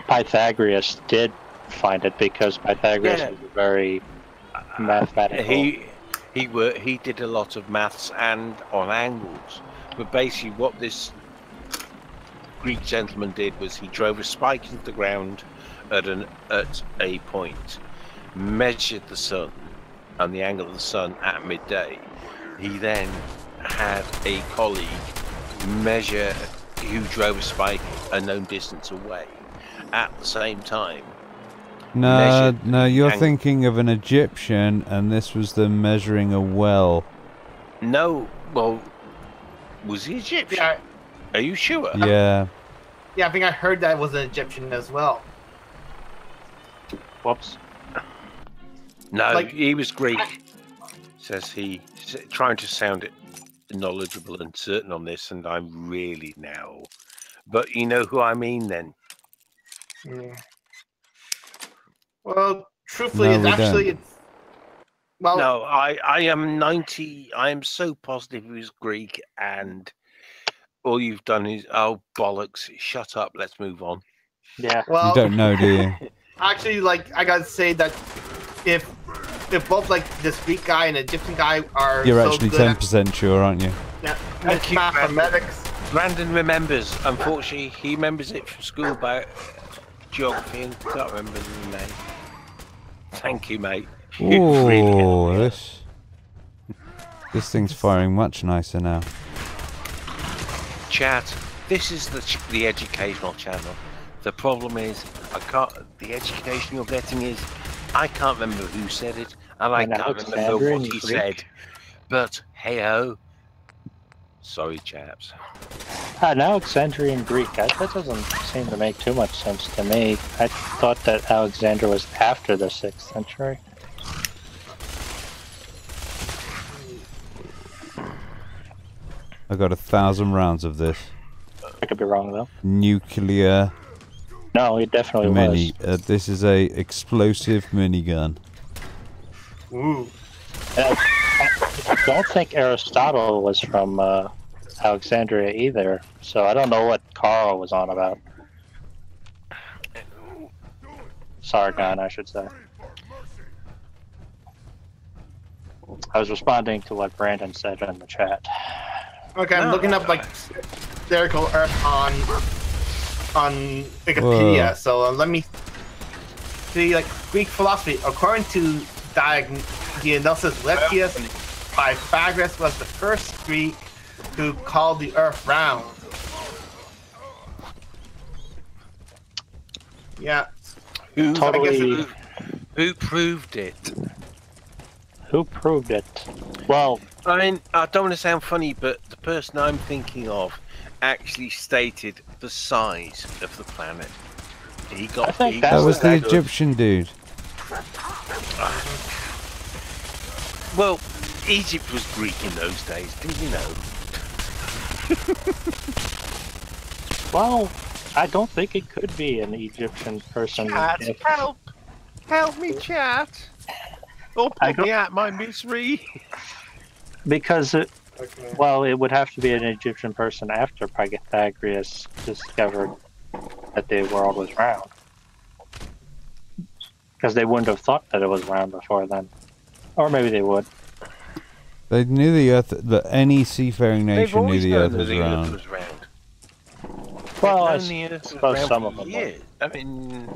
Pythagoras did find it, because Pythagoras is very mathematical. He did a lot of maths and on angles, but basically what this Greek gentleman did was he drove a spike into the ground at a point, measured the sun and the angle of the sun at midday. He then had a colleague measure who drove a spike a known distance away at the same time. No, you're thinking of an Egyptian, and this was them measuring a well. No, well, was he Egyptian? Are you sure? Yeah. Yeah, I think I heard that was an Egyptian as well. Whoops. No, Like- he was Greek. Says he, trying to sound knowledgeable and certain on this, and I'm really now. But you know who I mean then? Yeah. Well, truthfully, No, it's we actually don't. it's. Well, No, I am 90. I am so positive he was Greek, and all you've done is, oh, bollocks, shut up, let's move on. Yeah. well, You don't know, do you? actually, like I gotta say that if both like this Greek guy and Egyptian guy are You're so actually good at 10% sure, aren't you? Thank you, mathematics. Brandon remembers. Unfortunately, he remembers it from school about geography and can't remember the name. Thank you, mate. You really Oh, helped me. this thing's firing much nicer now. Chat. This is the educational channel. The problem is, I can't. The education you're getting is, I can't remember who said it, and I And can't remember Alexander what in he Greek. said. But hey-ho. Sorry, chaps. An Alexandrian Greek. That doesn't seem to make too much sense to me. I thought that Alexander was after the 6th century. I got 1,000 rounds of this. I could be wrong though. Nuclear No, it definitely mini. was. This is a explosive minigun. Ooh. I don't think Aristotle was from Alexandria either, so I don't know what Carl was on about. Sargon, I should say. I was responding to what Brandon said in the chat. Okay, I'm looking up like spherical Earth on Wikipedia. Whoa. So let me see, like Greek philosophy. According to Dionysius Lepsius, Pythagoras was the first Greek who called the Earth round. Yeah. Who Totally. Who proved it? Who proved it? Well, I mean, I don't want to sound funny, but the person I'm thinking of actually stated the size of the planet. He got. I think he That got was the that good. Egyptian dude. Well, Egypt was Greek in those days, didn't you know? well, I don't think it could be an Egyptian person. Chat, if- help me, chat. Or I put me don't- out my misery. Because well, it would have to be an Egyptian person after Pythagoras discovered that the world was round. Because they wouldn't have thought that it was round before then. Or maybe they would. They knew the Earth. That any seafaring They've nation knew always the known Earth that was the Earth round. was round. Well, I They've known the Earth was suppose round some for of them would. years. I mean,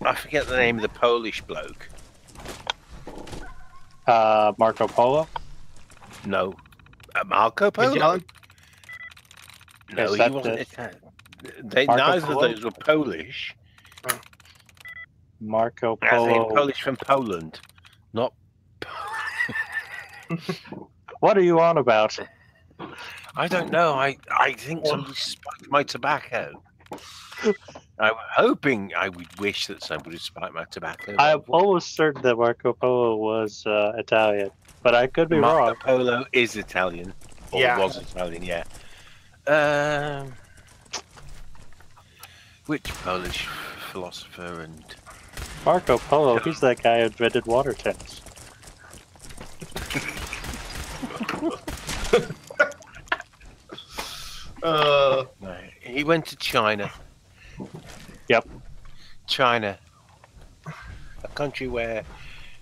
I forget the name of the Polish bloke. Marco Polo? No, Marco Polo. Magellan? No, Is he that wasn't the- Italian. They, Marco neither Polo? of those were Polish. Marco As in Polo. Polish from Poland, not. What are you on about? I don't know. I think somebody spiked my tobacco. I would wish that somebody would spike my tobacco. I'm almost certain that Marco Polo was Italian, but I could be Marco wrong. Polo is Italian, or Yeah. was Italian, yeah. Which Polish philosopher and Marco Polo, he's that guy who invented water tanks. no, he went to China. Yep. China, a country where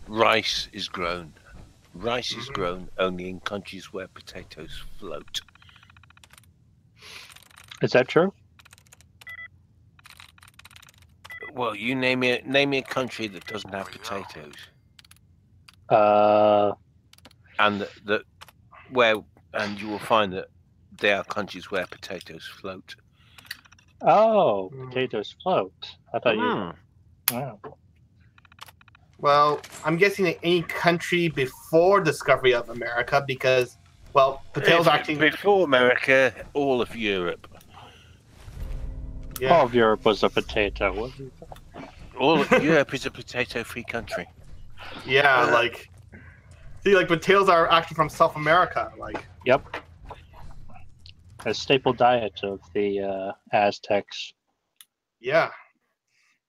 rice is grown. Rice is grown only in countries where potatoes float. Is that true? Well, you name me a country that doesn't have potatoes, and and you will find that there are countries where potatoes float. Oh, potatoes float. I thought you. Wow. Well, I'm guessing that any country before discovery of America, because, well, potatoes actually. Before America, all of Europe. Yeah. All of Europe was a potato. Wasn't it? All of Europe is a potato-free country. Yeah, like see, like potatoes are actually from South America. Like. Yep. A staple diet of the Aztecs. Yeah.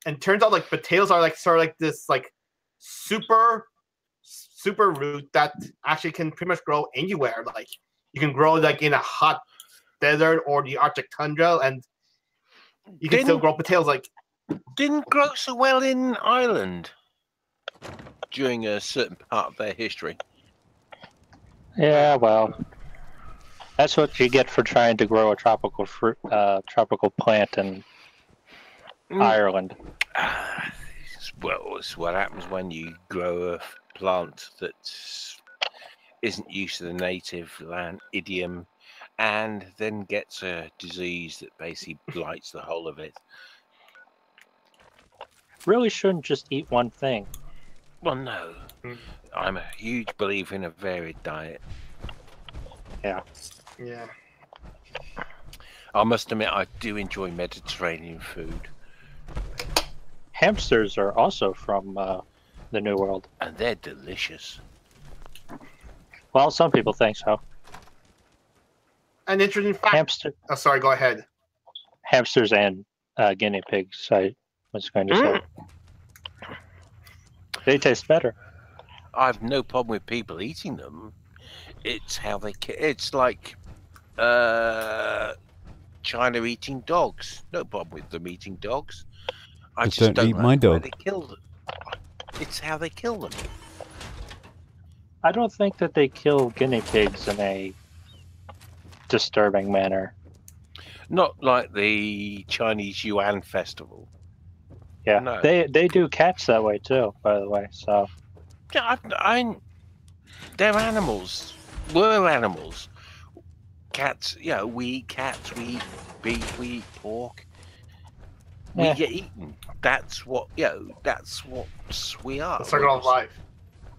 And turns out like potatoes are like sort of like this like super root that actually can pretty much grow anywhere. Like you can grow like in a hot desert or the Arctic tundra, and you can still grow potatoes. Like didn't grow so well in Ireland during a certain part of their history. Yeah, well, that's what you get for trying to grow a tropical fruit, tropical plant in Ireland. Well, it's what happens when you grow a plant that isn't used to the native land idiom, and then gets a disease that basically blights the whole of it. Really shouldn't just eat one thing. Well, no. I'm a huge believer in a varied diet. Yeah. Yeah. I must admit, I do enjoy Mediterranean food. Hamsters are also from the New World. And they're delicious. Well, some people think so. An interesting fact. Hamster. Oh, sorry, go ahead. Hamsters and guinea pigs, I was going to say. They taste better. I have no problem with people eating them. It's how they... It's like China eating dogs. No problem with them eating dogs. I just don't eat like my the way dog. they kill them. It's how they kill them. I don't think that they kill guinea pigs in a disturbing manner. Not like the Chinese Yuan festival. Yeah, No. they do cats that way too, by the way. So Yeah, they're animals. We're animals. Cats, we eat cats, we eat beef, we eat pork. We Yeah. get eaten. That's what, that's what we are. The circle of life.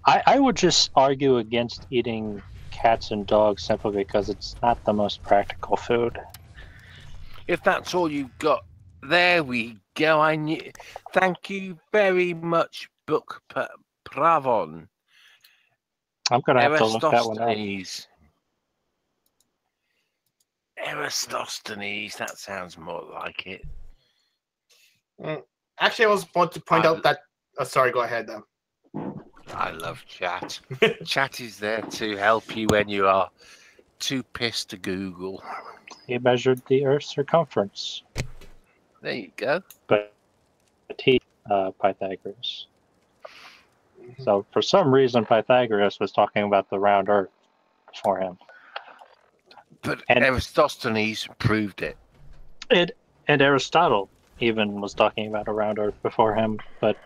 I would just argue against eating cats and dogs simply because it's not the most practical food. If that's all you've got, there we go. Thank you very much, Book Pravon. I'm gonna have to look that one up. Eratosthenes, that sounds more like it. Actually, I was want to point out that. Oh, sorry, go ahead. I love chat. Chat is there to help you when you are too pissed to Google. He measured the Earth's circumference. There you go. But he, Pythagoras. So for some reason, Pythagoras was talking about the round Earth before him. But Eratosthenes proved it. And Aristotle even was talking about a round Earth before him, but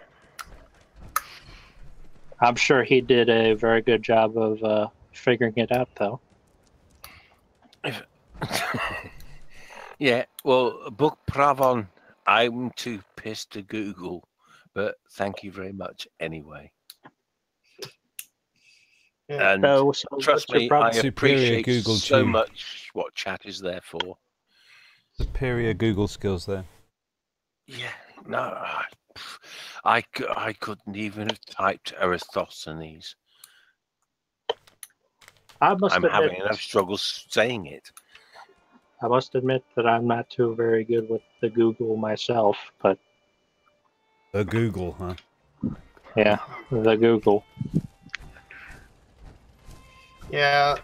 I'm sure he did a very good job of figuring it out, though. Yeah, well, Book Pravon, I'm too pissed to Google, but thank you very much anyway. Yeah. And So trust what's your me, I problem? appreciate Google so too. much what chat is there for. Superior Google skills there. Yeah, no, I couldn't even have typed Eratosthenes. I'm having enough struggles saying it. I must admit that I'm not too very good with the Google myself, but The Google, huh? yeah, the Google. Yeah,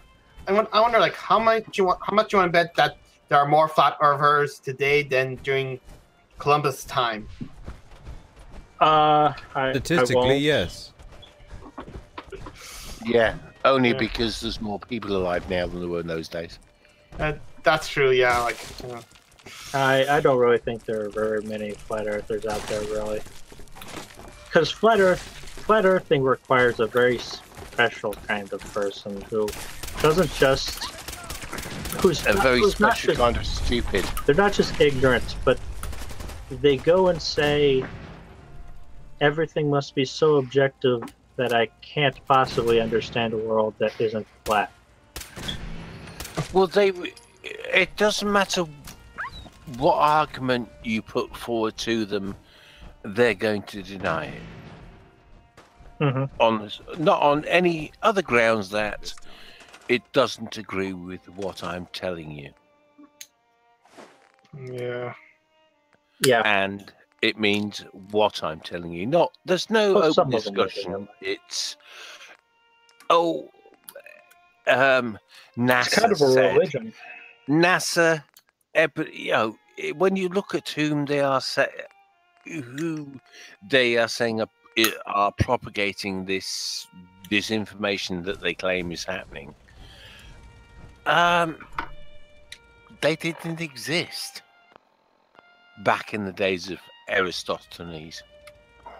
I wonder, like, how much you want to bet that there are more flat earthers today than during Columbus' time? Statistically, yes. Yeah, only because there's more people alive now than there were in those days. That's true. Yeah, like. I don't really think there are very many flat earthers out there, really, because flat earthing requires a very special kind of person who doesn't just who's A very who's not special just- kind of stupid. They're not just ignorant, but they go and say everything must be so objective that I can't possibly understand a world that isn't flat. Well, it doesn't matter what argument you put forward to them, they're going to deny it. Not on any other grounds that it doesn't agree with what I'm telling you. Yeah. Yeah. And it means what I'm telling you. Not there's no open discussion. It's NASA it's kind of a religion. NASA, when you look at who they are saying are propagating this information that they claim is happening, they didn't exist back in the days of Aristophanes.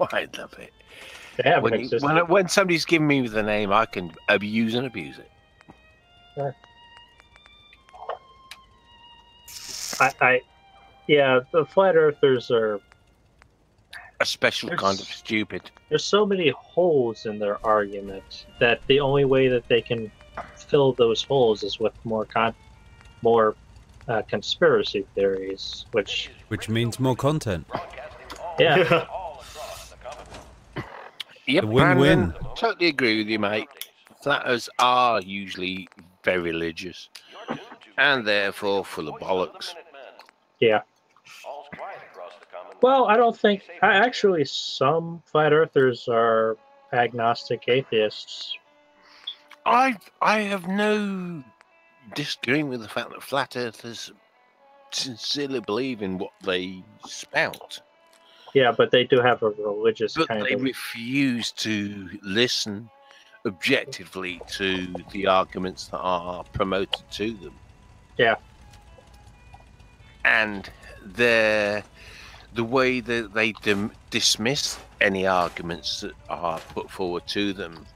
Oh, I love it. They haven't existed. When somebody's giving me the name, I can use and abuse it. Yeah, the flat earthers are a special kind of stupid. There's so many holes in their argument that the only way that they can fill those holes is with more conspiracy theories, which means more content. Yeah. Yep, win-win. Totally agree with you, mate. Flat earthers are usually very religious and therefore full of bollocks. Yeah. Well, I don't think. Actually, some flat earthers are agnostic atheists. I have no disagreeing with the fact that flat earthers sincerely believe in what they spout. Yeah, but they do have a religious But kind they of. refuse to listen objectively to the arguments that are promoted to them. Yeah. And the way that they dismiss any arguments that are put forward to them.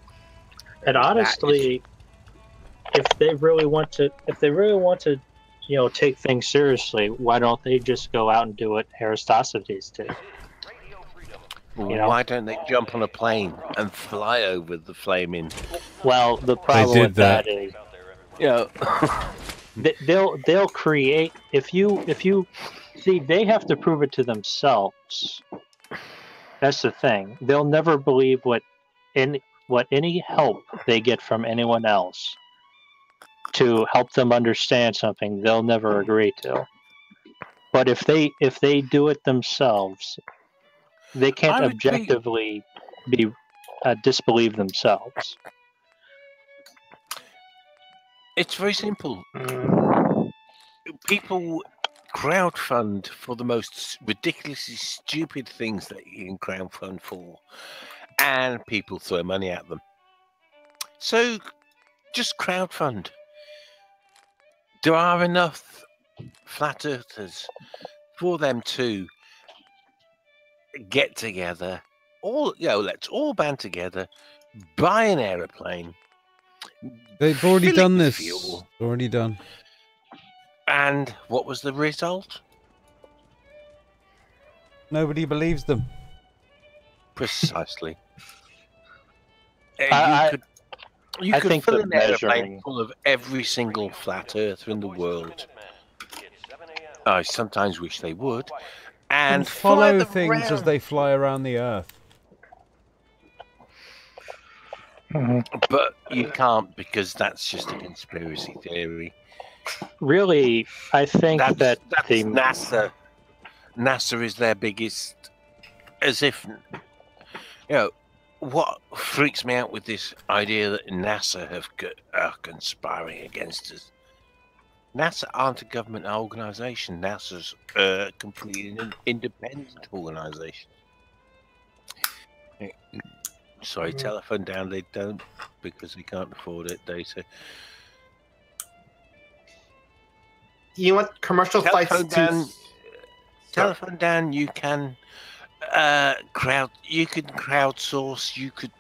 And honestly, if they really want to, take things seriously, why don't they just go out and do what Aristoteles did? Why don't they jump on a plane and fly over the flaming? Well, the problem with that is, they'll create. If you see, they have to prove it to themselves. That's the thing. They'll never believe what any help they get from anyone else to help them understand something. They'll never agree to. But if they do it themselves, they can't objectively disbelieve themselves. It's very simple. People crowdfund for the most ridiculously stupid things that you can crowdfund for, and people throw money at them. So just crowdfund. There are enough flat earthers for them to get together. Let's all band together, buy an aeroplane. They've already fill it done with this. fuel. Already done. And what was the result? Nobody believes them. Precisely. You I could think fill the an aeroplane measuring- full of every single flat earther in the world. I sometimes wish they would. And fly follow them things as round. they fly around the earth. But you can't, because that's just a conspiracy theory. Really, I think That's the NASA. NASA is their biggest. As if, what freaks me out with this idea that NASA are conspiring against us. NASA aren't a government organisation. NASA's a completely independent organisation. Sorry, telephone down. They don't, because they can't afford it. They say. You want commercial flights to... Telephone down. You can crowdsource.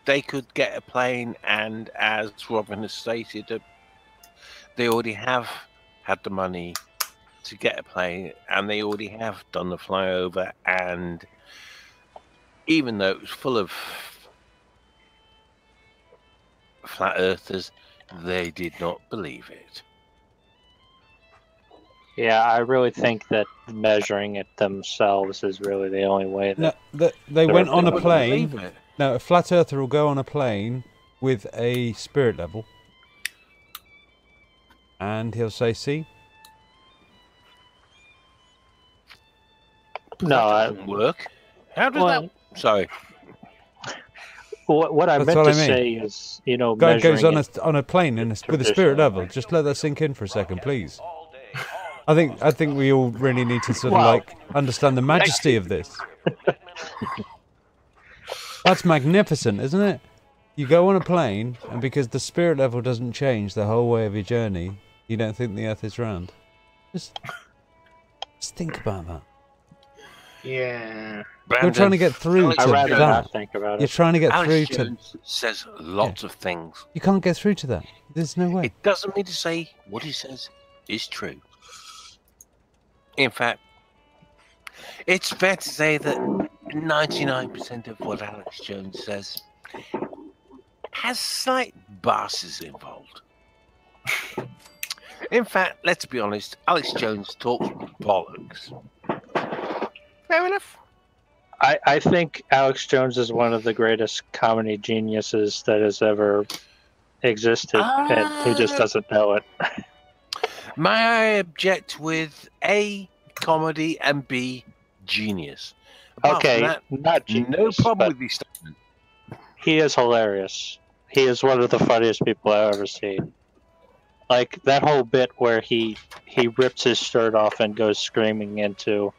They could get a plane, and as Robin has stated, they already have had the money to get a plane, and they already have done the flyover. And even though it was full of flat earthers, they did not believe it. Yeah, I really think that measuring it themselves is really the only way No, that they went on a Believe plane. it. No, a flat earther will go on a plane with a spirit level, and he'll say, "See." No, that doesn't work. How does well, that? Sorry. What I That's meant what to I mean. say is, you know, Guy goes measuring on it a plane with a spirit traditionally. level. Just let that sink in for a second, please. I think we all really need to sort of Well, like understand the majesty of this. That's magnificent, isn't it? You go on a plane, and because the spirit level doesn't change the whole way of your journey, you don't think the Earth is round. Just think about that. Yeah. You're trying to get through to I'd rather that. not think about You're it. trying to get Alex through Jones says lots of things. You can't get through to that. There's no way. It doesn't mean to say what he says is true. In fact, it's fair to say that 99% of what Alex Jones says has slight biases involved. In fact, let's be honest, Alex Jones talks bollocks. Fair enough. I think Alex Jones is one of the greatest comedy geniuses that has ever existed, and he just doesn't know it. May I object with A, comedy, and B, genius? Apart from Okay, that, not no genius, problem but with your statement. he is hilarious. He is one of the funniest people I've ever seen. Like that whole bit where he rips his shirt off and goes screaming into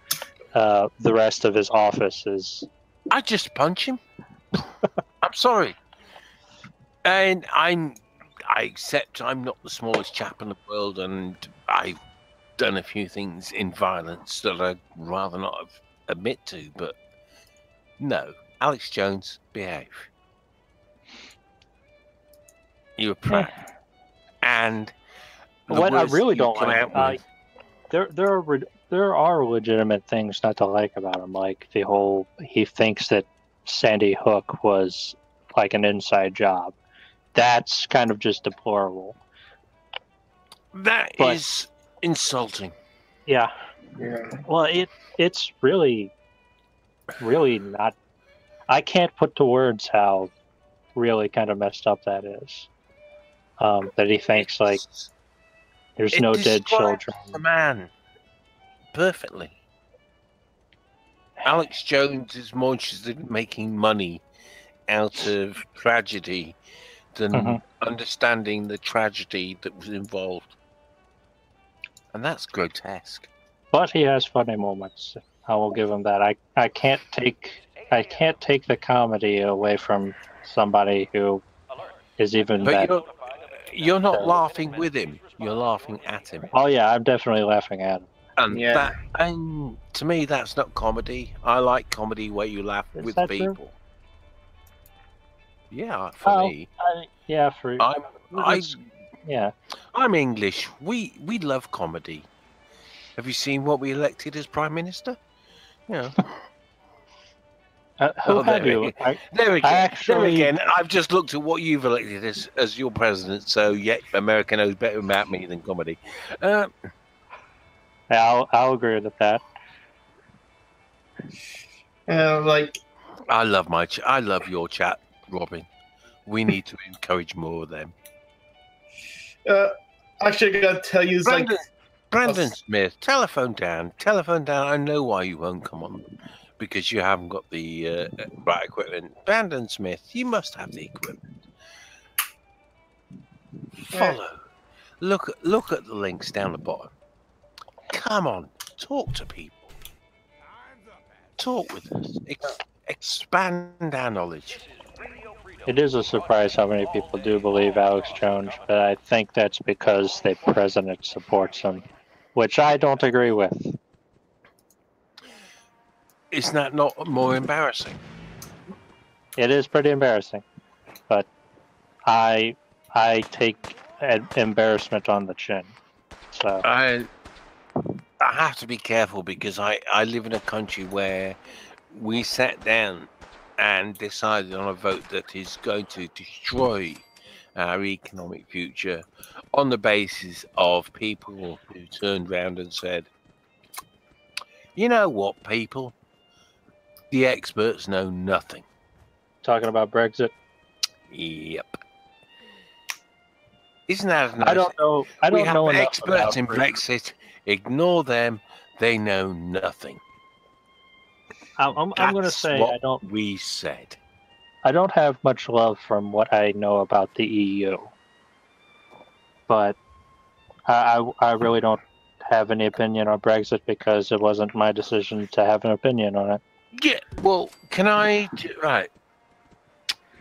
the rest of his office is. I just punch him. I'm sorry. And I accept I'm not the smallest chap in the world, and I've done a few things in violence that I'd rather not admit to, but no. Alex Jones, behave. You're a prat. And What I words really you don't come like, out with- there are legitimate things not to like about him, like the whole he thinks that Sandy Hook was like an inside job. That's kind of just deplorable. That is insulting. Yeah. Well, it's really not. I can't put to words how really kind of messed up that is. That he thinks like there's no dead describes children. The man, perfectly. Alex Jones is more interested in making money out of tragedy than understanding the tragedy that was involved, and that's grotesque. But he has funny moments. I will give him that. I can't take the comedy away from somebody who is even But that. you're not laughing with him. You're laughing at him. Oh yeah, I'm definitely laughing at him. And to me, that's not comedy. I like comedy where you laugh with that true? people. Yeah, for me. Yeah, for yeah. I'm English. We love comedy. Have you seen what we elected as Prime Minister? Yeah. Who have you? There again. actually- There again. I've just looked at what you've elected as your president. So yeah, America knows better about me than comedy. I'll agree with that. Like I love I love your chat, Robin. We need to encourage more of them. actually, I gotta tell you, it's like Brandon Smith, telephone down. Telephone down. I know why you won't come on, because you haven't got the right equipment. Brandon Smith, you must have the equipment. Follow. Look at the links down the bottom. Come on, talk to people. Talk with us. Expand our knowledge. It is a surprise how many people do believe Alex Jones, but I think that's because the president supports him, which I don't agree with. Is that not more embarrassing? It is pretty embarrassing, but I take embarrassment on the chin. So I have to be careful because I live in a country where we sat down and decided on a vote that is going to destroy our economic future on the basis of people who turned around and said, you know what, people? The experts know nothing. Talking about Brexit? Yep. Isn't that nice? I don't know. I We don't have know enough experts about in Brexit. Brexit. Ignore them. They know nothing. I'm going to say what I don't. We said. I don't have much love from what I know about the EU, but I really don't have any opinion on Brexit because it wasn't my decision to have an opinion on it. Yeah. Well, can I? Right.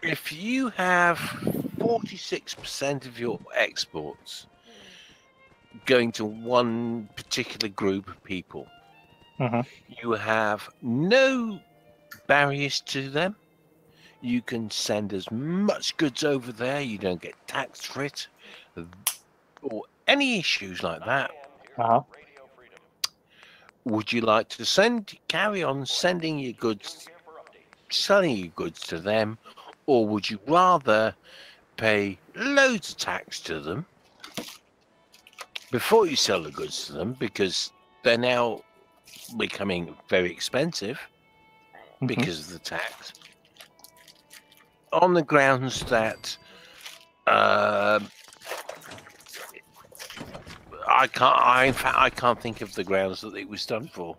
If you have 46% of your exports going to one particular group of people, you have no barriers to them. You can send as much goods over there. You don't get taxed for it, or any issues like that. Would you like to carry on sending your goods, selling your goods to them, or would you rather pay loads of tax to them before you sell the goods to them, because they're now becoming very expensive because of the tax, on the grounds that I can't think of the grounds that it was done for.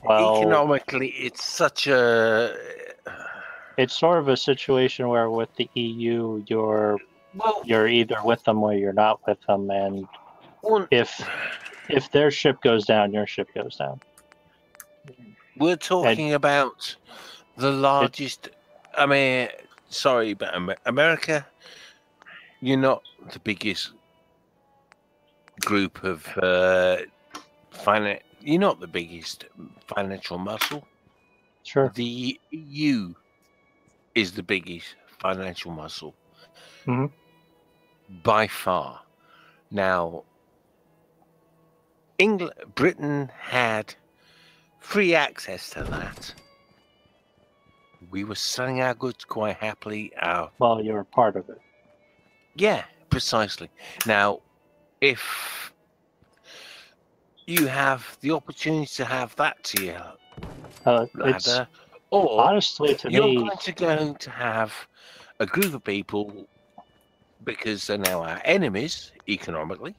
Economically, it's such a. It's sort of a situation where with the EU, you're either with them or you're not with them, and if their ship goes down, your ship goes down. We're talking about the largest. I mean, sorry, but America, you're not the biggest group of You're not the biggest financial muscle. Sure. The EU is the biggest financial muscle by far. Now, Britain had free access to that. We were selling our goods quite happily. Well, you're a part of it. Yeah, precisely. Now, if you have the opportunity to have that to your ladder, or honestly, to you're me, going to have a group of people, because they're now our enemies economically,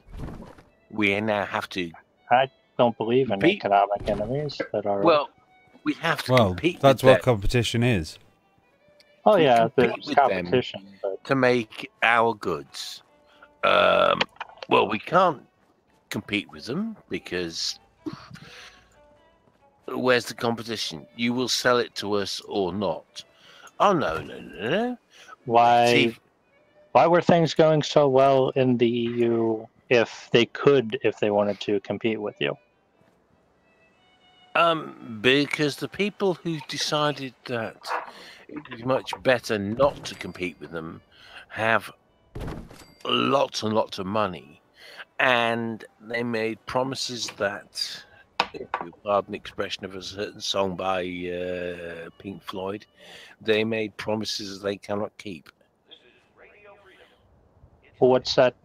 we now have to. I don't believe in economic enemies that are. Well, we have to compete. That's with what competition is. Oh yeah, compete there's with competition, but to make our goods. Well, we can't compete with them because where's the competition? You will sell it to us or not? Oh no. Why were things going so well in the EU if they wanted to compete with you? Because the people who decided that it was much better not to compete with them have lots and lots of money, and they made promises that, if you pardon the expression of a certain song by Pink Floyd, they made promises they cannot keep. Well, what's that?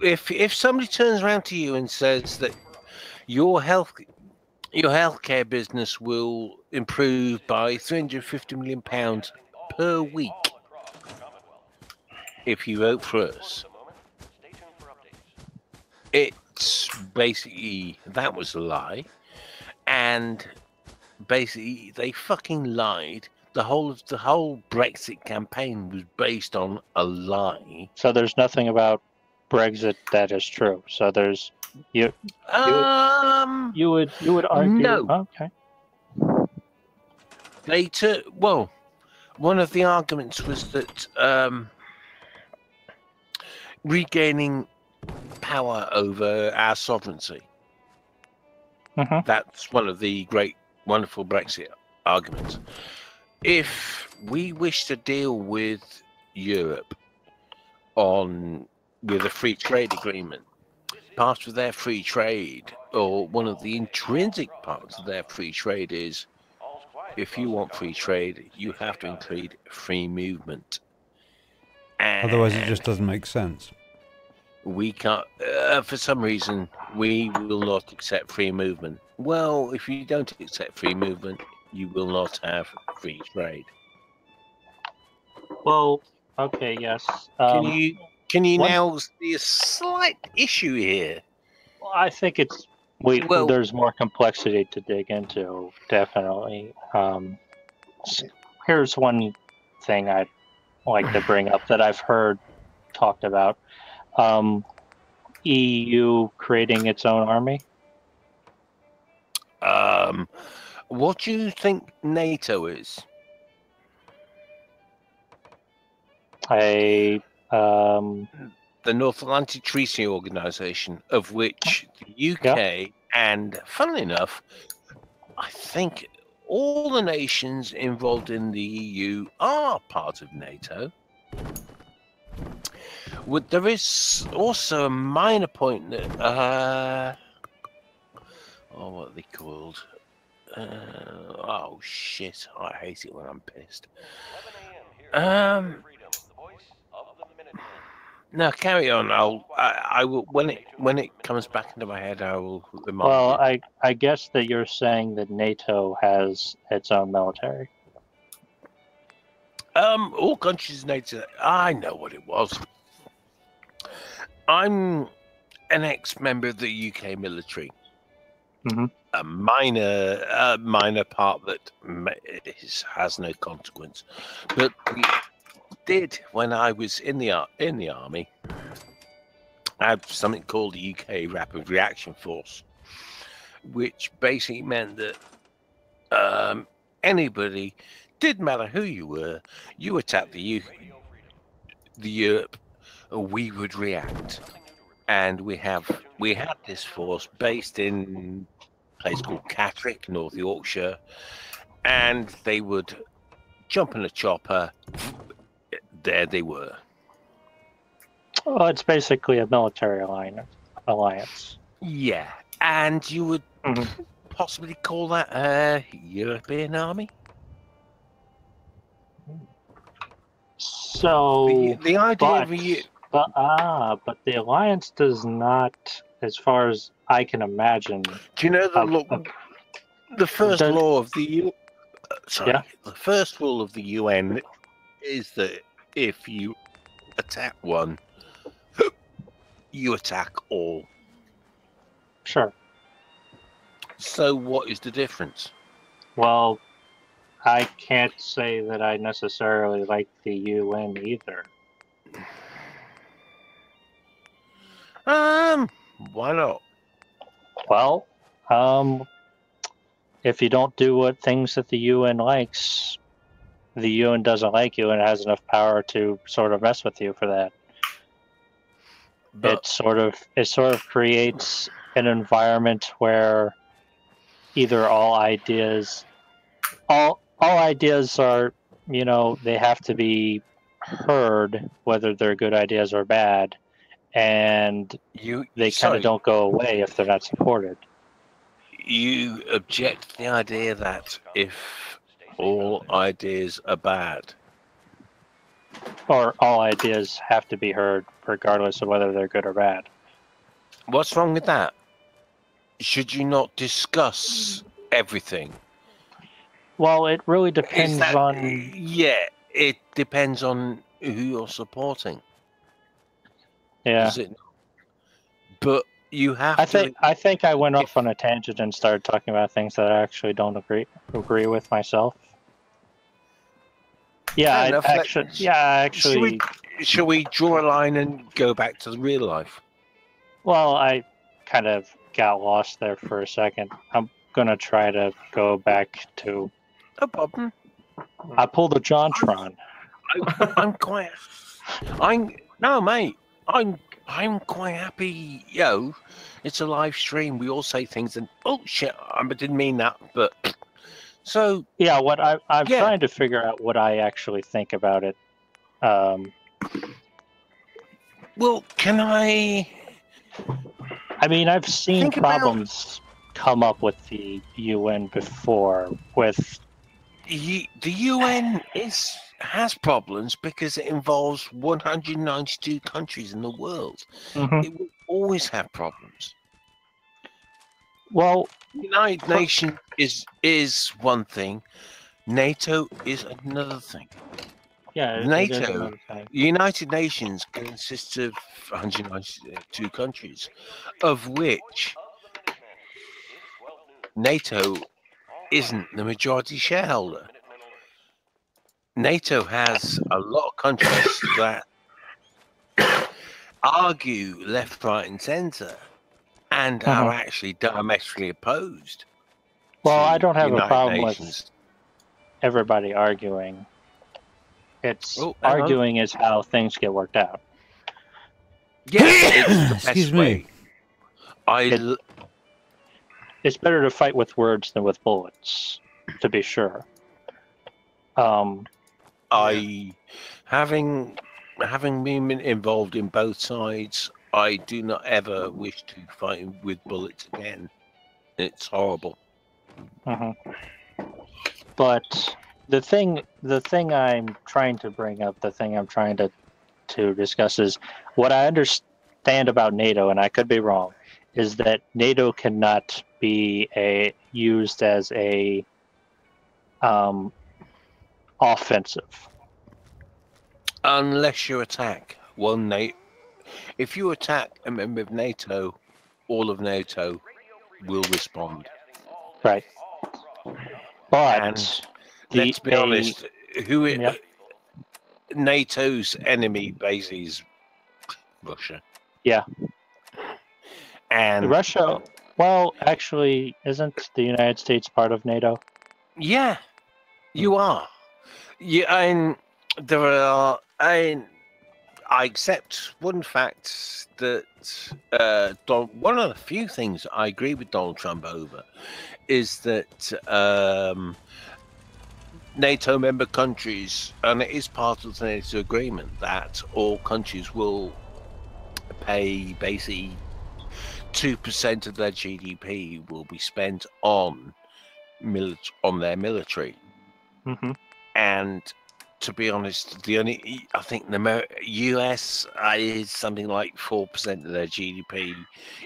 If somebody turns around to you and says that your healthcare business will improve by £350 million per week if you vote for us, it's basically that was a lie, and basically they fucking lied. The whole Brexit campaign was based on a lie. So there's nothing about Brexit that is true. So there's you would argue. No. Okay. Well, one of the arguments was that regaining power over our sovereignty. That's one of the great, wonderful Brexit arguments. If we wish to deal with Europe with a free trade agreement, part of their free trade, or one of the intrinsic parts of their free trade is, if you want free trade, you have to include free movement. Otherwise, it just doesn't make sense. We can't, for some reason, we will not accept free movement. Well, if you don't accept free movement, you will not have free trade. Well, okay, yes. Can you now see a slight issue here? Well, I think it's there's more complexity to dig into, definitely. Here's one thing I'd like to bring up that I've heard talked about. EU creating its own army. What do you think NATO is? The North Atlantic Treaty Organization, of which the UK and, funnily enough, I think all the nations involved in the EU are part of NATO. There is also a minor point that, what are they called? Oh shit! I hate it when I'm pissed. No, carry on. I will when it comes back into my head. I will remind you. Well, I guess that you're saying that NATO has its own military. All countries NATO. I know what it was. I'm an ex-member of the UK military. Mm-hmm. A minor part that has no consequence, but we did when I was in the army. I had something called the UK Rapid Reaction Force, which basically meant that anybody, didn't matter who you were, you attacked the Europe, we would react, and we had this force based in a place called Catterick, North Yorkshire, and they would jump in a chopper. There they were. Well, it's basically a military alliance. Yeah, and you would possibly call that a European army? So the idea but the alliance does not, as far as I can imagine. Do you know the first law of the the first rule of the UN is that if you attack one, you attack all. Sure. So what is the difference? Well, I can't say that I necessarily like the UN either. Why not? Well, if you don't do what things that the UN likes, the UN doesn't like you and has enough power to sort of mess with you for that. It sort of creates an environment where either all ideas are, they have to be heard, whether they're good ideas or bad, and they kind of don't go away if they're not supported. You object to the idea that if all ideas are bad, or all ideas have to be heard regardless of whether they're good or bad. What's wrong with that? Should you not discuss everything? Well, it really depends on... Yeah, it depends on who you're supporting. Yeah. Does it? But you have I think I went off on a tangent and started talking about things that I actually don't agree with myself. Yeah, actually. Shall we draw a line and go back to the real life? Well, I kind of got lost there for a second. I'm gonna try to go back to. No problem. I pulled a JonTron. I'm quite happy. It's a live stream. We all say things, and oh shit, I didn't mean that. But so yeah, what I'm trying to figure out what I actually think about it. Well, can I? I mean, I've seen problems come up with the UN before. With the UN is has problems because it involves 192 countries in the world. Mhm. It will always have problems. Well, United Nations is one thing. NATO is another thing. Yeah, it is NATO, another thing. United Nations consists of 192 countries, of which NATO isn't the majority shareholder. NATO has a lot of countries that argue left, right, and centre, and are actually diametrically opposed. Well, I don't have a United problem Nations. with everybody arguing. It's Oh, hang on. arguing is how things get worked out. Yeah, it's the best Excuse way. me. It's better to fight with words than with bullets, to be sure. Having been involved in both sides, I do not ever wish to fight with bullets again. It's horrible. But the thing I'm trying to bring up, the thing I'm trying to discuss is what I understand about NATO, and I could be wrong, is that NATO cannot be used as a offensive. Unless you attack one NATO. If you attack a member of NATO, all of NATO will respond. Right. But and let's be honest, NATO's enemy basically is Russia. Yeah. And Russia, well, actually, isn't the United States part of NATO? Yeah, you are. Yeah, and there are. I accept one fact that one of the few things I agree with Donald Trump over is that NATO member countries, and it is part of the NATO agreement, that all countries will pay basically 2% of their GDP will be spent on their military. And to be honest, I think the US is something like 4% of their GDP.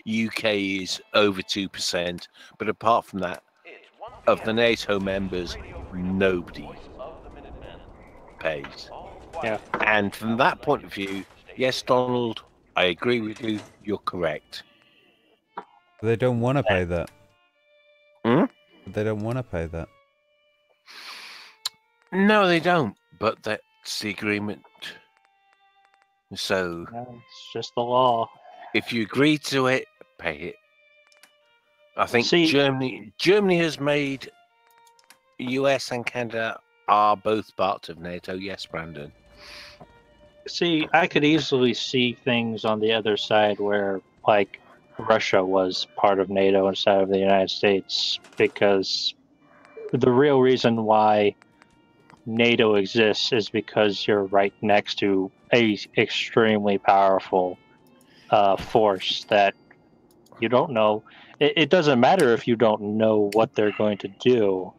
UK is over 2%. But apart from that, of the NATO members, nobody pays. Yeah. And from that point of view, yes, Donald, I agree with you. You're correct. They don't want to pay that. Hmm? They don't want to pay that. No, they don't. But that's the agreement. So it's just the law. If you agree to it, pay it. I think Germany has made US and Canada are both parts of NATO. Yes, Brandon. See, I could easily see things on the other side where, like, Russia was part of NATO instead of the United States, because the real reason why NATO exists is because you're right next to a extremely powerful force that you don't know. It doesn't matter if you don't know what they're going to do,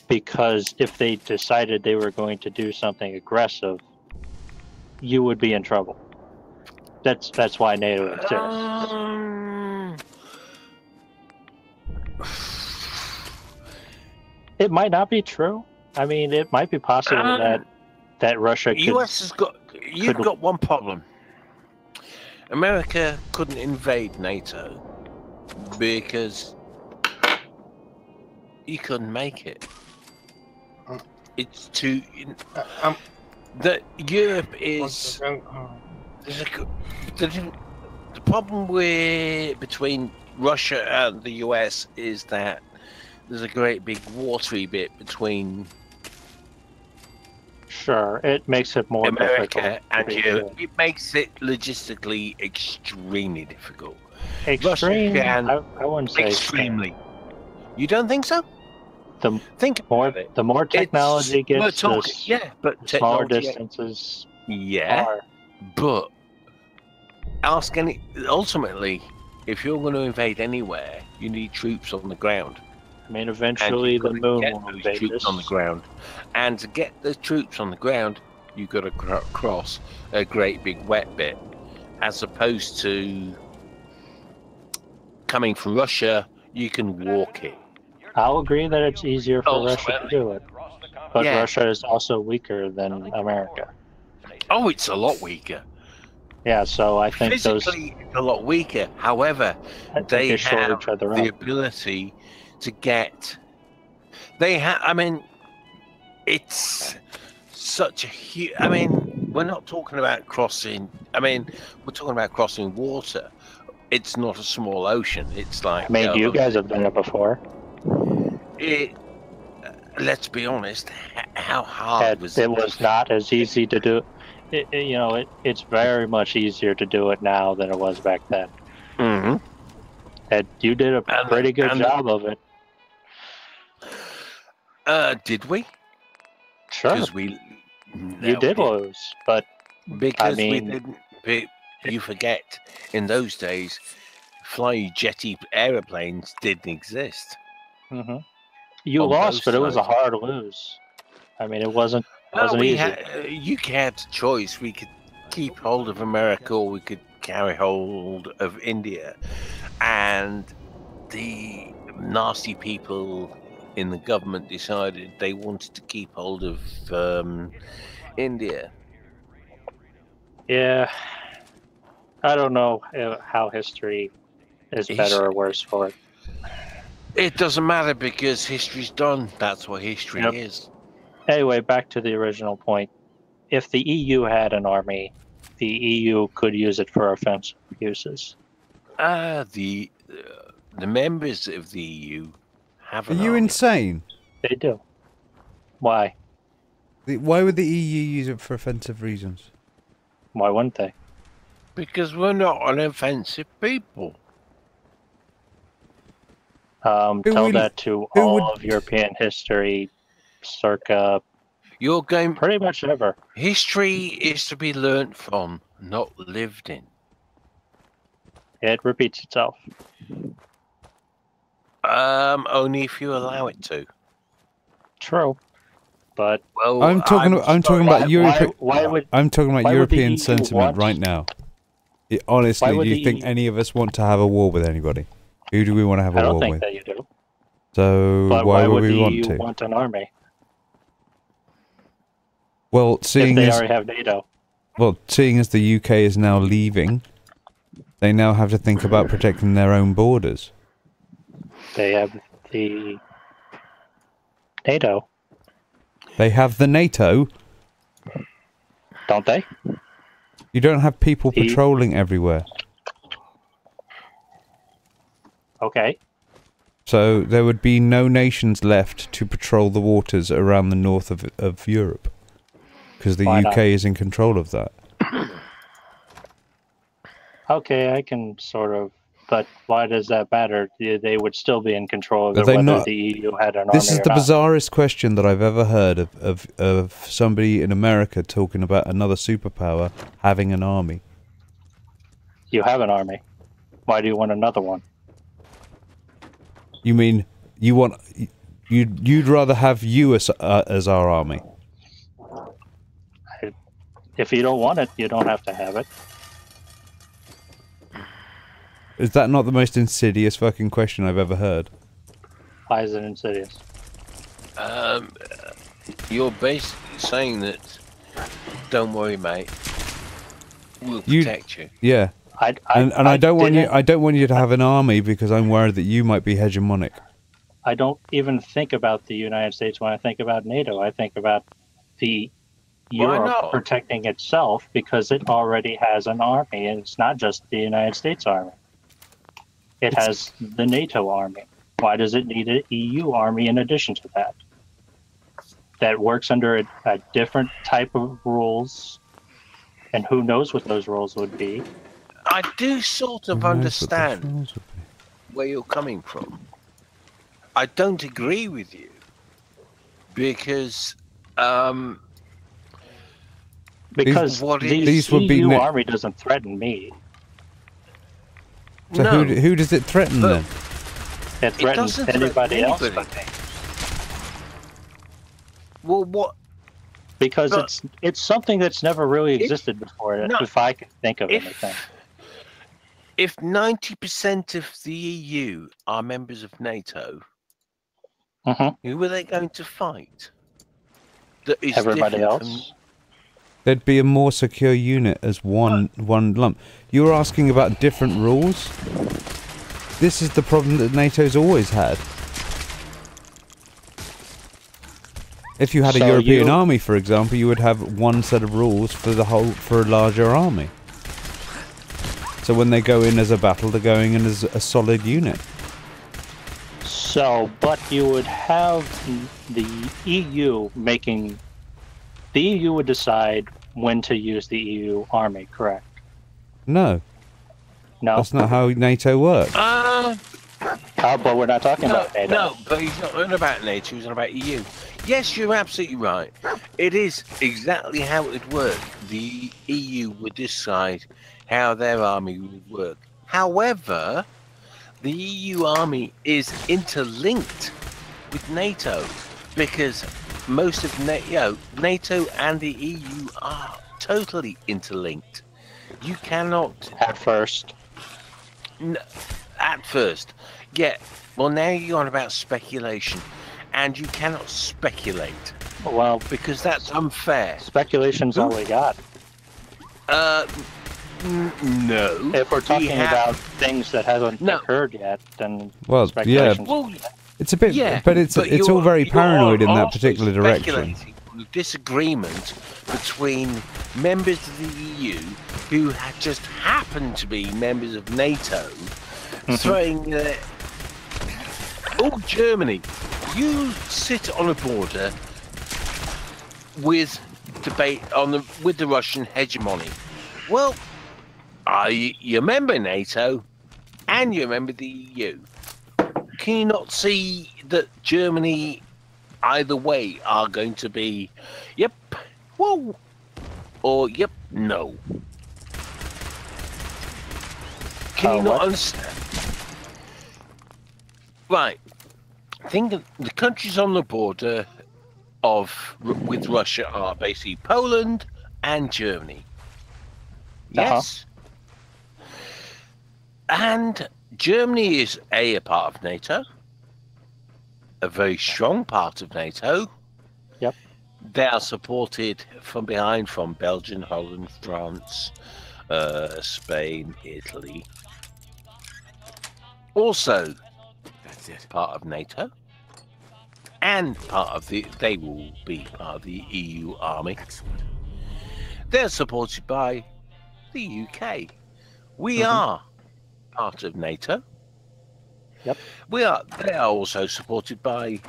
because if they decided they were going to do something aggressive, you would be in trouble. That's why NATO exists. It might not be true. I mean, it might be possible that Russia could... US has got... You've got one problem. America couldn't invade NATO because you couldn't make it. It's too... that Europe is... The problem between Russia and the US is that there's a great big watery bit between... Sure, it makes it more America difficult. and Europe. It makes it logistically extremely difficult. Extreme? Russia I wouldn't say extremely. You don't think so? The more technology gets, the but smaller technology, distances are. But ultimately, if you're going to invade anywhere, you need troops on the ground. I mean, eventually the moon will invade troops this. on the ground, and to get the troops on the ground, you've got to cross a great big wet bit, as opposed to coming from Russia. You can walk it. I'll agree that it's easier for Russia to do it, but Yeah. Russia is also weaker than America. Oh, it's a lot weaker. Yeah, so I think Physically, it's a lot weaker. However, they shore have each other the up. ability to get. They have. I mean, it's such a huge. I mean, we're not talking about crossing. I mean, we're talking about crossing water. It's not a small ocean. It's like. I mean, you guys have done it before. Let's be honest. How hard was it? It was not as easy to do. It's very much easier to do it now than it was back then. Mm-hmm. And you did a pretty good job of it. Did we? Sure. You did lose, but because I mean, we didn't. You forget, in those days, fly jetty aeroplanes didn't exist. Mm-hmm. You On lost, both but it was a sides. hard lose. I mean, it wasn't we easy. you had a choice. We could keep hold of America, or we could carry hold of India. And the nasty people in the government decided they wanted to keep hold of India. Yeah, I don't know how history is better or worse for it. It doesn't matter because history's done. That's what history is. Anyway, back to the original point. If the EU had an army, the EU could use it for offensive uses. The members of the EU have Are an you army. insane? They do. Why? Why would the EU use it for offensive reasons? Why wouldn't they? Because we're not an offensive people. Tell that to all of European history circa Your game pretty much ever. History is to be learnt from, not lived in. It repeats itself. Only if you allow it to. True, but well, I'm talking about European. I'm talking about why would the European EU sentiment want- right now. Why Honestly, would do you the think EU any of us want to have a war with anybody? Who do we want to have I a don't war think with? that you do. So But why would would we the want EU to? want an army Well, if seeing they as already have NATO? seeing as the UK is now leaving, they now have to think about protecting their own borders. They have the NATO, They have the NATO. don't they? You don't have people patrolling everywhere. Okay. So there would be no nations left to patrol the waters around the north of Europe. Because the Why UK not? is in control of that. Okay, I can sort of, but why does that matter? They would still be in control of Are it they whether not- the EU had an This army is or the not. bizarrest question that I've ever heard of somebody in America talking about another superpower having an army. You have an army. Why do you want another one? You mean you'd rather have you as our army? If you don't want it, you don't have to have it. Is that not the most insidious fucking question I've ever heard? Why is it insidious? You're basically saying that, don't worry, mate, we'll You- protect you. Yeah. And I don't want you to have an army because I'm worried that you might be hegemonic. I don't even think about the United States when I think about NATO. I think about the Europe not? protecting itself because it already has an army, and it's not just the United States Army. It has the NATO army. Why does it need an EU army in addition to that? That works under a different type of rules, and who knows what those rules would be. I do sort of understand where you're coming from. I don't agree with you because Because what the is- EU army doesn't threaten me. So who does it threaten then? It threatens doesn't anybody else. anybody. Well, what? Because But it's something that's never really existed before, no, if I can think of anything. If 90% of the EU are members of NATO, who are they going to fight? That is Everybody different else. There'd be a more secure unit as one lump. You were asking about different rules? This is the problem that NATO's always had. If you had a European army, for example, you would have one set of rules for a larger army. So when they go in as a battle, they're going in as a solid unit. So, but you would have the EU making... The EU would decide when to use the EU army, correct? No. No. That's not how NATO works. But we're not talking about NATO. No, but he's not on about NATO, he's on about EU. Yes, you're absolutely right. It is exactly how it would work. The EU would decide how their army would work. However, the EU army is interlinked with NATO because most of NATO and the EU are totally interlinked. You cannot... At first. At first. Yeah. Well, now you're on about speculation. And you cannot speculate. Well, because that's unfair. Speculation's all we got. No. If we're talking about things that haven't occurred yet, then well, yeah. speculation's It's a bit, Yeah, but it's all very paranoid in that particular direction. On the disagreement between members of the EU who just happen to be members of NATO, throwing... Germany. You sit on a border with debate with the Russian hegemony. Well, you remember NATO and you remember the EU. Can you not see that Germany, either way, are going to be, yep, whoa, or yep, no? Can you not understand? Right. Think of the countries on the border with Russia are basically Poland and Germany. Yes. And Germany is a part of NATO, a very strong part of NATO. Yep. They are supported from behind from Belgium, Holland, France, Spain, Italy. Also, part of NATO, and they will be part of the EU army. Excellent. They're supported by the UK. We are part of NATO. Yep. They are also supported by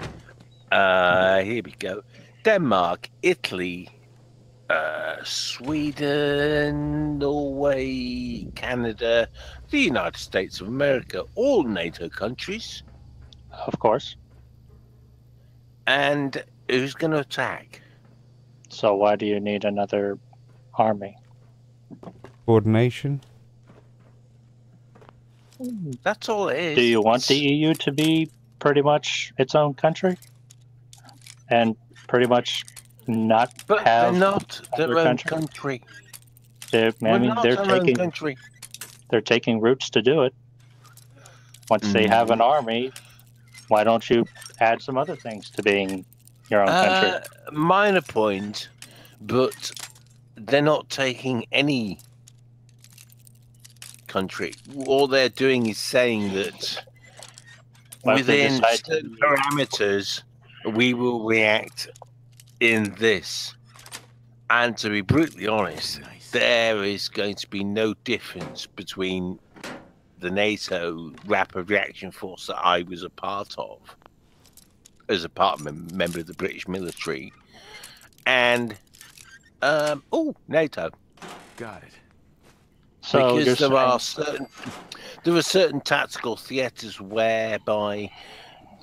here we go, Denmark, Italy, Sweden, Norway, Canada, the United States of America, all NATO countries. Of course. And who's going to attack? So why do you need another army? Coordination. That's all it is. Do you want the EU to be pretty much its own country? And pretty much not but have they're not their own country. They're taking routes to do it. Once they have an army, why don't you add some other things to being your own country? Minor point, but they're not taking any country. All they're doing is saying that within certain parameters, we will react in this. And to be brutally honest, there is going to be no difference between the NATO Rapid Reaction Force that I was a part of, as a member of the British military, and NATO. Got it. So because there are certain tactical theatres whereby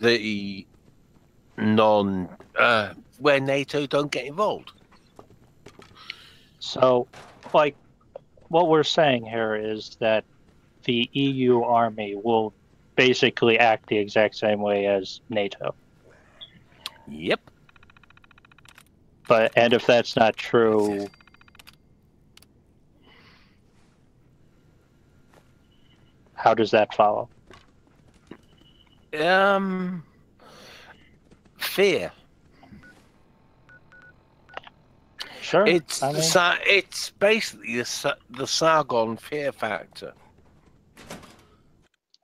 the where NATO don't get involved. So, like, what we're saying here is that the EU army will basically act the exact same way as NATO. Yep. And if that's not true, how does that follow? Fear. Sure. It's it's basically the Sargon fear factor.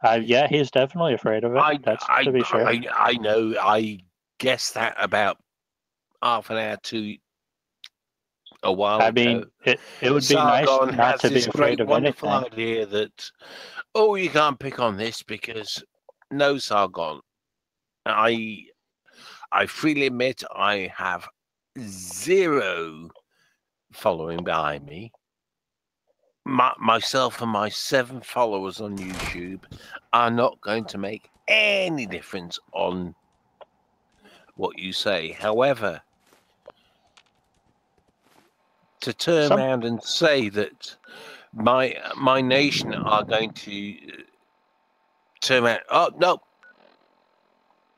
Yeah, he's definitely afraid of it. To be sure. I know. I guessed that about half an hour to a while ago. I mean, it would be Sargon nice not to be this afraid great, of wonderful anything. idea that, oh, you can't pick on this because no, Sargon. I freely admit I have 0 following behind me. Myself and my 7 followers on YouTube are not going to make any difference on what you say. However, to turn around and say that my nation are going to turn around, oh no,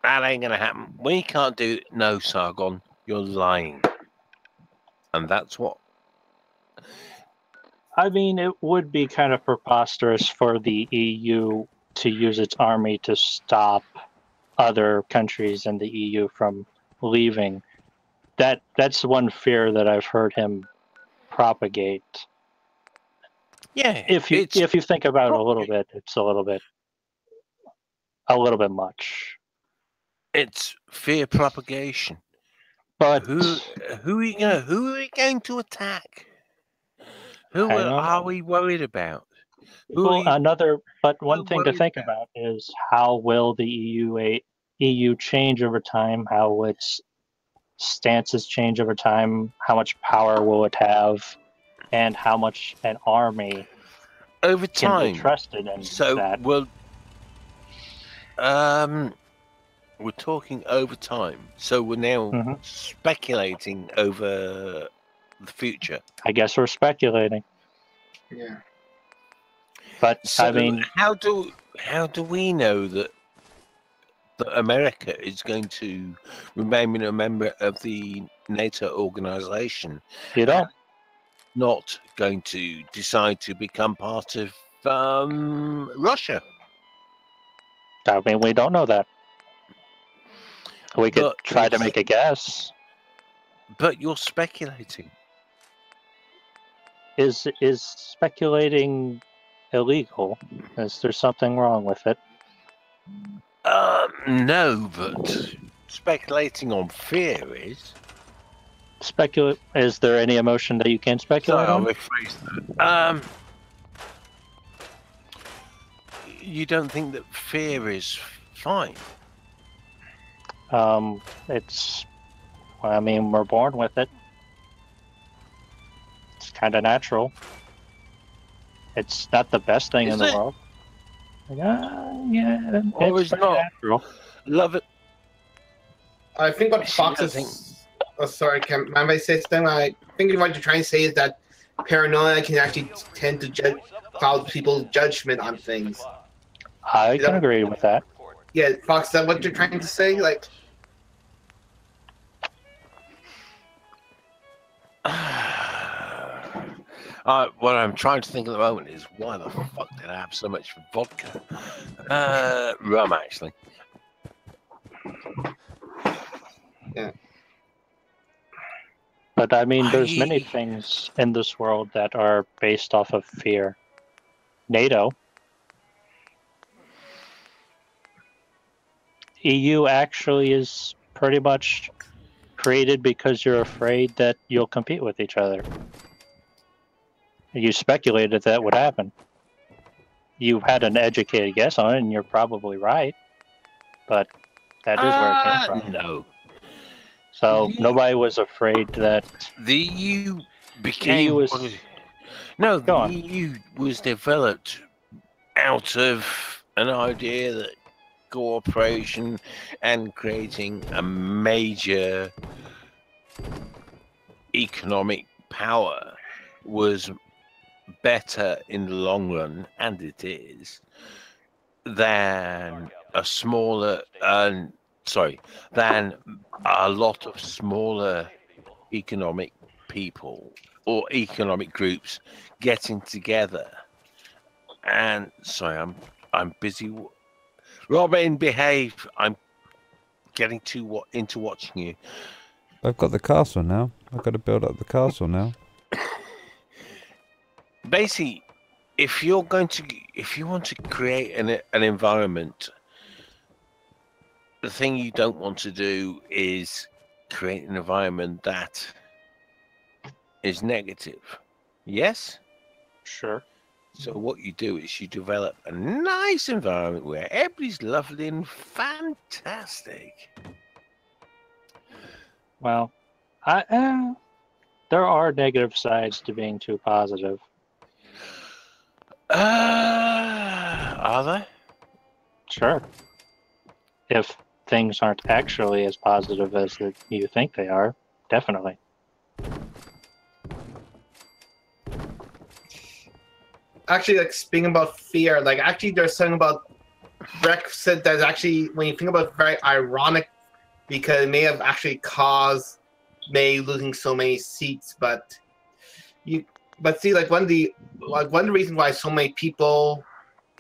that ain't gonna happen. We can't do it. No, Sargon, you're lying, and that's what. I mean, it would be kind of preposterous for the EU to use its army to stop other countries in the EU from leaving. That's one fear that I've heard him propagate. Yeah, if you think about it a little bit, it's a little bit much. It's fear propagation. But who are we going to attack? Who are we worried about? One thing to think about is how will the EU change over time? How its stances change over time? How much power will it have? And how much an army over time can be trusted in that? We're talking over time, so we're now speculating over the future. I guess we're speculating. Yeah. But so I mean, how do we know that America is going to remain a member of the NATO organization? You don't. Not going to decide to become part of Russia. I mean, we don't know that. We could try to make a guess. But you're speculating. Is speculating illegal? Is there something wrong with it? No, but speculating on fear is. Is there any emotion that you can speculate on? You don't think that fear is fine? I mean, we're born with it. It's kind of natural. It's not the best thing in the world. Yeah, it's not natural. Love it. I think what Fox is. Oh, sorry, can I say something? I think what you're trying to say is that paranoia can actually tend to cloud people's judgment on things. I can agree with that. Yeah, Fox, is that what you're trying to say? Like, what I'm trying to think at the moment is why the fuck did I have so much vodka? Rum, actually. Yeah. But I mean, there's many things in this world that are based off of fear. NATO. EU actually is pretty much created because you're afraid that you'll compete with each other. You speculated that would happen. You had an educated guess on it, and you're probably right. But that is where it came from. No. So nobody was afraid that the EU became. The EU was developed out of an idea that cooperation and creating a major economic power was better in the long run, and it is, than a smaller, than a lot of smaller economic people or economic groups getting together. And sorry, I'm busy. Robin, behave. I'm getting into watching you. I've got the castle now. I've got to build up the castle now. Basically, if you want to create an environment, the thing you don't want to do is create an environment that is negative. Yes? Sure. So what you do is you develop a nice environment where everybody's lovely and fantastic. Well, there are negative sides to being too positive. Are there? Sure. If things aren't actually as positive as you think they are, definitely. Actually, like speaking about fear, like actually there's something about Brexit that's actually, when you think about it, very ironic, because it may have actually caused May losing so many seats, but see, like one of the reasons why so many people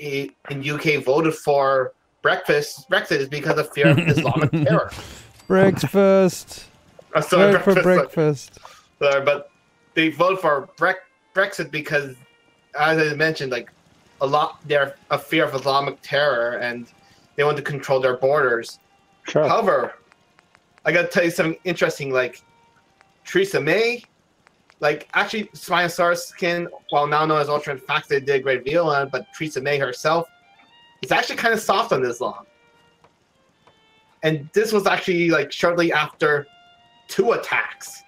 in UK voted for Brexit is because of fear of Islamic terror. Breakfast. Sorry, vote for breakfast. Sorry, but they voted for Brexit because, as I mentioned, like they're a fear of Islamic terror and they want to control their borders. Sure. However, I gotta tell you something interesting. Like Theresa May, like actually Spinosaurus skin, while now known as Ultra Facts, they did a great deal on it, but Theresa May herself is actually kind of soft on Islam. And this was actually like shortly after 2 attacks.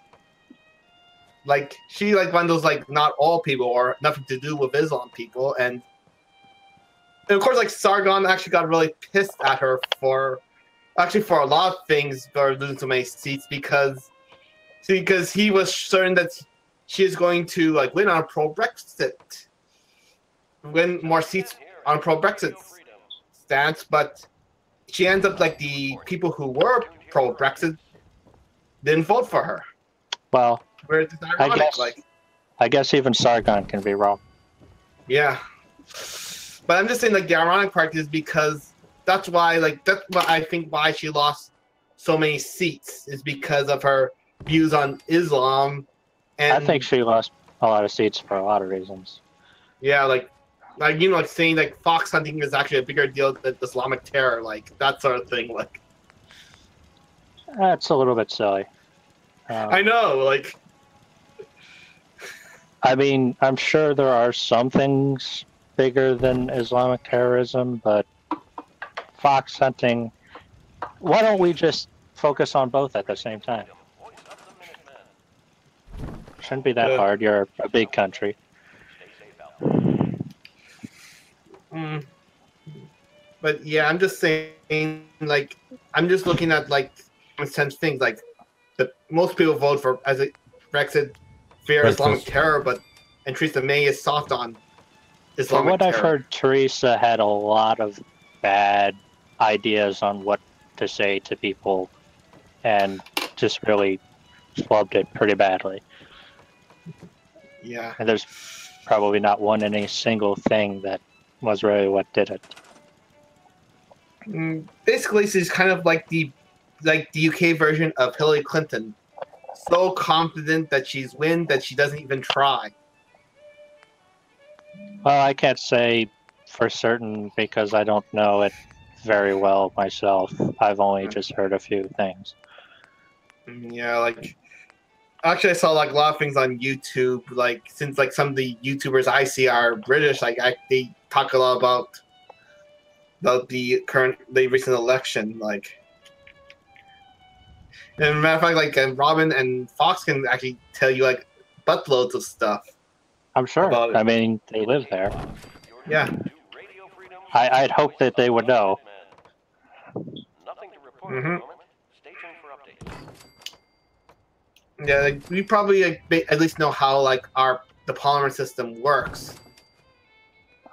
Like she like one of those like not all people or nothing to do with Islam people, and of course like Sargon actually got really pissed at her for a lot of things for losing so many seats because he was certain that she is going to like win on a pro-Brexit, win more seats on a pro-Brexit stance, but she ends up like the people who were pro-Brexit didn't vote for her. Well, where it's ironic, I guess even Sargon can be wrong. Yeah, but I'm just saying like the ironic part is because that's what I think why she lost so many seats is because of her views on Islam. And I think she lost a lot of seats for a lot of reasons. Yeah, like saying like fox hunting is actually a bigger deal than Islamic terror, like that sort of thing. Like that's a little bit silly. I know, like. I mean, I'm sure there are some things bigger than Islamic terrorism, but fox hunting. Why don't we just focus on both at the same time? Shouldn't be that hard. You're a big country. But yeah, I'm just saying, like, I'm just looking at like common sense things, like that most people vote for as a Brexit, fear Islamic terror, and Theresa May is soft on Islamic From what terror. I've heard, Theresa had a lot of bad ideas on what to say to people, and just really flubbed it pretty badly. Yeah. And there's probably not any single thing that was really what did it. Basically, she's kind of like the UK version of Hillary Clinton. So confident that she's win that she doesn't even try. Well, I can't say for certain because I don't know it very well myself. I've only just heard a few things. Yeah, like actually I saw like a lot of things on YouTube, like since like some of the YouTubers I see are British, like they talk a lot about the recent election, like. And as a matter of fact, like Robin and Fox can actually tell you like buttloads of stuff. I'm sure. I mean, they live there. Yeah. I'd hope that they would know. Yeah, like, we probably at least know how like the polymer system works.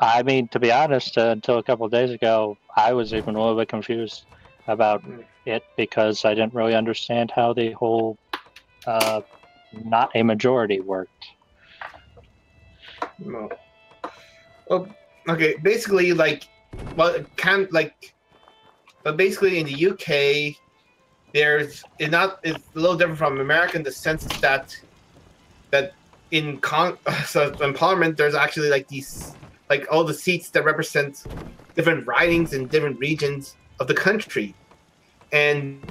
I mean, to be honest, until a couple of days ago, I was even a little bit confused about it because I didn't really understand how the whole not a majority worked. No. Well, okay, basically, like, well, it can like, but basically in the UK, it's a little different from America in the sense that in Parliament there's actually like these like all the seats that represent different ridings in different regions of the country, and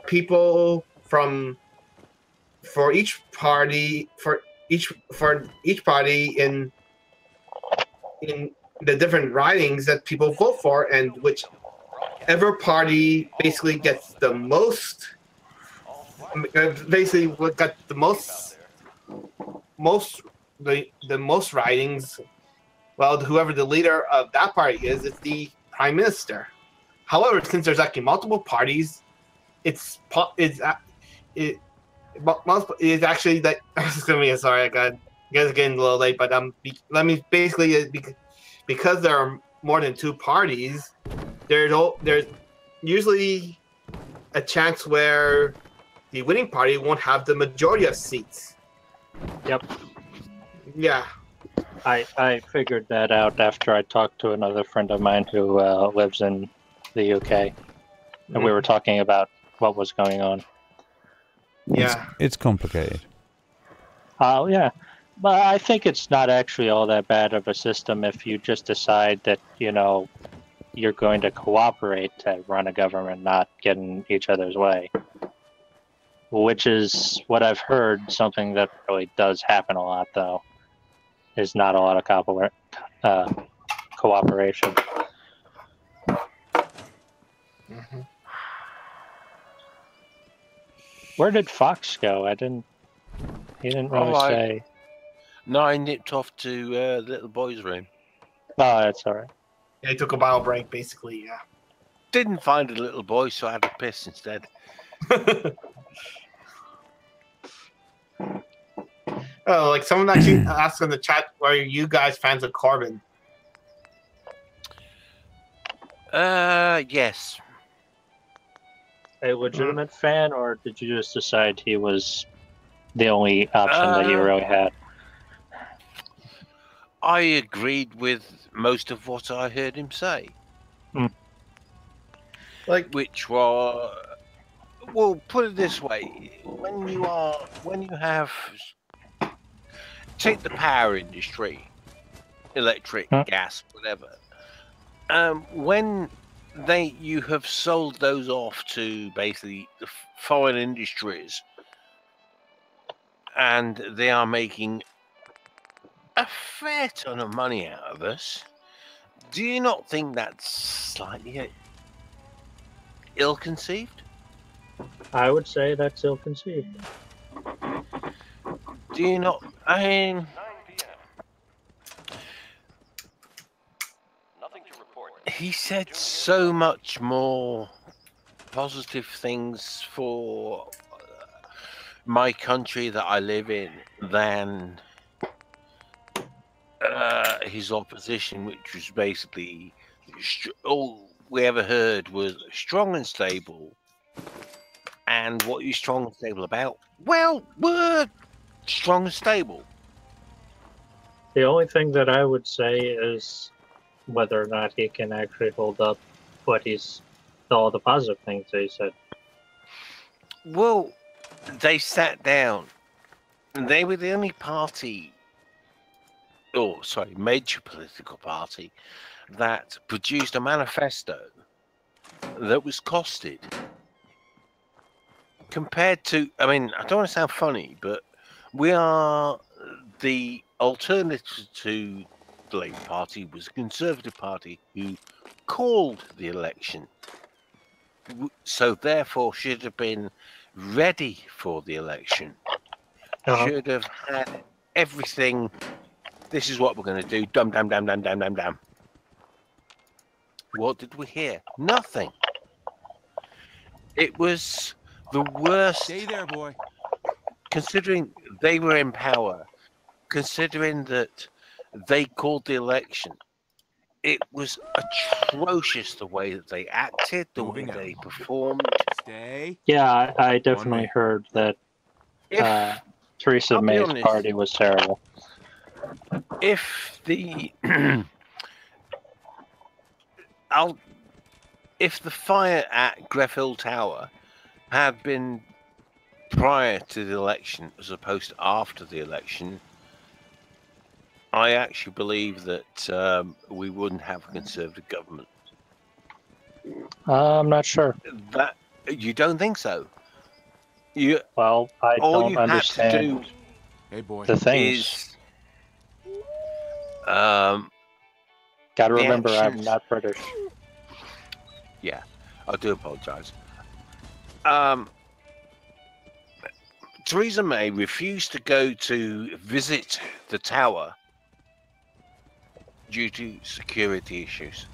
people for each party in the different ridings that people vote for, and whichever party basically gets the most, basically what got the most ridings, well, whoever the leader of that party is the prime minister. However, since there's actually multiple parties, it's actually that. Excuse me, sorry, you guys are getting a little late, but let me basically because there are more than two parties, there's usually a chance where the winning party won't have the majority of seats. Yep. Yeah. I figured that out after I talked to another friend of mine who lives in the UK, and we were talking about what was going on. Yeah. It's complicated. Yeah. But I think it's not actually all that bad of a system if you just decide that, you're going to cooperate to run a government, not get in each other's way. Which is what I've heard, something that really does happen a lot, though, is not a lot of cooperation. Mm-hmm. Where did Fox go? He didn't really say. No, I nipped off to the little boy's room. Oh, that's all right. Yeah, he took a bottle break, basically, yeah. Didn't find a little boy, so I had a piss instead. Oh, like someone actually asked in the chat, are you guys fans of Corbin? Yes. A legitimate fan, or did you just decide he was the only option that you really had? I agreed with most of what I heard him say. Which was, well, put it this way: when you have, take the power industry, electric, gas, whatever. When you have sold those off to basically the foreign industries, and they are making a fair ton of money out of us, do you not think that's slightly ill-conceived? I would say that's ill-conceived. Do you not? I mean, he said so much more positive things for my country that I live in than his opposition, which was basically all we ever heard was strong and stable. And what are you strong and stable about? Well, we're strong and stable. The only thing that I would say is whether or not he can actually hold up all the positive things that he said. Well, they sat down and they were the only party, major political party that produced a manifesto that was costed. Compared to, I mean, I don't want to sound funny, but we are the alternative to the Labour Party was a Conservative Party who called the election. So therefore should have been ready for the election. Should have had everything. This is what we're going to do. Dum, dum, dum, dum, dum, dum, dum. What did we hear? Nothing. It was the worst. Stay there, boy. Considering they were in power, considering that they called the election. It was atrocious the way that they acted, the way they performed. Yeah, I definitely heard that Theresa I'll be May's honest. party was terrible. If the if the fire at Greffield Tower had been prior to the election as opposed to after the election, I actually believe that we wouldn't have a Conservative government. I'm not sure. That you don't think so? Well, I all don't you had to understand do the things. is Got to the remember, I'm actions- not British. Yeah, I do apologise. Theresa May refused to go to visit the tower due to security issues.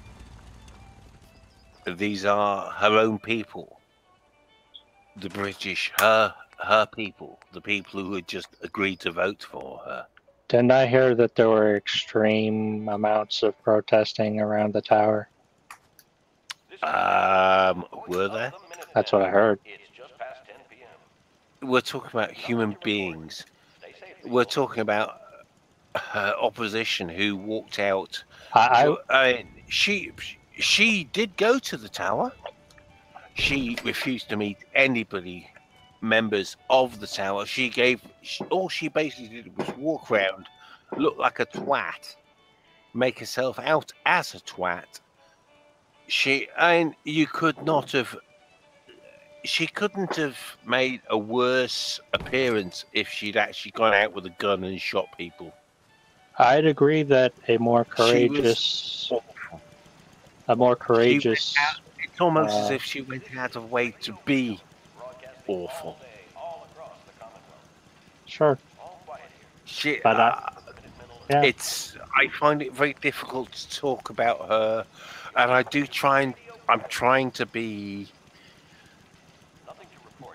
These are her own people, the British, her people, the people who had just agreed to vote for her. Didn't I hear that there were extreme amounts of protesting around the tower? Were there? That's what I heard. We're talking about human beings. We're talking about opposition who walked out. She did go to the tower. She refused to meet anybody, members of the tower. All she basically did was walk around, look like a twat, make herself out as a twat. You could not have. She couldn't have made a worse appearance if she'd actually gone out with a gun and shot people. I'd agree that a more She courageous, It's almost as if she went out of way to be awful. Sure. But yeah. I find it very difficult to talk about her, and I'm trying to be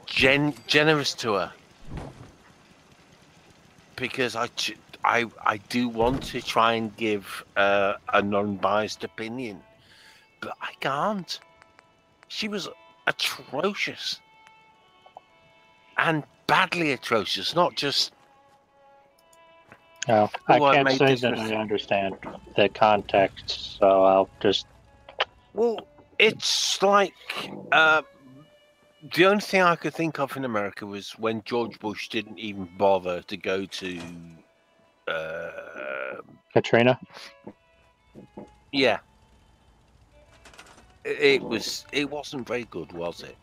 generous to her because I do want to try and give a non-biased opinion, but I can't. She was atrocious and badly atrocious, not just. No, I Oh, I can't made say this that I mistake. understand the context, so I'll just. Well, it's like the only thing I could think of in America was when George Bush didn't even bother to go to. Katrina? Yeah. It wasn't very good, was it?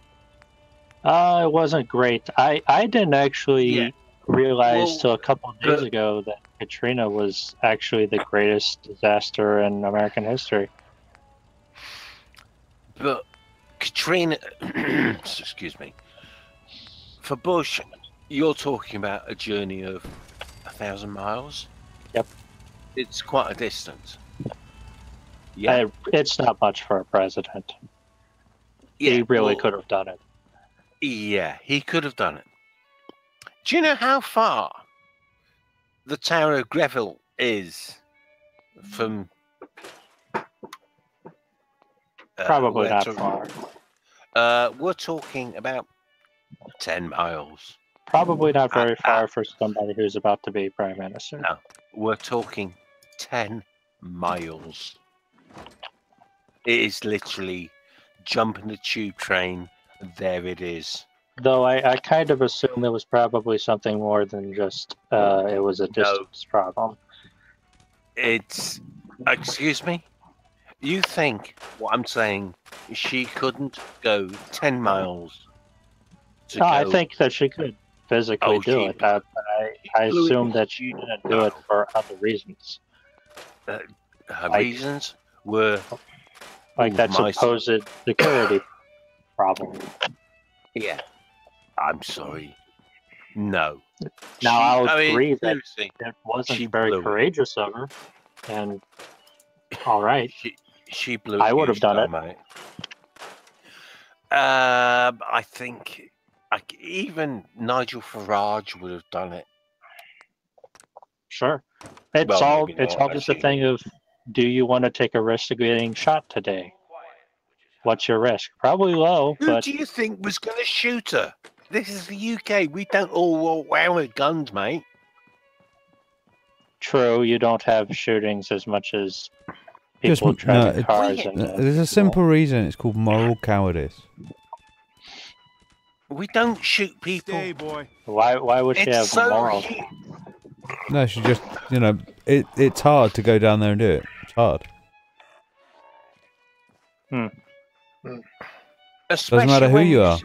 It wasn't great. I didn't actually realize till a couple of days ago that Katrina was actually the greatest disaster in American history. But Katrina, excuse me, for Bush, you're talking about a journey of 1,000 miles. Yep. It's quite a distance. Yeah. It's not much for a president. He really could have done it. Yeah, he could have done it. Do you know how far the Tower of Greville is from? Probably not far. We're talking about 10 miles. Probably not very far for somebody who's about to be prime minister. No, we're talking 10 miles. It is literally jumping the tube train. There it is. Though I kind of assume it was probably something more than just it was a distance problem. It's, excuse me? You think what I'm saying, she couldn't go 10 miles to No, go... I think that she could physically do it. I assume that she didn't do it for other reasons. Her reasons were... Like that supposed security problem. Yeah. I'm sorry. No. Now, I'll agree that seriously, it wasn't she very blew it. courageous of her. And, all right. She blew I would have done it. mate. I think even Nigel Farage would have done it. Sure. It's Well, all maybe it's not, all just a actually. thing of, do you want to take a risk of getting shot today? What's your risk? Probably low, Who but do you think was going to shoot her? This is the UK. We don't all walk around with guns, mate. true, you don't have shootings as much as Just people no. driving cars. And There's a simple reason. It's called moral cowardice. We don't shoot people. Stay, boy. Why would she It's have so morals? No, she just, it's hard to go down there and do it. It's hard. Especially Doesn't matter who when you are.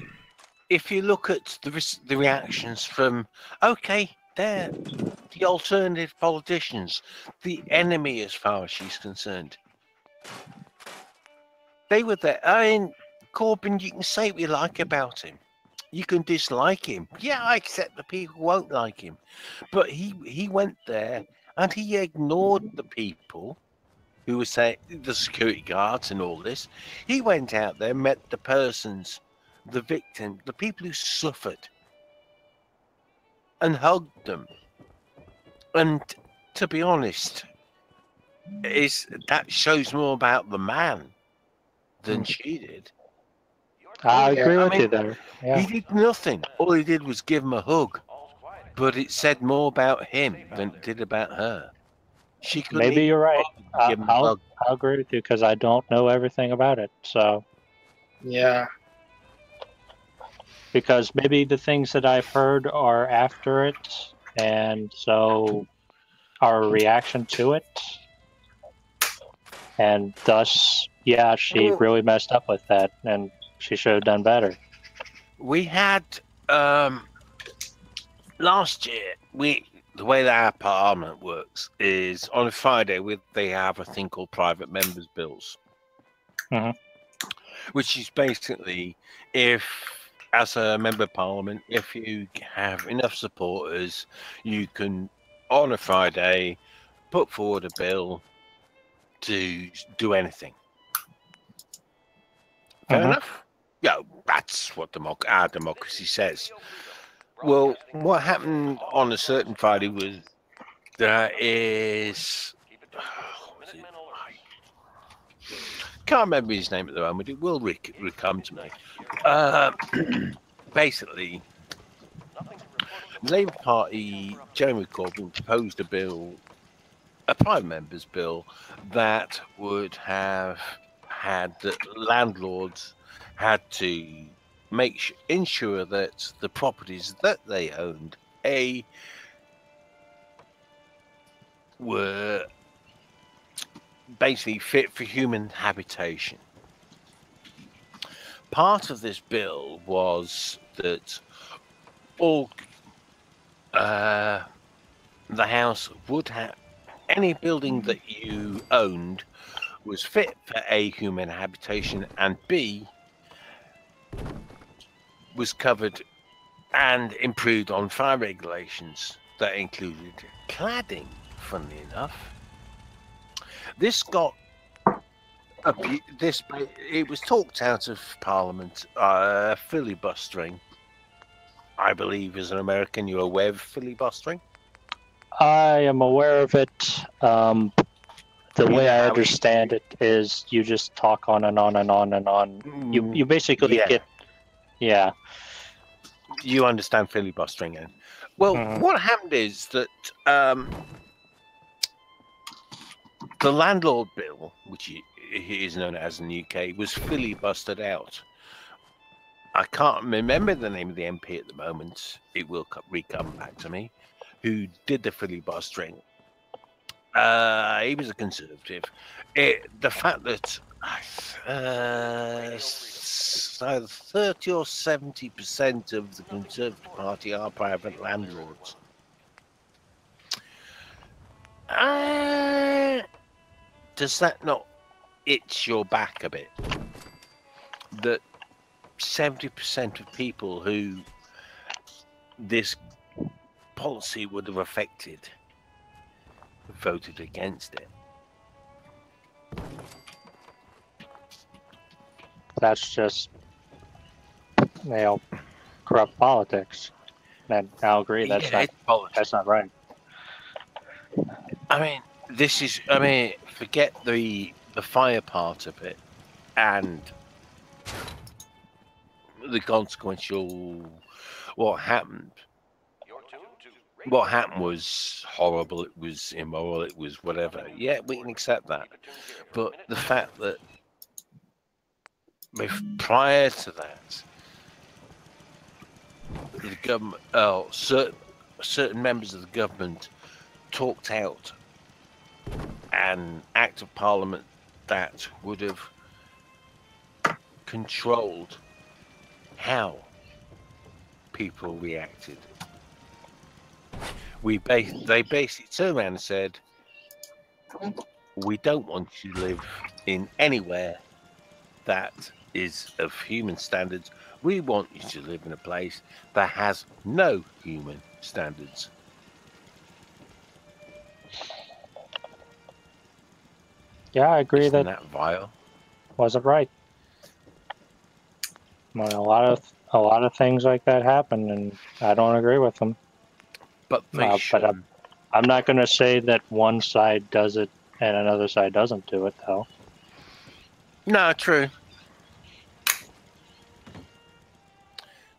If you look at the reactions from, okay, they're the alternative politicians, the enemy as far as she's concerned. They were there. I mean, Corbyn, you can say what you like about him. You can dislike him. Yeah, I accept that people won't like him. But he went there and he ignored the people who were saying, the security guards and all this. He went out there, met the persons, the victim, the people who suffered, and hugged them. And to be honest, that shows more about the man than she did. I agree with you there. Yeah. He did nothing. All he did was give him a hug. But it said more about him than it did about her. She couldn't Maybe you're right. give him a hug. I'll agree with you because I don't know everything about it. So Yeah. because maybe the things that I've heard are after it, and so our reaction to it, and thus, yeah, she really messed up with that, and she should have done better. We had last year. The way that our parliament works is on a Friday they have a thing called private members' bills, which is basically if, as a member of parliament, if you have enough supporters, you can on a Friday put forward a bill to do anything. Fair enough. Yeah, that's what our democracy says. Well, what happened on a certain Friday was there is... can't remember his name at the moment. It will come to me. Basically, the Labour Party, Jeremy Corbyn, proposed a bill, a private member's bill, that would have had that landlords had to ensure that the properties that they owned were basically fit for human habitation. Part of this bill was that all the house would have any building that you owned was fit for A, human habitation, and B, was covered and improved on fire regulations that included cladding, funnily enough. This got it was talked out of Parliament, filibustering. I believe as an American you're aware of filibustering. I am aware of it. The way I understand it is you just talk on and on and on and on. You basically get... Yeah. You understand filibustering then. Well, what happened is that the landlord bill, which is known as in the UK, was filibustered out. I can't remember the name of the MP at the moment. It will come back to me. Who did the filibustering? He was a Conservative. The fact that 30 or 70% of the Conservative Party are private landlords. Does that not itch your back a bit? That 70% of people who this policy would have affected voted against it. That's just, corrupt politics. And I'll agree that's not right. I mean, this is. I mean, forget the fire part of it, and the consequential. What happened? What happened was horrible. It was immoral. It was whatever. Yeah, we can accept that. But the fact that prior to that, the government, certain members of the government talked out an act of parliament that would have controlled how people reacted. They basically turned around and said, we don't want you to live in anywhere that is of human standards. We want you to live in a place that has no human standards. Yeah, I agree. Isn't that vile? Wasn't right. Well, a lot of things like that happen, and I don't agree with them. But I'm not going to say that one side does it and another side doesn't do it, though. No, true.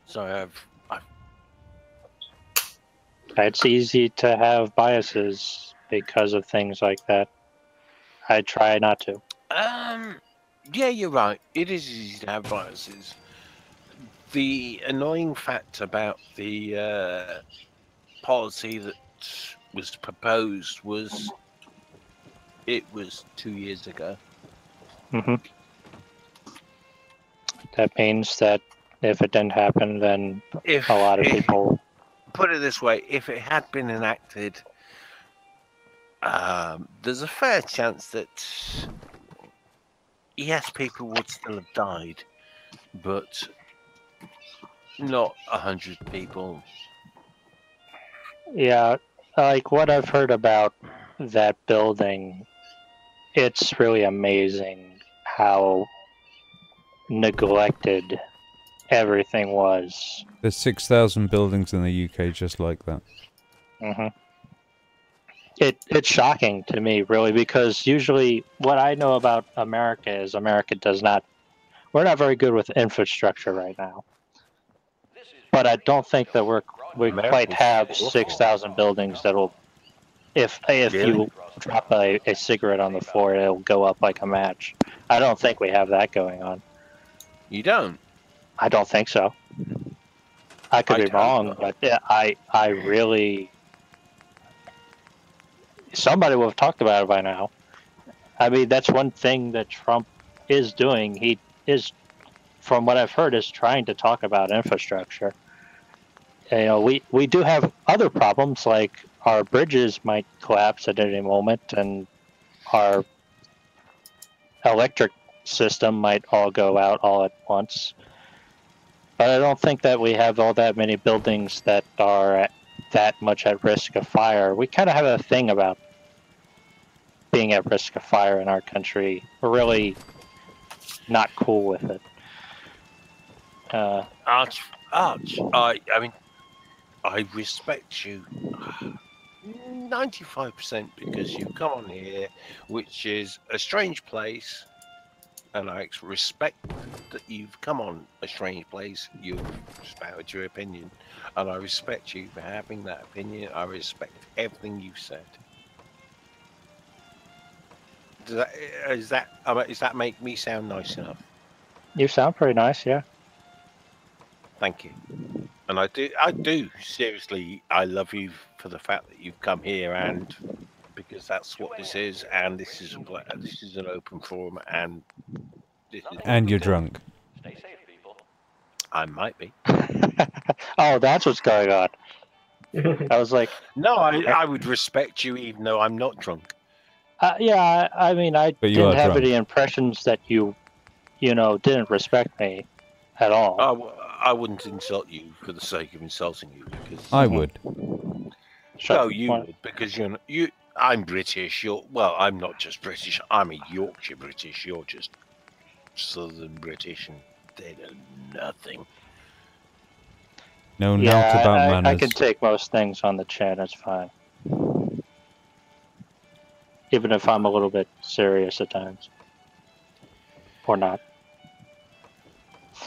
So it's easy to have biases because of things like that. I try not to. Yeah, you're right. It is easy to have biases. The annoying fact about the policy that was proposed was it was 2 years ago. Mm-hmm. That means that if it didn't happen, then a lot of people... Put it this way, if it had been enacted, there's a fair chance that, yes, people would still have died, but not 100 people. Yeah, like what I've heard about that building, it's really amazing how neglected everything was. There's 6,000 buildings in the UK just like that. Mm-hmm. It's shocking to me, really, because usually what I know about America is we're not very good with infrastructure right now. But I don't think that we quite have 6,000 buildings that'll, if you drop a cigarette on the floor, it'll go up like a match. I don't think we have that going on. You don't? I don't think so. I could be wrong, but I really... Somebody would have talked about it by now. I mean, that's one thing that Trump is doing. He is, from what I've heard, is trying to talk about infrastructure. You know, we do have other problems, like our bridges might collapse at any moment, and our electric system might all go out all at once. But I don't think that we have all that many buildings that are that much at risk of fire. We kind of have a thing about being at risk of fire in our country. We're really not cool with it. Arch, I mean, I respect you 95% because you come on here, which is a strange place, and I respect that you've come on a strange place. You've spouted your opinion, and I respect you for having that opinion. I respect everything you've said. Does that make me sound nice enough? You sound pretty nice, yeah. Thank you. And I do seriously. I love you for the fact that you've come here, and because that's what this is, and this is an open forum, and you're drunk. Stay safe, people. I might be. Oh, that's what's going on. I was like, no, I would respect you even though I'm not drunk. Yeah, I mean, I didn't have any impressions that you didn't respect me at all. I wouldn't insult you for the sake of insulting you, because I would. No, you would, because I'm British. I'm not just British. I'm a Yorkshire British. You're just Southern British, and they know nothing. No doubt about manners. I can take most things on the chin. It's fine. even if I'm a little bit serious at times. Or not.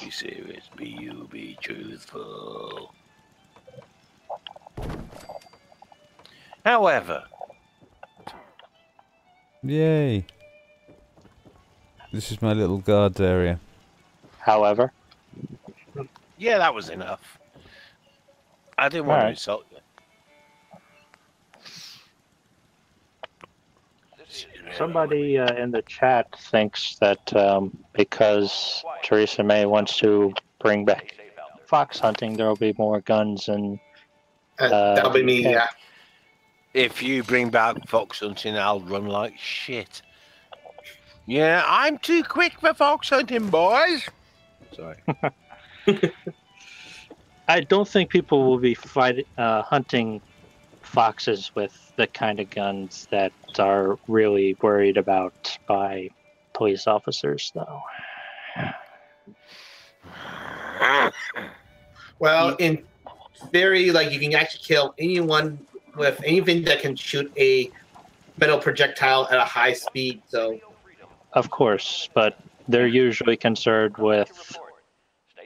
Be serious, be truthful. However. Yay. This is my little guards area. However. Yeah, that was enough. I didn't want to insult you. Somebody in the chat thinks that because Theresa May wants to bring back fox hunting, there will be more guns and. That'll be me, yeah. If you bring back fox hunting, I'll run like shit. Yeah, I'm too quick for fox hunting, boys. Sorry. I don't think people will be hunting foxes with the kind of guns that are really worried about by police officers, though. Well, in theory, like, you can actually kill anyone with anything that can shoot a metal projectile at a high speed, so... Of course, but they're usually concerned with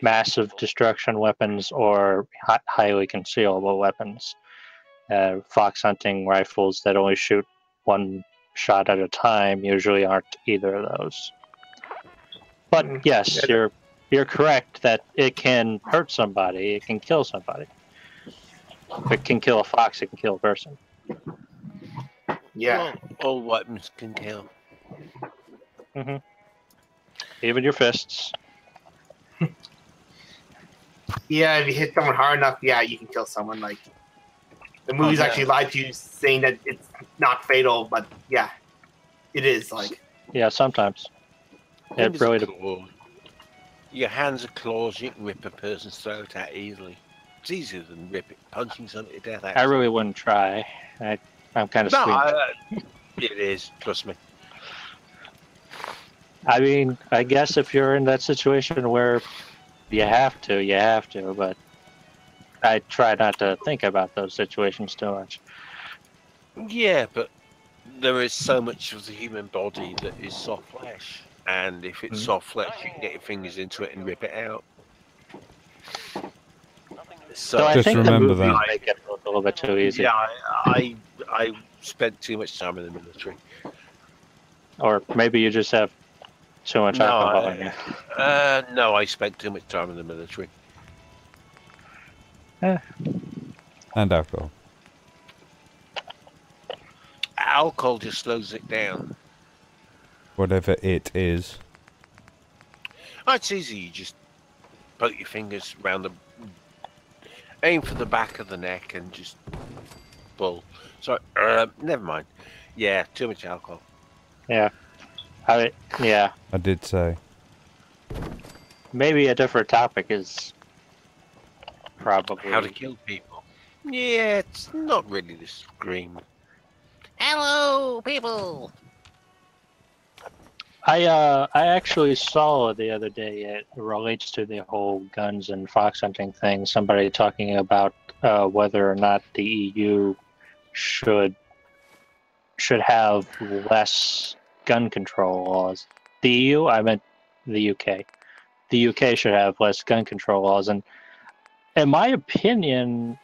massive destruction weapons or highly concealable weapons. Fox hunting rifles that only shoot one shot at a time usually aren't either of those. But yes, you're correct that it can hurt somebody, it can kill somebody. If it can kill a fox, it can kill a person. Yeah. All weapons can kill. Mm-hmm. Even your fists. Yeah, if you hit someone hard enough, yeah, you can kill someone. Like, the movies actually lied to you saying that it's not fatal, but yeah, it is. Like, yeah, sometimes. It really. Your hands are claws. You can rip a person's throat out easily. It's easier than punching somebody to death. Actually. I really wouldn't try. I'm kind of. No, it is. Trust me. I mean, I guess if you're in that situation where you have to, but I try not to think about those situations too much. Yeah, but there is so much of the human body that is soft flesh, and if it's soft flesh, you can get your fingers into it and rip it out. So I think remember the movies make it a little bit too easy. Yeah, I spent too much time in the military. Or maybe you just have too much alcohol in you. No, I spent too much time in the military. And alcohol. Alcohol just slows it down. Whatever it is. Oh, it's easy. You just poke your fingers around the... Aim for the back of the neck and just pull. Sorry, never mind. Yeah, too much alcohol. Yeah. I did say. Maybe a different topic is probably... How to kill people. Yeah, it's not really the scream. Hello, people! I actually saw the other day, it relates to the whole guns and fox hunting thing, somebody talking about whether or not the EU should have less gun control laws. The EU, I meant the UK. The UK should have less gun control laws, and in my opinion,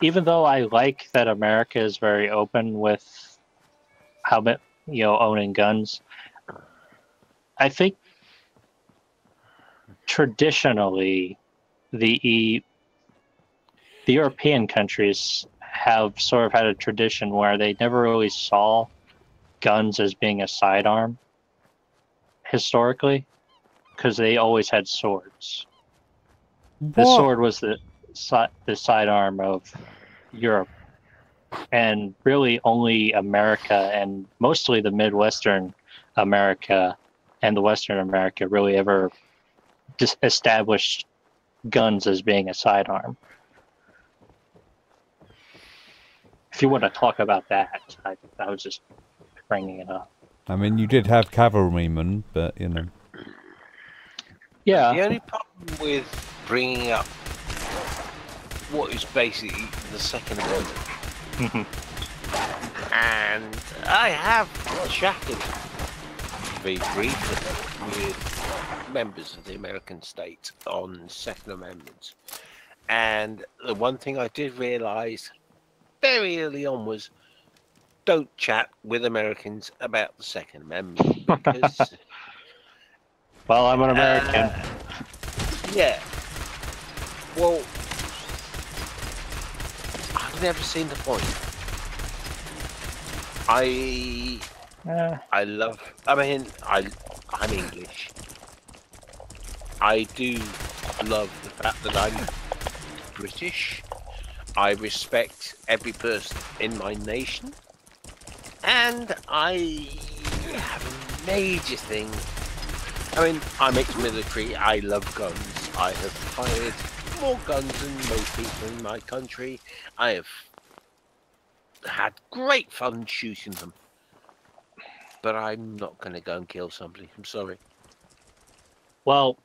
even though I like that America is very open with how owning guns, I think traditionally the European countries have sort of had a tradition where they never really saw guns as being a sidearm historically, because they always had swords. The sword was the sidearm of Europe, and really only America and mostly the Midwestern America and the Western America really ever established guns as being a sidearm. If you want to talk about that, I was just bringing it up. I mean, you did have cavalrymen, but, you know. Yeah. The only problem with bringing up what is basically the Second Amendment And I have chatted very briefly with members of the American state on Second Amendment. And the one thing I did realise very early on was don't chat with Americans about the Second Amendment because... Well, I'm an American. Yeah. Well, I've never seen the point. I'm English. I do love the fact that I'm British. I respect every person in my nation. And I have a major thing. I mean, I'm ex-military. I love guns. I have fired more guns than most people in my country. I have had great fun shooting them. But I'm not going to go and kill somebody. I'm sorry. Well,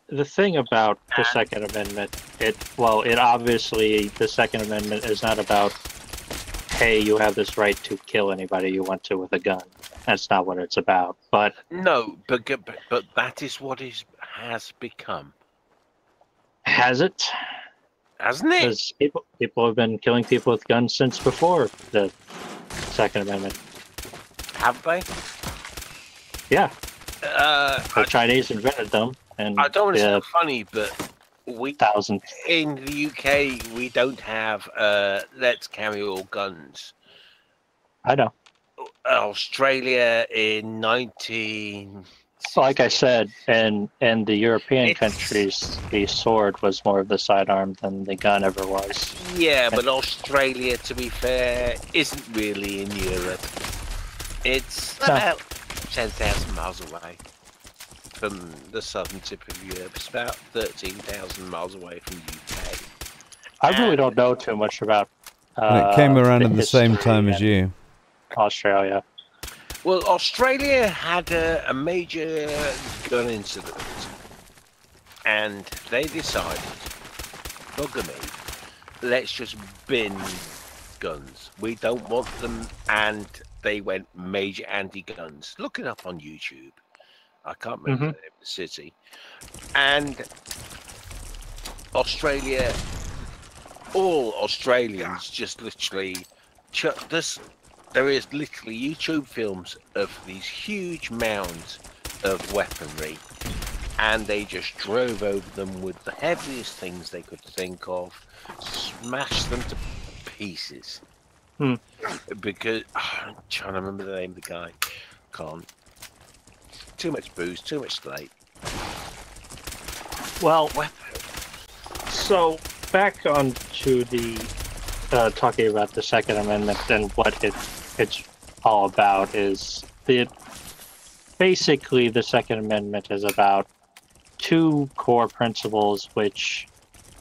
the thing about the Second Amendment, it obviously, the Second Amendment is not about, hey, you have this right to kill anybody you want to with a gun. That's not what it's about. But no, but that is what it has become. Has it? Hasn't it? Because people have been killing people with guns since before the Second Amendment. Have they? Yeah. The Chinese invented them, and I don't want to sound funny, but we thousands in the UK we don't have let's carry all guns. I know. Australia in 19. Like I said, in the European countries, the sword was more of the sidearm than the gun ever was. Yeah, but Australia, to be fair, isn't really in Europe. It's about 10,000 miles away from the southern tip of Europe. It's about 13,000 miles away from the UK. I really don't know too much about. And it came around at the same time as you. Australia. Well, Australia had a major gun incident, and they decided, bugger me, let's just bin guns. We don't want them, and they went major anti-guns. Look it up on YouTube. I can't remember the name of the city. And Australia, all Australians just literally there is literally YouTube films of these huge mounds of weaponry, and they just drove over them with the heaviest things they could think of, smashed them to pieces. Because I'm trying to remember the name of the guy. Can't. Too much booze, too much slate. Well, so back on to the talking about the Second Amendment and what it's all about is basically the Second Amendment is about two core principles, which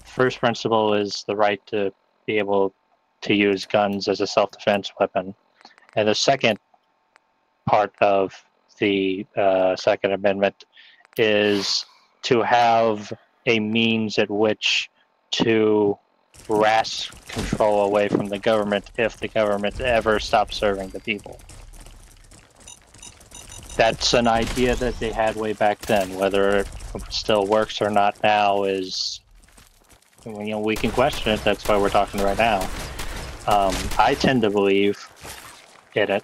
first principle is the right to be able to use guns as a self-defense weapon, and the second part of the Second Amendment is to have a means at which to wrest control away from the government if the government ever stops serving the people. That's an idea that they had way back then. Whether it still works or not now is, we can question it. That's why we're talking right now. I tend to believe in it,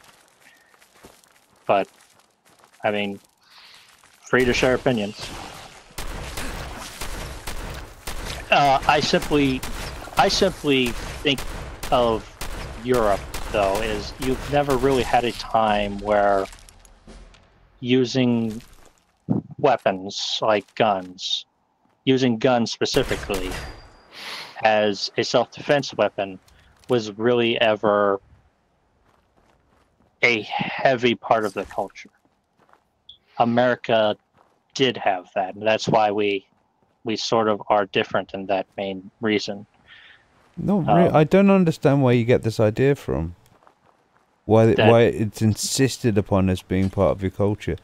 but I mean, free to share opinions. I simply think of Europe, though, is you've never really had a time where using weapons like guns, using guns specifically as a self-defense weapon was really ever a heavy part of the culture. America did have that, and that's why we sort of are different in that main reason. No, I don't understand where you get this idea from. Why it's insisted upon as being part of your culture.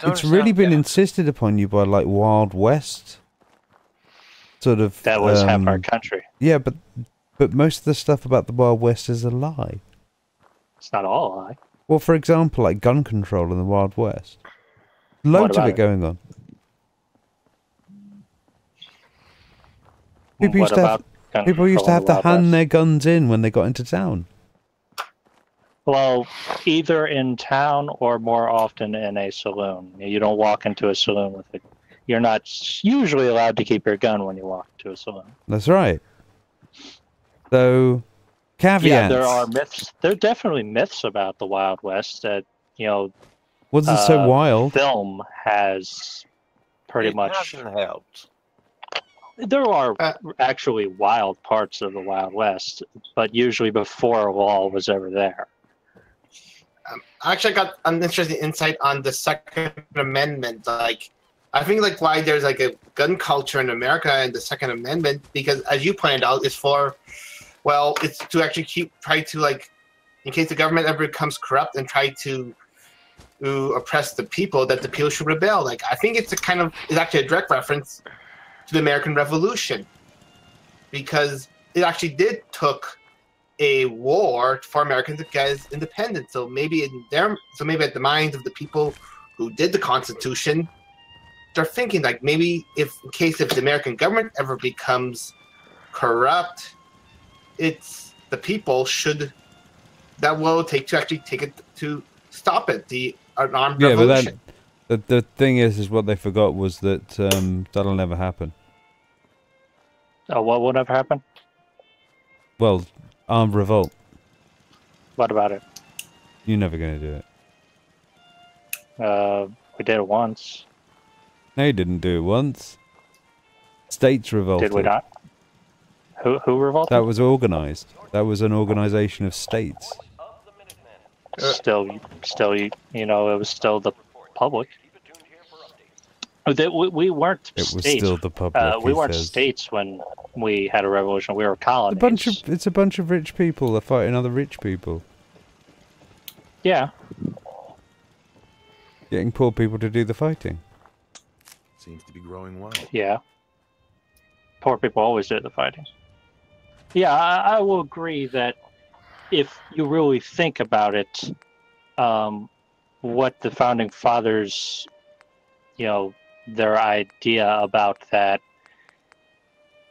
It's really been insisted upon you by like Wild West. Sort of. That was half our country. Yeah, but most of the stuff about the Wild West is a lie. It's not all a lie. Well, for example, like gun control in the Wild West. Loads of it going on. People used to have to hand their guns in when they got into town. Well, either in town or more often in a saloon. You don't walk into a saloon with it. You're not usually allowed to keep your gun when you walk to a saloon. That's right. So, caveats. Yeah, there are myths. There are definitely myths about the Wild West that, you know, wasn't so wild. Film has pretty much hasn't helped. There are actually wild parts of the Wild West, but usually before a law was ever there. Actually, I got an interesting insight on the Second Amendment. Like, I think like why there's like a gun culture in America and the Second Amendment, because as you pointed out, it's for, well, it's to actually try to like, in case the government ever becomes corrupt and try to oppress the people, that the people should rebel. Like, I think it's actually a direct reference to the American Revolution, because it actually took a war for Americans to get independence. So maybe at the minds of the people who did the Constitution, they're thinking like maybe if the American government ever becomes corrupt, it's the people that will take it to stop it. An armed revolution. But the thing is what they forgot was that that'll never happen. Oh, what would have happened? Well, armed revolt. What about it? You're never going to do it. We did it once. No, you didn't do it once. States revolted. Did we not? Who revolted? That was organized. That was an organization of states. Still, you know, it was still the public. We weren't states. It was still the public. We weren't states when we had a revolution. We were colonies. It's a bunch of rich people that fighting other rich people. Yeah. Getting poor people to do the fighting. Seems to be growing well. Yeah. Poor people always do the fighting. Yeah, I will agree that if you really think about it, what the founding fathers, you know, their idea about that,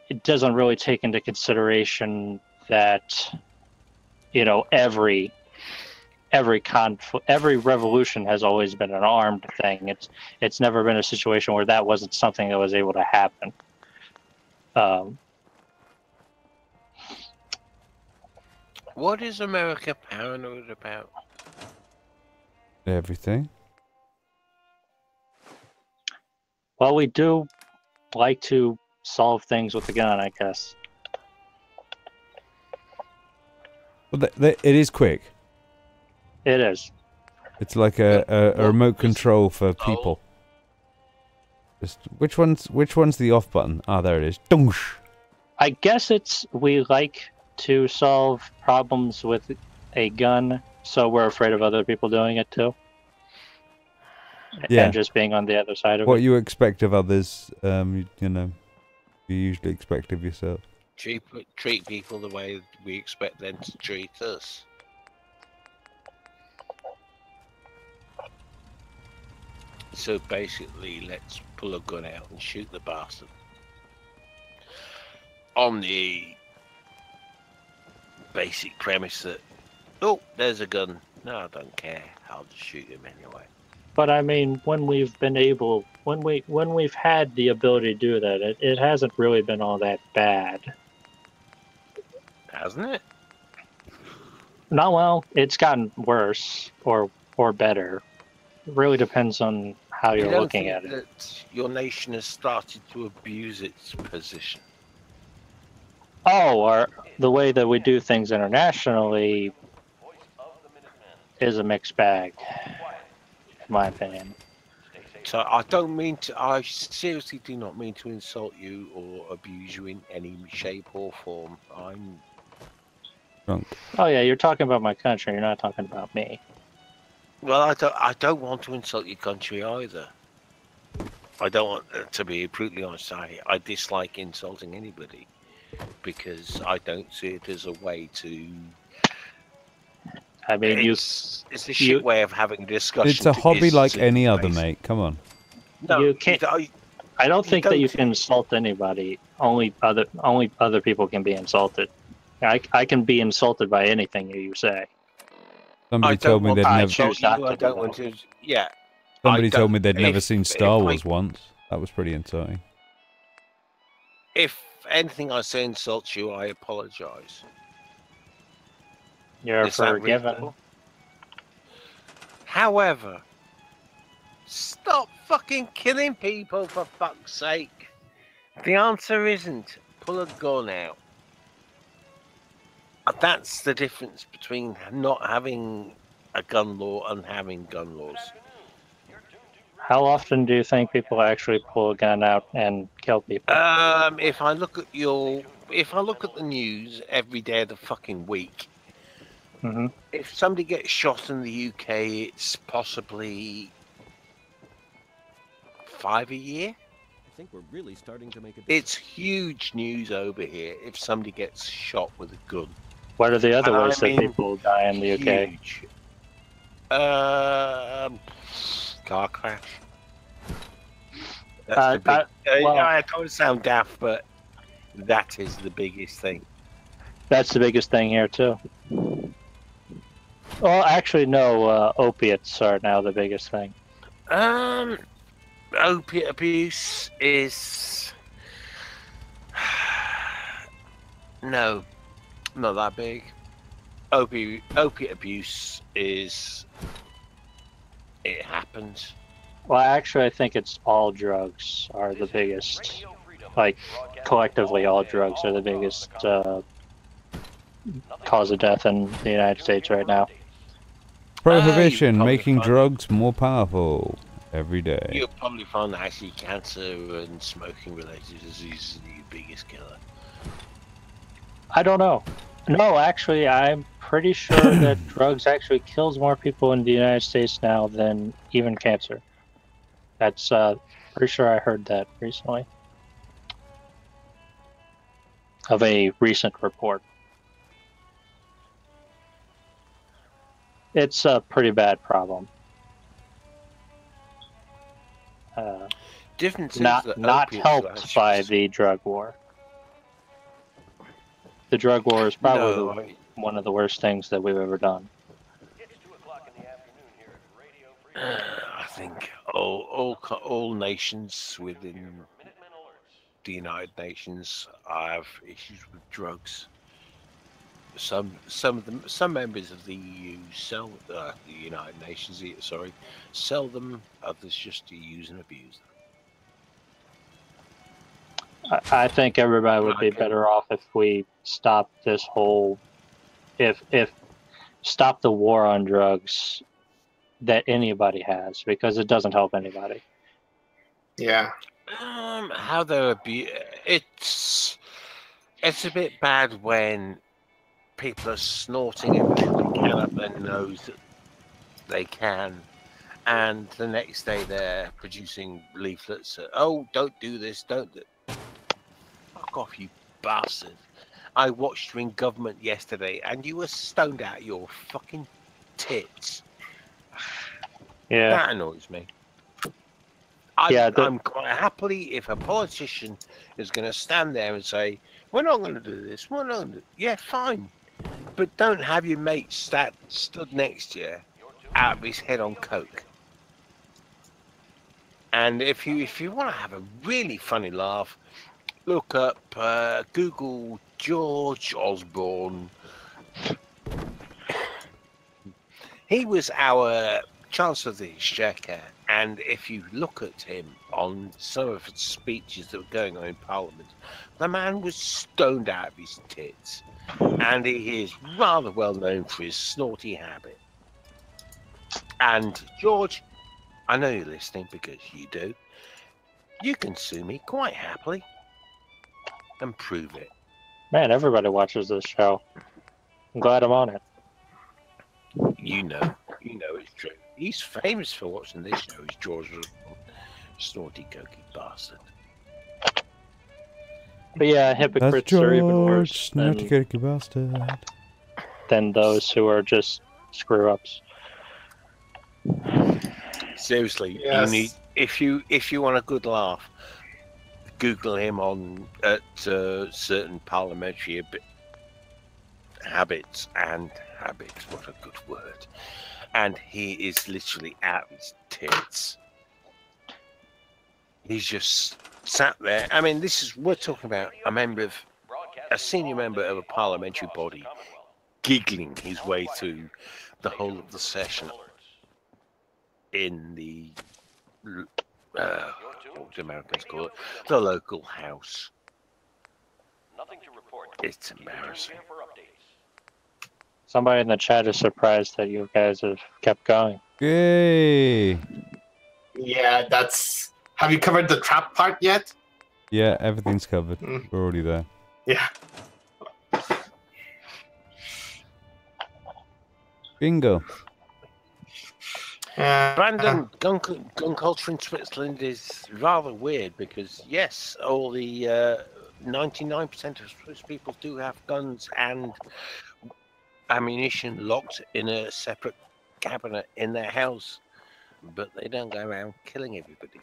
it doesn't really take into consideration that, you know, every revolution has always been an armed thing. It's never been a situation where that wasn't something that was able to happen. What is America paranoid about? Everything. Well, we do like to solve things with a gun, I guess. Well, it is quick. It is. It's like a remote control for people. Just which one's the off button? Ah, there it is. Doosh. I guess we like to solve problems with a gun, so we're afraid of other people doing it too. Yeah. And just being on the other side of what it. you expect of others, you know, you usually expect of yourself. Treat people the way we expect them to treat us. So basically, let's pull a gun out and shoot the bastard. On the basic premise that, oh, there's a gun. No, I don't care. I'll just shoot him anyway. But I mean, when we've had the ability to do that, it hasn't really been all that bad. Hasn't it? No, well, it's gotten worse or better. It really depends on how you're looking at it. That your nation has started to abuse its position. Oh, or the way that we do things internationally is a mixed bag, in my opinion. So I seriously do not mean to insult you or abuse you in any shape or form. I'm drunk. Oh yeah, you're talking about my country, you're not talking about me. Well, I don't want to insult your country either. I don't want to be brutally honest. I dislike insulting anybody because I don't see it as a way to I mean, it's a shit way of having a discussion. It's a hobby like any other, base. mate. Come on. No, you can't. I don't think that you can insult anybody. Only other people can be insulted. I can be insulted by anything you say. Somebody told me they'd never. I don't want to. Yeah. Somebody told me they'd never seen Star Wars once. That was pretty insulting. If anything I say insults you, I apologise. You're forgiven. However, stop fucking killing people for fuck's sake. The answer isn't pull a gun out. That's the difference between not having a gun law and having gun laws. How often do you think people actually pull a gun out and kill people? If I look at the news every day of the fucking week, if somebody gets shot in the UK, it's possibly 5 a year. I think we're really starting to make a difference. It's huge news over here if somebody gets shot with a gun. What are the other ways that people die in the UK? Huge. Car crash. That's the big, I don't sound daft, but that is the biggest thing. That's the biggest thing here too. Well, actually, no. Opiates are now the biggest thing. Opiate abuse is no, not that big. Opiate abuse is it happens. Well, actually, I think it's all drugs are the biggest. Like collectively, all drugs are the biggest cause of death in the United States right now. Prohibition, making drugs more powerful every day. You'll probably find that actually cancer and smoking related diseases are the biggest killer. I don't know. No, actually, I'm pretty sure that drugs actually kills more people in the United States now than even cancer. That's pretty sure I heard that recently of a recent report. It's a pretty bad problem. Not helped by the drug war. The drug war is probably one of the worst things that we've ever done. I think all nations within the United Nations have issues with drugs. Some members of the EU sell the United Nations sell them. Others just use and abuse them. I think everybody would be better off if we stop this whole, if stop the war on drugs that anybody has, because it doesn't help anybody. Yeah. How they abuse it's a bit bad when people are snorting everything they can up their nose that they can, and the next day they're producing leaflets that, oh, don't do this, don't do. Fuck off, you bastard. I watched you in government yesterday and you were stoned out your fucking tits. Yeah. That annoys me. I'm quite happily if a politician is going to stand there and say, we're not going to do this, we're not going to do. Yeah, fine. But don't have your mate stood next to you out of his head on coke. And if you want to have a really funny laugh, look up, Google George Osborne. He was our Chancellor of the Exchequer, and if you look at him on some of his speeches that were going on in Parliament, the man was stoned out of his tits. And he is rather well known for his snorty habit. And George, I know you're listening because you do. You can sue me quite happily and prove it. Man, everybody watches this show. I'm glad I'm on it. You know it's true. He's famous for watching this show. He's George, snorty, cokey bastard. But yeah, hypocrites are even worse than those who are just screw ups. Seriously, Yes. you need if you want a good laugh, Google him on at certain parliamentary habits. What a good word! And he is literally out of his tits. He's just sat there. I mean, we're talking about a senior member of a parliamentary body giggling his way through the whole of the session in the what do Americans call it? The local house. It's embarrassing. Somebody in the chat is surprised that you guys have kept going. Yay! Yeah, that's. Have you covered the trap part yet? Yeah, everything's covered. We're already there. Yeah. Bingo. Brandon, gun culture in Switzerland is rather weird because, yes, all the 99% of Swiss people do have guns and ammunition locked in a separate cabinet in their house, but they don't go around killing everybody.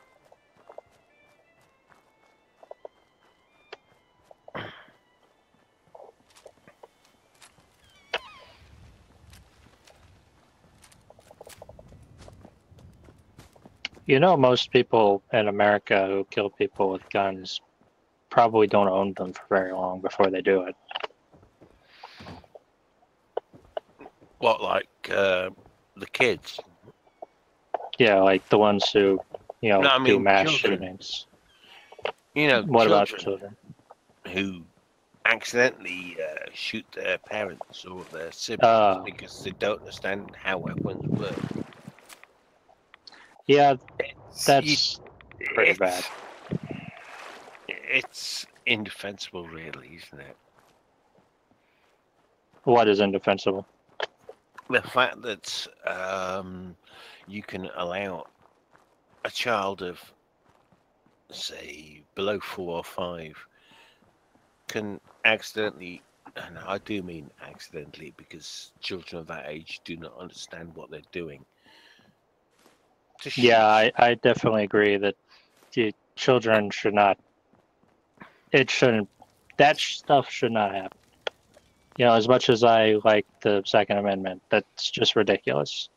You know, most people in America who kill people with guns probably don't own them for very long before they do it. What, like the kids? Yeah, like the ones who, No, I do mean mass children. shootings. What about children? Who accidentally shoot their parents or their siblings because they don't understand how weapons work? Yeah, that's pretty bad. It's indefensible, really, isn't it? What is indefensible? The fact that you can allow a child of, say, below 4 or 5 can accidentally, and I do mean accidentally because children of that age do not understand what they're doing. Yeah, I definitely agree that the children should not. It shouldn't. That stuff should not happen. As much as I like the Second Amendment, that's just ridiculous.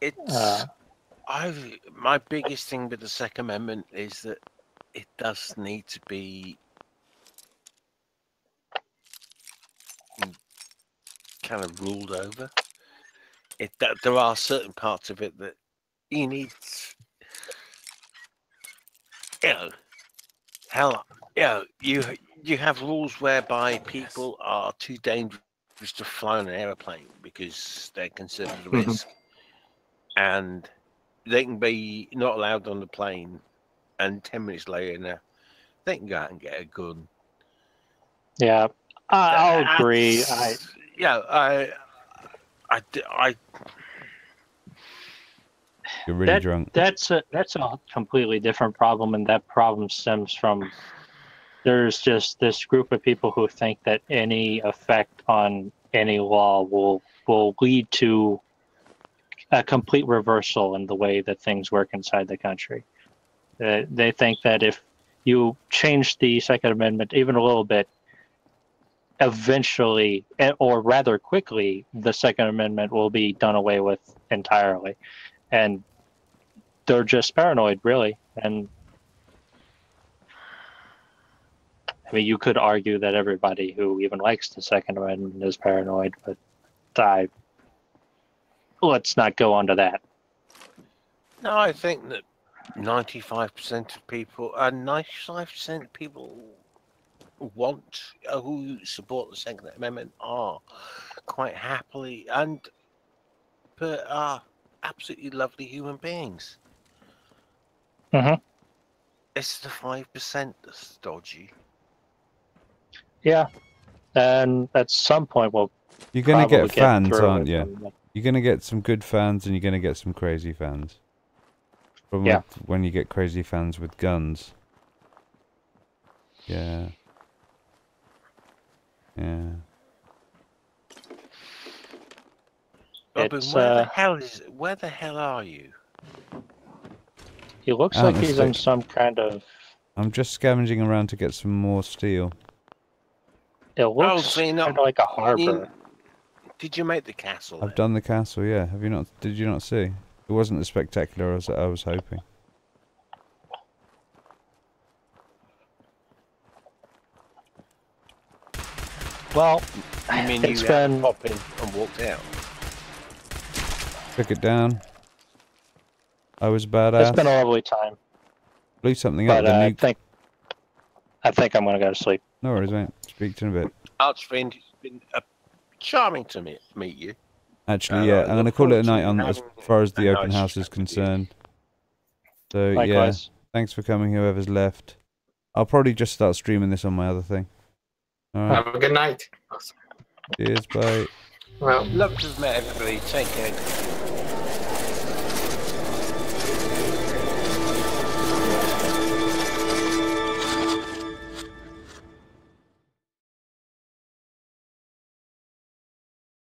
It's my biggest thing with the Second Amendment is that it does need to be kind of ruled over. There are certain parts of it that you need, you have rules whereby people are too dangerous to fly on an aeroplane because they're considered a risk, and they can be not allowed on the plane, and 10 minutes later, they can go out and get a gun. Yeah, I'll agree. You're really drunk. That's a completely different problem, and that problem stems from there's just this group of people who think that any effect on any law will lead to a complete reversal in the way that things work inside the country. They think that if you change the Second Amendment even a little bit, eventually, or rather quickly, the Second Amendment will be done away with entirely. And they're just paranoid, really. And I mean, you could argue that everybody who even likes the Second Amendment is paranoid, but let's not go on to that. No, I think that 95% of people, 95% of people who support the Second Amendment are quite happily but are absolutely lovely human beings. It's the 5% that's dodgy. Yeah, and at some point you're gonna get fans, aren't you? You're gonna get some good fans, and you're gonna get some crazy fans. Problem with when you get crazy fans with guns. Yeah. Robin, It's, where the hell are you? He looks Out like in the he's in stick. some kind of. I'm just scavenging around to get some more steel. It looks so you're not- kind of like a harbor. Did you make the castle? I've done the castle, yeah. Have you not? Did you not see? It wasn't as spectacular as I was hoping. Well, You mean it's you been. popped in and walked out? Took it down. I was badass. It's been a lovely time. Blew something up. But Then I think I'm gonna go to sleep. No worries, mate. Speak to you in a bit. Archfiend, it's been charming to meet you. Actually, yeah, I'm going to call it a night on as far as the a open nice house is concerned. So, Likewise. yeah, thanks for coming, whoever's left. I'll probably just start streaming this on my other thing. All right. Have a good night. Cheers, bye. Well, love to have met everybody. Take care.